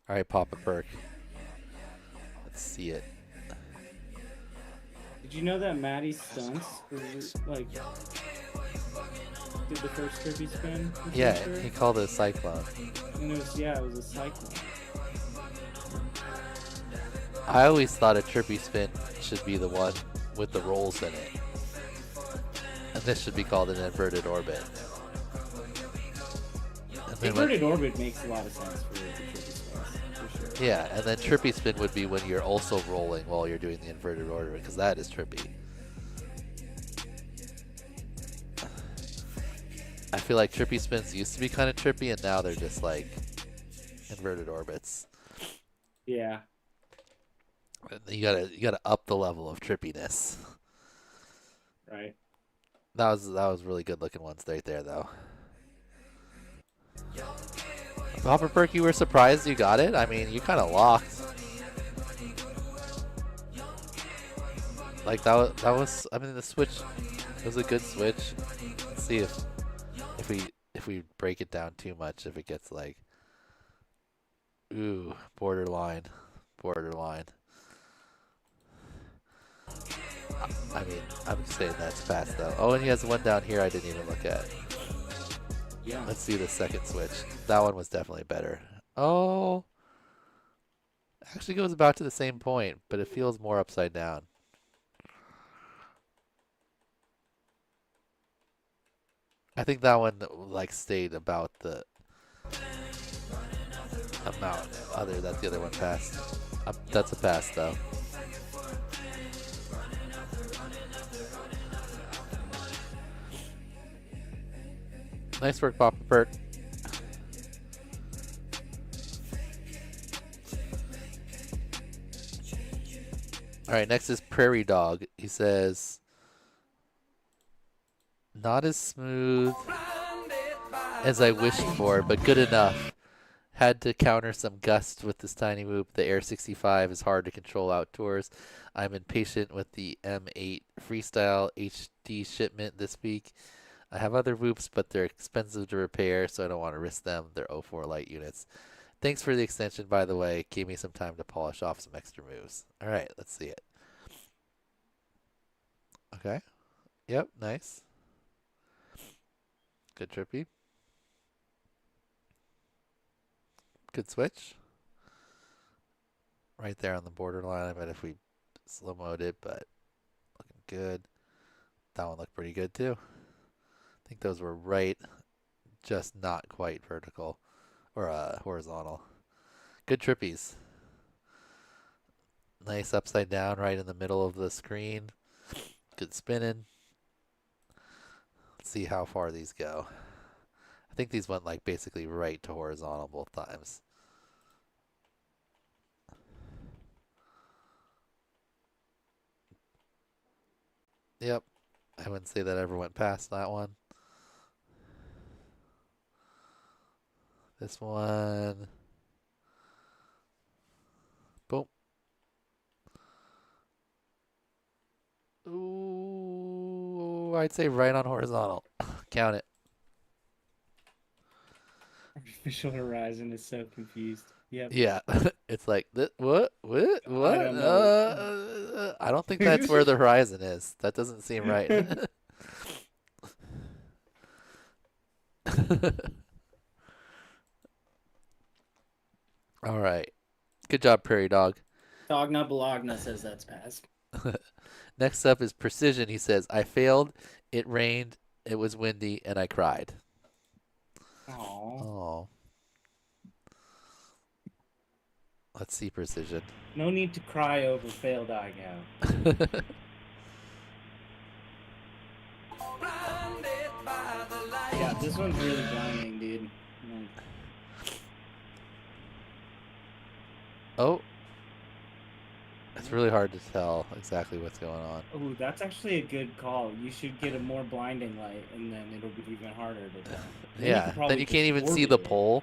Alright, Papa Perk. Let's see it. Did you know that Maddie's stunts like did the first trippy spin? Yeah, he called it a cyclone. And it was a cyclone. I always thought a trippy spin should be the one with the rolls in it. And this should be called an inverted orbit. Inverted orbit makes a lot of sense for the trippy spins, for sure. Yeah, and then trippy spin would be when you're also rolling while you're doing the inverted orbit, because that is trippy. I feel like trippy spins used to be kind of trippy, and now they're just like inverted orbits. Yeah. You gotta up the level of trippiness. Right. That was really good looking ones right there though. Papa Perk, you were surprised you got it? I mean, you kind of locked. Like that was I mean the switch was a good switch. Let's see if we break it down too much, if it gets like ooh, borderline. I mean, I'm saying that's fast though. Oh, and he has one down here I didn't even look at. Yeah. Let's see the second switch. That one was definitely better. Oh. Actually goes about to the same point, but it feels more upside down. I think that one like stayed about the amount other that the other one passed. That's a pass though. Nice work, Papa Perk. Alright, next is Prairie Dog. He says, not as smooth as I wished for, but good enough. Had to counter some gusts with this tiny whoop. The Air 65 is hard to control outdoors. I'm impatient with the M8 Freestyle HD shipment this week. I have other whoops, but they're expensive to repair, so I don't want to risk them. They're 04 light units. Thanks for the extension, by the way. Gave me some time to polish off some extra moves. All right, let's see it. Okay. Yep, nice. Good trippy. Good switch. Right there on the borderline. I bet if we slow-moed it, but looking good. That one looked pretty good too. I think those were right, just not quite vertical or horizontal. Good trippies. Nice upside down right in the middle of the screen. Good spinning. Let's see how far these go. I think these went like basically right to horizontal both times. Yep. I wouldn't say that I ever went past that one. This one. Boom. Ooh, I'd say right on horizontal. Count it. Artificial horizon is so confused. Yep. Yeah, it's like what? I don't know. I don't think that's where the horizon is. That doesn't seem right. All right. Good job, Prairie Dog. Dogna Bologna says that's pass. Next up is Precision. He says, I failed, it rained, it was windy, and I cried. Oh. Let's see, Precision. No need to cry over failed IGAL. Yeah, this one's really blinding, dude. Oh. It's really hard to tell exactly what's going on. Oh, that's actually a good call. You should get a more blinding light, and then it'll be even harder to tell. Yeah, then you can't even see the pole.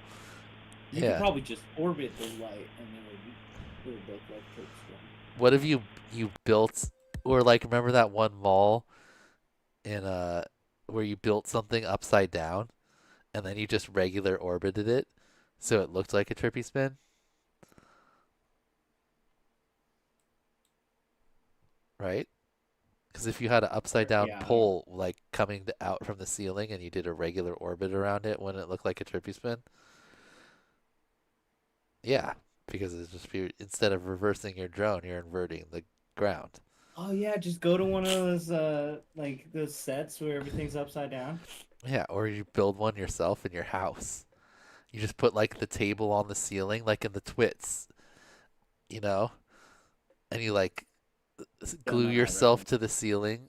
You could probably just orbit the light, and it would look like Trippy. What if you built, or like, remember that one mall in where you built something upside down, and then you just regular orbited it, so it looked like a Trippy spin? Right? Because if you had an upside down pole like coming out from the ceiling and you did a regular orbit around it, wouldn't it look like a Trippy spin? Yeah, because it's just instead of reversing your drone, you're inverting the ground. Oh yeah, just go to one of those like those sets where everything's upside down. Yeah, or you build one yourself in your house. You just put like the table on the ceiling, like in the Twits, you know, and you like glue yourself to the ceiling.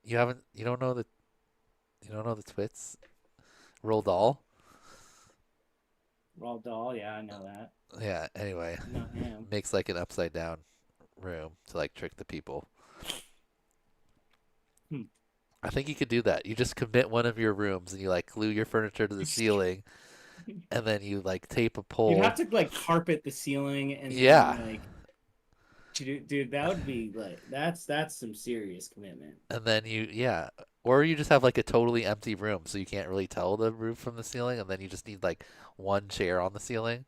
You don't know the Twits? Roald Dahl? Roald Dahl, yeah, I know that. Yeah, anyway. Not him. Makes like an upside down room to like trick the people. I think you could do that. You just commit one of your rooms and you like glue your furniture to the ceiling and then you like tape a pole. You have to like carpet the ceiling and yeah. Then, like, dude, that would be like that's some serious commitment. And then or you just have like a totally empty room so you can't really tell the roof from the ceiling, and then you just need like one chair on the ceiling,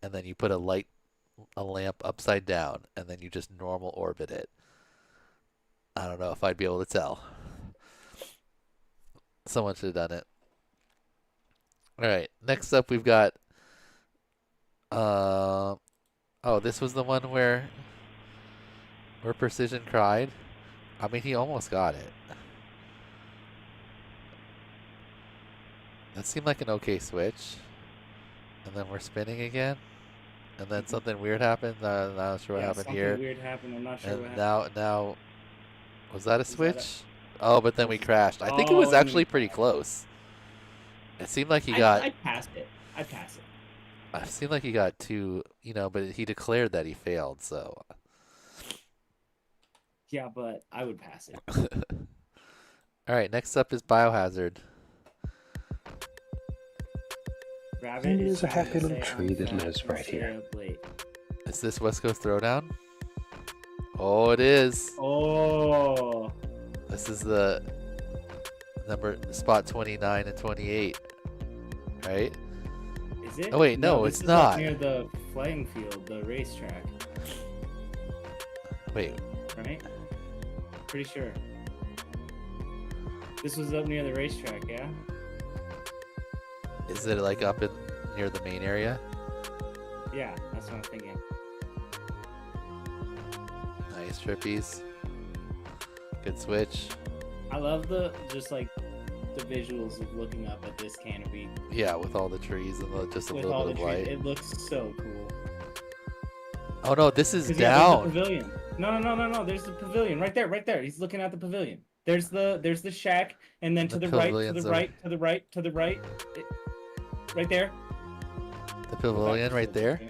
and then you put a lamp upside down, and then you just normal orbit it. I don't know if I'd be able to tell. Someone should have done it. All right, next up we've got this was the one where Precision cried. I mean, he almost got it. That seemed like an okay switch. And then we're spinning again. And then something weird happened. I'm not sure what happened here. Something weird happened. I'm not sure what happened. Now, was that a switch? Oh, but then we crashed. I think it was actually pretty close. It seemed like he got... I'd pass it. I'd pass it. It seemed like he got two, but he declared that he failed, so... Yeah, but I would pass it. All right, next up is Biohazard. Maybe there's a happy little tree that lives right here. Is this West Coast Throwdown? Oh, it is. Oh. This is the spot 29 and 28, right? Is it? Oh wait, no, it's not. Like near the flying field, the racetrack. Wait. Right? Pretty sure. This was up near the racetrack, yeah? Is it like up near the main area? Yeah, that's what I'm thinking. Nice Trippies. Good switch. I love the visuals of looking up at this canopy. Yeah, with all the trees and just a little bit of light. It looks so cool. Oh no, this is There's down. the pavilion. No. There's the pavilion right there. He's looking at the pavilion. There's the shack, and then to the right, right there. The pavilion right there?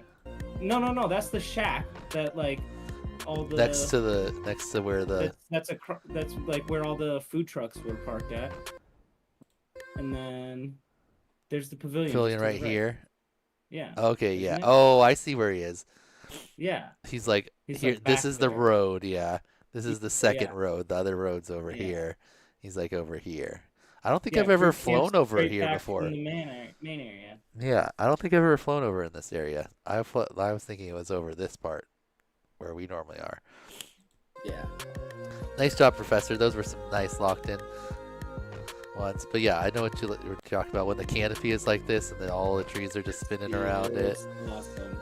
No. That's the shack that like all the next to where the that's like where all the food trucks were parked at. And then there's the pavilion. pavilion just to right the here. Yeah. Okay, Isn't yeah. it? Oh, I see where he is. Yeah. He's like He's, here. like, This back is the there. road. Yeah. This is the second Yeah. road. The other road's over Yeah. here. He's like over here. I don't think Yeah, I've ever group flown camp's over straight here back before. in the main area. Yeah, I don't think I've ever flown over in this area. I was thinking it was over this part where we normally are. Yeah. Nice job, Professor. Those were some nice locked in ones. But yeah, I know what you were talking about when the canopy is like this and then all the trees are just spinning around it. It's awesome.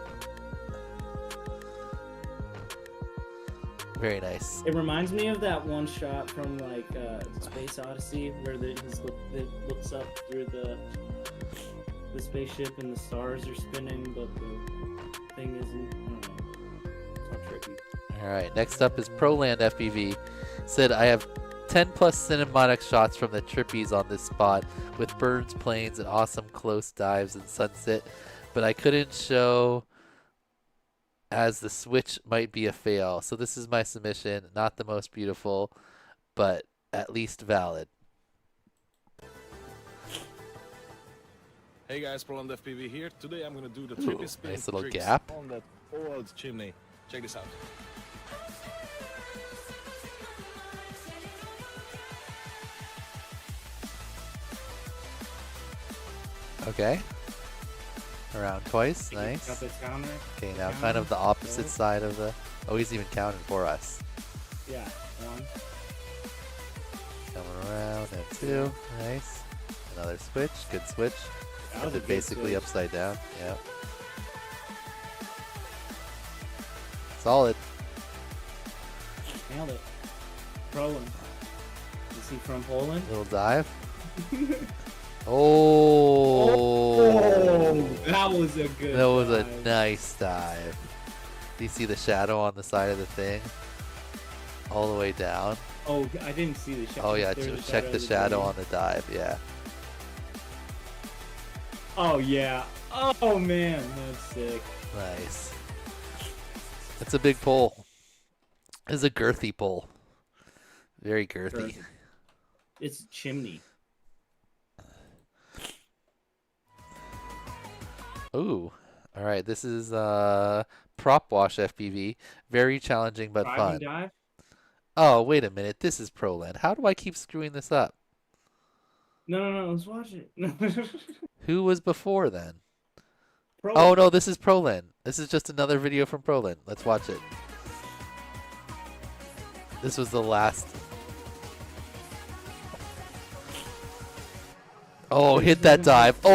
Very nice. It reminds me of that one shot from like Space Odyssey where it looks up through the spaceship and the stars are spinning, but the thing isn't. I don't know. It's not tricky. All right, next up is Proland FPV. Said, I have 10 plus cinematic shots from the Trippies on this spot with birds, planes, and awesome close dives and sunset, but I couldn't show as the switch might be a fail. So this is my submission. Not the most beautiful, but at least valid. Hey guys, Roland FPV here. Today I'm gonna do the trippy spin nice little tricks gap. on that old chimney. Check this out. Okay. Around twice. Nice. Got the counter. Okay, now kind of the opposite side of the... Oh, he's even counting for us. Yeah, one. Coming around, and two. Nice. Another switch. Good switch. That was Kept a it good basically switch. upside down. Yeah. Solid. Nailed it. Poland. Is he from Poland? Little dive. Oh, that was a good That was a dive. nice dive. Do you see the shadow on the side of the thing? All the way down. Oh, I didn't see the shadow. Oh yeah, There was a check the shadow tree. on the dive. Yeah. Oh yeah. Oh man, that's sick. Nice. It's a big pole. It's a girthy pole. Very girthy. It's a chimney. Ooh. All right, this is prop wash FPV. Very challenging but Driving fun. dive? Oh, wait a minute. This is ProLand. How do I keep screwing this up? No, let's watch it. Who was before then? Proland. Oh no, this is ProLand. This is just another video from ProLand. Let's watch it. This was the last. Oh, hit that dive. Oh,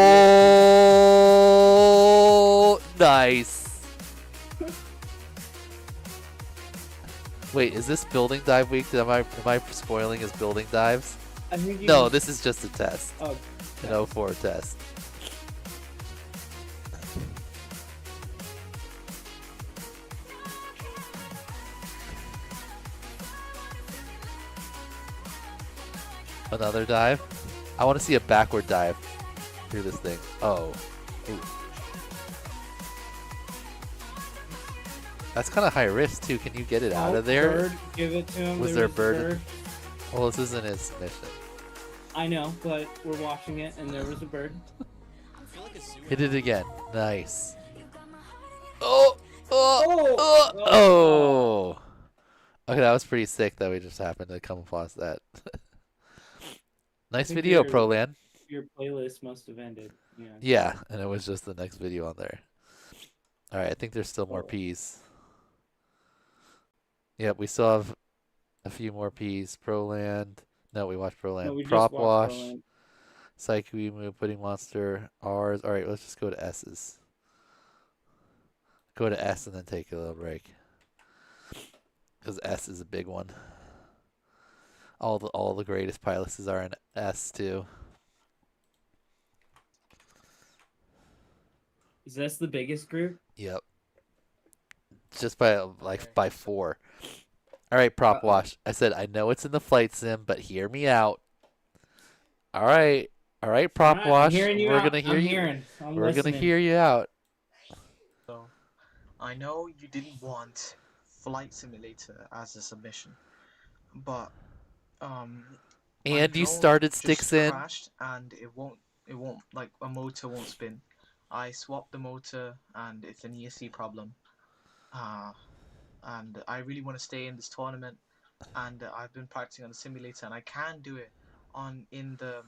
nice. Wait, is this building dive week? Am I spoiling his building dives? I think you No, this is just a test. Oh, An 04 test. Another dive? I want to see a backward dive through this thing. Oh. Ooh. That's kind of high risk too. Can you get it out of there? Bird, give it to him. Was there a bird? Well, this isn't his mission. I know, but we're watching it, and there was a bird. Hit it again. Nice. Oh! Oh! Okay, that was pretty sick that we just happened to come across that. Nice think video, your- ProLand. Your playlist must have ended. Yeah. Yeah, and it was just the next video on there. All right, I think there's still more P's. Yep, we still have a few more P's. ProLand. No, we watched ProLand. No, we just Prop watched Wash. ProLand. Psyche Move, Pudding Monster, R's. All right, let's just go to S's. Go to S and then take a little break. Because S is a big one. All the greatest pilots are in S too. Is this the biggest group? Yep. Just by by 4. All right, Prop Wash. I said I know it's in the flight sim, but hear me out. All right, Prop All right, I'm Wash. hearing you We're out. gonna hear I'm you. hearing. I'm We're gonna listening. hear you out. So, I know you didn't want flight simulator as a submission, but my And you drone started just sticks in. crashed and it won't like a motor won't spin. I swapped the motor and it's an ESC problem. And I really want to stay in this tournament, and I've been practicing on the simulator, and I can do it in the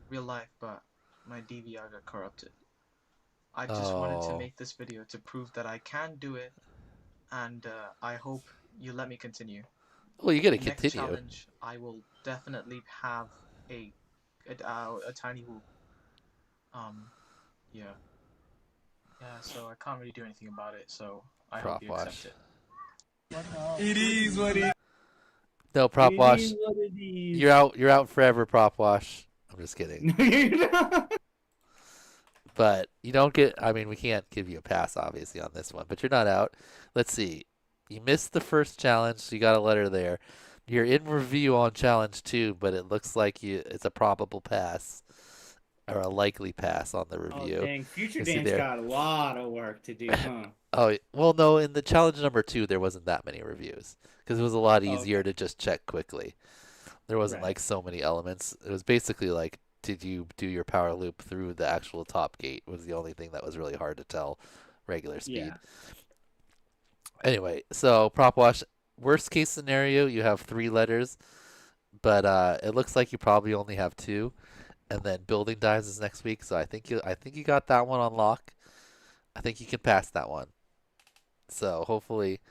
real life, but my DVR got corrupted. I just wanted to Oh. make this video to prove that I can do it, and I hope you let me continue. Well, you gotta Next continue. challenge, I will definitely have a tiny whoop. Yeah. So I can't really do anything about it. So I hope Prop you wash. accept it. It is what it No, Prop It Wash. is what it is. You're out forever, Prop Wash. I'm just kidding. But you don't get. I mean, we can't give you a pass, obviously, on this one. But you're not out. Let's see. You missed the first challenge, so you got a letter there. You're in review on challenge 2, but it looks like it's a probable pass or a likely pass on the review. Oh, dang. Future You see Dan's there. got a lot of work to do, huh? Oh, well, no, in the challenge number 2, there wasn't that many reviews because it was a lot easier to just check quickly. There wasn't like so many elements. It was basically like, did you do your power loop through the actual top gate was the only thing that was really hard to tell regular speed. Yeah. Anyway, so Prop Wash, worst case scenario, you have 3 letters, but it looks like you probably only have 2. And then building dives is next week, so I think you got that one on lock. I think you can pass that one. So hopefully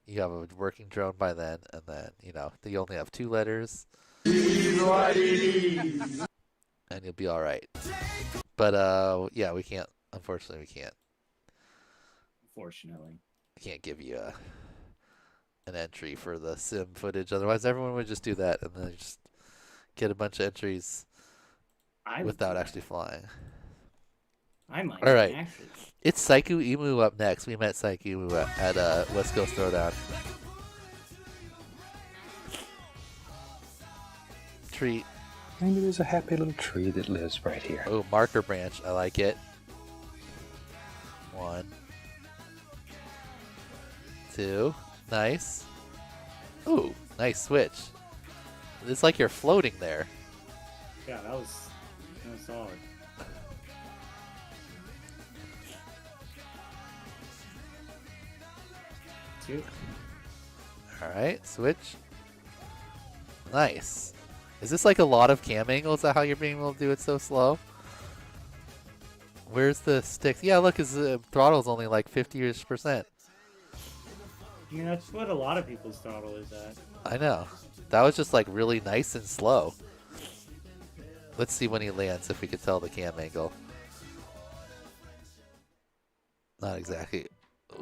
you have a working drone by then, and then you only have 2 letters. And you'll be all right. But yeah, we can't. Unfortunately, we can't. Unfortunately, can't give you an entry for the sim footage. Otherwise, everyone would just do that and then just get a bunch of entries without actually flying. I might. All right, actually. it's Saiku Emu up next. We met Saiku Emu at West Coast Throwdown. Treat. Maybe there's a happy little tree that lives right here. Oh, marker branch. I like it. 1, 2. Nice. Ooh, nice switch. It's like you're floating there. Yeah, that was solid. Two. All right, switch. Nice. Is this like a lot of cam angles? Is that how you're being able to do it so slow? Where's the sticks? Yeah, look, his throttle's only like 50%. I mean, that's what a lot of people's throttle is at. I know. That was just like really nice and slow. Let's see when he lands if we could tell the cam angle. Not exactly.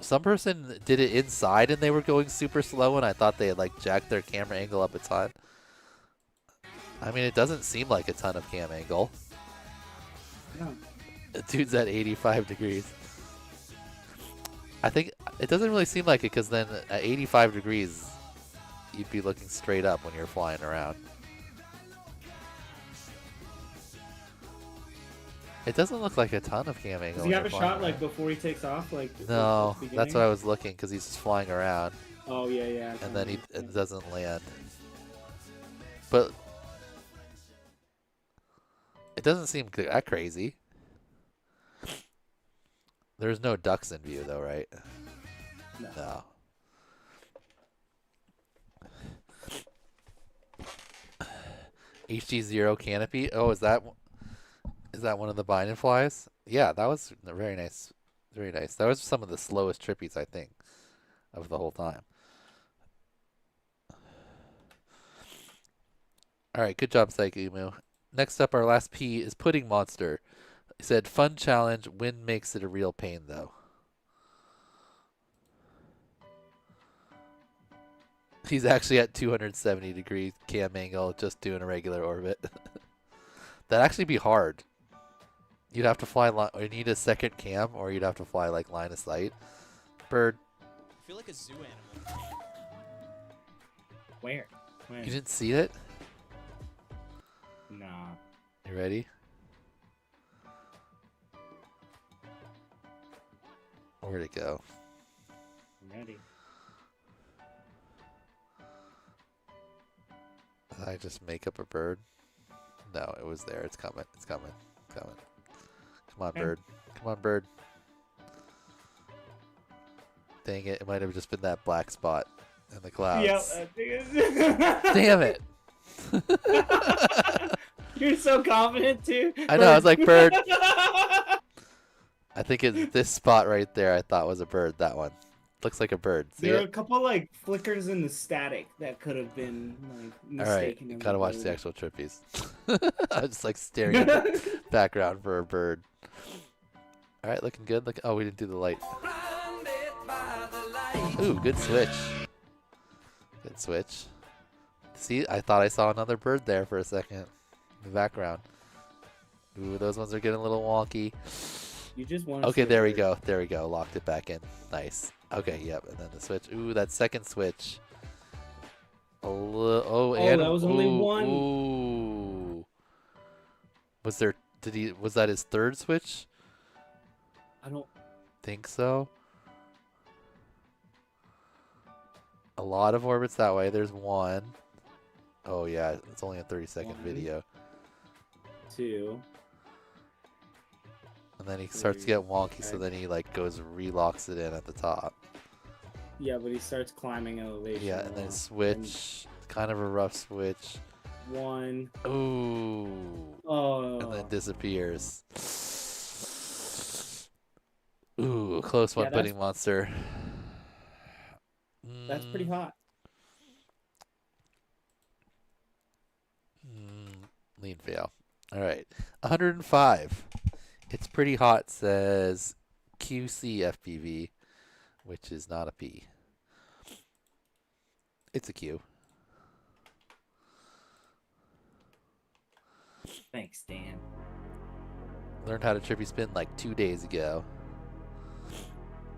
Some person did it inside and they were going super slow, and I thought they had like jacked their camera angle up a ton. I mean, it doesn't seem like a ton of cam angle. No. The dude's at 85 degrees. I think it doesn't really seem like it because then at 85 degrees, you'd be looking straight up when you're flying around. It doesn't look like a ton of cam angle. Does he have a shot like before he takes off? Like no, at the that's what beginning? I was looking because he's just flying around. Oh yeah. And then it doesn't land. But it doesn't seem that crazy. There's no ducks in view though, right? No. HG0 canopy. Oh, is that one of the bind and flies? Yeah, that was very nice. Very nice. That was some of the slowest trippies, I think, of the whole time. All right, good job, Psychimu. Next up, our last P is Pudding Monster. He said, fun challenge. Wind makes it a real pain, though. He's actually at 270 degree cam angle, just doing a regular orbit. That'd actually be hard. You'd have to fly, or you need a second cam, or you'd have to fly like line of sight. Bird. I feel like a zoo animal. Where? You didn't see it? Nah. You ready? Where'd it go? I'm ready. Did I just make up a bird? No, it was there. It's coming. It's coming. It's coming. Come on, bird. Come on, bird. Dang it. It might have just been that black spot in the clouds. Damn it. You're so confident, too. I know. I was like, bird. I think it's this spot right there I thought was a bird. That one. Looks like a bird. See There are it? a couple like flickers in the static that could have been like mistaken. Alright, gotta watch the actual Trippies. I was just like staring at the background for a bird. Alright, looking good. Look, oh, we didn't do the light. Ooh, good switch. Good switch. See, I thought I saw another bird there for a second in the background. Ooh, those ones are getting a little wonky. You just want. Okay, there we go. There we go. Locked it back in. Nice. Okay, yep. And then the switch. Ooh, that second switch. Oh, and that was only one. Ooh. Was there? Did he? Was that his third switch? I don't think so. A lot of orbits that way. There's one. Oh yeah, it's only a 30-second video. 2. And then he starts to get wonky, so then he like goes relocks it in at the top. Yeah, but he starts climbing elevation. Yeah, and then switch. Kind of a rough switch. 1. Ooh. Oh. And then disappears. Ooh, close one, pudding monster. That's pretty hot. Lean fail. All right, 105. It's pretty hot, says QC FPV, which is not a P. It's a Q. Thanks, Dan. Learned how to trippy spin like 2 days ago.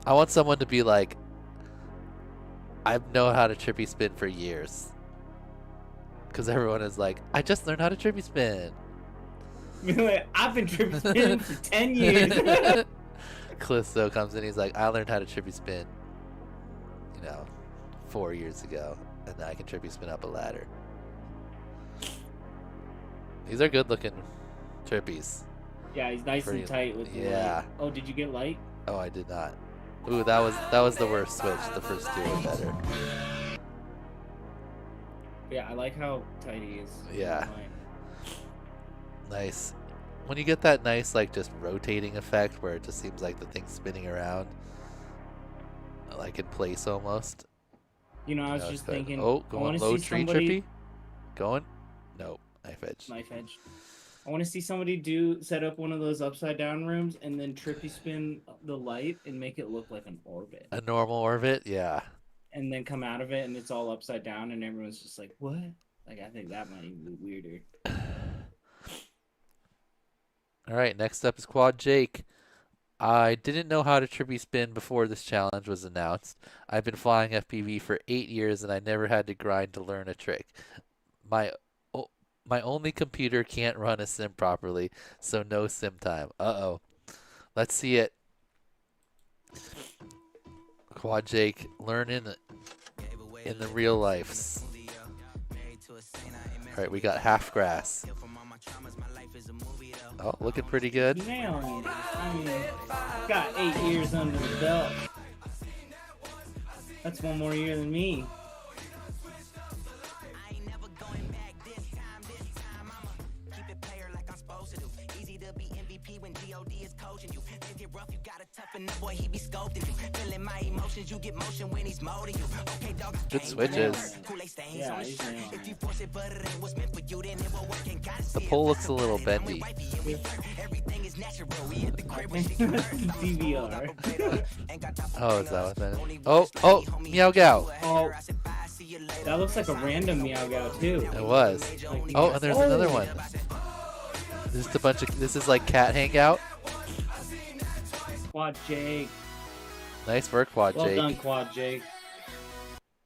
I want someone to be like, I know how to trippy spin for years. Because everyone is like, I just learned how to trippy spin. I've been trippy spinning for 10 years. Callisto comes in, he's like, I learned how to trippy spin, 4 years ago. And now I can trippy spin up a ladder. These are good looking trippies. Yeah, he's nice and tight with the yeah. light. Oh, did you get light? Oh, I did not. Ooh, that was the worst switch. The first 2 were better. Yeah, I like how tight he is. Yeah. Nice. When you get that nice, like, just rotating effect where it just seems like the thing's spinning around, like in place almost. I was just thinking. Oh, going low tree trippy? Going? Nope. Knife edge. Knife edge. I want to see somebody set up one of those upside down rooms and then trippy spin the light and make it look like an orbit. A normal orbit? Yeah. And then come out of it and it's all upside down and everyone's just like, what? Like, I think that might even be weirder. All right, next up is Quad Jake. I didn't know how to trippy spin before this challenge was announced. I've been flying FPV for 8 years and I never had to grind to learn a trick. My only computer can't run a sim properly, so no sim time. Uh-oh. Let's see it. Quad Jake, learning in the real lives. All right, we got half grass. Oh, looking pretty good. Man, I mean, got 8 years under the belt. That's 1 more year than me. Good switches. Yeah, the pole looks a little bendy. DVR. Oh, is that what that is? Oh, Meow Gao. Oh, that looks like a random Meow Gao too. It was. Oh, and there's another one. There's just a bunch of. This is like cat hangout. Quad Jake. Nice work, Quad Jake. Well done, Quad Jake.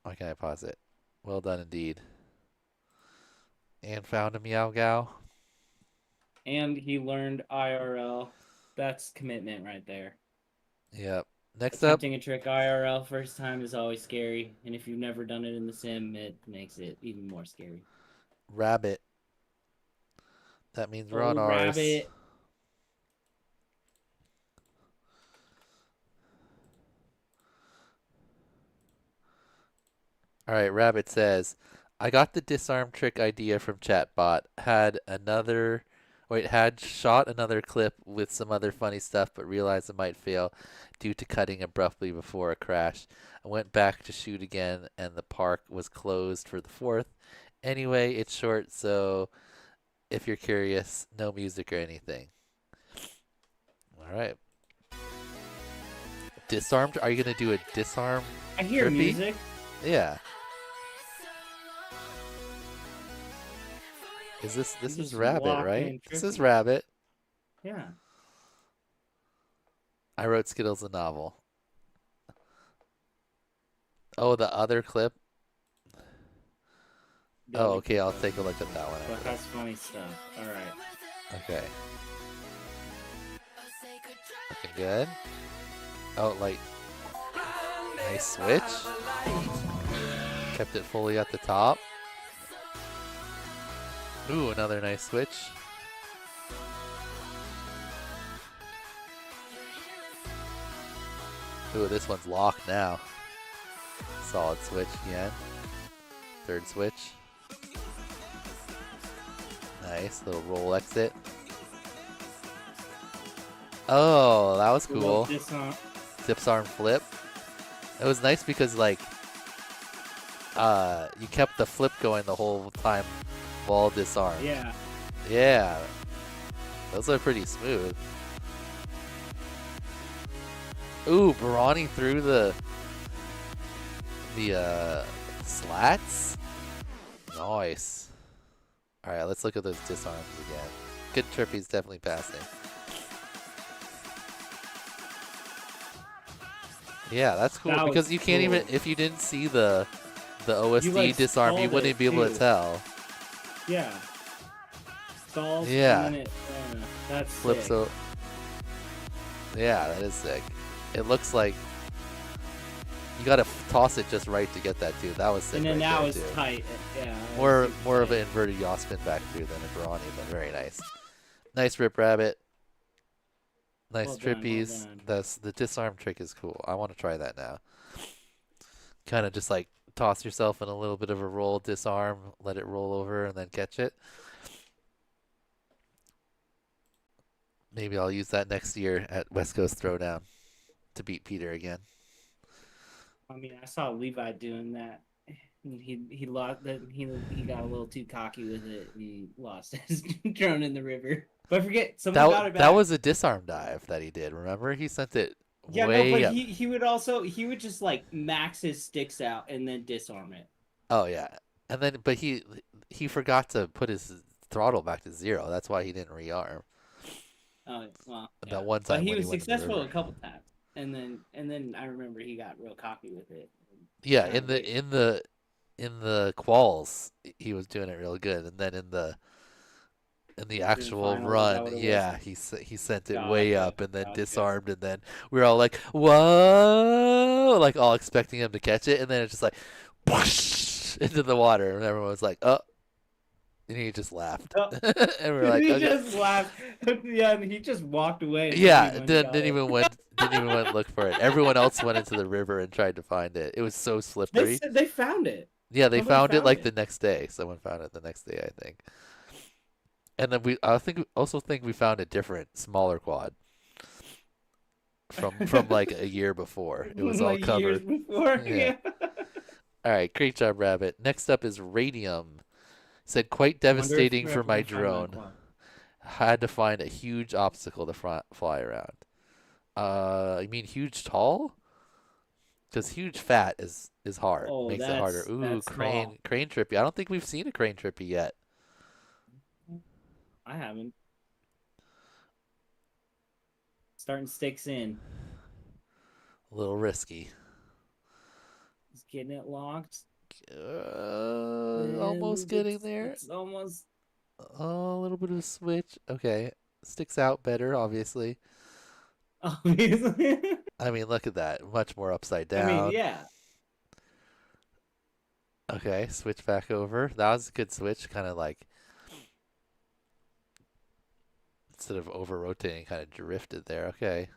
Why can't I pause it? Well done indeed. And found a Meow Gao. And he learned IRL. That's commitment right there. Yep. Next up. Attempting a trick IRL first time is always scary. And if you've never done it in the sim, it makes it even more scary. Rabbit. That means we're on Oh, ours. rabbit. All right, Rabbit says, I got the disarm trick idea from Chatbot. Had shot another clip with some other funny stuff, but realized it might fail due to cutting abruptly before a crash. I went back to shoot again, and the park was closed for the 4th. Anyway, it's short, so if you're curious, no music or anything. All right. Disarmed? Are you going to do a disarm? I hear Trippy? music. Yeah. Is this is just Rabbit, walking right? This is Trippy. Rabbit. Yeah. I wrote Skittles a novel. Oh, the other clip? Oh, okay, I'll take a look at that one. But that's funny stuff. All right. Okay. Looking good. Oh, like, nice switch. Kept it fully at the top. Ooh, another nice switch. Ooh, this one's locked now. Solid switch again. Third switch. Nice, little roll exit. Oh, that was cool. Disarm flip. It was nice because, like, you kept the flip going the whole time while disarmed. Yeah. Yeah. Those are pretty smooth. Ooh, Barani through the slats. Nice. All right, let's look at those disarms again. Good Trippy's definitely passing. Yeah, that's cool That because was you can't even cool. if you didn't see the OSD like, disarm, you stalled wouldn't it, be able to too. tell. Yeah. Stalls. Yeah. And then it, that's Flips sick. so. Yeah, that is sick. It looks like you gotta toss it just right to get that too. That was sick. And then right that there, was too. tight. Yeah. that More was super more of tight. an inverted yaw spin back through than a Barani, but very nice. Nice Rip Rabbit. Nice Well done, well Trippies. done. The disarm trick is cool. I want to try that now. Kind of just like toss yourself in a little bit of a roll, disarm, let it roll over, and then catch it. Maybe I'll use that next year at West Coast Throwdown to beat Peter again. I mean, I saw Levi doing that. He lost that he got a little too cocky with it. And he lost his drone in the river. But forget, someone got it back. That was a disarm dive that he did. Remember, he sent it Yeah, way no, but up. he would just like max his sticks out and then disarm it. Oh yeah, and then but he forgot to put his throttle back to 0. That's why he didn't rearm. Oh well, That yeah. one time But he when was he went to the successful river. a couple times, and then I remember he got real cocky with it. Yeah, in the quals he was doing it real good, and then in the actual final, is that run, what it was? yeah, he sent it Gotcha, way up and then gotcha. disarmed, and then we were all like, whoa, like all expecting him to catch it, and then it's just like whoosh, into the water, and everyone was like, oh, and he just laughed, and we were like, he okay. just laughed. Yeah, and he just walked away. Yeah, When he didn't got even it. went look for it. Everyone else went into the river and tried to find it. It was so They slippery. said they found it. Yeah, they Somebody found it like it. the next day. Someone found it the next day, I think. And then also think we found a different, smaller quad from like a year before. It was all Like years covered. before. Yeah. All right, great job, Rabbit. Next up is Radium. Said quite devastating for my drone. Had to find a huge obstacle to fly around. You mean huge tall? Because huge fat is hard. Oh, Makes it harder. Ooh, that's crane tall. crane trippy. I don't think we've seen a crane trippy yet. I haven't. Starting sticks in. A little risky. Just getting it locked. Almost getting there. It's almost. Oh, a little bit of a switch. Okay. Sticks out better, obviously. Obviously. I mean, look at that. Much more upside down. I mean, yeah. Okay, switch back over. That was a good switch. Kind of like instead of over rotating, kind of drifted there. Okay,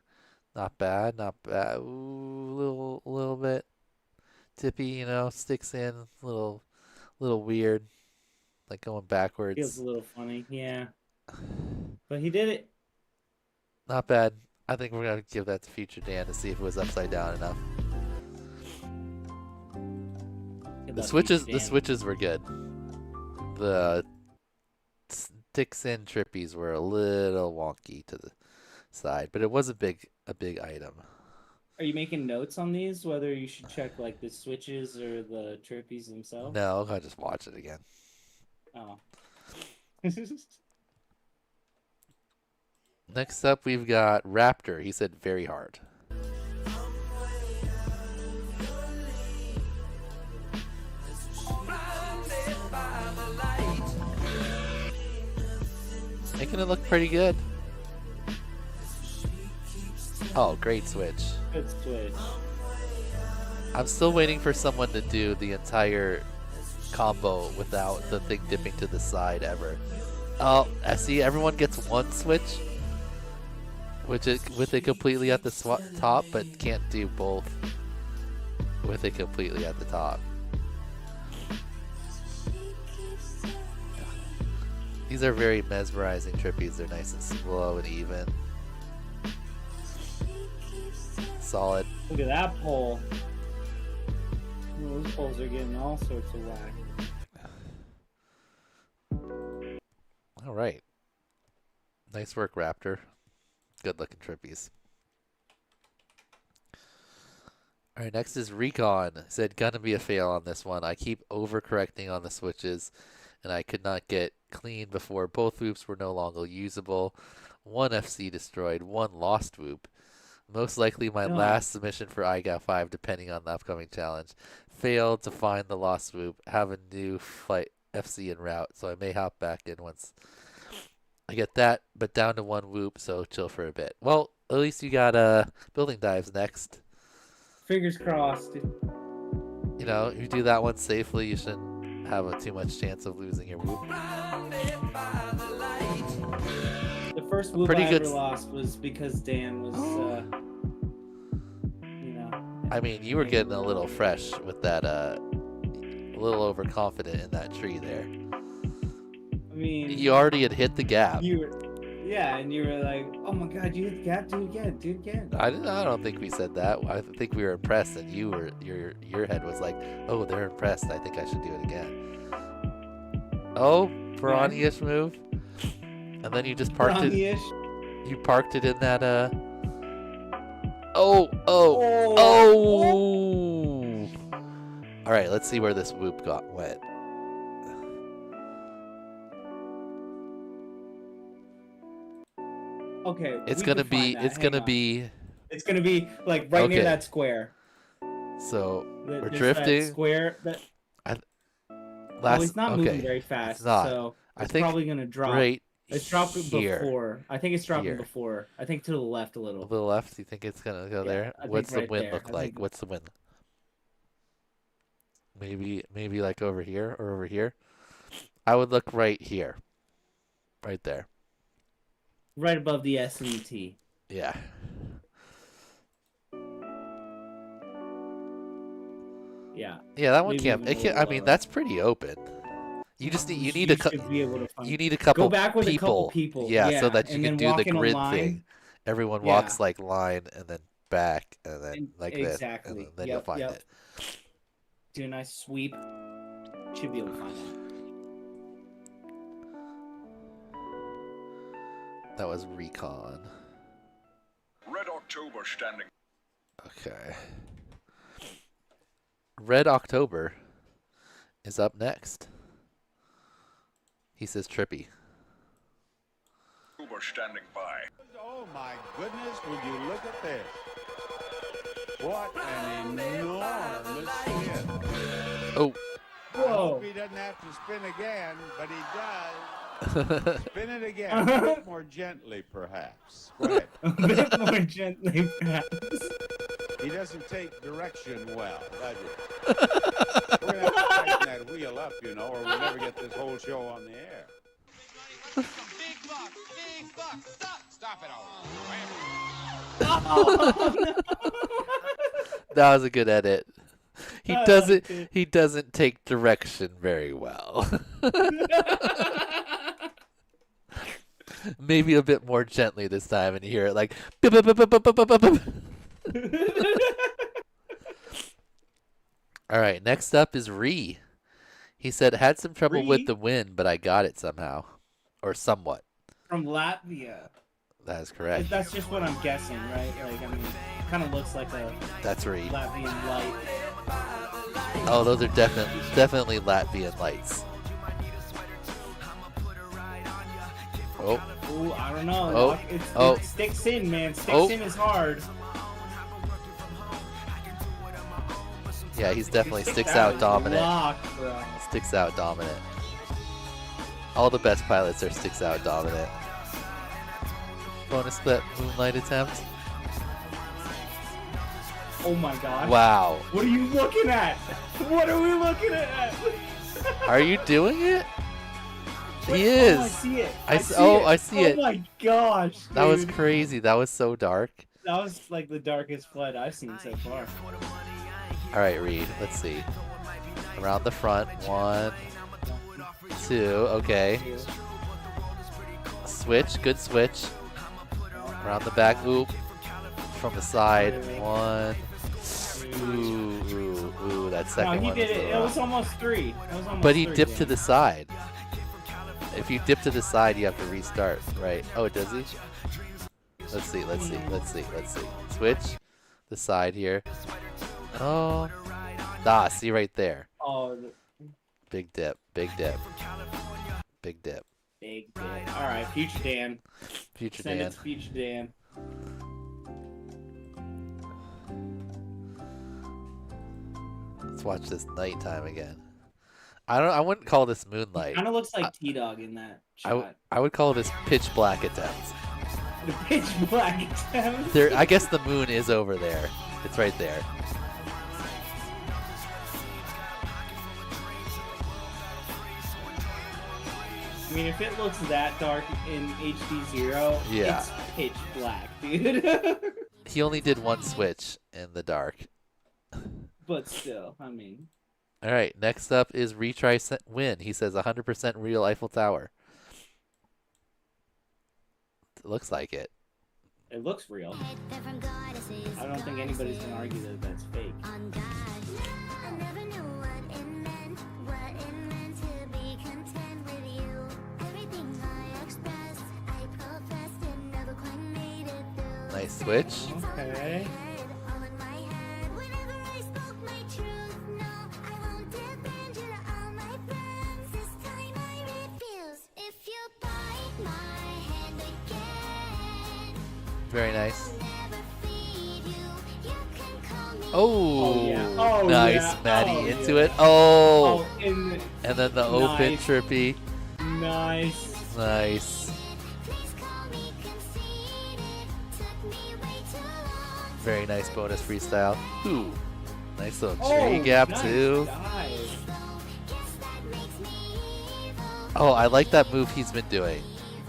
not bad, not bad. Ooh, little bit tippy, you know, sticks in, little weird, like going backwards. Feels a little funny, yeah. But he did it. Not bad. I think we're gonna give that to future Dan to see if it was upside down enough. The switches were good. The sticks in trippies were a little wonky to the side, but it was a big item. Are you making notes on these? Whether you should check like the switches or the trippies themselves? No, I'll just watch it again. Oh. Next up, we've got Raptor. He said very hard. Making it look pretty good. Oh, great switch. Good switch. I'm still waiting for someone to do the entire combo without the thing dipping to the side ever. Oh, I see everyone gets one switch with it completely at the top, but can't do both with it completely at the top. These are very mesmerizing trippies. They're nice and slow and even. Solid. Look at that pole. Those poles are getting all sorts of whack. All right. Nice work, Raptor. Good looking trippies. All right, next is Recon. Said gonna be a fail on this one. I keep overcorrecting on the switches, and I could not get clean before both whoops were no longer usable. One FC destroyed, one lost whoop. Most likely my last submission for IGAL 5, depending on the upcoming challenge. Failed to find the lost whoop. Have a new flight FC en route, so I may hop back in once I get that, but down to one whoop, so chill for a bit. Well, at least you got building dives next. Fingers crossed. You know, if you do that one safely, you shouldn't have too much chance of losing your whoop. The first whoop I ever lost was because Dan was, you know. I mean, you were getting a little fresh with that, a little overconfident in that tree there. I mean, you already had hit the gap. Yeah, and you were like, "Oh my God, you hit the gap! Do it again! Do it again!" I don't think we said that. I think we were impressed, and your head was like, "Oh, they're impressed. I think I should do it again." Oh, piranha-ish move, and then you just parked it. You parked it in that. Oh! All right, let's see where this whoop went. Okay. It's gonna be like right near that square. So we're drifting. That square. It's not moving very fast. It's not. So I it's think probably gonna drop. Right. It's dropping here. before. I think it's dropping Here. before. I think to the left a little. To the left? You think it's gonna go there? I think What's the right wind there. look I like? think- What's the wind? Maybe like over here or over here. I would look right here. Right there. Right above the S and T. Yeah. Yeah. Yeah, that one Maybe can't. even It a can't. I little mean, lower. that's pretty open. You just need. You need You a. should be able to find- You need a couple. Go back with a couple people. Yeah, so Yeah, that you and can then do walk the in a grid line. thing. Everyone Yeah. walks like line and then back and then like exactly. this, and then you'll find it. Do a nice sweep. Should be able to find it. That was Recon. Red October standing. Okay. Red October is up next. He says Trippy. October standing by. Oh my goodness, would you look at this? What an enormous spin. Oh. I hope he doesn't have to spin again, but he does. Spin it again, a bit more gently perhaps. Go ahead. A bit more gently perhaps. He doesn't take direction well, does he? We're going to have to tighten that wheel up, you know, or we'll never get this whole show on the air. Big bucks, stop it all. That was a good edit. He doesn't take direction very well. Maybe a bit more gently this time, and you hear it like. "Bip, bip, bip, bip, bip, bip, bip, bip." All right, next up is Ree. He said had some trouble with the wind, but I got it somehow, or somewhat. From Latvia. That is correct. That's just what I'm guessing, right? Like, I mean, it kind of looks like a That's Ree. Latvian light. Oh, those are definitely Latvian lights. Oh. Ooh, I don't know. Oh. It sticks in, man. Sticks Oh. in is hard. Yeah, he's definitely sticks out dominant. Locked, bro. Sticks out dominant. All the best pilots are sticks out dominant. Bonus split moonlight attempt. Oh my god. Wow. What are you looking at? What are we looking at? Are you doing it? Wait, He is. Oh, I see it. I see it. Oh my gosh. Dude. That was crazy. That was so dark. That was like the darkest flood I've seen so far. All right, Reed. Let's see. Around the front. 1, 2. Okay. Switch. Good switch. Around the back. Oop. From the side. 1. Ooh. That second No, one. he did it. It rough. was almost 3. But he dipped to the side. If you dip to the side, you have to restart, right? Oh, does he? Let's see. Switch. The side here. Oh. Ah, see right there. Oh. Big dip. Big dip. Big dip. Big dip. All right, future Dan. Future Send Dan. it to future Dan. Let's watch this nighttime again. I wouldn't call this moonlight. Kind of looks like T-Dog in that shot. I would call this pitch black attempt. The pitch black attempt. There, I guess the moon is over there. It's right there. I mean, if it looks that dark in HD 0, Yeah. it's pitch black, dude. He only did one switch in the dark. But still, I mean. All right, next up is retry win. He says 100% real Eiffel Tower. It looks like it. It looks real. I don't think anybody's gonna argue that that's fake. Nice switch. Okay. Very nice. Oh, yeah. Oh, nice, yeah. Maddie Oh, into yeah. it. Oh, and then the open nice. trippy. Nice. Nice. Very nice bonus freestyle. Ooh, nice little tree gap nice too. dive. Oh, I like that move he's been doing.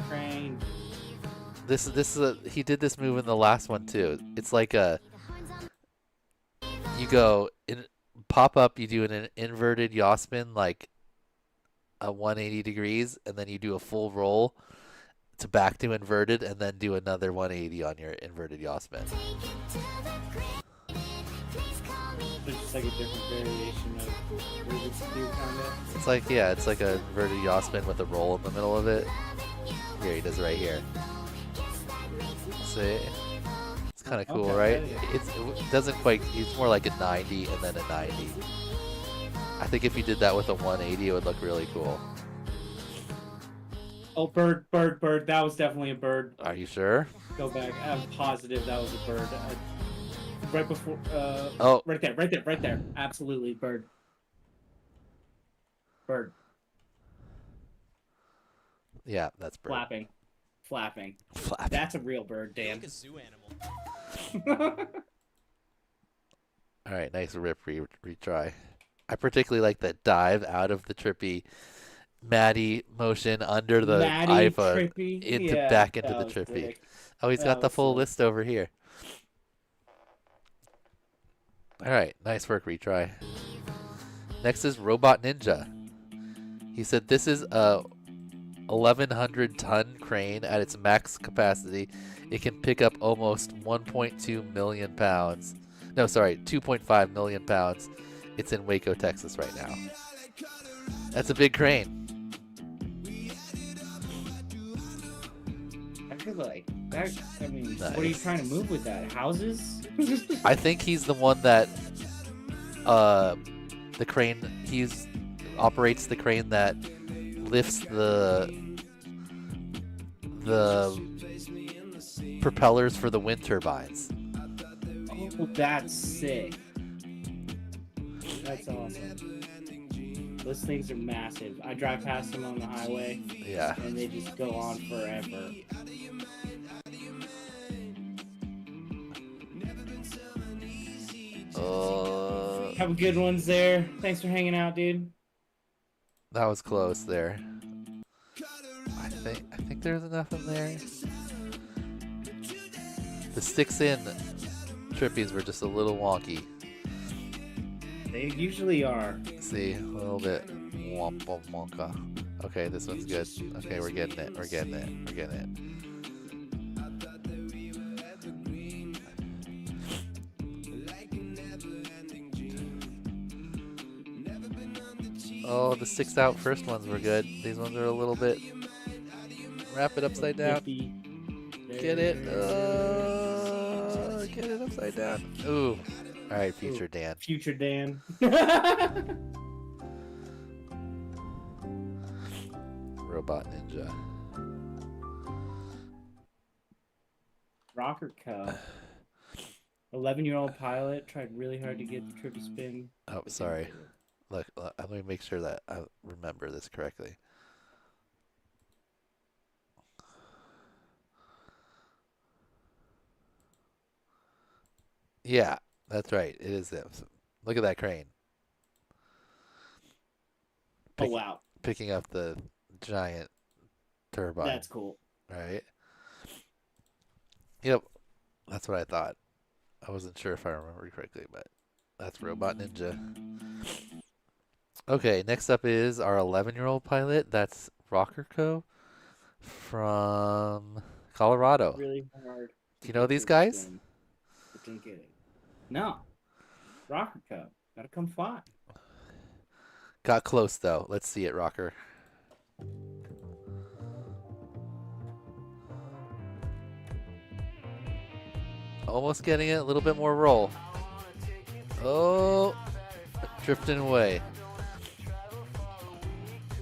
Crane. This is he did this move in the last one too. It's like a you go in pop up, you do an inverted yaw spin like a 180 degrees, and then you do a full roll to back to inverted, and then do another 180 on your inverted yaw spin. It's just like a different variation of Rubik's Cube, kind of. It's like, yeah, it's like a inverted yaw spin with a roll in the middle of it. Here, he does it right here. See? It's kind of cool, Okay, right? yeah. It doesn't quite, it's more like a 90 and then a 90. I think if you did that with a 180, it would look really cool. Oh, bird. That was definitely a bird. Are you sure? Go back. I'm positive that was a bird. Right before. Oh. Right there. Absolutely, bird. Bird. Yeah, that's bird. Flapping. Flapping. That's a real bird, Dan. Like a zoo animal. All right, nice rip retry. I particularly like that dive out of the Trippy Maddie motion under the Maddie, iPhone Trippy, back into that the was Trippy. sick. Oh, he's That got the was full sick. list over here. All right, nice work, retry. Next is Robot Ninja. He said this is a 1,100 ton crane at its max capacity. It can pick up almost 1.2 million pounds. No, sorry, 2.5 million pounds. It's in Waco, Texas right now. That's a big crane. I feel like that. I mean, Nice. what are you trying to move with that? Houses? I think he's the one that the crane operates the crane that lifts the propellers for the wind turbines. Oh, that's sick. That's awesome. Those things are massive. I drive past them on the highway. Yeah. And they just go on forever. Have good ones there. Thanks for hanging out, dude. That was close there. I think there's enough in there. The sticks in Trippies were just a little wonky. They usually are. See, a little bit wonka. Okay, this one's good. Okay, we're getting it. We're getting it. We're getting it. Oh, the sticks out first ones were good. These ones are a little bit. Wrap it upside down. Get it. Get it upside down. Ooh. All right, future Dan. Future Dan. Robot Ninja. Rocker Co. 11-year-old pilot tried really hard to get the Trippy spin. Oh, sorry. Look, let me make sure that I remember this correctly. Yeah, that's right. It is them. Look at that crane. Oh, wow. Picking up the giant turbine. That's cool. Right? Yep. That's what I thought. I wasn't sure if I remembered correctly, but that's Robot Ninja. Okay, next up is our 11-year-old pilot. That's Rocker Co. from Colorado. Really hard. Do you know these guys? I didn't get it. No. Rocker Co. Gotta come fly. Got close, though. Let's see it, Rocker. Almost getting it. A little bit more roll. Oh, drifting away.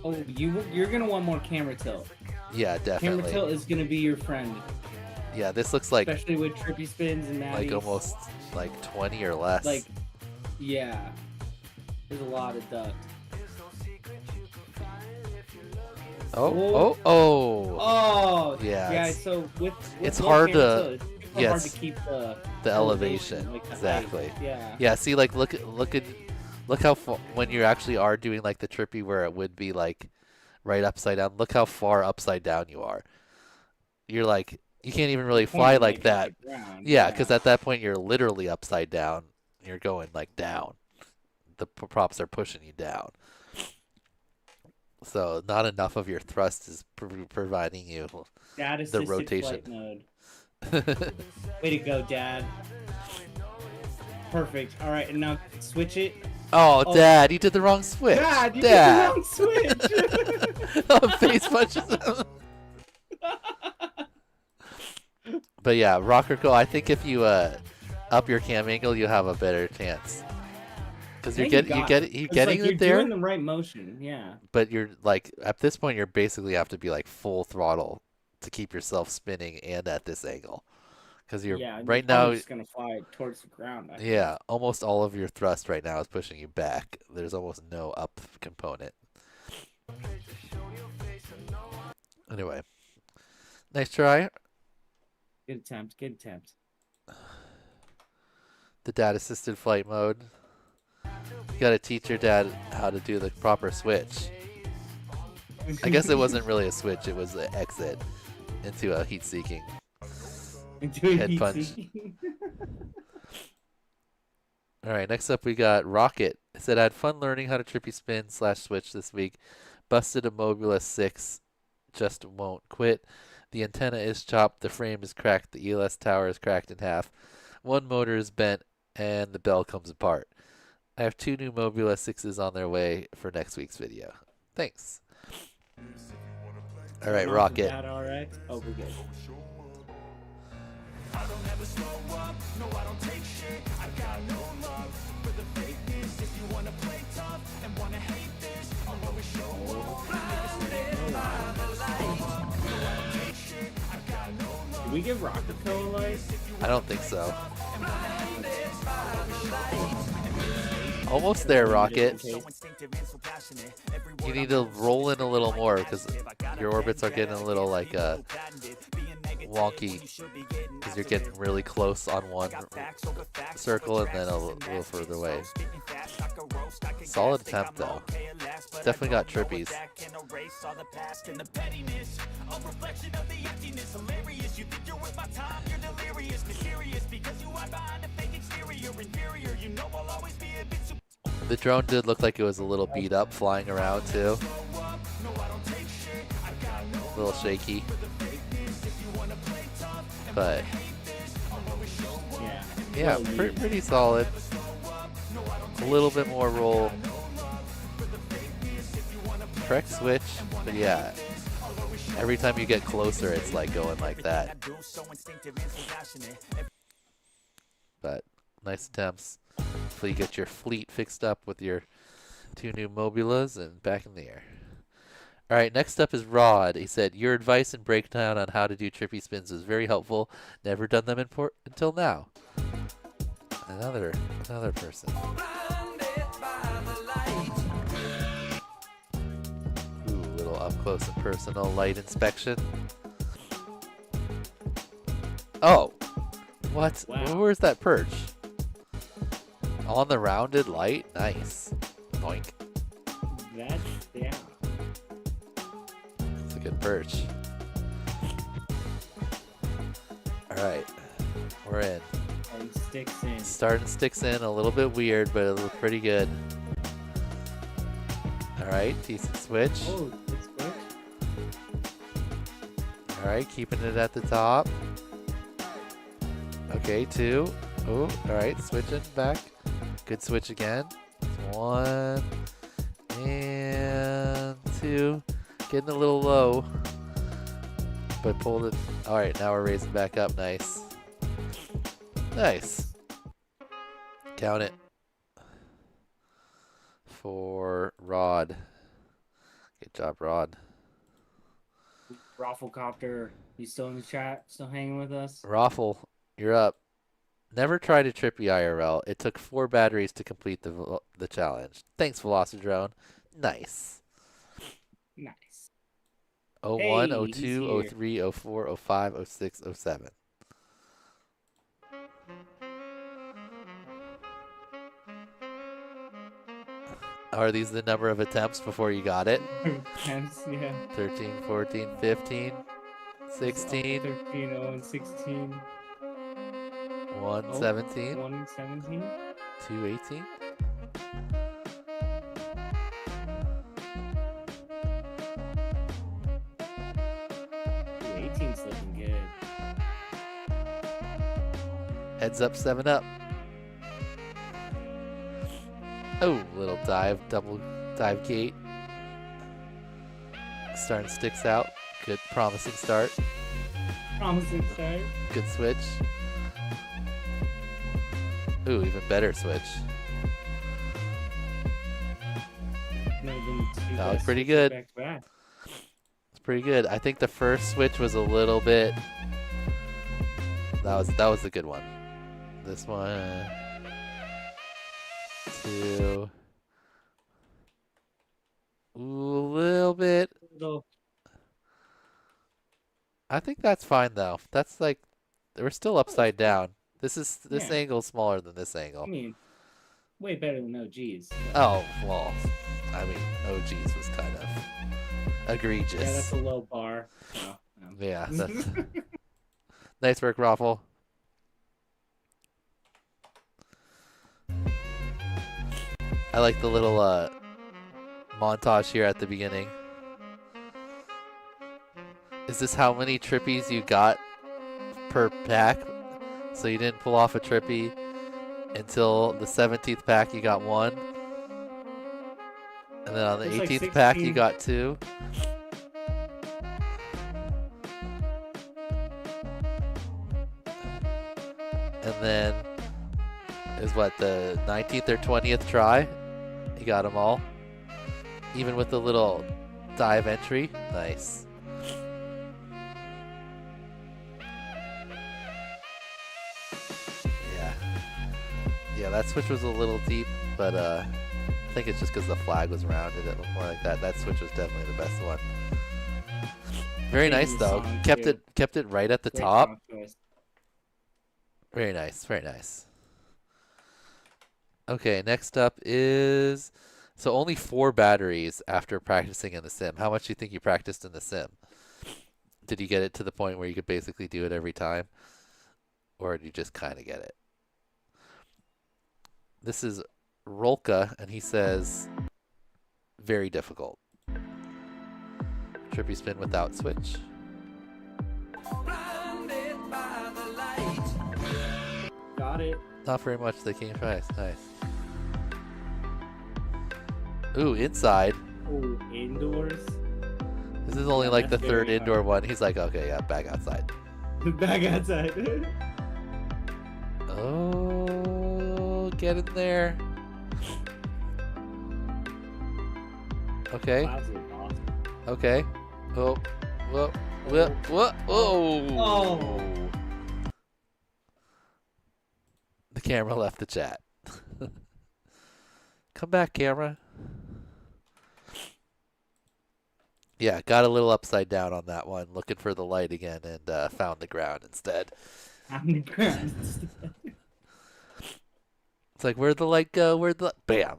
Oh, you're gonna want more camera tilt. Yeah, definitely. Camera tilt is gonna be your friend. Yeah, this looks like Especially with Trippy spins and Maddie's. like almost like 20 or less. Like, yeah. There's a lot of duct. Oh. Oh. Yeah. Yeah. So with it's low hard camera to. tilt, it's super hard to keep the elevation. like the Exactly. height. Yeah. Yeah. See, like, look how far when you actually are doing like the Trippy where it would be like right upside down. Look how far upside down you are. You're like you can't even really fly like that. Yeah, because at that point you're literally upside down. You're going like down. The props are pushing you down. So not enough of your thrust is providing you the rotation. Flight mode. Way to go, Dad. Perfect. All right, and now switch it. Oh, Dad, you did the wrong switch. Dad, you did the wrong switch. Oh, face punches him. But yeah, Rocker Co. I think if you up your cam angle, you'll have a better chance. Because you're getting it there. You're doing the right motion, yeah. But you're like at this point, you're basically have to be like full throttle to keep yourself spinning and at this angle. Because you're right now. You're just gonna fly towards the ground. Yeah, almost all of your thrust right now is pushing you back. There's almost no up component. Anyway, nice try. Good attempt. Good attempt. the dad-assisted flight mode. You gotta teach your dad how to do the proper switch. I guess it wasn't really a switch, it was an exit into a heat-seeking head punch. Alright, next up we got Rocket. It said, I had fun learning how to trippy spin / switch this week. Busted a Mobula 6, just won't quit. The antenna is chopped, the frame is cracked, the ELS tower is cracked in half. One motor is bent, and the bell comes apart. I have 2 new Mobula 6s on their way for next week's video. Thanks. Alright, Rocket. That RX? Oh, we're good. I don't ever slow up, no I don't take shit, I got no love for the fakeness. If you wanna play tough and wanna hate this, I'll always show up. Blinded by the light, no I don't take shit, I got no love. Did we give Rocket a light? I don't think so. Almost there, Rocket. You need to roll in a little more because your orbits are getting a little like wonky because you're getting really close on one circle and then a little further away. Solid attempt though. Definitely got trippies. The drone did look like it was a little beat up flying around too. A little shaky. But yeah, pretty solid. A little bit more roll. Correct switch, but yeah. Every time you get closer, it's like going like that. But nice attempts. Hopefully you get your fleet fixed up with your 2 new Mobulas and back in the air. Alright, next up is Rod. He said, your advice and breakdown on how to do trippy spins was very helpful. Never done them until now. Another person. Ooh, little up close and personal light inspection. Oh! What? Wow. Where's that perch? On the rounded light? Nice. Boink. That's, yeah. It's a good perch. Alright. We're in. Starting sticks in. A little bit weird, but it looks pretty good. Alright, decent switch. Oh, it's quick. Alright, keeping it at the top. Okay, 2. Oh, alright, switching back. Good switch again. 1 and 2. Getting a little low, but pulled it. Alright, now we're raising back up. Nice. Nice. Count it. For Rod. Good job, Rod. Rafflecopter, you still in the chat? Still hanging with us? Raffle, you're up. Never tried a trippy IRL. It took 4 batteries to complete the challenge. Thanks, Velocidrone. Nice. Nice. 01, Hey, 02, he's 03, 04, 05, 06, 07. Are these the number of attempts before you got it? Attempts, yeah. 13, 14, 15, 16. 13, 0, and 16. 1, 17. 1, 17. 2, 18. Ooh, 18's looking good. Heads up, 7 up. Oh, little dive, double dive gate. Starting sticks out. Good, promising start. Promising start. Good switch. Ooh, even better switch. That was pretty good. It's pretty good. I think the first switch was a little bit. That was a good one. This one. 2. Ooh, a little bit. I think that's fine though. That's like we're still upside down. This Yeah. angle's smaller than this I angle. mean, way better than OG's. Oh, well, I mean, OG's was kind of egregious. Yeah, that's a low bar. So, Yeah, that's nice work, Raffle. I like the little montage here at the beginning. Is this how many Trippies you got per pack? So you didn't pull off a Trippy until the 17th pack you got one. And then on the It's like 18th pack you 16. got two. And then is what, the 19th or 20th try? You got them all. Even with the little dive entry. Nice. Yeah, that switch was a little deep, but I think it's just because the flag was rounded. It looked more like that. That switch was definitely the best one. Very nice though. Kept it right at the top. Very nice, very nice. Okay, next up is so only 4 batteries after practicing in the sim. How much do you think you practiced in the sim? Did you get it to the point where you could basically do it every time, or did you just kind of get it? This is Rolka, and he says, very difficult. Trippy spin without switch. Got it. Not very much, they came fast. Nice. Ooh, inside. Oh, indoors. This is only Yeah, like the that's third very indoor hard. one. He's like, okay, yeah, back outside. Back outside. Oh, get in there. Okay. Clouds are awesome. Okay. Oh. Whoa. Whoa. Whoa. Whoa. Oh. The camera left the chat. Come back, camera. Yeah, got a little upside down on that one, looking for the light again, and found the ground instead. Found the ground instead. It's like, where'd the light go? Where'd the... Bam!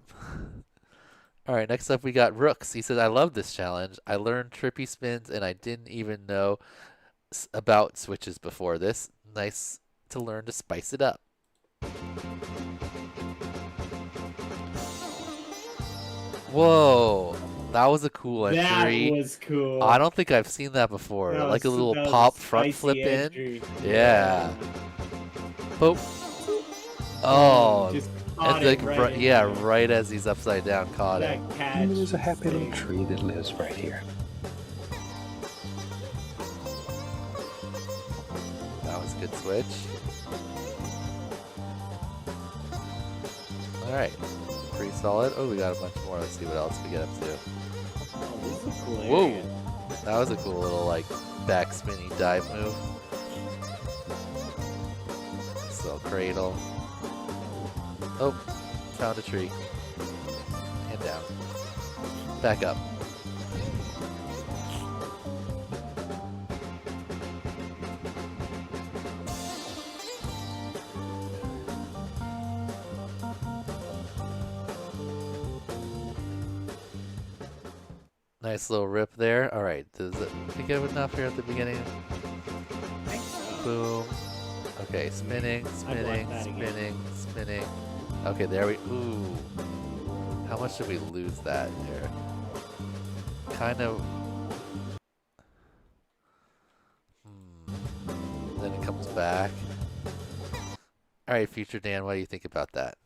All right, next up we got Rooks. He says, I love this challenge. I learned Trippy spins, and I didn't even know about switches before this. Nice to learn to spice it up. Whoa, that was a cool entry. That was cool. I don't think I've seen that before. That Like a was- little that was pop a front flip spicy in. entry. Yeah. Boop. Oh, Just and caught like it right in yeah, there. right as he's upside down, caught it. That catch. Maybe there's a happy little tree that lives right here. That was a good switch. All right, pretty solid. Oh, we got a bunch more. Let's see what else we get up to. Oh, this is a cool Whoa, area. that was a cool little like back spinny dive move. So cradle. Oh, found a tree. And down. Back up. Nice little rip there. All right, does it we get enough here at the beginning? Boom. Okay, spinning, spinning, that again. spinning, spinning. Okay, there we. Ooh, how much did we lose that there? Kind of. Then it comes back. All right, future Dan, what do you think about that?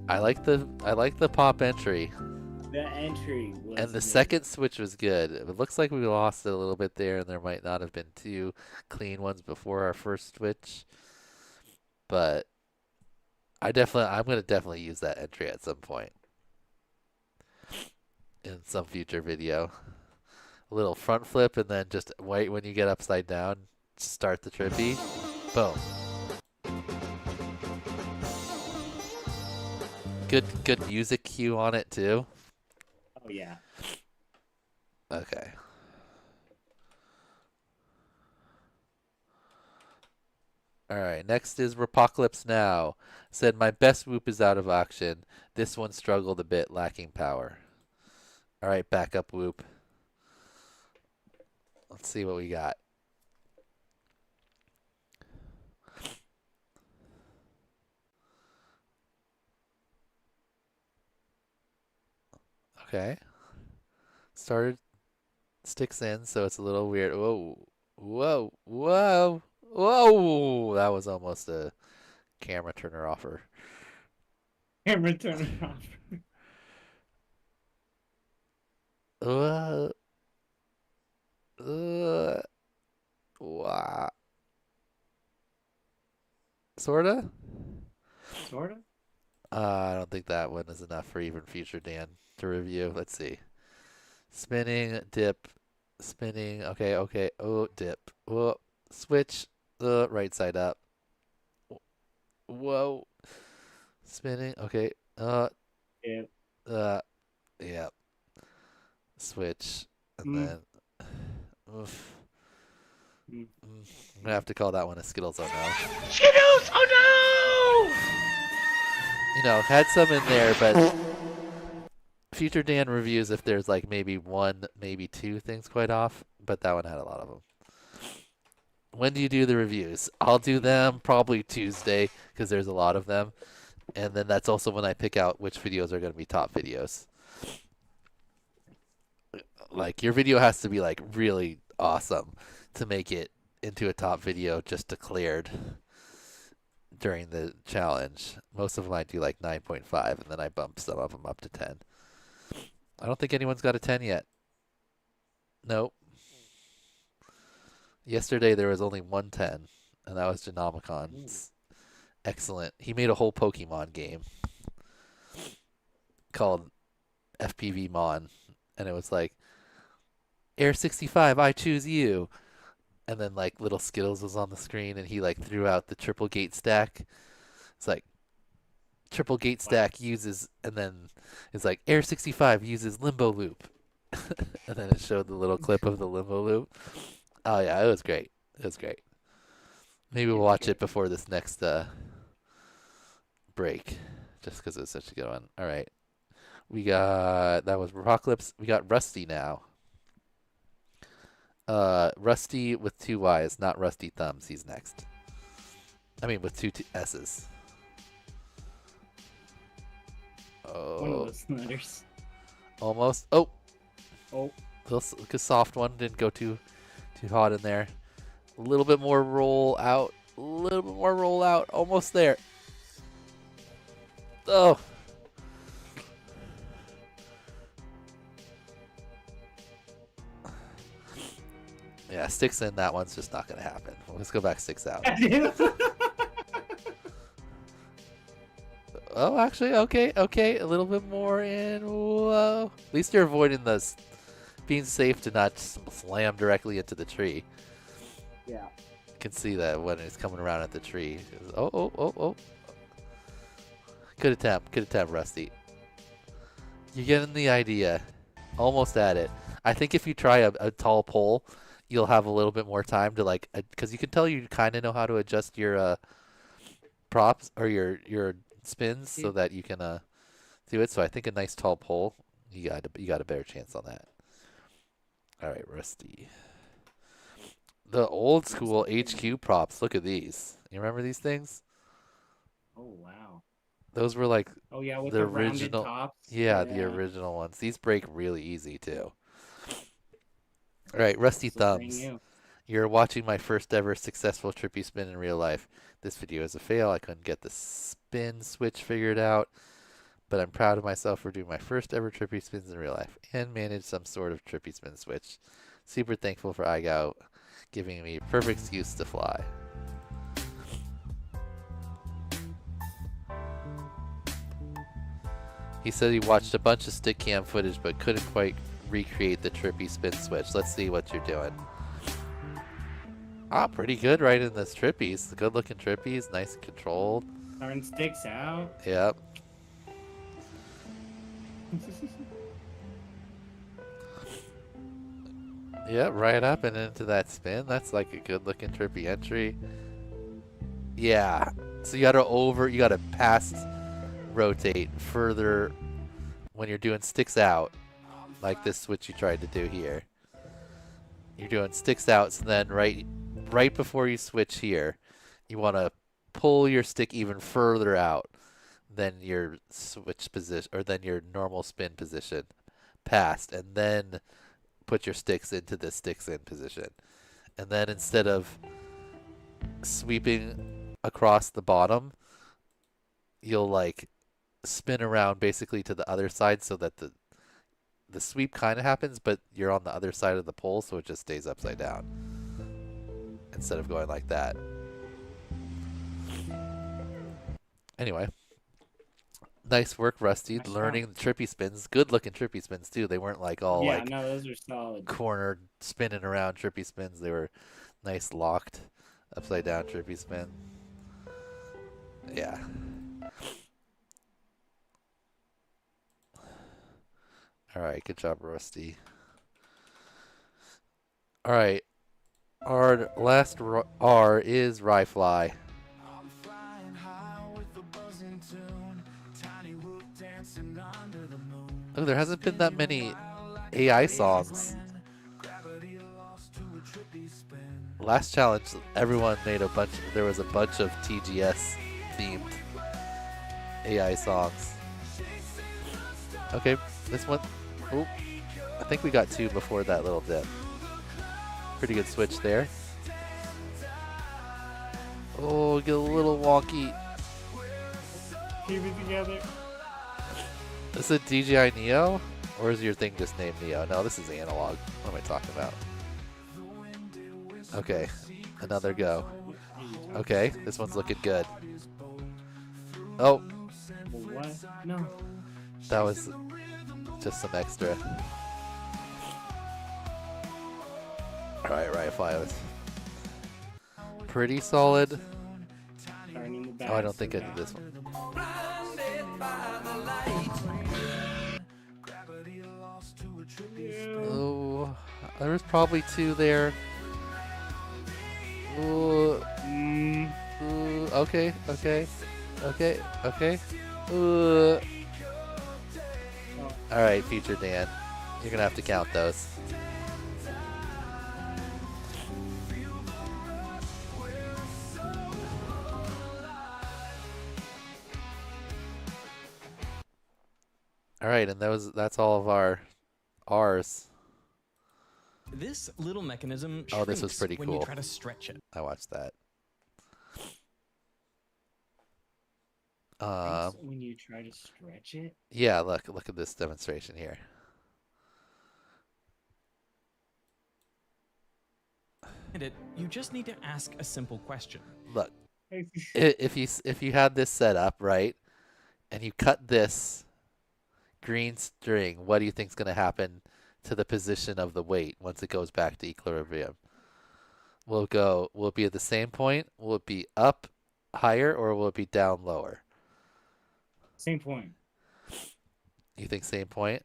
I like the pop entry. The entry was And the amazing. second switch was good. It looks like we lost it a little bit there, and there might not have been 2 clean ones before our first switch. But I'm gonna definitely use that entry at some point in some future video. A little front flip, and then just wait when you get upside down. Start the trippy. Boom. Good music cue on it too. Oh yeah. Okay. Alright, next is Rapocalypse Now. Said my best whoop is out of auction. This one struggled a bit, lacking power. Alright, backup whoop. Let's see what we got. Okay. Started sticks in, so it's a little weird. Whoa. Whoa. Whoa. Whoa. That was almost a camera turner offer. Camera turner off. Wow. Sorta? Sorta? I don't think that one is enough for even future Dan to review. Let's see. Spinning, dip, spinning. Okay, okay. Oh, dip. Whoa. Switch the right side up. Whoa. Spinning. Okay. Yep. Yep. Switch. And then. Oof. I'm gonna have to call that one a Skittles. Oh no. Skittles! Oh no! You know, had some in there, but future Dan reviews if there's like maybe one, maybe two things quite off, but that one had a lot of them. When do you do the reviews? I'll do them probably Tuesday because there's a lot of them. And then that's also when I pick out which videos are going to be top videos. Like, your video has to be like really awesome to make it into a top video just declared during the challenge. Most of them I do like 9.5 and then I bump some of them up to 10. I don't think anyone's got a 10 yet. Nope. Yesterday there was only one 10, and that was Genomicon. Excellent. He made a whole Pokemon game called FPV Mon, and it was like, Air 65, I choose you. And then like little Skittles was on the screen, and he like threw out the triple gate stack. It's like, triple gate stack uses, and then it's like Air 65 uses limbo loop. And then it showed the little clip of the limbo loop. Oh yeah, it was great. It was great. Maybe we'll watch it before this next break, just because it was such a good one. All right, we got, that was Apocalypse. We got Rusty now. Rusty with 2 Y's, not Rusty Thumbs. He's next. I mean, with 2 S's. Oh. One of those letters. Almost. Oh. Oh. A soft one. Didn't go too hot in there. A little bit more roll out. A little bit more roll out. Almost there. Oh. Yeah, sticks in. That one's just not going to happen. Let's go back 6 out. Oh, actually, okay, okay. A little bit more in. Whoa. At least you're avoiding this. Being safe to not slam directly into the tree. Yeah. You can see that when it's coming around at the tree. Oh, oh, oh, oh. Good attempt, Rusty. You're getting the idea. Almost at it. I think if you try a tall pole, you'll have a little bit more time to like, because you can tell you kind of know how to adjust your props or your spins so that you can do it. So I think a nice tall pole, you got a better chance on that. All right, Rusty. The old school HQ props. Look at these. You remember these things? Oh wow. Those were like oh yeah, with the the rounded original tops. Yeah, the original ones. These break really easy too. All right, Rusty Thumbs. You're watching my first ever successful Trippy spin in real life. This video is a fail. I couldn't get the spin switch figured out, but I'm proud of myself for doing my first ever Trippy spins in real life and managed some sort of Trippy spin switch. Super thankful for iGao giving me perfect excuse to fly. He said he watched a bunch of stick cam footage but couldn't quite recreate the Trippy spin switch. Let's see what you're doing. Ah, pretty good right in this Trippies. The good looking Trippies, nice and controlled. Turn sticks out. Yep. Yep, right up and into that spin. That's like a good looking Trippy entry. Yeah. So you gotta past rotate further when you're doing sticks out, like this switch you tried to do here. You're doing sticks out, so then right before you switch here, you want to pull your stick even further out than your switch position or than your normal spin position past, and then put your sticks into the sticks in position. And then instead of sweeping across the bottom, you'll like spin around basically to the other side so that the sweep kind of happens, but you're on the other side of the pole, so it just stays upside down instead of going like that. Anyway, nice work, Rusty. Nice learning the trippy spins. Good looking trippy spins too. They weren't like all Yeah, like no, those are solid. cornered spinning around trippy spins. They were nice locked upside down trippy spin. Yeah. All right, good job, Rusty. All right, our last R is Ryfly. Oh, there hasn't been that many AI songs. Last challenge, everyone made a bunch. There was a bunch of TGS themed AI songs. Okay, this one. Oh, I think we got two before that little dip. Pretty good switch there. Oh, get a little wonky. Keep it together. Is it DJI Neo? Or is your thing just named Neo? No, this is analog. What am I talking about? Okay, another go. Okay, this one's looking good. Oh. What? No. That was just some extra. Alright, Ryfly was pretty solid. Oh, I don't think I did this one. Oh, there was probably two there. Ooh. Ooh, okay. Alright, future Dan. You're gonna have to count those. Alright, and that's all of our R's. This little mechanism Oh, this was shrinks pretty when cool. you try to stretch it. I watched that. When you try to stretch it? Yeah, look at this demonstration here. You just need to ask a simple question. Look, if you had this set up right, and you cut this green string, what do you think's going to happen to the position of the weight once it goes back to equilibrium? Will it be at the same point? Will it be up higher, or will it be down lower? Same point. You think same point?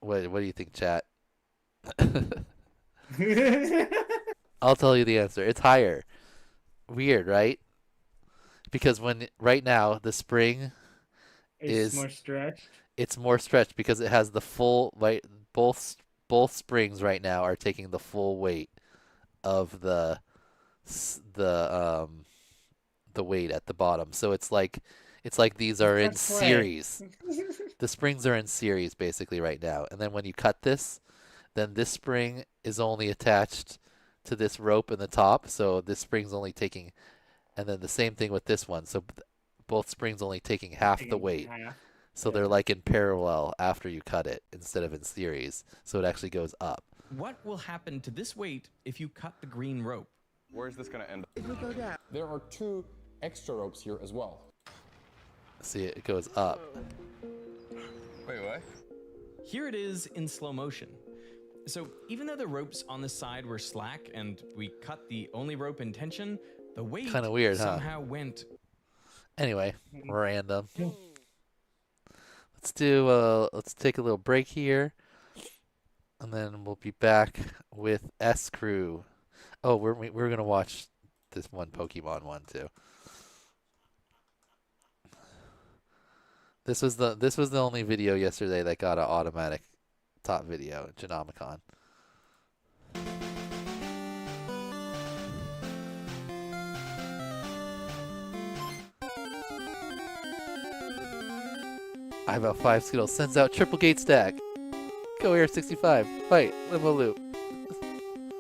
What do you think, chat? I'll tell you the answer. It's higher. Weird, right? Because right now the spring is more stretched. It's more stretched because it has the full weight. Both springs right now are taking the full weight of the weight at the bottom. So it's like these are in series. The springs are in series basically right now. And then when you cut this, then this spring is only attached to this rope in the top. So this spring's only taking, and then the same thing with this one. So both springs only taking half the weight. So they're like in parallel after you cut it instead of in series. So it actually goes up. What will happen to this weight if you cut the green rope? Where is this going to end up? There are two extra ropes here as well. See, it goes up. Wait, what? Here it is in slow motion. So even though the ropes on the side were slack and we cut the only rope in tension, the weight Kinda weird, huh? somehow went. Anyway, random. Let's take a little break here, and then we'll be back with S Crew. Oh, we're gonna watch this one Pokemon one too. This was the only video yesterday that got an automatic top video, Genomicon. I have about 5 Skittles. Sends out triple gate stack. Go Air 65. Fight. Limo loop.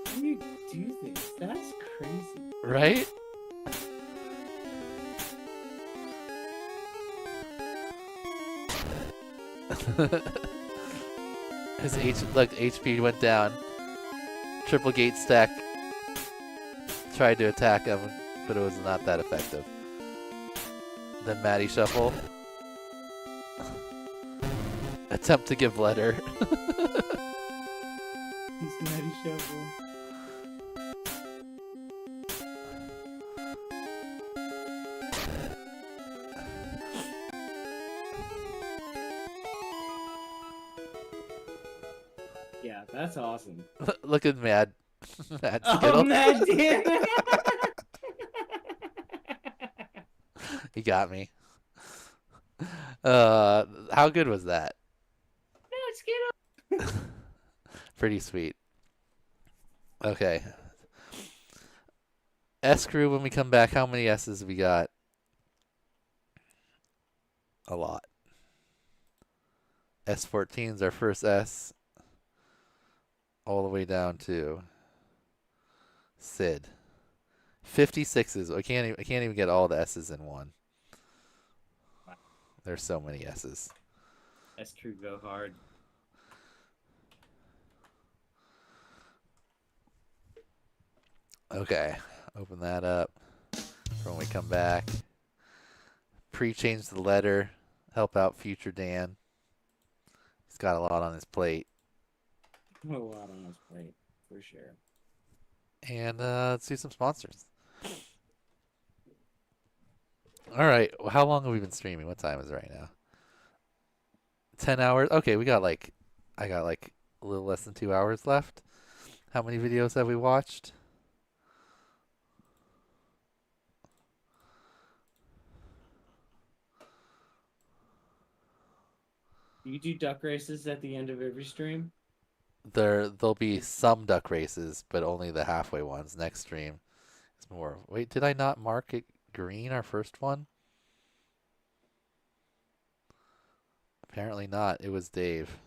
How do you do this? That's crazy. Right? His HP went down. Triple gate stack. Tried to attack him, but it was not that effective. Then Maddie shuffle. Attempt to give letter. He's Maddie Shuffle. Yeah, that's awesome. Look at Mad. Mad Oh, Skittle. Mad Dan! He got me. How good was that? Mad Skittle! Pretty sweet. Okay. S crew when we come back, how many S's we got? A lot. S14's our first S. All the way down to Sid. 56s. I can't even get all the S's in one. There's so many S's. That's true. Go hard. Okay, open that up for when we come back. Pre-change the letter. Help out future Dan. He's got a lot on his plate. A lot on his plate, for sure. And let's do some sponsors. All right, well, how long have we been streaming? What time is it right now? 10 hours? Okay, I got like a little less than 2 hours left. How many videos have we watched? You do duck races at the end of every stream? There'll be some duck races, but only the halfway ones. Next stream is more. Wait, did I not mark it green, our first one? Apparently not. It was Dave.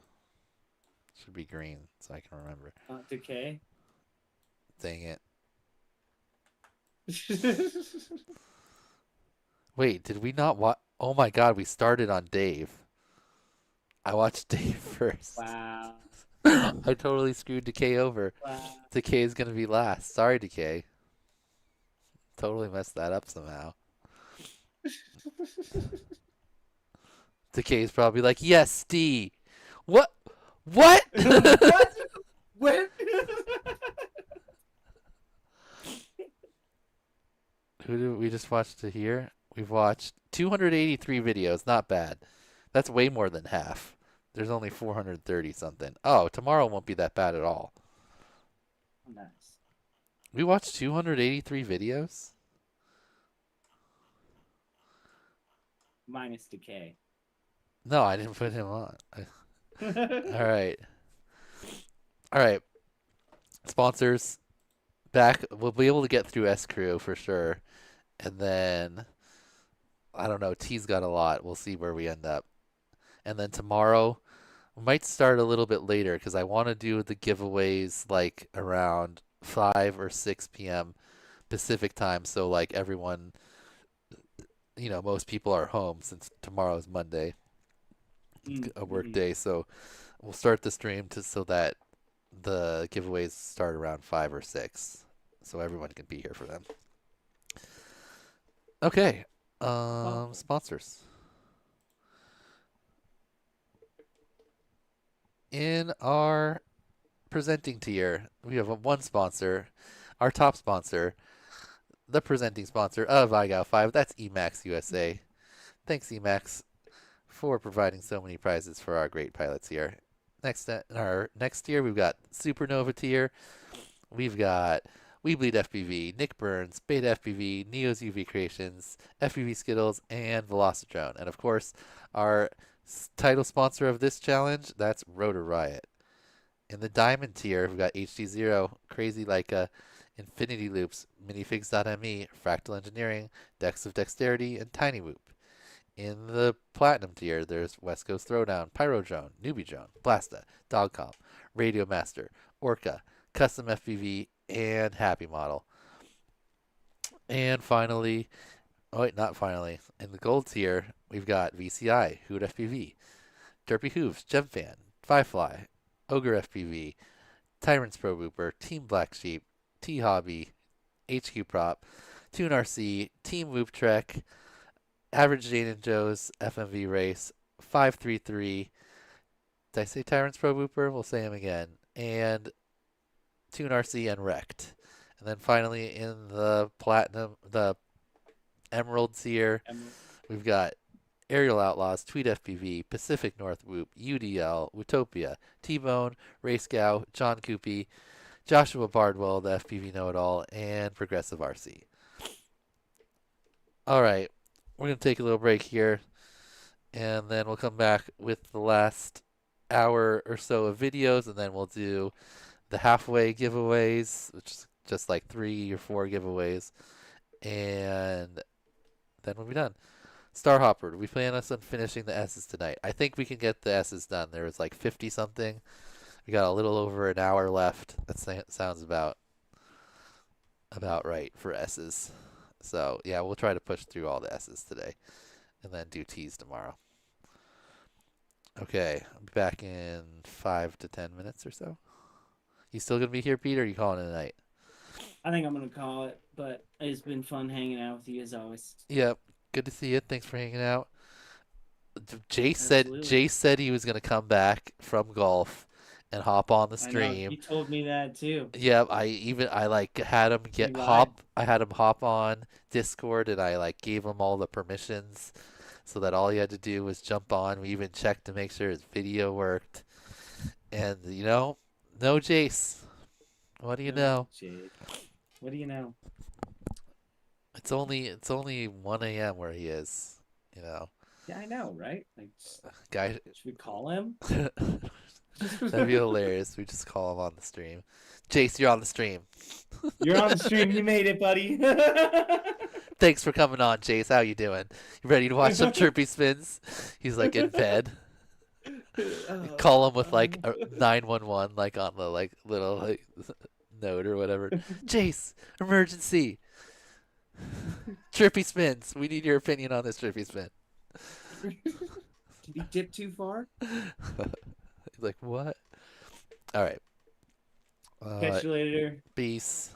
Should be green, so I can remember. Not Decay? Dang it. Wait, did we not watch? Oh my god, we started on Dave. I watched Dave first. Wow. I totally screwed Decay over. Wow. Decay is going to be last. Sorry, Decay. Totally messed that up somehow. Decay's probably like, yes, D. What? What? What? When? Who did we just watch to here? We've watched 283 videos. Not bad. That's way more than half. There's only 430 something. Oh, tomorrow won't be that bad at all. Nice. We watched 283 videos? Minus Decay. No, I didn't put him on. All right. All right. Sponsors. Back. We'll be able to get through S Crew for sure. And then, I don't know. T's got a lot. We'll see where we end up. And then tomorrow, we might start a little bit later because I want to do the giveaways like around 5 or 6 p.m. Pacific time. So like everyone, most people are home since tomorrow's Monday. It's a work day. So we'll start the stream so that the giveaways start around 5 or 6. So everyone can be here for them. Okay. Sponsors. In our presenting tier, we have one sponsor, our top sponsor, the presenting sponsor of iGal 5. That's EMAX USA. Thanks, EMAX, for providing so many prizes for our great pilots here. Next, in our next tier, we've got Supernova tier. We've got We Bleed FPV, Nick Burns, Beta FPV, Neo's UV Creations, FPV Skittles, and Velocidrone. And of course, our title sponsor of this challenge, that's Rotor Riot. In the diamond tier, we've got HD0, Crazy Leica, Infinity Loops, Minifigs.me, Fractal Engineering, Decks of Dexterity, and Tiny Whoop. In the platinum tier, there's West Coast Throwdown, Pyrodrone, Newbie Drone, Blasta, Dogcom, Radio Master, Orca, Custom FPV, and Happy Model. And finally, oh wait, not finally, in the gold tier, we've got VCI, Hoot FPV, Derpy Hooves, GemFan, Firefly, Ogre FPV, Tyrant's Pro Whooper, Team Black Sheep, T-Hobby, HQ Prop, Toon RC, Team Whoop Trek, Average Jane and Joe's FMV Race, 533. Did I say Tyrant's Pro Whooper? We'll say him again. And Toon RC and Wrecked. And then finally in the platinum, the emerald tier, we've got Aerial Outlaws, Tweet FPV, Pacific North Whoop, UDL, Utopia, T-Bone, Racegow, John Coopy, Joshua Bardwell, the FPV Know-It-All, and Progressive RC. All right, we're going to take a little break here, and then we'll come back with the last hour or so of videos, and then we'll do the halfway giveaways, which is just like 3 or 4 giveaways, and then we'll be done. Starhopper, we plan on finishing the S's tonight. I think we can get the S's done. There was like 50 something. We got a little over an hour left. That sounds about right for S's. So yeah, we'll try to push through all the S's today, and then do T's tomorrow. Okay, I'll be back in 5 to 10 minutes or so. You still gonna be here, Pete, or are you calling it a night? I think I'm gonna call it, but it's been fun hanging out with you as always. Yep. Good to see you. Thanks for hanging out. Jace said he was gonna come back from golf and hop on the stream. I know, you told me that too. Yeah, I had him hop on Discord, and I gave him all the permissions so that all he had to do was jump on. We even checked to make sure his video worked. And no Jace. What do you know? Jake. What do you know? It's only 1 a.m. where he is, Yeah, I know, right? Guy, should we call him? That'd be hilarious. We just call him on the stream. Jace, you're on the stream. You're on the stream. You made it, buddy. Thanks for coming on, Jace. How you doing? You ready to watch some Trippy spins? He's in bed. Call him with a 911 on the little note or whatever. Jace, emergency. Trippy spins. We need your opinion on this Trippy spin. Did he dip too far? He's what? All right. Catch you later. Peace.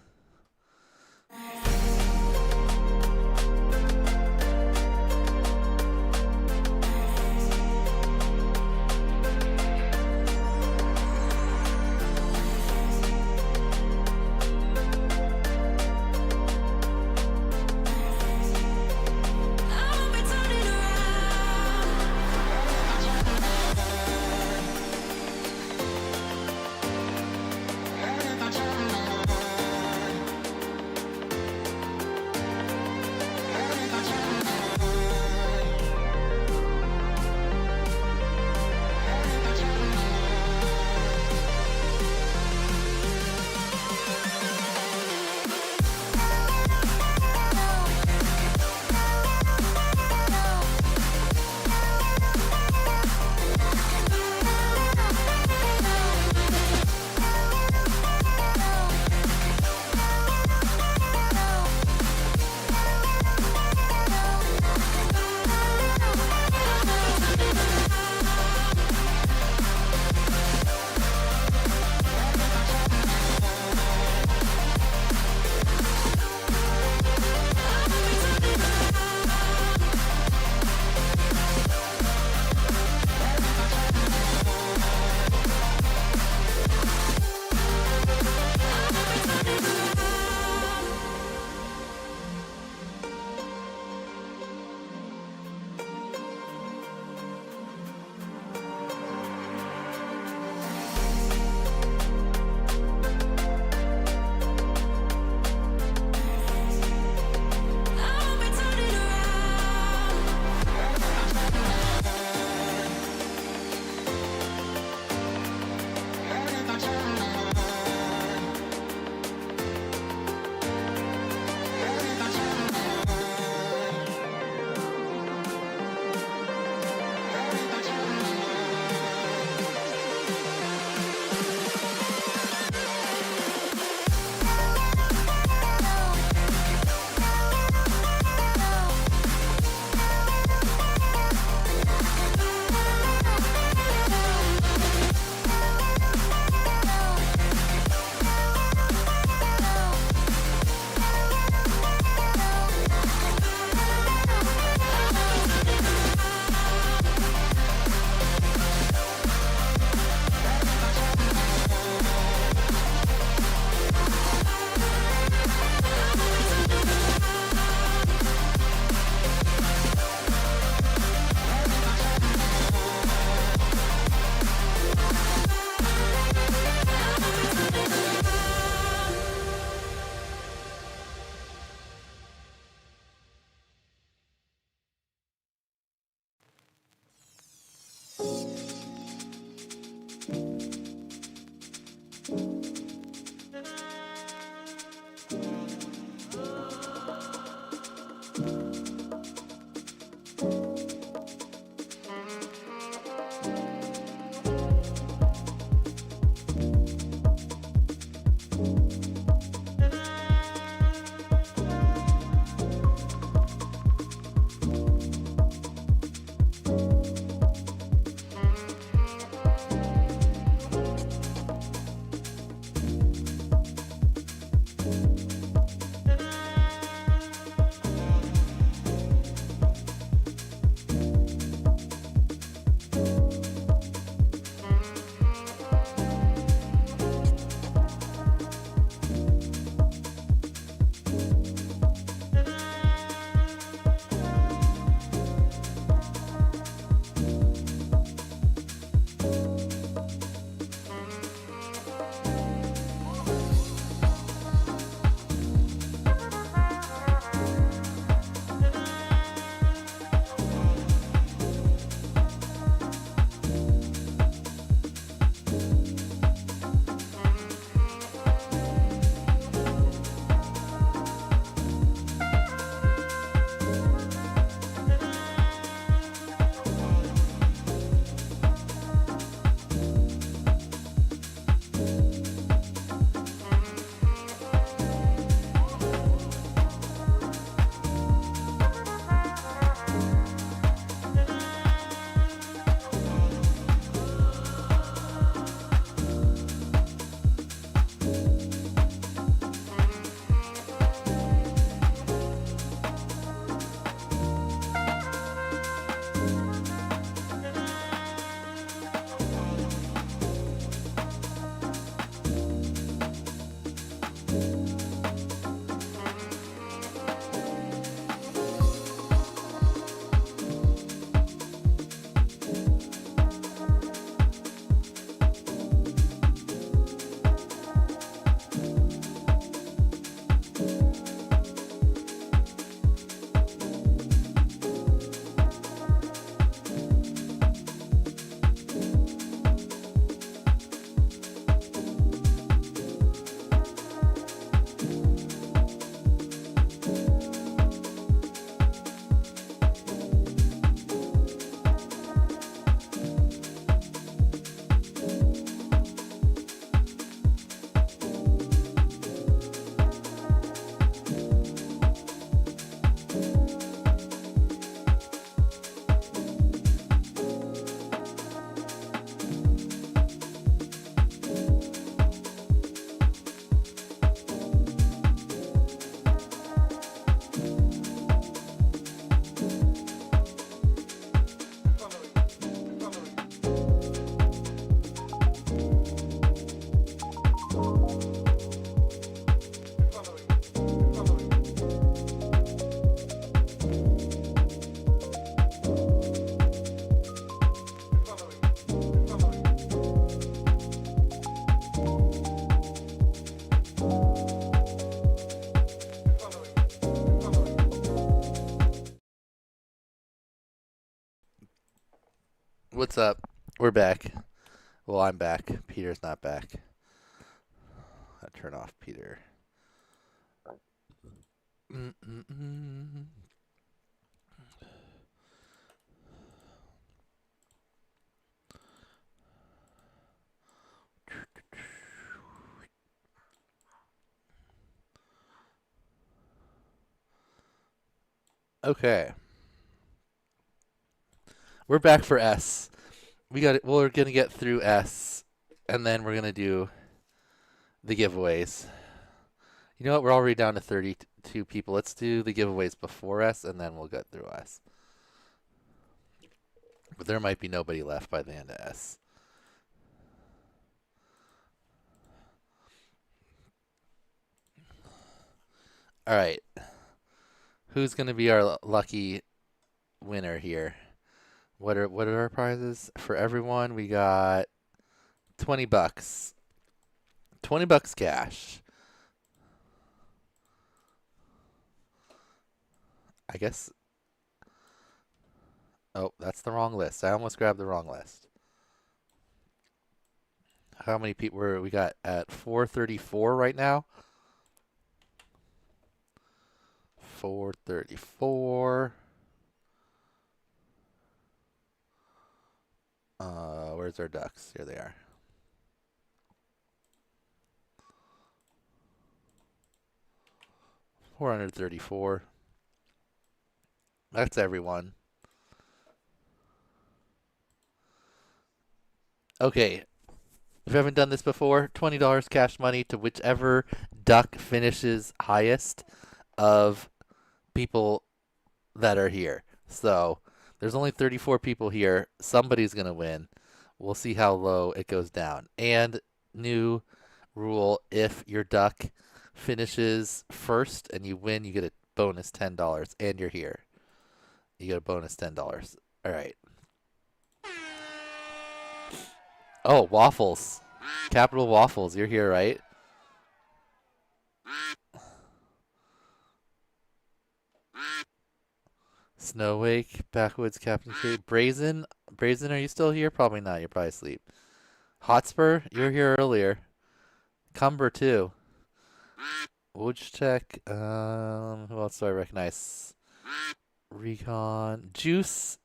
What's up? We're back. Well, I'm back. Peter's not back. I'll turn off Peter. Okay. We're back for S. We're gonna get through S, and then we're gonna do the giveaways. You know what? We're already down to 32 people. Let's do the giveaways before S, and then we'll get through S. But there might be nobody left by the end of S. All right. Who's gonna be our lucky winner here? What are our prizes for everyone? We got $20. $20 cash. I guess. Oh, that's the wrong list. I almost grabbed the wrong list. How many people were we got at 434 right now? 434. Where's our ducks? Here they are. $434. That's everyone. Okay. If you haven't done this before, $20 cash money to whichever duck finishes highest of people that are here. So there's only 34 people here. Somebody's going to win. We'll see how low it goes down. And new rule, if your duck finishes first and you win, you get a bonus $10. And you're here. You get a bonus $10. All right. Oh, Waffles. Capital Waffles. You're here, right? Snow Wake, Backwoods, Captain Crate, Brazen. Brazen, are you still here? Probably not. You're probably asleep. Hotspur, you were here earlier. Cumber, too. Woodcheck. Who else do I recognize? Recon. Juice.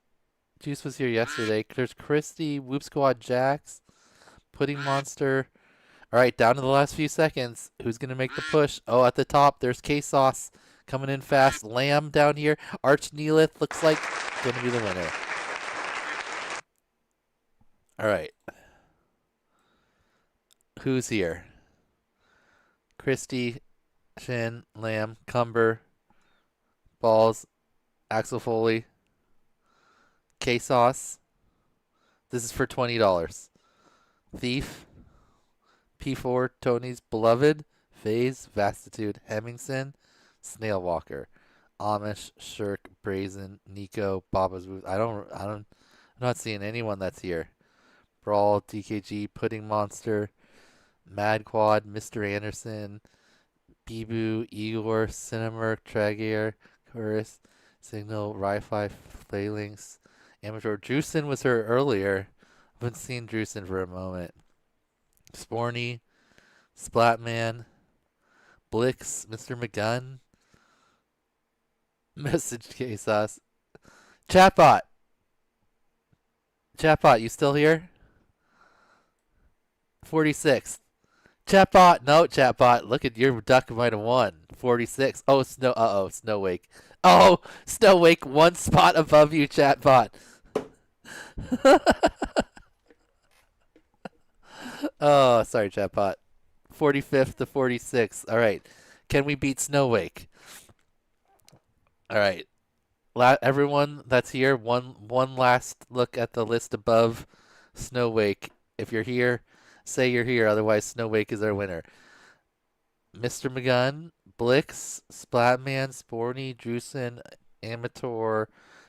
Juice was here yesterday. There's Christy, Whoop Squad, Jax, Pudding Monster. All right, down to the last few seconds. Who's going to make the push? Oh, at the top, there's K-Sauce coming in fast. Lamb down here. Arch Neelith looks like going to be the winner. All right. Who's here? Christy, Shin, Lamb, Cumber, Balls, Axel Foley, K-Sauce. This is for $20. Thief, P4, Tony's Beloved, Phase, Vastitude, Hemmingson, Snail Walker, Amish, Shirk, Brazen, Nico, Baba's Booth. I'm not seeing anyone that's here. Brawl, DKG, Pudding Monster, Mad Quad, Mr. Anderson, Bibu, Igor, Cinemerk, Tragier, Chorus, Signal, Wi-Fi, Playlinks, Amateur. Drewson was here earlier. I haven't seen Drewson for a moment. Sporny, Splatman, Blix, Mr. McGunn, Message K-Sauce, Chatbot. Chatbot, you still here? 46th. Chatbot, no, Chatbot. Look at your duck might have won. 46. Oh, Snow Wake. Oh, Snow Wake, one spot above you, Chatbot. Oh, sorry, Chatbot. 45th to 46th. All right. Can we beat Snow Wake? All right. Everyone that's here, one last look at the list above Snow Wake. If you're here, say you're here. Otherwise, Snow Wake is our winner. Mr. McGunn, Blix, Splatman, Sporny, Drewson, Amateur,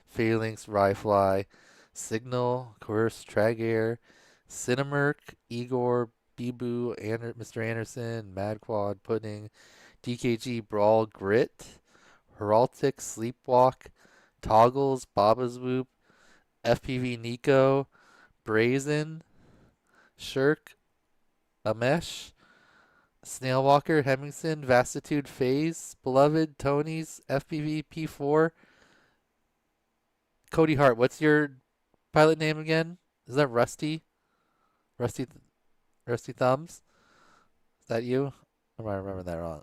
Phalanx, Ryfly, Signal, Coerce, Tragair, Cinemerk, Igor, Bibu, Mr. Anderson, Mad Quad, Pudding, DKG, Brawl, Grit, Heraltic, Sleepwalk, Toggles, Baba's Whoop, FPV Nico, Brazen, Shirk, Amesh, Snailwalker, Hemmingson, Vastitude, Phase, Beloved, Tony's, FPV, P4, Cody Hart. What's your pilot name again? Is that Rusty? Rusty Thumbs? Is that you? Or am I remembering that wrong?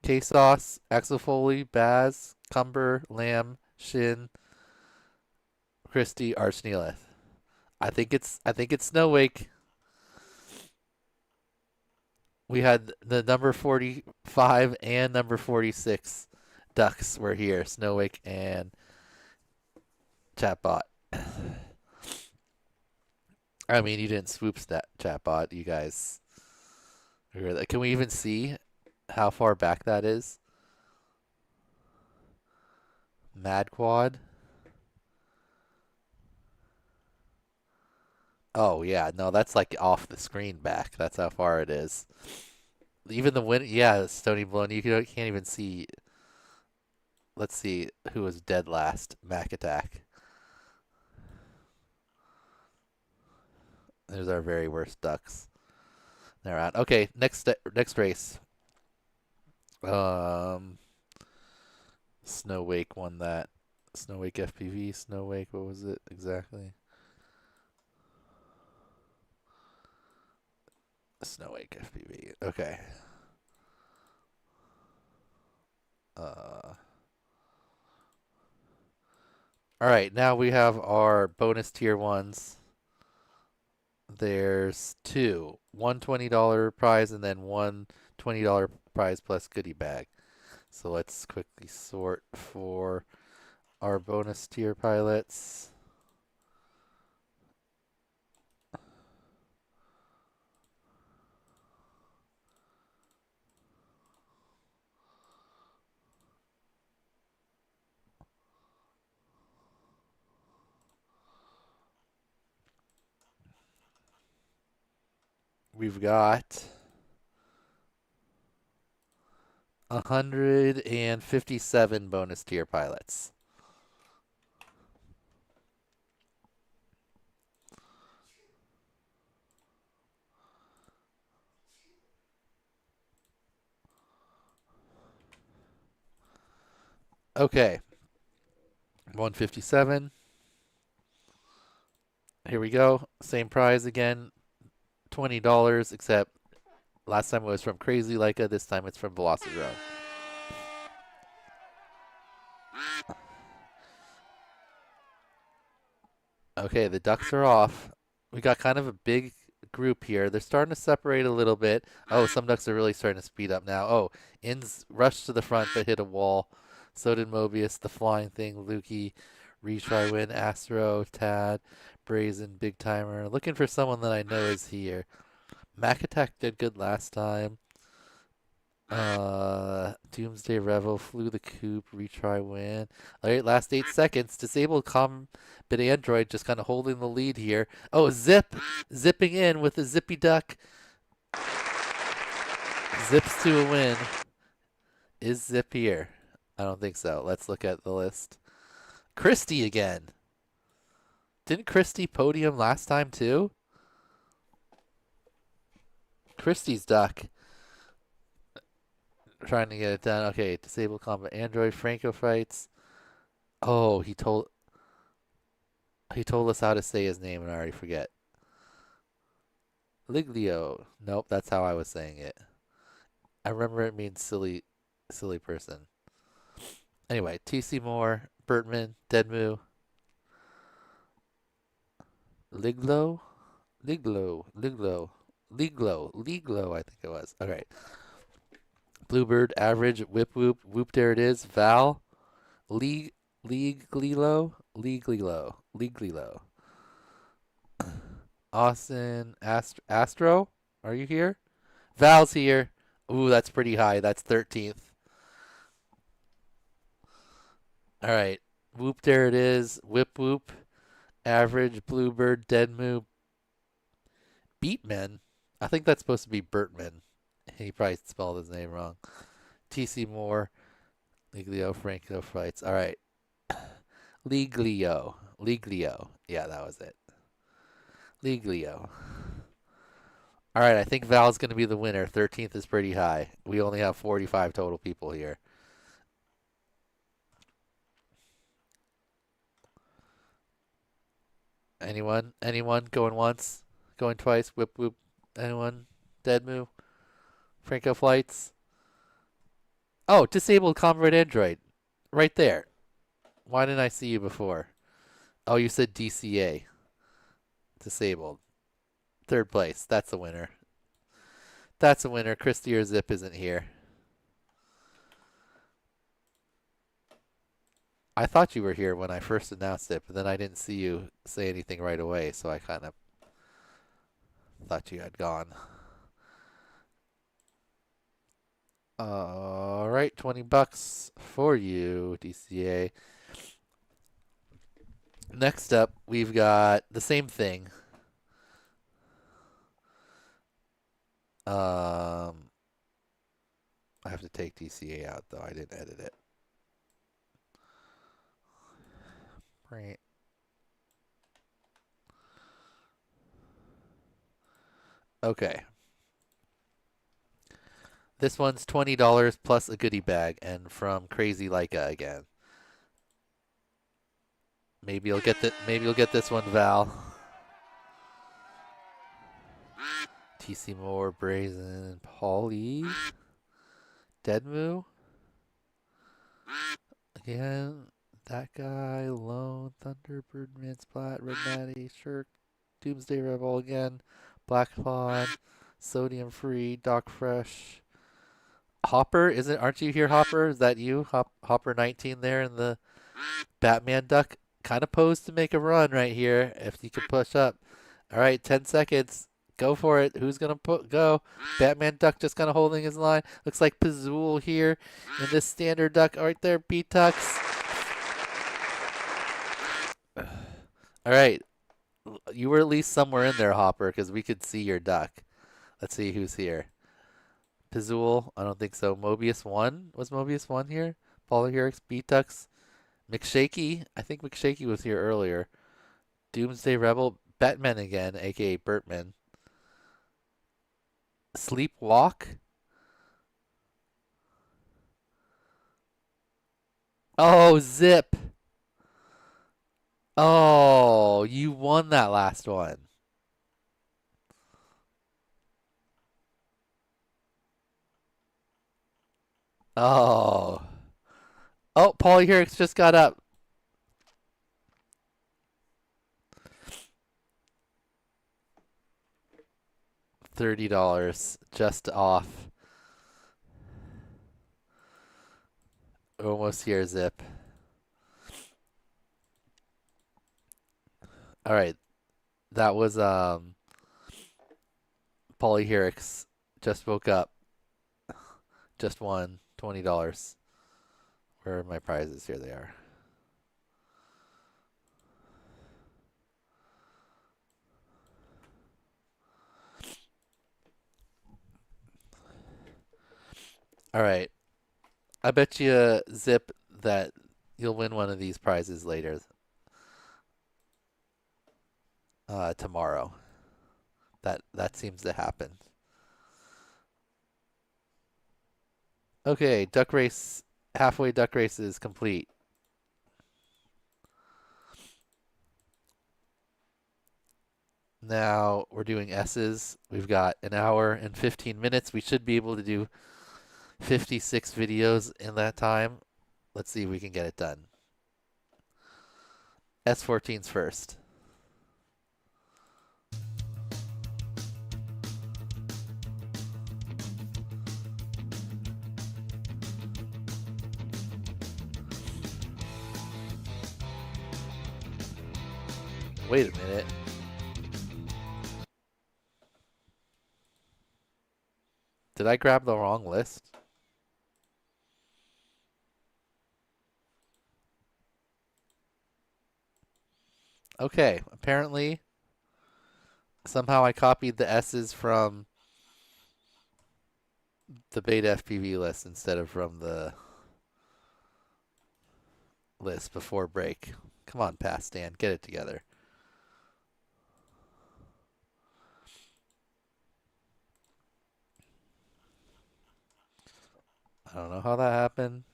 K-Sauce, Axel Foley, Baz, Cumber, Lamb, Shin, Christy, Arch Neelith. I think it's Snowwake. We had the number 45 and number 46 ducks were here. Snowwake and Chatbot. I mean, you didn't swoop that Chatbot, you guys. Can we even see how far back that is? Mad Quad. Oh yeah, no, that's like off the screen back. That's how far it is. Even the wind, yeah, Stony Blown. You can't even see. Let's see who was dead last. Mac Attack. There's our very worst ducks. They're out. Okay, next race. Snowwake won that. Snowwake FPV. Snowwake. What was it exactly? Snowwake FPV. Okay. All right, now we have our bonus tier ones. There's two. One $20 prize and then one $20 prize plus goodie bag. So let's quickly sort for our bonus tier pilots. We've got 157 bonus tier pilots. Okay. 157. Here we go. Same prize again. $20, except last time it was from Crazy Leica. This time it's from Velocirone. Okay, the ducks are off. We got kind of a big group here. They're starting to separate a little bit. Oh, some ducks are really starting to speed up now. Oh, Inns rushed to the front but hit a wall. So did Mobius, the Flying Thing, Lukey, Retry Win, Astro, Tad, Brazen, Big Timer. Looking for someone that I know is here. Mac Attack did good last time. Doomsday Revel, Flew the Coop, Retry Win. Alright, last 8 seconds. Disabled Combat Android just kind of holding the lead here. Oh, Zip! Zipping in with a Zippy Duck. Zips to a win. Is Zip here? I don't think so. Let's look at the list. Christy again. Didn't Christy podium last time too? Christy's duck. Trying to get it done. Okay, Disable Combat Android. Franco fights. Oh, he told us how to say his name and I already forget. Liglio. Nope, that's how I was saying it. I remember it means silly person. Anyway, TC Moore, Bertman, Deadmoo, Liglo, I think it was. All right. Bluebird, Average, Whip Whoop, Whoop, there it is. Val, Leaglilo. Austin, Astro, are you here? Val's here. Ooh, that's pretty high. That's 13th. All right. Whoop, there it is. Whip Whoop, Average, Bluebird, Deadmoo, Beatman. I think that's supposed to be Bertman. He probably spelled his name wrong. TC Moore, Liglio, Franco fights. All right. Liglio. Liglio. Yeah, that was it. Liglio. All right, I think Val's going to be the winner. 13th is pretty high. We only have 45 total people here. Anyone? Anyone? Going once? Going twice? Whip whoop. Anyone? Dead moo? Franco flights? Oh, disabled convert Android. Right there. Why didn't I see you before? Oh, you said DCA. Disabled. Third place. That's a winner. That's a winner. Christy or Zip isn't here. I thought you were here when I first announced it, but then I didn't see you say anything right away, so I kind of thought you had gone. All right, $20 for you, DCA. Next up, we've got the same thing. I have to take DCA out, though. I didn't edit it. Right. Okay. This one's $20 plus a goodie bag, and from Crazy Leica again. Maybe you'll get Maybe you'll get this one, Val. TC Moore, Brazen, Pauly, Deadmoo. Again, that guy, Lone, Thunderbird, Mansplat, Red Natty, Shirk, Doomsday Rebel again, Black Fawn, Sodium Free, Doc Fresh. Hopper, aren't you here, Hopper? Is that you? Hopper 19 there in the Batman duck. Kind of posed to make a run right here if you could push up. All right, 10 seconds. Go for it. Who's going to go? Batman duck just kind of holding his line. Looks like Pazul here in this standard duck. Right there, B-Tux. All right. You were at least somewhere in there, Hopper, because we could see your duck. Let's see who's here. Pazul, I don't think so. Mobius 1? Was Mobius 1 here? Polyherix, B-Tux. McShaky, I think McShaky was here earlier. Doomsday Rebel, Batman again, aka Bertman. Sleepwalk. Oh, Zip. Oh, you won that last one. Oh. Oh, Polyherix just got up. $30 just off. Almost here, Zip. All right. That was Polyherix just woke up. Just won $20. Where are my prizes? Here they are. All right. I bet you, Zip, that you'll win one of these prizes later. Tomorrow. That seems to happen. Okay, duck race, halfway duck race is complete. Now we're doing S's. We've got an hour and 15 minutes. We should be able to do 56 videos in that time. Let's see if we can get it done. S14's first. Wait a minute. Did I grab the wrong list? Okay, apparently somehow I copied the S's from the beta FPV list instead of from the list before break. Come on, Pass Stan, get it together. I don't know how that happened.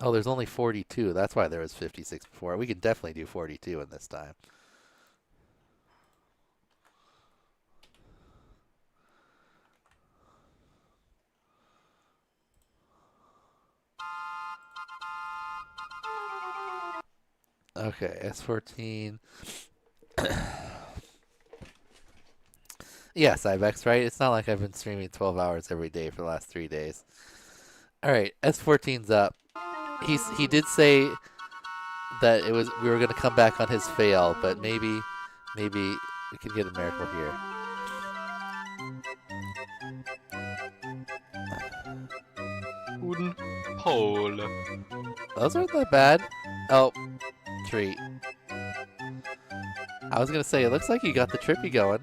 Oh, there's only 42. That's why there was 56 before. We can definitely do 42 in this time. Okay, S14. Yes, Ibex, right? It's not like I've been streaming 12 hours every day for the last 3 days. All right, S14's up. He did say that we were going to come back on his fail, but maybe we can get a miracle here. Wooden pole. Those aren't that bad. Oh, treat. I was going to say, it looks like you got the Trippy going.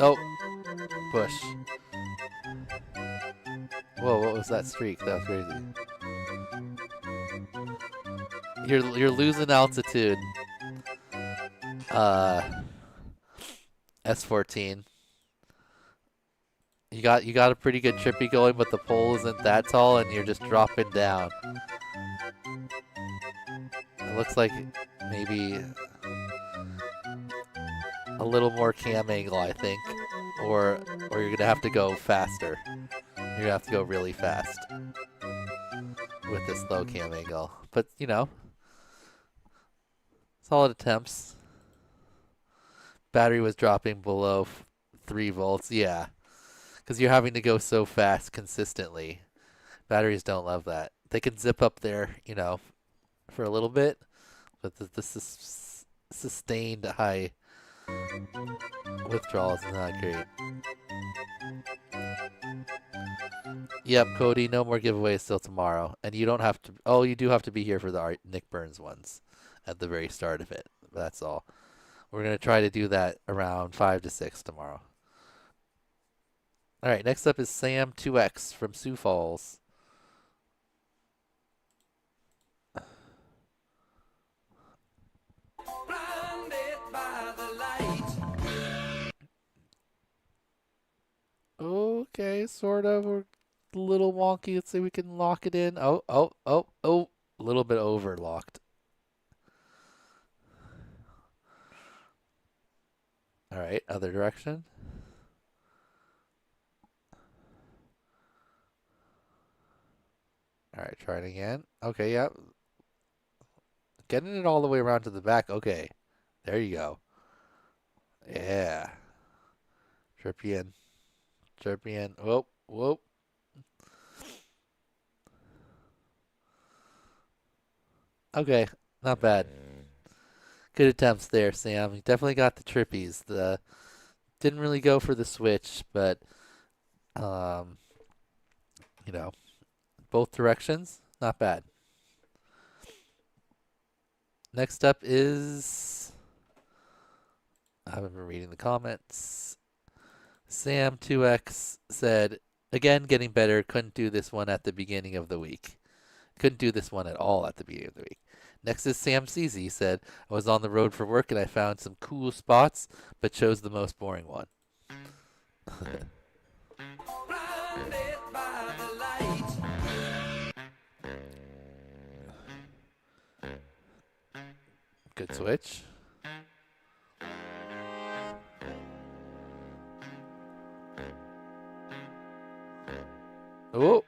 Oh, push. Whoa, what was that streak? That was crazy. You're losing altitude. S14. You got a pretty good Trippy going, but the pole isn't that tall, and you're just dropping down. It looks like maybe a little more cam angle, I think, or you're gonna have to go faster. You're gonna have to go really fast with this low cam angle. But you know, solid attempts. Battery was dropping below 3 volts. Yeah. Because you're having to go so fast consistently. Batteries don't love that. They can zip up there, you know, for a little bit, but this is sustained high withdrawals is not great. Yep, Cody, no more giveaways till tomorrow. And you don't have to... Oh, you do have to be here for the Nick Burns ones at the very start of it. That's all. We're going to try to do that around 5 to 6 tomorrow. All right, next up is Sam 2X from Sioux Falls. Okay, sort of. We're a little wonky. Let's see if we can lock it in. Oh. A little bit overlocked. All right, other direction. All right, try it again. Okay, yeah. Getting it all the way around to the back. Okay, there you go. Yeah. Trippy in. Trippy in. Whoop. Okay, not bad. Good attempts there, Sam. You definitely got the trippies. Didn't really go for the switch, but you know, both directions, not bad. Next up is, I haven't been reading the comments. Sam 2X said, again, getting better. Couldn't do this one at the beginning of the week. Couldn't do this one at all at the beginning of the week. Next is Sam CZ. He said, I was on the road for work and I found some cool spots, but chose the most boring one. Good switch. Oh.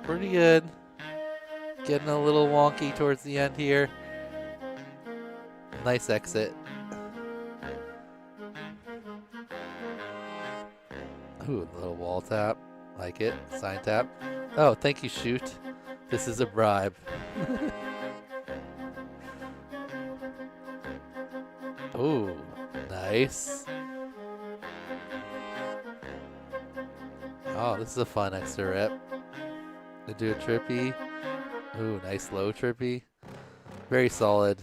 Pretty good. Getting a little wonky towards the end here. Nice exit. Ooh, a little wall tap. Like it. Sign tap. Oh, thank you, shoot. This is a bribe. Ooh, nice. Oh, this is a fun extra rep. To do a trippy. Ooh, nice low trippy. Very solid.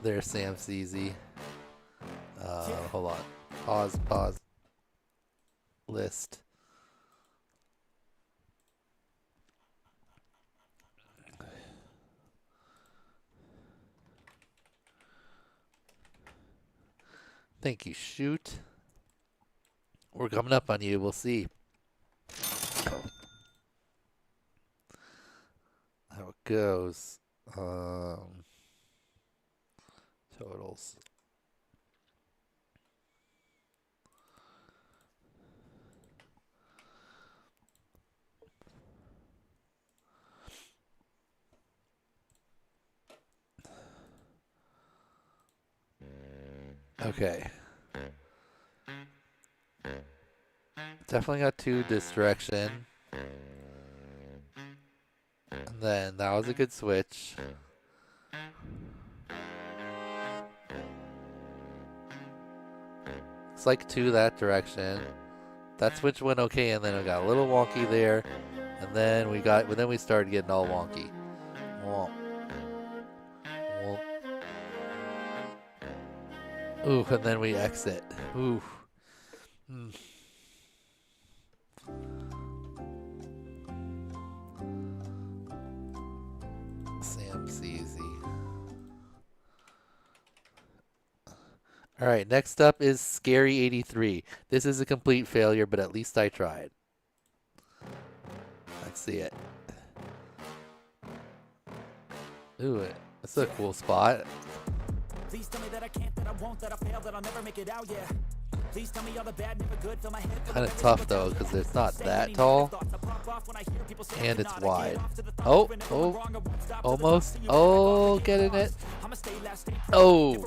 There's Sam CZ. Hold on. Pause. List. Thank you, shoot. We're coming up on you. We'll see how it goes. Totals. Okay. Definitely got 2 this direction. And then that was a good switch. It's like 2 that direction. That switch went okay, and then it got a little wonky there. And then we started getting all wonky. Womp. Womp. Ooh, and then we exit. Ooh. Sam CZ. All right, next up is Scary 83. This is a complete failure, but at least I tried. Let's see it. Ooh, that's a cool spot. Please tell me that I can't, that I won't, that I fail, that I'll never make it out, yeah. Please tell me all the bad, never good, fill my head. Kind of tough though, because it's not that tall, and it's wide. Oh, almost. Oh, getting it. Oh.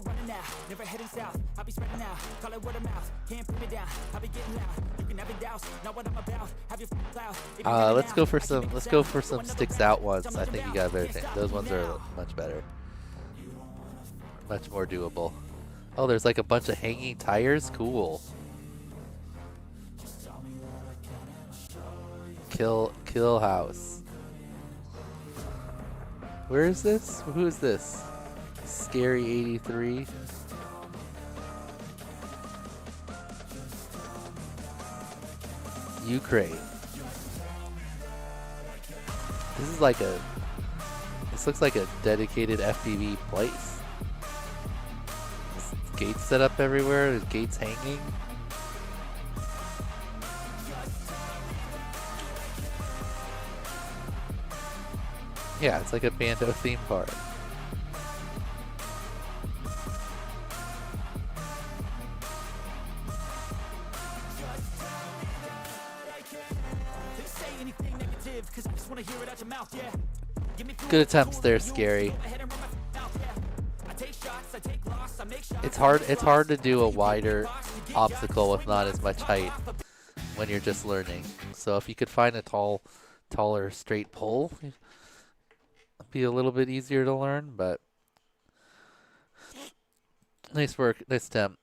Let's go for some sticks out ones. I think you got a better thing. Those ones are much better, much more doable. Oh, there's like a bunch of hanging tires. Cool. Kill house. Where is this? Who is this? Scary 83. Ukraine. This looks like a dedicated FPV place. Gates set up everywhere. There's gates hanging. Yeah, it's like a Bando theme park. Good attempts there, Scary. It's hard to do a wider obstacle with not as much height when you're just learning. So if you could find a taller straight pole, it'd be a little bit easier to learn, but nice work, nice attempt.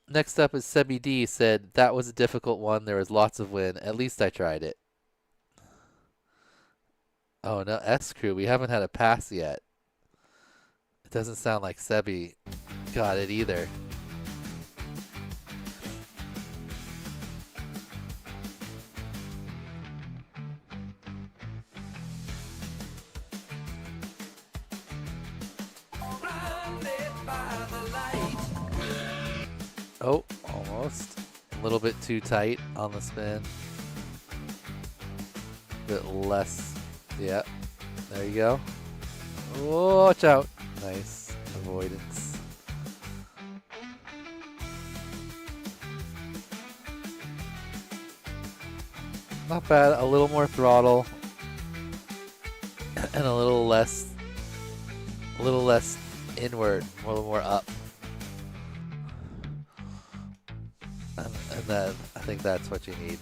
Next up is Sebi D said, that was a difficult one. There was lots of win. At least I tried it. Oh no, S Crew, we haven't had a pass yet. It doesn't sound like Sebi got it either. Oh, almost. A little bit too tight on the spin. A bit less. Yep. There you go. Watch out. Nice avoidance. Not bad. A little more throttle and a little less inward, a little more up. And then I think that's what you need.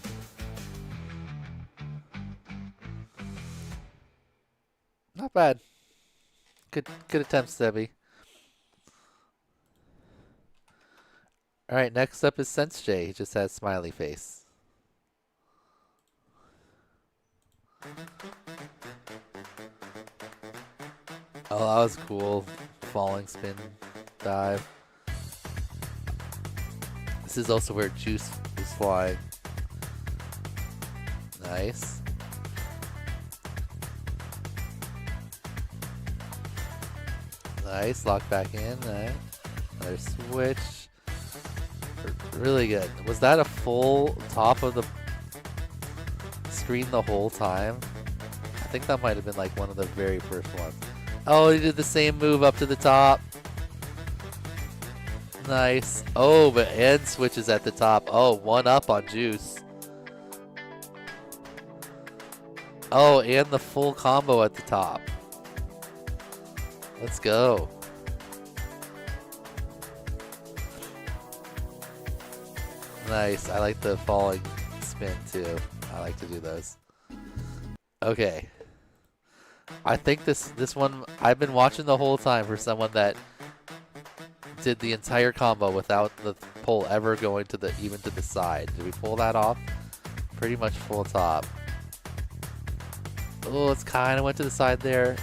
Not bad. Good attempt, Sebi. Alright, next up is Sense J. He just has smiley face. Oh, that was cool. Falling spin dive. This is also where Juice is flying. Nice. Nice. Lock back in. Nice. Another switch. Really good. Was that a full top of the screen the whole time? I think that might have been like one of the very first ones. Oh, he did the same move up to the top. Nice. Oh, but end switches at the top. Oh, one up on Juice. Oh, and the full combo at the top. Let's go. Nice. I like the falling spin too. I like to do those. Okay. I think this one I've been watching the whole time for someone that did the entire combo without the pull ever going to the even to the side. Did we pull that off? Pretty much full top. Oh, it's kind of went to the side there.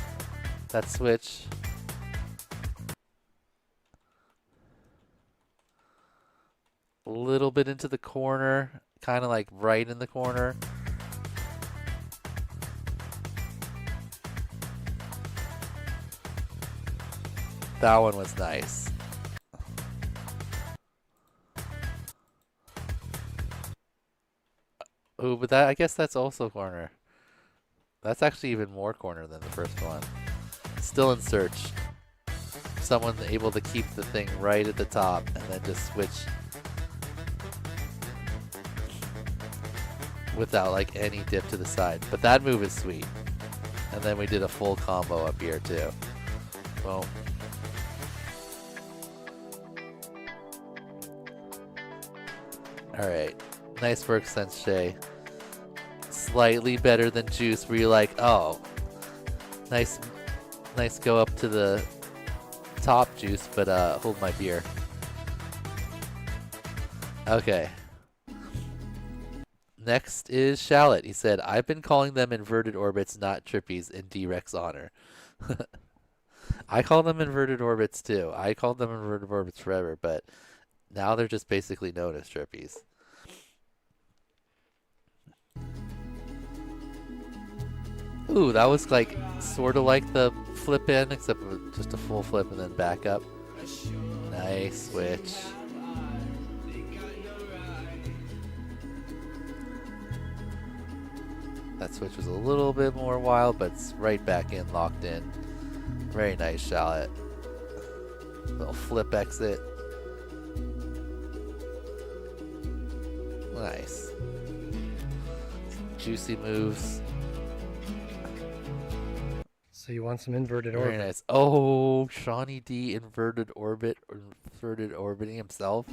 That switch. A little bit into the corner, kind of like right in the corner. That one was nice. Oh, but that I guess that's also corner. That's actually even more corner than the first one. Still in search. Someone able to keep the thing right at the top and then just switch without like any dip to the side. But that move is sweet. And then we did a full combo up here too. Boom. Alright. Nice work, Sensei. Slightly better than Juice where you're like, oh, nice go up to the top, Juice, but hold my beer. Okay. Next is Shallot. He said, I've been calling them inverted orbits, not trippies, in D-Rex honor. I call them inverted orbits too. I called them inverted orbits forever, but now they're just basically known as trippies. Ooh, that was like sort of like the flip in, except it was just a full flip and then back up. Nice switch. That switch was a little bit more wild, but it's right back in, locked in. Very nice Shallot. Little flip exit. Nice. Juicy moves. So you want some inverted orbit? Very nice. Oh, Shawnee D inverted orbiting himself.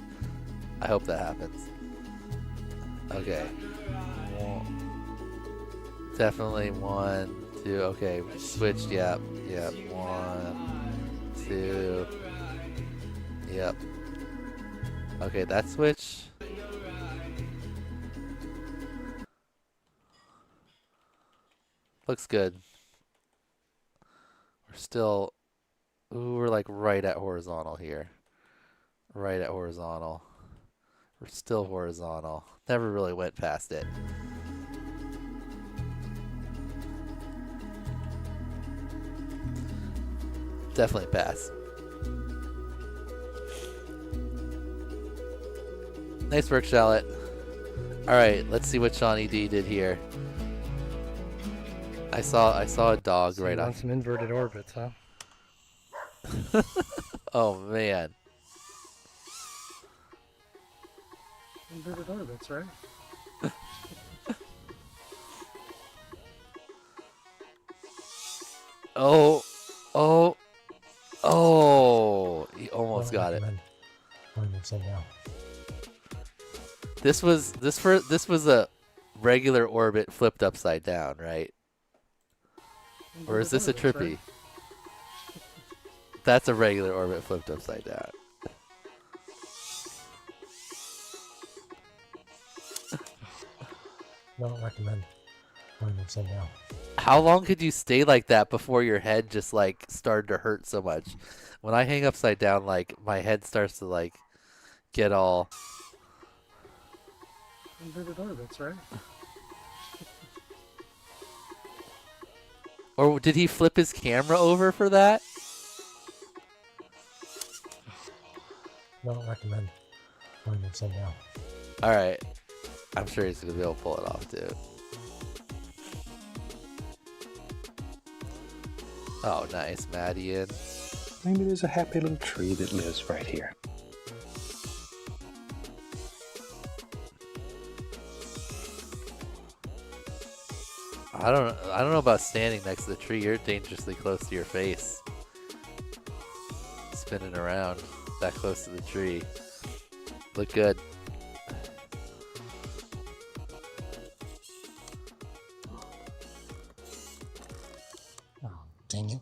I hope that happens. Okay. Definitely 1, 2. Okay, switched. Yep. 1, 2. Yep. Okay, that switch. Looks good. We're still, ooh, we're like right at horizontal here. Right at horizontal. We're still horizontal. Never really went past it. Definitely pass. Nice work, Shallot. Alright, let's see what Shawnee D did here. I saw a dog right on. Want some inverted orbits, huh? Oh man. Inverted orbits, right? Oh, he almost got it. This was a regular orbit flipped upside down, right? Or is this a trippy? That's a regular orbit flipped upside down. Don't recommend. How long could you stay like that before your head just like started to hurt so much? When I hang upside down, like my head starts to like get all. Inverted orbits, right? Or did he flip his camera over for that? Don't recommend putting upside down. All right, I'm sure he's gonna be able to pull it off too. Oh, nice, Maddie in. Maybe there's a happy little tree that lives right here. I don't know about standing next to the tree. You're dangerously close to your face. Spinning around that close to the tree. Look good. Dang it.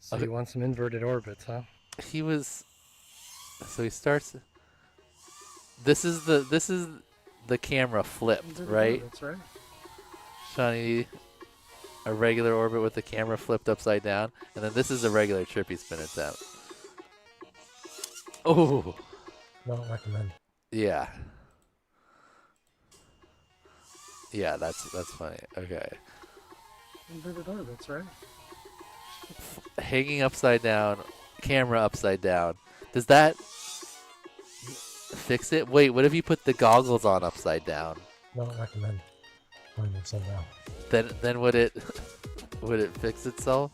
So you want some inverted orbits, huh? He was. So he starts. This is the camera flipped, Inverted right? orbits, right? Shawnee, a regular orbit with the camera flipped upside down, and then this is a regular trippy spin attempt. Oh. Don't recommend. Yeah. Yeah, that's funny. Okay. Inverted orbits, right? Hanging upside down, camera upside down. Does that fix it? Wait, what if you put the goggles on upside down? Don't recommend putting upside down. Then would it fix itself?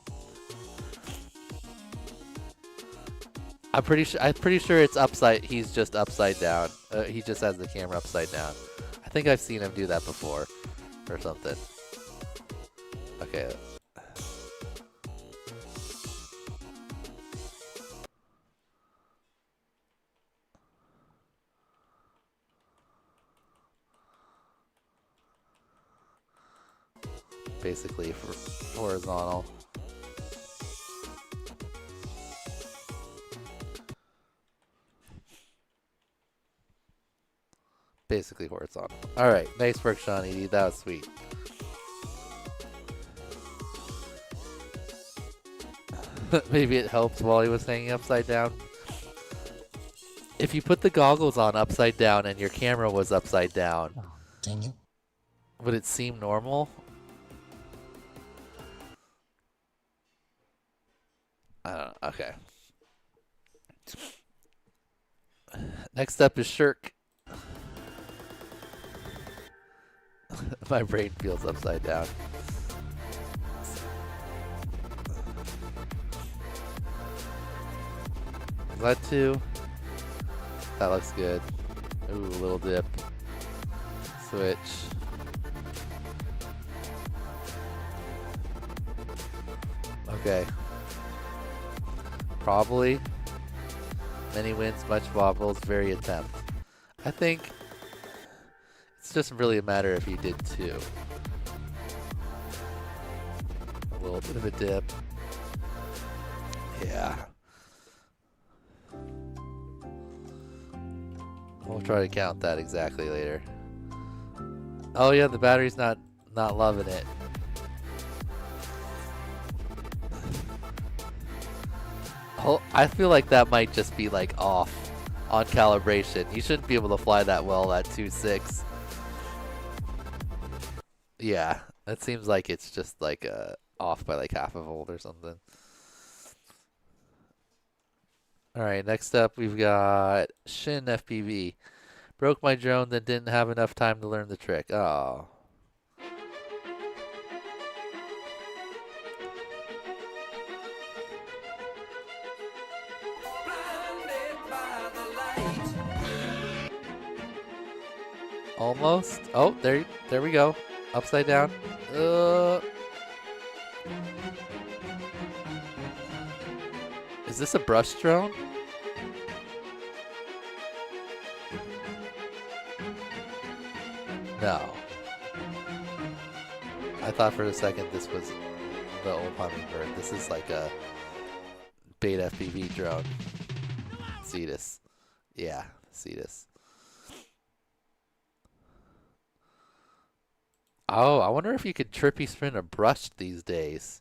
I'm pretty sure it's upside. He's just upside down. He just has the camera upside down. I think I've seen him do that before, or something. Okay. Basically for horizontal. Basically horizontal. All right, nice work, Shawnee. That was sweet. Maybe it helped while he was hanging upside down. If you put the goggles on upside down and your camera was upside down, Dang it. would it seem normal? I don't know. Okay. Next up is Shirk. My brain feels upside down. Is that two? That looks good. Ooh, little dip. Switch. Okay. Probably. Many wins, much wobbles, very attempt. I think it's just really a matter if he did two. A little bit of a dip. Yeah. We'll try to count that exactly later. Oh yeah, the battery's not loving it. Oh, I feel like that might just be like off on calibration. You shouldn't be able to fly that well at 2.6. Yeah, that seems like it's just like off by like half a volt or something. Alright, next up we've got Shin FPV. Broke my drone, then didn't have enough time to learn the trick. Oh. Almost. Oh, there we go. Upside down. Is this a brush drone? No. I thought for a second this was the old Hummingbird. This is like a beta FPV drone. Cetus. Yeah, Cetus. Oh, I wonder if you could trippy spin a brush these days.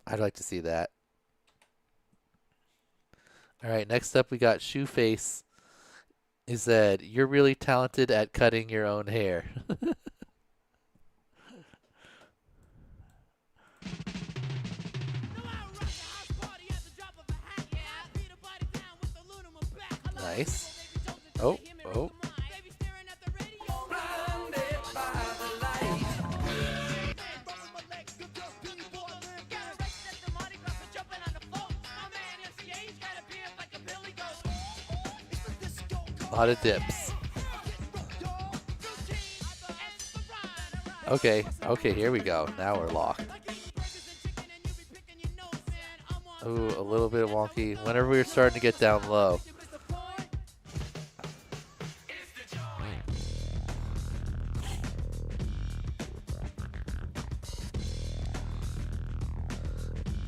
I'd like to see that. All right, next up we got Shoeface. He said, "You're really talented at cutting your own hair." Nice. Oh, oh. A lot of dips. Okay, okay, here we go. Now we're locked. Ooh, a little bit wonky. Whenever we were starting to get down low.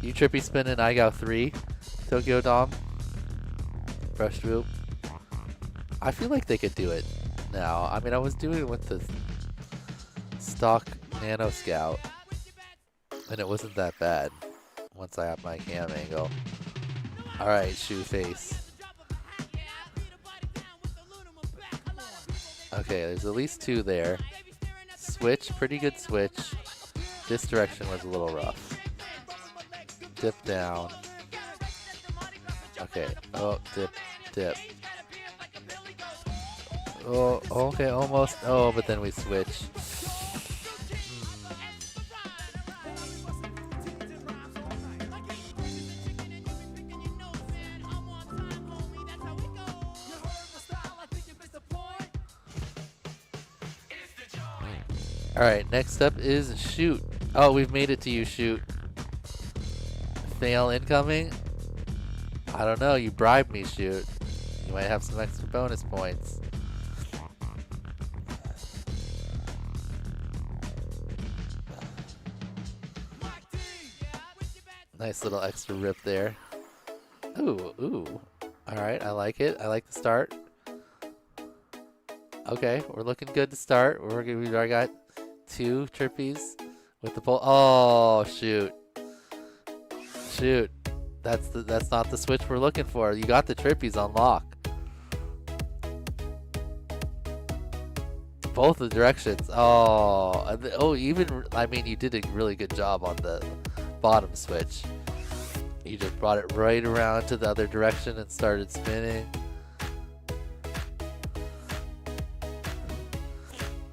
You trippy spinning, I got 3. Tokyo Dom. Brush swoop. I feel like they could do it now. I mean, I was doing it with the stock Nano Scout, and it wasn't that bad once I have my cam angle. Alright, Shoeface. Okay, there's at least 2 there. Switch, pretty good switch. This direction was a little rough. Dip down. Okay, oh, dip, dip. Oh, okay, almost. Oh, but then we switch. Alright, next up is Shoot. Oh, we've made it to you, Shoot. Fail incoming? I don't know, you bribed me, Shoot. You might have some extra bonus points. Nice little extra rip there. Ooh, ooh. Alright, I like it. I like the start. Okay, we're looking good to start. We already got 2 trippies with the pull. Oh, shoot. Shoot. That's not the switch we're looking for. You got the trippies on lock. Both the directions. Oh, I mean, you did a really good job on the bottom switch. You just brought it right around to the other direction and started spinning.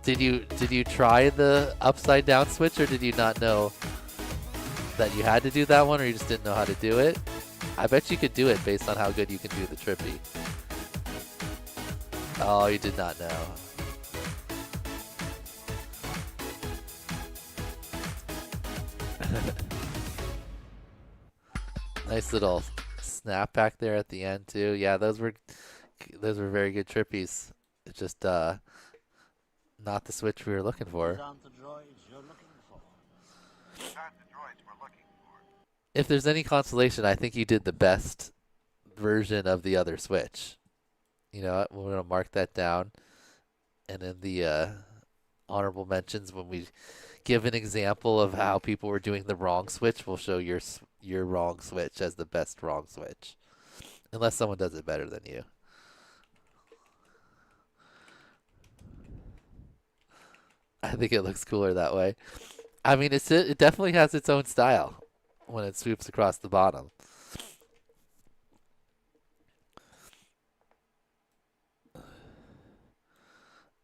Did you try the upside down switch, or did you not know that you had to do that one, or you just didn't know how to do it? I bet you could do it based on how good you can do the trippy. Oh, you did not know. Nice little snap back there at the end too. Yeah, those were very good trippies. It's just not the switch we were looking for. If there's any consolation, I think you did the best version of the other switch. You know what? We're gonna mark that down, and in the honorable mentions, when we give an example of how people were doing the wrong switch, we'll show your wrong switch as the best wrong switch, unless someone does it better than you. I think it looks cooler that way. I mean, it definitely has its own style when it swoops across the bottom.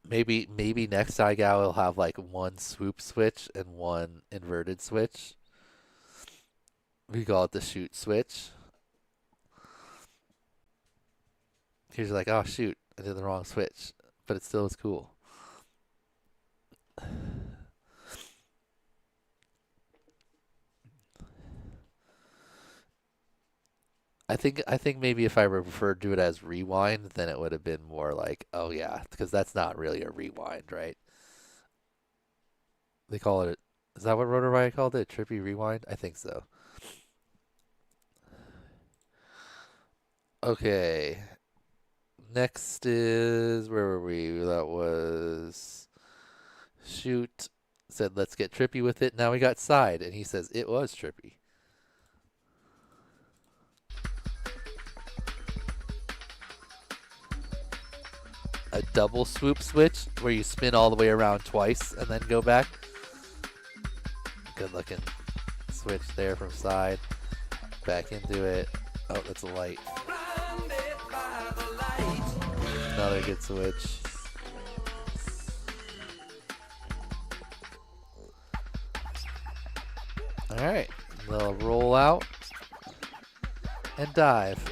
Maybe next iGal will have like one swoop switch and one inverted switch. We call it the shoot switch. Here's like, oh shoot, I did the wrong switch, but it still is cool. I think maybe if I referred to it as rewind, then it would have been more like, oh yeah, because that's not really a rewind, right? They call it, is that what Rotor Riot called it? Trippy rewind? I think so. Okay. Next is, where were we? That was Shoot. Said, let's get trippy with it. Now we got side. And he says, it was trippy. A double swoop switch where you spin all the way around twice and then go back. Good looking switch there from side. Back into it. Oh, that's a light. Another good switch. Alright, little roll out and dive.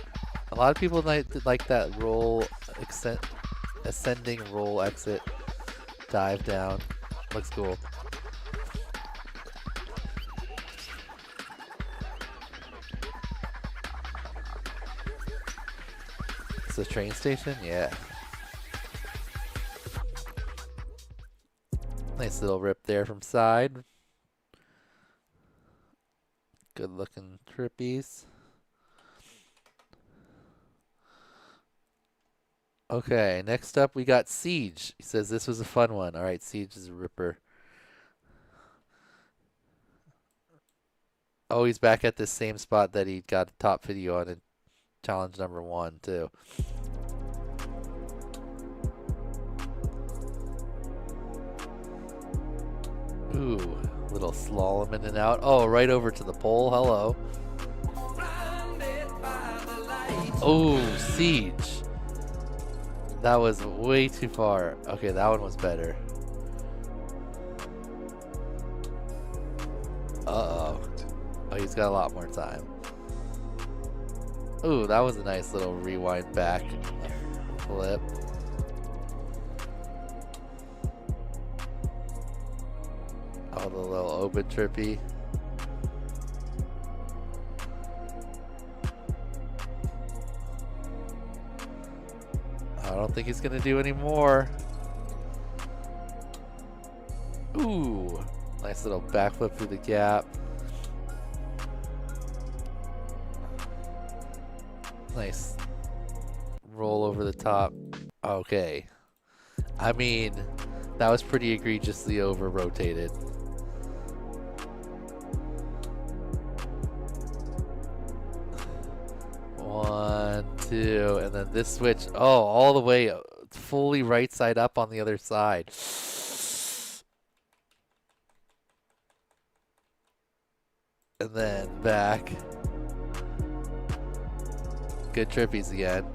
A lot of people like that roll, ascending roll exit, dive down. Looks cool. It's a train station? Yeah. Nice little rip there from side. Good looking trippies. Okay, next up we got Siege. He says this was a fun one. Alright, Siege is a ripper. Oh, he's back at this same spot that he got a top video on in challenge number 1 too. Ooh, little slalom in and out. Oh, right over to the pole. Hello. Oh, Siege. That was way too far. Okay, that one was better. Uh-oh. Oh, he's got a lot more time. Ooh, that was a nice little rewind back flip. Oh, the little open trippy. I don't think he's gonna do any more. Ooh, nice little backflip through the gap. Nice roll over the top. Okay. I mean, that was pretty egregiously over rotated. One, two, and then this switch. Oh, all the way fully right side up on the other side. And then back. Good trippies again.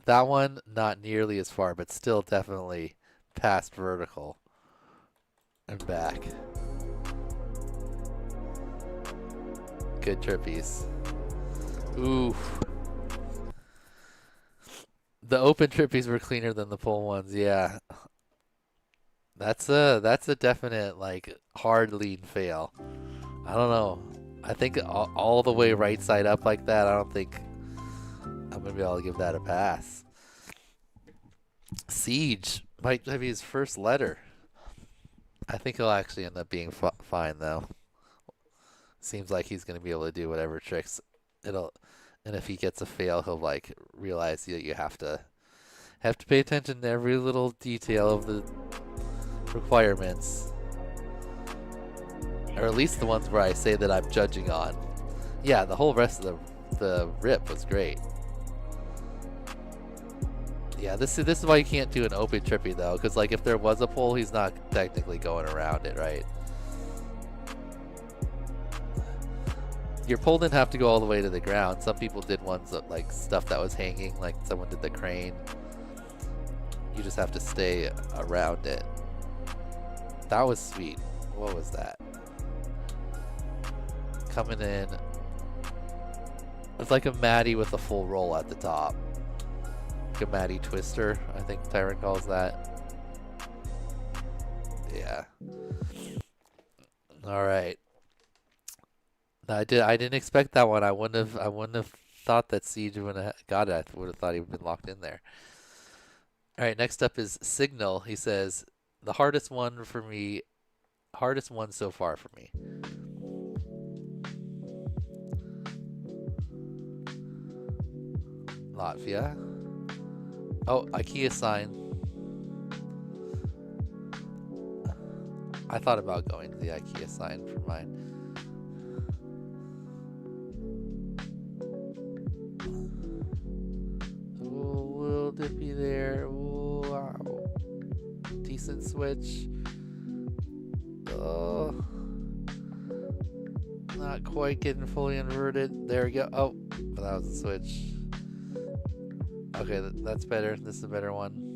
That one, not nearly as far, but still definitely past vertical. And back. Good trippies. Oof. The open trippies were cleaner than the pull ones, yeah. That's a definite like hard lean fail. I don't know. I think all the way right side up like that, I don't think I'm gonna be able to give that a pass. Siege might be his first letter. I think he'll actually end up being fine though. Seems like he's gonna be able to do whatever tricks and if he gets a fail, he'll like realize that you have to pay attention to every little detail of the requirements, or at least the ones where I say that I'm judging on. Yeah, the whole rest of the rip was great. Yeah, this is why you can't do an open trippy though, because like if there was a pole, he's not technically going around it, right? Your pole didn't have to go all the way to the ground. Some people did ones that like stuff that was hanging, like someone did the crane. You just have to stay around it. That was sweet. What was that? Coming in. It's like a Maddie with a full roll at the top. Like a Maddie twister, I think Tyrant calls that. Yeah. All right. I didn't expect that one. I wouldn't have thought that Siege would have got it. I would have thought he would have been locked in there. All right, next up is Signal. He says the hardest one so far for me. Latvia. Oh, IKEA sign. I thought about going to the IKEA sign for mine. Ooh, little dippy there. Ooh, wow. Decent switch. Oh, not quite getting fully inverted. There we go. Oh, but that was a switch. Okay, that's better. This is a better one.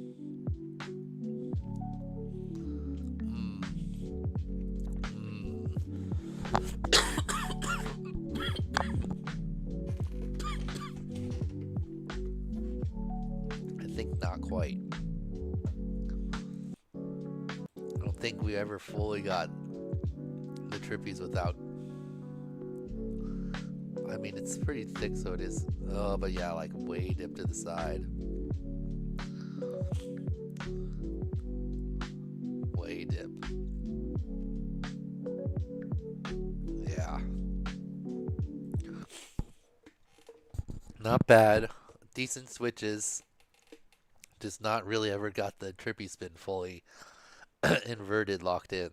I think not quite. I don't think we ever fully got the Trippies without. I mean, it's pretty thick, so it is. Oh, but yeah, like way dipped to the side. Way dip. Yeah. Not bad. Decent switches. Just not really ever got the Trippy spin fully inverted, locked in.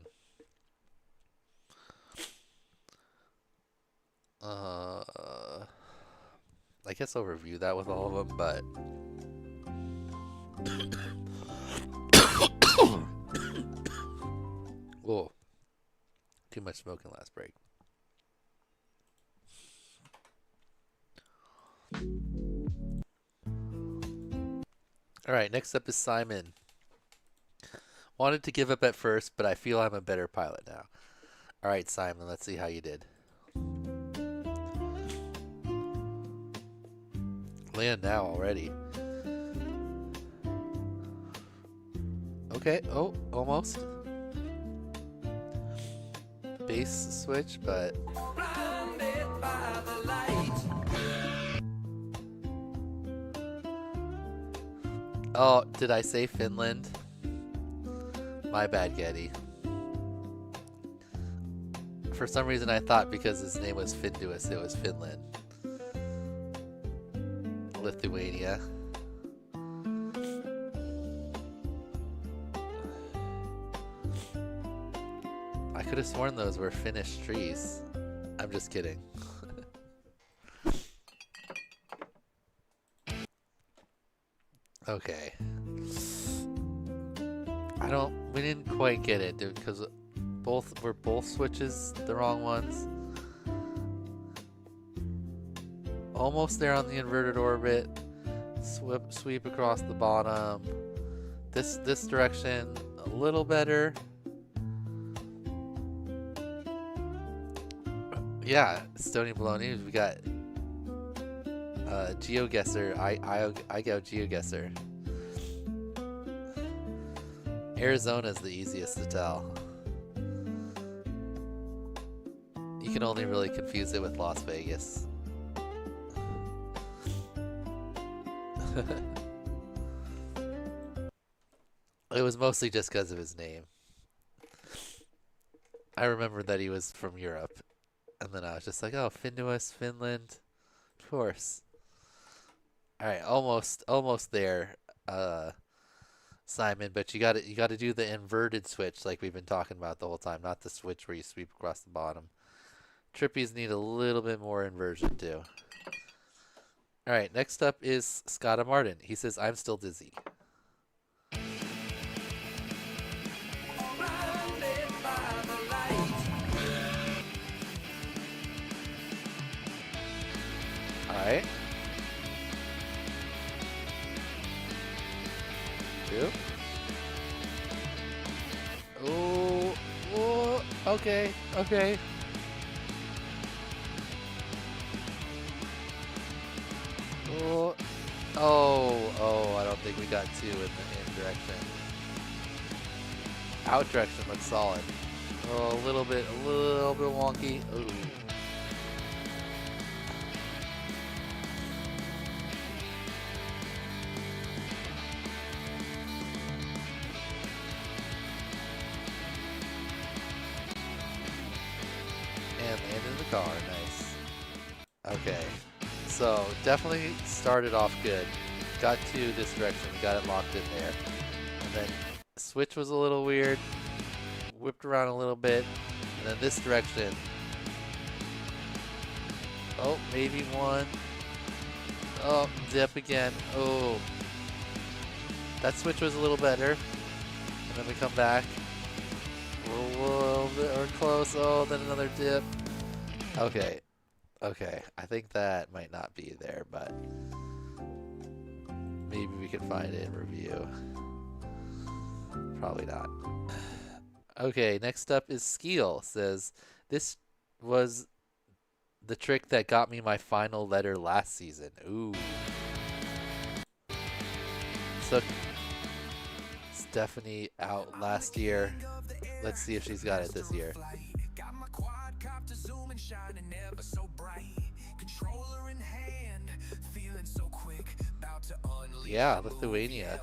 I guess I'll review that with all of them, but whoa, too much smoking last break. All right, next up is Simon. Wanted to give up at first, but I feel I'm a better pilot now. All right, Simon, let's see how you did. Land now already. Okay, oh, almost. Base switch, but oh, did I say Finland? My bad, Getty. For some reason I thought because his name was Finduous, it was Finland. Lithuania. I could have sworn those were Finnish trees. I'm just kidding. Okay. We didn't quite get it, dude, because both switches the wrong ones. Almost there on the inverted orbit. Sweep across the bottom. This direction a little better. Yeah, Stony Baloney. We got GeoGuessr. I go GeoGuessr. Arizona's the easiest to tell. You can only really confuse it with Las Vegas. It was mostly just because of his name. I remember that he was from Europe. And then I was just like, oh, Finduous, Finland. Of course. Alright, almost there, Simon, but you gotta do the inverted switch like we've been talking about the whole time, not the switch where you sweep across the bottom. Trippies need a little bit more inversion too. Alright, next up is Scotta Martin. He says, I'm still dizzy. Alright. Two. Oh, oh, okay, okay. Oh, oh, I don't think we got two in the in direction. Out direction looks solid. Oh, a little bit wonky. Ooh. And landed in the car, nice. Okay, so definitely started off good. Got to this direction, got it locked in there. And then switch was a little weird. whipped around a little bit, and then this direction. Oh, maybe one. Oh, dip again. Oh. That switch was a little better. And then we come back. Whoa, we're close. Oh, then another dip. Okay. Okay. I think that might not be there, but maybe we can find it in review. Probably not. Okay, next up is Skeel. Says, this was the trick that got me my final letter last season. Ooh. Took Stephanie out last year. Let's see if she's got it this year. Yeah, Lithuania.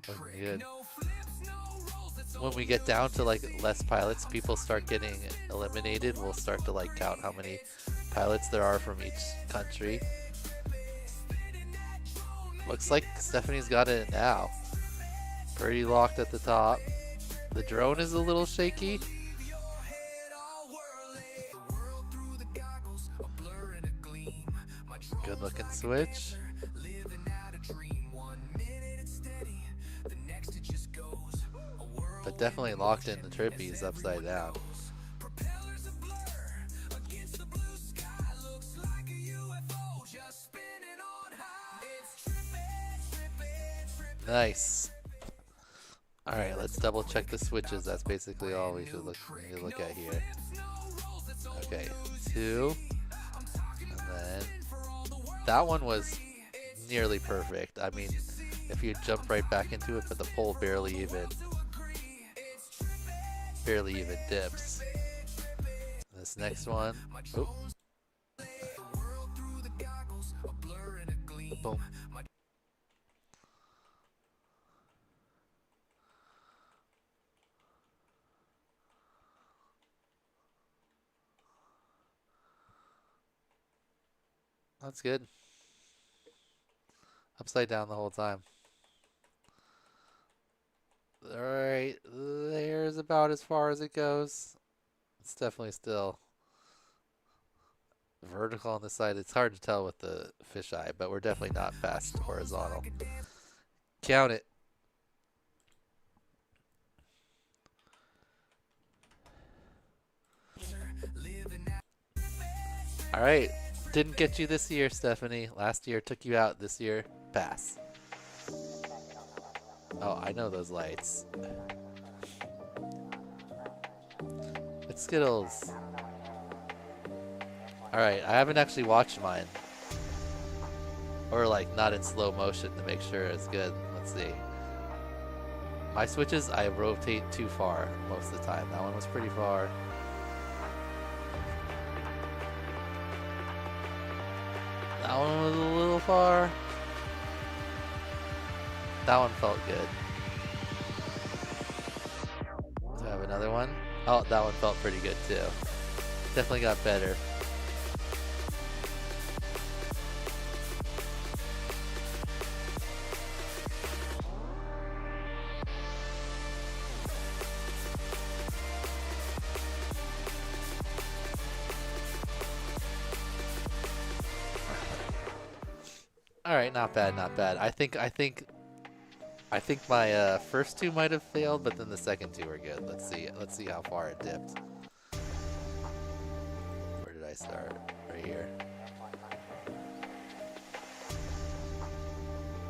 Looking good. When we get down to like less pilots, people start getting eliminated. We'll start to like count how many pilots there are from each country. Looks like Stephanie's got it now. Pretty locked at the top. The drone is a little shaky. Good looking switch. But definitely locked in the Trippies upside down. Nice. Alright, let's double check the switches. That's basically all we should look at here. Okay, 2. And then that one was nearly perfect. I mean, if you jump right back into it, but the pole barely even dips. This next one. Oop. Boom. That's good. Upside down the whole time. Alright, there's about as far as it goes. It's definitely still vertical on the side. It's hard to tell with the fisheye, but we're definitely not past horizontal. Count it. Alright, didn't get you this year, Stephanie. Last year took you out. This year, pass. Oh, I know those lights. It's Skittles. Alright, I haven't actually watched mine. Or like not in slow motion to make sure it's good. Let's see. My switches, I rotate too far most of the time. That one was pretty far. That one was a little far. That one felt good. Do I have another one? Oh, that one felt pretty good too. Definitely got better. All right, not bad, not bad. I think my first two might have failed, but then the second two were good. Let's see how far it dipped. Where did I start? Right here.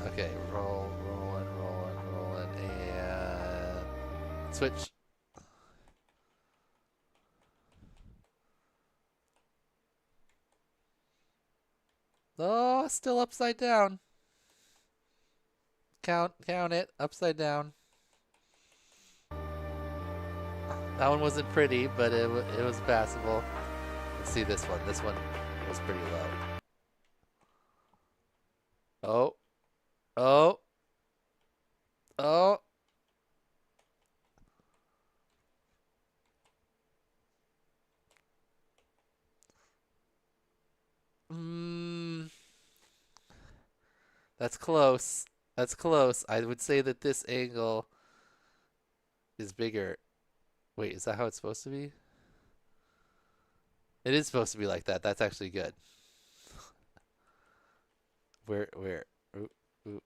Okay, rolling, and switch. Oh, still upside down. Count it, upside down. That one wasn't pretty, but it was passable. Let's see this one. This one was pretty low. Oh. That's close. That's close. I would say that this angle is bigger. Wait, is that how it's supposed to be? It is supposed to be like that. That's actually good. Where? Ooh, ooh,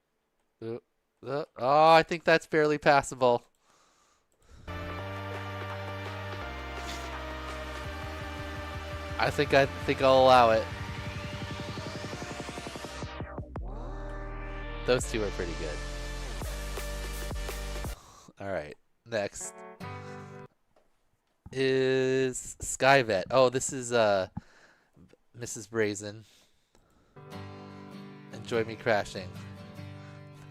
ooh, oh, I think that's barely passable. I think I'll allow it. Those two are pretty good. All right, next is Skyvet. Oh, this is Mrs. Brazen. Enjoy me crashing.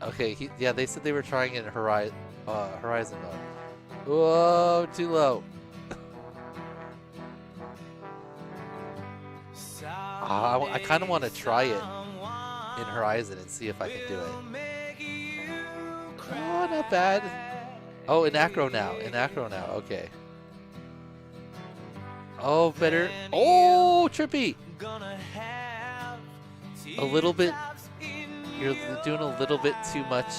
Okay, yeah, they said they were trying it in Horizon mode. Whoa, too low. I kind of want to try it in Horizon and see if I can do it. Oh, not bad. Oh, in Acro now. In Acro now. Okay. Oh, better. Oh, Trippy. A little bit. You're doing a little bit too much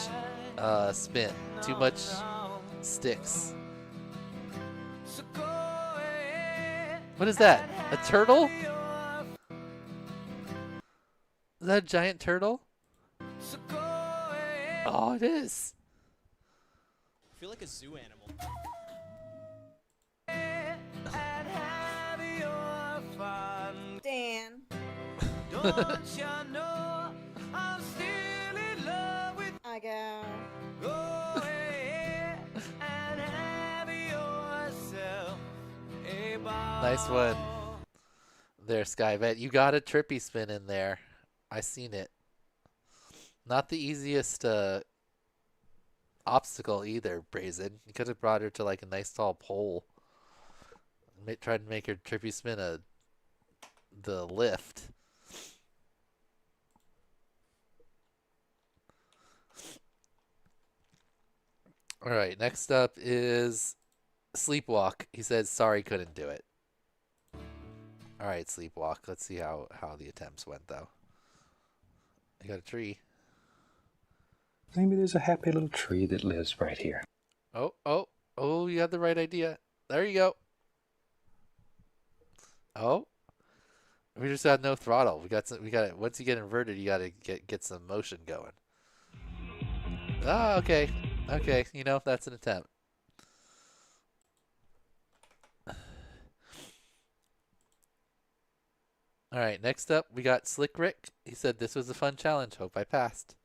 spin. Too much sticks. What is that? A turtle? Is that a giant turtle? Oh, it is. I feel like a zoo animal. Dan. I go. Nice one. There, Skyvet. You got a Trippy spin in there. I seen it. Not the easiest obstacle either, Brazen. You could have brought her to like a nice tall pole. Tried to make her Trippy spin the lift. All right, next up is Sleepwalk. He says, sorry, couldn't do it. All right, Sleepwalk. Let's see how the attempts went, though. I got a tree. Maybe there's a happy little tree that lives right here. Oh, you had the right idea. There you go. Oh. We just had no throttle. We got it. Once you get inverted, you got to get some motion going. Ah, okay. Okay, you know, that's an attempt. All right, next up, we got Slick Rick. He said this was a fun challenge. Hope I passed.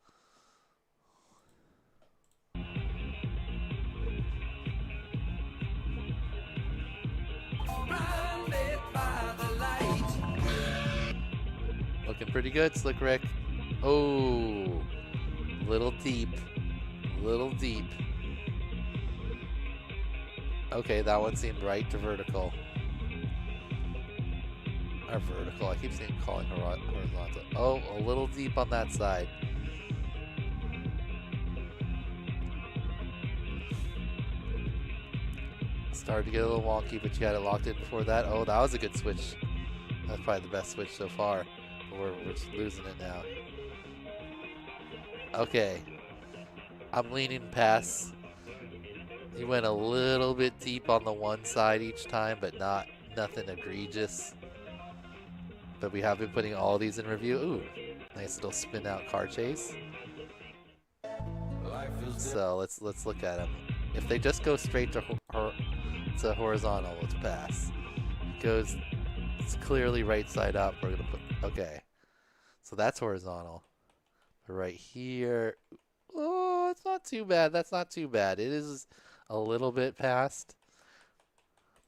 Looking pretty good, Slick Rick. Oh, little deep. Little deep. Okay, that one seemed right to vertical. Or vertical. I keep calling horizontal. Oh, a little deep on that side. Started to get a little wonky, but you had it locked in before that. Oh, that was a good switch. That's probably the best switch so far. But we're just losing it now. Okay. I'm leaning pass. He went a little bit deep on the one side each time, but nothing egregious. But we have been putting all these in review. Ooh, nice little spin out car chase. So let's look at them. If they just go straight to horizontal, let's pass. It's clearly right side up. We're gonna put okay. So that's horizontal. But right here. Oh, it's not too bad. That's not too bad. It is a little bit past,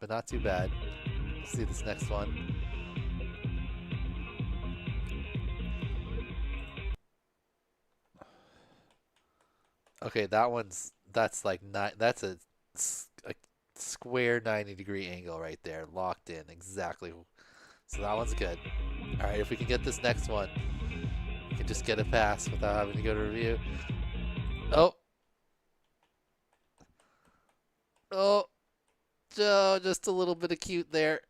but not too bad. Let's see this next one. Okay, that's like that's a square 90-degree angle right there, locked in exactly. So that one's good. All right, if we can get this next one, we can just get a pass without having to go to review. Oh, just a little bit of cute there.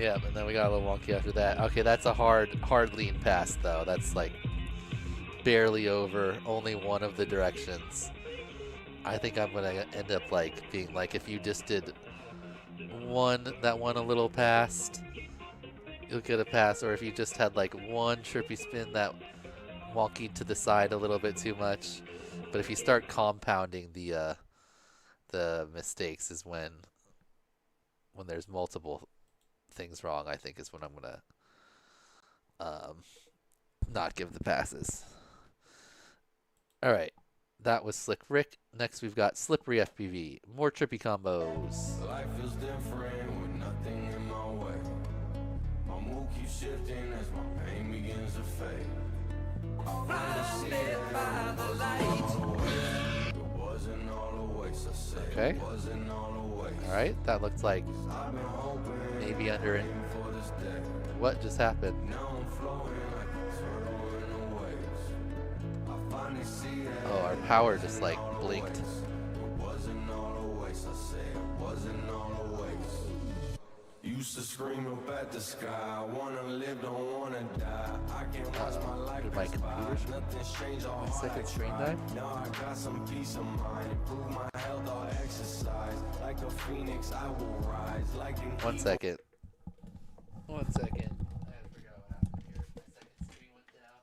Yeah, and then we got a little wonky after that. Okay, that's a hard lean pass though. That's like barely over only one of the directions. I think I'm gonna end up like being like if you just did one a little past, you'll get a pass, or if you just had like one trippy spin that wonky to the side a little bit too much. But if you start compounding the mistakes is when there's multiple things wrong, I think is when I'm gonna not give the passes. All right, that was Slick Rick. Next we've got Slippery FPV. More trippy combos. Life is different with nothing in my way. My mood keeps shifting as my pain begins to fade. Blinded by the light. It wasn't all a waste, I say. Okay. It wasn't all a waste. All right, that looks like maybe under it. What just happened? Oh, our power just like blinked. Used to scream up at the sky, wanna live, don't wanna die. I can't watch my life Did my computer nothing's changed all my second screen dive? Now I got some peace of mind, improve my health, I'll exercise. Like a phoenix, I will rise. Like an 1 second. 1 second. I gotta figure out what happened here. My second screen went down.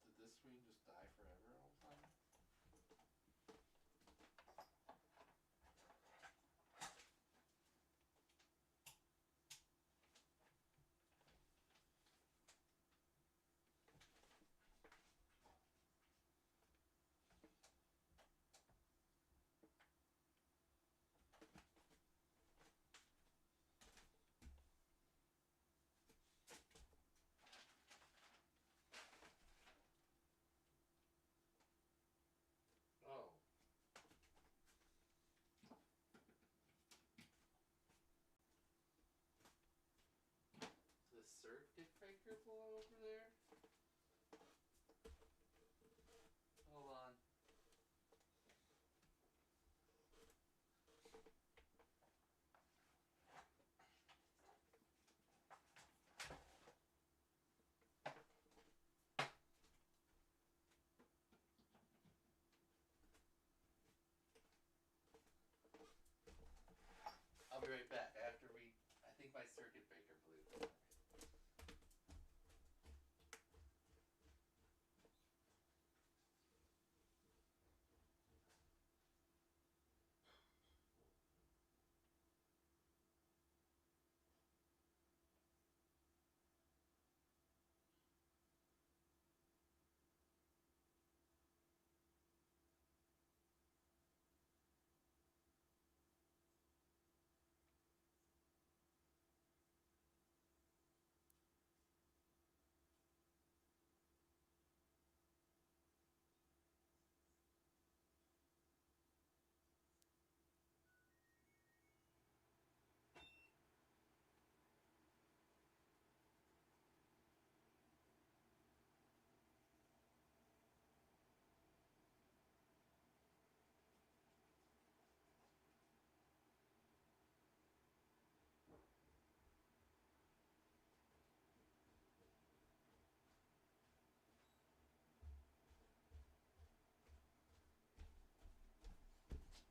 Did this screen just die forever all the time? Oh. The circuit breaker blow over there? Hold on. I'll be right back. I think my circuit breaker blew.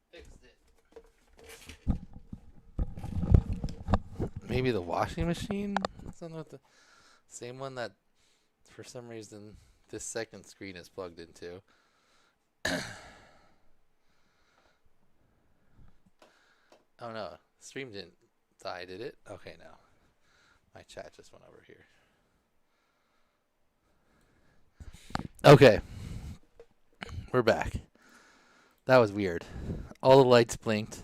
Fixed it. Maybe the washing machine? I don't know what the same one that for some reason this second screen is plugged into. Oh no, stream didn't die, did it? Okay, no. My chat just went over here. Okay. We're back. That was weird. All the lights blinked.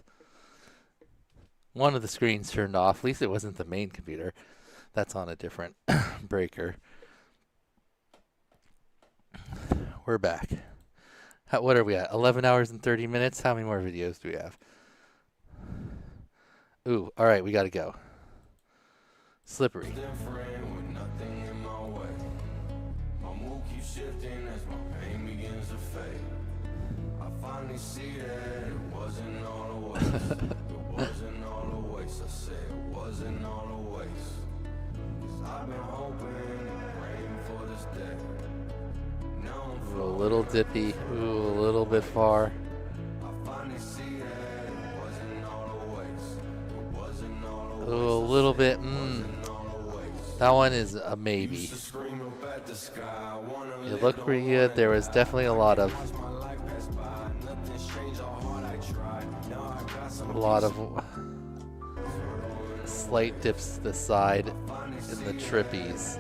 One of the screens turned off. At least it wasn't the main computer. That's on a different breaker. We're back. What are we at? 11 hours and 30 minutes? How many more videos do we have? Ooh, all right, we gotta go. Slippery. Shifting as my pain begins to fade. I finally see that it wasn't all a waste. It wasn't all a waste. I say it wasn't all a waste. 'Cause I've been hoping and praying for this day. Now I'm Ooh, a little dippy. Ooh, a little bit far. I finally see that it wasn't all a waste. It wasn't all a waste. Ooh, a little bit. That one is a maybe. It looked pretty good. There was definitely a lot of slight dips to the side in the trippies.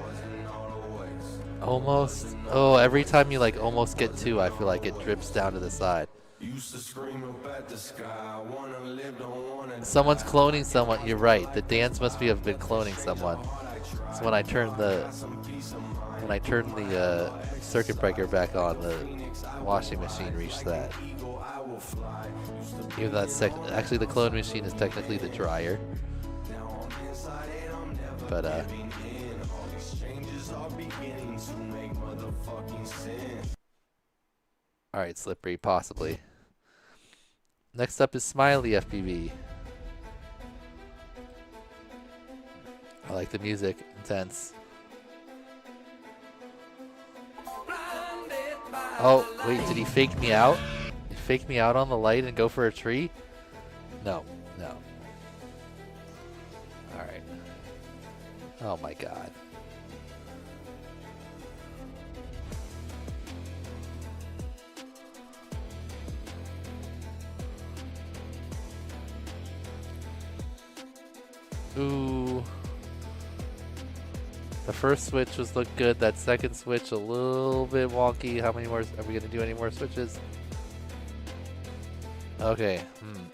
Almost. Oh, every time you like almost get two, I feel like it drips down to the side. Someone's cloning someone. You're right. The dance must have been cloning someone. So when I turned the circuit breaker back on, the washing machine reached that. Even though that's actually the clone machine is technically the dryer. But all right, Slippery, possibly. Next up is Smiley FPV. I like the music. Intense. Oh, wait, did he fake me out? Did he fake me out on the light and go for a tree? No, no. Alright. Oh my god. Ooh. The first switch looked good. That second switch a little bit wonky. How many more? Are we gonna do any more switches? Okay.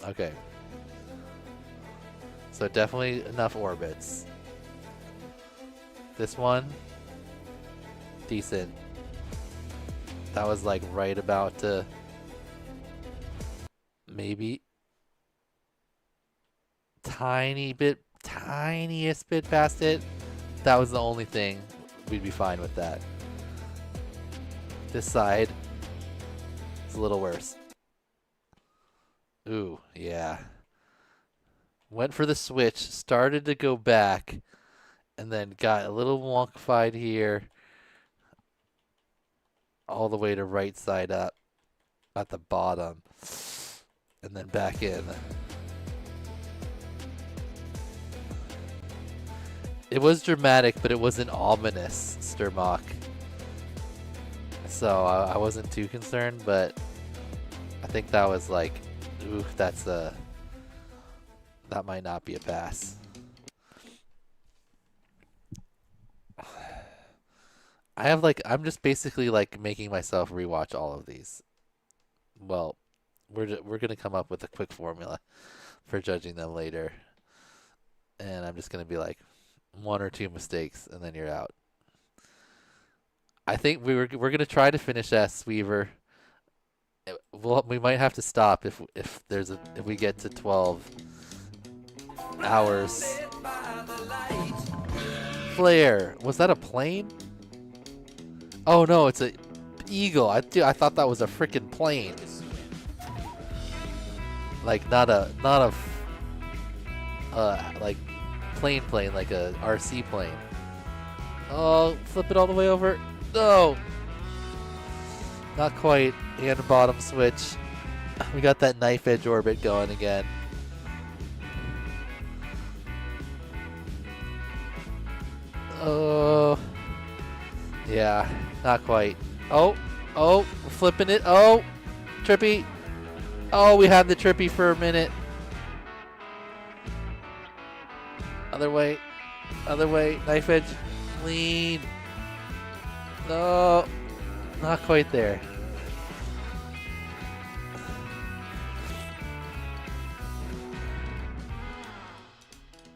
Okay. So definitely enough orbits. This one, decent. That was like right about to maybe tiniest bit past it. That was the only thing. We'd be fine with that. This side is a little worse. Ooh, yeah. Went for the switch, started to go back, and then got a little wonkified here. All the way to right side up at the bottom. And then back in. It was dramatic, but it wasn't ominous, Sturmock. So I wasn't too concerned, but I think that was like, ooh, that might not be a pass. I'm just basically like making myself rewatch all of these. Well, we're gonna come up with a quick formula for judging them later, and I'm just gonna be like, one or two mistakes and then you're out. I think we're gonna try to finish S Weaver. We might have to stop if we get to 12 hours. Flare, was that a plane? Oh no, it's a eagle. I thought that was a freaking plane. Like not a like plane, like a RC plane. Oh, flip it all the way over. No! Not quite. And bottom switch. We got that knife edge orbit going again. Oh. Yeah, not quite. Oh, we're flipping it. Oh, Trippy. Oh, we had the Trippy for a minute. Other way, knife edge, lean. No, not quite there.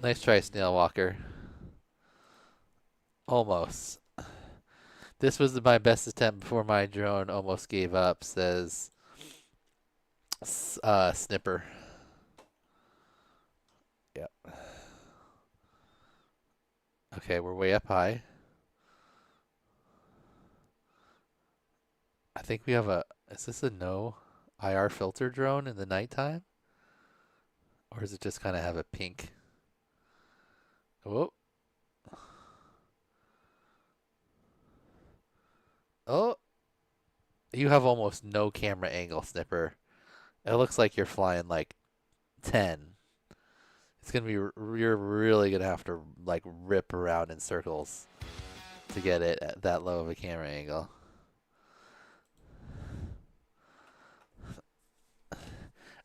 Nice try, Snail Walker. Almost. This was my best attempt before my drone almost gave up, says Snipper. Yep. Okay, we're way up high. I think we have a... Is this a no IR filter drone in the nighttime? Or does it just kind of have a pink... Oh. Oh. You have almost no camera angle, Snipper. It looks like you're flying like 10. It's going to be... You're really going to have to like rip around in circles to get it at that low of a camera angle.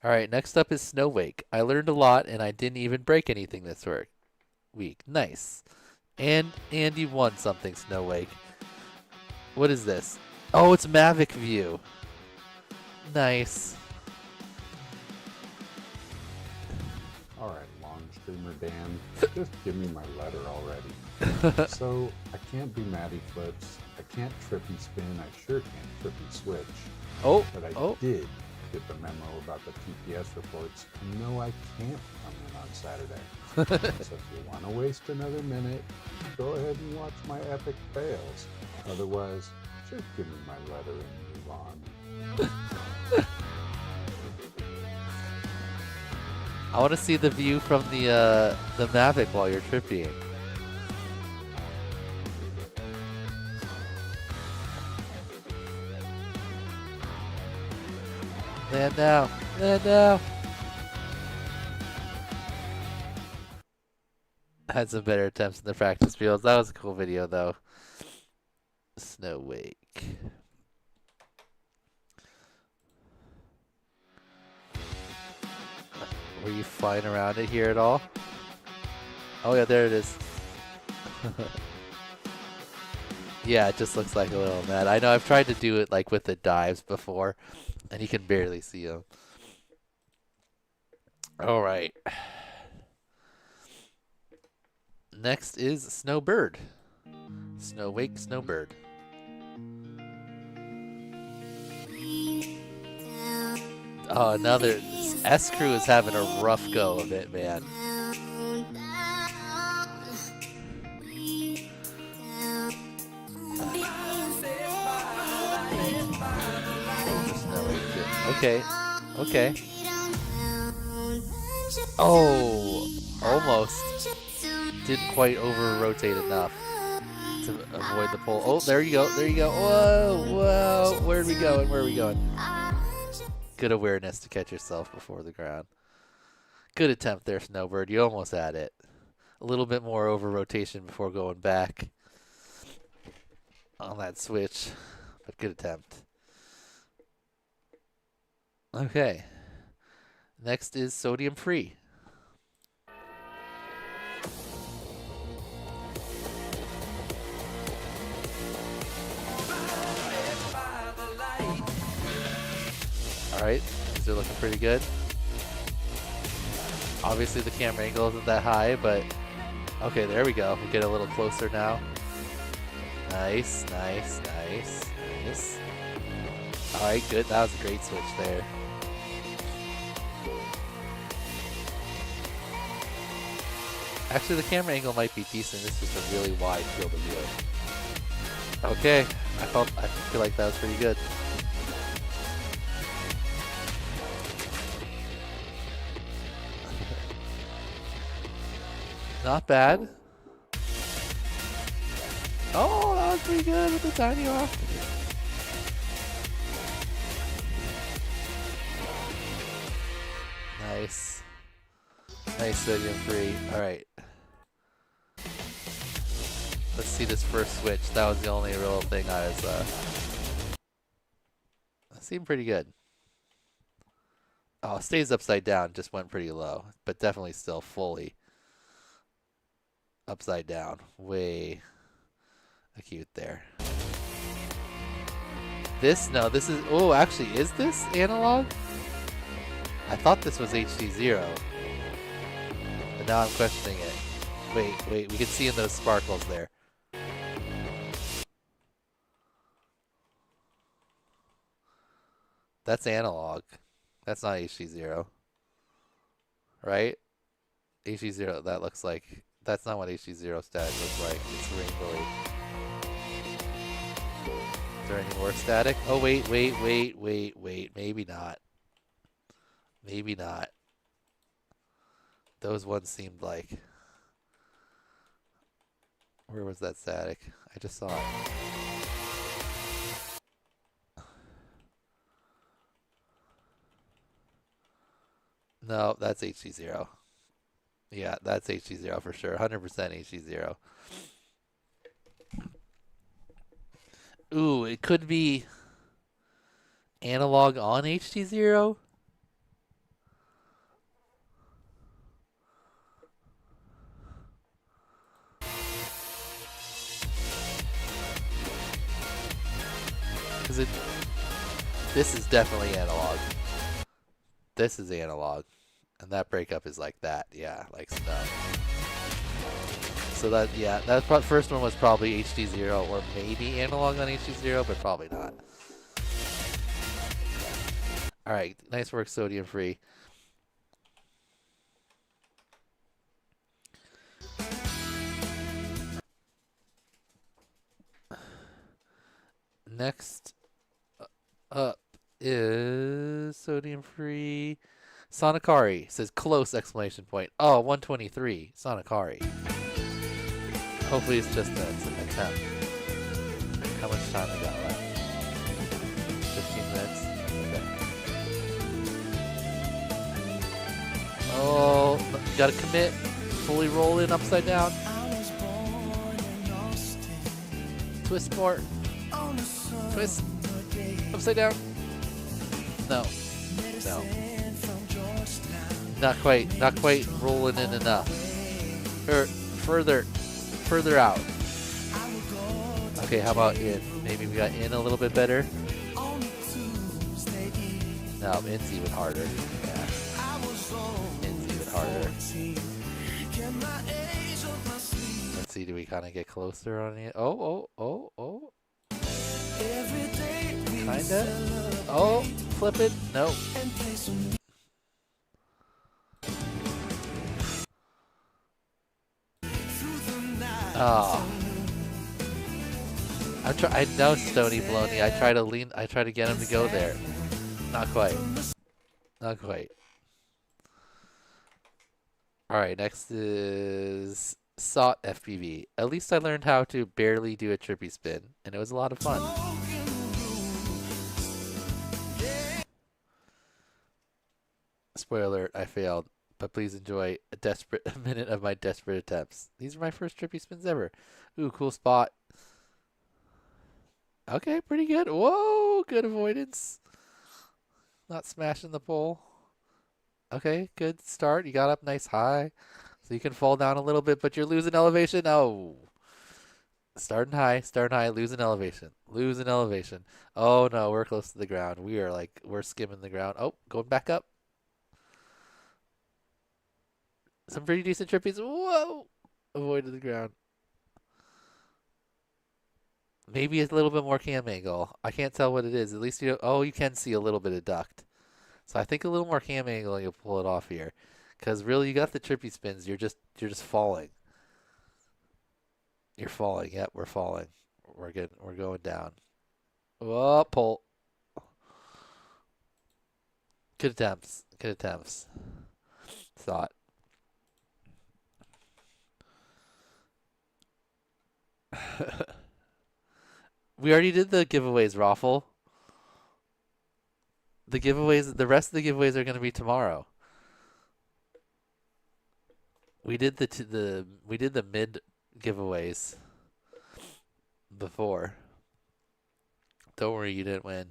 All right, next up is Snow Wake. I learned a lot, and I didn't even break anything this week. Nice. And you won something, Snow Wake. What is this? Oh, it's Mavic View. Nice. All right, long streamer Dan, just give me my letter already. So I can't do Matty flips. I can't trippy spin. I sure can't trippy switch. Oh, but I did get the memo about the TPS reports. No, I can't come in on Saturday. So if you want to waste another minute, go ahead and watch my epic fails. Otherwise, just give me my letter and move on. I want to see the view from the Mavic while you're tripping. Land now. Land now. Had some better attempts in the practice fields. That was a cool video, though. Snow Wake. Were you flying around it here at all? Oh, yeah, there it is. Yeah, it just looks like a little net. I know I've tried to do it like with the dives before, and you can barely see them. All right. Next is Snowbird. Snow Wake, Snowbird. Oh, another... S-Crew is having a rough go of it, man. Okay. Okay. Oh, almost. Didn't quite over-rotate enough to avoid the pole. Oh, there you go. There you go. Whoa, whoa. Where are we going? Where are we going? Good awareness to catch yourself before the ground. Good attempt there, Snowbird. You almost had it. A little bit more over-rotation before going back on that switch, but good attempt. Okay. Next is Sodium Free. All right, these are looking pretty good. Obviously the camera angle isn't that high, but okay, there we go. We get a little closer now. Nice, nice, nice, nice. All right, good. That was a great switch there. Actually, the camera angle might be decent. This is a really wide field of view. Okay, I feel like that was pretty good. Not bad. Oh, that was pretty good with the tiny off. Nice. Nice Sodium Free. Alright. Let's see this first switch. That was the only real thing I was, that seemed pretty good. Oh, it stays upside down. Just went pretty low. But definitely still fully upside down. Way acute there. This? No, this is... Oh, actually, is this analog? I thought this was HD0. But now I'm questioning it. Wait. We can see in those sparkles there. That's analog. That's not HD0. Right? HD0, that looks like... That's not what HD0 static looks like. It's rainbowy. Is there any more static? Oh, wait. Maybe not. Maybe not. Those ones seemed like... Where was that static? I just saw it. No, that's HD0. Yeah, that's HD0 for sure. 100% HD0. Ooh, it could be analog on HD0. Because this is definitely analog. This is analog. And that breakup is like that. Yeah, like stuff. So that, yeah, that first one was probably HD0 or maybe analog on HD0, but probably not. All right, nice work, sodium free. Next up is sodium free. Sonicari says close exclamation point. Oh, 123. Sonicari. Hopefully it's just it's an attempt. How much time we got left? 15 minutes. Okay. Oh, you gotta commit. Fully roll in upside down. Twist more. Twist. Upside down. No. No. Not quite rolling in enough. Further out. Okay, how about in? Maybe we got in a little bit better. No, in's even harder. Yeah. In's even harder. Let's see, do we kind of get closer on it? Oh. Kinda. Oh, flip it. Nope. Oh. I know Stony Baloney. I try to get him to go there. Not quite. Not quite. Alright, next is Sought FPV. At least I learned how to barely do a trippy spin, and it was a lot of fun. Spoiler alert, I failed. But please enjoy a minute of my desperate attempts. These are my first trippy spins ever. Ooh, cool spot. Okay, pretty good. Whoa, good avoidance. Not smashing the pole. Okay, good start. You got up nice high. So you can fall down a little bit, but you're losing elevation. Oh. Starting high, losing elevation. Losing elevation. Oh no, we're close to the ground. We're skimming the ground. Oh, going back up. Some pretty decent trippies. Whoa! Avoided the ground. Maybe a little bit more cam angle. I can't tell what it is. At least you can see a little bit of duct. So I think a little more cam angle and you'll pull it off here. Because really, you got the trippy spins. You're just falling. You're falling. Yep, we're falling. We're going down. Whoa, pull. Good attempts. Thought. We already did the giveaways, Raffle. The rest of the giveaways are going to be tomorrow. We did the mid giveaways before. Don't worry, you didn't win.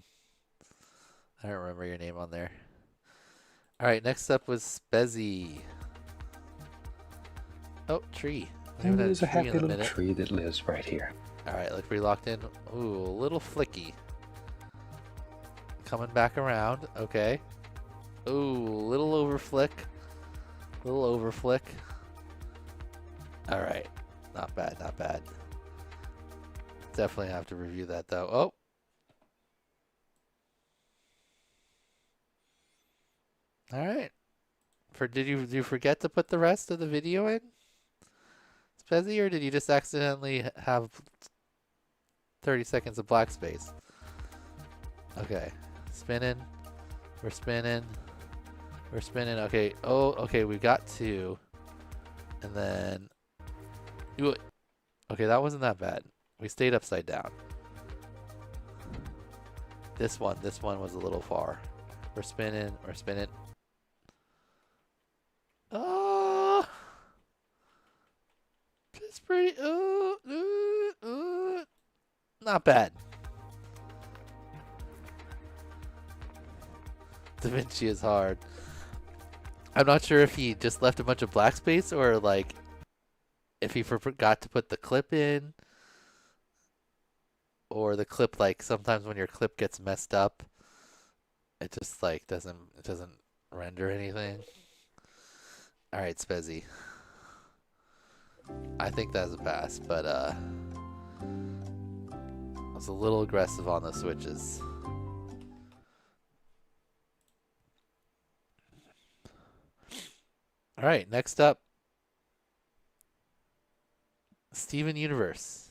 I don't remember your name on there. All right, next up was Spezzy. Oh, tree. And there's a happy little tree that lives right here. Alright, look pretty locked in. Ooh, a little flicky. Coming back around. Okay. Ooh, little over flick. Alright. Not bad. Definitely have to review that though. Oh. Alright. Did you forget to put the rest of the video in, Spezzy, or did you just accidentally have 30 seconds of black space? Okay, spinning. We're spinning. We're spinning. Okay. Oh, okay. We got 2, and then. Okay, that wasn't that bad. We stayed upside down. This one was a little far. We're spinning. We're spinning. Oh, it's pretty. Not bad. Da Vinci is hard. I'm not sure if he just left a bunch of black space or like if he forgot to put the clip in, or the clip, like sometimes when your clip gets messed up, it just like doesn't render anything. All right, Spezzy. I think that's a pass, but I was a little aggressive on the switches. All right, next up, Steven Universe.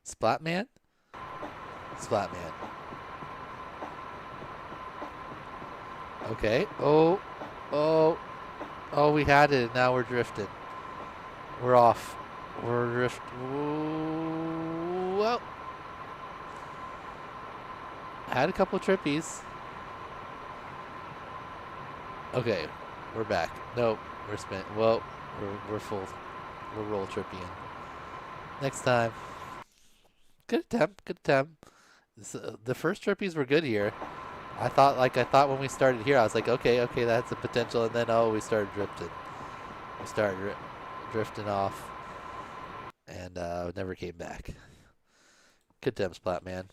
Splatman? Splatman. Okay. Oh, we had it. Now we're drifting. We're off. We're drifting. Well, had a couple of trippies. Okay, we're back. Nope, we're spent. Well, we're full. We're roll tripping. Next time. Good attempt. Good attempt. The first trippies were good here. I thought when we started here, I was like, okay, that's a potential, and then we started drifting. We started drifting off, and never came back. Good attempt, Splatman.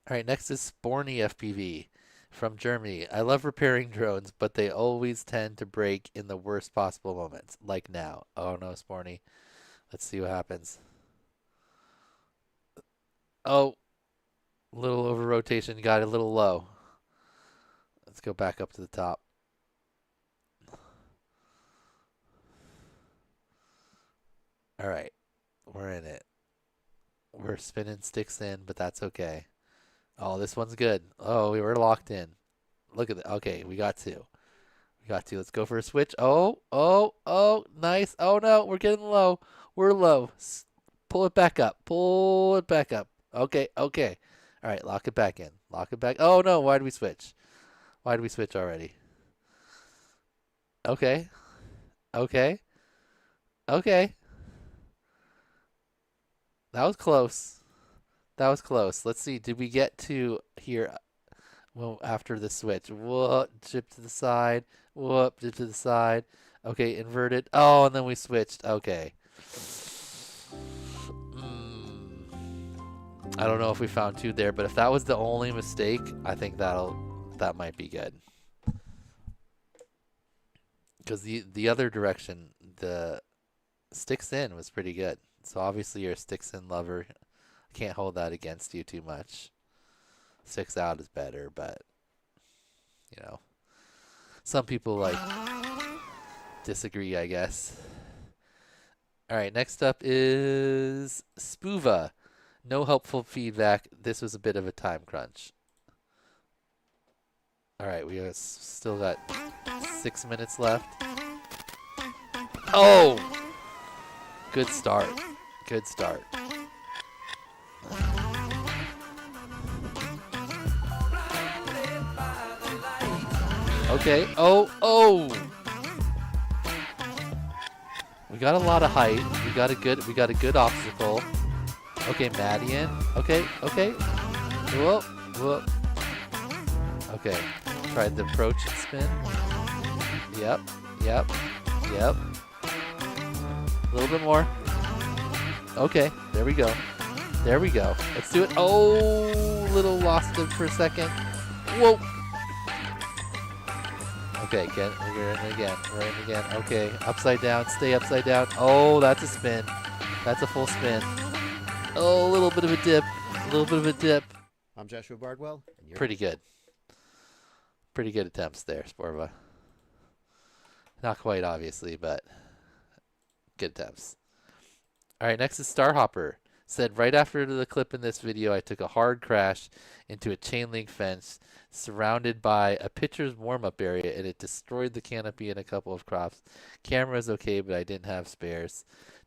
All right, next is Sporny FPV from Germany. I love repairing drones, but they always tend to break in the worst possible moments, like now. Oh no, Sporny. Let's see what happens. Oh, little over rotation, got a little low. Let's go back up to the top. All right, we're in it. We're spinning sticks in, but that's okay. Oh, this one's good. Oh, we were locked in. Look at that. Okay, we got 2. We got 2. Let's go for a switch. Oh, nice. Oh no, we're getting low. We're low. Pull it back up. Pull it back up. Okay. All right, lock it back in. Lock it back. Oh no, why did we switch? Why did we switch already? Okay. That was close. Let's see. Did we get to here? Well, after the switch. Whoop, dip to the side. Whoop, dip to the side. Okay, inverted. Oh, and then we switched. Okay. I don't know if we found 2 there, but if that was the only mistake, I think that might be good. Because the other direction, the sticks in was pretty good. So obviously you're a sticks in lover. Can't hold that against you too much. 6 out is better, but you know, some people like disagree, I guess. All right, next up is Spoova. No helpful feedback. This was a bit of a time crunch. All right, we still got 6 minutes left. Oh, good start. Good start. Okay. Oh. We got a lot of height. We got a good obstacle. Okay, Madian. Okay. Whoop. Okay. Tried the approach and spin. Yep. A little bit more. Okay, there we go. Let's do it. Oh, little lost him for a second. Whoa. Okay, we're in again. Okay, upside down. Stay upside down. Oh, that's a spin. That's a full spin. Oh, a little bit of a dip. I'm Joshua Bardwell. And you're Pretty good. Pretty good attempts there, Sporva. Not quite, obviously, but good attempts. All right, next is Starhopper. Said right after the clip in this video, I took a hard crash into a chain link fence surrounded by a pitcher's warm-up area, and it destroyed the canopy and a couple of crops. Camera's okay, but I didn't have spares.